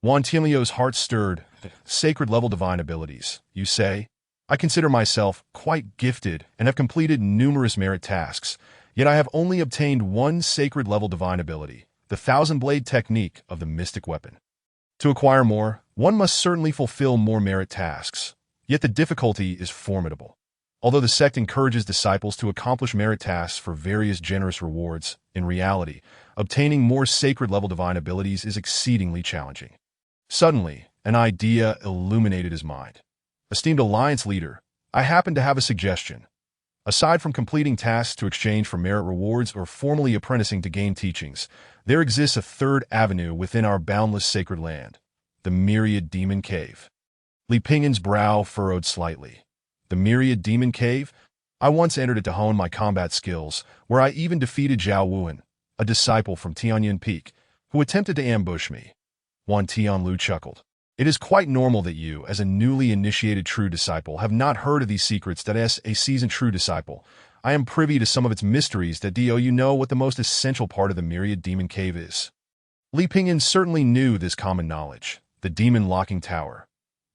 Wan Tianlu's heart stirred. Sacred-level divine abilities, you say? I consider myself quite gifted and have completed numerous merit tasks, yet I have only obtained one sacred-level divine ability, the thousand-blade technique of the mystic weapon. To acquire more, one must certainly fulfill more merit tasks, yet the difficulty is formidable. Although the sect encourages disciples to accomplish merit tasks for various generous rewards, in reality, obtaining more sacred-level divine abilities is exceedingly challenging. Suddenly, an idea illuminated his mind. Esteemed Alliance leader, I happen to have a suggestion. Aside from completing tasks to exchange for merit rewards or formally apprenticing to gain teachings, there exists a 3rd avenue within our boundless sacred land, the Myriad Demon Cave. Li Pingyan's brow furrowed slightly. The Myriad Demon Cave? I once entered it to hone my combat skills, where I even defeated Zhao Wuan, a disciple from Tianyan Peak, who attempted to ambush me. Wan Tianlu chuckled. It is quite normal that you, as a newly initiated true disciple, have not heard of these secrets. That as a seasoned true disciple, I am privy to some of its mysteries. That you know what the most essential part of the Myriad Demon Cave is. Li Pingyan certainly knew this common knowledge, the Demon Locking Tower.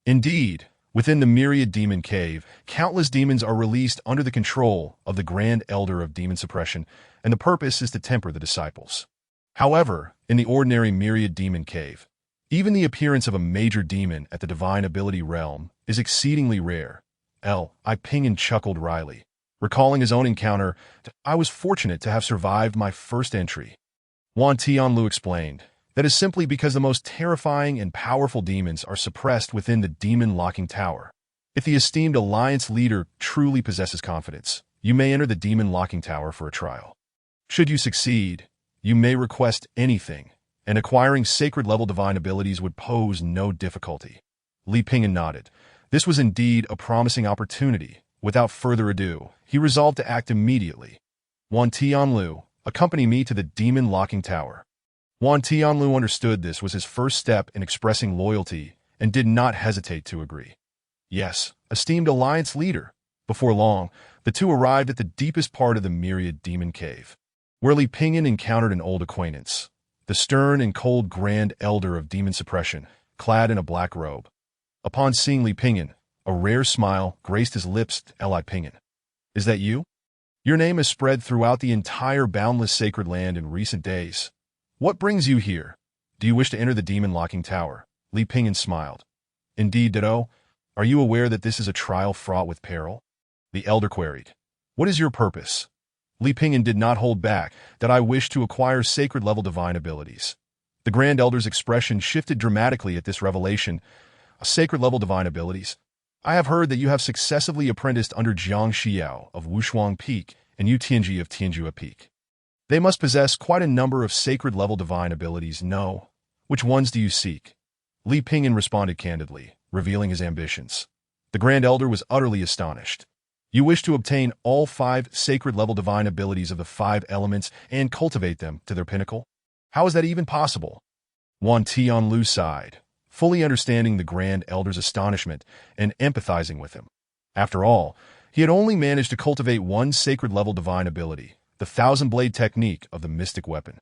Indeed, within the Myriad Demon Cave, countless demons are released under the control of the Grand Elder of Demon Suppression, and the purpose is to temper the disciples. However, in the ordinary Myriad Demon Cave, even the appearance of a major demon at the divine ability realm is exceedingly rare. Li Pingyan chuckled wryly. Recalling his own encounter, I was fortunate to have survived my first entry. Wan Tianlu explained, that is simply because the most terrifying and powerful demons are suppressed within the Demon Locking Tower. If the esteemed Alliance leader truly possesses confidence, you may enter the Demon Locking Tower for a trial. Should you succeed, you may request anything, and acquiring sacred-level divine abilities would pose no difficulty. Li Pingyan nodded. This was indeed a promising opportunity. Without further ado, he resolved to act immediately. Wan Tianlu, accompany me to the Demon Locking Tower. Wan Tianlu understood this was his first step in expressing loyalty and did not hesitate to agree. Yes, esteemed alliance leader. Before long, the two arrived at the deepest part of the Myriad Demon Cave, where Li Pingyan encountered an old acquaintance, the stern and cold Grand Elder of Demon Suppression, clad in a black robe. Upon seeing Li Pingyan, a rare smile graced his lips. Li Pingyan, is that you? Your name has spread throughout the entire boundless sacred land in recent days. What brings you here? Do you wish to enter the demon locking tower? Li Pingyan smiled. Indeed, Ditto. Are you aware that this is a trial fraught with peril? The elder queried. What is your purpose? Li Pingyan did not hold back. That I wish to acquire sacred-level divine abilities. The Grand Elder's expression shifted dramatically at this revelation. Sacred-level divine abilities? I have heard that you have successively apprenticed under Jiang Xiao of Wushuang Peak and Yu Tianji of Tianjua Peak. They must possess quite a number of sacred-level divine abilities. No. Which ones do you seek? Li Pingyan responded candidly, revealing his ambitions. The Grand Elder was utterly astonished. You wish to obtain all 5 sacred-level divine abilities of the 5 elements and cultivate them to their pinnacle? How is that even possible? Wan Tianlu sighed, fully understanding the Grand Elder's astonishment and empathizing with him. After all, he had only managed to cultivate one sacred-level divine ability, the Thousand-Blade Technique of the Mystic Weapon,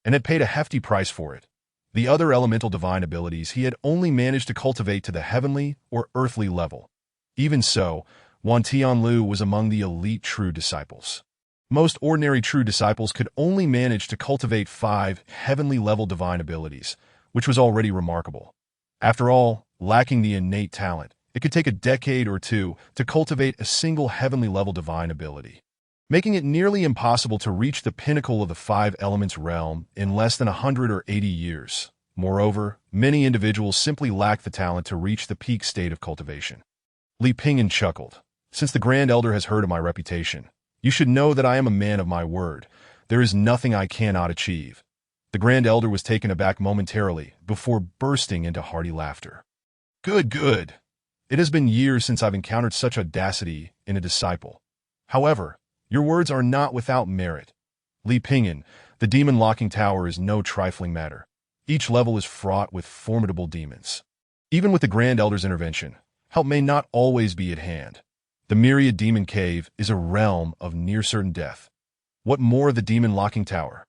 and had paid a hefty price for it. The other elemental divine abilities he had only managed to cultivate to the heavenly or earthly level. Even so, Wan Tianlu was among the elite true disciples. Most ordinary true disciples could only manage to cultivate 5 heavenly-level divine abilities, which was already remarkable. After all, lacking the innate talent, it could take a decade or two to cultivate a single heavenly-level divine ability, making it nearly impossible to reach the pinnacle of the 5 elements realm in less than 100 or 80 years. Moreover, many individuals simply lack the talent to reach the peak state of cultivation. Li Pingyan chuckled. Since the Grand Elder has heard of my reputation, you should know that I am a man of my word. There is nothing I cannot achieve. The Grand Elder was taken aback momentarily before bursting into hearty laughter. Good, good. It has been years since I've encountered such audacity in a disciple. However, your words are not without merit. Li Pingyan, the demon locking tower is no trifling matter. Each level is fraught with formidable demons. Even with the Grand Elder's intervention, help may not always be at hand. The Myriad Demon Cave is a realm of near-certain death. What more of the demon locking tower?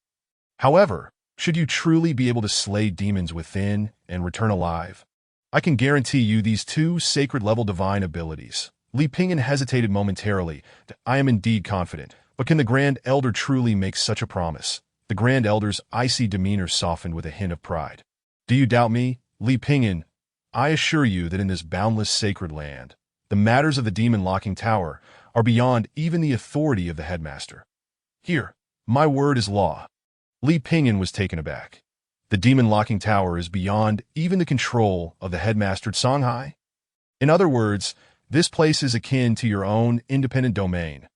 However, should you truly be able to slay demons within and return alive, I can guarantee you these 2 sacred-level divine abilities. Li Pingyan hesitated momentarily. I am indeed confident, but can the Grand Elder truly make such a promise? The Grand Elder's icy demeanor softened with a hint of pride. Do you doubt me, Li Pingyan? I assure you that in this boundless sacred land, the matters of the demon locking tower are beyond even the authority of the headmaster. Here, my word is law. Li Pingyan was taken aback. The demon locking tower is beyond even the control of the headmaster Songhai? In other words, this place is akin to your own independent domain.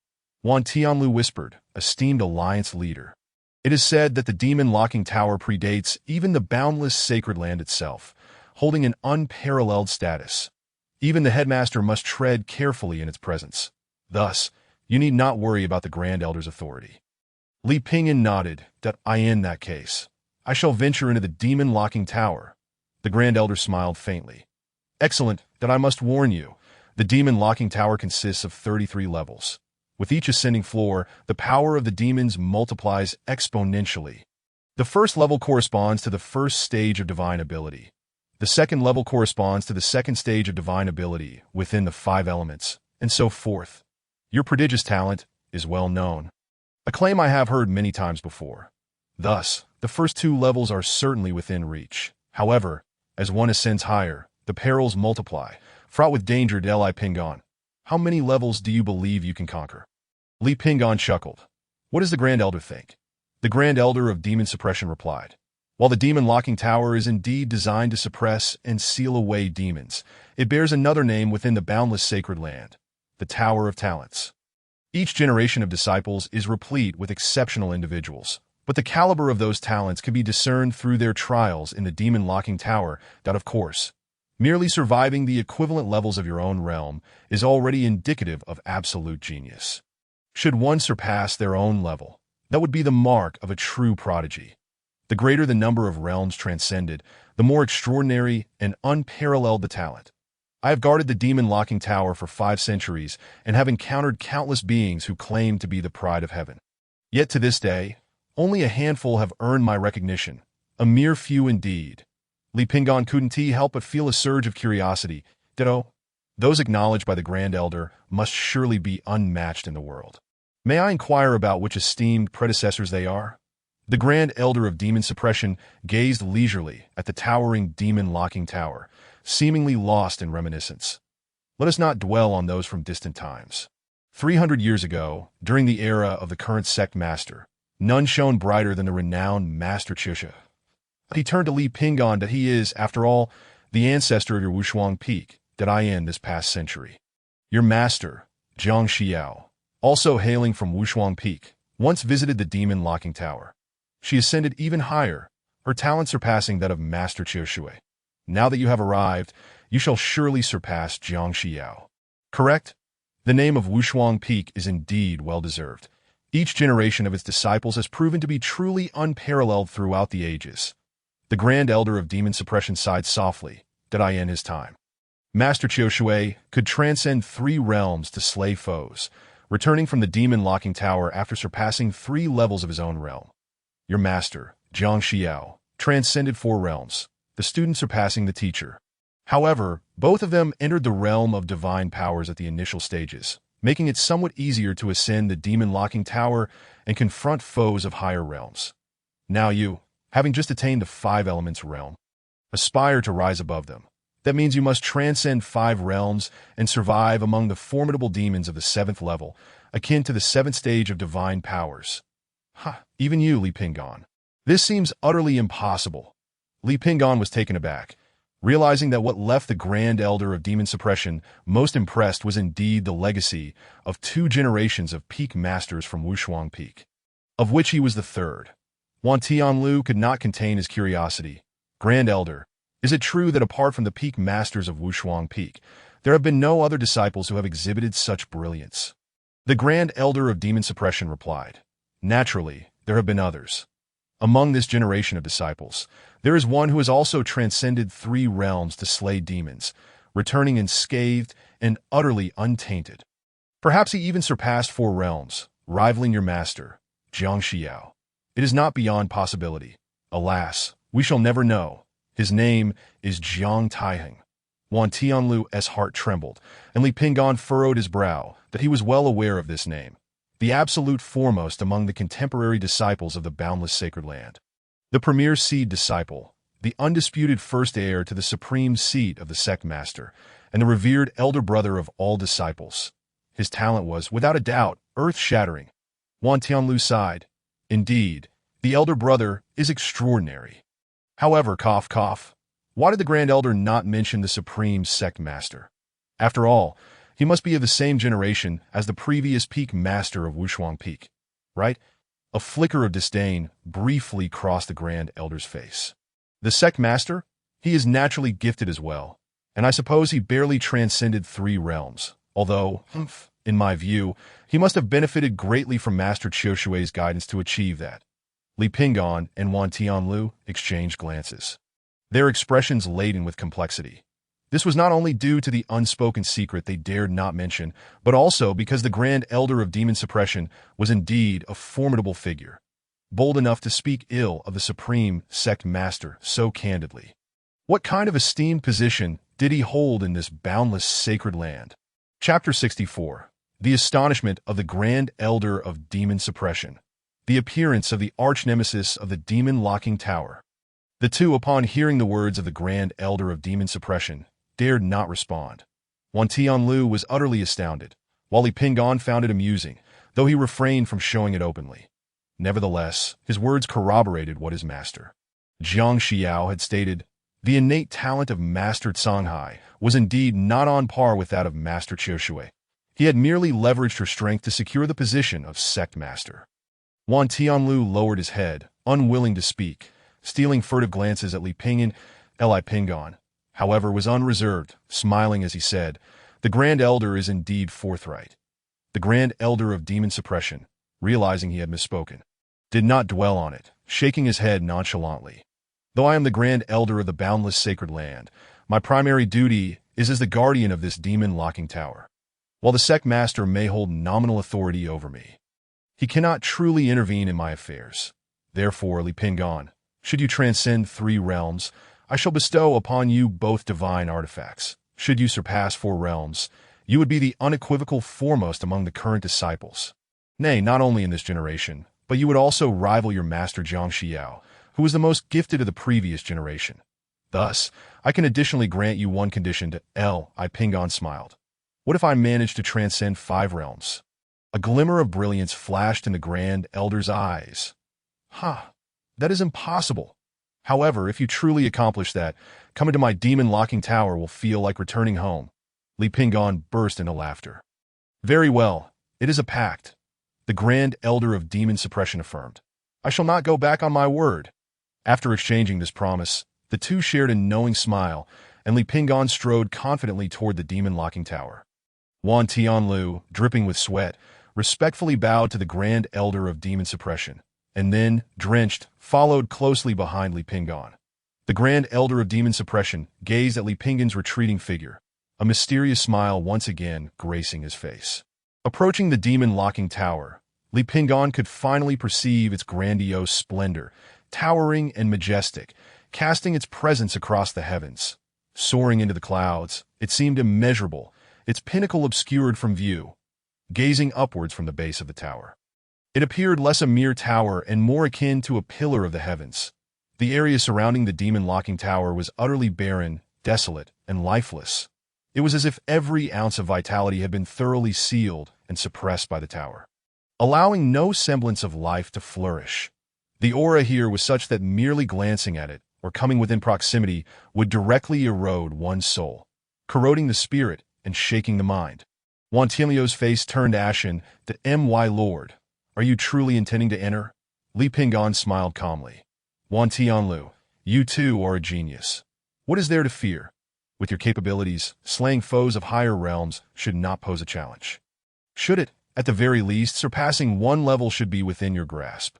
Wan Tianlu whispered, esteemed alliance leader. It is said that the demon locking tower predates even the boundless sacred land itself, holding an unparalleled status. Even the headmaster must tread carefully in its presence. Thus, you need not worry about the Grand Elder's authority. Li Pingyan nodded. In that case, I shall venture into the demon locking tower. The Grand Elder smiled faintly. Excellent. I must warn you, the demon locking tower consists of 33 levels. With each ascending floor, the power of the demons multiplies exponentially. The first level corresponds to the first stage of divine ability. The second level corresponds to the second stage of divine ability within the 5 elements, and so forth. Your prodigious talent is well known, a claim I have heard many times before. Thus, the first 2 levels are certainly within reach. However, as one ascends higher, the perils multiply, fraught with danger. Li Pingyan, how many levels do you believe you can conquer? Li Pingyan chuckled. What does the Grand Elder think? The Grand Elder of Demon Suppression replied. While the demon locking tower is indeed designed to suppress and seal away demons, it bears another name within the boundless sacred land, the Tower of Talents. Each generation of disciples is replete with exceptional individuals, but the caliber of those talents can be discerned through their trials in the demon locking tower. Of course, merely surviving the equivalent levels of your own realm is already indicative of absolute genius. Should one surpass their own level, that would be the mark of a true prodigy. The greater the number of realms transcended, the more extraordinary and unparalleled the talent. I have guarded the demon locking tower for 5 centuries and have encountered countless beings who claim to be the pride of heaven. Yet to this day, only a handful have earned my recognition, a mere few indeed. Li Pingon couldn't help but feel a surge of curiosity. Ditto. Those acknowledged by the Grand Elder must surely be unmatched in the world. May I inquire about which esteemed predecessors they are? The Grand Elder of Demon Suppression gazed leisurely at the towering demon locking tower, seemingly lost in reminiscence. Let us not dwell on those from distant times. 300 years ago, during the era of the current sect master, none shone brighter than the renowned Master Chusha. He turned to Li Pingon that he is, after all, the ancestor of your Wushuang Peak that I end this past century. Your master, Jiang Xiao, also hailing from Wushuang Peak, once visited the demon locking tower. She ascended even higher, her talent surpassing that of Master Qiushui. Now that you have arrived, you shall surely surpass Jiang Xiao. Correct? The name of Wushuang Peak is indeed well-deserved. Each generation of its disciples has proven to be truly unparalleled throughout the ages. The Grand Elder of Demon Suppression sighed softly, did I end his time. Master Qiushui could transcend 3 realms to slay foes, returning from the demon locking tower after surpassing 3 levels of his own realm. Your master, Jiang Xiao, transcended 4 realms, the student surpassing the teacher. However, both of them entered the realm of divine powers at the initial stages, making it somewhat easier to ascend the demon locking tower and confront foes of higher realms. Now you, having just attained the 5 elements realm, aspire to rise above them. That means you must transcend 5 realms and survive among the formidable demons of the 7th level, akin to the 7th stage of divine powers. Even you, Li Pingon. This seems utterly impossible. Li Pingon was taken aback, realizing that what left the Grand Elder of Demon Suppression most impressed was indeed the legacy of 2 generations of peak masters from Wushuang Peak, of which he was the 3rd. Wan Tianlu could not contain his curiosity. Grand Elder, is it true that apart from the peak masters of Wushuang Peak, there have been no other disciples who have exhibited such brilliance? The Grand Elder of Demon Suppression replied, naturally, there have been others. Among this generation of disciples, there is one who has also transcended 3 realms to slay demons, returning unscathed and utterly untainted. Perhaps he even surpassed 4 realms, rivaling your master, Jiang Xiao. It is not beyond possibility. Alas, we shall never know. His name is Jiang Taiheng. Wan Tianlu's heart trembled, and Li Pingon furrowed his brow that he was well aware of this name, the absolute foremost among the contemporary disciples of the boundless sacred land. The premier seed disciple, the undisputed first heir to the supreme seat of the sect master, and the revered elder brother of all disciples. His talent was, without a doubt, earth-shattering. Wan Tianlu sighed. Indeed, the elder brother is extraordinary. However, cough, cough, why did the Grand Elder not mention the supreme sect master? After all, he must be of the same generation as the previous peak master of Wushuang Peak, right? A flicker of disdain briefly crossed the Grand Elder's face. The sect master? He is naturally gifted as well, and I suppose he barely transcended 3 realms, although, in my view, he must have benefited greatly from Master Qiushui's guidance to achieve that. Li Pingon and Wan Tianlu exchanged glances, their expressions laden with complexity. This was not only due to the unspoken secret they dared not mention, but also because the Grand Elder of Demon Suppression was indeed a formidable figure, bold enough to speak ill of the supreme sect master so candidly. What kind of esteemed position did he hold in this boundless sacred land? Chapter 64. The Astonishment of the Grand Elder of Demon Suppression. The appearance of the arch-nemesis of the Demon Locking Tower. The two, upon hearing the words of the Grand Elder of Demon Suppression, dared not respond. Wan Tianlu was utterly astounded, while Li Pingon found it amusing, though he refrained from showing it openly. Nevertheless, his words corroborated what his master, Jiang Xiao, had stated. The innate talent of Master Canghai was indeed not on par with that of Master Qiushui. He had merely leveraged her strength to secure the position of sect master. Wan Tianlu lowered his head, unwilling to speak, stealing furtive glances at Li Pingon, however, was unreserved, smiling as he said, "The Grand Elder is indeed forthright." The Grand Elder of Demon Suppression, realizing he had misspoken, did not dwell on it, shaking his head nonchalantly. Though I am the Grand Elder of the boundless sacred land, my primary duty is as the guardian of this demon-locking tower. While the sect master may hold nominal authority over me, he cannot truly intervene in my affairs. Therefore, Li Pingon, should you transcend 3 realms, I shall bestow upon you both divine artifacts. Should you surpass 4 realms, you would be the unequivocal foremost among the current disciples. Nay, not only in this generation, but you would also rival your master Jiang Xiao, who was the most gifted of the previous generation. Thus, I can additionally grant you one condition to Li Pingon smiled. What if I manage to transcend 5 realms? A glimmer of brilliance flashed in the Grand Elder's eyes. That is impossible. However, if you truly accomplish that, coming to my demon-locking tower will feel like returning home. Li Pingon burst into laughter. Very well, it is a pact. The Grand Elder of Demon Suppression affirmed. I shall not go back on my word. After exchanging this promise, the two shared a knowing smile, and Li Pingon strode confidently toward the demon-locking tower. Wan Tianlu, dripping with sweat, respectfully bowed to the Grand Elder of Demon Suppression, and then, drenched, followed closely behind Li Pingon. The Grand Elder of Demon Suppression gazed at Li Pingon's retreating figure, a mysterious smile once again gracing his face. Approaching the demon-locking tower, Li Pingon could finally perceive its grandiose splendor, towering and majestic, casting its presence across the heavens. Soaring into the clouds, it seemed immeasurable, its pinnacle obscured from view. Gazing upwards from the base of the tower, it appeared less a mere tower and more akin to a pillar of the heavens. The area surrounding the demon-locking tower was utterly barren, desolate, and lifeless. It was as if every ounce of vitality had been thoroughly sealed and suppressed by the tower, allowing no semblance of life to flourish. The aura here was such that merely glancing at it, or coming within proximity, would directly erode one's soul, corroding the spirit and shaking the mind. Wan Tianlu's face turned ashen. My lord, are you truly intending to enter? Li Pingon smiled calmly. Wan Tianlu, you too are a genius. What is there to fear? With your capabilities, slaying foes of higher realms should not pose a challenge. Should it, at the very least, surpassing 1 level should be within your grasp.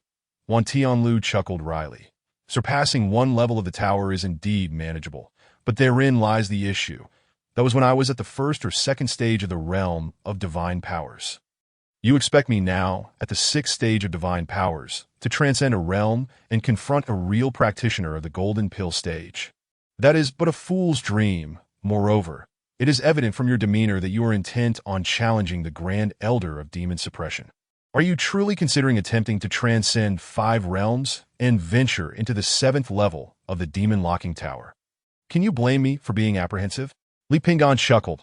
Wan Tianlu chuckled wryly. Surpassing 1 level of the tower is indeed manageable, but therein lies the issue. That was when I was at the 1st or 2nd stage of the realm of divine powers. You expect me now, at the 6th stage of divine powers, to transcend a realm and confront a real practitioner of the Golden Pill stage. That is but a fool's dream. Moreover, it is evident from your demeanor that you are intent on challenging the Grand Elder of Demon Suppression. Are you truly considering attempting to transcend 5 realms and venture into the 7th level of the demon-locking tower? Can you blame me for being apprehensive? Li Pingon chuckled.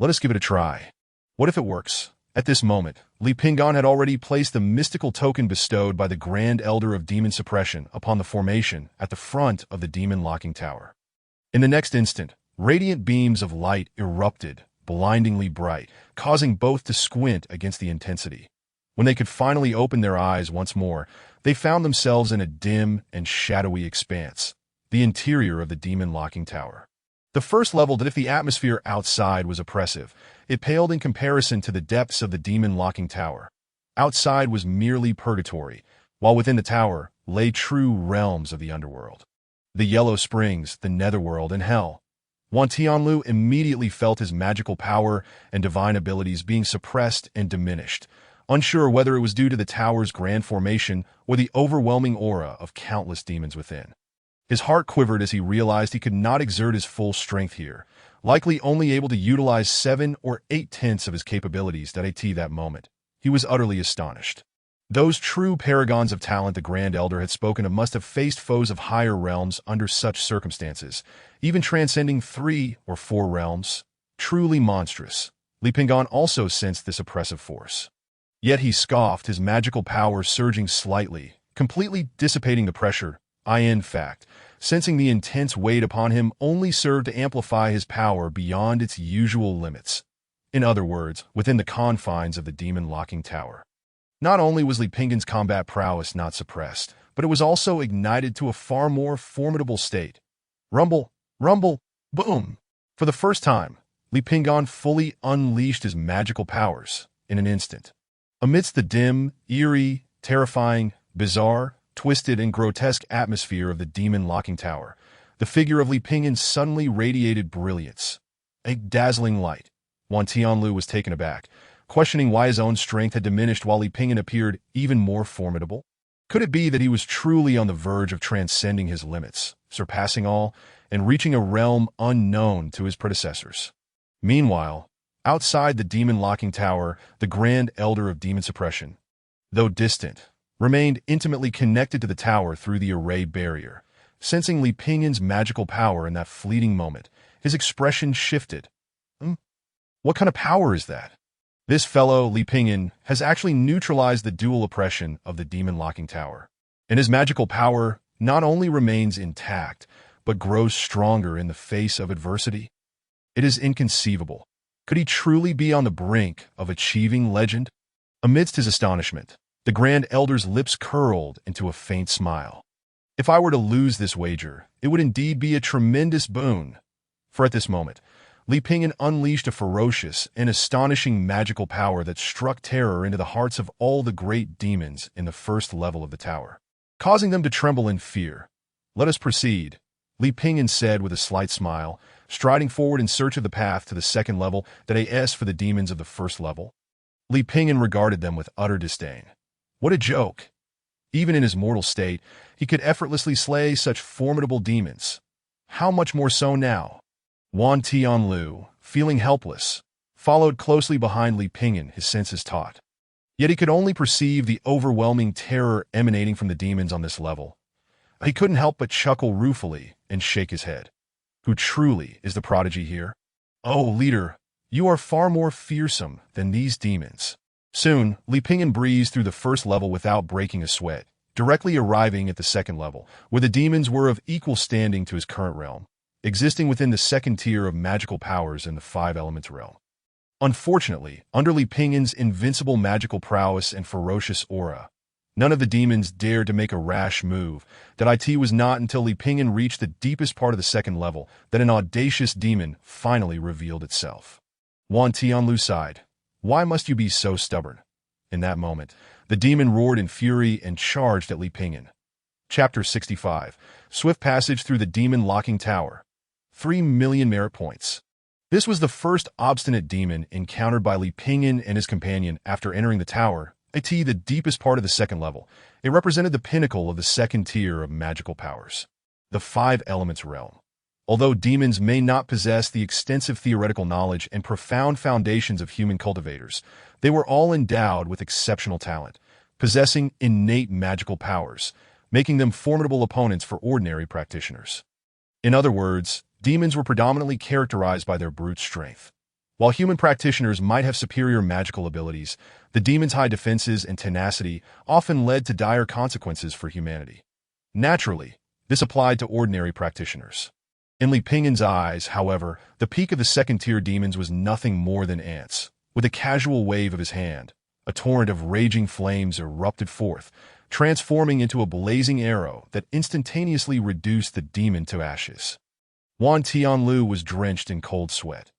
Let us give it a try. What if it works? At this moment, Li Pingon had already placed the mystical token bestowed by the Grand Elder of Demon Suppression upon the formation at the front of the demon-locking tower. In the next instant, radiant beams of light erupted, blindingly bright, causing both to squint against the intensity. When they could finally open their eyes once more, they found themselves in a dim and shadowy expanse, the interior of the demon-locking tower. The first level that if the atmosphere outside was oppressive, it paled in comparison to the depths of the demon-locking tower. Outside was merely purgatory, while within the tower lay true realms of the underworld. The Yellow Springs, the Netherworld, and Hell. Wan Tianlu immediately felt his magical power and divine abilities being suppressed and diminished, unsure whether it was due to the tower's grand formation or the overwhelming aura of countless demons within. His heart quivered as he realized he could not exert his full strength here, likely only able to utilize 7 or 8/10 of his capabilities at that moment. He was utterly astonished. Those true paragons of talent the Grand Elder had spoken of must have faced foes of higher realms under such circumstances, even transcending 3 or 4 realms. Truly monstrous. Li Pingon also sensed this oppressive force. Yet he scoffed, his magical power surging slightly, completely dissipating the pressure. In fact, sensing the intense weight upon him only served to amplify his power beyond its usual limits. In other words, within the confines of the demon-locking tower. Not only was Li Pingon's combat prowess not suppressed, but it was also ignited to a far more formidable state. Rumble, rumble, boom! For the first time, Li Pingon fully unleashed his magical powers in an instant. Amidst the dim, eerie, terrifying, bizarre, twisted, and grotesque atmosphere of the demon locking tower, the figure of Li Pingyan suddenly radiated brilliance. A dazzling light. Wan Tianlu was taken aback, questioning why his own strength had diminished while Li Pingyan appeared even more formidable. Could it be that he was truly on the verge of transcending his limits, surpassing all, and reaching a realm unknown to his predecessors? Meanwhile, outside the demon locking tower, the Grand Elder of Demon Suppression, though distant, remained intimately connected to the tower through the array barrier. Sensing Li Pingyan's magical power in that fleeting moment, his expression shifted. What kind of power is that? This fellow, Li Pingyan, has actually neutralized the dual oppression of the demon locking tower, and his magical power not only remains intact, but grows stronger in the face of adversity. It is inconceivable. Could he truly be on the brink of achieving legend? Amidst his astonishment, the Grand Elder's lips curled into a faint smile. If I were to lose this wager, it would indeed be a tremendous boon. For at this moment, Li Pingyan unleashed a ferocious and astonishing magical power that struck terror into the hearts of all the great demons in the first level of the tower, causing them to tremble in fear. "Let us proceed," Li Pingyan said with a slight smile, striding forward in search of the path to the second level that is for the demons of the first level. Li Pingyan regarded them with utter disdain. What a joke! Even in his mortal state, he could effortlessly slay such formidable demons. How much more so now? Wan Tianlu, feeling helpless, followed closely behind Li Pingyan, his senses taut. Yet he could only perceive the overwhelming terror emanating from the demons on this level. He couldn't help but chuckle ruefully and shake his head. Who truly is the prodigy here? Oh, leader, you are far more fearsome than these demons. Soon, Li Pingyan breezed through the first level without breaking a sweat, directly arriving at the second level, where the demons were of equal standing to his current realm, existing within the second tier of magical powers in the five elements realm. Unfortunately, under Li Pingyan's invincible magical prowess and ferocious aura, none of the demons dared to make a rash move. It was not until Li Pingyan reached the deepest part of the second level that an audacious demon finally revealed itself. Wan Tianlu sighed. Why must you be so stubborn? In that moment, the demon roared in fury and charged at Li Pingyan. Chapter 65. Swift Passage Through the Demon Locking Tower. 3 million merit points. This was the first obstinate demon encountered by Li Pingyan and his companion after entering the tower, the deepest part of the second level. It represented the pinnacle of the second tier of magical powers, the five elements realm. Although demons may not possess the extensive theoretical knowledge and profound foundations of human cultivators, they were all endowed with exceptional talent, possessing innate magical powers, making them formidable opponents for ordinary practitioners. In other words, demons were predominantly characterized by their brute strength. While human practitioners might have superior magical abilities, the demons' high defenses and tenacity often led to dire consequences for humanity. Naturally, this applied to ordinary practitioners. In Li Pingyan's eyes, however, the peak of the second-tier demons was nothing more than ants. With a casual wave of his hand, a torrent of raging flames erupted forth, transforming into a blazing arrow that instantaneously reduced the demon to ashes. Wan Tianlu was drenched in cold sweat.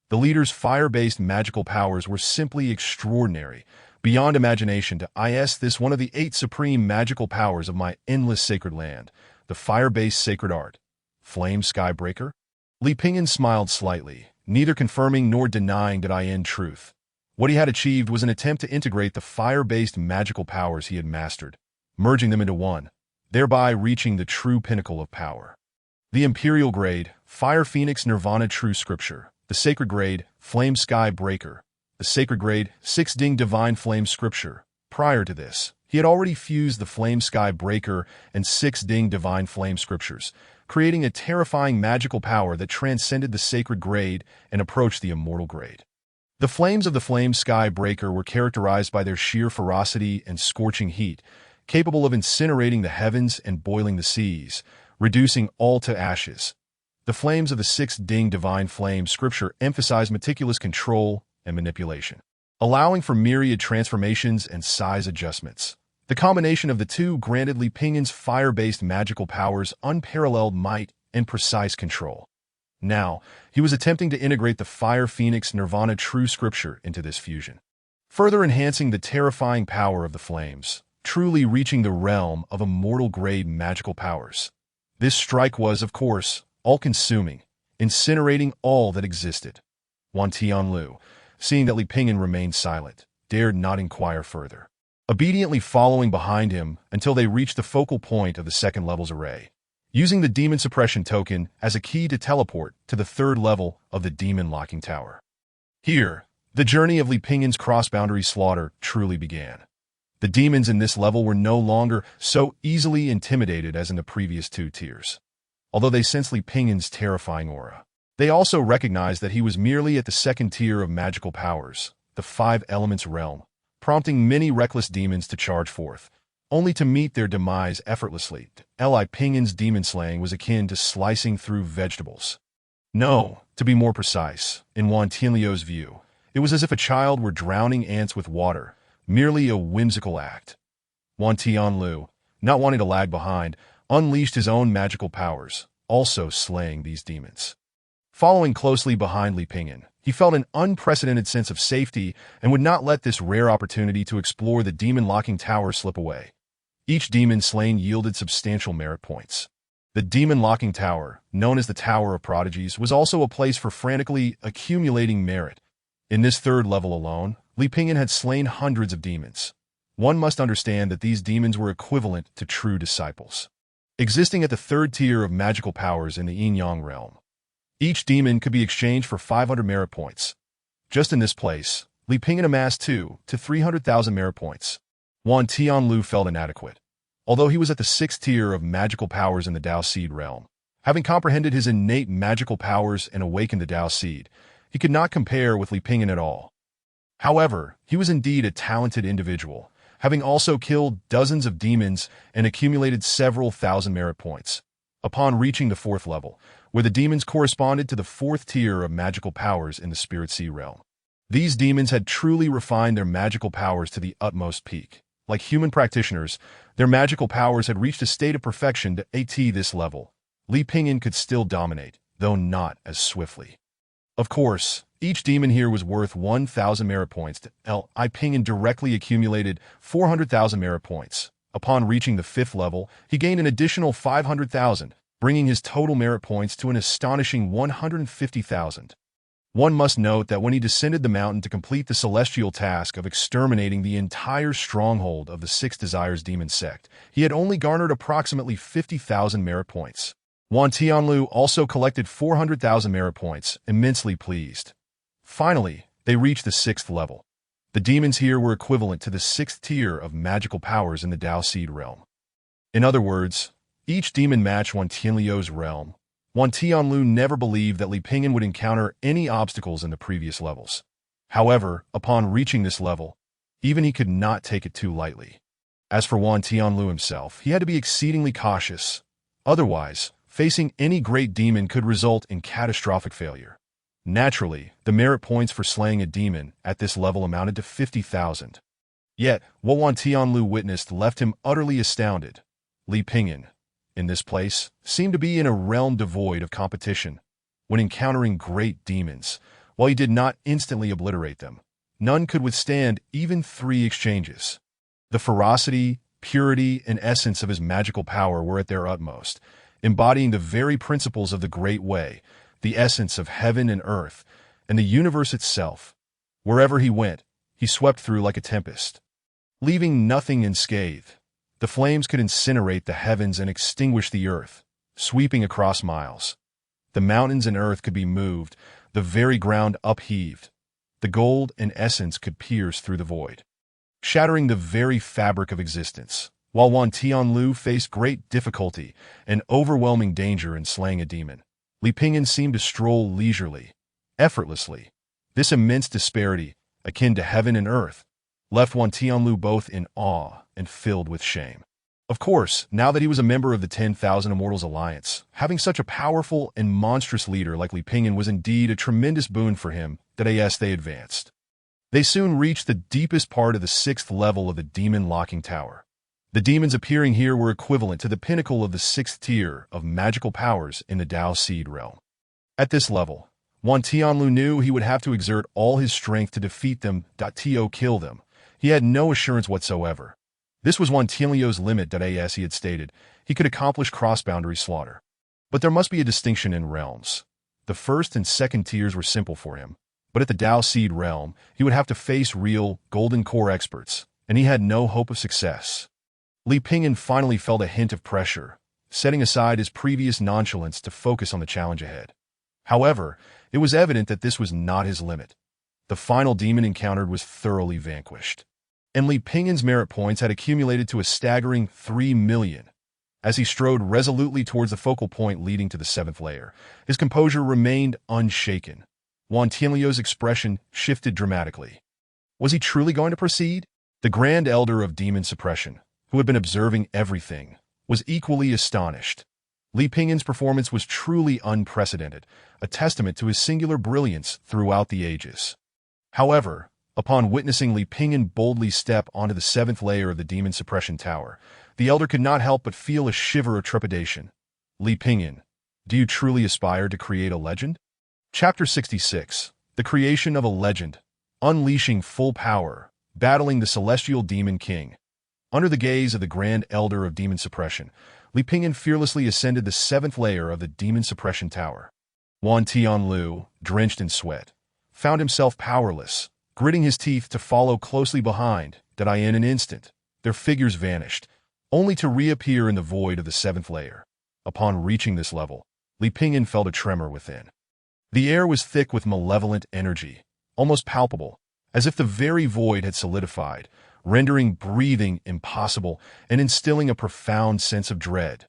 The leader's fire-based magical powers were simply extraordinary, beyond imagination. This one of the 8 supreme magical powers of my endless sacred land, the fire-based sacred art. Flame Sky Breaker? Li Pingyan smiled slightly, neither confirming nor denying truth. What he had achieved was an attempt to integrate the fire-based magical powers he had mastered, merging them into one, thereby reaching the true pinnacle of power. The Imperial Grade, Fire Phoenix Nirvana True Scripture, the Sacred Grade, Flame Sky Breaker, the Sacred Grade, 6 Ding Divine Flame Scripture. Prior to this, he had already fused the Flame Sky Breaker and 6 Ding Divine Flame Scriptures, creating a terrifying magical power that transcended the Sacred Grade and approached the Immortal Grade. The flames of the Flame Sky Breaker were characterized by their sheer ferocity and scorching heat, capable of incinerating the heavens and boiling the seas, reducing all to ashes. The flames of the 6 Ding Divine Flame Scripture emphasize meticulous control and manipulation, allowing for myriad transformations and size adjustments. The combination of the two granted Li Pingyan's fire-based magical powers unparalleled might and precise control. Now, he was attempting to integrate the Fire Phoenix Nirvana True Scripture into this fusion, further enhancing the terrifying power of the flames. truly reaching the realm of immortal-grade magical powers. This strike was, of course, all-consuming, incinerating all that existed. Wan Tianlu, seeing that Li Pingyan remained silent, dared not inquire further, obediently following behind him until they reached the focal point of the second level's array, using the demon suppression token as a key to teleport to the third level of the demon locking tower. Here, the journey of Li Pingyan's cross-boundary slaughter truly began. The demons in this level were no longer so easily intimidated as in the previous two tiers. Although they sensed Li Pingyan's terrifying aura, they also recognized that he was merely at the second tier of magical powers, the Five Elements realm, prompting many reckless demons to charge forth, only to meet their demise effortlessly. Li Pingyan's demon slaying was akin to slicing through vegetables. No, to be more precise, in Wan Tianliu's view, it was as if a child were drowning ants with water, merely a whimsical act. Wan Tianlu, not wanting to lag behind, unleashed his own magical powers, also slaying these demons. Following closely behind Li Pingyan, he felt an unprecedented sense of safety and would not let this rare opportunity to explore the demon-locking tower slip away. Each demon slain yielded substantial merit points. The demon-locking tower, known as the Tower of Prodigies, was also a place for frantically accumulating merit. In this third level alone, Li Pingyan had slain hundreds of demons. One must understand that these demons were equivalent to true disciples, existing at the third tier of magical powers in the Yin-Yang realm. Each demon could be exchanged for 500 merit points. Just in this place, Li Pingyan amassed 2 to 300,000 merit points. Wan Tianlu felt inadequate. Although he was at the sixth tier of magical powers in the Dao Seed realm, having comprehended his innate magical powers and awakened the Dao Seed, he could not compare with Li Pingyan at all. However, he was indeed a talented individual, having also killed dozens of demons and accumulated several thousand merit points. Upon reaching the fourth level, where the demons corresponded to the fourth tier of magical powers in the Spirit Sea realm, these demons had truly refined their magical powers to the utmost peak. Like human practitioners, their magical powers had reached a state of perfection to at this level. Li Pingyan could still dominate, though not as swiftly. Of course, each demon here was worth 1,000 merit points. Li Pingyan directly accumulated 400,000 merit points. Upon reaching the fifth level, he gained an additional 500,000, bringing his total merit points to an astonishing 150,000. One must note that when he descended the mountain to complete the celestial task of exterminating the entire stronghold of the Six Desires Demon Sect, he had only garnered approximately 50,000 merit points. Wan Tianlu also collected 400,000 merit points, immensely pleased. Finally, they reached the sixth level. The demons here were equivalent to the sixth tier of magical powers in the Dao Seed realm. In other words, each demon matched Wan Tianliu's realm. Wan Tianlu never believed that Li Pingyan would encounter any obstacles in the previous levels. However, upon reaching this level, even he could not take it too lightly. As for Wan Tianlu himself, he had to be exceedingly cautious. Otherwise, facing any great demon could result in catastrophic failure. Naturally, the merit points for slaying a demon at this level amounted to 50,000. Yet, what Wan Tianlu witnessed left him utterly astounded. Li Pingyan, in this place, seemed to be in a realm devoid of competition. When encountering great demons, while he did not instantly obliterate them, none could withstand even 3 exchanges. The ferocity, purity, and essence of his magical power were at their utmost, embodying the very principles of the Great Way, the essence of heaven and earth, and the universe itself. Wherever he went, he swept through like a tempest, leaving nothing unscathed. The flames could incinerate the heavens and extinguish the earth, sweeping across miles. The mountains and earth could be moved, the very ground upheaved. The gold and essence could pierce through the void, shattering the very fabric of existence. While Wan Tianlu faced great difficulty and overwhelming danger in slaying a demon, Li Pingyan seemed to stroll leisurely, effortlessly. This immense disparity, akin to heaven and earth, left Wan Tianlu both in awe and filled with shame. Of course, now that he was a member of the 10,000 Immortals Alliance, having such a powerful and monstrous leader like Li Pingyan was indeed a tremendous boon for him. As they advanced, they soon reached the deepest part of the sixth level of the Demon Locking Tower. The demons appearing here were equivalent to the pinnacle of the sixth tier of magical powers in the Dao Seed realm. At this level, Wan Tianlu knew he would have to exert all his strength to defeat them. To kill them, he had no assurance whatsoever. This was Juan Tianlio's limit. As he had stated, he could accomplish cross-boundary slaughter. But there must be a distinction in realms. The first and second tiers were simple for him, but at the Dao Seed realm, he would have to face real, golden core experts, and he had no hope of success. Li Pingyan finally felt a hint of pressure, setting aside his previous nonchalance to focus on the challenge ahead. However, it was evident that this was not his limit. The final demon encountered was thoroughly vanquished, and Li Pingyan's merit points had accumulated to a staggering 3 million. As he strode resolutely towards the focal point leading to the 7th layer, his composure remained unshaken. Juan Tianlio's expression shifted dramatically. Was he truly going to proceed? The Grand Elder of Demon Suppression, who had been observing everything, was equally astonished. Li Pingyan's performance was truly unprecedented, a testament to his singular brilliance throughout the ages. However, upon witnessing Li Pingyan boldly step onto the 7th layer of the Demon Suppression Tower, the elder could not help but feel a shiver of trepidation. Li Pingyan, do you truly aspire to create a legend? Chapter 66. The Creation of a Legend. Unleashing full power, battling the Celestial Demon King. Under the gaze of the Grand Elder of Demon Suppression, Li Pingyan fearlessly ascended the 7th layer of the Demon Suppression Tower. Juan Tianlu, drenched in sweat, found himself powerless, gritting his teeth to follow closely behind. In an instant, their figures vanished, only to reappear in the void of the 7th layer. Upon reaching this level, Li Pingyan felt a tremor within. The air was thick with malevolent energy, almost palpable, as if the very void had solidified, rendering breathing impossible and instilling a profound sense of dread.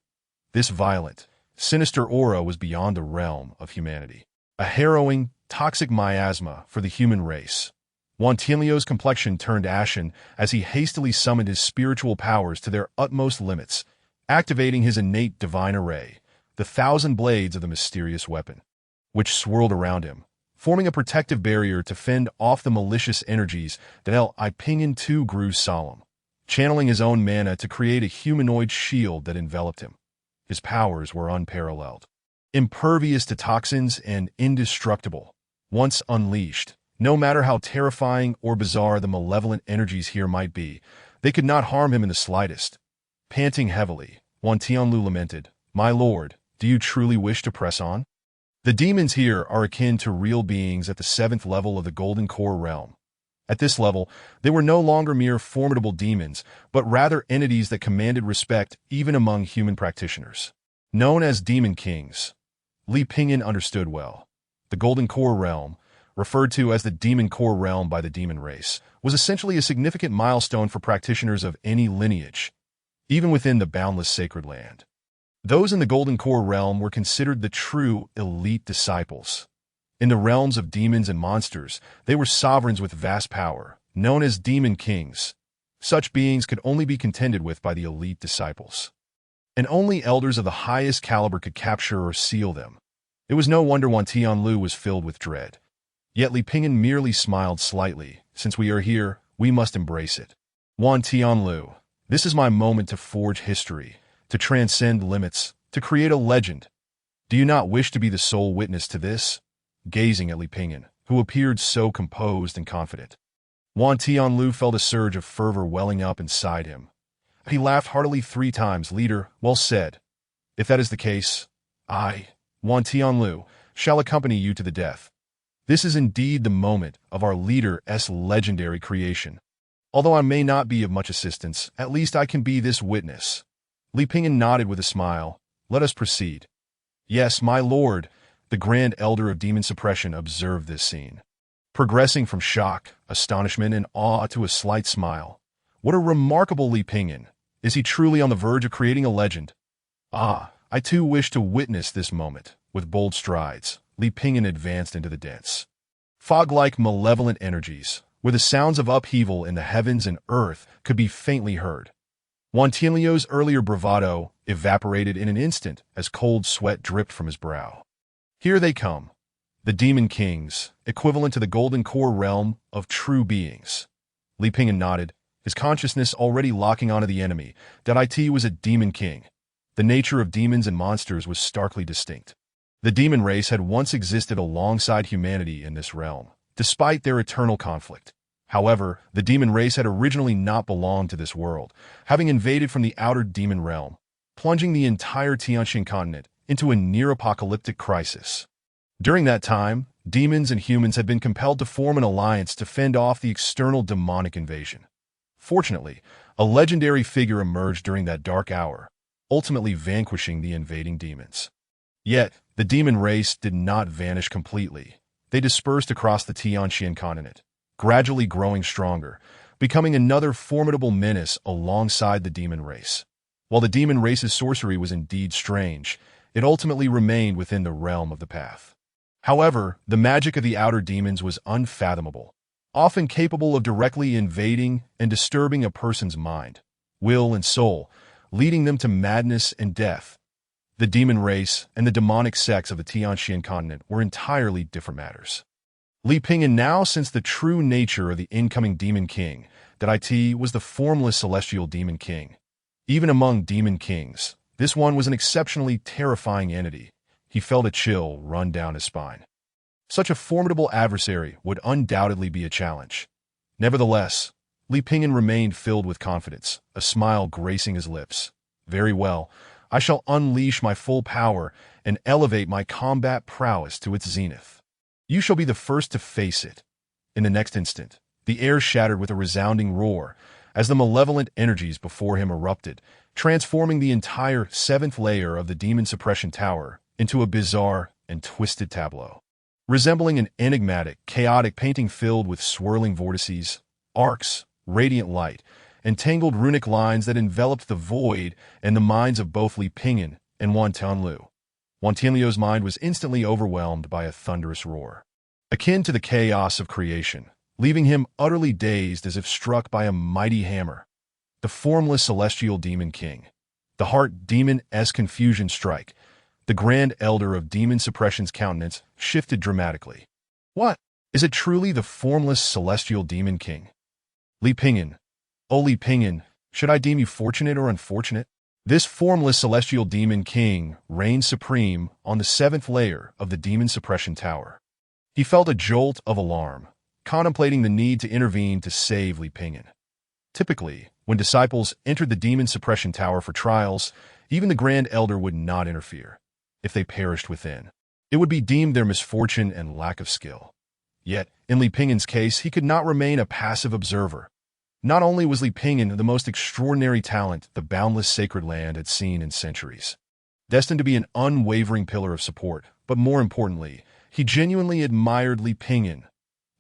This violent, sinister aura was beyond the realm of humanity, a harrowing, toxic miasma for the human race. Juan Tianlio's complexion turned ashen as he hastily summoned his spiritual powers to their utmost limits, activating his innate divine array, the 1,000 blades of the mysterious weapon, which swirled around him, forming a protective barrier to fend off the malicious energies. Li Pingyan too grew solemn, channeling his own mana to create a humanoid shield that enveloped him. His powers were unparalleled, impervious to toxins and indestructible. Once unleashed, no matter how terrifying or bizarre the malevolent energies here might be, they could not harm him in the slightest. Panting heavily, Juan Tianlu lamented, "My lord, do you truly wish to press on? The demons here are akin to real beings at the 7th level of the Golden Core realm. At this level, they were no longer mere formidable demons, but rather entities that commanded respect even among human practitioners. Known as Demon Kings, Li Pingyan understood well. The Golden Core realm, referred to as the Demon Core realm by the demon race, was essentially a significant milestone for practitioners of any lineage, even within the boundless sacred land. Those in the Golden Core realm were considered the true elite disciples. In the realms of demons and monsters, they were sovereigns with vast power, known as Demon Kings. Such beings could only be contended with by the elite disciples, and only elders of the highest caliber could capture or seal them. It was no wonder Juan Tianlu was filled with dread. Yet Li Pingyan merely smiled slightly. Since we are here, we must embrace it. Juan Tianlu, this is my moment to forge history, to transcend limits, to create a legend. Do you not wish to be the sole witness to this? Gazing at Li Pingyan, who appeared so composed and confident, Juan Tianlu felt a surge of fervor welling up inside him. He laughed heartily 3 times. Leader, well said. If that is the case, I, Juan Tianlu, shall accompany you to the death. This is indeed the moment of our leader's legendary creation. Although I may not be of much assistance, at least I can be this witness. Li Pingyan nodded with a smile. Let us proceed. Yes, my lord. The Grand Elder of Demon Suppression observed this scene, progressing from shock, astonishment, and awe to a slight smile. What a remarkable Li Pingyan! Is he truly on the verge of creating a legend? Ah, I too wish to witness this moment. With bold strides, Li Pingyan advanced into the dense, fog-like malevolent energies, where the sounds of upheaval in the heavens and earth could be faintly heard. Juan Tianlio's earlier bravado evaporated in an instant as cold sweat dripped from his brow. Here they come, the Demon Kings, equivalent to the Golden Core realm of true beings. Li Pingyan nodded, his consciousness already locking onto the enemy. It was a Demon King. The nature of demons and monsters was starkly distinct. The demon race had once existed alongside humanity in this realm, despite their eternal conflict. However, the demon race had originally not belonged to this world, having invaded from the outer demon realm, plunging the entire Tianxian continent into a near-apocalyptic crisis. During that time, demons and humans had been compelled to form an alliance to fend off the external demonic invasion. Fortunately, a legendary figure emerged during that dark hour, ultimately vanquishing the invading demons. Yet, the demon race did not vanish completely. They dispersed across the Tianxian continent, gradually growing stronger, becoming another formidable menace alongside the demon race. While the demon race's sorcery was indeed strange, it ultimately remained within the realm of the path. However, the magic of the outer demons was unfathomable, often capable of directly invading and disturbing a person's mind, will, and soul, leading them to madness and death. The demon race and the demonic sects of the Tianxian continent were entirely different matters. Li Pingyan now sensed the true nature of the incoming demon king, that it was the formless celestial demon king. Even among demon kings, this one was an exceptionally terrifying entity. He felt a chill run down his spine. Such a formidable adversary would undoubtedly be a challenge. Nevertheless, Li Pingyan remained filled with confidence, a smile gracing his lips. Very well, I shall unleash my full power and elevate my combat prowess to its zenith. You shall be the first to face it. In the next instant, the air shattered with a resounding roar as the malevolent energies before him erupted, transforming the entire seventh layer of the demon suppression tower into a bizarre and twisted tableau. Resembling an enigmatic, chaotic painting filled with swirling vortices, arcs, radiant light, and tangled runic lines that enveloped the void and the minds of both Li Pingyan and Wan Tianlu. Wan Tianlu's mind was instantly overwhelmed by a thunderous roar, akin to the chaos of creation, leaving him utterly dazed as if struck by a mighty hammer. The formless celestial demon king, the heart demon-esque confusion strike, the grand elder of demon suppression's countenance shifted dramatically. What? Is it truly the formless celestial demon king? Li Pingyan. O Li Pingyan, should I deem you fortunate or unfortunate? This formless celestial demon king reigned supreme on the seventh layer of the demon suppression tower. He felt a jolt of alarm, contemplating the need to intervene to save Li Pingyan. Typically, when disciples entered the demon suppression tower for trials, even the Grand Elder would not interfere. If they perished within, it would be deemed their misfortune and lack of skill. Yet, in Li Pingyan's case, he could not remain a passive observer. Not only was Li Pingyan the most extraordinary talent the boundless sacred land had seen in centuries, destined to be an unwavering pillar of support, but more importantly, he genuinely admired Li Pingyan.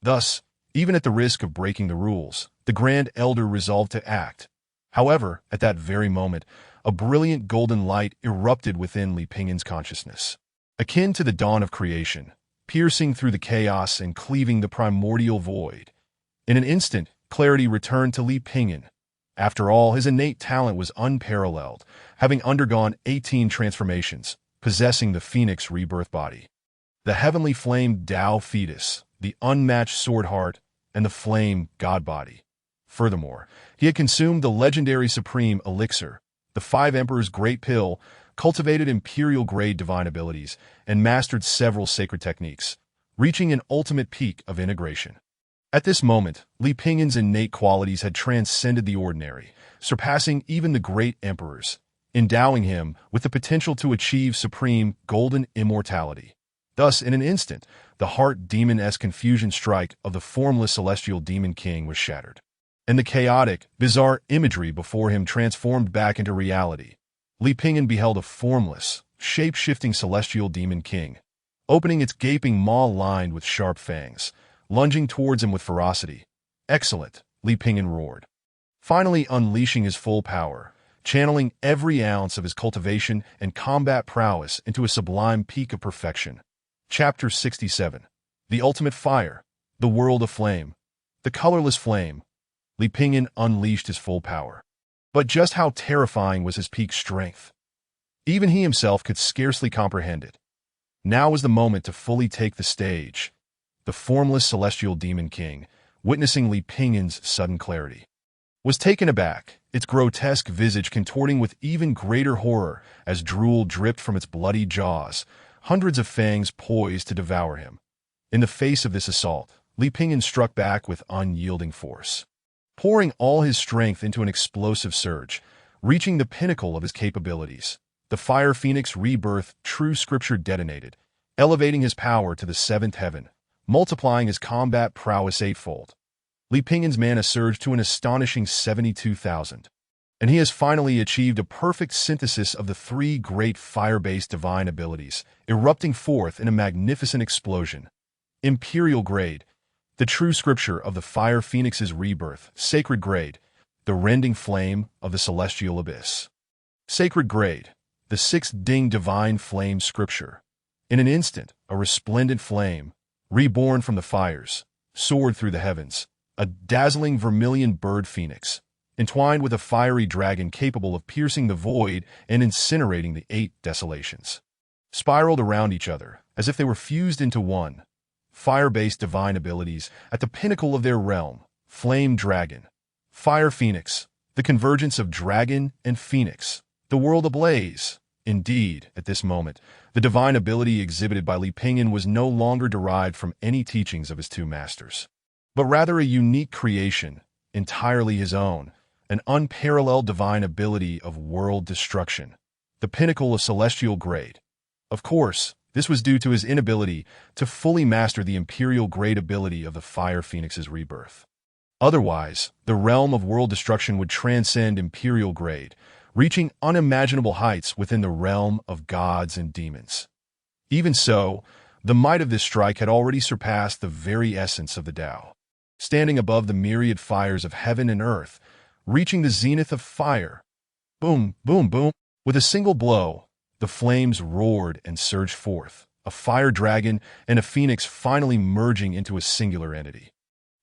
Thus, even at the risk of breaking the rules, the Grand Elder resolved to act. However, at that very moment, a brilliant golden light erupted within Li Pingyan's consciousness, akin to the dawn of creation, piercing through the chaos and cleaving the primordial void. In an instant, clarity returned to Li Pingyan. After all, his innate talent was unparalleled, having undergone 18 transformations, possessing the Phoenix rebirth body, the heavenly flame Tao fetus, the unmatched sword heart, and the flame God body. Furthermore, he had consumed the legendary supreme elixir, the Five Emperors' Great Pill, cultivated imperial-grade divine abilities, and mastered several sacred techniques, reaching an ultimate peak of integration. At this moment, Li Pingyan's innate qualities had transcended the ordinary, surpassing even the great emperors, endowing him with the potential to achieve supreme golden immortality. Thus, in an instant, the heart demon-esque confusion strike of the formless celestial demon king was shattered, and the chaotic, bizarre imagery before him transformed back into reality. Li Pingyan beheld a formless, shape-shifting celestial demon king, opening its gaping maw lined with sharp fangs, lunging towards him with ferocity. Excellent, Li Pingyan roared, finally unleashing his full power, channeling every ounce of his cultivation and combat prowess into a sublime peak of perfection. Chapter 67. The Ultimate Fire, the World of Flame, the Colorless Flame. Li Pingyan unleashed his full power. But just how terrifying was his peak strength? Even he himself could scarcely comprehend it. Now was the moment to fully take the stage. The formless celestial demon king, witnessing Li Pingyan's sudden clarity, was taken aback, its grotesque visage contorting with even greater horror as drool dripped from its bloody jaws, hundreds of fangs poised to devour him. In the face of this assault, Li Pingyan struck back with unyielding force, pouring all his strength into an explosive surge, reaching the pinnacle of his capabilities. The Fire Phoenix Rebirth True Scripture detonated, elevating his power to the seventh heaven, multiplying his combat prowess eightfold. Li Pingyan's mana surged to an astonishing 72,000. And he has finally achieved a perfect synthesis of the three great fire-based divine abilities, erupting forth in a magnificent explosion. Imperial Grade, the true scripture of the Fire Phoenix's rebirth. Sacred Grade, the rending flame of the celestial abyss. Sacred Grade, the sixth ding divine flame scripture. In an instant, a resplendent flame, reborn from the fires, soared through the heavens, a dazzling vermilion bird phoenix, entwined with a fiery dragon capable of piercing the void and incinerating the eight desolations. Spiraled around each other, as if they were fused into one. Fire-based divine abilities at the pinnacle of their realm. Flame Dragon. Fire Phoenix. The convergence of dragon and phoenix. The world ablaze. Indeed, at this moment, the divine ability exhibited by Li Pingyan was no longer derived from any teachings of his two masters, but rather a unique creation, entirely his own, an unparalleled divine ability of world destruction, the pinnacle of celestial grade. Of course, this was due to his inability to fully master the imperial grade ability of the Fire Phoenix's rebirth. Otherwise, the realm of world destruction would transcend imperial grade, reaching unimaginable heights within the realm of gods and demons. Even so, the might of this strike had already surpassed the very essence of the Tao. Standing above the myriad fires of heaven and earth, reaching the zenith of fire. Boom, boom, boom. With a single blow, the flames roared and surged forth, a fire dragon and a phoenix finally merging into a singular entity.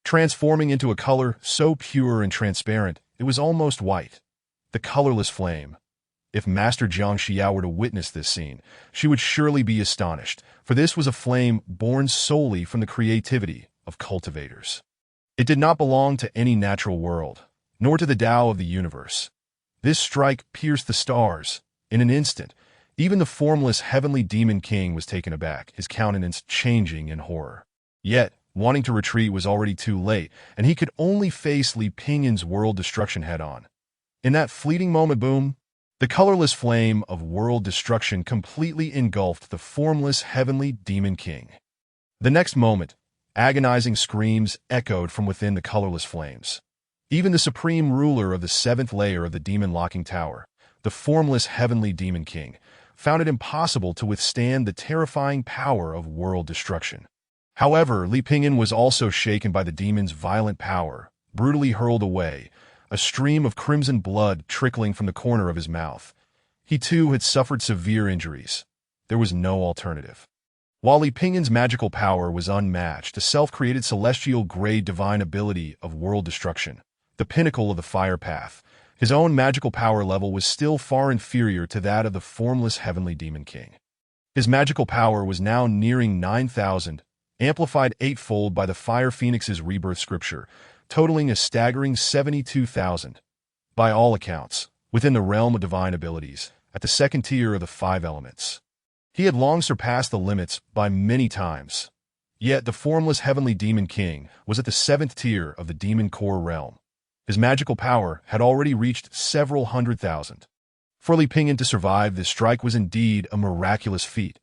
Transforming into a color so pure and transparent, it was almost white. The colorless flame. If Master Jiang Xiao were to witness this scene, she would surely be astonished, for this was a flame born solely from the creativity of cultivators. It did not belong to any natural world, nor to the Tao of the universe. This strike pierced the stars. In an instant, even the formless heavenly demon king was taken aback, his countenance changing in horror. Yet, wanting to retreat was already too late, and he could only face Li Pingyan's world destruction head-on. In that fleeting moment, boom, the colorless flame of world destruction completely engulfed the formless heavenly demon king. The next moment, agonizing screams echoed from within the colorless flames. Even the supreme ruler of the seventh layer of the demon-locking tower, the formless heavenly demon king, found it impossible to withstand the terrifying power of world destruction. However, Li Pingyan was also shaken by the demon's violent power, brutally hurled away, a stream of crimson blood trickling from the corner of his mouth. He too had suffered severe injuries. There was no alternative. While Li Pingyan's magical power was unmatched, a self-created celestial-grade divine ability of world destruction, the pinnacle of the fire path, his own magical power level was still far inferior to that of the formless heavenly demon king. His magical power was now nearing 9,000, amplified eightfold by the Fire Phoenix's rebirth scripture, totaling a staggering 72,000. By all accounts, within the realm of divine abilities, at the second tier of the five elements. He had long surpassed the limits by many times. Yet the formless heavenly demon king was at the seventh tier of the demon core realm. His magical power had already reached several 100,000. For Li Pingyan to survive this strike was indeed a miraculous feat.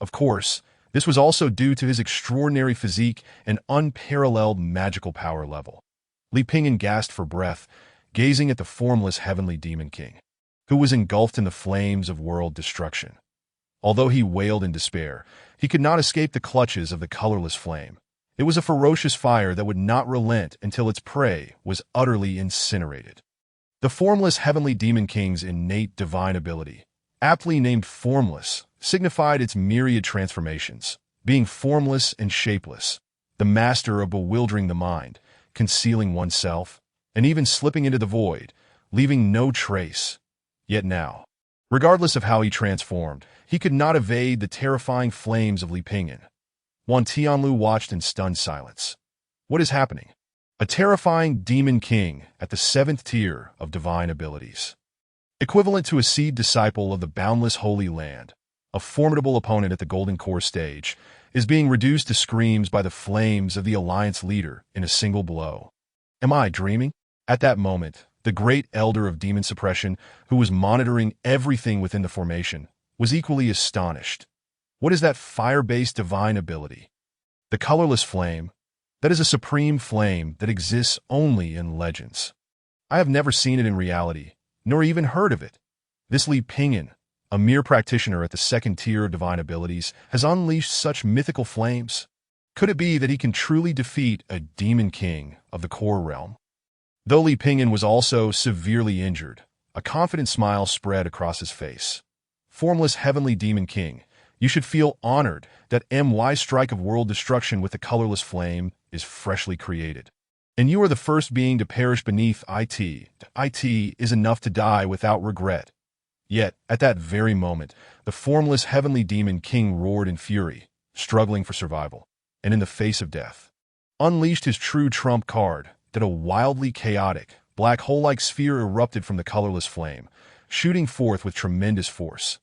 Of course, this was also due to his extraordinary physique and unparalleled magical power level. Li Pingyan gasped for breath, gazing at the formless heavenly demon king, who was engulfed in the flames of world destruction. Although he wailed in despair, he could not escape the clutches of the colorless flame. It was a ferocious fire that would not relent until its prey was utterly incinerated. The formless heavenly demon king's innate divine ability, aptly named Formless, signified its myriad transformations, being formless and shapeless, the master of bewildering the mind, concealing oneself, and even slipping into the void, leaving no trace. Yet now, regardless of how he transformed, he could not evade the terrifying flames of Li Pingyan. Wan Tianlu watched in stunned silence. What is happening? A terrifying demon king at the seventh tier of divine abilities. Equivalent to a seed disciple of the boundless Holy Land, a formidable opponent at the Golden Core stage, is being reduced to screams by the flames of the Alliance leader in a single blow. Am I dreaming? At that moment, the great elder of demon suppression, who was monitoring everything within the formation, was equally astonished. What is that fire-based divine ability? The colorless flame. That is a supreme flame that exists only in legends. I have never seen it in reality, nor even heard of it. This Li Pingyan, a mere practitioner at the second tier of divine abilities, has unleashed such mythical flames. Could it be that he can truly defeat a demon king of the core realm? Though Li Pingyan was also severely injured, a confident smile spread across his face. Formless heavenly demon king, you should feel honored that my strike of world destruction with the colorless flame is freshly created. And you are the first being to perish beneath it. It is enough to die without regret. Yet, at that very moment, the formless heavenly demon king roared in fury, struggling for survival, and in the face of death, unleashed his true trump card, that a wildly chaotic, black hole-like sphere erupted from the colorless flame, shooting forth with tremendous force.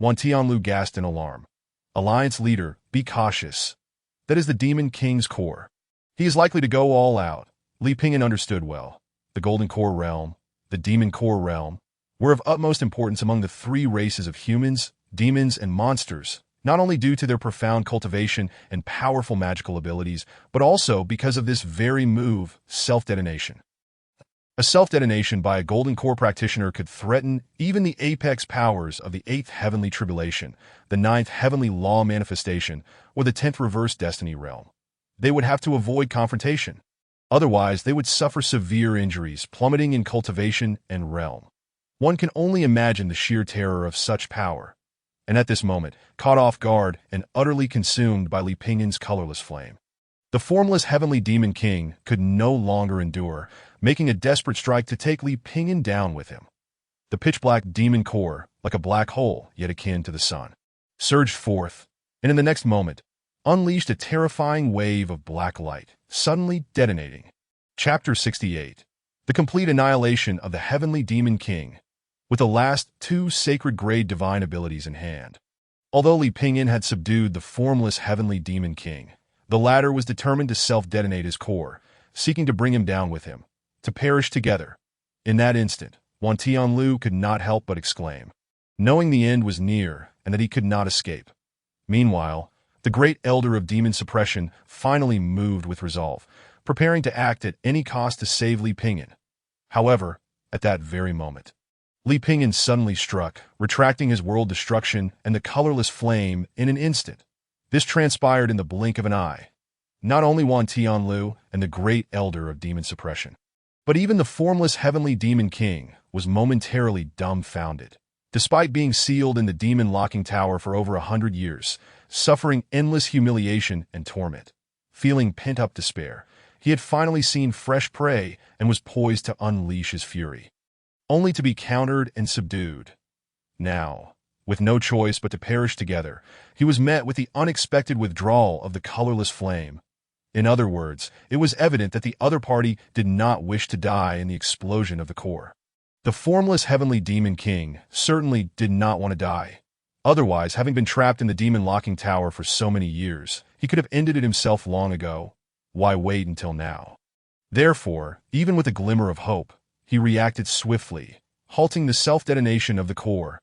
Wan Tianlu gasped in alarm. Alliance leader, be cautious. That is the demon king's core. He is likely to go all out. Li Pingyan understood well. The golden core realm, the demon core realm, were of utmost importance among the three races of humans, demons, and monsters, not only due to their profound cultivation and powerful magical abilities, but also because of this very move, self-detonation. A self-detonation by a golden core practitioner could threaten even the apex powers of the 8th heavenly tribulation, the 9th heavenly law manifestation, or the 10th reverse destiny realm. They would have to avoid confrontation. Otherwise, they would suffer severe injuries, plummeting in cultivation and realm. One can only imagine the sheer terror of such power. And at this moment, caught off guard and utterly consumed by Li Pingyan's colorless flame, the formless heavenly demon king could no longer endure, making a desperate strike to take Li Pingyan down with him. The pitch-black demon core, like a black hole yet akin to the sun, surged forth, and in the next moment, unleashed a terrifying wave of black light, suddenly detonating. Chapter 68. The complete annihilation of the heavenly demon king, with the last two sacred grade divine abilities in hand. Although Li Pingyan had subdued the formless heavenly demon king, the latter was determined to self-detonate his core, seeking to bring him down with him, to perish together. In that instant, Wan Tianlu could not help but exclaim, knowing the end was near and that he could not escape. Meanwhile, the great elder of demon suppression finally moved with resolve, preparing to act at any cost to save Li Pingyan. However, at that very moment, Li Pingyan suddenly struck, retracting his world destruction and the colorless flame in an instant. This transpired in the blink of an eye. Not only Wan Tianlu and the great elder of demon suppression, but even the formless heavenly demon king was momentarily dumbfounded. Despite being sealed in the demon locking tower for over 100 years, suffering endless humiliation and torment, feeling pent-up despair, he had finally seen fresh prey and was poised to unleash his fury, only to be countered and subdued. Now, with no choice but to perish together, he was met with the unexpected withdrawal of the colorless flame. In other words, it was evident that the other party did not wish to die in the explosion of the core. The formless heavenly demon king certainly did not want to die. Otherwise, having been trapped in the demon locking tower for so many years, he could have ended it himself long ago. Why wait until now? Therefore, even with a glimmer of hope, he reacted swiftly, halting the self-detonation of the core.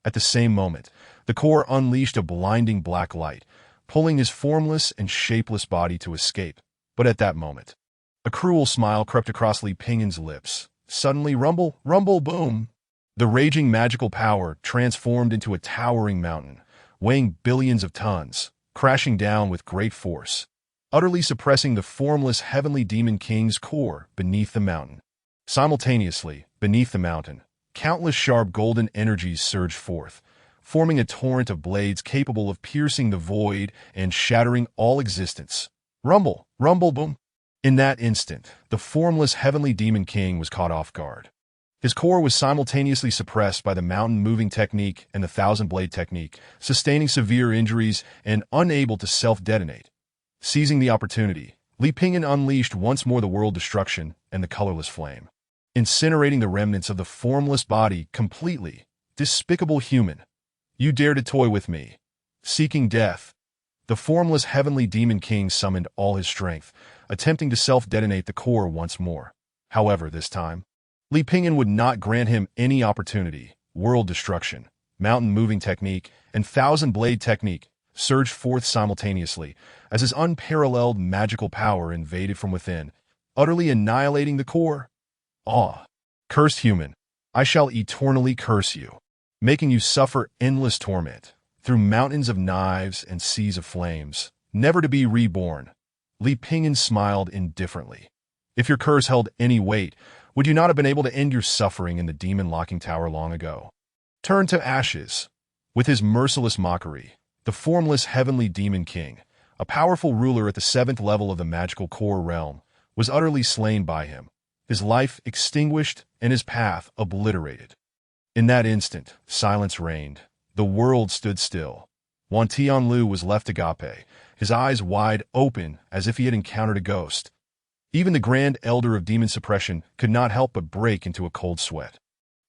At the same moment, the core unleashed a blinding black light, pulling his formless and shapeless body to escape. But at that moment, a cruel smile crept across Li Pingyan's lips. Suddenly, rumble, rumble, boom. The raging magical power transformed into a towering mountain, weighing billions of tons, crashing down with great force, utterly suppressing the formless heavenly demon king's core beneath the mountain. Simultaneously, beneath the mountain, countless sharp golden energies surged forth, forming a torrent of blades capable of piercing the void and shattering all existence. Rumble, rumble, boom. In that instant, the formless heavenly demon king was caught off guard. His core was simultaneously suppressed by the mountain-moving technique and the thousand-blade technique, sustaining severe injuries and unable to self-detonate. Seizing the opportunity, Li Pingyan unleashed once more the world destruction and the colorless flame, incinerating the remnants of the formless body completely. Despicable human! You dare to toy with me, seeking death. The formless heavenly demon king summoned all his strength, attempting to self-detonate the core once more. However, this time, Li Pingyan would not grant him any opportunity. World destruction, mountain moving technique, and thousand blade technique surged forth simultaneously as his unparalleled magical power invaded from within, utterly annihilating the core. Ah, cursed human, I shall eternally curse you, making you suffer endless torment through mountains of knives and seas of flames, never to be reborn. Li Pingyan smiled indifferently. If your curse held any weight, would you not have been able to end your suffering in the demon locking tower long ago? Turn to ashes. With his merciless mockery, the formless heavenly demon king, a powerful ruler at the 7th level of the magical core realm, was utterly slain by him, his life extinguished and his path obliterated. In that instant, silence reigned. The world stood still. Wan Tianlu was left agape, his eyes wide open as if he had encountered a ghost. Even the Grand Elder of Demon Suppression could not help but break into a cold sweat.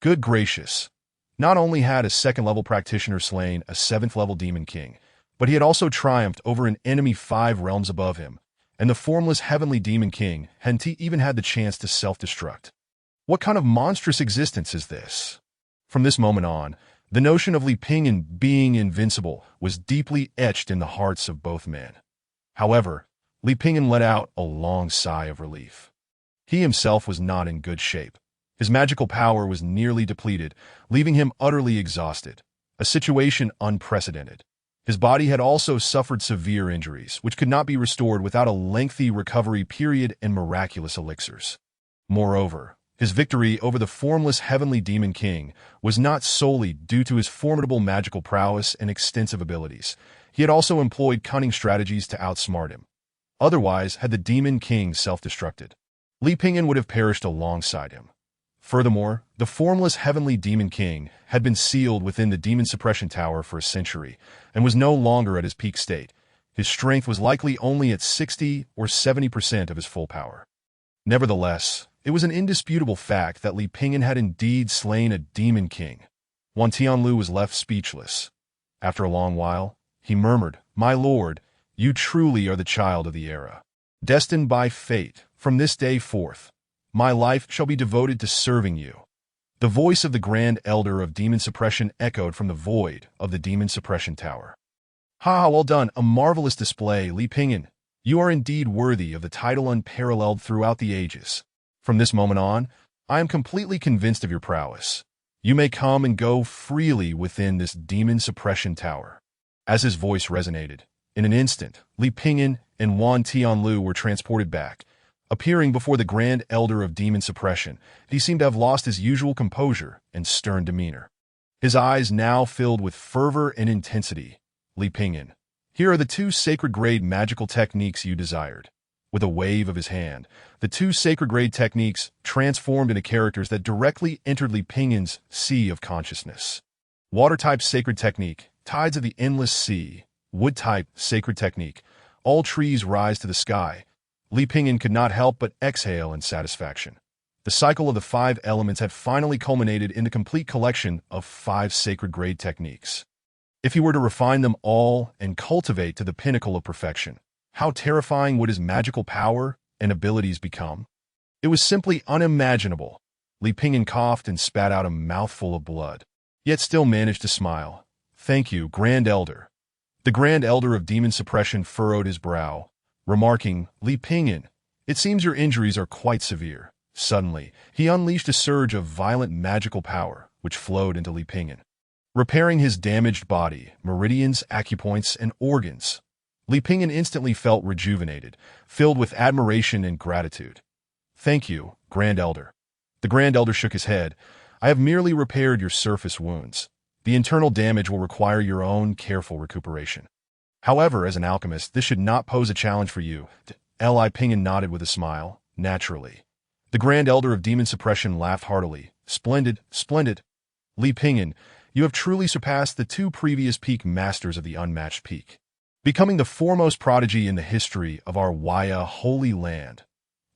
Good gracious! Not only had a 2nd-level practitioner slain a 7th-level demon king, but he had also triumphed over an enemy 5 realms above him, and the formless heavenly demon king hadn't even had the chance to self-destruct. What kind of monstrous existence is this? From this moment on, the notion of Li Pingyan being invincible was deeply etched in the hearts of both men. However, Li Pingyan let out a long sigh of relief. He himself was not in good shape. His magical power was nearly depleted, leaving him utterly exhausted, a situation unprecedented. His body had also suffered severe injuries, which could not be restored without a lengthy recovery period and miraculous elixirs. Moreover, his victory over the formless heavenly demon king was not solely due to his formidable magical prowess and extensive abilities. He had also employed cunning strategies to outsmart him. Otherwise, had the demon king self-destructed, Li Pingyan would have perished alongside him. Furthermore, the formless heavenly demon king had been sealed within the demon suppression tower for a century and was no longer at his peak state. His strength was likely only at 60 or 70% of his full power. Nevertheless, it was an indisputable fact that Li Pingyan had indeed slain a demon king. Wan Tianlu was left speechless. After a long while, he murmured, "My lord, you truly are the child of the era. Destined by fate, from this day forth, my life shall be devoted to serving you." The voice of the Grand Elder of Demon Suppression echoed from the void of the Demon Suppression Tower. "Ha, well done, a marvelous display, Li Pingyan. You are indeed worthy of the title unparalleled throughout the ages. From this moment on, I am completely convinced of your prowess. You may come and go freely within this Demon Suppression Tower." As his voice resonated, in an instant, Li Pingyan and Wan Tianlu were transported back. Appearing before the Grand Elder of Demon Suppression, he seemed to have lost his usual composure and stern demeanor. His eyes now filled with fervor and intensity. "Li Pingyan, here are the 2 sacred-grade magical techniques you desired." With a wave of his hand, the 2 sacred-grade techniques transformed into characters that directly entered Li Pingyan's sea of consciousness. Water-type sacred technique, Tides of the Endless Sea. Wood-type sacred technique, All trees rise to the sky. Li Pingyan could not help but exhale in satisfaction. The cycle of the 5 elements had finally culminated in the complete collection of 5 sacred-grade techniques. If he were to refine them all and cultivate to the pinnacle of perfection, how terrifying would his magical power and abilities become? It was simply unimaginable. Li Pingyan coughed and spat out a mouthful of blood, yet still managed to smile. "Thank you, Grand Elder." The Grand Elder of Demon Suppression furrowed his brow, remarking, "Li Pingyan, it seems your injuries are quite severe." Suddenly, he unleashed a surge of violent magical power, which flowed into Li Pingyan, repairing his damaged body, meridians, acupoints, and organs. Li Pingyan instantly felt rejuvenated, filled with admiration and gratitude. "Thank you, Grand Elder." The Grand Elder shook his head. "I have merely repaired your surface wounds. The internal damage will require your own careful recuperation. However, as an alchemist, this should not pose a challenge for you." Li Pingyan nodded with a smile. "Naturally." The Grand Elder of Demon Suppression laughed heartily. "Splendid, splendid. Li Pingyan, you have truly surpassed the 2 previous peak masters of the unmatched peak, becoming the foremost prodigy in the history of our Waya Holy Land.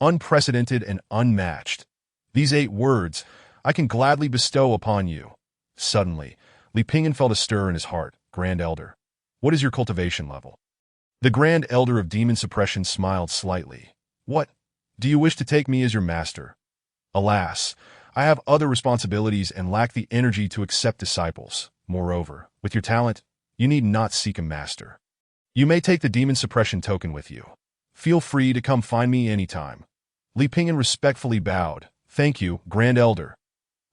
Unprecedented and unmatched. These 8 words I can gladly bestow upon you." Suddenly, Li Pingyan felt a stir in his heart. "Grand Elder, what is your cultivation level?" The Grand Elder of Demon Suppression smiled slightly. What? Do you wish to take me as your master? Alas, I have other responsibilities and lack the energy to accept disciples. Moreover, with your talent, you need not seek a master. You may take the Demon Suppression token with you. Feel free to come find me anytime. Li Pingyan respectfully bowed. Thank you, Grand Elder.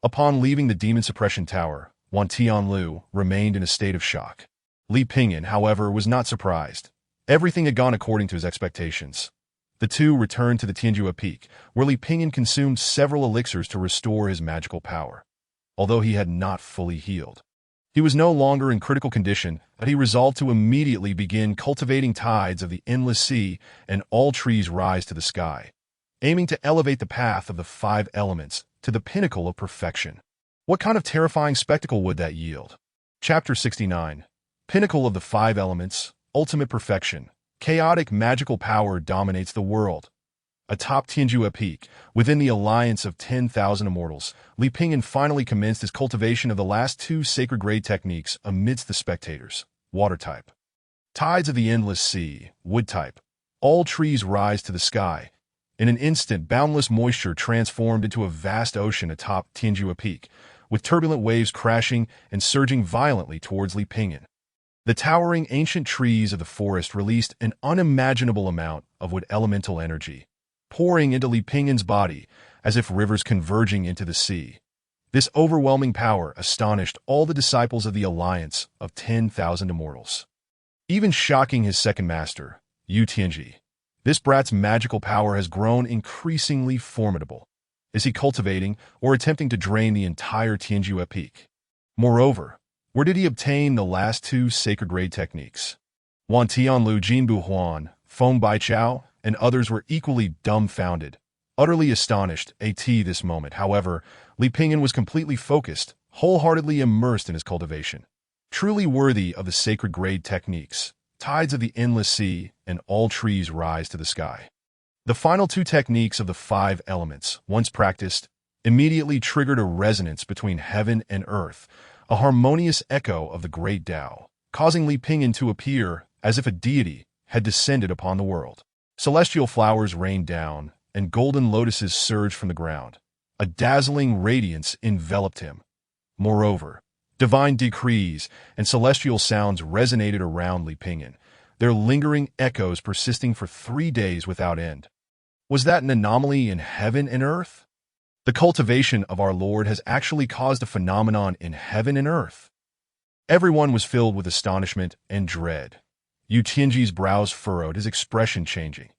Upon leaving the Demon Suppression Tower, Wan Tianlu remained in a state of shock. Li Pingyan, however, was not surprised. Everything had gone according to his expectations. The two returned to the Tianjua Peak, where Li Pingyan consumed several elixirs to restore his magical power. Although he had not fully healed, he was no longer in critical condition, but he resolved to immediately begin cultivating tides of the endless sea and all trees rise to the sky, aiming to elevate the path of the 5 elements to the pinnacle of perfection. What kind of terrifying spectacle would that yield? Chapter 69. Pinnacle of the 5 elements, ultimate perfection. Chaotic magical power dominates the world. Atop Tianjua Peak, within the alliance of 10,000 immortals, Li Pingyan finally commenced his cultivation of the last 2 sacred grade techniques amidst the spectators. Water type. Tides of the endless sea. Wood type. All trees rise to the sky. In an instant, boundless moisture transformed into a vast ocean atop Tianjua Peak, with turbulent waves crashing and surging violently towards Li Pingyan. The towering ancient trees of the forest released an unimaginable amount of wood elemental energy, pouring into Li Pingyan's body as if rivers converging into the sea. This overwhelming power astonished all the disciples of the alliance of 10,000 immortals, even shocking his second master, Yu Tianji. This brat's magical power has grown increasingly formidable. Is he cultivating or attempting to drain the entire Tianjua Peak? Moreover, where did he obtain the last 2 sacred grade techniques? Wan Tianlu, Jinbu Huan, Feng Baichao, and others were equally dumbfounded, utterly astonished. At this moment, however, Li Pingyan was completely focused, wholeheartedly immersed in his cultivation. Truly worthy of the sacred grade techniques, tides of the endless sea and all trees rise to the sky. The final 2 techniques of the 5 elements, once practiced, immediately triggered a resonance between heaven and earth, a harmonious echo of the great Tao, causing Li Pingyan to appear as if a deity had descended upon the world. Celestial flowers rained down, and golden lotuses surged from the ground. A dazzling radiance enveloped him. Moreover, divine decrees and celestial sounds resonated around Li Pingyan, their lingering echoes persisting for 3 days without end. Was that an anomaly in heaven and earth? The cultivation of our Lord has actually caused a phenomenon in heaven and earth. Everyone was filled with astonishment and dread. Yu Tianji's brows furrowed, his expression changing.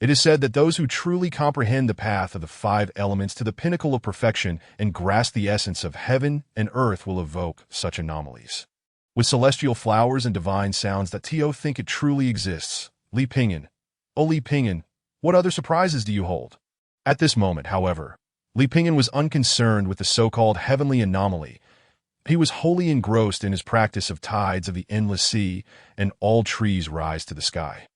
It is said that those who truly comprehend the path of the 5 elements to the pinnacle of perfection and grasp the essence of heaven and earth will evoke such anomalies. With celestial flowers and divine sounds that Tio think it truly exists. Li Pingyan. Oh, Li Pingyan, what other surprises do you hold? At this moment, however, Li Pingyan was unconcerned with the so-called heavenly anomaly. He was wholly engrossed in his practice of tides of the endless sea and all trees rise to the sky,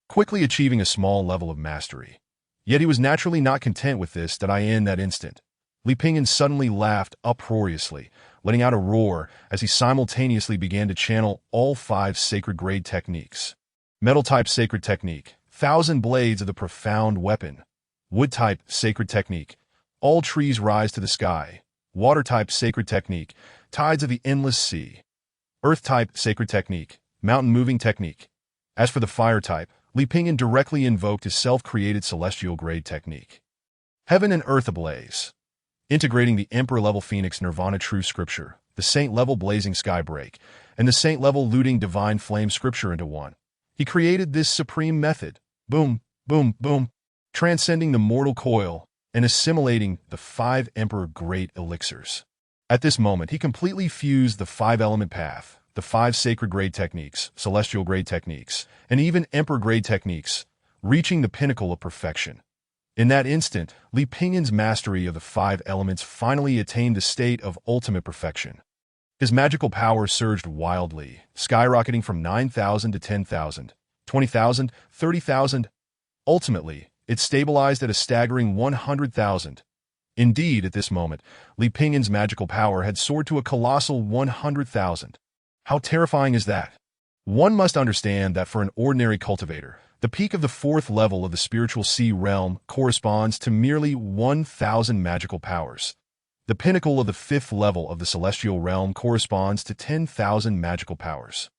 quickly achieving a small level of mastery. Yet he was naturally not content with this. In that instant, Li Pingyan suddenly laughed uproariously, letting out a roar as he simultaneously began to channel all 5 sacred grade techniques. Metal-type sacred technique, 1,000 blades of the profound weapon. Wood-type sacred technique, all trees rise to the sky. Water-type sacred technique, tides of the endless sea. Earth-type sacred technique, mountain moving technique. As for the fire-type, Li Pingyan directly invoked his self-created celestial grade technique. Heaven and earth ablaze. Integrating the Emperor-level Phoenix Nirvana True Scripture, the Saint-level Blazing Sky Break, and the Saint-level Looting Divine Flame Scripture into one. He created this supreme method. Boom, boom, boom. Transcending the mortal coil and assimilating the 5 Emperor Great Elixirs. At this moment, he completely fused the 5-element path, the 5 sacred grade techniques, celestial grade techniques, and even Emperor grade techniques, reaching the pinnacle of perfection. In that instant, Li Pingyan's mastery of the 5 elements finally attained a state of ultimate perfection. His magical power surged wildly, skyrocketing from 9,000 to 10,000, 20,000, 30,000. Ultimately, it stabilized at a staggering 100,000. Indeed, at this moment, Li Pingyan's magical power had soared to a colossal 100,000. How terrifying is that? One must understand that for an ordinary cultivator, the peak of the fourth level of the spiritual sea realm corresponds to merely 1,000 magical powers. The pinnacle of the fifth level of the celestial realm corresponds to 10,000 magical powers.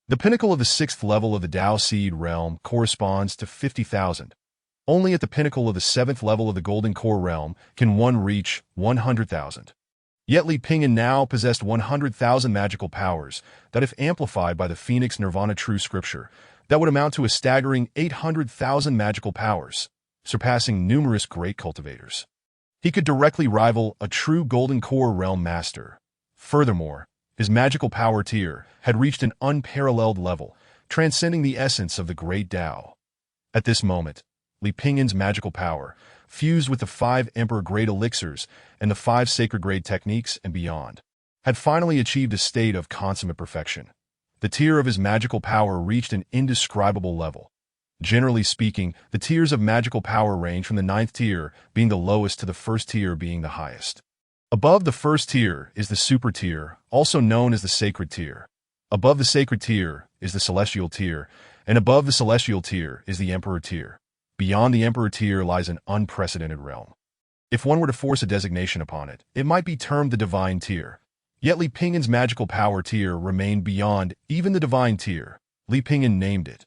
The pinnacle of the sixth level of the Tao Seed realm corresponds to 50,000. Only at the pinnacle of the seventh level of the Golden Core realm can one reach 100,000. Yet Li Pingyan now possessed 100,000 magical powers that, if amplified by the Phoenix Nirvana True Scripture, that would amount to a staggering 800,000 magical powers, surpassing numerous great cultivators. He could directly rival a true Golden Core realm master. Furthermore, his magical power tier had reached an unparalleled level, transcending the essence of the great Tao. At this moment, Li Pingyan's magical power, fused with the 5 Emperor Grade elixirs and the 5 Sacred Grade techniques and beyond, had finally achieved a state of consummate perfection. The tier of his magical power reached an indescribable level. Generally speaking, the tiers of magical power range from the 9th tier being the lowest to the 1st tier being the highest. Above the 1st tier is the super tier, also known as the sacred tier. Above the sacred tier is the celestial tier, and above the celestial tier is the emperor tier. Beyond the emperor tier lies an unprecedented realm. If one were to force a designation upon it, it might be termed the divine tier. Yet Li Pingyan's magical power tier remained beyond even the divine tier. Li Pingyan named it